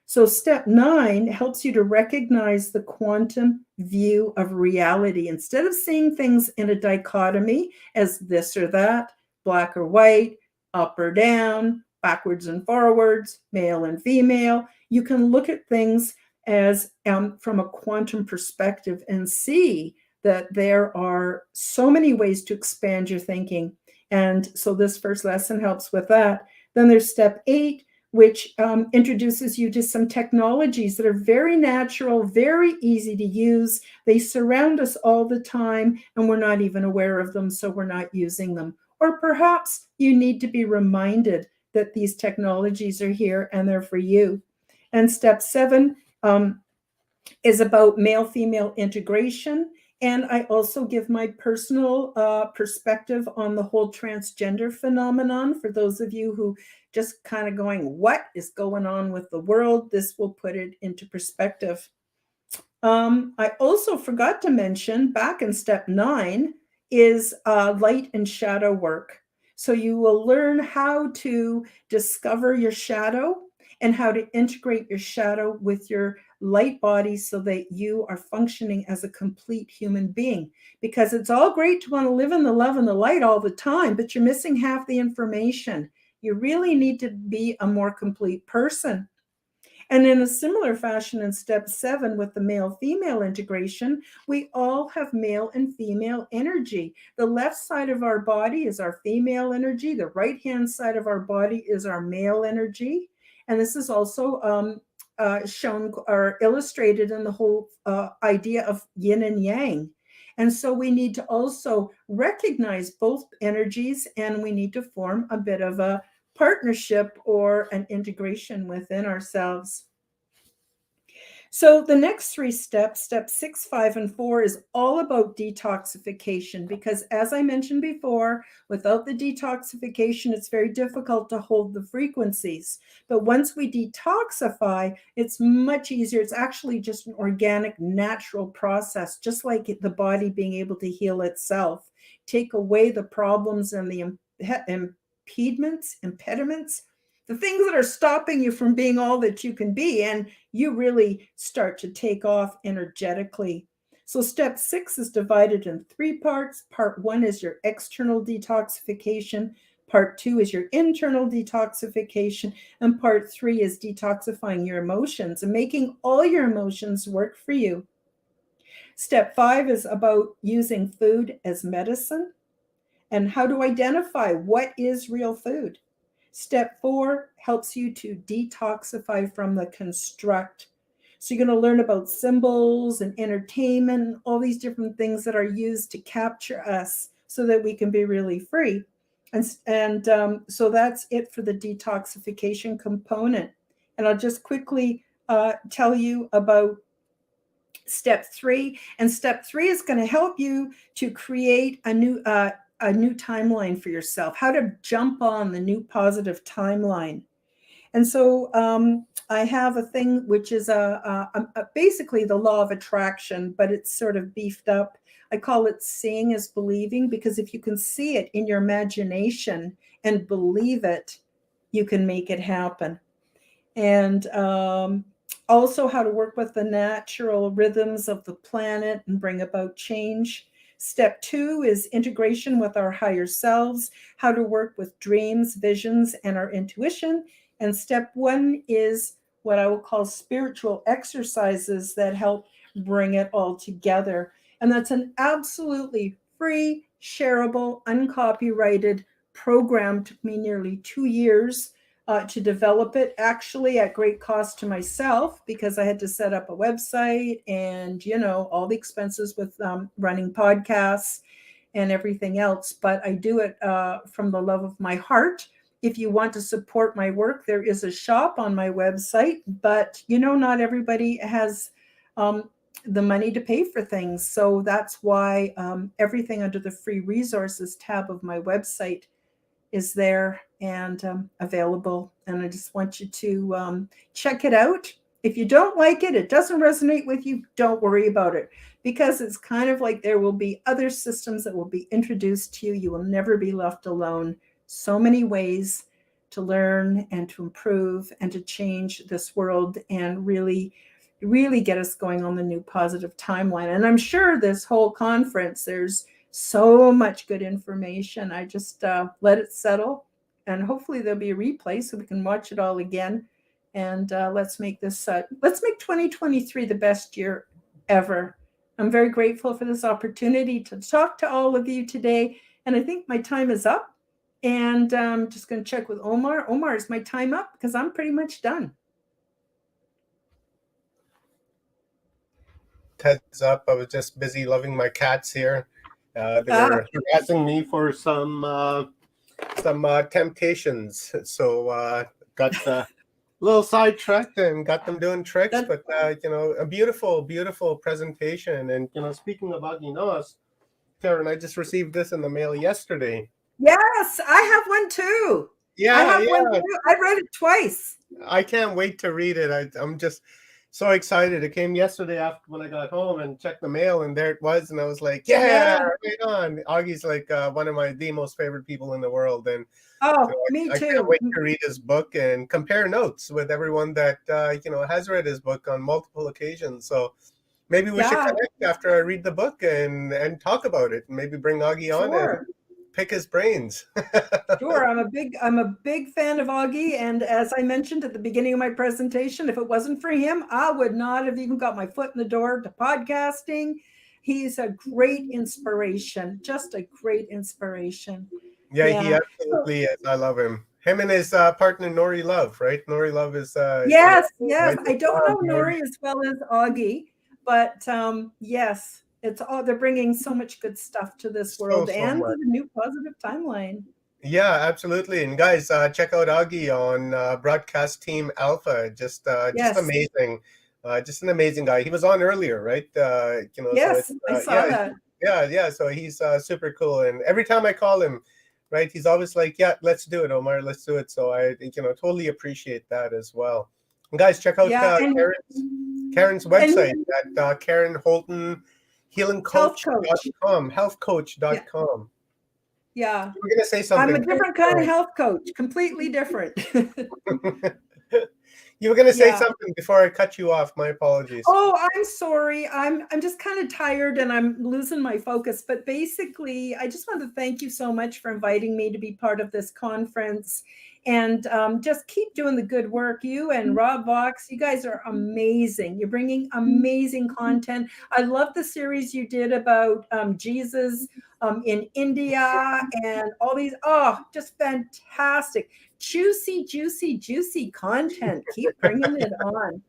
So step 9 helps you to recognize the quantum view of reality. Instead of seeing things in a dichotomy as this or that, black or white, up or down, backwards and forwards, male and female, you can look at things as from a quantum perspective and see that there are so many ways to expand your thinking. And so this first lesson helps with that. Then there's step 8, which introduces you to some technologies that are very natural, very easy to use. They surround us all the time, and we're not even aware of them, so we're not using them. Or perhaps you need to be reminded that these technologies are here and they're for you. And step 7 is about male-female integration. And I also give my personal perspective on the whole transgender phenomenon. For those of you who just kind of going, what is going on with the world? This will put it into perspective. I also forgot to mention back in step 9 is light and shadow work. So you will learn how to discover your shadow and how to integrate your shadow with your light body so that you are functioning as a complete human being. Because it's all great to want to live in the love and the light all the time, but you're missing half the information. You really need to be a more complete person. And in a similar fashion in step 7 with the male-female integration, we all have male and female energy. The left side of our body is our female energy. The right-hand side of our body is our male energy. And this is also shown or illustrated in the whole idea of yin and yang. And so we need to also recognize both energies, and we need to form a bit of a partnership or an integration within ourselves. So the next 3 steps, step 6, 5, and 4, is all about detoxification, because as I mentioned before, without the detoxification, it's very difficult to hold the frequencies. But once we detoxify, it's much easier. It's actually just an organic, natural process, just like the body being able to heal itself. Take away the problems and the impediments, the things that are stopping you from being all that you can be, and you really start to take off energetically. So step 6 is divided in 3 parts. Part 1 is your external detoxification. Part 2 is your internal detoxification. And part 3 is detoxifying your emotions and making all your emotions work for you. Step 5 is about using food as medicine and how to identify what is real food. Step 4 helps you to detoxify from the construct. So you're going to learn about symbols and entertainment, all these different things that are used to capture us so that we can be really free. And so that's it for the detoxification component. And I'll just quickly tell you about step 3. And step 3 is going to help you to create a new timeline for yourself, how to jump on the new positive timeline. And so I have a thing which is basically the law of attraction, but it's sort of beefed up. I call it seeing is believing, because if you can see it in your imagination and believe it, you can make it happen. And also how to work with the natural rhythms of the planet and bring about change. Step 2 is integration with our higher selves, how to work with dreams, visions, and our intuition. And step 1 is what I will call spiritual exercises that help bring it all together. And that's an absolutely free, shareable, uncopyrighted program. Took me nearly 2 years to develop it, actually at great cost to myself, because I had to set up a website and, all the expenses with running podcasts and everything else. But I do it from the love of my heart. If you want to support my work, there is a shop on my website, but not everybody has the money to pay for things. So that's why everything under the free resources tab of my website is there and available. And I just want you to check it out. If you don't like it, it doesn't resonate with you, don't worry about it, because it's kind of like there will be other systems that will be introduced to you. You will never be left alone. So many ways to learn and to improve and to change this world and really get us going on the new positive timeline. And I'm sure this whole conference, there's so much good information. I just let it settle, and hopefully there'll be a replay so we can watch it all again. And let's make 2023 the best year ever. I'm very grateful for this opportunity to talk to all of you today. And I think my time is up. And I'm just going to check with Omar. Omar, is my time up? Because I'm pretty much done. Heads up, I was just busy loving my cats here. They were harassing me for some temptations. So got a little sidetracked and got them doing tricks. But, a beautiful, beautiful presentation. And, speaking of Aginoas, Karen, I just received this in the mail yesterday. Yes, I have one too. Yeah, I have one too. I read it twice. I can't wait to read it. I'm just so excited. It came yesterday after when I got home and checked the mail, and there it was. And I was like, yeah. Right on. Augie's like one of the most favorite people in the world. And me I too. can't wait to read his book and compare notes with everyone that, has read his book on multiple occasions. So maybe we should connect after I read the book and talk about it, and maybe bring Augie on and pick his brains. Sure, I'm a big fan of Augie, and as I mentioned at the beginning of my presentation, if it wasn't for him, I would not have even got my foot in the door to podcasting. He's a great inspiration, just a great inspiration. Yeah, he absolutely is. I love him. Him and his partner Nori Love, right? Nori Love is yes. I don't know Nori as well as Augie, but yes. It's all, they're bringing so much good stuff to this world and to the new positive timeline. Yeah, absolutely. And guys, check out Augie on Broadcast Team Alpha. Just amazing. Just an amazing guy. He was on earlier, right? Yes, so I saw that. Yeah. So he's super cool. And every time I call him, right, he's always like, yeah, let's do it, Omar. Let's do it. So I, totally appreciate that as well. And guys, check out Karen's website at Karen Holton. Healingcoach.com, healthcoach.com. Yeah. We're going to say something. I'm a different kind of health coach, completely different. You were going to say something before I cut you off. My apologies. Oh, I'm sorry. I'm just kind of tired and I'm losing my focus. But basically, I just want to thank you so much for inviting me to be part of this conference. And just keep doing the good work. You and Rob Vox, you guys are amazing. You're bringing amazing content. I love the series you did about Jesus in India and all these. Oh, just fantastic. Juicy, juicy, juicy content. Keep bringing it on.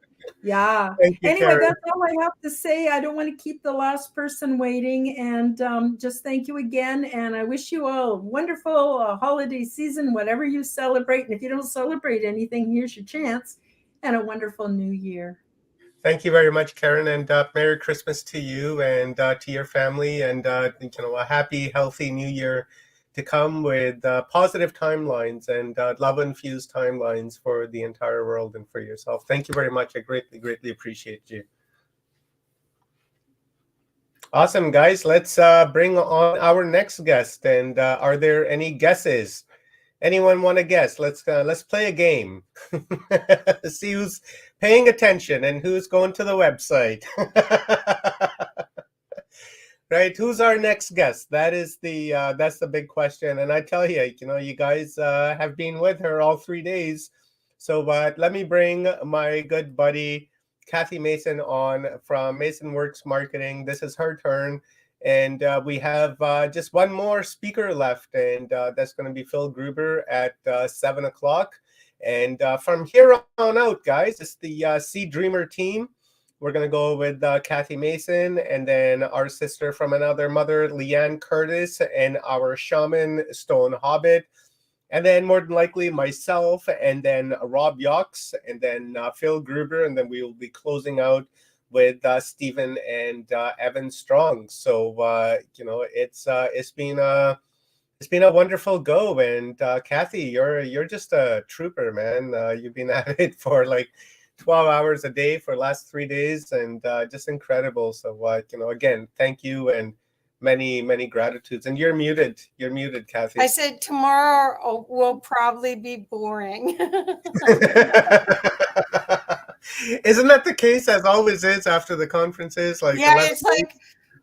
Yeah. Anyway, Karen, that's all I have to say. I don't want to keep the last person waiting. And just thank you again. And I wish you all a wonderful holiday season, whatever you celebrate. And if you don't celebrate anything, here's your chance. And a wonderful new year. Thank you very much, Karen. And Merry Christmas to you and to your family. And, a happy, healthy new year to come with positive timelines and love-infused timelines for the entire world and for yourself. Thank you very much. I greatly, greatly appreciate you. Awesome, guys. Let's bring on our next guest. And are there any guesses? Anyone want to guess? Let's play a game. See who's paying attention and who's going to the website. Right, who's our next guest? That's the big question. And I tell you, you guys have been with her all 3 days. So, but let me bring my good buddy Kathy Mason on from Mason Works Marketing. This is her turn, and we have just one more speaker left, and that's going to be Phil Gruber at 7 o'clock. And from here on out, guys, it's the Sea Dreamer team. We're going to go with Kathy Mason, and then our sister from another mother, Leanne Curtis, and our shaman, Stone Hobbit. And then more than likely myself, and then Rob Yox, and then Phil Gruber, and then we will be closing out with Stephen and Evan Strong. So, it's been a wonderful go. And Kathy, you're just a trooper, man. You've been at it for like 12 hours a day for the last 3 days, and just incredible. So, again, thank you and many, many gratitudes. And you're muted, Kathy. I said tomorrow will probably be boring. Isn't that the case as always is after the conferences? Like, yeah, it's like,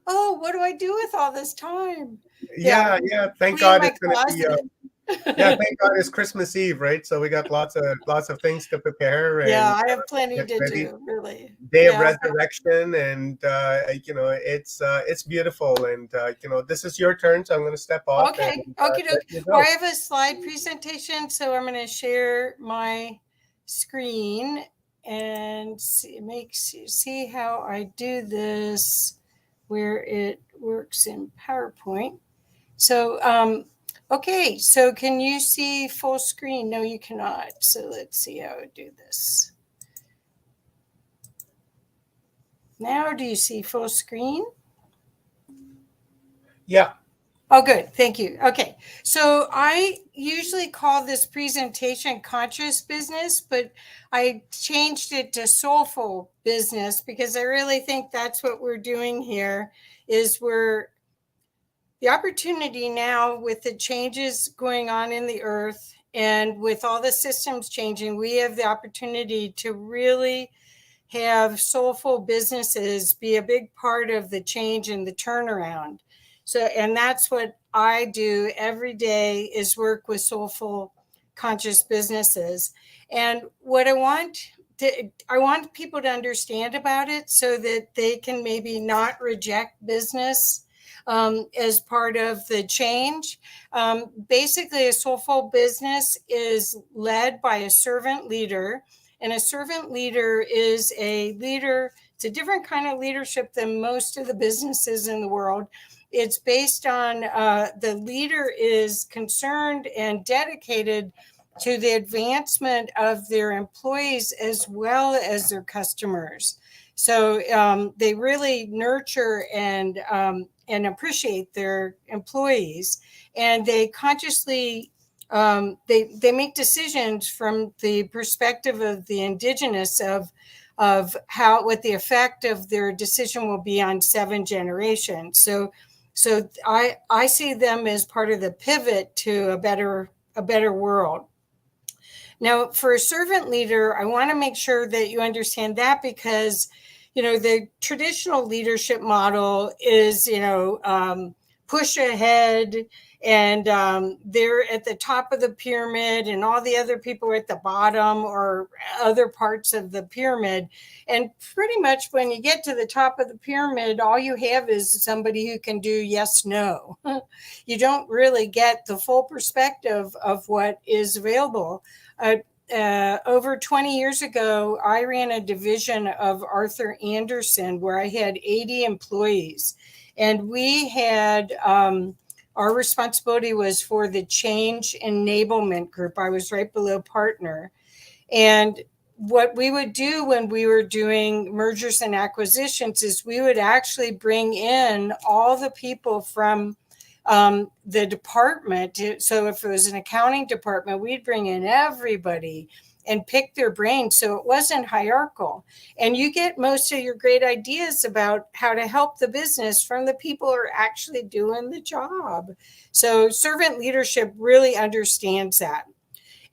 oh, what do I do with all this time? Yeah. Thank God it's going to be Yeah, thank God it's Christmas Eve, right? So we got lots of things to prepare and Yeah, I have plenty get to ready. do, really. Day of Yeah. Resurrection, and it's beautiful. And this is your turn, so I'm going to step off. Okay. And, Okay. let you Well, go. I have a slide presentation, so I'm going to share my screen and see how I do this, where it works in PowerPoint. So, okay. So can you see full screen? No, you cannot. So let's see how I do this. Now, do you see full screen? Yeah. Oh, good. Thank you. Okay. So I usually call this presentation conscious business, but I changed it to soulful business because I really think that's what we're doing here is the opportunity now with the changes going on in the earth and with all the systems changing, we have the opportunity to really have soulful businesses be a big part of the change and the turnaround. So, and that's what I do every day is work with soulful conscious businesses. And what I want people to understand about it so that they can maybe not reject business as part of the change. Basically, a soulful business is led by a servant leader. And a servant leader is a leader. It's a different kind of leadership than most of the businesses in the world. It's based on the leader is concerned and dedicated to the advancement of their employees as well as their customers. So they really nurture and appreciate their employees, and they consciously they make decisions from the perspective of the Indigenous of what the effect of their decision will be on 7 generations. So I see them as part of the pivot to a better world. Now, for a servant leader, I want to make sure that you understand that because, the traditional leadership model is, push ahead and they're at the top of the pyramid and all the other people are at the bottom or other parts of the pyramid. And pretty much when you get to the top of the pyramid, all you have is somebody who can do yes, no. You don't really get the full perspective of what is available. Over 20 years ago, I ran a division of Arthur Andersen where I had 80 employees. And we had, our responsibility was for the change enablement group. I was right below partner. And what we would do when we were doing mergers and acquisitions is we would actually bring in all the people from the department. So if it was an accounting department, we'd bring in everybody and pick their brains. So it wasn't hierarchical. And you get most of your great ideas about how to help the business from the people who are actually doing the job. So servant leadership really understands that.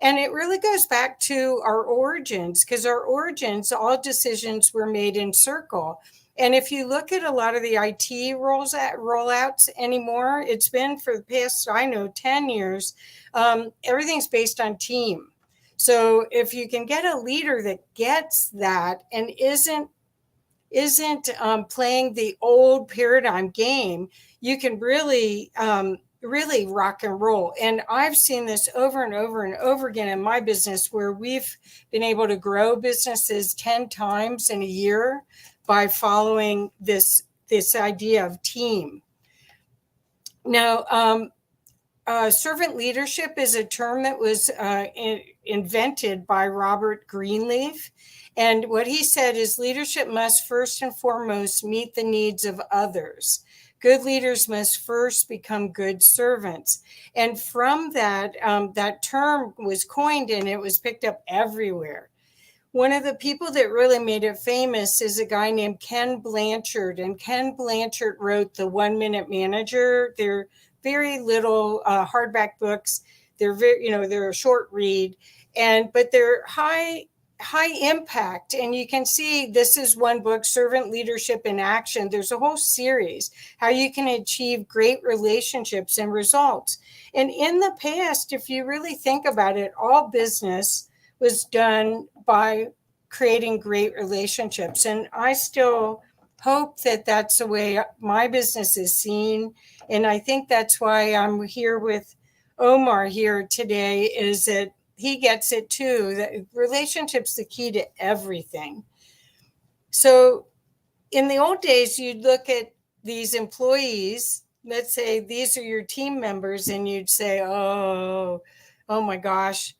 And it really goes back to our origins, because our origins, all decisions were made in circle. And if you look at a lot of the IT rollouts anymore, it's been for the past, 10 years, everything's based on team. So if you can get a leader that gets that and isn't playing the old paradigm game, you can really rock and roll. And I've seen this over and over and over again in my business where we've been able to grow businesses 10 times in a year by following this idea of team. Now, servant leadership is a term that was invented by Robert Greenleaf. And what he said is leadership must first and foremost meet the needs of others. Good leaders must first become good servants. And from that, that term was coined and it was picked up everywhere. One of the people that really made it famous is a guy named Ken Blanchard. And Ken Blanchard wrote The 1 Minute Manager. They're very little hardback books. They're they're a short read, but they're high high impact. And you can see this is one book, Servant Leadership in Action. There's a whole series, how you can achieve great relationships and results. And in the past, if you really think about it, all business was done by creating great relationships. And I still hope that that's the way my business is seen. And I think that's why I'm here with Omar here today, is that he gets it too, that relationships the key to everything. So in the old days, you'd look at these employees, let's say these are your team members, and you'd say, oh my gosh.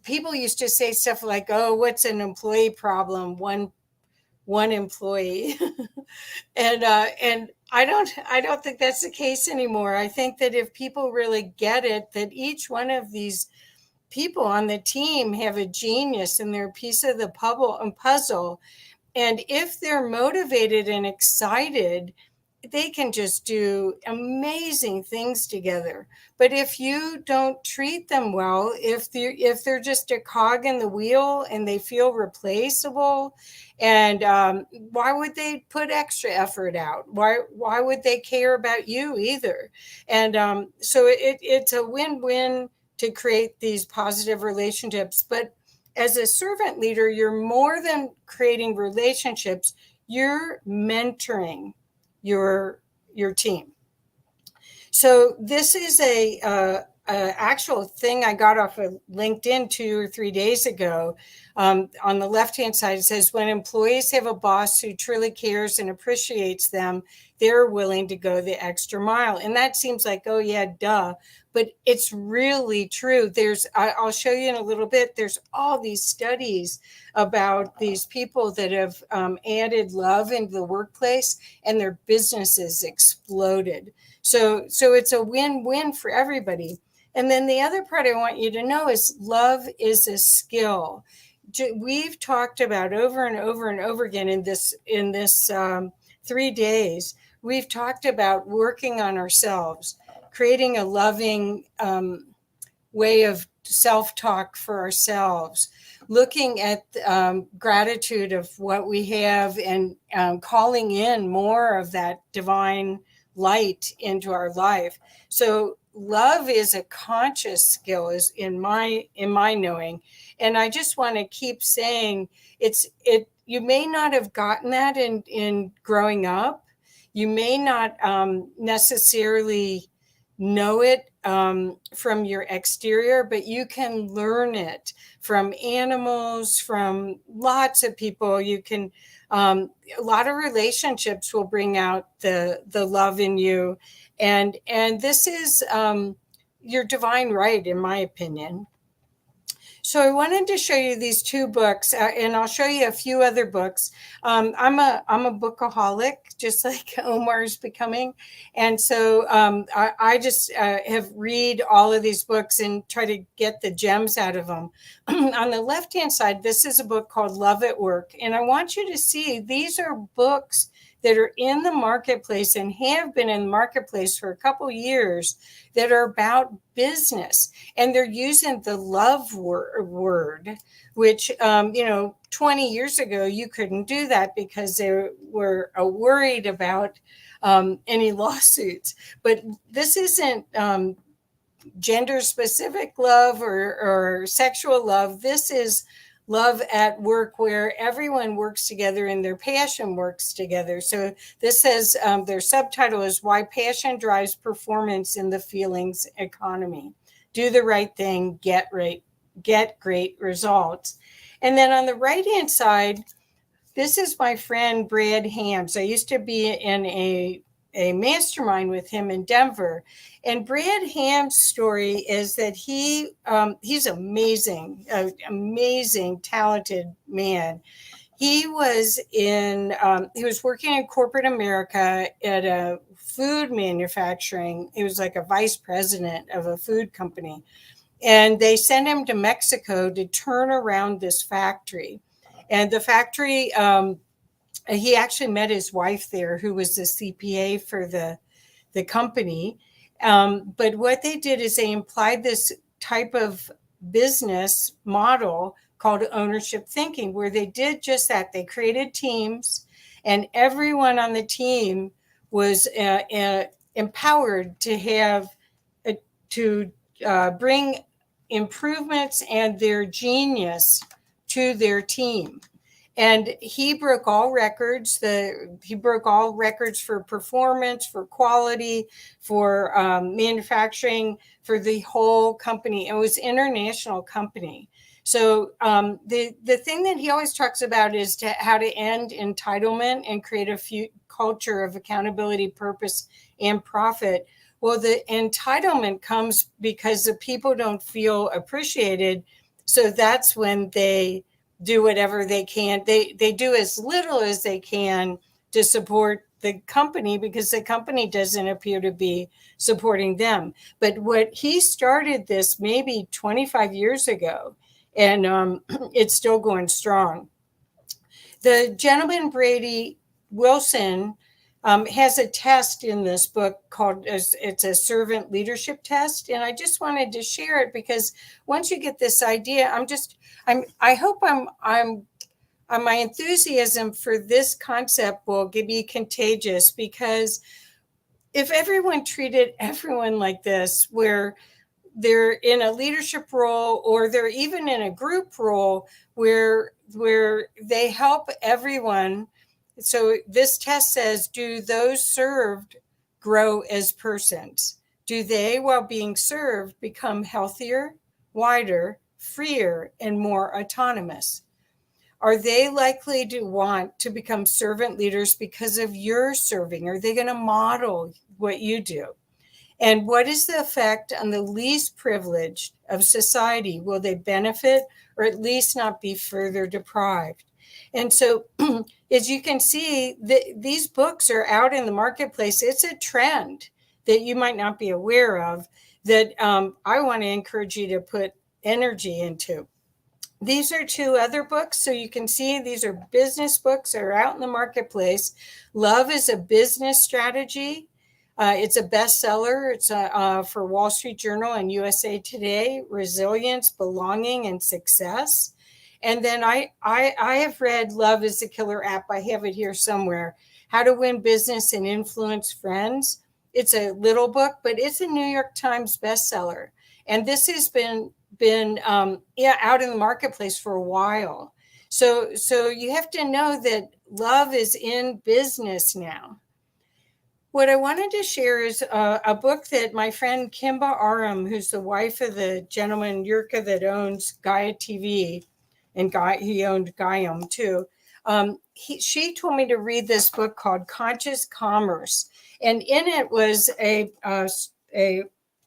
People used to say stuff like, oh, what's an employee problem? One employee. And I don't think that's the case anymore. I think that if people really get it, that each one of these people on the team have a genius and they're a piece of the puzzle. And if they're motivated and excited, they can just do amazing things together. But if you don't treat them well, if they're just a cog in the wheel and they feel replaceable, and why would they put extra effort out? Why would they care about you either? And so it's a win-win to create these positive relationships. But as a servant leader, you're more than creating relationships, you're mentoring your team. So this is a actual thing I got off of LinkedIn 2 or 3 days ago. On the left-hand side, it says, when employees have a boss who truly cares and appreciates them, they're willing to go the extra mile. And that seems like, oh yeah, duh. But it's really true. I'll show you in a little bit, there's all these studies about these people that have added love into the workplace and their businesses exploded. So it's a win-win for everybody. And then the other part I want you to know is love is a skill. We've talked about over and over and over again in this 3 days, we've talked about working on ourselves, creating a loving way of self-talk for ourselves, looking at gratitude of what we have, and calling in more of that divine light into our life. So love is a conscious skill, is in my knowing. And I just want to keep saying you may not have gotten that in growing up. You may not necessarily know it from your exterior, but you can learn it from animals, from lots of people. You can, a lot of relationships will bring out the love in you. And this is your divine right, in my opinion. So I wanted to show you these 2 books, and I'll show you a few other books. I'm a bookaholic, just like Omar's becoming. And so I just have read all of these books and try to get the gems out of them. On the left-hand side, this is a book called Love at Work. And I want you to see, these are books that are in the marketplace and have been in the marketplace for a couple years that are about business. And they're using the love word, which, 20 years ago, you couldn't do that because they were worried about any lawsuits. But this isn't gender specific love or sexual love. This is love at work, where everyone works together and their passion works together. So this says, their subtitle is Why Passion Drives Performance in the Feelings Economy. Do the right thing, get great results. And then on the right-hand side, this is my friend Brad Hams. I used to be in a mastermind with him in Denver. And Brad Ham's story is that he's amazing, talented man. He was working in corporate America at a food manufacturing. He was like a vice president of a food company. And they sent him to Mexico to turn around this factory. And the factory, he actually met his wife there, who was the CPA for the company. But what they did is they implied this type of business model called ownership thinking, where they did just that. They created teams, and everyone on the team was empowered to have to bring improvements and their genius to their team. And he broke all records. He broke all records for performance, for quality, for manufacturing, for the whole company. It was an international company. So the thing that he always talks about is how to end entitlement and create a culture of accountability, purpose, and profit. Well, the entitlement comes because the people don't feel appreciated. So that's when they do whatever they can. They do as little as they can to support the company because the company doesn't appear to be supporting them. But what he started this maybe 25 years ago, and it's still going strong. The gentleman, Brady Wilson, has a test in this book called, it's a servant leadership test. And I just wanted to share it because once you get this idea, I hope my enthusiasm for this concept will be contagious, because if everyone treated everyone like this, where they're in a leadership role or they're even in a group role where they help everyone. So this test says, do those served grow as persons? Do they, while being served, become healthier, wider, freer, and more autonomous? Are they likely to want to become servant leaders because of your serving? Are they going to model what you do? And what is the effect on the least privileged of society? Will they benefit or at least not be further deprived? And so, as you can see, these books are out in the marketplace. It's a trend that you might not be aware of that I want to encourage you to put energy into. These are two other books. So you can see these are business books that are out in the marketplace. Love is a Business Strategy. It's a bestseller. It's for Wall Street Journal and USA Today. Resilience, Belonging, and Success. And then I have read Love is the Killer App. I have it here somewhere. How to Win Business and Influence Friends. It's a little book, but it's a New York Times bestseller. And this has been out in the marketplace for a while. So you have to know that love is in business now. What I wanted to share is a book that my friend Kimba Aram, who's the wife of the gentleman Yurka that owns Gaia TV, and he owned Gaiam too. She told me to read this book called Conscious Commerce, and in it was a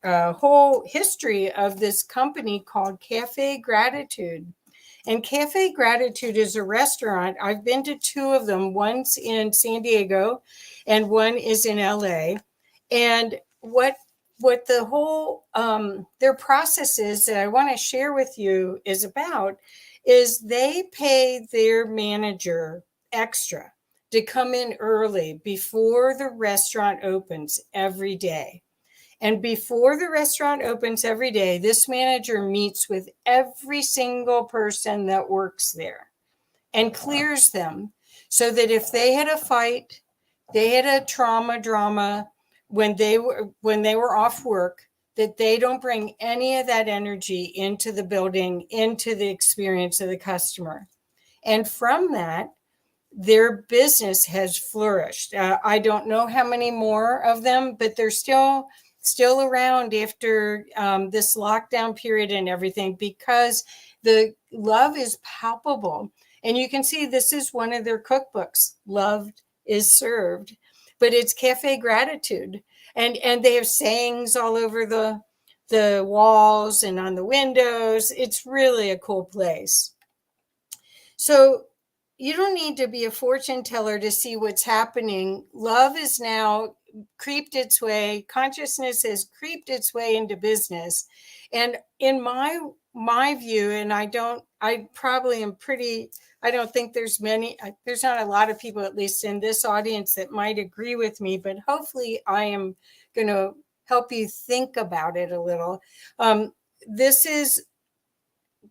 whole history of this company called Cafe Gratitude. And Cafe Gratitude is a restaurant. I've been to two of them. One's in San Diego and one is in LA. And what the whole, their process is that I want to share with you is about is they pay their manager extra to come in early before the restaurant opens every day. And before the restaurant opens every day, this manager meets with every single person that works there and clears them so that if they had a fight, they had a drama when they were off work, that they don't bring any of that energy into the building, into the experience of the customer. And from that, their business has flourished. I don't know how many more of them, but they're still around after this lockdown period and everything, because the love is palpable. And you can see this is one of their cookbooks, Loved is Served, but it's Cafe Gratitude. And they have sayings all over the walls and on the windows. It's really a cool place. So you don't need to be a fortune teller to see what's happening. Love is now creeped its way. Consciousness has creeped its way into business. And in my view, and I don't think there's not a lot of people, at least in this audience, that might agree with me, but hopefully I am going to help you think about it a little. This is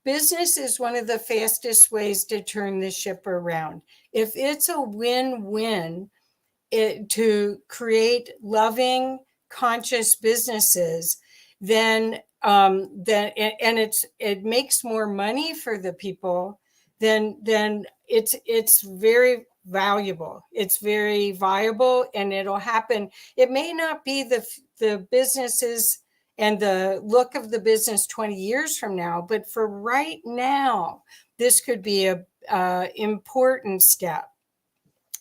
business is one of the fastest ways to turn the ship around. If it's a win-win to create loving, conscious businesses, then it makes more money for the people, then it's very valuable. It's very viable, and it'll happen. It may not be the businesses and the look of the business 20 years from now, but for right now, this could be a important step.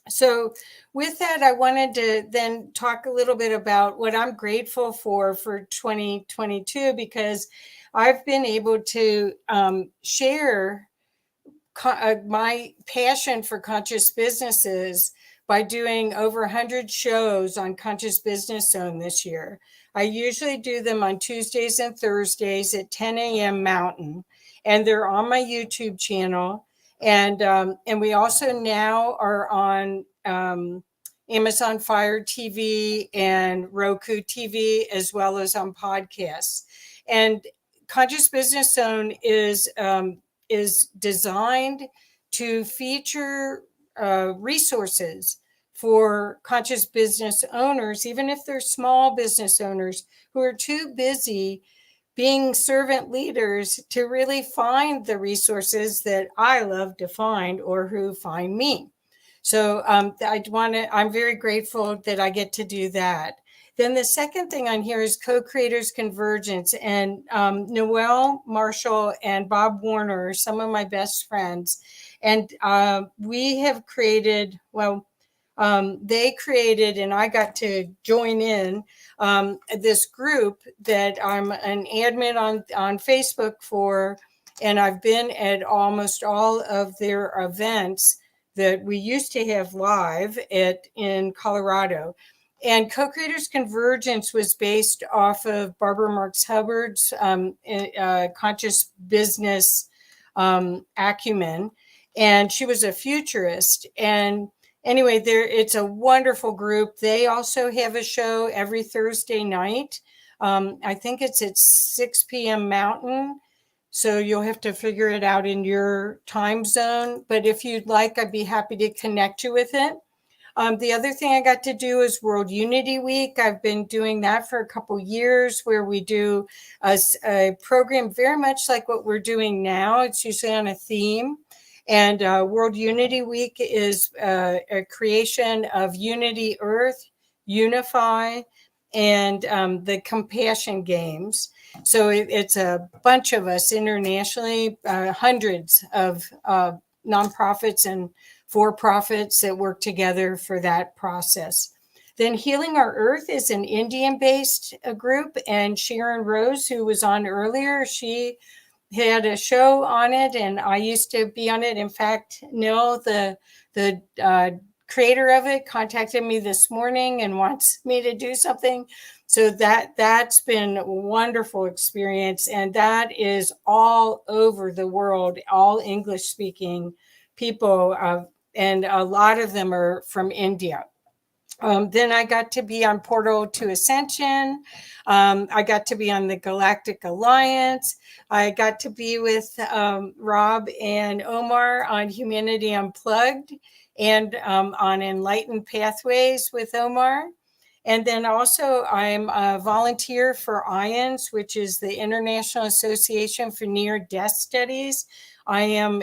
So with that, I wanted to then talk a little bit about what I'm grateful for 2022, because I've been able to share my passion for conscious businesses by doing over 100 shows on Conscious Business Zone this year. I usually do them on Tuesdays and Thursdays at 10 a.m. Mountain, and they're on my YouTube channel. And we also now are on Amazon Fire TV and Roku TV, as well as on podcasts. And Conscious Business Zone is designed to feature resources for conscious business owners, even if they're small business owners who are too busy being servant leaders to really find the resources that I love to find, or who find me. So I'm very grateful that I get to do that. Then the second thing on here is Co-Creators Convergence, and Noelle Marshall and Bob Warner are some of my best friends. And we have created, they created, and I got to join in this group that I'm an admin on Facebook for, and I've been at almost all of their events that we used to have live in Colorado. And Co-Creators Convergence was based off of Barbara Marx Hubbard's conscious business acumen, and she was a futurist. And anyway, it's a wonderful group. They also have a show every Thursday night. I think it's at 6 p.m. Mountain. So you'll have to figure it out in your time zone. But if you'd like, I'd be happy to connect you with it. The other thing I got to do is World Unity Week. I've been doing that for a couple years, where we do a program very much like what we're doing now. It's usually on a theme. And World Unity Week is a creation of Unity Earth, Unify, and the Compassion Games. So it's a bunch of us internationally, hundreds of nonprofits and for-profits that work together for that process. Then Healing Our Earth is an Indian-based group, and Sharon Rose, who was on earlier, she had a show on it, and I used to be on it. In fact, Neil, the creator of it, contacted me this morning and wants me to do something. So that's been a wonderful experience, and that is all over the world, all English-speaking people, and a lot of them are from India. Then I got to be on Portal to Ascension. I got to be on the Galactic Alliance. I got to be with Rob and Omar on Humanity Unplugged, and on Enlightened Pathways with Omar. And then also I'm a volunteer for IANS, which is the International Association for Near-Death Studies. I am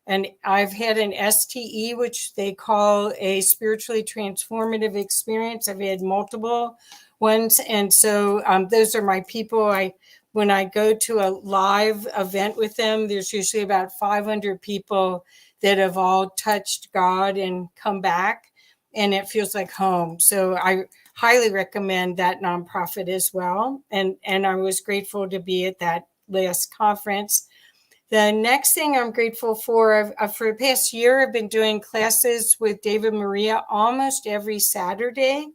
and I've had an STE, which they call a spiritually transformative experience. I've had multiple ones. And so those are my people. When I go to a live event with them, there's usually about 500 people that have all touched God and come back, and it feels like home. So I highly recommend that nonprofit as well. And I was grateful to be at that last conference. The next thing I'm grateful for the past year, I've been doing classes with David Maria almost every Saturday.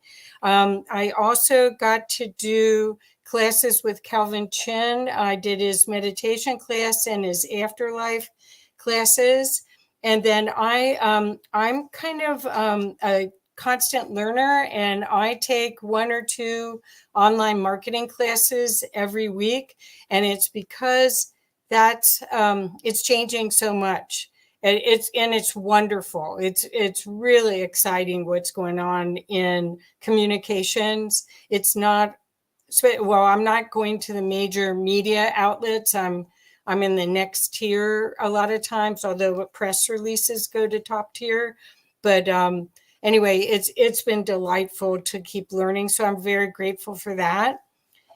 I also got to do classes with Calvin Chin. I did his meditation class and his afterlife classes. And then I'm kind of a constant learner, and I take 1 or 2 online marketing classes every week. And it's because that's it's changing so much. It's wonderful. It's really exciting what's going on in communications. It's not, well, I'm not going to the major media outlets. I'm in the next tier a lot of times, although press releases go to top tier. But anyway, it's been delightful to keep learning. So I'm very grateful for that.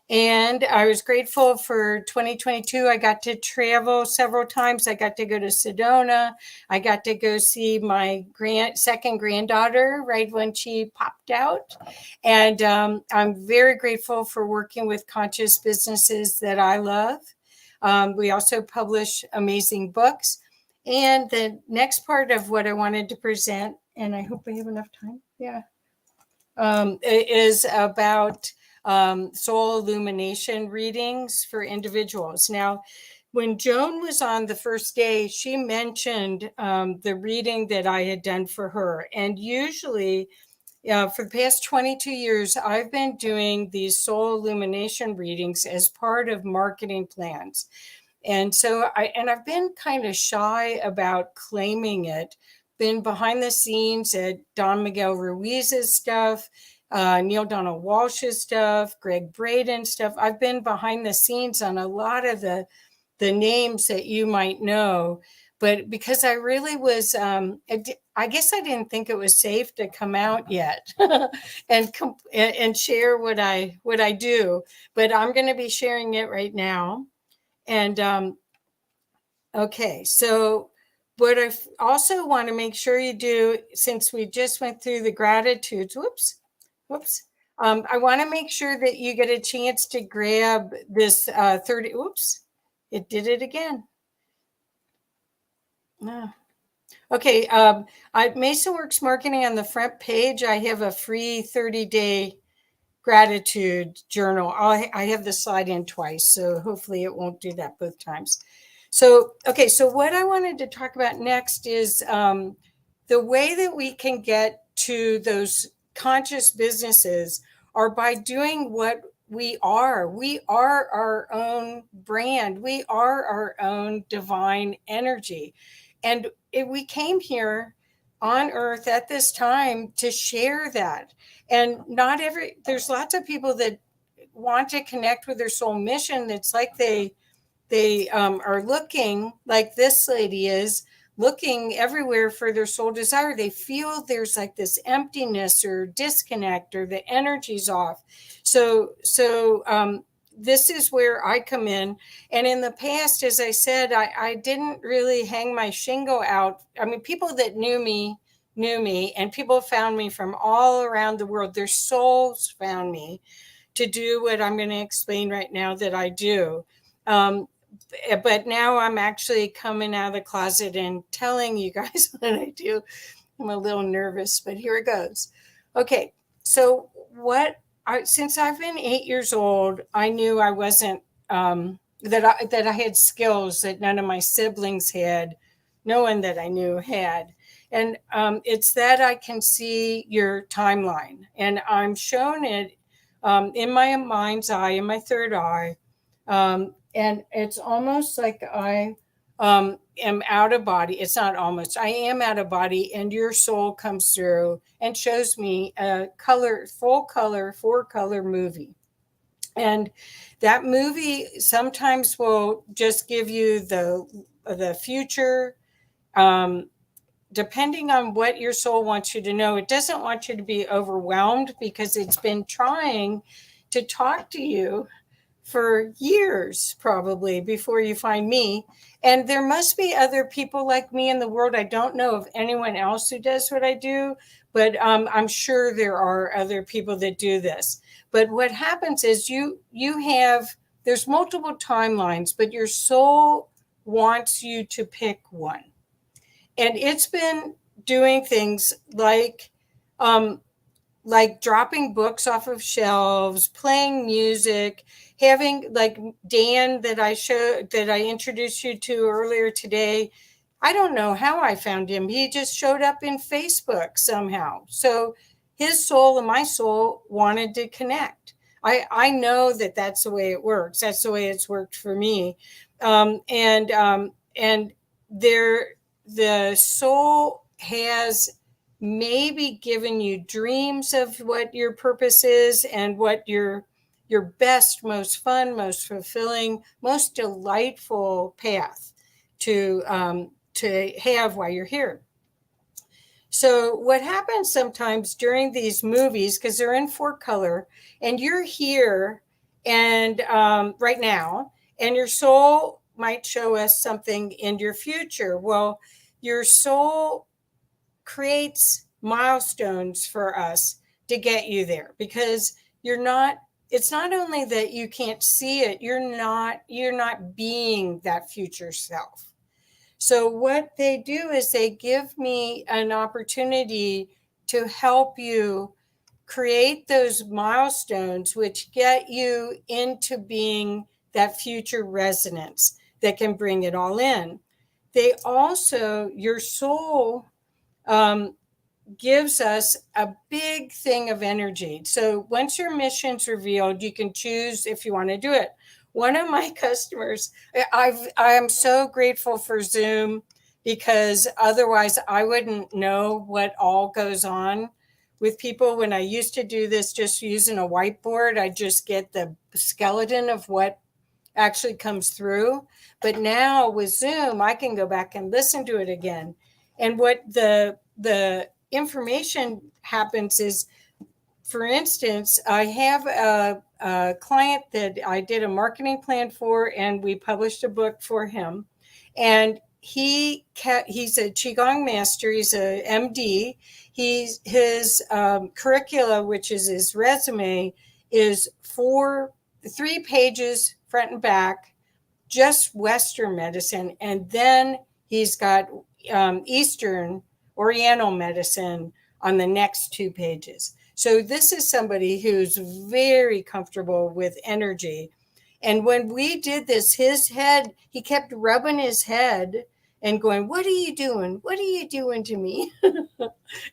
And I was grateful for 2022. I got to travel several times. I got to go to Sedona. I got to go see my second granddaughter right when she popped out. And I'm very grateful for working with conscious businesses that I love. We also publish amazing books. And the next part of what I wanted to present, and I hope we have enough time, is about soul illumination readings for individuals. Now, when Joan was on the first day, she mentioned the reading that I had done for her. And usually, for the past 22 years, I've been doing these soul illumination readings as part of marketing plans. And so I've been kind of shy about claiming it. Been behind the scenes at Don Miguel Ruiz's stuff, Neil Donald Walsh's stuff, Greg Braden's stuff. I've been behind the scenes on a lot of the names that you might know, but because I really was, I guess I didn't think it was safe to come out yet and share what I do. But I'm going to be sharing it right now. And okay, so what I also want to make sure you do, since we just went through the gratitudes, I want to make sure that you get a chance to grab this 30, it did it again. No. Okay, Mason Works Marketing on the front page, I have a free 30-day gratitude journal. I have the slide in twice, so hopefully it won't do that both times. So, okay, so what I wanted to talk about next is the way that we can get to those conscious businesses are by doing what we are. We are our own brand. We are our own divine energy. And we came here on earth at this time to share that. And there's lots of people that want to connect with their soul mission. It's like they are looking, like this lady is looking everywhere for their soul desire. They feel there's like this emptiness or disconnect, or the energy's off. So this is where I come in. And in the past, as I said, I didn't really hang my shingle out. I mean, people that knew me, and people found me from all around the world. Their souls found me to do what I'm going to explain right now that I do. But now I'm actually coming out of the closet and telling you guys what I do. I'm a little nervous, but here it goes. Okay, so since I've been 8 years old, I knew I wasn't, that I had skills that none of my siblings had, no one that I knew had. And it's that I can see your timeline. And I'm shown it in my mind's eye, in my third eye. And it's almost like I am out of body. It's not almost, I am out of body, and your soul comes through and shows me a full color, 4-color movie. And that movie sometimes will just give you the future, depending on what your soul wants you to know. It doesn't want you to be overwhelmed, because it's been trying to talk to you for years, probably, before you find me. And there must be other people like me in the world. I don't know of anyone else who does what I do, but I'm sure there are other people that do this. But what happens is there's multiple timelines, but your soul wants you to pick one. And it's been doing things like dropping books off of shelves, playing music, having, like Dan that I introduced you to earlier today. I don't know how I found him. He just showed up in Facebook somehow. So his soul and my soul wanted to connect. I know that that's the way it works. That's the way it's worked for me. And the soul has maybe given you dreams of what your purpose is and what your best, most fun, most fulfilling, most delightful path to have while you're here. So what happens sometimes during these movies, because they're in 4-color, and you're here and right now, and your soul might show us something in your future. Well, your soul creates milestones for us to get you there, because it's not only that you can't see it, you're not being that future self. So what they do is they give me an opportunity to help you create those milestones, which get you into being that future resonance that can bring it all in. They also, your soul gives us a big thing of energy. So once your mission's revealed, you can choose if you want to do it. One of my customers, I am so grateful for Zoom, because otherwise I wouldn't know what all goes on with people. When I used to do this just using a whiteboard, I just get the skeleton of what actually comes through. But now with Zoom, I can go back and listen to it again. And what the information happens is, for instance, I have a client that I did a marketing plan for, and we published a book for him. And he's a Qigong master. He's a MD. His curricula, which is his resume, is 3 pages front and back, just Western medicine. And then he's got Eastern Oriental medicine on the next 2 pages. So this is somebody who's very comfortable with energy. And when we did this, he kept rubbing his head and going, "What are you doing? What are you doing to me?" And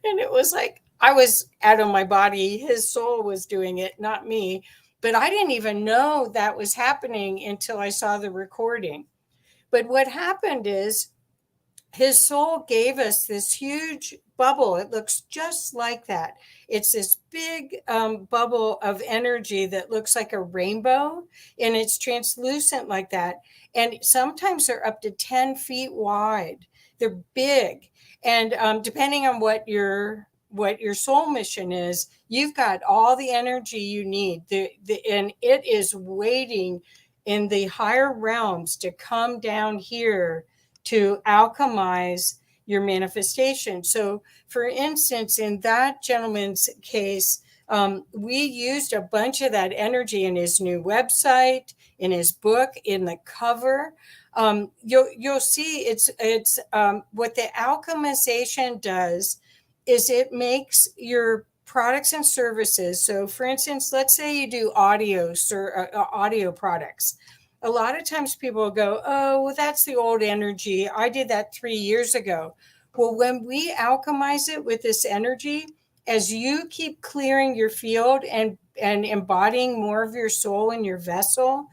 it was like, I was out of my body. His soul was doing it, not me. But I didn't even know that was happening until I saw the recording. But what happened is, his soul gave us this huge bubble. It looks just like that. It's this big bubble of energy that looks like a rainbow, and it's translucent like that. And sometimes they're up to 10 feet wide. They're big. And depending on what your soul mission is, you've got all the energy you need. And it is waiting in the higher realms to come down here to alchemize your manifestation. So for instance, in that gentleman's case, we used a bunch of that energy in his new website, in his book, in the cover. You'll see it's what the alchemization does is it makes your products and services. So for instance, let's say you do audio products. A lot of times people will go, "Oh, well, that's the old energy. I did that 3 years ago." Well, when we alchemize it with this energy, as you keep clearing your field and embodying more of your soul in your vessel,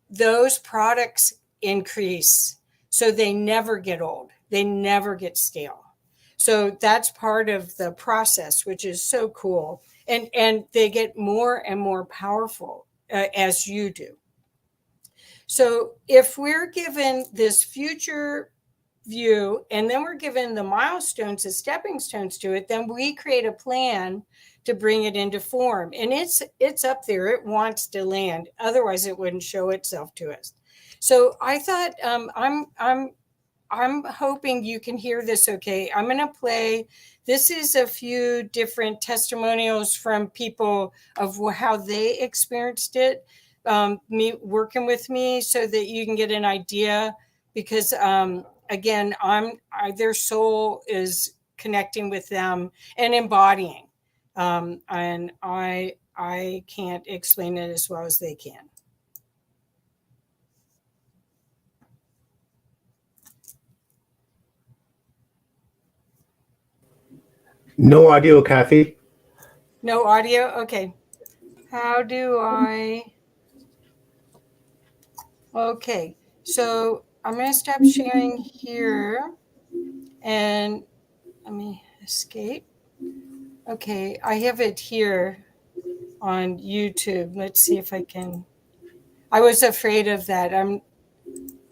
those products increase. So they never get old. They never get stale. So that's part of the process, which is so cool. And they get more and more powerful as you do. So if we're given this future view, and then we're given the milestones as stepping stones to it, then we create a plan to bring it into form. And it's up there. It wants to land. Otherwise, it wouldn't show itself to us. So I thought I'm hoping you can hear this okay. I'm going to play. This is a few different testimonials from people of how they experienced it. Me working with me, so that you can get an idea, because again, their soul is connecting with them and embodying, and I can't explain it as well as they can. No audio, Kathy. No audio. Okay. How do I? Okay. So I'm going to stop sharing here and let me escape. Okay, I have it here on YouTube. Let's see if I can. I was afraid of that.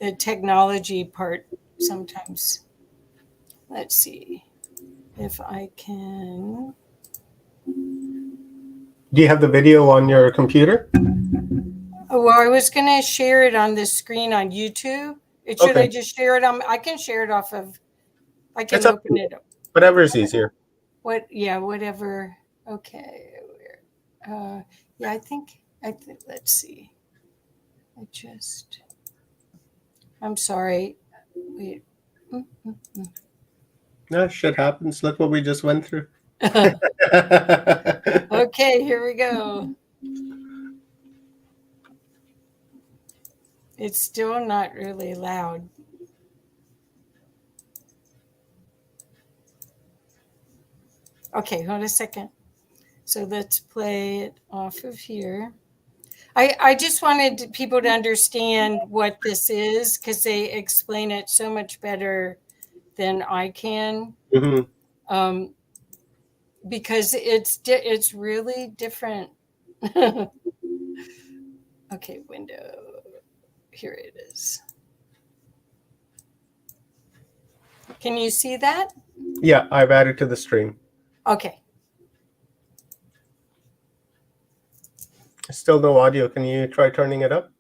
The technology part sometimes. Let's see if I can. Do you have the video on your computer? Well, I was going to share it on the screen on YouTube. Should I just share it on? I can share it off of. I can It's up open to you. it up. Whatever is easier. Yeah, whatever. Okay. Yeah, I think. Let's see. I'm sorry. Wait. No, shit happens. Look what we just went through. Okay, here we go. It's still not really loud. Okay, hold a second. So let's play it off of here. I just wanted people to understand what this is because they explain it so much better than I can. Mm-hmm. Because it's really different. Okay, window. Here it is. Can you see that? Yeah, I've added to the stream. Okay. Still no audio. Can you try turning it up?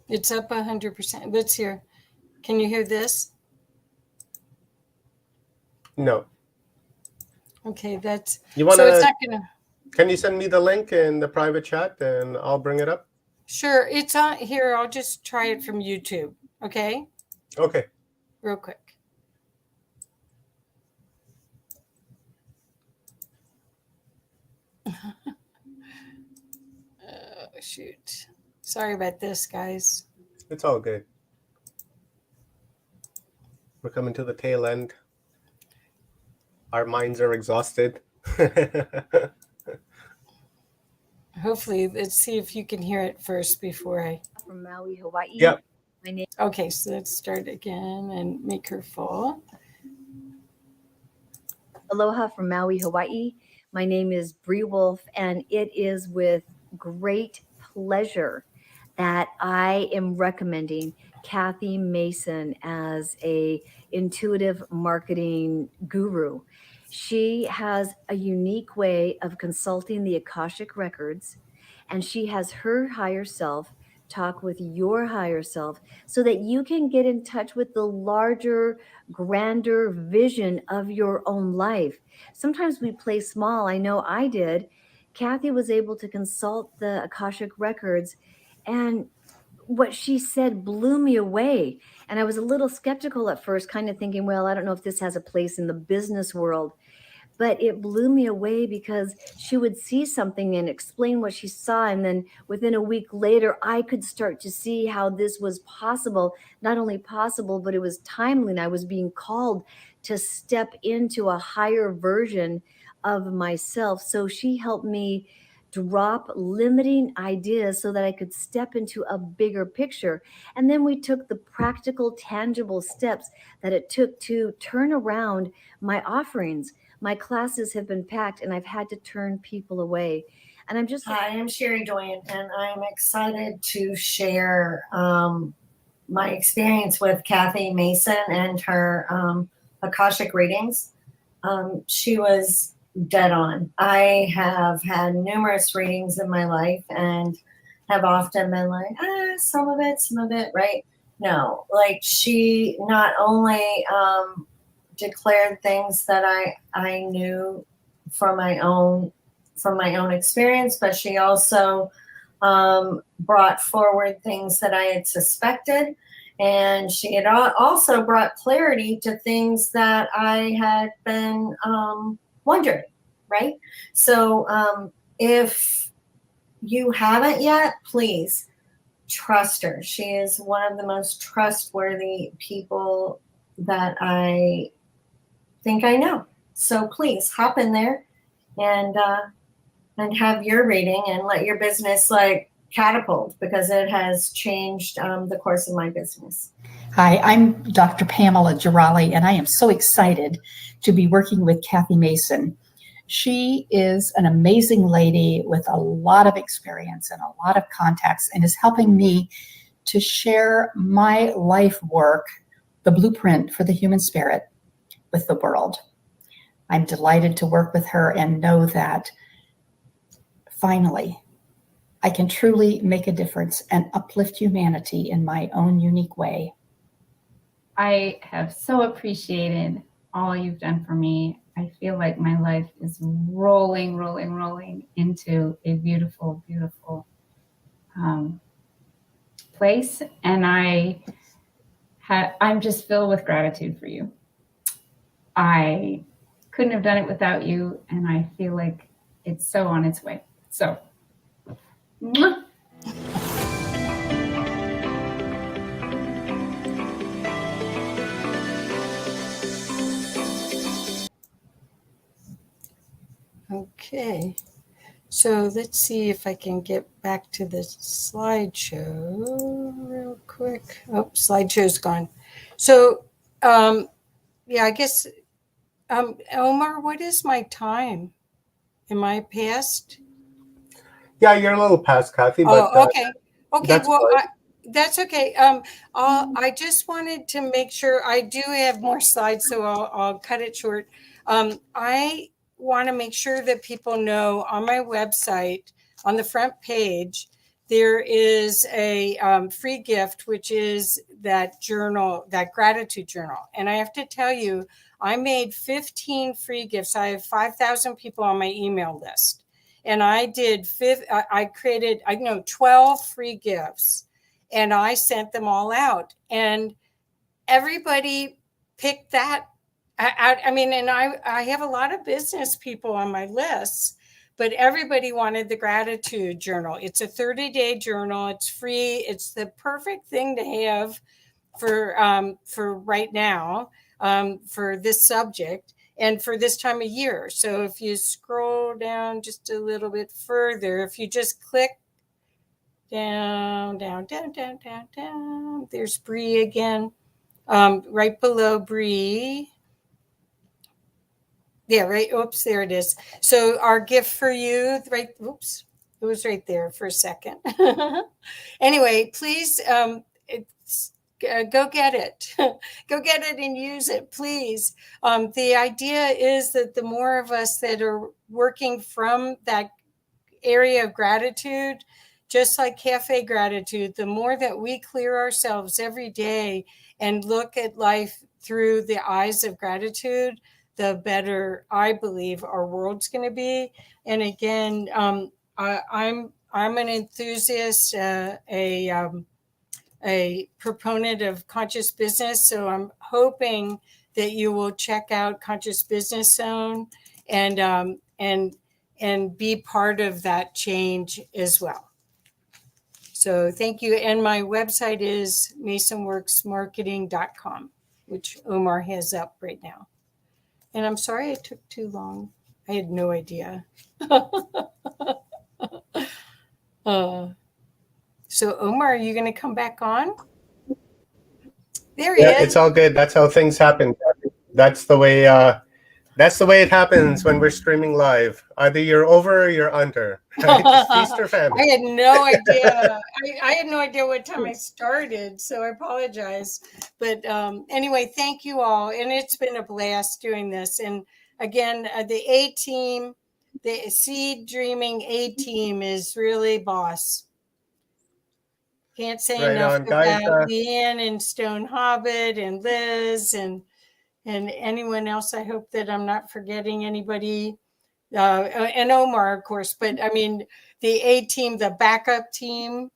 It's up 100%. Let's hear. Can you hear this? No. Okay, that's You want so it's to? not gonna. Can you send me the link in the private chat and I'll bring it up? Sure, it's on here. I'll just try it from YouTube. Okay. Okay. Real quick. Shoot. Sorry about this, guys. It's all good. We're coming to the tail end. Our minds are exhausted. Hopefully, let's see if you can hear it first before I. From Maui, Hawaii. Yep. My name. Okay, so let's start again and make her full. Aloha from Maui, Hawaii. My name is Bree Wolf, and it is with great pleasure that I am recommending Kathy Mason as a intuitive marketing guru. She has a unique way of consulting the Akashic records, and she has her higher self talk with your higher self so that you can get in touch with the larger, grander vision of your own life. Sometimes we play small. I know I did. Kathy was able to consult the Akashic records, and what she said blew me away. And I was a little skeptical at first, kind of thinking, well, I don't know if this has a place in the business world. But it blew me away because she would see something and explain what she saw. And then within a week later, I could start to see how this was possible. Not only possible, but it was timely. And I was being called to step into a higher version of myself. So she helped me drop limiting ideas so that I could step into a bigger picture. And then we took the practical, tangible steps that it took to turn around my offerings. My classes have been packed and I've had to turn people away. And I'm just. Hi, I'm Sherry Doyen, and I'm excited to share my experience with Kathy Mason and her Akashic readings. She was dead on. I have had numerous readings in my life and have often been like, some of it, right? No, like she not only declared things that I knew from my own experience, but she also brought forward things that I had suspected, and she had also brought clarity to things that I had been wondering, right? So if you haven't yet, please trust her. She is one of the most trustworthy people that I think I know. So please hop in there and have your reading and let your business like catapult, because it has changed the course of my business. Hi, I'm Dr. Pamela Girali, and I am so excited to be working with Kathy Mason. She is an amazing lady with a lot of experience and a lot of contacts, and is helping me to share my life work, the blueprint for the human spirit, with the world. I'm delighted to work with her and know that finally I can truly make a difference and uplift humanity in my own unique way. I have so appreciated all you've done for me. I feel like my life is rolling into a beautiful, beautiful place. And I'm just filled with gratitude for you. I couldn't have done it without you, and I feel like it's so on its way. So, mwah. Okay, so let's see if I can get back to the slideshow real quick. Oh, slideshow's gone. So, yeah, I guess, Omar, what is my time? Am I past? Yeah, you're a little past, Kathy, but okay. that's Well, fine. that's okay. I just wanted to make sure I do have more slides, so I'll cut it short. I want to make sure that people know on my website, on the front page, there is a free gift, which is that journal, that gratitude journal. And I have to tell you, I made 15 free gifts. I have 5,000 people on my email list. And I created 12 free gifts, and I sent them all out. And everybody picked that out. I mean, and I have a lot of business people on my list, but everybody wanted the gratitude journal. It's a 30-day journal. It's free. It's the perfect thing to have for right now, for this subject and for this time of year. So if you scroll down just a little bit further, if you just click down, there's Bree again, right below Bree. Yeah, right. Oops, there it is. So our gift for you, right? Oops, it was right there for a second. Anyway, please go get it. Go get it and use it, please. The idea is that the more of us that are working from that area of gratitude, just like cafe gratitude, the more that we clear ourselves every day and look at life through the eyes of gratitude, the better I believe our world's going to be. And again, I'm an enthusiast, a proponent of conscious business. So I'm hoping that you will check out Conscious Business Zone and be part of that change as well. So thank you. And my website is masonworksmarketing.com, which Omar has up right now. And I'm sorry it took too long. I had no idea. So Omar, are you going to come back on? There he is. It's all good. That's how things happen. That's the way it happens when we're streaming live. Either you're over or you're under. Right? Feast or famine. I had no idea. I had no idea what time I started, so I apologize. But anyway, thank you all. And it's been a blast doing this. And again, the A team, the Seed Dreaming A team is really boss. Can't say Right enough on, guys. about Leanne and Stone Hobbit and Liz and anyone else. I hope that I'm not forgetting anybody. And Omar, of course. But I mean, the A team, the backup team,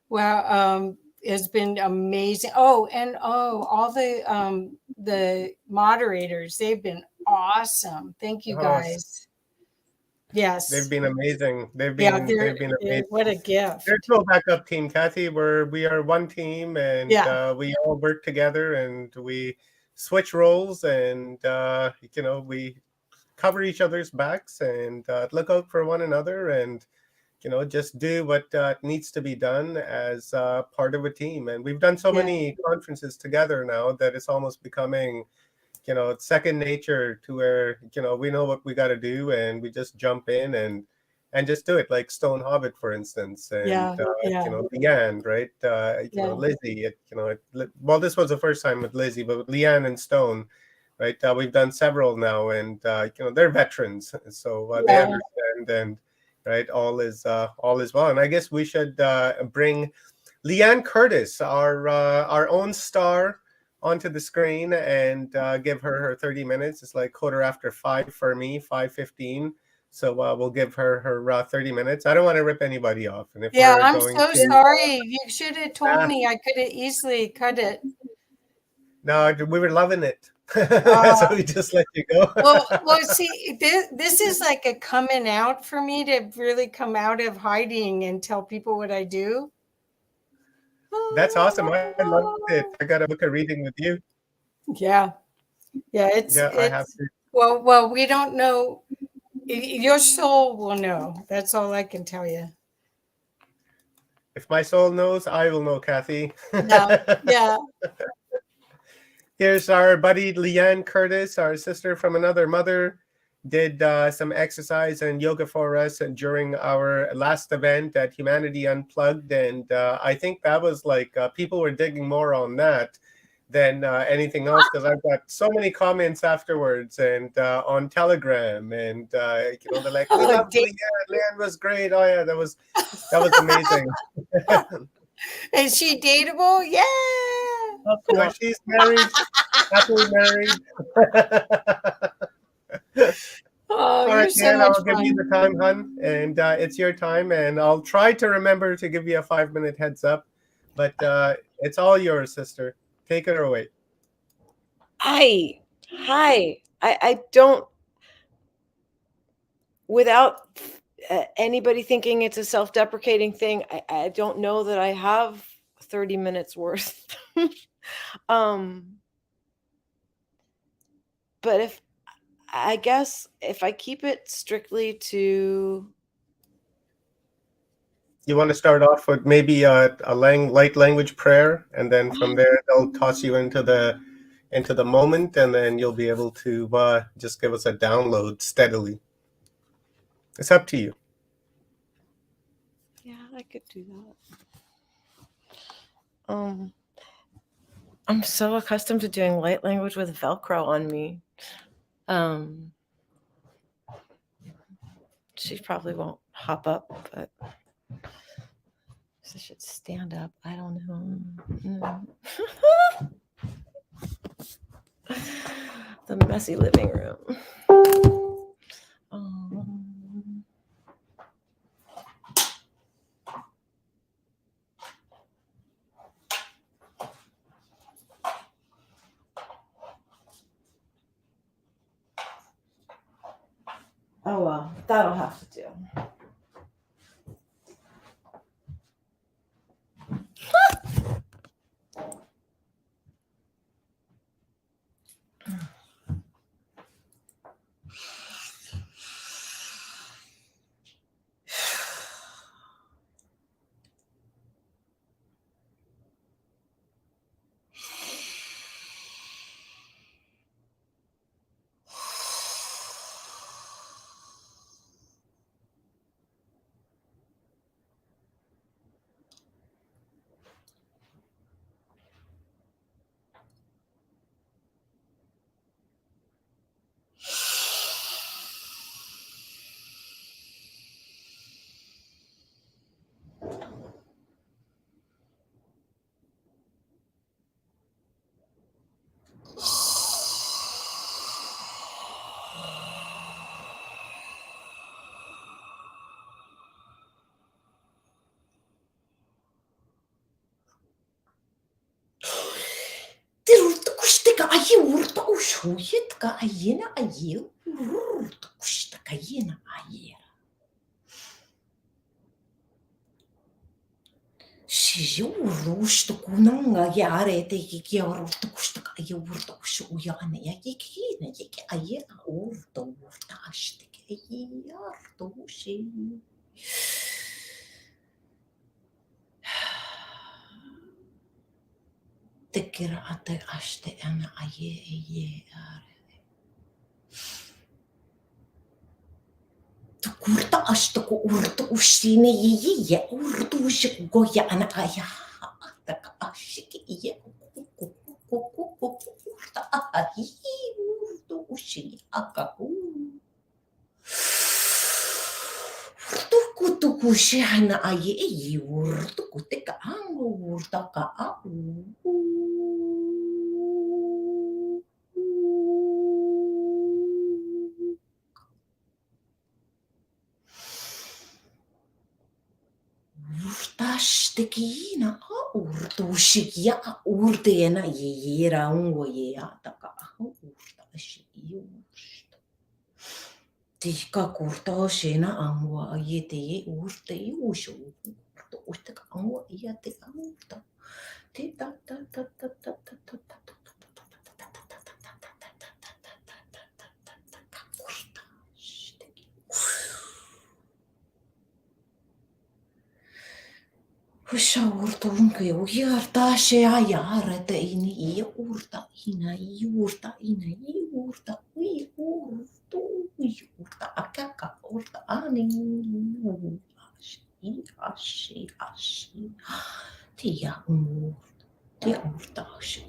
well, has been amazing. Oh, and all the moderators, they've been awesome. Thank you guys. Yes, They've been amazing. They've been amazing. What a gift. There's no backup team, Kathy. We are one team, and we all work together, and we switch roles, and cover each other's backs and look out for one another, and just do what needs to be done as part of a team. And we've done so many conferences together now that it's almost becoming second nature, to where we know what we got to do and we just jump in and just do it, like Stone Hobbit, for instance, and Leanne, right? Lizzie, well, this was the first time with Lizzie, but with Leanne and Stone, right? We've done several now, and they're veterans, so they understand, and right, all is well. And I guess we should bring Leanne Curtis, our own star, onto the screen and give her 30 minutes. It's like 5:15 for me, 5:15. So we'll give her 30 minutes. I don't want to rip anybody off. And if I'm so sorry. You should have told me. I could have easily cut it. No, we were loving it. So we just let you go. well, see, this is like a coming out for me, to really come out of hiding and tell people what I do. That's awesome. I loved it. I got to book a reading with you. Yeah. It's I have to. Well, we don't know. Your soul will know. That's all I can tell you. If my soul knows, I will know, Kathy. Yeah. Here's our buddy Leanne Curtis, our sister from another mother. Did some exercise and yoga for us during our last event at Humanity Unplugged. And I think that was like people were digging more on that than anything else, because I've got so many comments afterwards and on Telegram, and they're like, "We love Leanne. Leanne was great. Oh yeah, that was amazing." Is she dateable? Yeah. Well, she's married, happily married. All right, so I'll give you the time, hun, and it's your time, and I'll try to remember to give you a 5-minute heads up, but it's all yours, sister. Take it away. Hi. I don't, without anybody thinking it's a self-deprecating thing, I don't know that I have 30 minutes worth. But I guess if I keep it strictly to... You want to start off with maybe a light language prayer, and then from there they'll toss you into the moment, and then you'll be able to just give us a download steadily. It's up to you. Yeah, I could do that. I'm so accustomed to doing light language with Velcro on me. She probably won't hop up, but I should stand up. I don't know. The messy living room. Oh well, that'll have to do. Shijurushtu kunanga yare te ki orto kushta ya urto shu yana ya ki na ki aye urto urtashte ki yarto shi tekira ate ashte ana aye are kurta ashte ko urto ushine ye urto shi go ya ana aya ta ashiki ye kurta ahi urto ushine akaku tuku shana aye urto kuteka ango urta ka urtastekina urtushikia urtena yera ungo ye ataka urtashi tika kurta shena ango ayete urte ushu urta ango ayate urta tita ta ta ta ta ta ta ta Husha urta unke uyarta she ayarete ini urta ina urta urta akaka urta ani ashi tia urta ashi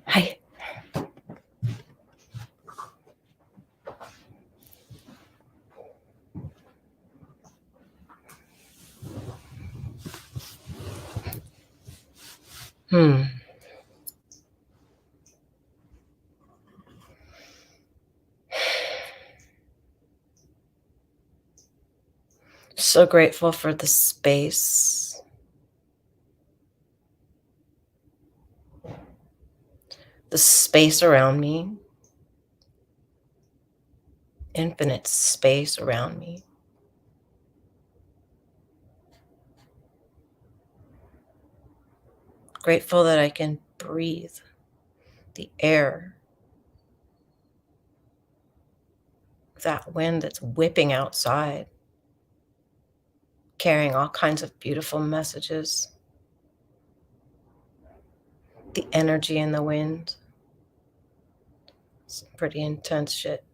Hi. So grateful for the space. The space around me. Infinite space around me. Grateful that I can breathe the air. That wind that's whipping outside, carrying all kinds of beautiful messages. The energy in the wind. It's pretty intense shit.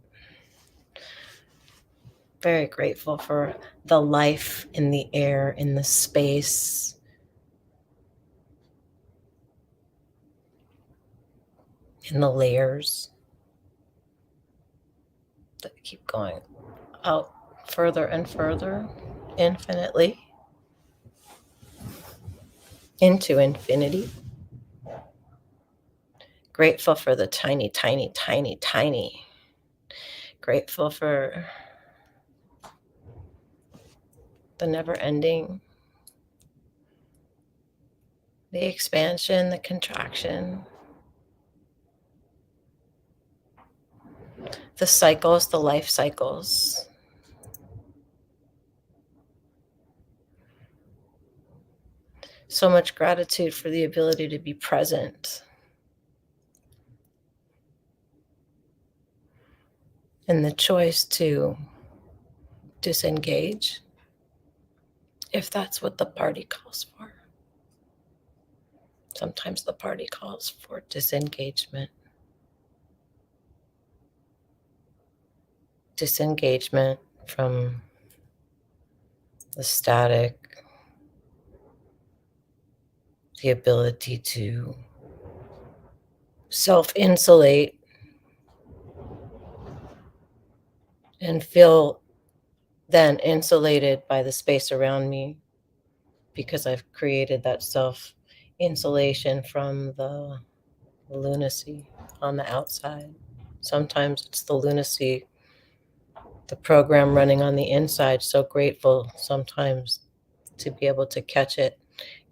Very grateful for the life in the air, in the space. In the layers that keep going out further and further, infinitely, into infinity. Grateful for the tiny, tiny, tiny, tiny. Grateful for the never ending, the expansion, the contraction, the cycles, the life cycles. So much gratitude for the ability to be present. And the choice to disengage if that's what the party calls for. Sometimes the party calls for disengagement. Disengagement from the static, the ability to self-insulate and feel then insulated by the space around me, because I've created that self-insulation from the lunacy on the outside. Sometimes it's the lunacy, the program running on the inside. So grateful sometimes to be able to catch it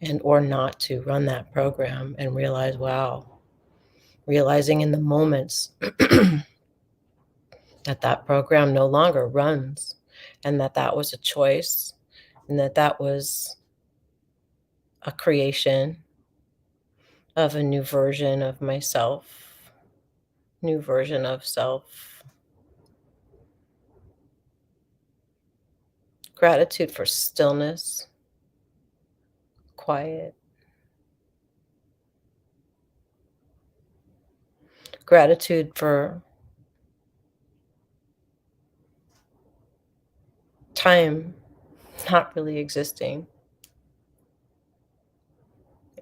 and or not to run that program and realize, wow, realizing in the moments that program no longer runs, and that was a choice, and that was a creation of a new version of myself, new version of self. Gratitude for stillness, quiet. Gratitude for time not really existing.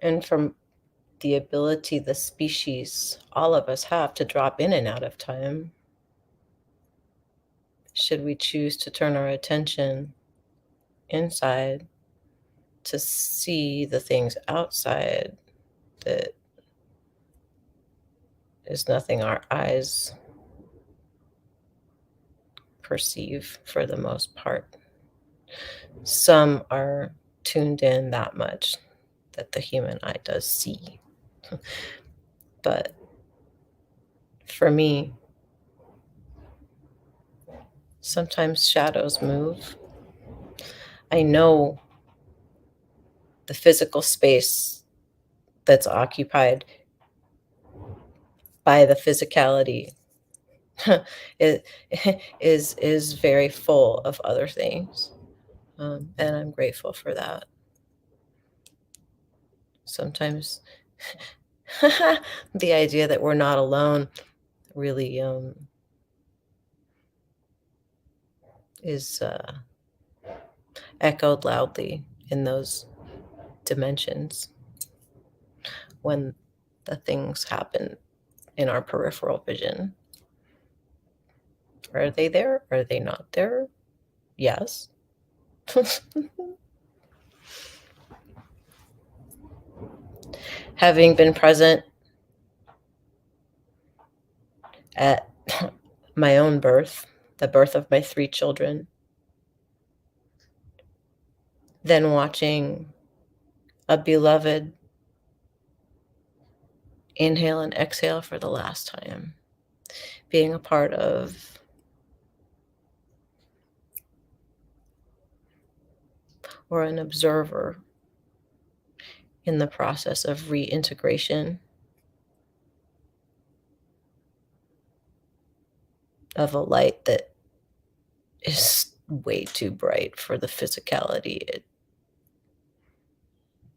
And from the ability the species, all of us have, to drop in and out of time, should we choose to turn our attention inside to see the things outside that is nothing our eyes perceive for the most part. Some are tuned in that much that the human eye does see. But for me, sometimes shadows move. I know the physical space that's occupied by the physicality is very full of other things. And I'm grateful for that. Sometimes the idea that we're not alone really is echoed loudly in those dimensions when the things happen in our peripheral vision. Are they there? Are they not there? Yes. Having been present at my own birth, the birth of my 3 children, then watching a beloved inhale and exhale for the last time, being a part of or an observer in the process of reintegration of a light that is way too bright for the physicality. It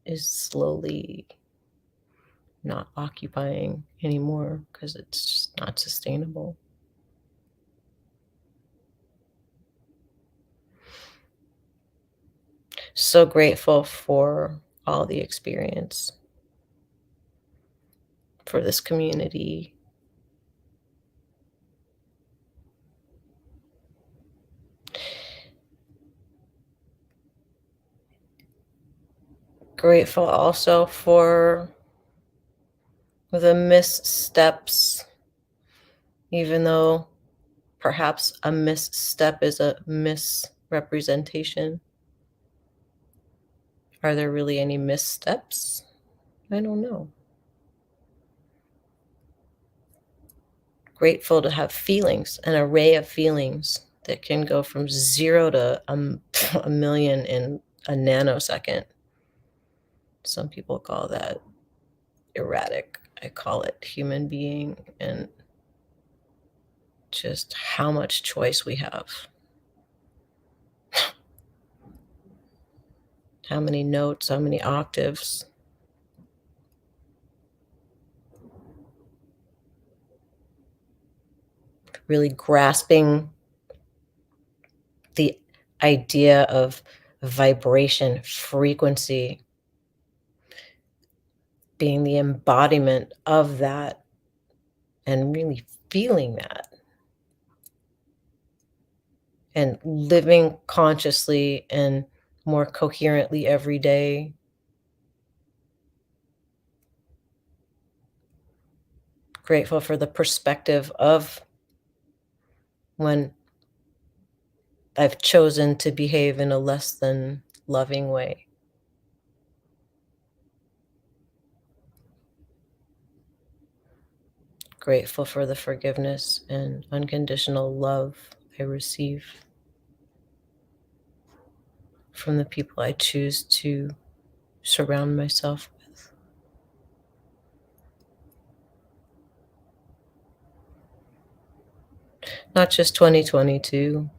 is slowly not occupying anymore because it's just not sustainable. So grateful for all the experience, for this community. Grateful also for the missteps, even though perhaps a misstep is a misrepresentation. Are there really any missteps? I don't know. Grateful to have feelings, an array of feelings that can go from 0 to a million in a nanosecond. Some people call that erratic. I call it human being, and just how much choice we have. How many notes, how many octaves. Really grasping the idea of vibration, frequency, being the embodiment of that and really feeling that and living consciously and more coherently every day. Grateful for the perspective of when I've chosen to behave in a less than loving way. Grateful for the forgiveness and unconditional love I receive from the people I choose to surround myself with. Not just 2022,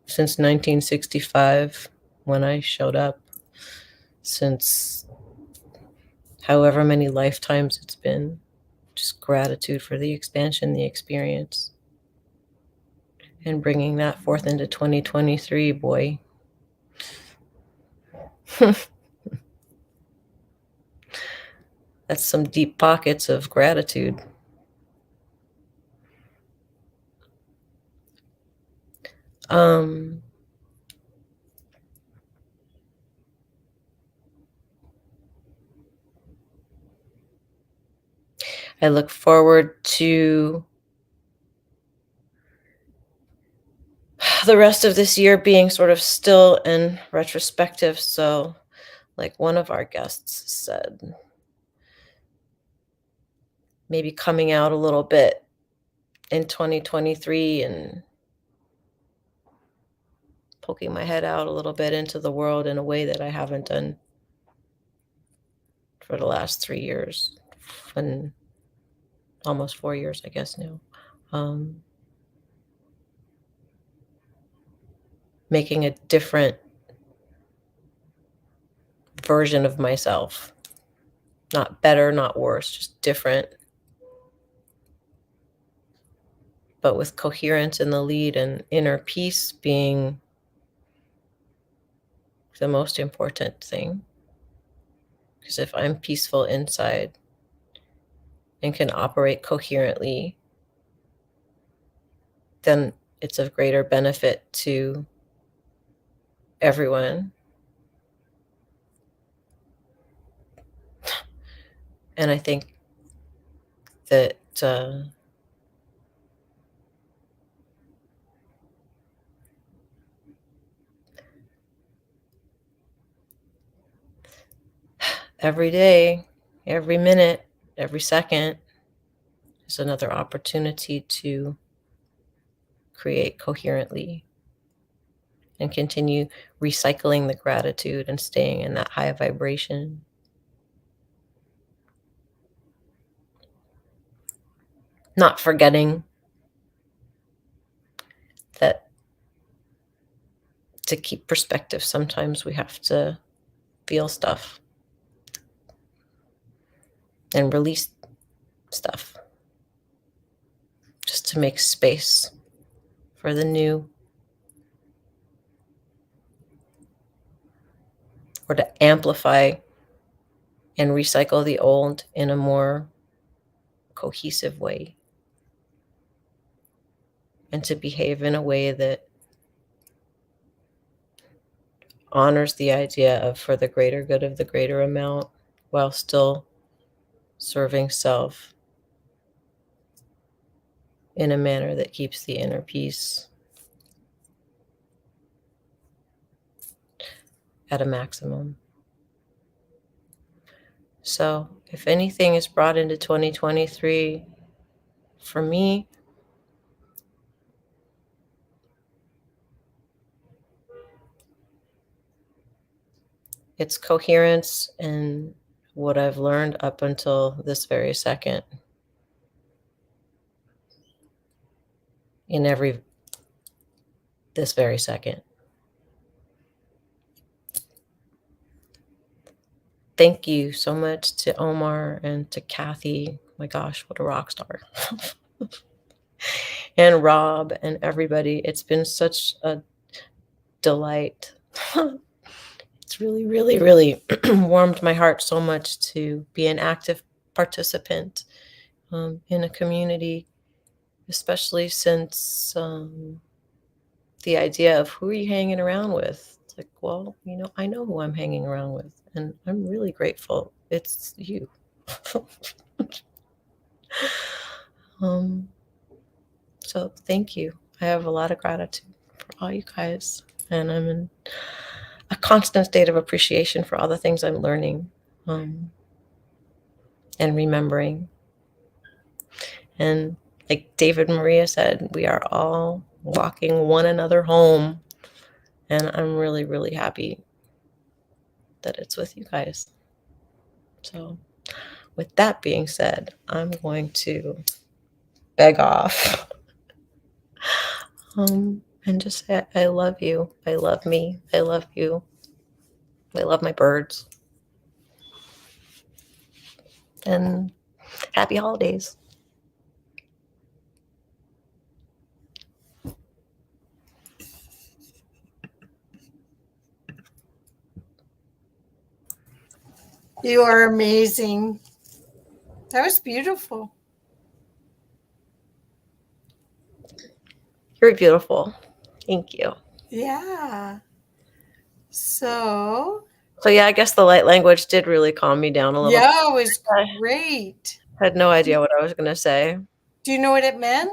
since 1965 when I showed up, since however many lifetimes it's been. Just gratitude for the expansion, the experience, and bringing that forth into 2023, boy. That's some deep pockets of gratitude. I look forward to the rest of this year being sort of still and retrospective. So, like one of our guests said, maybe coming out a little bit in 2023 and poking my head out a little bit into the world in a way that I haven't done for the last 3 years and almost 4 years, I guess now. Making a different version of myself. Not better, not worse, just different. But with coherence in the lead and inner peace being the most important thing. Because if I'm peaceful inside and can operate coherently, then it's of greater benefit to everyone. And I think that every day, every minute, every second is another opportunity to create coherently and continue recycling the gratitude and staying in that high vibration. Not forgetting that to keep perspective, sometimes we have to feel stuff and release stuff just to make space for the new, or to amplify and recycle the old in a more cohesive way, and to behave in a way that honors the idea of for the greater good of the greater amount while still serving self in a manner that keeps the inner peace at a maximum. So if anything is brought into 2023, for me, it's coherence and what I've learned up until this very second. This very second. Thank you so much to Omar and to Kathy. My gosh, what a rock star. And Rob and everybody. It's been such a delight it's really, really, really warmed my heart so much to be an active participant in a community, especially since the idea of who are you hanging around with? It's like, well, you know, I know who I'm hanging around with, and I'm really grateful. It's you. So thank you. I have a lot of gratitude for all you guys, and I'm in a constant state of appreciation for all the things I'm learning and remembering. And like David Maria said, we are all walking one another home, and I'm really, really happy that it's with you guys. So with that being said, I'm going to beg off and just say I love you. I love me. I love you. I love my birds. And happy holidays. You are amazing. That was beautiful. You're beautiful. Thank you. Yeah. So yeah, I guess the light language did really calm me down a little. Yeah, it was great. I had no idea what I was going to say. Do you know what it meant?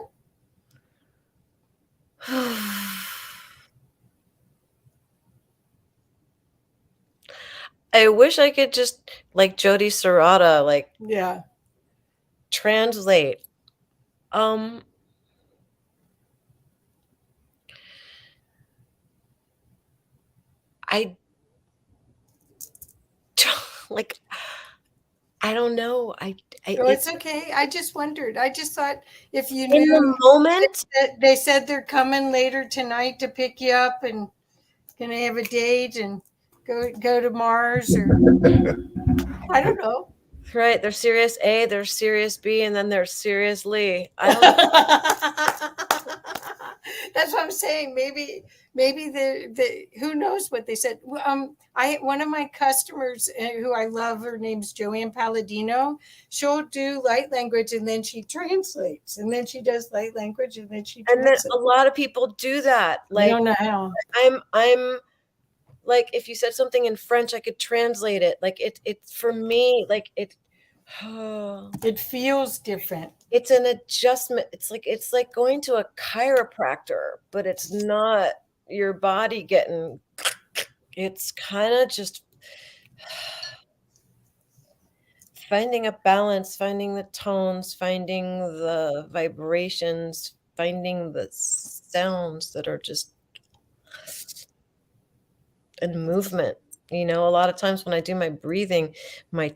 I wish I could just, like Jody Serrata, like Yeah. translate. I like, I don't know. Oh, it's okay. I just wondered. I just thought if you in knew the moment. they said they're coming later tonight to pick you up and gonna have a date and go to Mars, or I don't know. Right, there's Sirius A, there's Sirius B, and then there's Sirius Lee. That's what I'm saying. Maybe the who knows what they said. One of my customers who I love, her name's Joanne Palladino. She'll do light language and then she translates, and then she does light language and then she translates. And then a lot of people do that. Like, I don't know how. I'm like, if you said something in French, I could translate it. Like it for me, like it feels different. It's an adjustment. It's like going to a chiropractor, but it's not your body getting, it's kind of just finding a balance, finding the tones, finding the vibrations, finding the sounds that are just and movement. You know, a lot of times when I do my breathing, my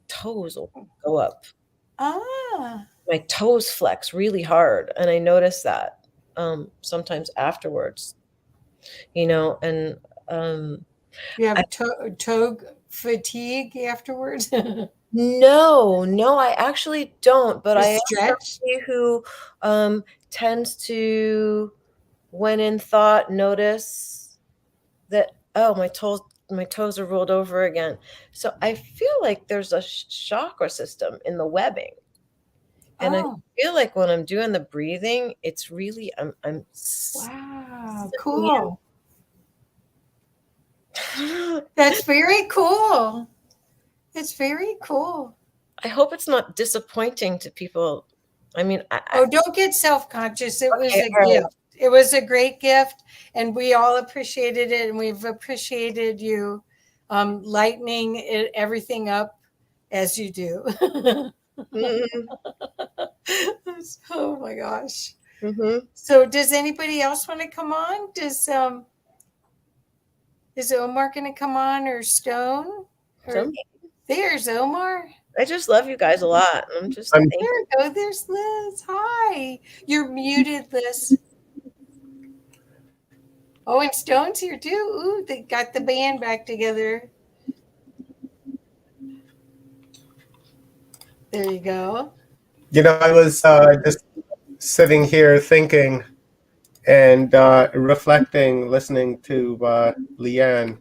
toes will go up. My toes flex really hard, and I notice that sometimes afterwards, you know, and you have toe fatigue afterwards. No, I actually don't, but I am stretch somebody who tends to, when in thought, notice that, oh, my toes are rolled over again. So I feel like there's a chakra system in the webbing. And I feel like when I'm doing the breathing, it's really, I'm wow, cool. That's very cool. It's very cool. I hope it's not disappointing to people. I mean, don't get self-conscious. It was a gift. It was a great gift, and we all appreciated it, and we've appreciated you lightening everything up as you do. Oh my gosh. So does anybody else want to come on? Is Omar going to come on, or Stone? There's Omar. I just love you guys a lot. I'm just there we go. There's Liz. Hi. You're muted, Liz. Oh, and Stone's here too. Ooh, they got the band back together. There you go. You know, I was just sitting here thinking and reflecting, listening to Leanne,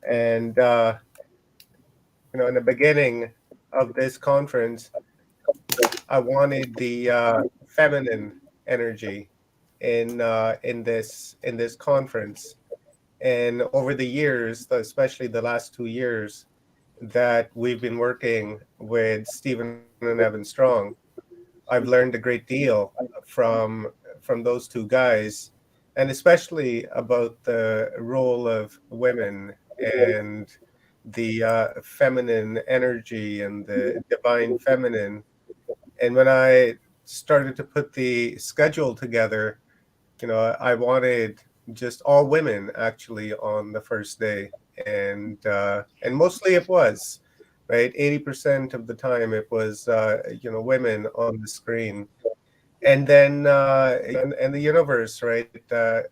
And in the beginning of this conference, I wanted the feminine energy in this conference. And over the years, especially the last 2 years, that we've been working with Stephen and Evan Strong, I've learned a great deal from those two guys, and especially about the role of women and the feminine energy and the divine feminine. And when I started to put the schedule together, I wanted just all women actually on the first day, and mostly it was, right. 80% of the time it was women on the screen, and then and the universe, right.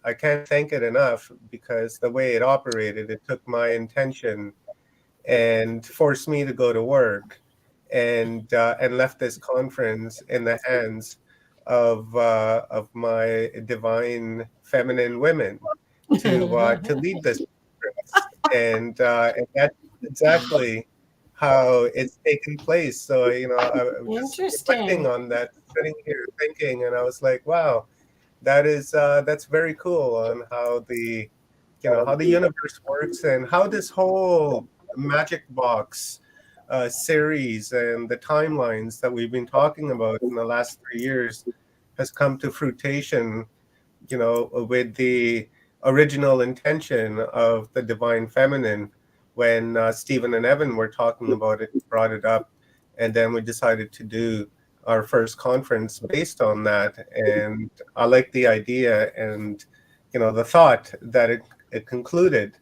I can't thank it enough, because the way it operated, it took my intention and forced me to go to work, and left this conference in the hands of my divine feminine women to lead this conference, and that's exactly how it's taken place. So I was reflecting on that, sitting here thinking, and I was like, wow, that's very cool on how the universe works, and how this whole magic box series and the timelines that we've been talking about in the last 3 years has come to fruition, with the original intention of the divine feminine. When Stephen and Evan were talking about it, brought it up, and then we decided to do our first conference based on that. And I like the idea, and the thought that it concluded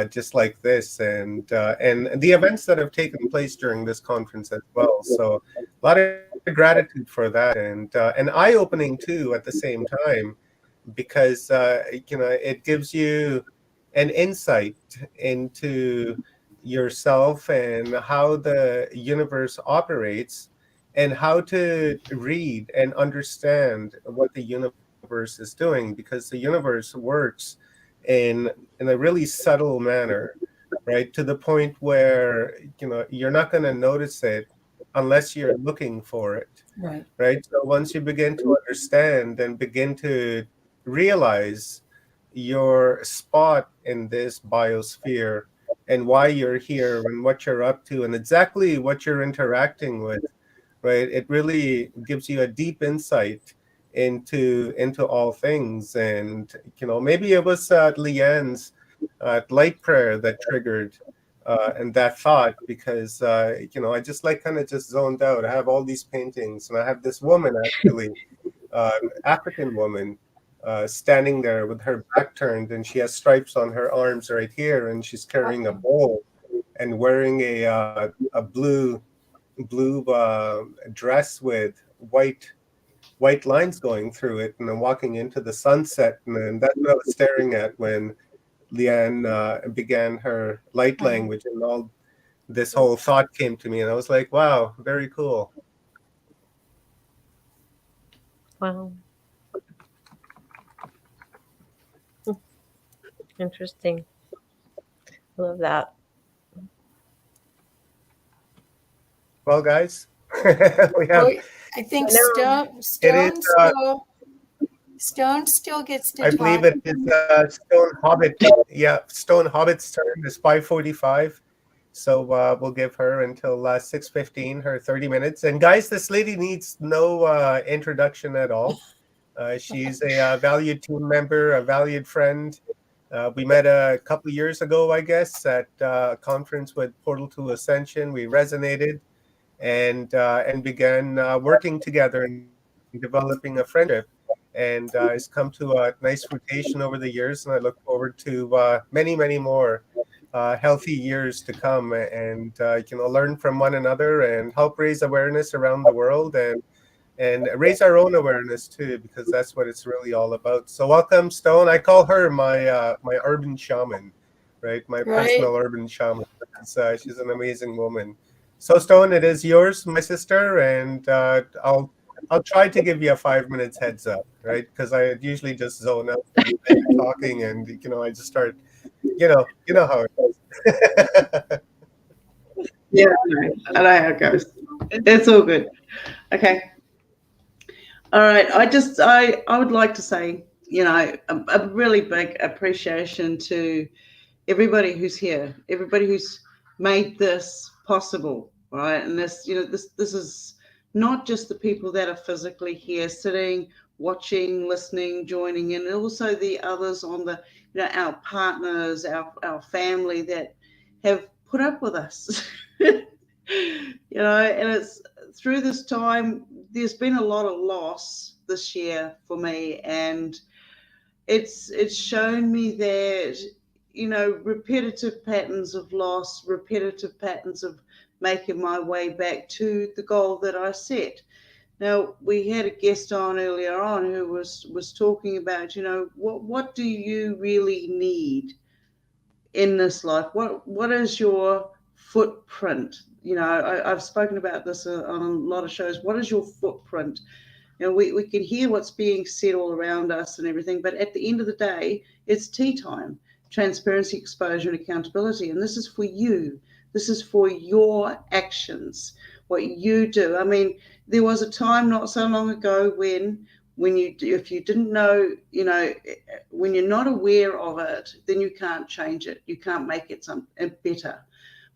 just like this, and the events that have taken place during this conference as well. So a lot of gratitude for that, and eye-opening too at the same time, because it gives you an insight into yourself and how the universe operates, and how to read and understand what the universe is doing, because the universe works in a really subtle manner, right, to the point where you're not going to notice it unless you're looking for it, right. So once you begin to understand and begin to realize your spot in this biosphere, and why you're here, and what you're up to, and exactly what you're interacting with, right, it really gives you a deep insight into all things. And maybe it was Leanne's light prayer that triggered and that thought, because I just kind of just zoned out. I have all these paintings, and I have this woman, actually African woman, standing there with her back turned, and she has stripes on her arms right here, and she's carrying a bowl and wearing a blue dress with white lines going through it, and then walking into the sunset. And then that's what I was staring at when Leanne began her light language, and all this whole thought came to me, and I was like, wow, very cool. Wow. Interesting. I love that. Well, guys, we have. I think Stone still gets to I talk. believe it is Stone Hobbit. Yeah, Stone Hobbit's turn is 5:45. So we'll give her until 6:15, her 30 minutes. And guys, this lady needs no introduction at all. She's a valued team member, a valued friend. We met a couple of years ago, I guess, at a conference with Portal to Ascension. We resonated and began working together and developing a friendship. And it's come to a nice rotation over the years, and I look forward to many, many more healthy years to come, and learn from one another and help raise awareness around the world, and raise our own awareness too, because that's what it's really all about. So welcome, Stone. I call her my my urban shaman, right? My personal urban shaman. She's an amazing woman. So Stone, it is yours, my sister, and I'll try to give you a 5 minutes heads up, right? Because I usually just zone out talking, and I just start you know how it goes. Yeah, I know how it goes. It's all good. Okay. All right. I would like to say, a really big appreciation to everybody who's here, everybody who's made this possible, right? And this is not just the people that are physically here, sitting, watching, listening, joining in, and also the others on the, our partners, our family that have put up with us. And it's through this time, there's been a lot of loss this year for me, and it's shown me that repetitive patterns of loss, repetitive patterns of making my way back to the goal that I set. Now, we had a guest on earlier on who was talking about, what do you really need in this life? What is your footprint? I've spoken about this on a lot of shows. What is your footprint? We can hear what's being said all around us and everything, but at the end of the day, it's tea time, transparency, exposure, and accountability. And this is for you. This is for your actions, what you do. I mean, there was a time not so long ago when if you didn't know, when you're not aware of it, then you can't change it. You can't make it better.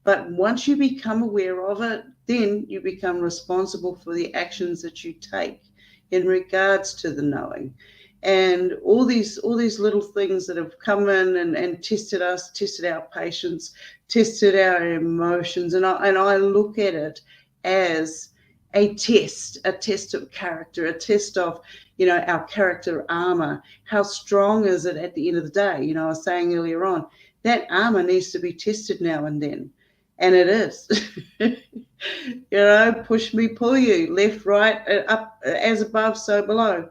But once you become aware of it, then you become responsible for the actions that you take in regards to the knowing. And all these little things that have come in and tested us, tested our patience, tested our emotions. And I look at it as a test of character, a test of, our character armor. How strong is it at the end of the day? I was saying earlier on, that armor needs to be tested now and then. And it is. Push me, pull you, left, right, up, as above, so below.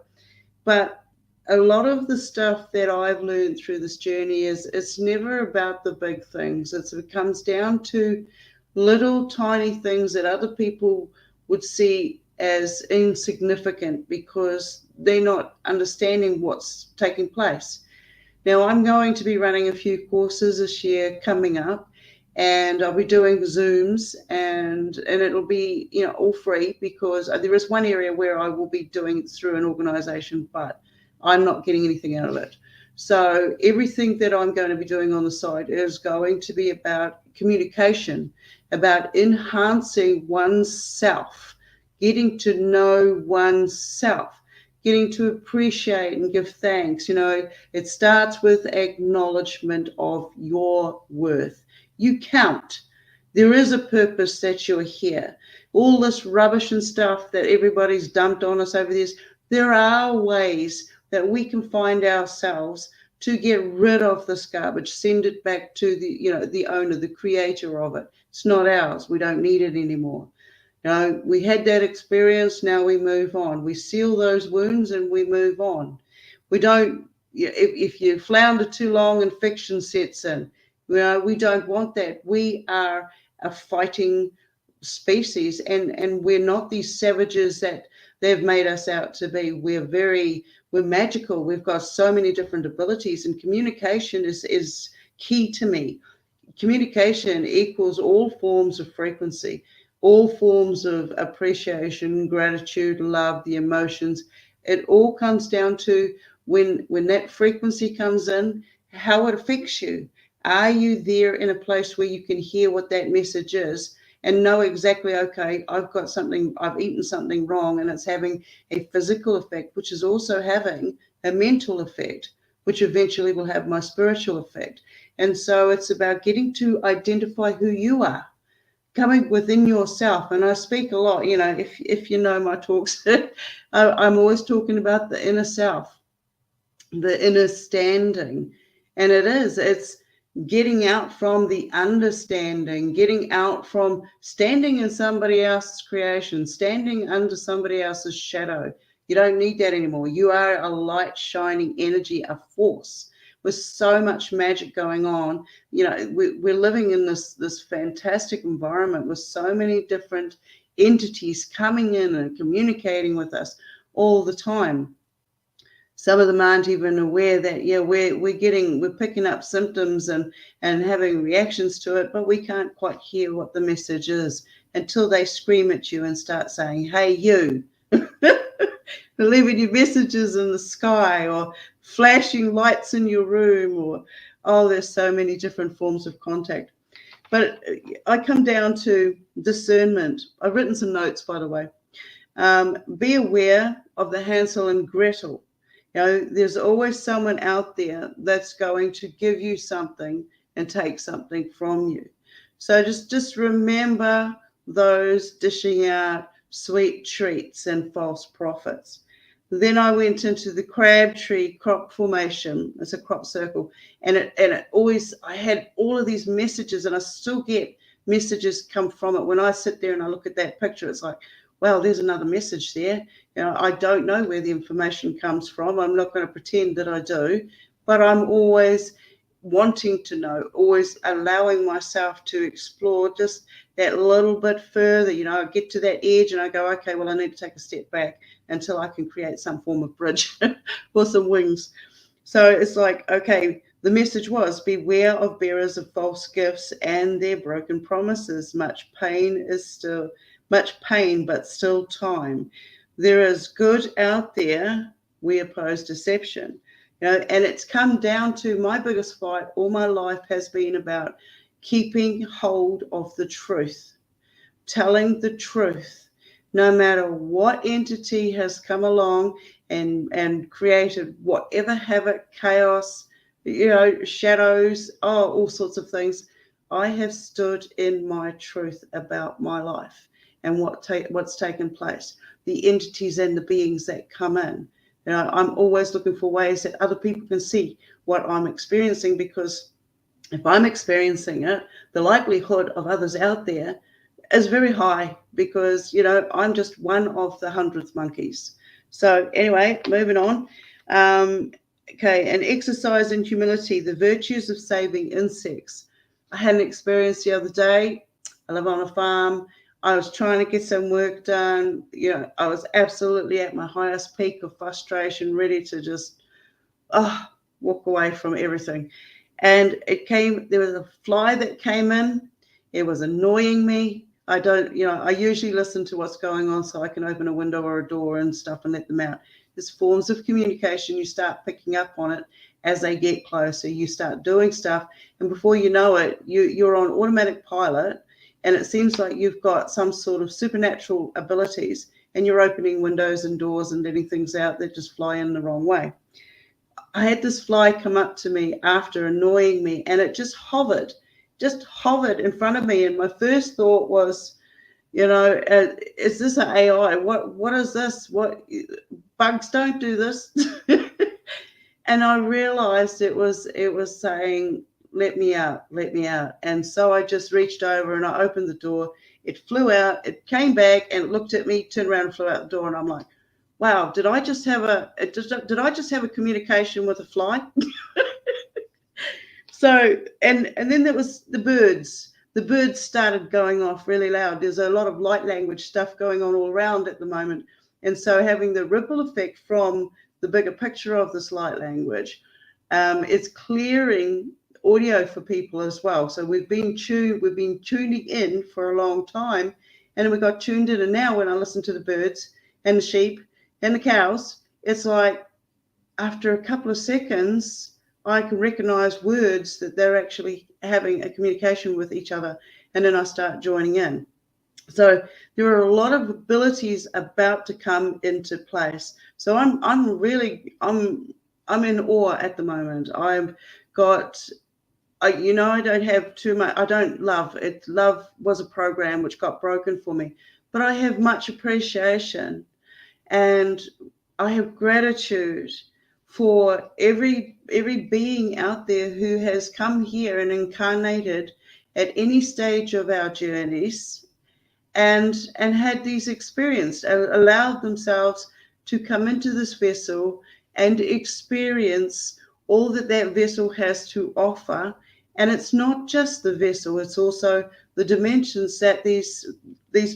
But a lot of the stuff that I've learned through this journey is it's never about the big things. It comes down to little tiny things that other people would see as insignificant because they're not understanding what's taking place. Now, I'm going to be running a few courses this year coming up, and I'll be doing Zooms, and it'll be all free, because there is one area where I will be doing it through an organization, but I'm not getting anything out of it. So everything that I'm going to be doing on the side is going to be about communication, about enhancing oneself, getting to know oneself, getting to appreciate and give thanks. It starts with acknowledgement of your worth. You count. There is a purpose that you're here. All this rubbish and stuff that everybody's dumped on us over this, there are ways that we can find ourselves to get rid of this garbage, send it back to the owner, the creator of it. It's not ours. We don't need it anymore. We had that experience. Now we move on. We seal those wounds and we move on. We don't, if you flounder too long, infection sets in. We don't want that. We are a fighting species, and we're not these savages that they've made us out to be. We're magical. We've got so many different abilities, and communication is key to me. Communication equals all forms of frequency, all forms of appreciation, gratitude, love, the emotions. It all comes down to when that frequency comes in, how it affects you. Are you there in a place where you can hear what that message is and know exactly, okay, I've eaten something wrong, and it's having a physical effect, which is also having a mental effect, which eventually will have my spiritual effect. And so it's about getting to identify who you are, coming within yourself. And I speak a lot, if you know my talks, I'm always talking about the inner self, the inner standing. And it's getting out from the understanding, getting out from standing in somebody else's creation, standing under somebody else's shadow. You don't need that anymore. You are a light, shining energy, a force with so much magic going on. We're living in this fantastic environment with so many different entities coming in and communicating with us all the time. Some of them aren't even aware that, yeah, we're picking up symptoms and having reactions to it, but we can't quite hear what the message is until they scream at you and start saying, hey, you, leaving your messages in the sky, or flashing lights in your room, or, oh, there's so many different forms of contact. But I come down to discernment. I've written some notes, by the way. Be aware of the Hansel and Gretel. You know, there's always someone out there that's going to give you something and take something from you. So just remember those dishing out sweet treats and false prophets. Then I went into the Crabtree crop formation. It's a crop circle, and it always, I had all of these messages, and I still get messages come from it. When I sit there and I look at that picture, it's like, wow, there's another message there. You know, I don't know where the information comes from. I'm not going to pretend that I do, but I'm always wanting to know, always allowing myself to explore just that little bit further. You know, I get to that edge and I go, okay, well, I need to take a step back until I can create some form of bridge or some wings. So it's like, okay, the message was, beware of bearers of false gifts and their broken promises. Much pain, but still time. There is good out there. We oppose deception. You know, and it's come down to, my biggest fight all my life has been about keeping hold of the truth, telling the truth, no matter what entity has come along and created whatever havoc, chaos, you know, shadows, all sorts of things. I have stood in my truth about my life and what's taken place, the entities and the beings that come in. You know, I'm always looking for ways that other people can see what I'm experiencing, because if I'm experiencing it, the likelihood of others out there is very high, because, you know, I'm just one of the 100th monkeys. So anyway, moving on. Okay, and exercise in humility, the virtues of saving insects. I had an experience the other day. I live on a farm. I was trying to get some work done. You know, I was absolutely at my highest peak of frustration, ready to just walk away from everything. And there was a fly that came in. It was annoying me. I usually listen to what's going on so I can open a window or a door and stuff and let them out. There's forms of communication. You start picking up on it as they get closer. You start doing stuff, and before you know it, you're on automatic pilot, and it seems like you've got some sort of supernatural abilities, and you're opening windows and doors and letting things out that just fly in the wrong way. I had this fly come up to me after annoying me, and it just hovered in front of me. And my first thought was, you know, is this an AI? What is this? What, bugs don't do this? And I realized it was saying, let me out. And so I just reached over and I opened the door. It flew out, it came back and it looked at me, turned around and flew out the door. And I'm like, wow, did I just have a communication with a fly? So, and then there was the birds. The birds started going off really loud. There's a lot of light language stuff going on all around at the moment. And so having the ripple effect from the bigger picture of this light language, it's clearing audio for people as well. So we've been tuning in for a long time, and we got tuned in. And now when I listen to the birds and the sheep and the cows, it's like after a couple of seconds, I can recognize words that they're actually having a communication with each other, and then I start joining in. So there are a lot of abilities about to come into place. So I'm in awe at the moment. I've got, I don't have too much. I don't love it. Love was a program which got broken for me, but I have much appreciation, and I have gratitude for every being out there who has come here and incarnated at any stage of our journeys and had these experiences, allowed themselves to come into this vessel and experience all that vessel has to offer. And it's not just the vessel, it's also the dimensions that these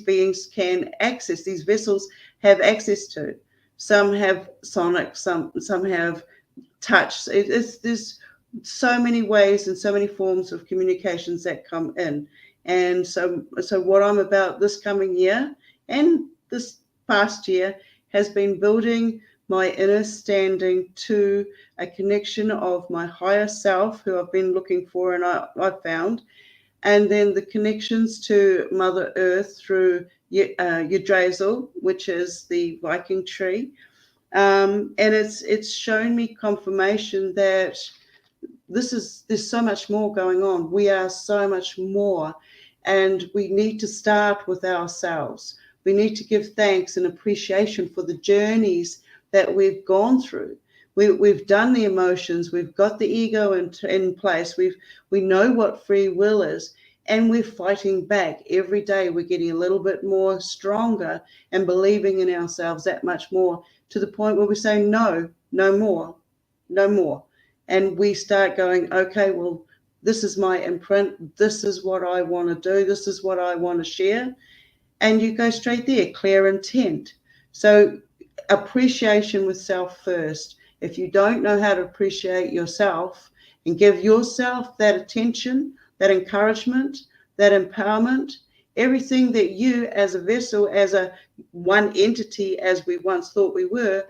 beings can access, these vessels have access to. Some have sonic, some have touch. There's so many ways and so many forms of communications that come in. And so what I'm about this coming year and this past year has been building my inner standing to a connection of my higher self, who I've been looking for and I've found, and then the connections to Mother Earth through Yggdrasil, which is the Viking tree. And it's shown me confirmation that there's so much more going on. We are so much more, and we need to start with ourselves. We need to give thanks and appreciation for the journeys that we've gone through. We've done the emotions, we've got the ego in place, we know what free will is, and we're fighting back every day. We're getting a little bit more stronger and believing in ourselves that much more, to the point where we're saying no more. And we start going, okay, well, this is my imprint, this is what I want to do, this is what I want to share. And you go straight there, clear intent. So appreciation with self first. If you don't know how to appreciate yourself and give yourself that attention, that encouragement, that empowerment, everything that you as a vessel, as a one entity, as we once thought we were,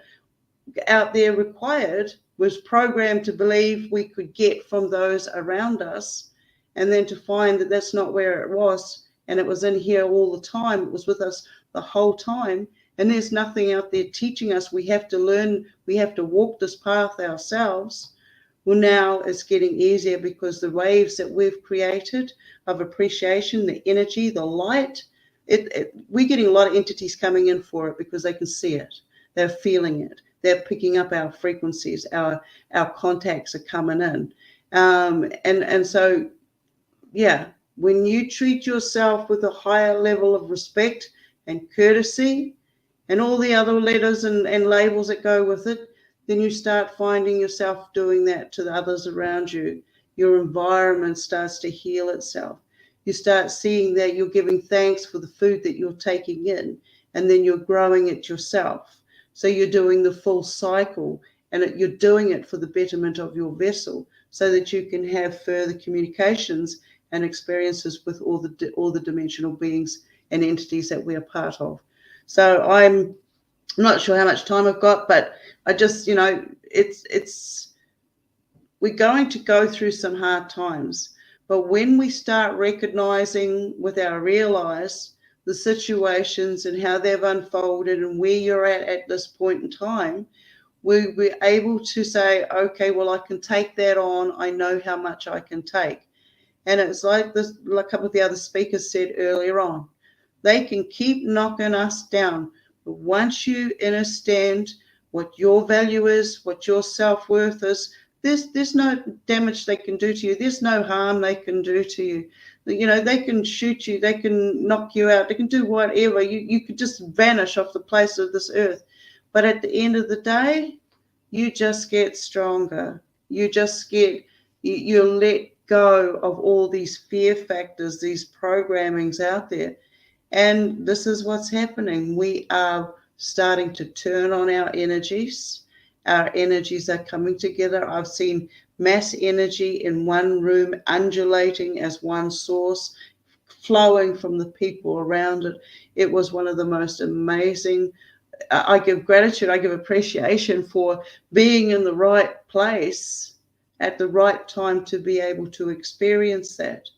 out there required, was programmed to believe we could get from those around us, and then to find that that's not where it was, and it was in here all the time. It was with us the whole time, and there's nothing out there teaching us. We have to learn, we have to walk this path ourselves. Well, now it's getting easier because the waves that we've created of appreciation, the energy, the light, we're getting a lot of entities coming in for it because they can see it, they're feeling it. They're picking up our frequencies, our contacts are coming in. And so, yeah, when you treat yourself with a higher level of respect and courtesy and all the other letters and labels that go with it, then you start finding yourself doing that to the others around you. Your environment starts to heal itself. You start seeing that you're giving thanks for the food that you're taking in, and then you're growing it yourself. So you're doing the full cycle, and you're doing it for the betterment of your vessel, so that you can have further communications and experiences with all the dimensional beings and entities that we are part of. So I'm not sure how much time I've got, but I just, we're going to go through some hard times, but when we start recognizing with our real eyes the situations and how they've unfolded and where you're at this point in time, we're able to say, okay, well, I can take that on. I know how much I can take. And it's like this, like a couple of the other speakers said earlier on, they can keep knocking us down. But once you understand what your value is, what your self-worth is, there's no damage they can do to you. There's no harm they can do to you. They can shoot you, they can knock you out, they can do whatever. You could just vanish off the place of this earth. But at the end of the day, you just get stronger. You let go of all these fear factors, these programmings out there. And this is what's happening. We are starting to turn on our energies. Our energies are coming together. I've seen mass energy in one room undulating as one source, flowing from the people around it. It was one of the most amazing. I give gratitude, I give appreciation for being in the right place at the right time to be able to experience that.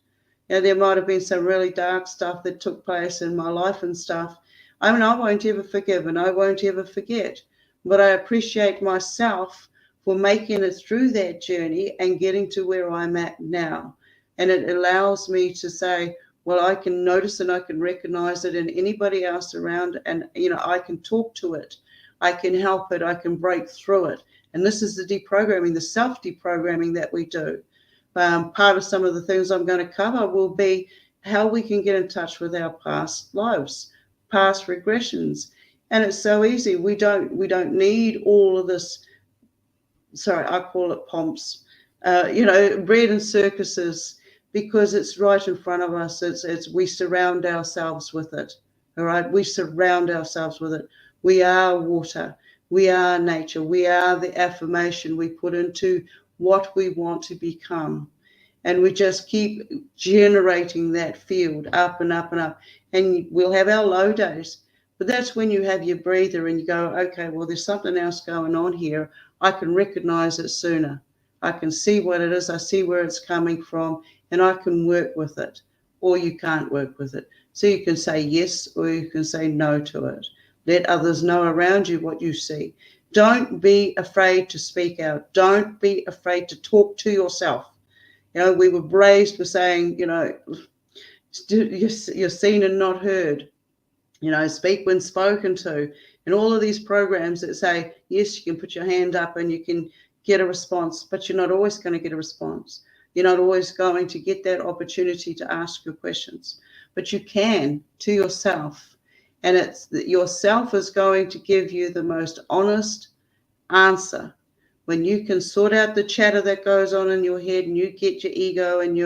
There might have been some really dark stuff that took place in my life and stuff. I mean, I won't ever forgive and I won't ever forget, but I appreciate myself for making it through that journey and getting to where I'm at now. And it allows me to say, well, I can notice and I can recognize it in anybody else around, and I can talk to it, I can help it, I can break through it. And this is the deprogramming, the self-deprogramming that we do. Part of some of the things I'm going to cover will be how we can get in touch with our past lives, past regressions. And it's so easy. We don't need all of this. Sorry, I call it pomps, bread and circuses, because it's right in front of us. We surround ourselves with it. All right. We surround ourselves with it. We are water. We are nature. We are the affirmation we put into what we want to become. And we just keep generating that field up and up and up. And we'll have our low days. But that's when you have your breather and you go, okay, well, there's something else going on here. I can recognize it sooner. I can see what it is. I see where it's coming from, and I can work with it. Or you can't work with it. So you can say yes, or you can say no to it. Let others know around you what you see. Don't be afraid to speak out. Don't be afraid to talk to yourself. You know, we were raised with saying, you know, you're seen and not heard. You know, speak when spoken to. And all of these programs that say, yes, you can put your hand up and you can get a response, but you're not always going to get a response. You're not always going to get that opportunity to ask your questions. But you can to yourself. And it's yourself is going to give you the most honest answer. When you can sort out the chatter that goes on in your head and you get your ego and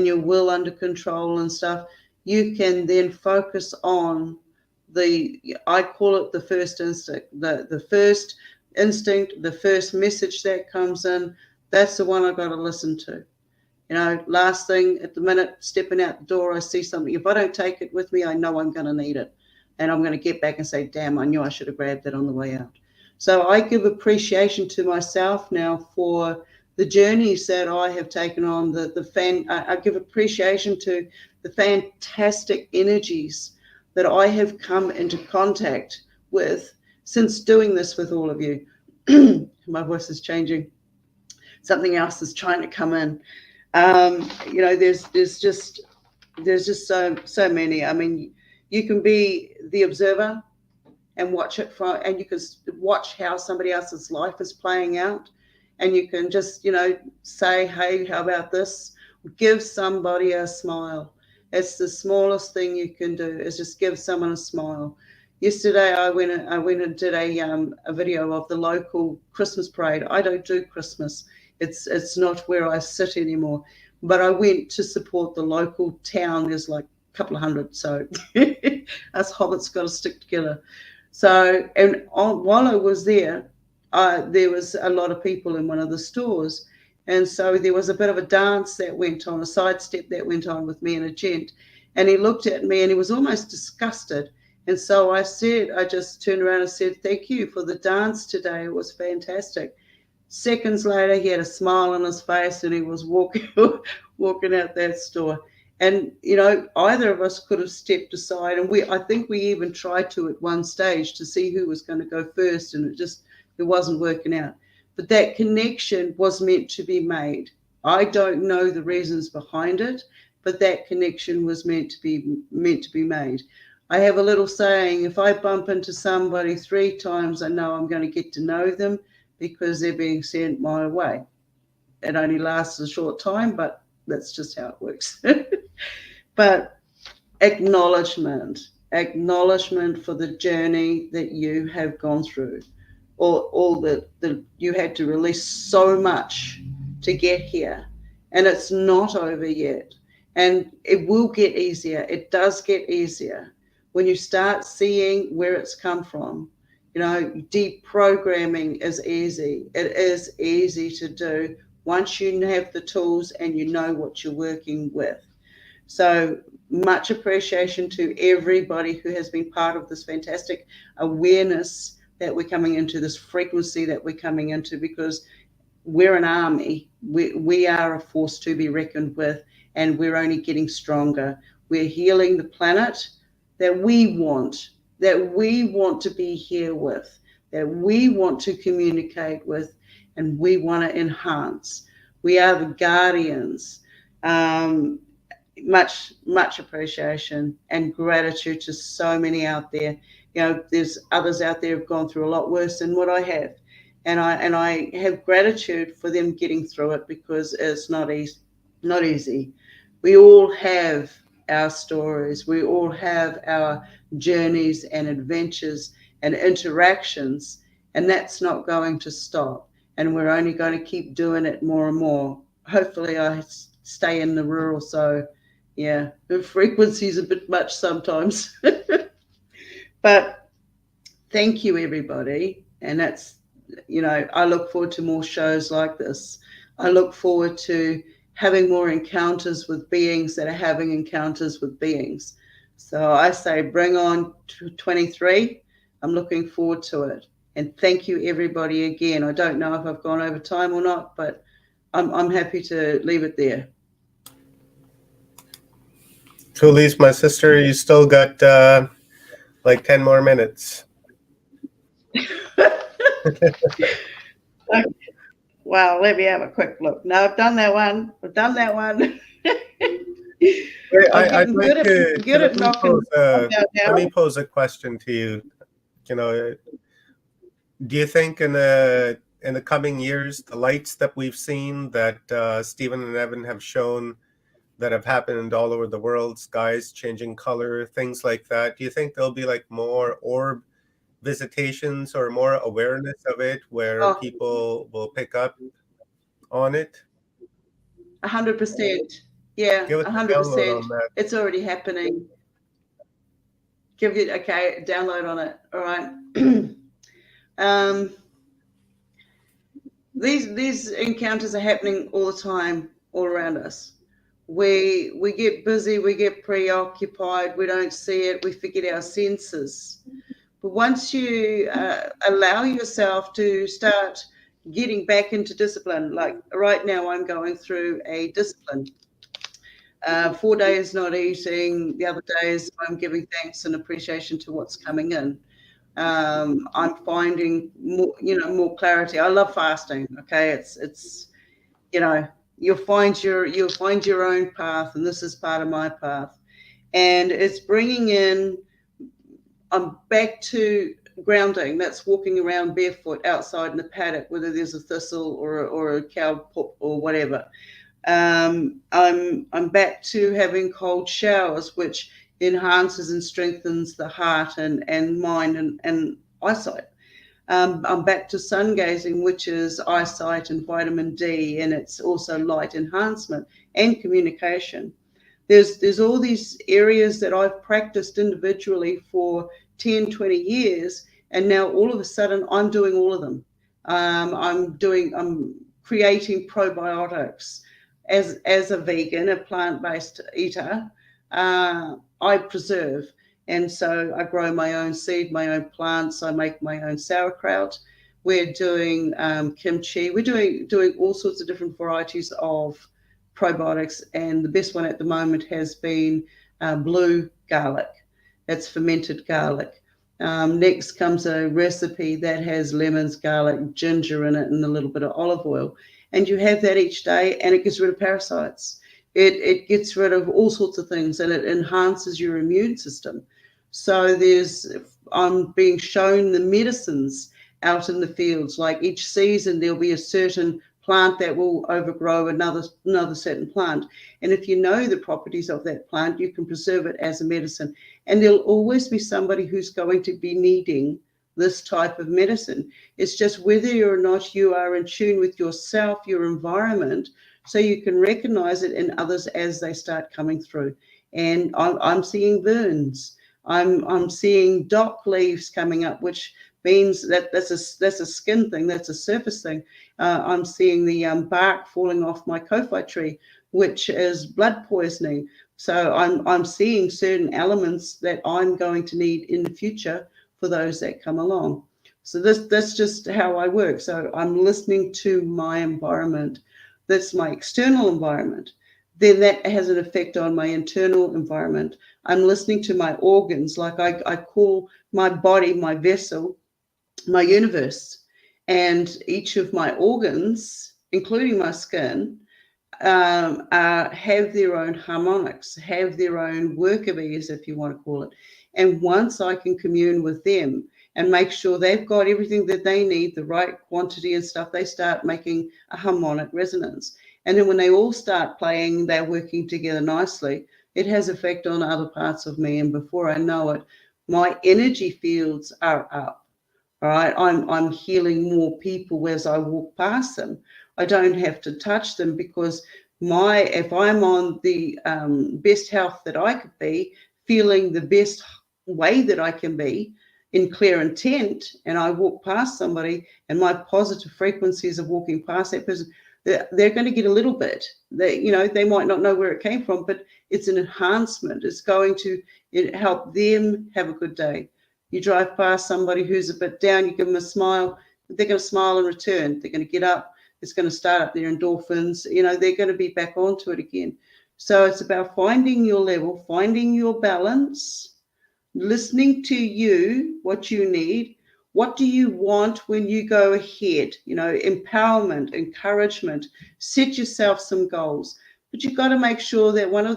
your will under control and stuff, you can then focus on I call it the first instinct, the first instinct, the first message that comes in. That's the one I've got to listen to. You know, last thing at the minute, stepping out the door, I see something. If I don't take it with me, I know I'm going to need it. And I'm going to get back and say, damn, I knew I should have grabbed that on the way out. So I give appreciation to myself now for the journeys that I have taken on. I give appreciation to the fantastic energies that I have come into contact with since doing this with all of you. My voice is changing. Something else is trying to come in. You know, there's just so many. I mean, you can be the observer and watch it and you can watch how somebody else's life is playing out, and you can just, you know, say, hey, how about this? Give somebody a smile. It's the smallest thing you can do, is just give someone a smile. Yesterday, I went and did a video of the local Christmas parade. I don't do Christmas. It's not where I sit anymore. But I went to support the local town. There's like a couple of hundred, so us hobbits got to stick together. So, and while I was there was a lot of people in one of the stores. And so there was a bit of a dance that went on, a sidestep that went on with me and a gent. And he looked at me and he was almost disgusted. And so I just turned around and said, thank you for the dance today. It was fantastic. Seconds later, he had a smile on his face and he was walking out that store. And, you know, either of us could have stepped aside. And I think we even tried to at one stage to see who was going to go first. And it wasn't working out. But that connection was meant to be made. I don't know the reasons behind it, but that connection was meant to be made. I have a little saying, if I bump into somebody 3 times, I know I'm going to get to know them because they're being sent my way. It only lasts a short time, but that's just how it works. But acknowledgement for the journey that you have gone through. All that you had to release so much to get here, and it's not over yet, and it will get easier. It does get easier when you start seeing where it's come from. You know, deprogramming is easy. It is easy to do once you have the tools and you know what you're working with. So much appreciation to everybody who has been part of this fantastic awareness that we're coming into, this frequency that we're coming into, because we're an army. We are a force to be reckoned with, and we're only getting stronger. We're healing the planet that we want to be here with, that we want to communicate with, and we want to enhance. We are the guardians. Much appreciation and gratitude to so many out there. You know, there's others out there who've gone through a lot worse than what I have. And I have gratitude for them getting through it, because it's not easy. We all have our stories. We all have our journeys and adventures and interactions, and that's not going to stop. And we're only going to keep doing it more and more. Hopefully I stay in the rural, so yeah, the frequency is a bit much sometimes. But thank you, everybody. And that's, you know, I look forward to more shows like this. I look forward to having more encounters with beings that are having encounters with beings. So I say bring on 23. I'm looking forward to it. And thank you, everybody, again. I don't know if I've gone over time or not, but I'm happy to leave it there. Tulise, my sister, you still got like 10 more minutes. Wow, let me have a quick look. No, I've done that one. I've done that one. I'd like to Good at knocking let me pose a question to you. You know, do you think in the coming years, the lights that we've seen that Stephen and Evan have shown that have happened all over the world, skies changing color, things like that, do you think there'll be like more orb visitations or more awareness of it where people will pick up on it? 100%. Yeah, Give us a download 100%. on that. It's already happening. Give it download on it. All right. These encounters are happening all the time, all around us. We get busy, we get preoccupied, we don't see it, we forget our senses. But once you allow yourself to start getting back into discipline, like right now I'm going through a discipline. 4 days not eating, the other days I'm giving thanks and appreciation to what's coming in. I'm finding more clarity. I love fasting. Okay, it's you'll find your own path, and this is part of my path, and it's bringing in. I'm back to grounding. That's walking around barefoot outside in the paddock, whether there's a thistle or a cow poop or whatever. I'm back to having cold showers, which enhances and strengthens the heart and mind and eyesight. I'm back to sun gazing, which is eyesight and vitamin D, and it's also light enhancement and communication. There's all these areas that I've practiced individually for 10, 20 years, and now all of a sudden I'm doing all of them. I'm creating probiotics. As a vegan, a plant-based eater, I preserve. And so I grow my own seed, my own plants. I make my own sauerkraut. We're doing kimchi. We're doing all sorts of different varieties of probiotics. And the best one at the moment has been blue garlic. That's fermented garlic. Next comes a recipe that has lemons, garlic, ginger in it, and a little bit of olive oil. And you have that each day, and it gets rid of parasites. It gets rid of all sorts of things, and it enhances your immune system. So I'm being shown the medicines out in the fields. Like each season, there'll be a certain plant that will overgrow another certain plant. And if you know the properties of that plant, you can preserve it as a medicine. And there'll always be somebody who's going to be needing this type of medicine. It's just whether or not you are in tune with yourself, your environment, so you can recognize it in others as they start coming through. And I'm seeing burns. I'm seeing dock leaves coming up, which means that's a skin thing, that's a surface thing. I'm seeing the bark falling off my kofi tree, which is blood poisoning. So I'm seeing certain elements that I'm going to need in the future for those that come along. So that's just how I work. So I'm listening to my environment. That's my external environment. Then that has an effect on my internal environment. I'm listening to my organs, like I call my body my vessel, my universe. And each of my organs, including my skin, have their own harmonics, have their own work of ease, if you want to call it. And once I can commune with them and make sure they've got everything that they need, the right quantity and stuff, they start making a harmonic resonance. And then when they all start playing, they're working together nicely, it has effect on other parts of me. And before I know it, my energy fields are up. All right, I'm healing more people as I walk past them. I don't have to touch them because if I'm on the best health that I could be, feeling the best way that I can be, in clear intent, and I walk past somebody and my positive frequencies of walking past that person, they're going to get a little bit. They might not know where it came from, but it's an enhancement. It's going to help them have a good day. You drive past somebody who's a bit down, you give them a smile, they're going to smile in return. They're going to get up. It's going to start up their endorphins. They're going to be back onto it again. So it's about finding your level, finding your balance, listening to you, what you need. What do you want when you go ahead? Empowerment, encouragement. Set yourself some goals. But you've got to make sure that one or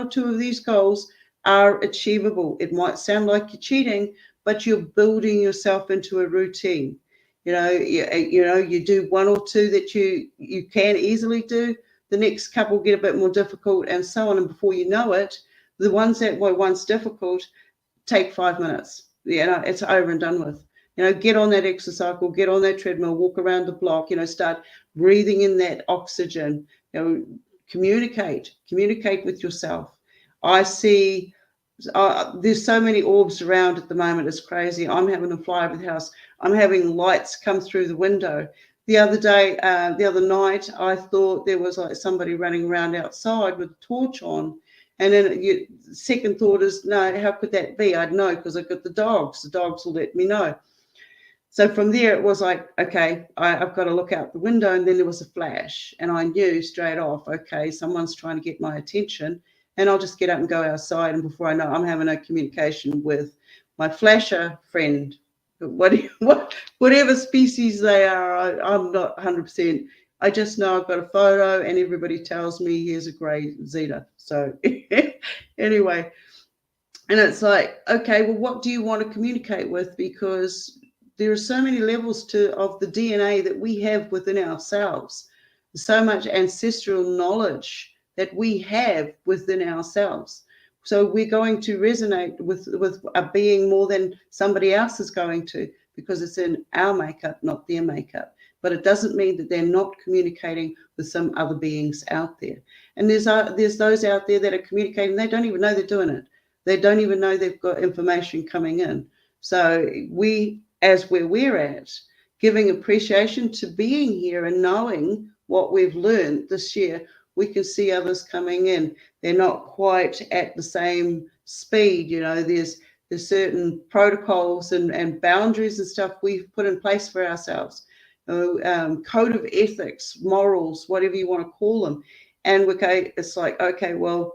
two of these goals are achievable. It might sound like you're cheating, but you're building yourself into a routine. You do one or two that you can easily do. The next couple get a bit more difficult, and so on. And before you know it, the ones that were once difficult take 5 minutes. It's over and done with. Get on that exercise cycle, get on that treadmill, walk around the block. Start breathing in that oxygen. Communicate with yourself. I see. There's so many orbs around at the moment. It's crazy. I'm having them fly over the house. I'm having lights come through the window. The other night, I thought there was like somebody running around outside with a torch on. And then second thought is, no, how could that be? I'd know because I've got the dogs. The dogs will let me know. So from there, it was like, okay, I've got to look out the window. And then there was a flash. And I knew straight off, okay, someone's trying to get my attention. And I'll just get up and go outside. And before I know, I'm having a communication with my flasher friend. Whatever species they are, I'm not 100%. I just know I've got a photo and everybody tells me here's a grey zeta. So anyway, and it's like, okay, well, what do you want to communicate with? Because there are so many levels of the DNA that we have within ourselves. So much ancestral knowledge that we have within ourselves. So we're going to resonate with a being more than somebody else is going to, because it's in our makeup, not their makeup. But it doesn't mean that they're not communicating with some other beings out there. And there's those out there that are communicating. They don't even know they're doing it. They don't even know they've got information coming in. So we, as where we're at, giving appreciation to being here and knowing what we've learned this year, we can see others coming in. They're not quite at the same speed. There's certain protocols and boundaries and stuff we've put in place for ourselves. Code of ethics, morals, whatever you want to call them. And it's like, okay, well,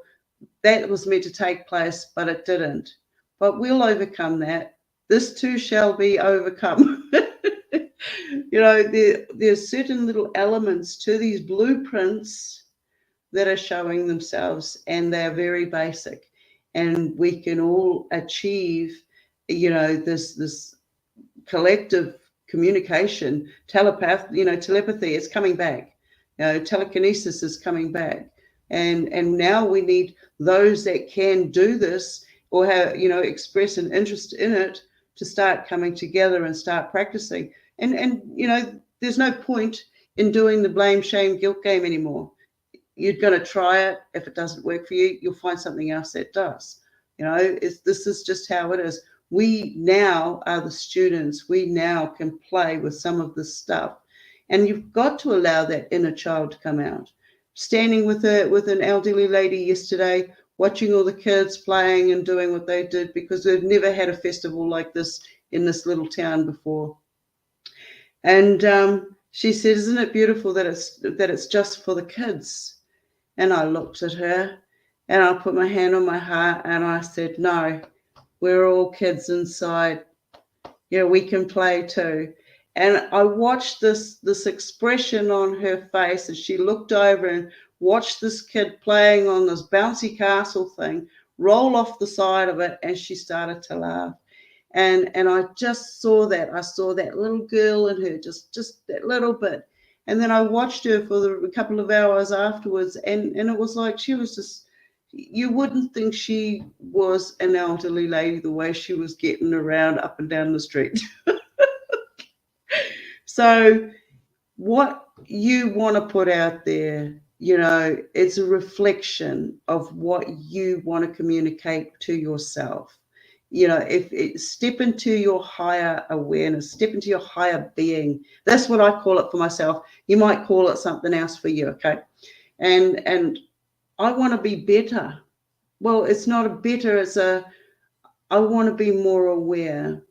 that was meant to take place, but it didn't. But we'll overcome that. This too shall be overcome. There's certain little elements to these blueprints that are showing themselves, and they're very basic. And we can all achieve, this collective communication, telepathy is coming back. Telekinesis is coming back. And now we need those that can do this or have, express an interest in it to start coming together and start practicing. And there's no point in doing the blame, shame, guilt game anymore. You're going to try it. If it doesn't work for you, you'll find something else that does. This is just how it is. We now are the students. We now can play with some of this stuff. And you've got to allow that inner child to come out. Standing with an elderly lady yesterday, watching all the kids playing and doing what they did, because they've never had a festival like this in this little town before. And she said, isn't it beautiful that it's just for the kids? And I looked at her and I put my hand on my heart and I said, no, we're all kids inside. We can play too. And I watched this expression on her face as she looked over and watched this kid playing on this bouncy castle thing, roll off the side of it, and she started to laugh. And I just saw that. I saw that little girl in her, just that little bit. And then I watched her for a couple of hours afterwards, and it was like she was just, you wouldn't think she was an elderly lady the way she was getting around up and down the street. So what you want to put out there, it's a reflection of what you want to communicate to yourself. Step into your higher awareness, step into your higher being. That's what I call it for myself. You might call it something else for you, okay? And I want to be better. Well, it's not a better, I want to be more aware.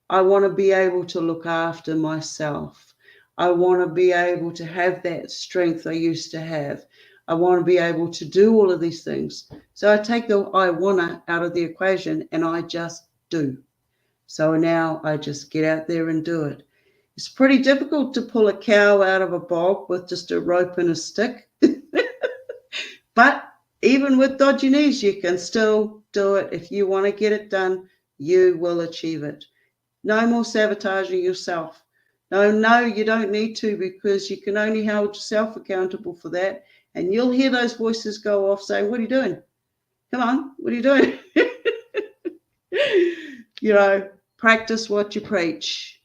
I want to be able to look after myself. I want to be able to have that strength I used to have. I want to be able to do all of these things. So I take the I wanna out of the equation and I just do. So now I just get out there and do it. It's pretty difficult to pull a cow out of a bog with just a rope and a stick. But even with dodgy knees, you can still do it. If you want to get it done, you will achieve it. No more sabotaging yourself. No, you don't need to, because you can only hold yourself accountable for that. And you'll hear those voices go off saying, what are you doing? Come on, what are you doing? Practice what you preach.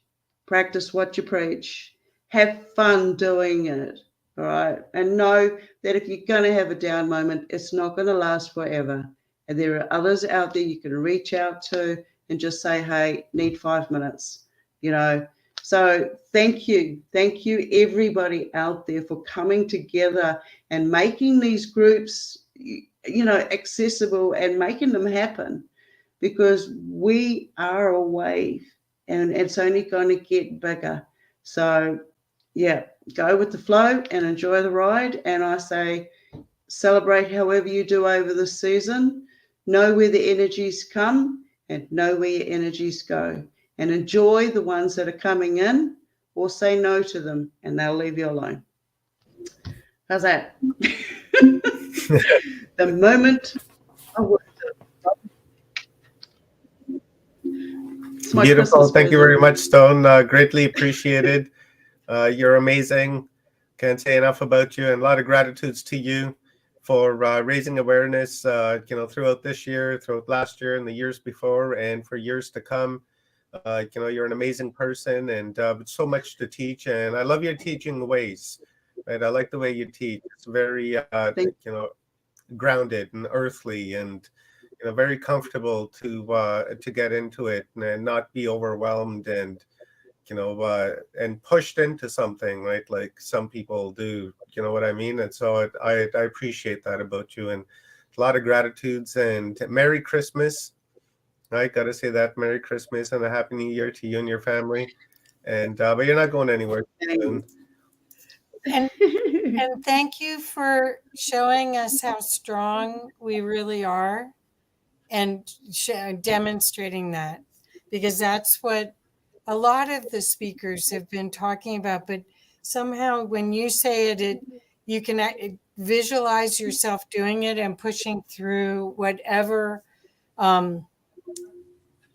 Practice what you preach. Have fun doing it. All right. And know that if you're going to have a down moment, it's not going to last forever. And there are others out there you can reach out to and just say, hey, need 5 minutes, So thank you. Thank you, everybody out there, for coming together and making these groups, accessible and making them happen, because we are a wave and it's only going to get bigger. So, yeah, go with the flow and enjoy the ride. And I say, celebrate however you do over the season. Know where the energies come and know where your energies go. And enjoy the ones that are coming in, or say no to them and they'll leave you alone. How's that? The moment of Beautiful. Thank you very much, Stone. Greatly appreciated. You're amazing. Can't say enough about you, and a lot of gratitudes to you for raising awareness, throughout this year, throughout last year, and the years before, and for years to come. You're an amazing person, and so much to teach, and I love your teaching ways. Right, I like the way you teach. It's very, grounded and earthly, and very comfortable to get into it and not be overwhelmed and and pushed into something, right? Like some people do, you know what I mean? And so I appreciate that about you, and a lot of gratitudes, and Merry Christmas. I gotta say that, Merry Christmas and a Happy New Year to you and your family. And but you're not going anywhere soon. And thank you for showing us how strong we really are, and demonstrating that, because that's what a lot of the speakers have been talking about. But somehow when you say it, you can visualize yourself doing it and pushing through whatever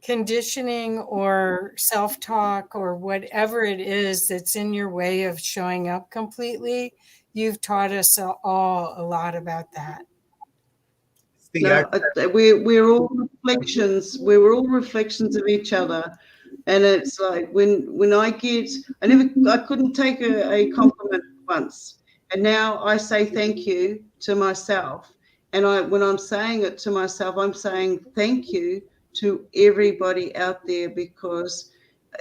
conditioning or self-talk or whatever it is that's in your way of showing up completely. You've taught us all a lot about that. No, we're all reflections. We're all reflections of each other, and it's like when I couldn't take a compliment once, and now I say thank you to myself. And when I'm saying it to myself, I'm saying thank you to everybody out there, because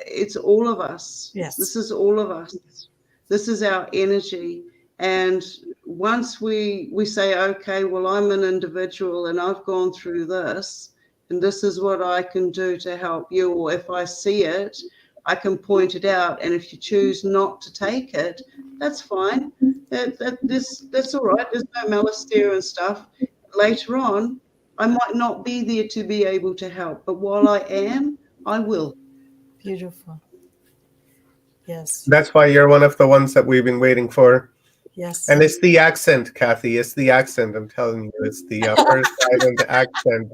it's all of us. Yes, this is all of us. This is our energy. And once we say, okay, well, I'm an individual and I've gone through this, and this is what I can do to help you, or if I see it, I can point it out. And if you choose not to take it, that's fine. That's all right. There's no malice there and stuff. Later on, I might not be there to be able to help, but while I am, I will. Beautiful. Yes. That's why you're one of the ones that we've been waiting for. Yes. And it's the accent, Kathy. It's the accent. I'm telling you, it's the First Island accent.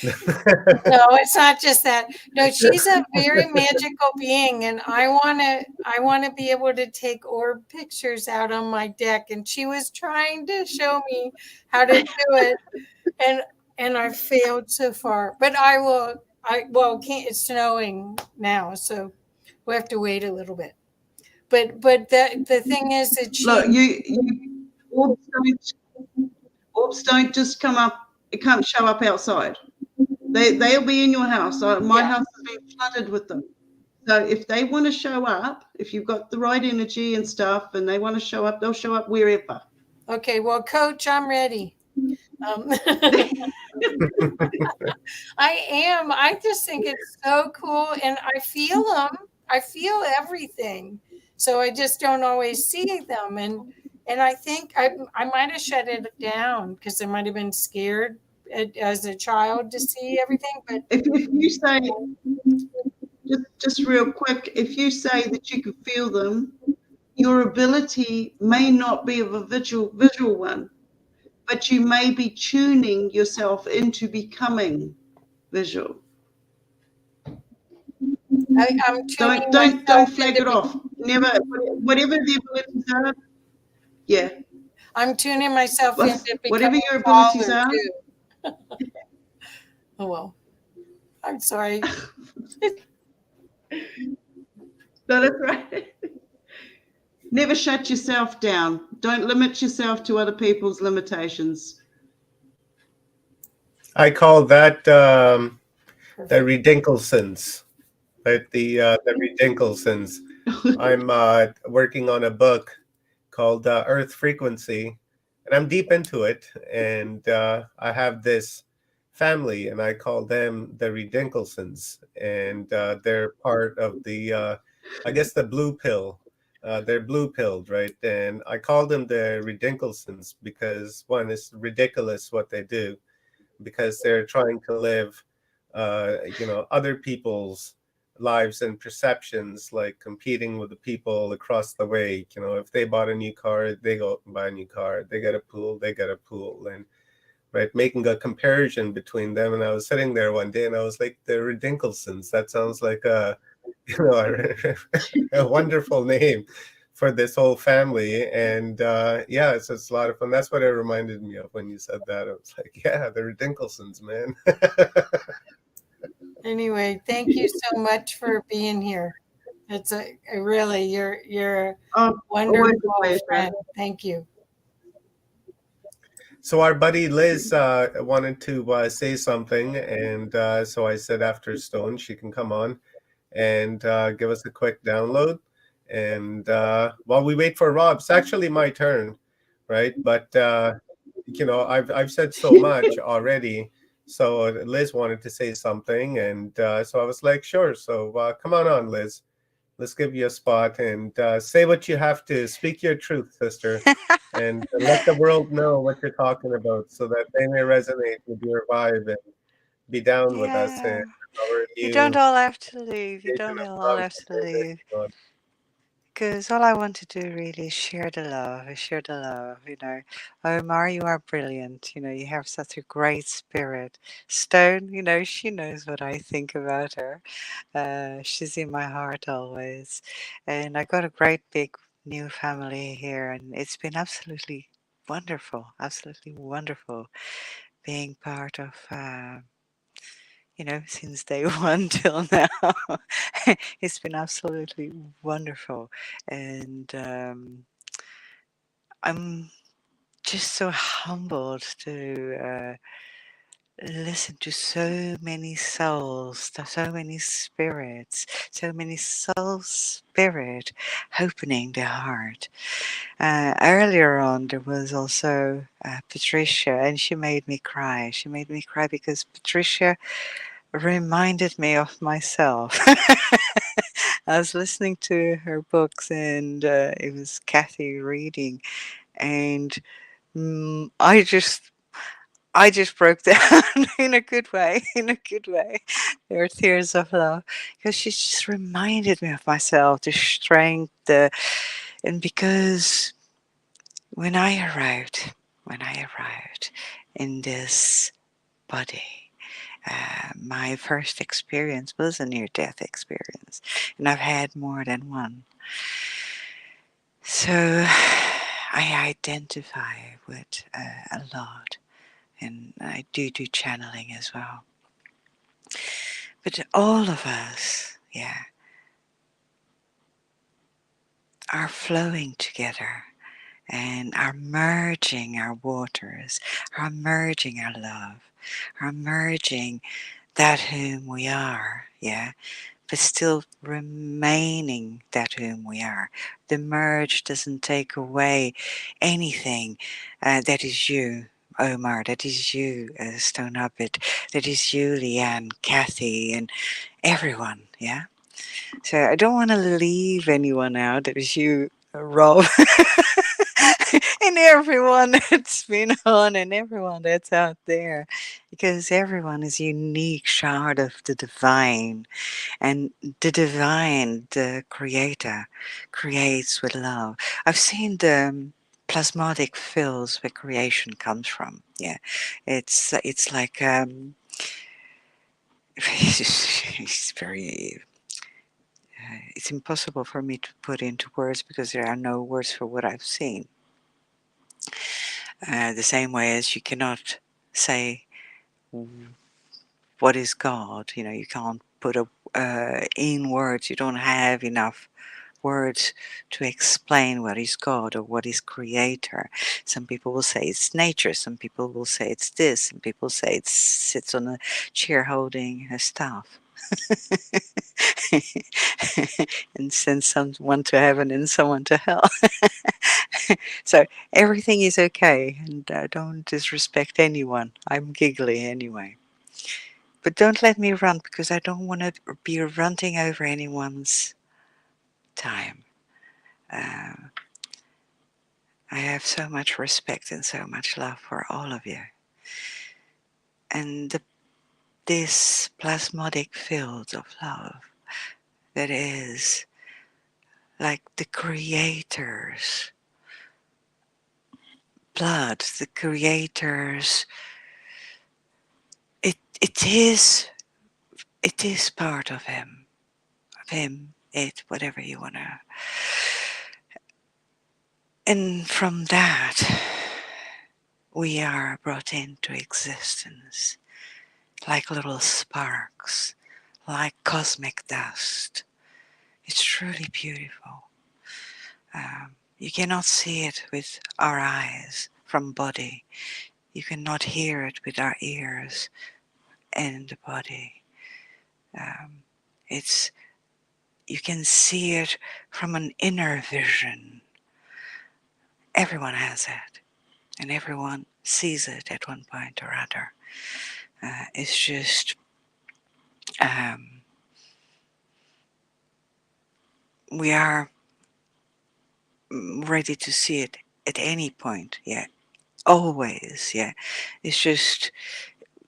No, it's not just that. No, she's a very magical being, and I want to be able to take orb pictures out on my deck. And she was trying to show me how to do it, and I failed so far. But I will. It's snowing now, so we have to wait a little bit. But the thing is that orbs don't just come up. It can't show up outside. They'll be in your house. My Yeah. house has been flooded with them. So if they want to show up, if you've got the right energy and stuff, and they want to show up, they'll show up wherever. Okay, well, Coach, I'm ready. I am. I just think it's so cool, and I feel them. I feel everything. So I just don't always see them, and I think I might have shut it down because I might have been scared as a child to see everything. But if you say, just real quick, if you say that you can feel them, your ability may not be of a visual one, but you may be tuning yourself into becoming visual. I'm tuning Don't myself flag into it off. Never, whatever the abilities are. Yeah. I'm tuning myself into Whatever becoming your abilities taller are. too. Oh well, I'm sorry. No, that's right. Never shut yourself down. Don't limit yourself to other people's limitations. I call that the Redinklesons, right? The Redinklesons. I'm working on a book called Earth Frequency, and I'm deep into it. And I have this family, and I call them the Redinklesons, and they're part of the, I guess, the blue pill. They're blue pilled, right? And I call them the Redinklesons because one, is ridiculous what they do, because they're trying to live, other people's lives and perceptions, like competing with the people across the way. If they bought a new car, they go and buy a new car. They get a pool, they get a pool, and right, making a comparison between them. And I was sitting there one day, and I was like, the Redinklesons. That sounds like a wonderful name for this whole family. And yeah, it's a lot of fun. That's what it reminded me of when you said that. I was like, yeah, the Redinklesons, man. Anyway, thank you so much for being here. It's a really you're a wonderful friend. Thank you. So our buddy Liz wanted to say something, and so I said after Stone, she can come on and give us a quick download. And while we wait for Rob, it's actually my turn, right? But I've said so much already. So Liz wanted to say something, and so I was like, sure. So come on, Liz. Let's give you a spot and say what you have to. Speak your truth, sister, and let the world know what you're talking about, so that they may resonate with your vibe and be down with us. And our You don't new all have to leave. You vision don't of all love have to that we're leave. working on. Because all I want to do really is share the love. Share the love, Omar, you are brilliant. You have such a great spirit. Stone, she knows what I think about her. She's in my heart always. And I got a great big new family here, and it's been absolutely wonderful being part of since day one till now. It's been absolutely wonderful. And I'm just so humbled to listen to so many souls, to so many spirits, so many soul spirit opening their heart. Earlier on, there was also Patricia, and she made me cry. She made me cry because Patricia reminded me of myself. I was listening to her books, and it was Kathy reading, and I just broke down in a good way, There were tears of love because she just reminded me of myself, the strength, and because when I arrived in this body, my first experience was a near-death experience, and I've had more than one. So I identify with a lot, and I do channeling as well. But all of us, are flowing together and are merging our waters, are merging our love, are merging that whom we are, yeah, but still remaining that whom we are. The merge doesn't take away anything. That is you, Omar, that is you, Stone Hobbit, that is you, Leanne, Kathy, and everyone, yeah? So I don't want to leave anyone out. That is you, Rob, and everyone that's been on, and everyone that's out there, because everyone is a unique shard of the divine, and the divine, the creator, creates with love. I've seen the plasmatic fields where creation comes from. Yeah, it's like it's very. It's impossible for me to put into words because there are no words for what I've seen. The same way as you cannot say what is God. You know, you can't put in words. You don't have enough words to explain what is God or what is creator. Some people will say it's nature. Some people will say it's this. Some people say it sits on a chair holding a staff. And send someone to heaven and someone to hell. So everything is okay, and don't disrespect anyone. I'm giggly anyway. But don't let me run, because I don't want to be ranting over anyone's time. I have so much respect and so much love for all of you. And this plasmatic field of love that is like the creator's blood, the creator's, it is part of him, it, whatever you want to. And from that, we are brought into existence like little sparks, like cosmic dust. It's truly beautiful. You cannot see it with our eyes from body. You cannot hear it with our ears and the body. You can see it from an inner vision. Everyone has it, and everyone sees it at one point or other. It's just we are ready to see it at any point. Yeah, always. Yeah, it's just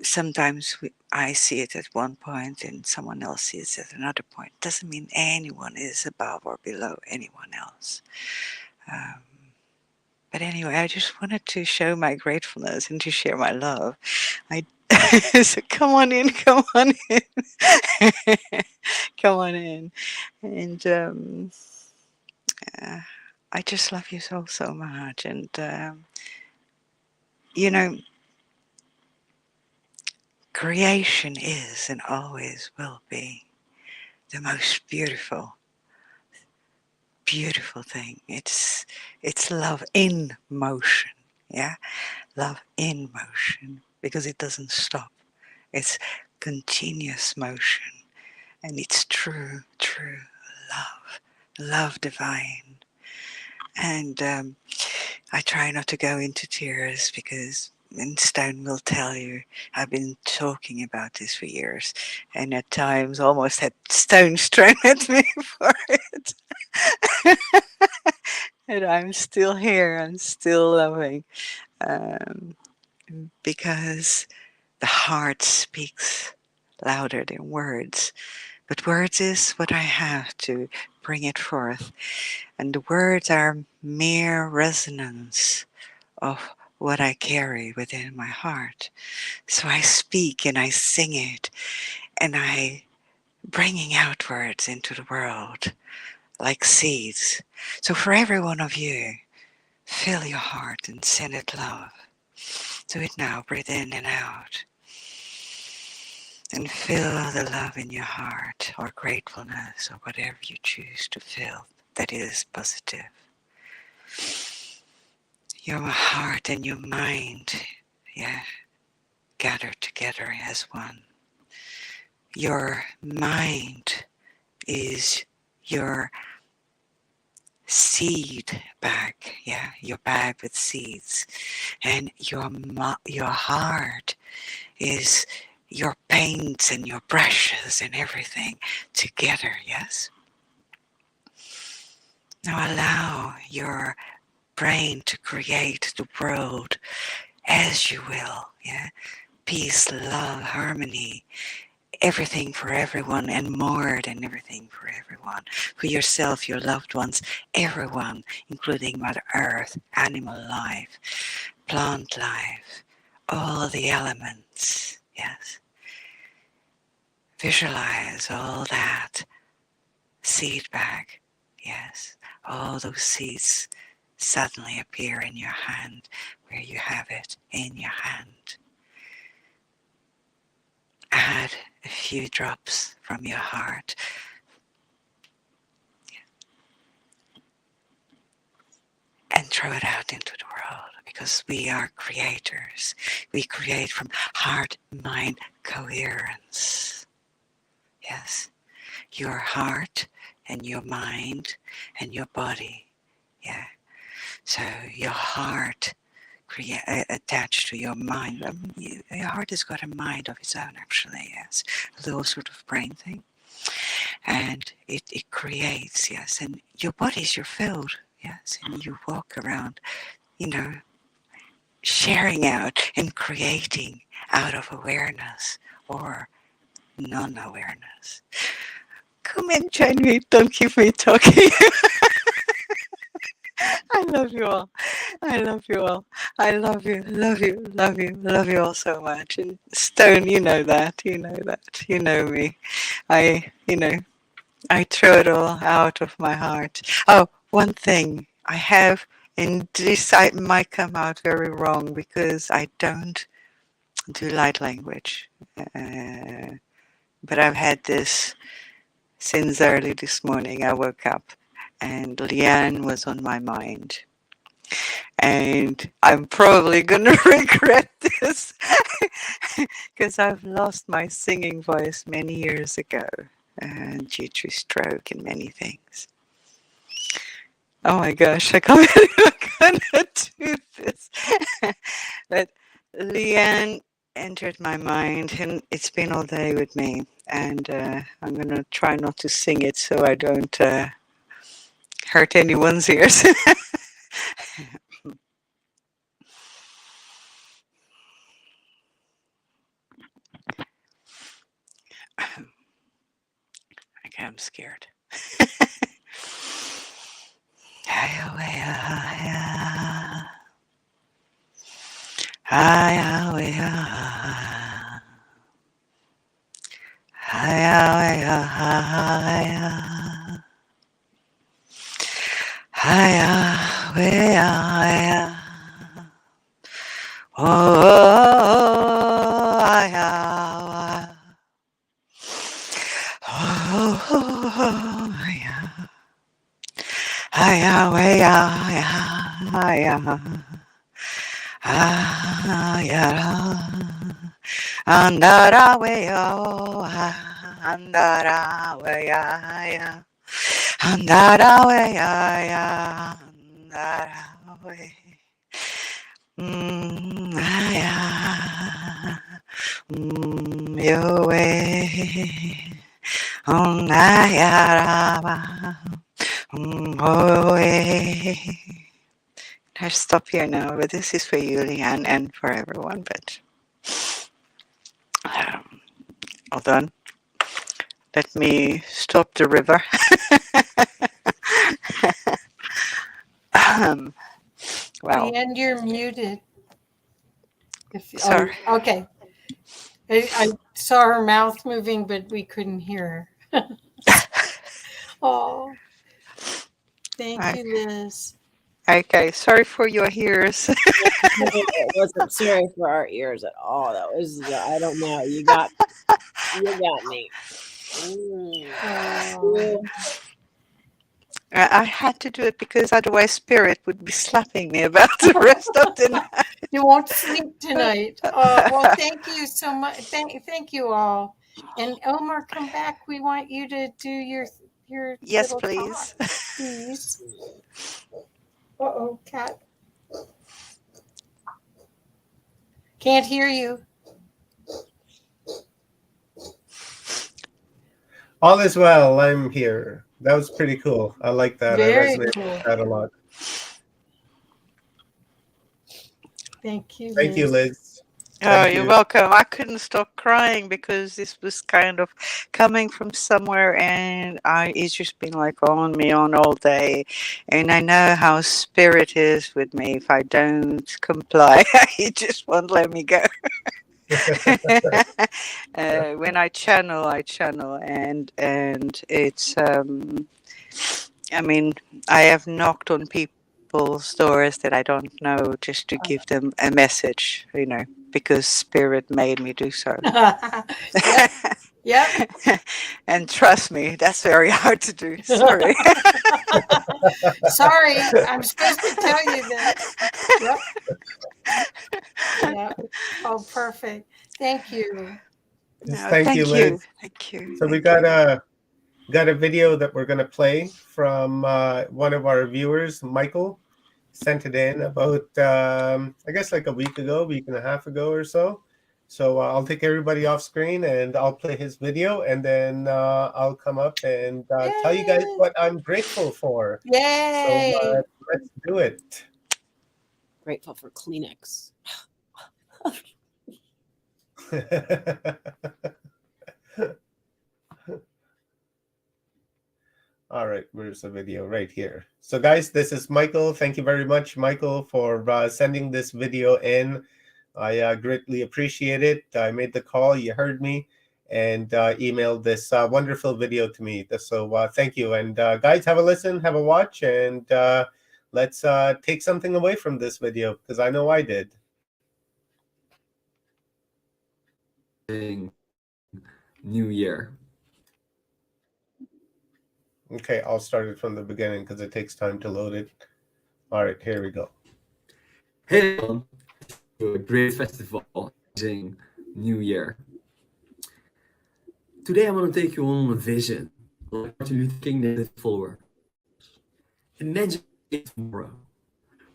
sometimes I see it at one point and someone else sees it at another point. Doesn't mean anyone is above or below anyone else. But anyway, I just wanted to show my gratefulness and to share my love. So come on in, come on in, come on in, and I just love you so much. And you know, creation is and always will be the most beautiful thing. It's love in motion. Yeah, love in motion, because it doesn't stop. It's continuous motion, and it's true love divine. And I try not to go into tears, because Stone will tell you I've been talking about this for years, and at times almost had stones thrown at me for it. And I'm still here, I'm still loving, because the heart speaks louder than words. But words is what I have to bring it forth. And the words are mere resonance of what I carry within my heart. So I speak and I sing it, and I bringing out words into the world like seeds. So for every one of you, fill your heart and send it love. Do it now. Breathe in and out. And feel the love in your heart, or gratefulness, or whatever you choose to feel that is positive. Your heart and your mind, yeah, gather together as one. your mind is your seed bag, yeah, your bag with seeds, and your heart is your paints and your brushes and everything together, yes? Now allow your brain to create the world as you will, yeah? Peace, love, harmony, everything for everyone and more than everything for everyone. For yourself, your loved ones, everyone, including Mother Earth, animal life, plant life, all the elements, yes? Visualize all that seed bag, yes? All those seeds suddenly appear in your hand where you have it in your hand. Add a few drops from your heart. And throw it out into the world, because we are creators. We create from heart-mind coherence. Yes, your heart and your mind and your body. Yeah. So your heart attached to your mind. Your heart has got a mind of its own, actually. Yes, a little sort of brain thing, and it creates. Yes, and your body is your field. Yes, and you walk around, sharing out and creating out of awareness or non-awareness. Come and join me. Don't keep me talking. I love you all. I love you all. I love you, love you, love you, love you all so much. And Stone, you know that. You know that. You know me. I throw it all out of my heart. Oh, one thing I have, and this might come out very wrong because I don't do light language. But I've had this since early this morning. I woke up and Leanne was on my mind. And I'm probably going to regret this because I've lost my singing voice many years ago due to stroke and many things. Oh my gosh, I can't believe I'm going to do this. But Leanne entered my mind and it's been all day with me. And I'm going to try not to sing it so I don't hurt anyone's ears. Okay, I'm scared. Andara way, oh, andara way, andara way, andara way. Your way, I stop here now, but this is for you, Leanne, and for everyone. But hold on. Let me stop the river. Wow. And you're muted. Sorry. Okay. I saw her mouth moving, but we couldn't hear her. Oh, thank you, Liz. Okay, sorry for your ears. It wasn't sorry for our ears at all. That was, I don't know. You got me. I had to do it because otherwise Spirit would be slapping me about the rest of the night. You won't sleep tonight. Oh, well, thank you so much. Thank you all. And Omar, come back. We want you to do your Yes, little please. talk, please. Uh-oh, cat. Can't hear you. All is well. I'm here. That was pretty cool. I like that. Very I resonate cool. with that a lot. Thank you, Thank you, Liz. Liz. Oh, Thank you're you. welcome. I couldn't stop crying because this was kind of coming from somewhere, and it's just been like on me on all day. And I know how spirit is with me. If I don't comply, it just won't let me go. When I channel, and it's I mean, I have knocked on people's doors that I don't know just to give them a message, because spirit made me do so. Yep. And trust me, that's very hard to do. Sorry. Sorry, I'm supposed to tell you that. Yep. Yep. Oh, perfect. Thank you. Yes, No, thank you, thank you. Liz. Thank you. So we Thank you. got a video that we're going to play from one of our viewers, Michael. Sent it in about I guess like a week and a half ago or so. So I'll take everybody off screen and I'll play his video, and then I'll come up and tell you guys what I'm grateful for. Yay! So let's do it. Grateful for Kleenex. All right, where's the video? Right here. So guys, this is Michael. Thank you very much, Michael, for sending this video in. I greatly appreciate it. I made the call, you heard me, and emailed this wonderful video to me. So thank you. And guys, have a listen, have a watch, and let's take something away from this video, because I know I did. New Year. Okay, I'll start it from the beginning because it takes time to load it. All right, here we go. Hey everyone, to a great festival, amazing New Year. Today I want to take you on a vision of Martin Luther King native follower. Imagine tomorrow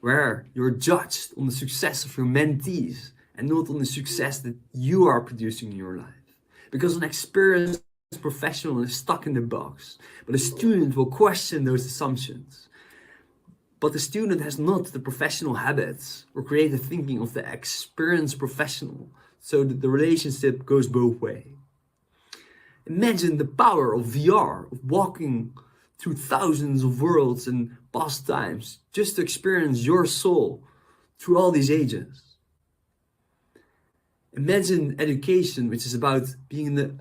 where you're judged on the success of your mentees and not on the success that you are producing in your life. Because an experienced professional is stuck in the box, but a student will question those assumptions. But the student has not the professional habits or creative thinking of the experienced professional, so that the relationship goes both ways. Imagine the power of VR, of walking through thousands of worlds and past times, just to experience your soul through all these ages. Imagine education, which is about being a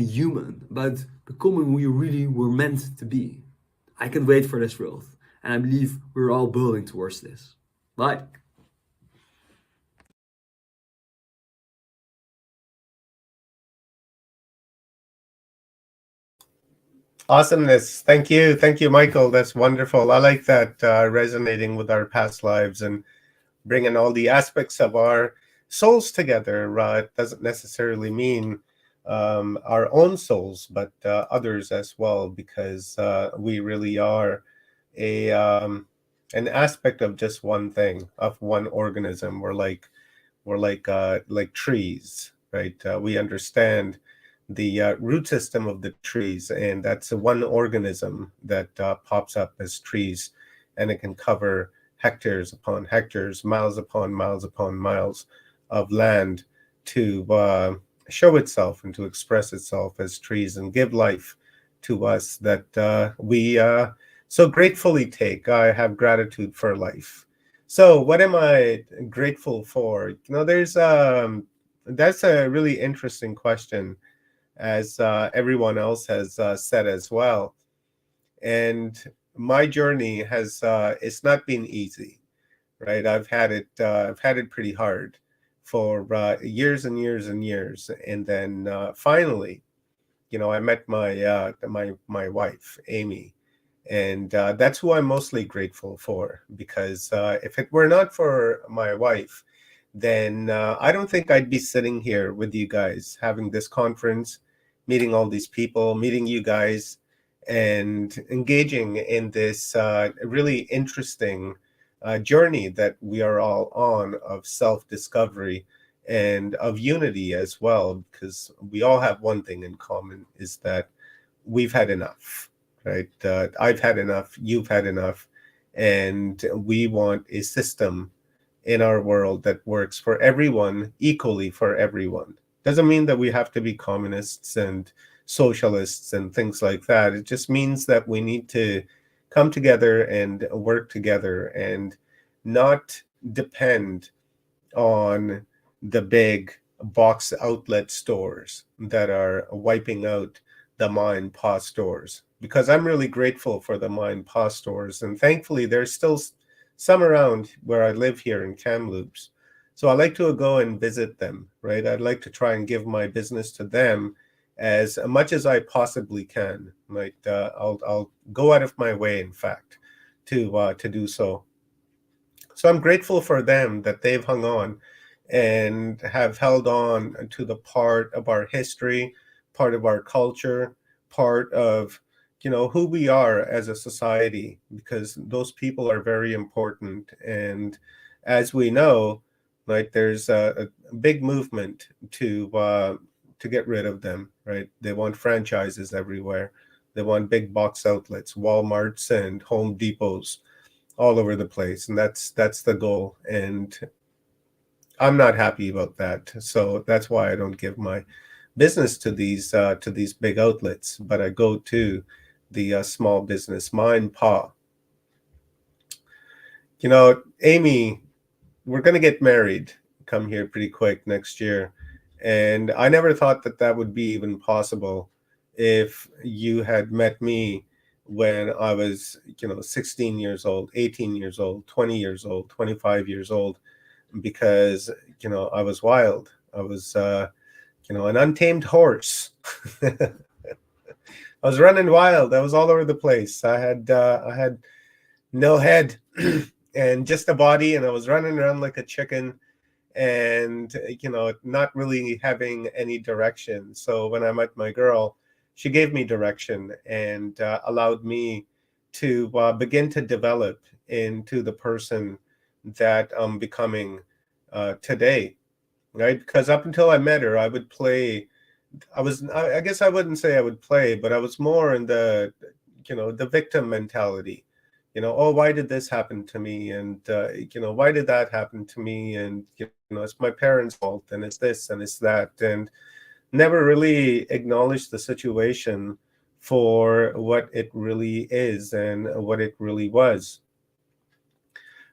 human, about becoming who you really were meant to be. I can't wait for this world, and I believe we're all building towards this. Bye. Awesomeness. Thank you, Michael. That's wonderful. I like that, resonating with our past lives and bringing all the aspects of our souls together. It doesn't necessarily mean our own souls, but others as well, because we really are an aspect of just one thing, of one organism. We're like trees, right? We understand the root system of the trees, and that's one organism that pops up as trees, and it can cover hectares upon hectares, miles upon miles upon miles of land to show itself and to express itself as trees and give life to us that we so gratefully take. I have gratitude for life. So what am I grateful for? There's that's a really interesting question, as everyone else has said as well. And my journey has it's not been easy, right? I've had it pretty hard for years and years and years, and then finally, I met my wife, Amy, and that's who I'm mostly grateful for, because if it were not for my wife, then I don't think I'd be sitting here with you guys having this conference, meeting all these people, meeting you guys, and engaging in this really interesting journey that we are all on of self-discovery and of unity as well, because we all have one thing in common, is that we've had enough, right? I've had enough, you've had enough, and we want a system in our world that works for everyone, equally for everyone. Doesn't mean that we have to be communists and socialists and things like that. It just means that we need to come together and work together and not depend on the big box outlet stores that are wiping out the ma and pa stores. Because I'm really grateful for the ma and pa stores, and thankfully there's still some around where I live here in Kamloops. So I like to go and visit them, right? I'd like to try and give my business to them as much as I possibly can. Like I'll go out of my way, in fact, to do so. So I'm grateful for them that they've hung on and have held on to the part of our history, part of our culture, part of, you know, who we are as a society, because those people are very important. And as we know, like, there's a big movement to get rid of them, right? They want franchises everywhere. They want big box outlets, Walmarts and Home Depots all over the place. And that's the goal. And I'm not happy about that. So that's why I don't give my business to these big outlets, but I go to the small business, ma and pa. You know, Amy, we're going to get married, come here pretty quick next year. And I never thought that that would be even possible if you had met me when I was, 16 years old, 18 years old, 20 years old, 25 years old, because, I was wild. I was, an untamed horse. I was running wild. I was all over the place. I had no head and just a body, and I was running around like a chicken, and not really having any direction. So when I met my girl, she gave me direction and allowed me to begin to develop into the person that I'm becoming today, right? Because up until I met her, I would play. I guess I wouldn't say I would play, but I was more in the victim mentality. Oh, why did this happen to me? And, why did that happen to me? And, it's my parents' fault, and it's this and it's that. And never really acknowledged the situation for what it really is and what it really was.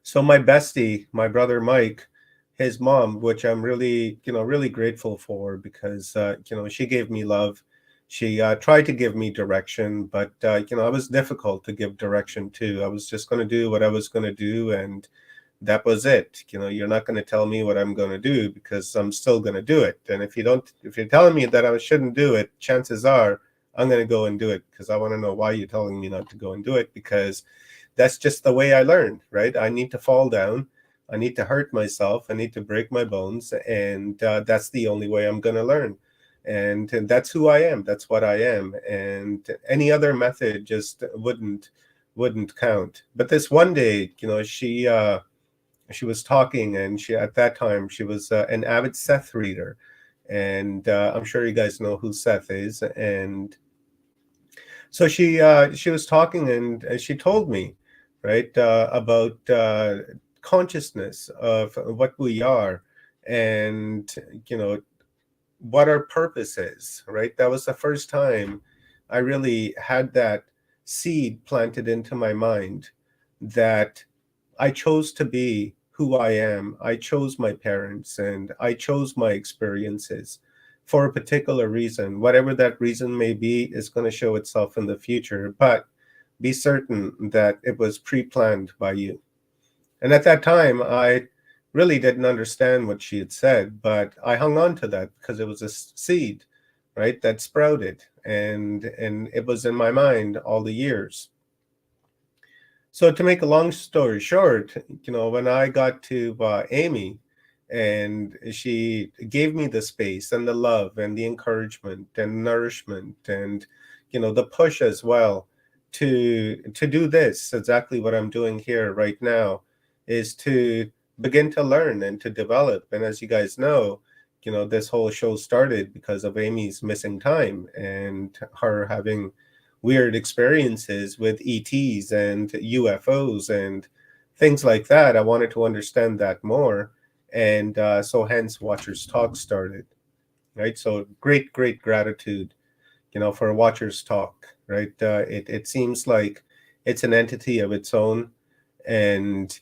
So my bestie, my brother Mike, his mom, which I'm really, really grateful for, because, she gave me love. She tried to give me direction, but, I was difficult to give direction to. I was just going to do what I was going to do, and that was it. You're not going to tell me what I'm going to do, because I'm still going to do it. And if you're telling me that I shouldn't do it, chances are I'm going to go and do it, because I want to know why you're telling me not to go and do it, because that's just the way I learned, right? I need to fall down. I need to hurt myself. I need to break my bones. And that's the only way I'm going to learn. And that's who I am. That's what I am. And any other method just wouldn't count. But this one day, she was talking, and at that time she was an avid Seth reader. And I'm sure you guys know who Seth is. And so she was talking, and she told me, right, about consciousness of what we are, and what our purpose is, right? That was the first time I really had that seed planted into my mind, that I chose to be who I am. I chose my parents, and I chose my experiences for a particular reason. Whatever that reason may be is going to show itself in the future, but be certain that it was pre-planned by you. And at that time, I really didn't understand what she had said, but I hung on to that because it was a seed, right, that sprouted, and it was in my mind all the years. So to make a long story short, when I got to Amy, And she gave me the space and the love and the encouragement and nourishment and, the push as well to do this, exactly what I'm doing here right now, is to begin to learn and to develop. And as you guys know, this whole show started because of Amy's missing time and her having weird experiences with ETs and UFOs and things like that. I wanted to understand that more. And so hence Watchers Talk started, right? So great gratitude, for Watchers Talk, right? It seems like it's an entity of its own. And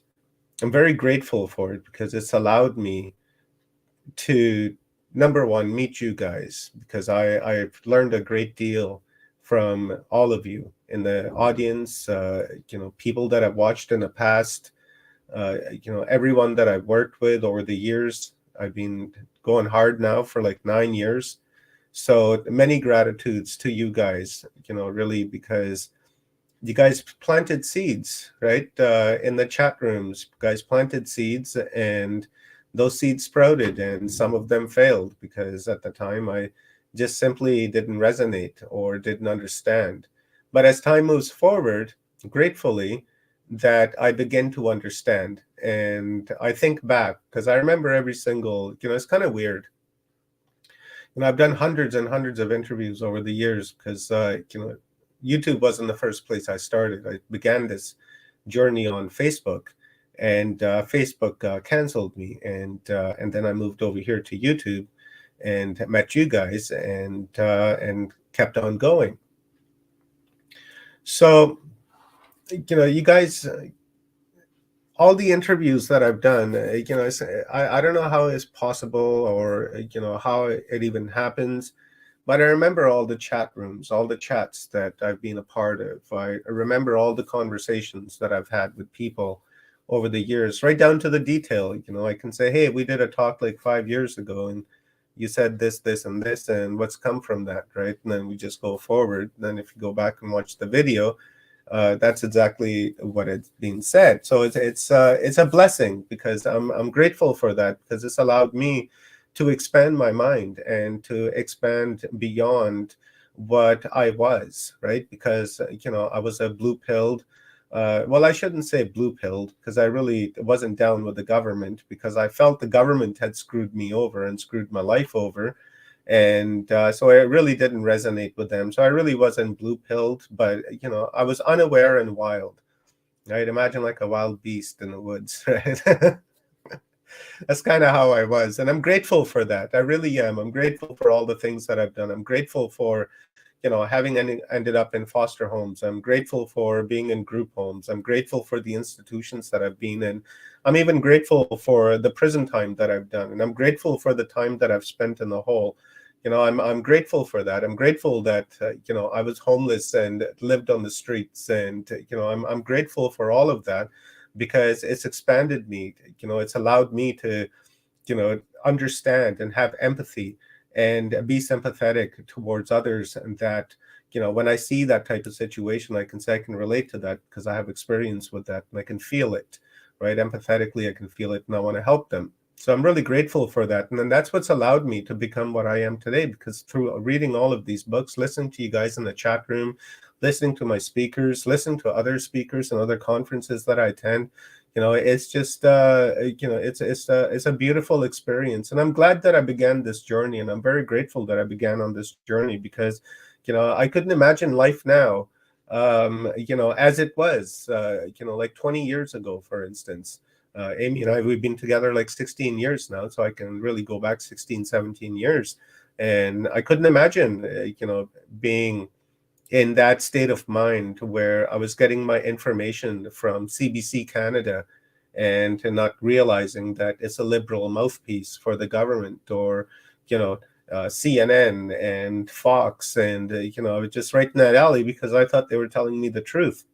I'm very grateful for it because it's allowed me to, number one, meet you guys, because I've learned a great deal from all of you in the audience, people that I've watched in the past, everyone that I've worked with over the years. I've been going hard now for like 9 years. So many gratitudes to you guys, really, because you guys planted seeds, right? In the chat rooms, you guys planted seeds, and those seeds sprouted, and some of them failed because at the time I just simply didn't resonate or didn't understand. But as time moves forward, gratefully, that I begin to understand. And I think back, because I remember every single, it's kind of weird. I've done hundreds and hundreds of interviews over the years because, YouTube wasn't the first place I started. I began this journey on Facebook, and Facebook canceled me. And then I moved over here to YouTube and met you guys and kept on going. So, you guys, all the interviews that I've done, I don't know how it's possible or, how it even happens, but I remember all the chat rooms, all the chats that I've been a part of. I remember all the conversations that I've had with people over the years, right down to the detail. I can say, hey, we did a talk like 5 years ago, and you said this, this, and this, and what's come from that, right? And then we just go forward. Then if you go back and watch the video, that's exactly what it's being said. So it's a blessing, because I'm grateful for that, because it's allowed me to expand my mind and to expand beyond what I was, right? Because I was a blue-pilled. Well, I shouldn't say blue-pilled, because I really wasn't down with the government, because I felt the government had screwed me over and screwed my life over. And so I really didn't resonate with them. So I really wasn't blue-pilled, but, I was unaware and wild, right? Imagine like a wild beast in the woods, right? That's kind of how I was. And I'm grateful for that. I really am. I'm grateful for all the things that I've done. I'm grateful for, having ended up in foster homes. I'm grateful for being in group homes. I'm grateful for the institutions that I've been in. I'm even grateful for the prison time that I've done. And I'm grateful for the time that I've spent in the hole. I'm grateful for that. I'm grateful that, I was homeless and lived on the streets. And, I'm grateful for all of that, because it's expanded me. It's allowed me to, understand and have empathy and be sympathetic towards others. And that, when I see that type of situation, I can say I can relate to that because I have experience with that, and I can feel it, right? Empathetically, I can feel it, and I want to help them. So I'm really grateful for that. And then that's what's allowed me to become what I am today, because through reading all of these books, listening to you guys in the chat room, listening to my speakers, listening to other speakers and other conferences that I attend, it's just, it's a beautiful experience. And I'm glad that I began this journey, and I'm very grateful that I began on this journey, because, I couldn't imagine life now, as it was, like 20 years ago, for instance. Amy and I, we've been together like 16 years now, so I can really go back 16, 17 years. And I couldn't imagine, being in that state of mind where I was getting my information from CBC Canada and not realizing that it's a liberal mouthpiece for the government, or, CNN and Fox. And, I was just right in that alley because I thought they were telling me the truth.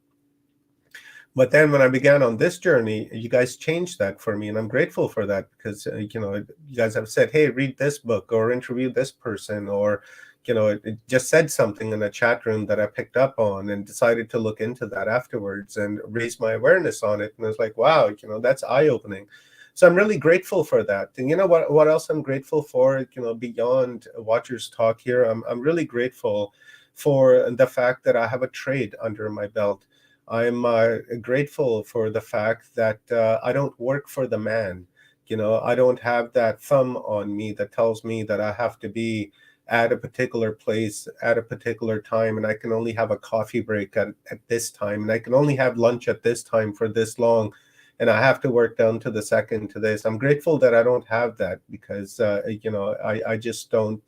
But then when I began on this journey, you guys changed that for me. And I'm grateful for that, because, you guys have said, hey, read this book or interview this person, or, it just said something in a chat room that I picked up on and decided to look into that afterwards and raise my awareness on it. And I was like, wow, that's eye-opening. So I'm really grateful for that. And you know what else I'm grateful for, beyond Watcher's talk here, I'm really grateful for the fact that I have a trade under my belt. I'm grateful for the fact that I don't work for the man. I don't have that thumb on me that tells me that I have to be at a particular place at a particular time, and I can only have a coffee break at this time, and I can only have lunch at this time for this long, and I have to work down to the second to this. I'm grateful that I don't have that, because I just don't,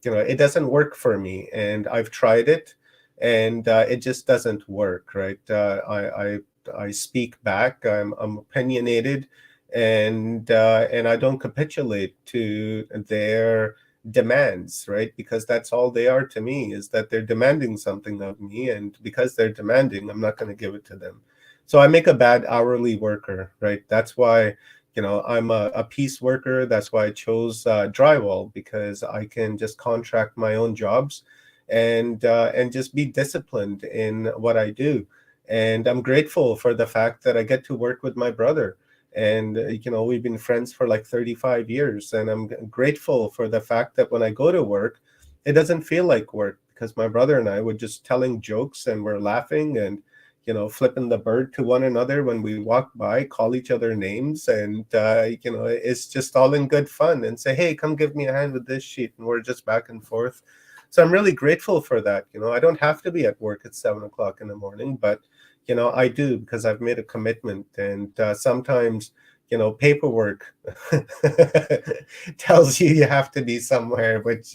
it doesn't work for me, and I've tried it, and it just doesn't work, right? I speak back. I'm opinionated, and I don't capitulate to their demands, right? Because that's all they are to me, is that they're demanding something of me, and because they're demanding, I'm not going to give it to them. So I make a bad hourly worker, right? That's why I'm a piece worker. That's why I chose drywall, because I can just contract my own jobs and just be disciplined in what I do. And I'm grateful for the fact that I get to work with my brother. And, we've been friends for like 35 years. And I'm grateful for the fact that when I go to work, it doesn't feel like work, because my brother and I were just telling jokes, and we're laughing and, flipping the bird to one another when we walk by, call each other names. And, it's just all in good fun, and say, hey, come give me a hand with this sheet. And we're just back and forth. So I'm really grateful for that. I don't have to be at work at 7 o'clock in the morning, but I do, because I've made a commitment. And sometimes, paperwork tells you have to be somewhere, but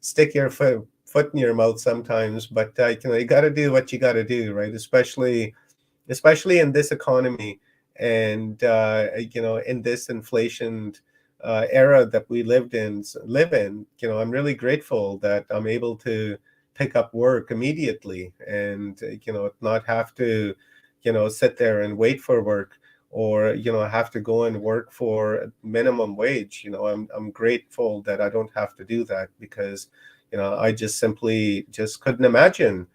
stick your foot in your mouth sometimes. But you got to do what you got to do, right? Especially in this economy, and in this inflation era that we live in. I'm really grateful that I'm able to pick up work immediately, and not have to sit there and wait for work, or have to go and work for minimum wage. I'm grateful that I don't have to do that, because I just simply just couldn't imagine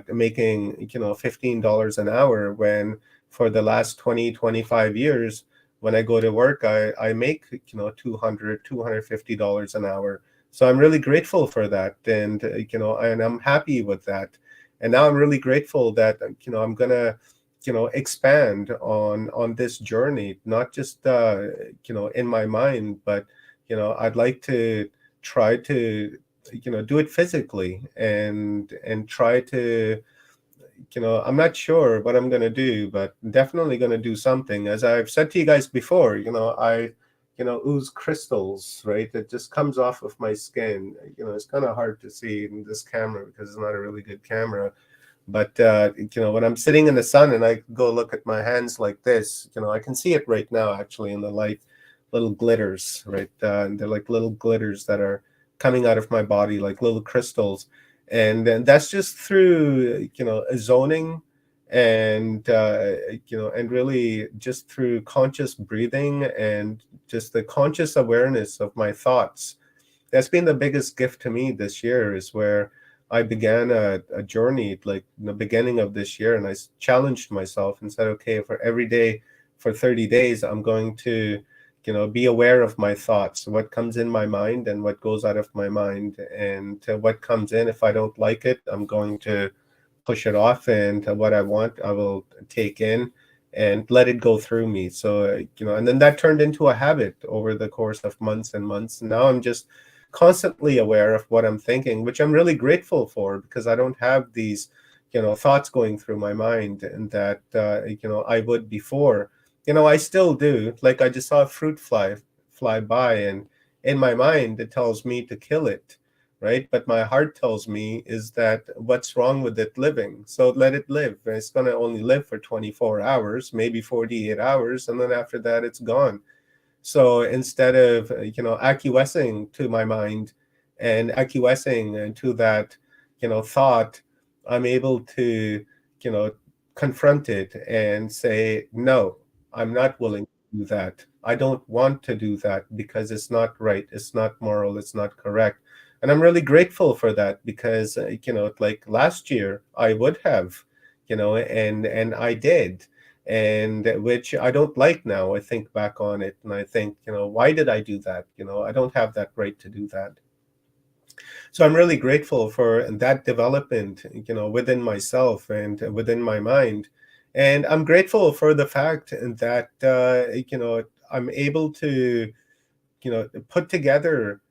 making $15 an hour, when for the last 20-25 years, when I go to work, I make $250 an hour. So I'm really grateful for that, and and I'm happy with that. And now I'm really grateful that I'm gonna expand on this journey, not just in my mind, but I'd like to try to do it physically, and try to I'm not sure what I'm going to do, but definitely going to do something. As I've said to you guys before, I ooze crystals, right? It just comes off of my skin. It's kind of hard to see in this camera, because it's not a really good camera. But when I'm sitting in the sun and I go look at my hands like this, I can see it right now, actually, in the light, little glitters, right? And they're like little glitters that are coming out of my body, like little crystals. And then that's just through zoning, and and really just through conscious breathing, and just the conscious awareness of my thoughts. That's been the biggest gift to me this year, is where I began a journey like in the beginning of this year, and I challenged myself and said, okay, for every day for 30 days, I'm going to be aware of my thoughts, what comes in my mind and what goes out of my mind. And what comes in, if I don't like it, I'm going to push it off, and what I want, I will take in and let it go through me. So, and then that turned into a habit over the course of months and months. And now I'm just constantly aware of what I'm thinking, which I'm really grateful for, because I don't have these, thoughts going through my mind, and that, I would before. I still do. Like, I just saw a fruit fly by, and in my mind, it tells me to kill it, right? But my heart tells me is that what's wrong with it living? So let it live. It's going to only live for 24 hours, maybe 48 hours, and then after that, it's gone. So instead of, acquiescing to my mind and acquiescing to that, thought, I'm able to, confront it and say, no, I'm not willing to do that. I don't want to do that, because it's not right. It's not moral. It's not correct. And I'm really grateful for that, because, like last year I would have, and I did. and which I don't like now. I think back on it and I think, why did I do that? I don't have that right to do that. So I'm really grateful for that development, within myself and within my mind. And I'm grateful for the fact that, I'm able to, put together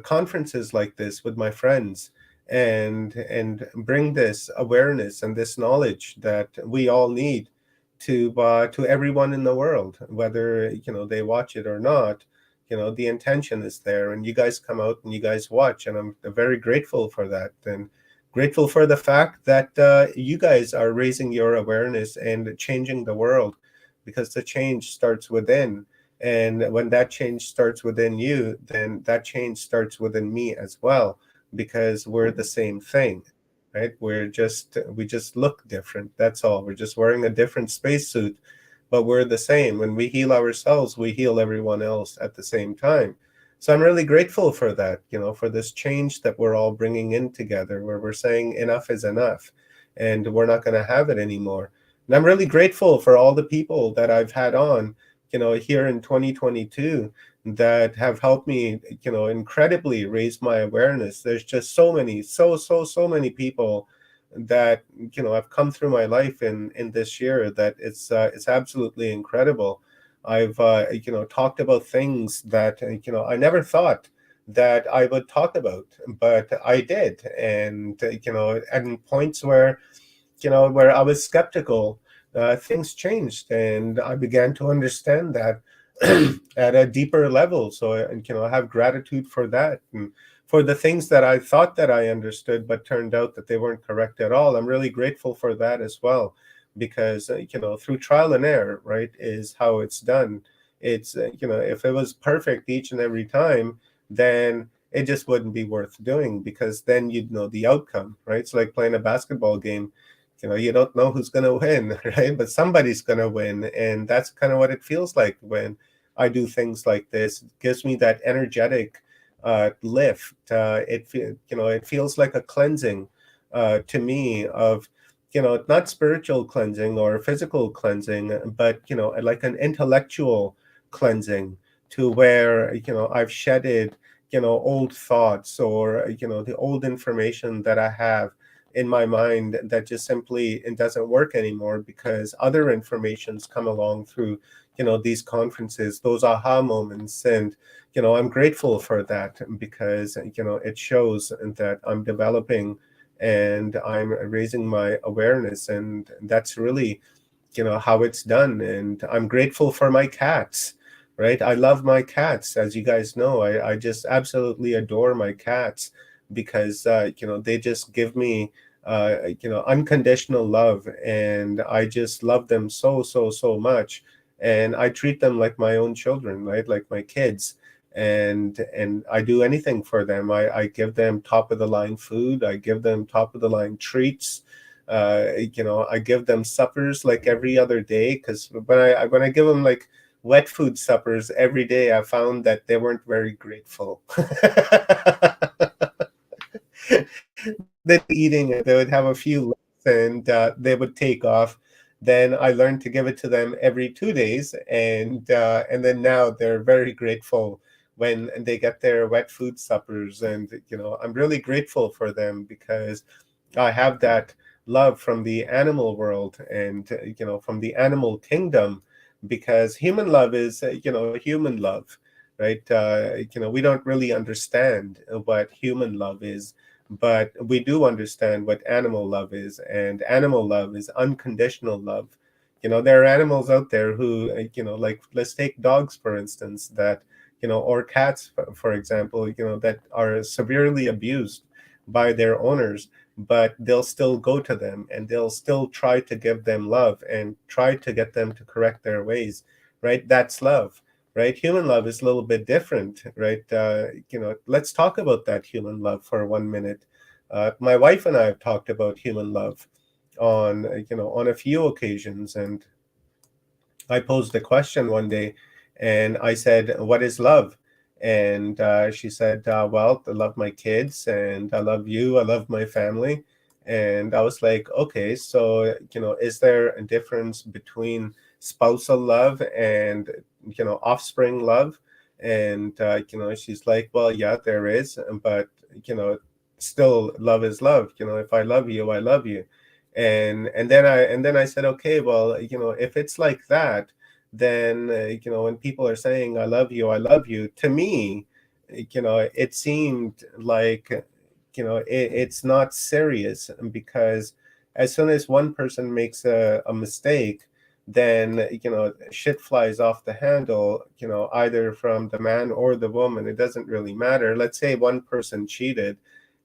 conferences like this with my friends and bring this awareness and this knowledge that we all need to everyone in the world, whether they watch it or not. The intention is there, and you guys come out and you guys watch, and I'm very grateful for that, and grateful for the fact that you guys are raising your awareness and changing the world, because the change starts within. And when that change starts within you, then that change starts within me as well, because we're the same thing, right? We just look different. That's all. We're just wearing a different spacesuit, but we're the same. When we heal ourselves, we heal everyone else at the same time. So I'm really grateful for that, for this change that we're all bringing in together, where we're saying enough is enough and we're not going to have it anymore. And I'm really grateful for all the people that I've had on, here in 2022 that have helped me, incredibly raise my awareness. There's just so many, so many people that, have come through my life in this year that it's absolutely incredible. I've, talked about things that, I never thought that I would talk about, but I did. And, at points where, where I was skeptical, things changed, and I began to understand that at a deeper level. So, I have gratitude for that, and for the things that I thought that I understood, but turned out that they weren't correct at all. I'm really grateful for that as well, because, through trial and error, right, is how it's done. It's, if it was perfect each and every time, then it just wouldn't be worth doing, because then you'd know the outcome, right? It's like playing a basketball game. You don't know who's going to win, right? But somebody's going to win. And that's kind of what it feels like when I do things like this. It gives me that energetic lift. It feels like a cleansing to me of, not spiritual cleansing or physical cleansing, but, like an intellectual cleansing, to where, I've shedded, old thoughts, or, the old information that I have in my mind that just simply it doesn't work anymore, because other informations come along through, these conferences, those aha moments. And, I'm grateful for that, because, it shows that I'm developing and I'm raising my awareness. And that's really, how it's done. And I'm grateful for my cats, right? I love my cats. As you guys know, I just absolutely adore my cats, because, they just give me, unconditional love, and I just love them so much, and I treat them like my own children, right, like my kids, and I do anything for them. I give them top of the line food. I give them top of the line treats. I give them suppers like every other day, because when I give them like wet food suppers every day, I found that they weren't very grateful. They'd be eating it, they would have a few left, and they would take off. Then I learned to give it to them every 2 days, and then now they're very grateful when they get their wet food suppers. And I'm really grateful for them, because I have that love from the animal world, and from the animal kingdom, because human love is human love, right? We don't really understand what human love is, but we do understand what animal love is. And animal love is unconditional love. There are animals out there who, like, let's take dogs for instance, that, or cats for example, that are severely abused by their owners, but they'll still go to them and they'll still try to give them love and try to get them to correct their ways, right? That's love, right? Human love is a little bit different, right? Let's talk about that human love for 1 minute. My wife and I have talked about human love on a few occasions, and I posed a question one day, and I said, "What is love?" And she said, "Well, I love my kids, and I love you. I love my family." And I was like, okay, so, is there a difference between spousal love and, offspring love? And, she's like, well, yeah, there is, but, still love is love. If I love you, I love you. And then I said, okay, well, if it's like that, then, when people are saying, I love you, to me, it seemed like, it's not serious, because as soon as one person makes a mistake, then, shit flies off the handle, either from the man or the woman. It doesn't really matter. Let's say one person cheated,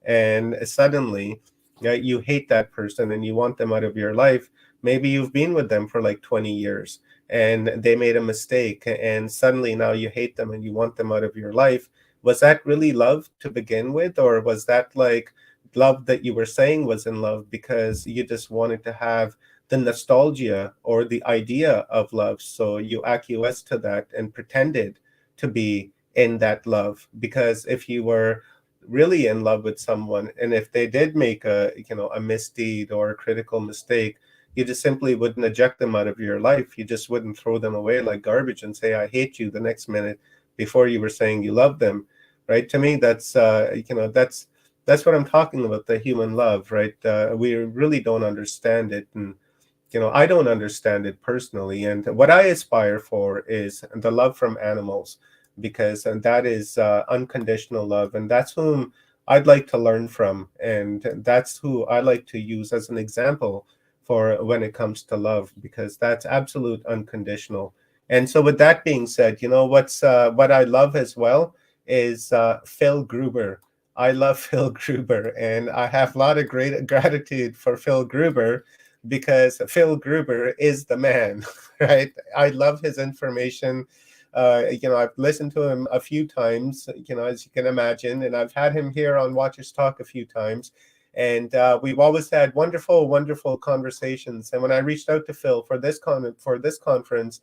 and suddenly, yeah, you hate that person and you want them out of your life. Maybe you've been with them for like 20 years and they made a mistake, and suddenly now you hate them and you want them out of your life. Was that really love to begin with, or was that like love that you were saying was in love because you just wanted to have the nostalgia or the idea of love, so you acquiesced to that and pretended to be in that love? Because if you were really in love with someone, and if they did make a misdeed or a critical mistake, you just simply wouldn't eject them out of your life. You just wouldn't throw them away like garbage and say, I hate you, the next minute before you were saying you love them, right? To me, that's that's what I'm talking about, the human love, right? We really don't understand it. And I don't understand it personally. And what I aspire for is the love from animals, because that is unconditional love. And that's whom I'd like to learn from. And that's who I like to use as an example for when it comes to love, because that's absolute unconditional. And so with that being said, what I love as well is Phil Gruber. I love Phil Gruber, and I have a lot of great gratitude for Phil Gruber, because Phil Gruber is the man, right? I love his information. I've listened to him a few times, as you can imagine, and I've had him here on Watchers Talk a few times. And we've always had wonderful, wonderful conversations. And when I reached out to Phil for this conference,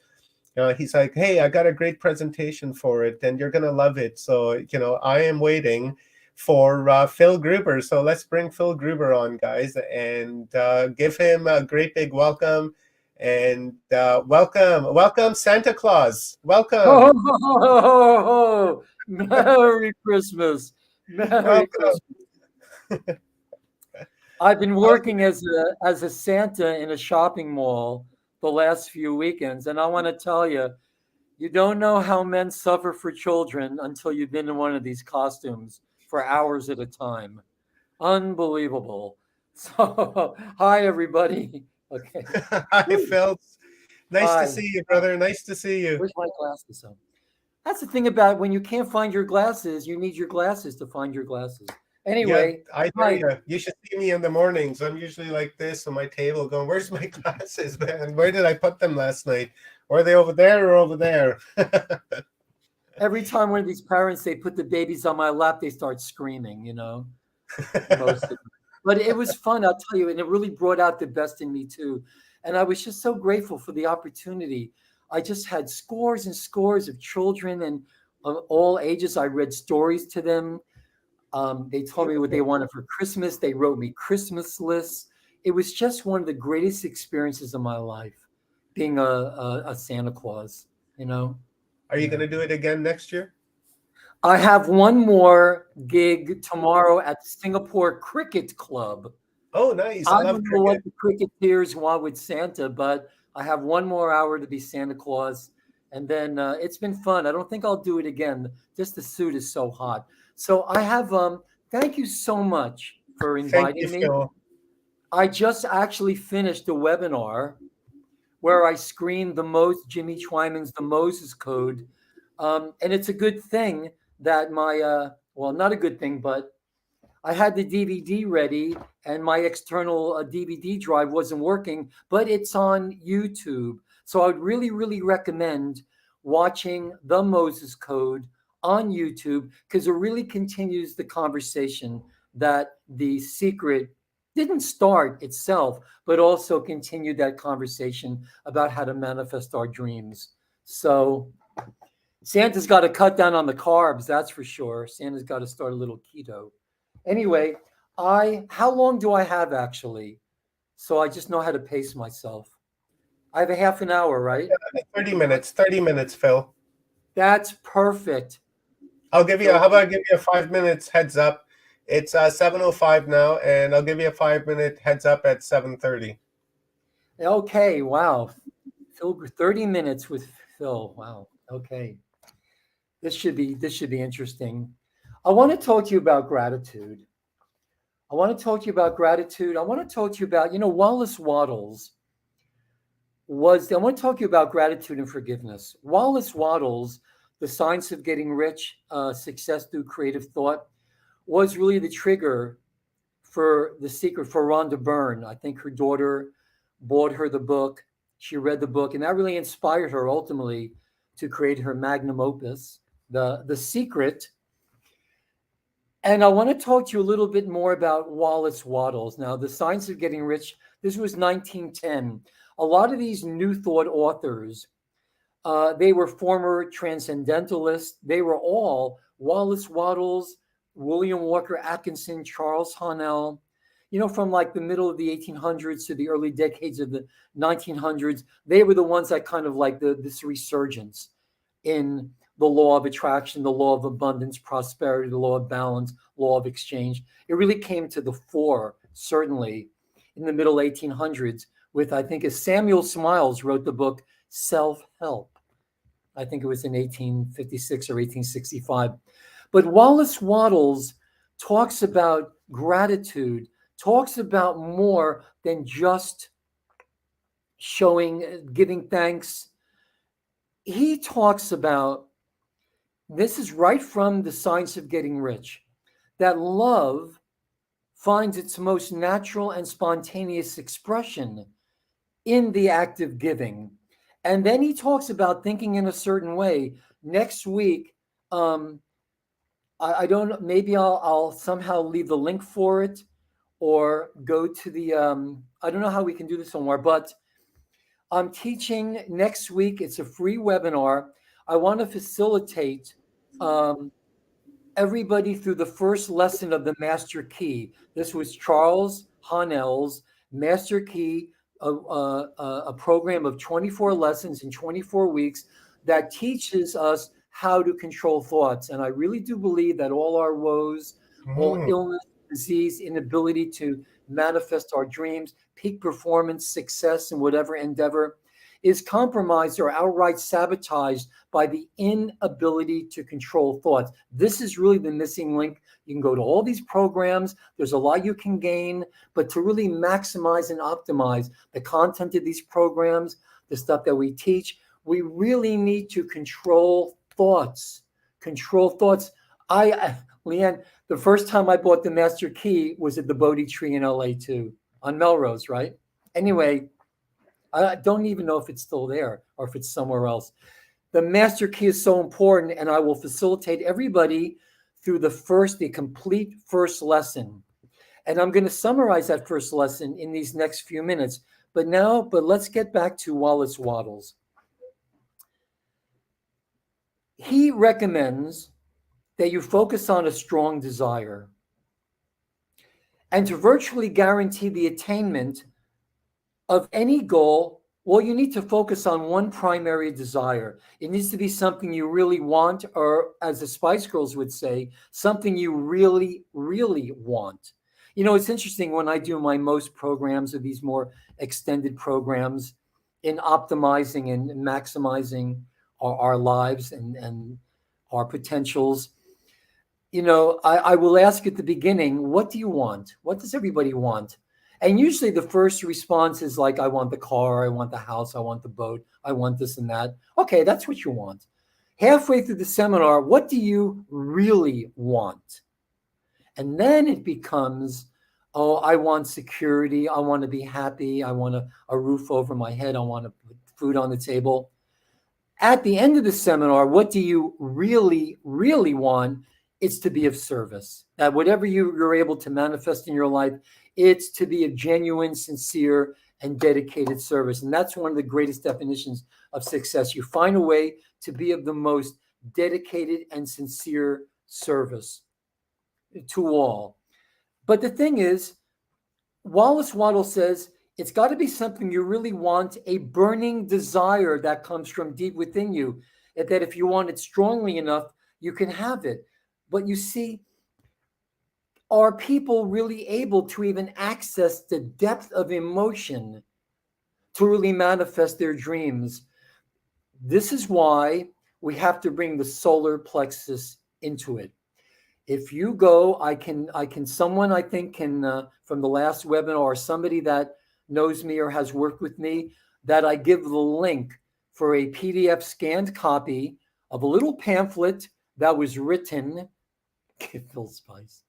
he's like, hey, I got a great presentation for it, and you're going to love it. So, I am waiting for Phil Gruber. So let's bring Phil Gruber on, guys, and give him a great big welcome. And welcome, Santa Claus. Welcome. Oh, Merry Christmas. Merry Christmas. I've been working as a Santa in a shopping mall the last few weekends, and I want to tell you, you don't know how men suffer for children until you've been in one of these costumes for hours at a time. Unbelievable. So, hi, everybody. Okay. Hi, Phil. Nice Hi. to see you, brother. Nice to see you. Where's my glasses? That's the thing about when you can't find your glasses, you need your glasses to find your glasses. Anyway, yeah, I hear you. You should see me in the mornings. I'm usually like this on my table going, where's my glasses, man? Where did I put them last night? Or are they over there or over there? Every time one of these parents, they put the babies on my lap, they start screaming, most of them. But it was fun, I'll tell you, and it really brought out the best in me too. And I was just so grateful for the opportunity. I just had scores and scores of children, and of all ages. I read stories to them. They told me what they wanted for Christmas. They wrote me Christmas lists. It was just one of the greatest experiences of my life, being a Santa Claus, Are you going to do it again next year? I have one more gig tomorrow at the Singapore Cricket Club. Oh, nice. I don't know what the cricketers want with Santa, but I have one more hour to be Santa Claus. And then it's been fun. I don't think I'll do it again. Just the suit is so hot. So I have, thank you so much for inviting me. Phil. I just actually finished a webinar where I screened Jimmy Twyman's The Moses Code. And it's a good thing that not a good thing, but I had the DVD ready and my external DVD drive wasn't working, but it's on YouTube. So I would really, really recommend watching The Moses Code on YouTube, because it really continues the conversation that The Secret didn't start itself, but also continued that conversation about how to manifest our dreams. So Santa's got to cut down on the carbs, that's for sure. Santa's got to start a little keto. Anyway, How long do I have actually? So I just know how to pace myself. I have a half an hour, right? 30 minutes. 30 minutes, Phil. That's perfect. How about I give you a 5 minutes heads up? It's 7:05 now, and I'll give you a 5-minute heads up at 7:30. Okay, wow. Phil, 30 minutes with Phil. Wow. Okay. This should be interesting. I want to talk to you about gratitude. I want to talk to you about, Wallace Wattles I want to talk to you about gratitude and forgiveness. Wallace Wattles, The Science of Getting Rich, Success Through Creative Thought, was really the trigger for The Secret for Rhonda Byrne. I think her daughter bought her the book. She read the book, and that really inspired her ultimately to create her magnum opus, The Secret. And I want to talk to you a little bit more about Wallace Wattles. Now, The Science of Getting Rich, this was 1910. A lot of these New Thought authors, they were former transcendentalists. They were all Wallace Wattles, William Walker Atkinson, Charles Haanel, from like the middle of the 1800s to the early decades of the 1900s. They were the ones that kind of like this resurgence in the law of attraction, the law of abundance, prosperity, the law of balance, law of exchange. It really came to the fore, certainly, in the middle 1800s with, I think, Samuel Smiles wrote the book Self-Help. I think it was in 1856 or 1865. But Wallace Wattles talks about gratitude, talks about more than just giving thanks. He talks about, this is right from The Science of Getting Rich, that love finds its most natural and spontaneous expression in the act of giving. And then he talks about thinking in a certain way. Next week, I don't know, maybe I'll somehow leave the link for it or go to the, I don't know how we can do this somewhere, but I'm teaching next week. It's a free webinar. I want to facilitate everybody through the first lesson of the Master Key. This was Charles Haanel's Master Key, a program of 24 lessons in 24 weeks that teaches us how to control thoughts. And I really do believe that all our woes, all illness, disease, inability to manifest our dreams, peak performance, success in whatever endeavor is compromised or outright sabotaged by the inability to control thoughts. This is really the missing link. You can go to all these programs. There's a lot you can gain, but to really maximize and optimize the content of these programs, the stuff that we teach, we really need to control thoughts. Control thoughts. Leanne, the first time I bought the Master Key was at the Bodhi Tree in LA too, on Melrose, right? Anyway, I don't even know if it's still there or if it's somewhere else. The Master Key is so important, and I will facilitate everybody through the complete first lesson. And I'm going to summarize that first lesson in these next few minutes. But let's get back to Wallace Wattles. He recommends that you focus on a strong desire. And to virtually guarantee the attainment of any goal, well, you need to focus on one primary desire. It needs to be something you really want, or as the Spice Girls would say, something you really, really want. It's interesting when I do my most programs of these more extended programs in optimizing and maximizing our lives and our potentials. I will ask at the beginning, what do you want? What does everybody want? And usually the first response is like, I want the car, I want the house, I want the boat, I want this and that. Okay, that's what you want. Halfway through the seminar, what do you really want? And then it becomes, oh, I want security, I want to be happy, I want a roof over my head, I want to put food on the table. At the end of the seminar, what do you really, really want? It's to be of service. That whatever you're able to manifest in your life, it's to be a genuine, sincere, and dedicated service. And that's one of the greatest definitions of success. You find a way to be of the most dedicated and sincere service to all. But the thing is, Wallace Waddle says it's got to be something you really want, a burning desire that comes from deep within you, that if you want it strongly enough, you can have it. But you see, are people really able to even access the depth of emotion to really manifest their dreams? This is why we have to bring the solar plexus into it. If you go, someone I think can, from the last webinar, somebody that knows me or has worked with me, that I give the link for a PDF scanned copy of a little pamphlet that was written, Phil Spice,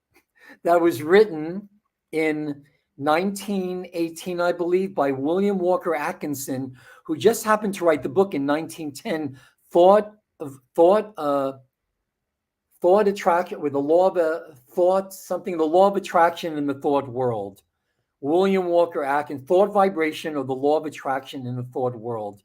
that was written in 1918, I believe, by William Walker Atkinson, who just happened to write the book in 1910, Thought Attraction, with the law of thought, something, the law of attraction in the thought world. William Walker Atkinson, Thought Vibration, or the law of attraction in the thought world.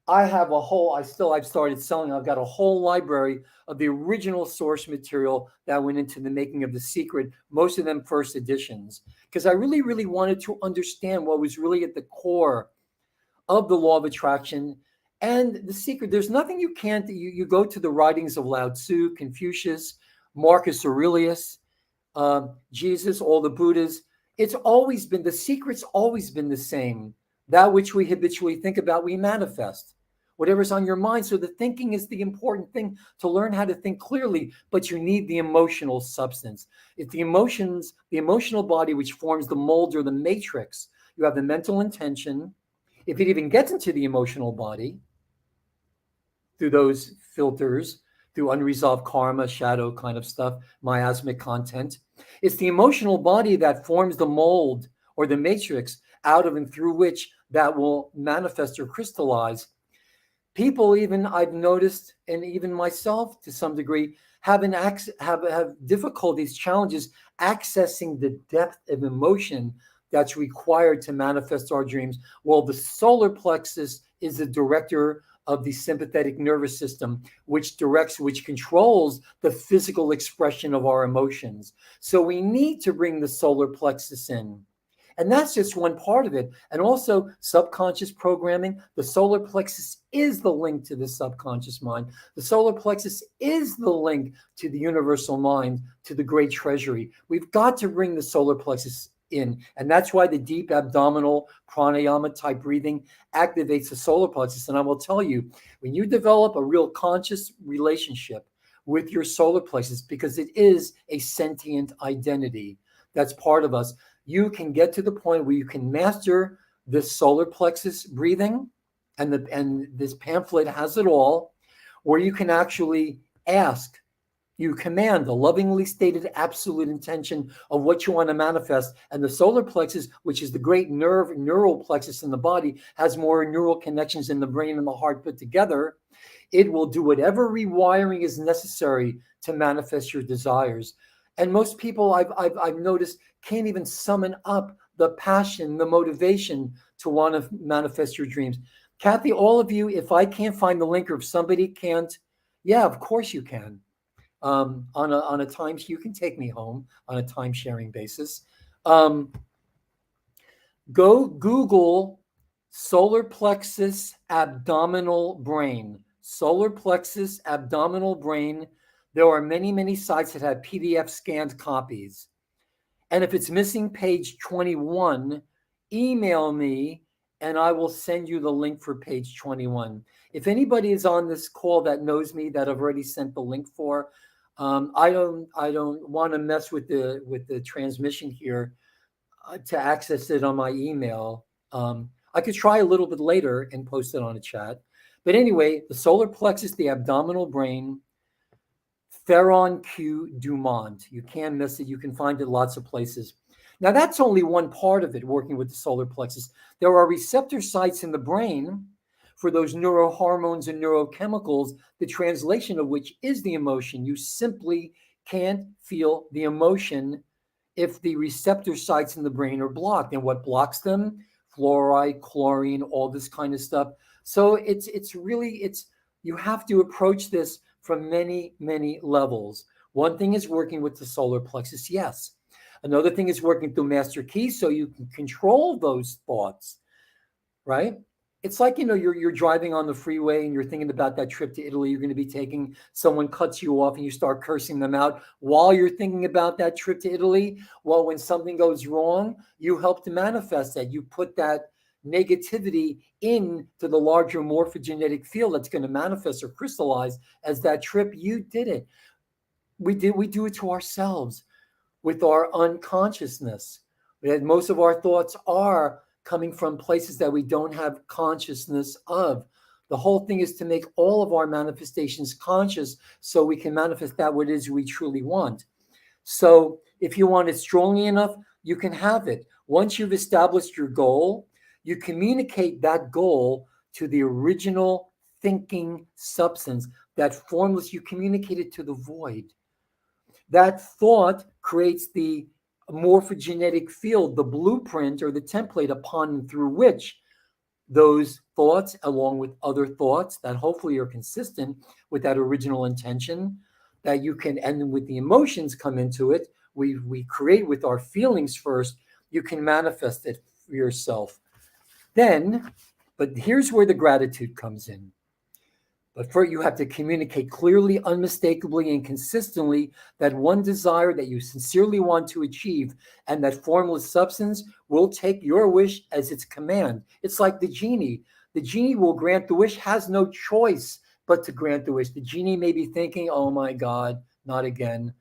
I've started selling, I've got a whole library of the original source material that went into the making of The Secret, most of them first editions, because I really, really wanted to understand what was really at the core of the law of attraction and The Secret. There's nothing you can't, you go to the writings of Lao Tzu, Confucius, Marcus Aurelius, Jesus, all the Buddhas. It's always been, The Secret's always been the same. That which we habitually think about, we manifest. Whatever's on your mind. So the thinking is the important thing, to learn how to think clearly, but you need the emotional substance. It's the emotions, the emotional body, which forms the mold or the matrix. You have the mental intention. If it even gets into the emotional body, through those filters, through unresolved karma, shadow kind of stuff, miasmic content, it's the emotional body that forms the mold or the matrix out of and through which that will manifest or crystallize. People, even I've noticed, and even myself to some degree, have difficulties, challenges accessing the depth of emotion that's required to manifest our dreams. Well, the solar plexus is the director of the sympathetic nervous system, which controls the physical expression of our emotions. So we need to bring the solar plexus in. And that's just one part of it. And also subconscious programming. The solar plexus is the link to the subconscious mind. The solar plexus is the link to the universal mind, to the great treasury. We've got to bring the solar plexus in. And that's why the deep abdominal pranayama type breathing activates the solar plexus. And I will tell you, when you develop a real conscious relationship with your solar plexus, because it is a sentient identity that's part of us, you can get to the point where you can master this solar plexus breathing, and this pamphlet has it all, where you can actually ask, you command the lovingly stated absolute intention of what you want to manifest. And the solar plexus, which is the great neural plexus in the body, has more neural connections in the brain and the heart put together. It will do whatever rewiring is necessary to manifest your desires. And most people I've noticed can't even summon up the passion, the motivation to want to manifest your dreams. Kathy, all of you, if I can't find the link, or if somebody can't, yeah, of course you can. On a time, you can take me home on a time sharing basis. Go Google solar plexus abdominal brain. Solar plexus abdominal brain. There are many, many sites that have PDF scanned copies. And if it's missing page 21, email me and I will send you the link for page 21. If anybody is on this call that knows me, that I've already sent the link for, I don't want to mess with the transmission here to access it on my email. I could try a little bit later and post it on a chat. But anyway, the solar plexus, the abdominal brain, Theron Q. Dumont. You can't miss it. You can find it lots of places. Now, that's only one part of it, working with the solar plexus. There are receptor sites in the brain for those neurohormones and neurochemicals, the translation of which is the emotion. You simply can't feel the emotion if the receptor sites in the brain are blocked. And what blocks them? Fluoride, chlorine, all this kind of stuff. So it's really, you have to approach this from many, many levels. One thing is working with the solar plexus, yes. Another thing is working through master key so you can control those thoughts, right? It's like, you're driving on the freeway and you're thinking about that trip to Italy you're going to be taking. Someone cuts you off and you start cursing them out while you're thinking about that trip to Italy. Well, when something goes wrong, you help to manifest that. You put that negativity into the larger morphogenetic field that's going to manifest or crystallize as that trip. You did it. We do it to ourselves with our unconsciousness. Most of our thoughts are coming from places that we don't have consciousness of. The whole thing is to make all of our manifestations conscious so we can manifest that what it is we truly want. So if you want it strongly enough, you can have it. Once you've established your goal, you communicate that goal to the original thinking substance, that formless, you communicate it to the void. That thought creates the morphogenetic field, the blueprint or the template upon and through which those thoughts, along with other thoughts that hopefully are consistent with that original intention, that you can, and with the emotions come into it, we create with our feelings first, you can manifest it for yourself. Then, but here's where the gratitude comes in. But first, you have to communicate clearly, unmistakably, and consistently that one desire that you sincerely want to achieve, and that formless substance will take your wish as its command. It's like the genie. The genie will grant the wish, has no choice but to grant the wish. The genie may be thinking, oh my God, not again.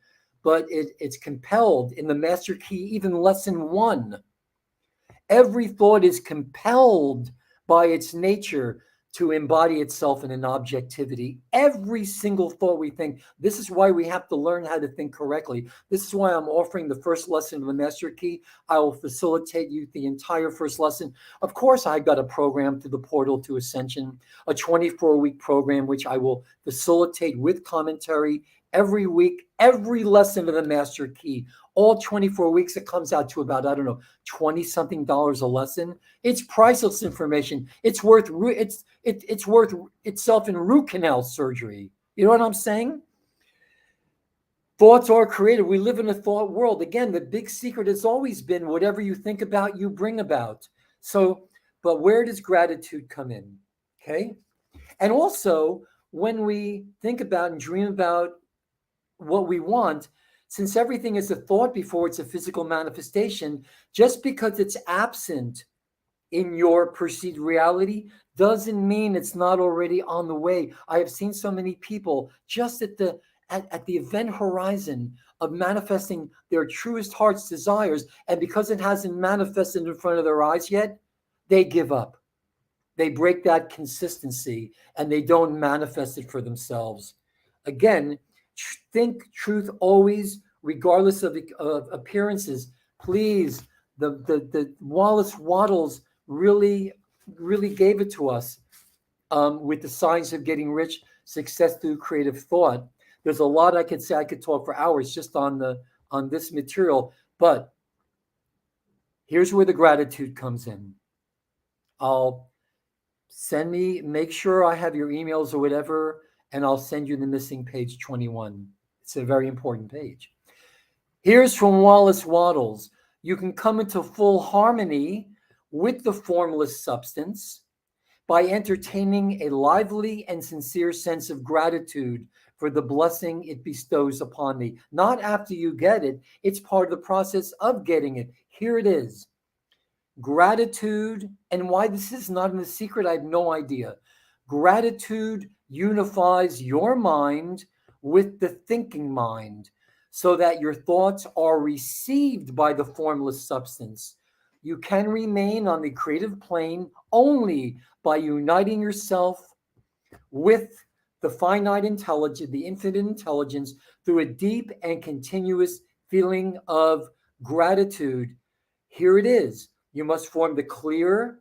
But it's compelled in the master key, even lesson 1. Every thought is compelled by its nature to embody itself in an objectivity. Every single thought we think. This is why we have to learn how to think correctly. This is why I'm offering the first lesson of the Master Key. I will facilitate you the entire first lesson. Of course, I got a program through the Portal to Ascension, a 24-week program, which I will facilitate with commentary every week, every lesson of the Master Key. All 24 weeks, it comes out to about, $20-something a lesson. It's priceless information. It's worth it's worth itself in root canal surgery. You know what I'm saying? Thoughts are created. We live in a thought world. Again, the big secret has always been whatever you think about, you bring about. So, but where does gratitude come in? Okay. And also, when we think about and dream about what we want, since everything is a thought before it's a physical manifestation, just because it's absent in your perceived reality doesn't mean it's not already on the way. I have seen so many people just at the event horizon of manifesting their truest heart's desires, and because it hasn't manifested in front of their eyes yet, they give up. They break that consistency and they don't manifest it for themselves. Again, think truth always, regardless of appearances. Please, the Wallace Wattles really gave it to us with the Science of Getting Rich, Success Through Creative Thought. There's a lot I could say. I could talk for hours just on this material, but here's where the gratitude comes in. Make sure I have your emails or whatever, and I'll send you the missing page 21. It's a very important page. Here's from Wallace Wattles. You can come into full harmony with the formless substance by entertaining a lively and sincere sense of gratitude for the blessing it bestows upon thee. Not after you get it, it's part of the process of getting it. Here it is. Gratitude, and why this is not in the secret, I have no idea. Gratitude unifies your mind with the thinking mind so that your thoughts are received by the formless substance. You can remain on the creative plane only by uniting yourself with the finite intelligence, the infinite intelligence, through a deep and continuous feeling of gratitude. Here it is. You must form the clear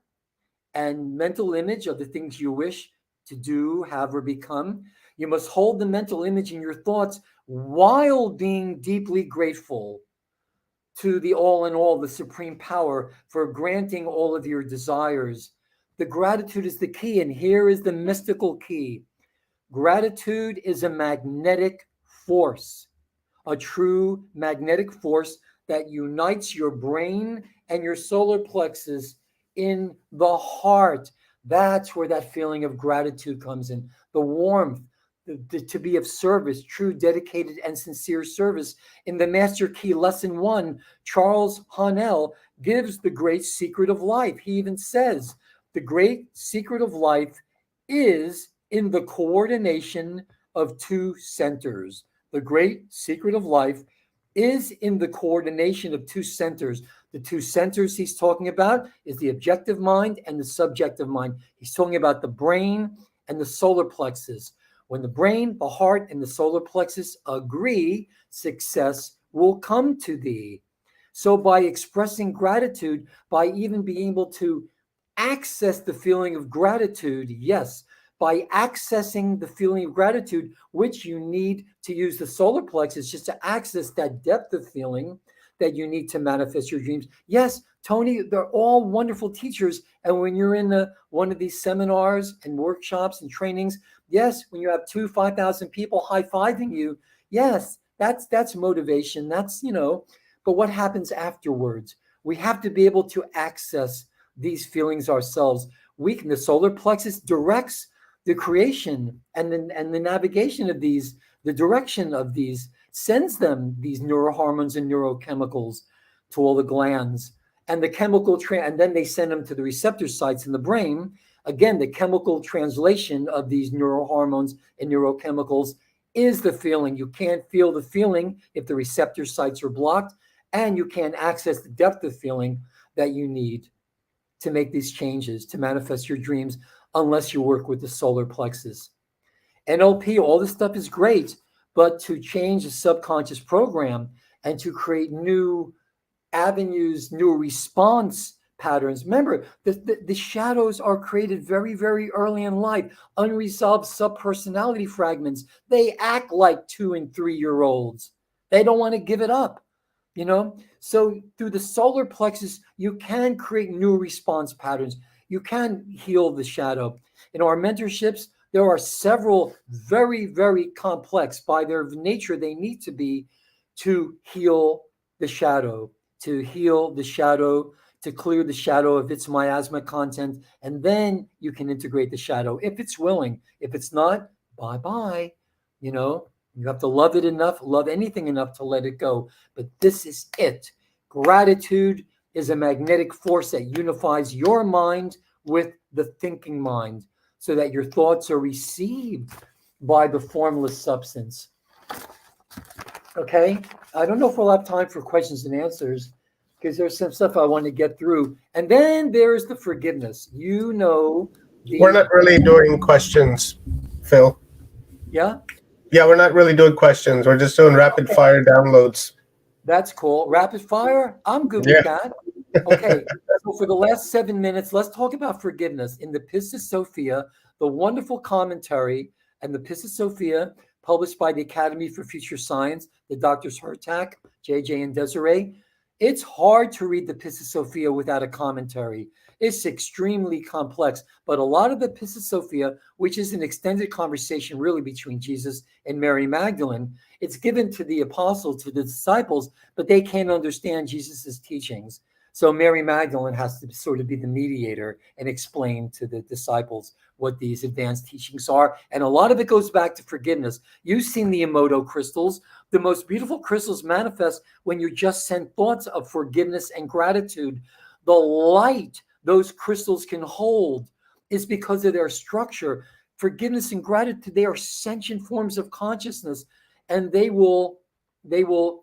and mental image of the things you wish to do, have, or become. You must hold the mental image in your thoughts while being deeply grateful to the all in all, the supreme power, for granting all of your desires. The gratitude is the key, and here is the mystical key. Gratitude is a magnetic force, a true magnetic force that unites your brain and your solar plexus in the heart. That's where that feeling of gratitude comes in. The warmth, to be of service, true, dedicated, and sincere service. In the Master Key Lesson 1, Charles Haanel gives the great secret of life. He even says, the great secret of life is in the coordination of two centers. The great secret of life is in the coordination of two centers. The two centers he's talking about is the objective mind and the subjective mind. He's talking about the brain and the solar plexus. When the brain, the heart, and the solar plexus agree, success will come to thee. So by expressing gratitude, by even being able to access the feeling of gratitude, yes, by accessing the feeling of gratitude, which you need to use the solar plexus just to access that depth of feeling that you need to manifest your dreams. Yes, Tony, they're all wonderful teachers. And when you're in one of these seminars and workshops and trainings, yes, when you have 5,000 people high-fiving you, yes, that's motivation. That's, but what happens afterwards? We have to be able to access these feelings ourselves. The solar plexus directs the creation and the navigation of these, the direction of these, sends them these neurohormones and neurochemicals to all the glands. And the chemical, and then they send them to the receptor sites in the brain. Again, the chemical translation of these neurohormones and neurochemicals is the feeling. You can't feel the feeling if the receptor sites are blocked, and you can't access the depth of feeling that you need to make these changes, to manifest your dreams, unless you work with the solar plexus. NLP, all this stuff is great, but to change the subconscious program and to create new avenues, new response patterns. Remember, the shadows are created very, very early in life. Unresolved subpersonality fragments. They act like 2- and 3-year-olds. They don't want to give it up. So through the solar plexus, you can create new response patterns. You can heal the shadow. In our mentorships, there are several very, very complex, by their nature, they need to be, to heal the shadow, to clear the shadow of its miasma content, and then you can integrate the shadow if it's willing. If it's not, bye-bye. You have to love it enough, love anything enough to let it go. But this is it. Gratitude is a magnetic force that unifies your mind with the thinking mind so that your thoughts are received by the formless substance. Okay? I don't know if we'll have time for questions and answers because there's some stuff I want to get through. And then there's the forgiveness. We're not really doing questions, Phil. Yeah? Yeah, we're not really doing questions. We're just doing rapid fire downloads. That's cool. Rapid fire? I'm good with that. Okay, so for the last 7 minutes, let's talk about forgiveness. In the Pistis Sophia, the wonderful commentary and the Pistis Sophia, published by the Academy for Future Science, the Drs. Hurtak, JJ, and Desiree. It's hard to read the Pistis Sophia without a commentary. It's extremely complex, but a lot of the Pistis Sophia, which is an extended conversation really between Jesus and Mary Magdalene, it's given to the apostles, to the disciples, but they can't understand Jesus's teachings. So Mary Magdalene has to sort of be the mediator and explain to the disciples what these advanced teachings are. And a lot of it goes back to forgiveness. You've seen the Emoto crystals. The most beautiful crystals manifest when you just send thoughts of forgiveness and gratitude. The light those crystals can hold is because of their structure. Forgiveness and gratitude, they are sentient forms of consciousness, and they will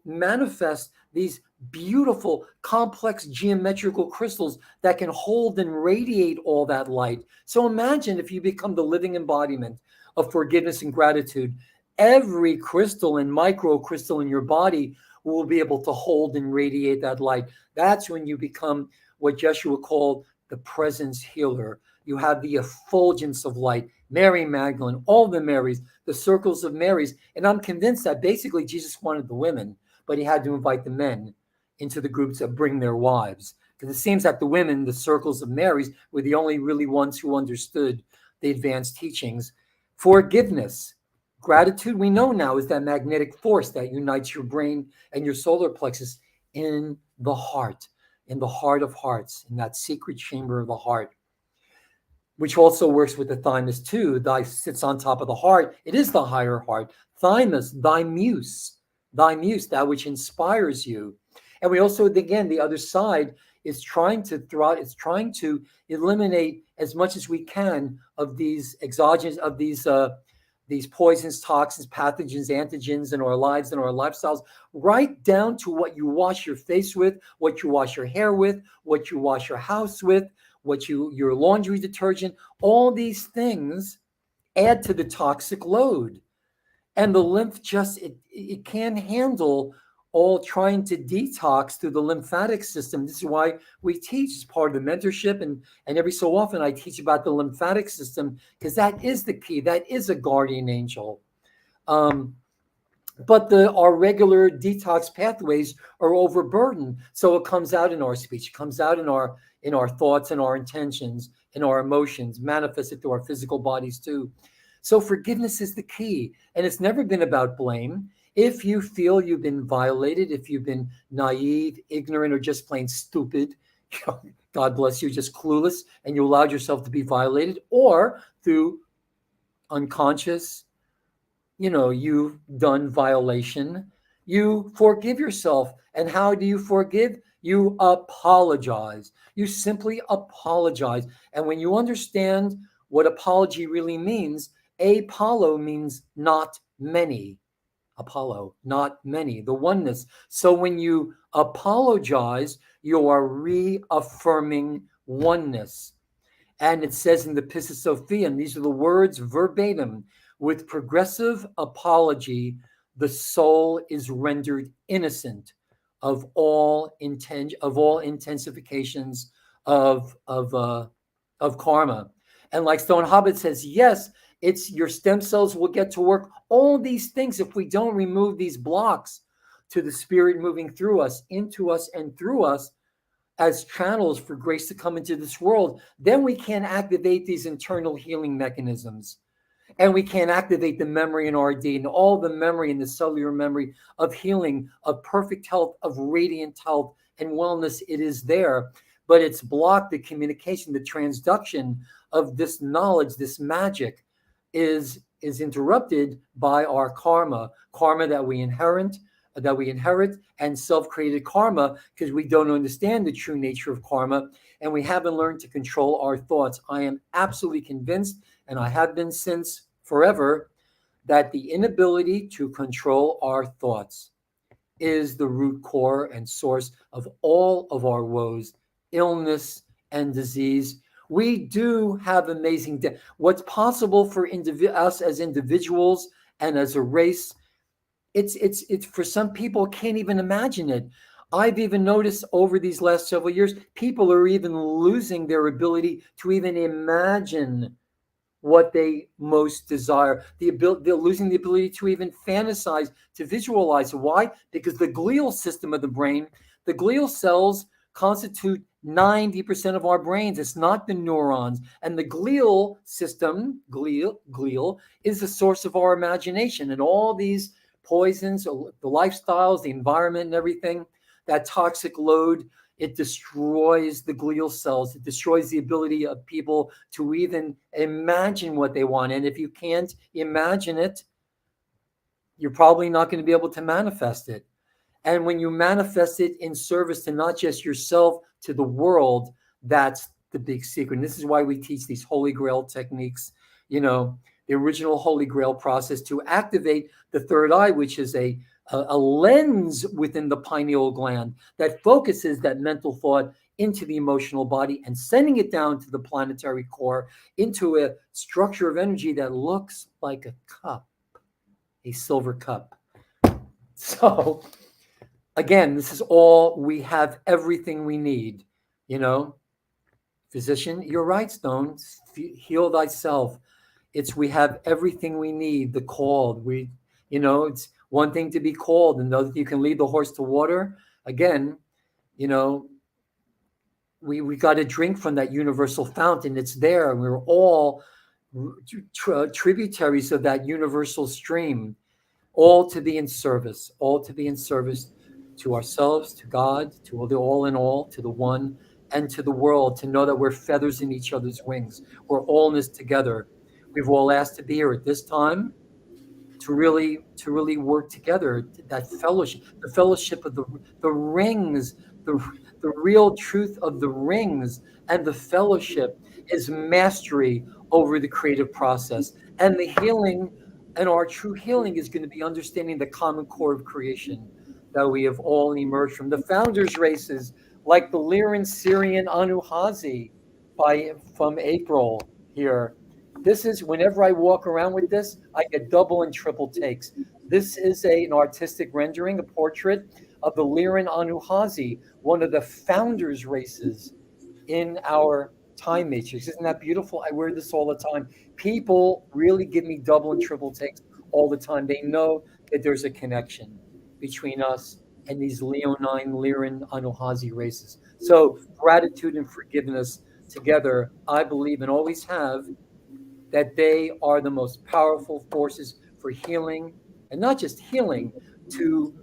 manifest these beautiful, complex geometrical crystals that can hold and radiate all that light. So imagine if you become the living embodiment of forgiveness and gratitude, every crystal and micro crystal in your body will be able to hold and radiate that light. That's when you become what Yeshua called the presence healer. You have the effulgence of light. Mary Magdalene, all the Marys, the circles of Marys. And I'm convinced that basically Jesus wanted the women, but he had to invite the men into the groups that bring their wives. Because it seems that the women, the circles of Marys, were the only really ones who understood the advanced teachings. Forgiveness. Gratitude, we know now, is that magnetic force that unites your brain and your solar plexus in the heart of hearts, in that secret chamber of the heart, which also works with the thymus too. Thy sits on top of the heart. It is the higher heart. Thymus, thy muse, that which inspires you. And we also, again, the other side is trying to eliminate as much as we can of these exogenous, of these poisons, toxins, pathogens, antigens in our lives and our lifestyles, right down to what you wash your face with, what you wash your hair with, what you wash your house with, your laundry detergent. All these things add to the toxic load. And the lymph it can't handle all trying to detox through the lymphatic system. This is why we teach, as part of the mentorship, and every so often I teach about the lymphatic system, because that is the key. That is a guardian angel. But our regular detox pathways are overburdened. So it comes out in our speech, it comes out in our thoughts and our intentions and our emotions, manifested through our physical bodies too. So forgiveness is the key. And it's never been about blame. If you feel you've been violated, if you've been naive, ignorant, or just plain stupid, God bless you, just clueless, and you allowed yourself to be violated, or through unconscious, you've done violation, you forgive yourself. And how do you forgive? You apologize. You simply apologize. And when you understand what apology really means, Apollo means not many. Apollo, not many, the oneness. So when you apologize, you are reaffirming oneness. And it says in the Pistis Sophia, and these are the words verbatim, with progressive apology, the soul is rendered innocent of all intensifications of karma. And like Stone Hobbit says, yes, it's your stem cells will get to work. All these things, if we don't remove these blocks to the spirit moving through us, into us, and through us as channels for grace to come into this world, then we can activate these internal healing mechanisms. And we can activate the memory in RD and all the memory and the cellular memory of healing, of perfect health, of radiant health and wellness. It is there, but it's blocked. The communication, the transduction of this knowledge, this magic is interrupted by our karma that we inherit, and self-created karma, because we don't understand the true nature of karma and we haven't learned to control our thoughts. I am absolutely convinced, and I have been since forever, that the inability to control our thoughts is the root core and source of all of our woes, illness, and disease. We do have amazing what's possible for us as individuals and as a race. It's for some people can't even imagine it. I've even noticed over these last several years, people are even losing their ability to even imagine what they most desire. They're losing the ability to even fantasize, to visualize. Why? Because the glial system of the brain, the glial cells constitute 90% of our brains. It's not the neurons. And the glial system, glial, is the source of our imagination. And all these poisons, the lifestyles, the environment, and everything, that toxic load, it destroys the glial cells. It destroys the ability of people to even imagine what they want. And if you can't imagine it, you're probably not going to be able to manifest it. And when you manifest it in service to not just yourself, to the world, that's the big secret. And this is why we teach these Holy Grail techniques, the original Holy Grail process to activate the third eye, which is a lens within the pineal gland that focuses that mental thought into the emotional body and sending it down to the planetary core into a structure of energy that looks like a cup, a silver cup. So again, this is all we have, everything we need, Physician, you're right, Stone. Heal thyself. We have everything we need. The called, it's one thing to be called and know that you can lead the horse to water. Again, we got to drink from that universal fountain. It's there. And we're all tributaries of that universal stream, all to be in service to ourselves, to God, to the all in all, to the one, and to the world, to know that we're feathers in each other's wings. We're all in this together. We've all asked to be here at this time to really work together. That fellowship, the fellowship of the rings, the real truth of the rings and the fellowship is mastery over the creative process. And the healing and our true healing is going to be understanding the common core of creation that we have all emerged from. The founders races like the Lyran Syrian Anuhazi from April here. This is, whenever I walk around with this, I get double and triple takes. This is an artistic rendering, a portrait of the Lyran Anuhazi, one of the founders races in our time matrix. Isn't that beautiful? I wear this all the time. People really give me double and triple takes all the time. They know that there's a connection between us and these Leonine Lyran Anuhazi races. So gratitude and forgiveness together, I believe and always have, that they are the most powerful forces for healing, and not just healing, to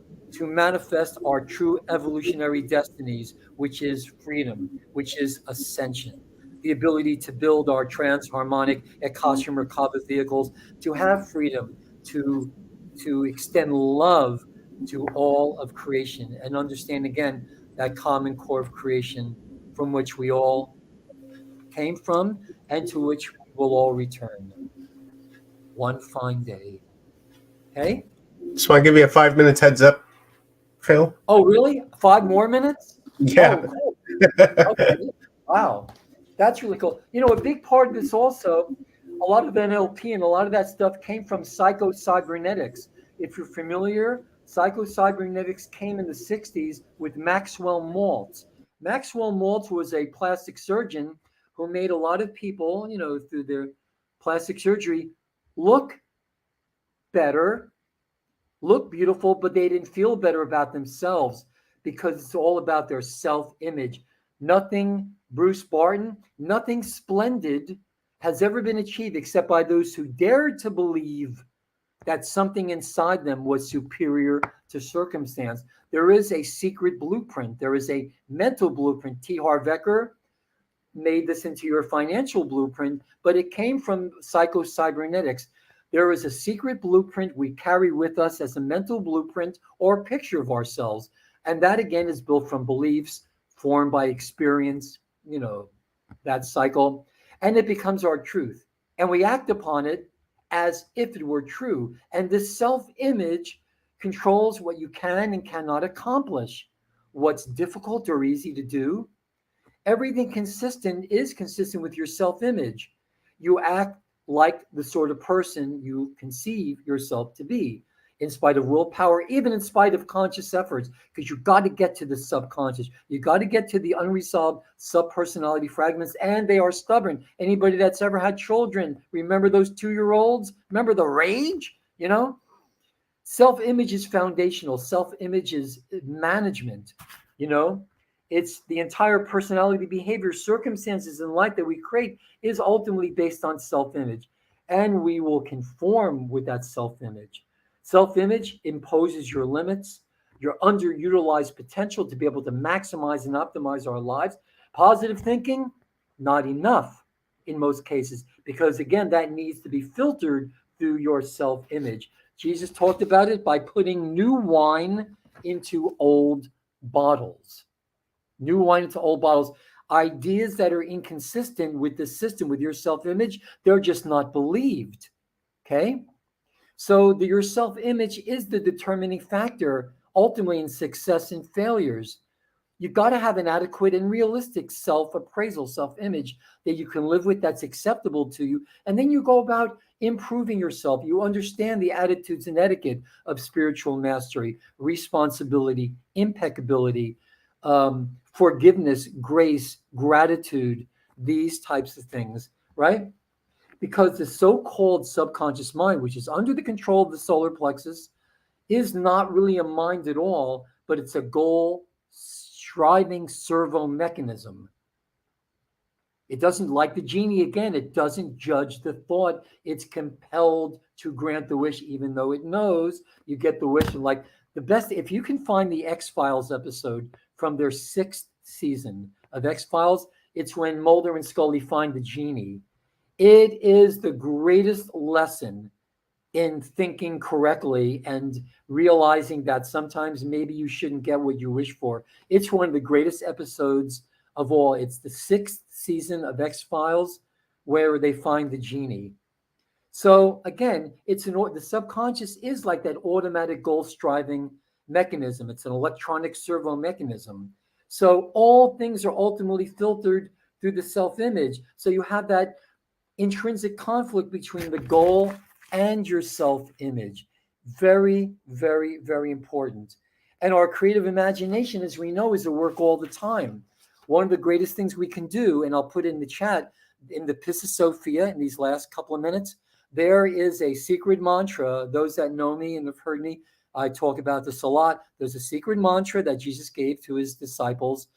manifest our true evolutionary destinies, which is freedom, which is ascension, the ability to build our transharmonic Akasha Merkaba vehicles, to have freedom, to extend love to all of creation, and understand again that common core of creation from which we all came from and to which we will all return one fine day. Okay? Just want to give you a 5 minutes heads up, Phil. Oh, really? 5 more minutes? Yeah. Oh, cool. Okay. Wow. That's really cool. You know, a big part of this also, a lot of NLP and a lot of that stuff came from psycho-cybernetics. If you're familiar, psycho-cybernetics came in the 60s with Maxwell Maltz. Maxwell Maltz was a plastic surgeon who made a lot of people, you know, through their plastic surgery, look better, look beautiful, but they didn't feel better about themselves because it's all about their self-image. Nothing, Bruce Barton, nothing splendid has ever been achieved except by those who dared to believe that something inside them was superior to circumstance. There is a secret blueprint. There is a mental blueprint. T. Harv Eker made this into your financial blueprint, but it came from psycho-cybernetics. There is a secret blueprint we carry with us as a mental blueprint or picture of ourselves. And that, again, is built from beliefs formed by experience, you know, that cycle. And it becomes our truth. And we act upon it as if it were true. And this self-image controls what you can and cannot accomplish, what's difficult or easy to do. Everything consistent is consistent with your self-image. You act like the sort of person you conceive yourself to be, in spite of willpower, even in spite of conscious efforts, because you've got to get to the subconscious. You got to get to the unresolved subpersonality fragments, and they are stubborn. Anybody that's ever had children, remember those 2-year-olds? Remember the rage? You know? Self-image is foundational. Self-image is management, you know? It's the entire personality, behavior, circumstances in life that we create is ultimately based on self-image. And we will conform with that self-image. Self-image imposes your limits, your underutilized potential to be able to maximize and optimize our lives. Positive thinking, not enough in most cases, because again, that needs to be filtered through your self-image. Jesus talked about it by putting new wine into old bottles. New wine into old bottles. Ideas that are inconsistent with the system, with your self-image, they're just not believed. Okay? So your self-image is the determining factor ultimately in success and failures. You've got to have an adequate and realistic self-appraisal, self-image that you can live with, that's acceptable to you. And then you go about improving yourself. You understand the attitudes and etiquette of spiritual mastery, responsibility, impeccability, forgiveness, grace, gratitude, these types of things, right? Because the so-called subconscious mind, which is under the control of the solar plexus, is not really a mind at all, but it's a goal striving servo mechanism. It doesn't, like the genie again, it doesn't judge the thought. It's compelled to grant the wish, even though it knows you get the wish. And like the best, if you can find the X-Files episode from their 6th season of X-Files, it's when Mulder and Scully find the genie. It is the greatest lesson in thinking correctly and realizing that sometimes maybe you shouldn't get what you wish for. It's one of the greatest episodes of all. It's the 6th season of X-Files where they find the genie. So again, the subconscious is like that automatic goal striving mechanism. It's an electronic servo mechanism. So all things are ultimately filtered through the self-image. So you have that intrinsic conflict between the goal and your self-image. Very, very, very important. And our creative imagination, as we know, is at work all the time. One of the greatest things we can do, and I'll put it in the chat, in the Pissa Sophia, in these last couple of minutes, there is a secret mantra. Those that know me and have heard me, I talk about this a lot. There's a secret mantra that Jesus gave to his disciples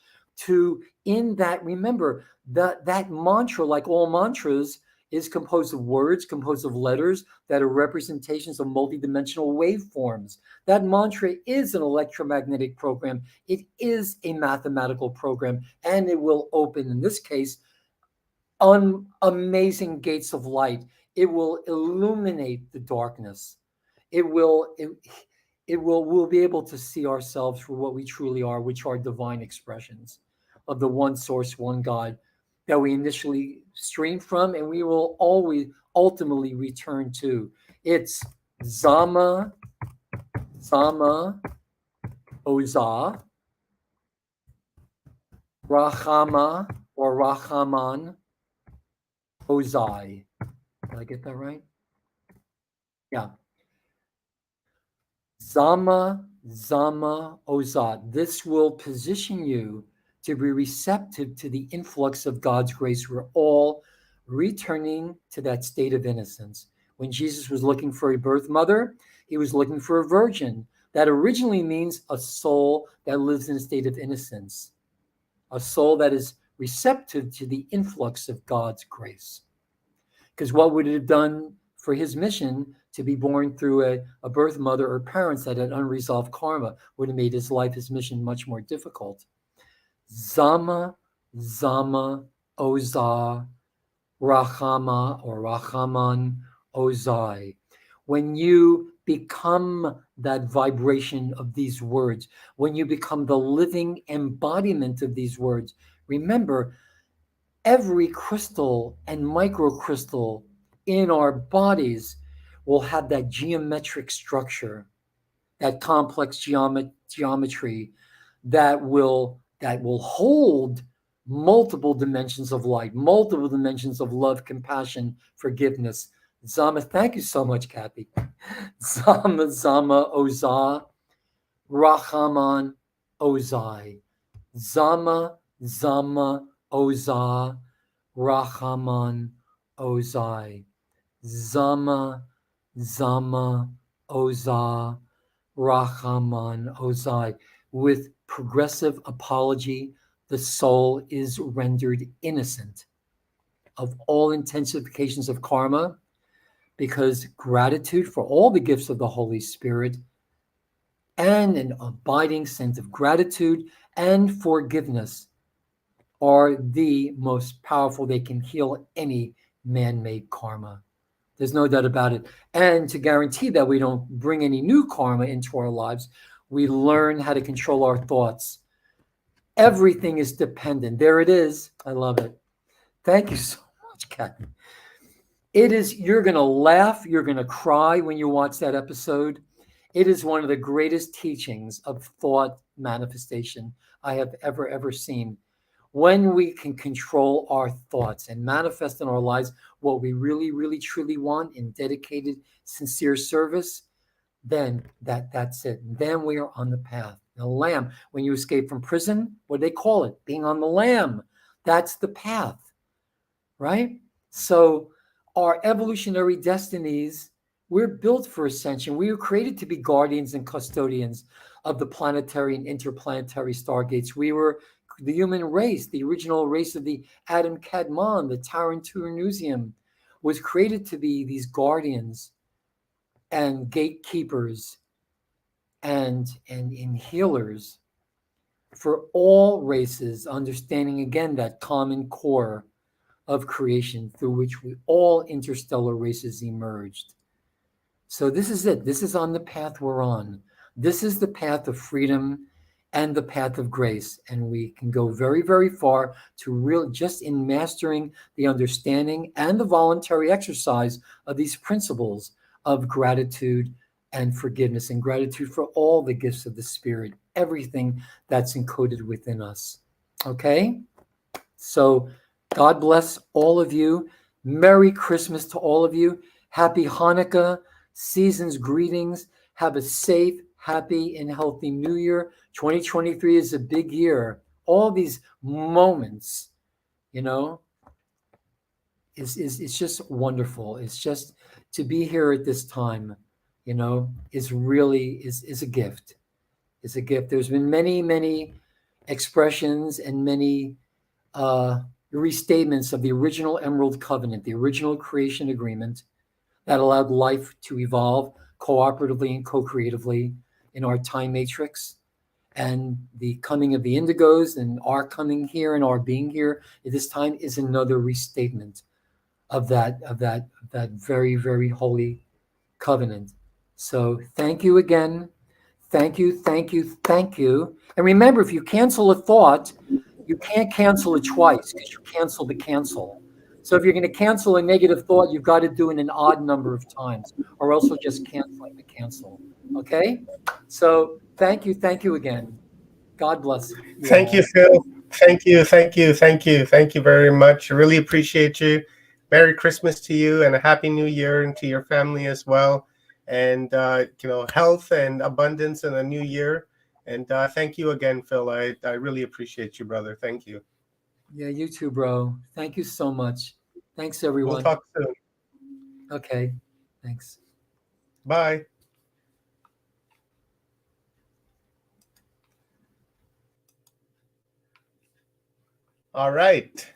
remember, that mantra, like all mantras, is composed of words, composed of letters that are representations of multidimensional waveforms. That mantra is an electromagnetic program. It is a mathematical program, and it will open, in this case, amazing gates of light. It will illuminate the darkness. We'll be able to see ourselves for what we truly are, which are divine expressions of the one source, one God that we initially stream from, and we will always ultimately return to. It's Zama, Oza, Rahama, or Rahaman, Ozai. Did I get that right? Yeah. Zama, Ozad. This will position you to be receptive to the influx of God's grace. We're all returning to that state of innocence. When Jesus was looking for a birth mother, he was looking for a virgin. That originally means a soul that lives in a state of innocence, a soul that is receptive to the influx of God's grace. Because what would it have done for his mission to be born through a birth mother or parents that had unresolved karma? Would have made his life, his mission, much more difficult. Zama, Oza, Rahama, or Rahaman, Ozai. When you become that vibration of these words, when you become the living embodiment of these words, remember, every crystal and microcrystal in our bodies will have that geometric structure, that complex geometry that will hold multiple dimensions of light, multiple dimensions of love, compassion, forgiveness. Zama, thank you so much, Kathy. Zama, Oza, Rahaman, Ozai. Zama, Oza, Rahaman, Ozai. Zama, Oza, Rahaman, Ozai. With progressive apology, the soul is rendered innocent of all intensifications of karma, because gratitude for all the gifts of the Holy Spirit and an abiding sense of gratitude and forgiveness are the most powerful. They can heal any man-made karma. There's no doubt about it. And to guarantee that we don't bring any new karma into our lives, we learn how to control our thoughts. Everything is dependent. There it is. I love it. Thank you so much, Kathy. You're going to laugh. You're going to cry when you watch that episode. It is one of the greatest teachings of thought manifestation I have ever seen. When we can control our thoughts and manifest in our lives what we really, truly want in dedicated, sincere service, then that's it. Then we are on the path. The lamb, when you escape from prison, what do they call it? Being on the lamb. That's the path, right? So our evolutionary destinies, we're built for ascension. We were created to be guardians and custodians of the planetary and interplanetary stargates. We were the human race, the original race of the Adam Kadmon, the Taranturunusium, was created to be these guardians and gatekeepers and healers for all races, understanding again that common core of creation through which all interstellar races emerged. So this is it. This is on the path we're on. This is the path of freedom and the path of grace. And we can go very, very far to just in mastering the understanding and the voluntary exercise of these principles of gratitude and forgiveness, and gratitude for all the gifts of the Spirit, everything that's encoded within us. Okay? So God bless all of you. Merry Christmas to all of you. Happy Hanukkah, season's greetings. Have a safe, happy, and healthy New Year. 2023 is a big year. All these moments, it's just wonderful. It's just to be here at this time, is really is a gift. It's a gift. There's been many, many expressions and many restatements of the original Emerald Covenant, the original creation agreement that allowed life to evolve cooperatively and co-creatively in our time matrix. And the coming of the indigos and our coming here and our being here at this time is another restatement of that very, very holy covenant. So thank you again. Thank you, thank you, thank you. And remember, if you cancel a thought, you can't cancel it twice because you cancel the cancel. So if you're going to cancel a negative thought, you've got to do it an odd number of times, or else you'll just canceling the cancel. Okay? So thank you again. God bless you. Thank you, Phil. Thank you very much. I really appreciate you. Merry Christmas to you and a Happy New Year, and to your family as well. And health and abundance in a new year. And thank you again, Phil. I really appreciate you, brother. Thank you. Yeah, you too, bro. Thank you so much. Thanks, everyone. We'll talk soon. Okay. Thanks. Bye. All right.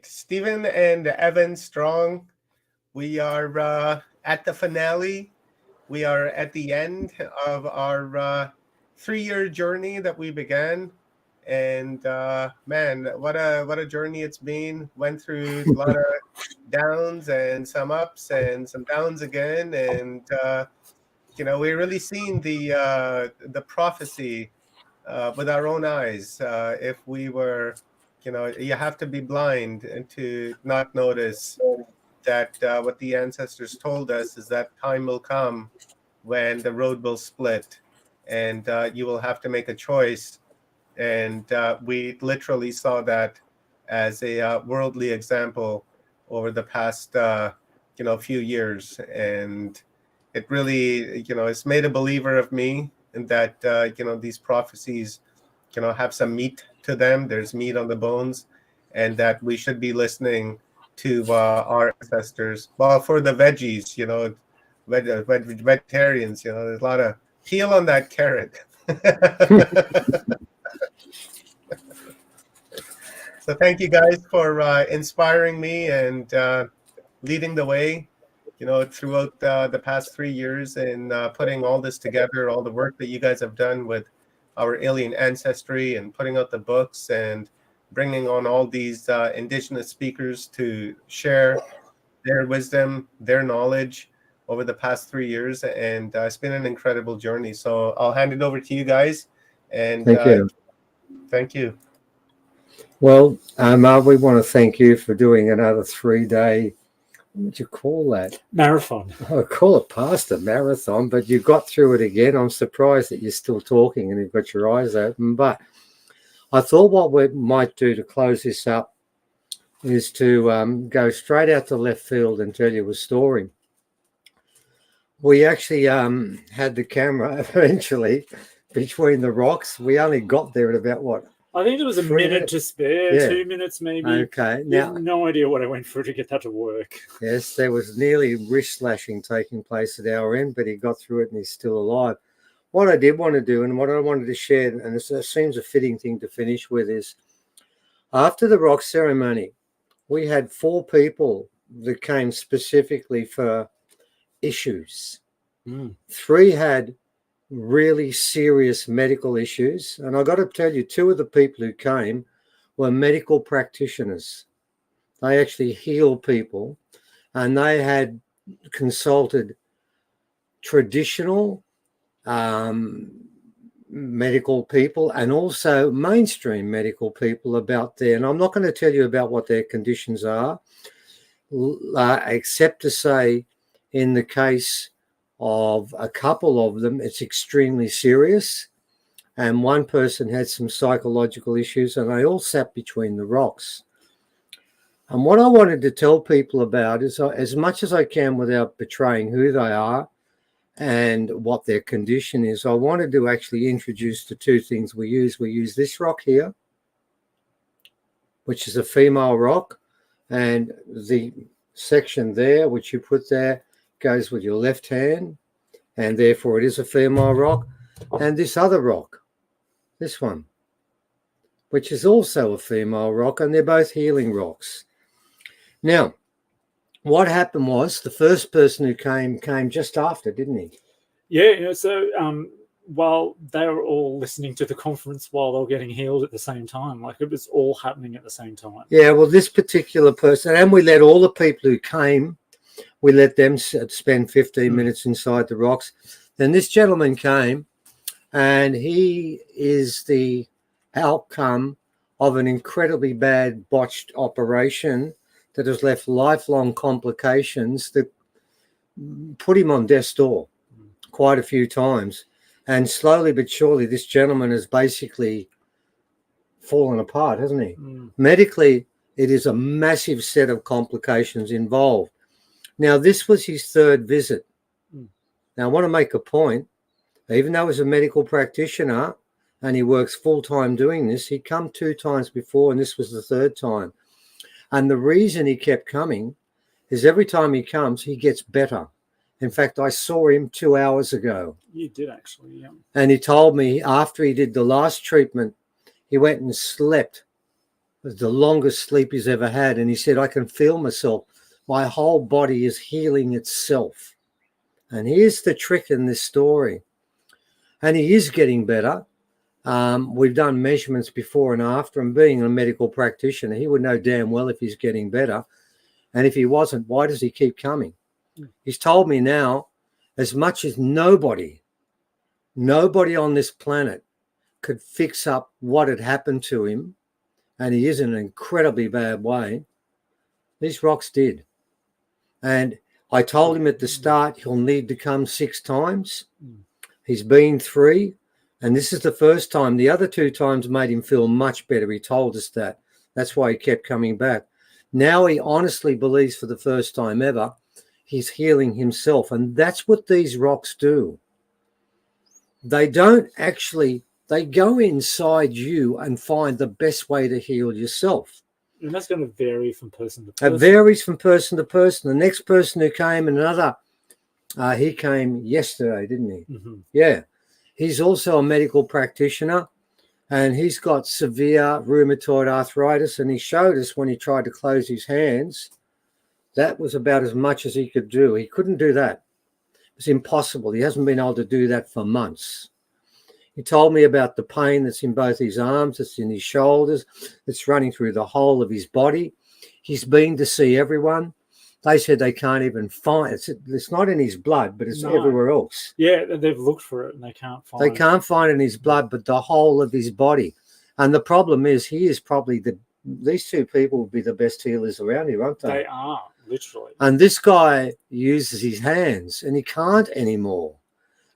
Stephen and Evan Strong, we are at the finale. We are at the end of our 3-year journey that we began. And man, what a journey it's been. Went through a lot of downs and some ups and some downs again. And we're really seeing the prophecy with our own eyes. If we were, you have to be blind and to not notice that what the ancestors told us is that time will come when the road will split and you will have to make a choice. And we literally saw that as a worldly example over the past few years. And it really it's made a believer of me, and that these prophecies have some meat to them. There's meat on the bones, and that we should be listening to our ancestors. Well, for the veggies, vegetarians, there's a lot of peel on that carrot. So thank you guys for inspiring me and leading the way, throughout the past 3 years, and putting all this together, all the work that you guys have done with our alien ancestry and putting out the books and bringing on all these Indigenous speakers to share their wisdom, their knowledge over the past 3 years. And it's been an incredible journey. So I'll hand it over to you guys. And thank you. Thank you. Well, we want to thank you for doing another 3-day, what would you call that? Marathon. I call it past a marathon, but you got through it again. I'm surprised that you're still talking and you've got your eyes open. But I thought what we might do to close this up is to go straight out to left field and tell you a story. We actually had the camera eventually between the rocks. We only got there at about what? I think there was a minute to spare, Yeah. 2 minutes maybe. Okay. You Now, have no idea what I went through to get that to work. yes, there was nearly wrist slashing taking place at our end, but he got through it and he's still alive. what I did want to do and what I wanted to share, and it seems a fitting thing to finish with, is after the rock ceremony, we had 4 people that came specifically for issues. 3 had really serious medical issues. And I got to tell you, 2 of the people who came were medical practitioners. They actually heal people, and they had consulted traditional medical people and also mainstream medical people about their, and I'm not going to tell you about what their conditions are, except to say in the case of a couple of them, it's extremely serious. And one person had some psychological issues, and they all sat between the rocks. And what I wanted to tell people about is, as much as I can without betraying who they are and what their condition is, I wanted to actually introduce the 2 things we use. We use this rock here, which is a female rock, and the section there, which you put there, goes with your left hand, and therefore it is a female rock. And this other rock, this one, which is also a female rock, and they're both healing rocks. Now, what happened was the first person who came just after, didn't he? Yeah. So while they were all listening to the conference while they were getting healed at the same time, like it was all happening at the same time. Yeah, well, this particular person, and we let all the people who came, we let them spend 15 minutes inside the rocks. Then this gentleman came, and he is the outcome of an incredibly bad botched operation that has left lifelong complications that put him on death's door quite a few times. And slowly but surely, this gentleman has basically fallen apart, hasn't he? Medically, it is a massive set of complications involved. Now, this was his 3rd visit. Now, I want to make a point. Even though he's a medical practitioner and he works full-time doing this, he come 2 times before, and this was the 3rd time. And the reason he kept coming is every time he comes, he gets better. In fact, I saw him 2 hours ago. You did actually, yeah. And he told me after he did the last treatment, he went and slept. It was the longest sleep he's ever had. And he said, I can feel myself. My whole body is healing itself. And here's the trick in this story. And he is getting better. We've done measurements before and after, and being a medical practitioner, he would know damn well if he's getting better. And if he wasn't, why does he keep coming? He's told me now, as much as nobody on this planet could fix up what had happened to him, and he is in an incredibly bad way, these rocks did. And I told him at the start he'll need to come 6 times. He's been 3, and this is the first time. The other 2 times made him feel much better. He told us that. That's why he kept coming back. Now he honestly believes for the first time ever he's healing himself, and that's what these rocks do. They don't actually, they go inside you and find the best way to heal yourself. And that's going to vary from person to person. It varies from person to person. The next person who came, another, he came yesterday, didn't he? Yeah. He's also a medical practitioner, and he's got severe rheumatoid arthritis, and he showed us when he tried to close his hands, that was about as much as he could do. He couldn't do that. It's impossible. He hasn't been able to do that for months. He told me about the pain that's in both his arms, it's in his shoulders, it's running through the whole of his body. He's been to see everyone. They said they can't even find it. It's not in his blood, but it's everywhere else. Yeah, they've looked for it and they can't find it. They can't find it in his blood, but the whole of his body. And the problem is he is probably these 2 people would be the best healers around here, aren't they? They are, literally. And this guy uses his hands and he can't anymore.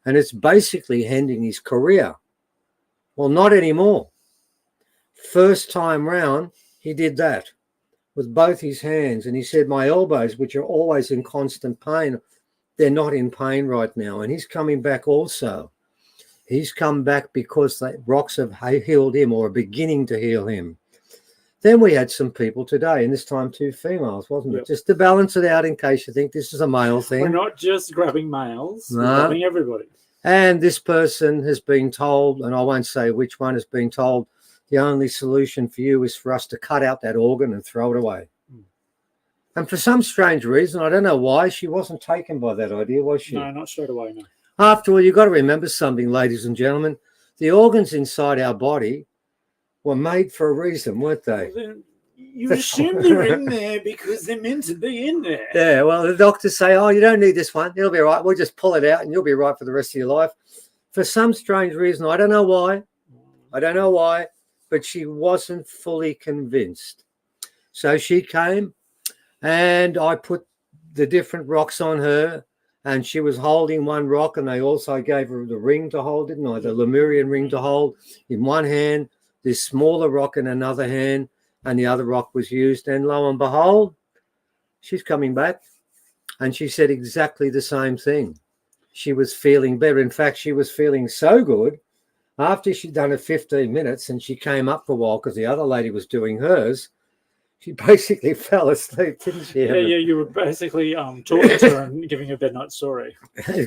And it's basically ending his career. Well, not anymore. First time round, he did that with both his hands. And he said, my elbows, which are always in constant pain, they're not in pain right now. And he's coming back also. He's come back because the rocks have healed him or are beginning to heal him. Then we had some people today, and this time 2 females, wasn't it? Just to balance it out in case you think this is a male thing. We're not just grabbing males, we're No. grabbing everybody. And this person has been told, and I won't say which one, has been told the only solution for you is for us to cut out that organ and throw it away. And for some strange reason, I don't know why, she wasn't taken by that idea, was she? No, not straight away, no. After all, you've got to remember something, ladies and gentlemen. The organs inside our body were made for a reason, weren't they? Well, you assume they're in there because they're meant to be in there. Yeah, well, the doctors say, oh, you don't need this one. It'll be all right. We'll just pull it out and you'll be right for the rest of your life. For some strange reason, I don't know why. I don't know why, but she wasn't fully convinced. So she came and I put the different rocks on her and she was holding one rock and they also gave her the ring to hold, didn't I? The Lemurian ring to hold in one hand, this smaller rock in another hand, and the other rock was used. And lo and behold, she's coming back. And she said exactly the same thing. She was feeling better. In fact, she was feeling so good after she'd done it 15 minutes and she came up for a while because the other lady was doing hers. She basically fell asleep, didn't she? Yeah, you were basically talking to her and giving her a bednight story.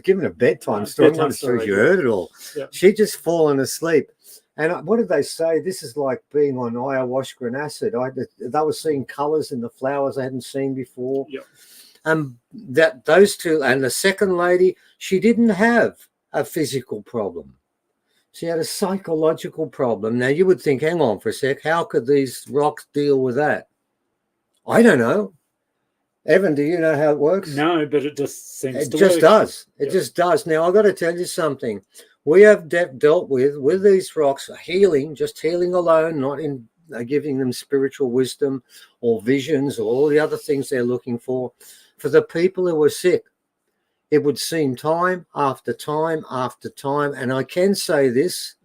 Giving a bedtime story. Bedtime story. You heard it all. Yeah. She'd just fallen asleep. And what did they say? This is like being on ayahuasca and acid. They were seeing colours in the flowers they hadn't seen before. Yep. Those two, and the second lady, she didn't have a physical problem. She had a psychological problem. Now, you would think, hang on for a sec, how could these rocks deal with that? I don't know. Evan, do you know how it works? No, but it just seems It to just work. does. It just does. Now, I've got to tell you something. We have dealt with these rocks, healing, just healing alone, not in giving them spiritual wisdom or visions or all the other things they're looking for. For the people who were sick, it would seem time after time after time. And I can say this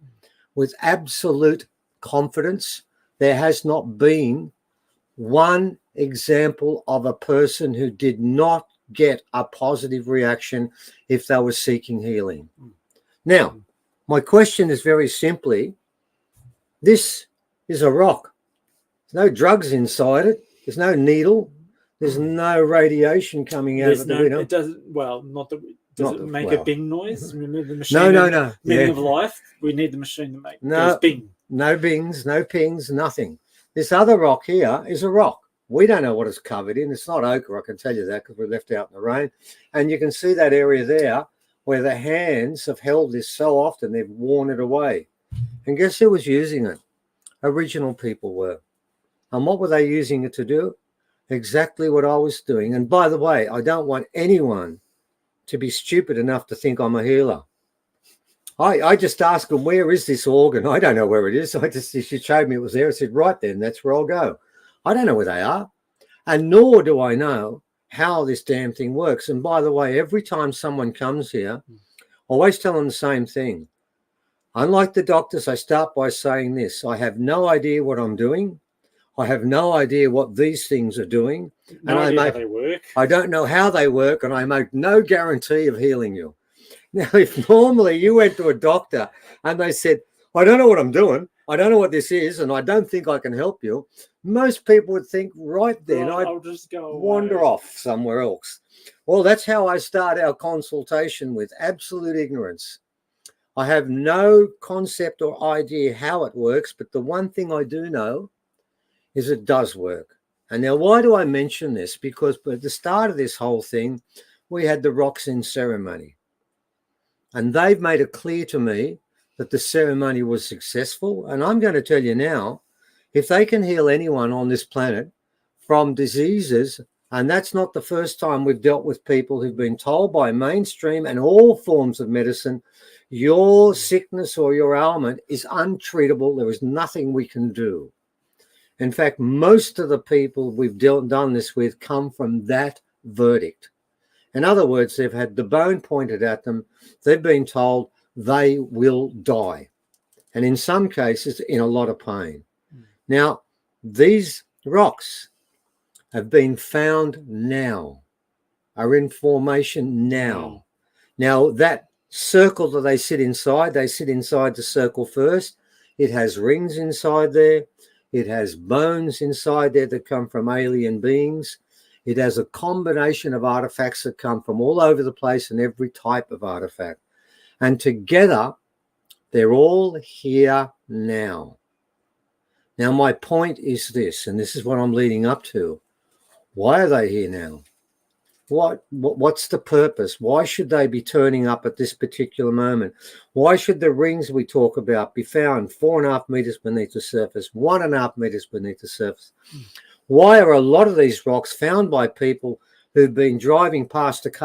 with absolute confidence, there has not been one example of a person who did not get a positive reaction if they were seeking healing. Now, my question is very simply, this is a rock. There's no drugs inside it. There's no needle. There's no radiation coming out of it. It doesn't, well, not that, does it make a bing noise? Remember the machine? No. Meaning of life? We need the machine to make goes bing. No bings, no pings, nothing. This other rock here is a rock. We don't know what it's covered in. It's not ochre, I can tell you that, because we're left out in the rain. And you can see that area there where the hands have held this so often they've worn it away. And guess who was using it? Original people were. And what were they using it to do? Exactly what I was doing. And by the way, I don't want anyone to be stupid enough to think I'm a healer. I just asked them, where is this organ? I don't know where it is. She showed me it was there. I said, right then, that's where I'll go. I don't know where they are. And nor do I know how this damn thing works. And by the way, every time someone comes here, I always tell them the same thing. Unlike the doctors, I start by saying this. I have no idea what I'm doing. I have no idea what these things are doing. No idea how they work. I don't know how they work, and I make no guarantee of healing you. Now, if normally you went to a doctor and they said, I don't know what I'm doing, I don't know what this is, and I don't think I can help you, most people would think right then I'll just go wander away. off somewhere else. Well, that's how I start our consultation, with absolute ignorance. I have no concept or idea how it works, but the one thing I do know is it does work. And now, why do I mention this? Because at the start of this whole thing, we had the rocks in ceremony. And they've made it clear to me that the ceremony was successful. And I'm going to tell you now, if they can heal anyone on this planet from diseases, and that's not the first time we've dealt with people who've been told by mainstream and all forms of medicine, your sickness or your ailment is untreatable. There is nothing we can do. In fact, most of the people we've done this with come from that verdict. In other words, they've had the bone pointed at them. They've been told they will die. And in some cases, in a lot of pain. Now, these rocks have been found now, are in formation now. Now, that circle that they sit inside the circle first. It has rings inside there. It has bones inside there that come from alien beings. It has a combination of artifacts that come from all over the place and every type of artifact. And together, they're all here now. Now, my point is this, and this is what I'm leading up to. Why are they here now? What's the purpose? Why should they be turning up at this particular moment? Why should the rings we talk about be found 4.5 meters beneath the surface, 1.5 meters beneath the surface? Why are a lot of these rocks found by people who've been driving past a car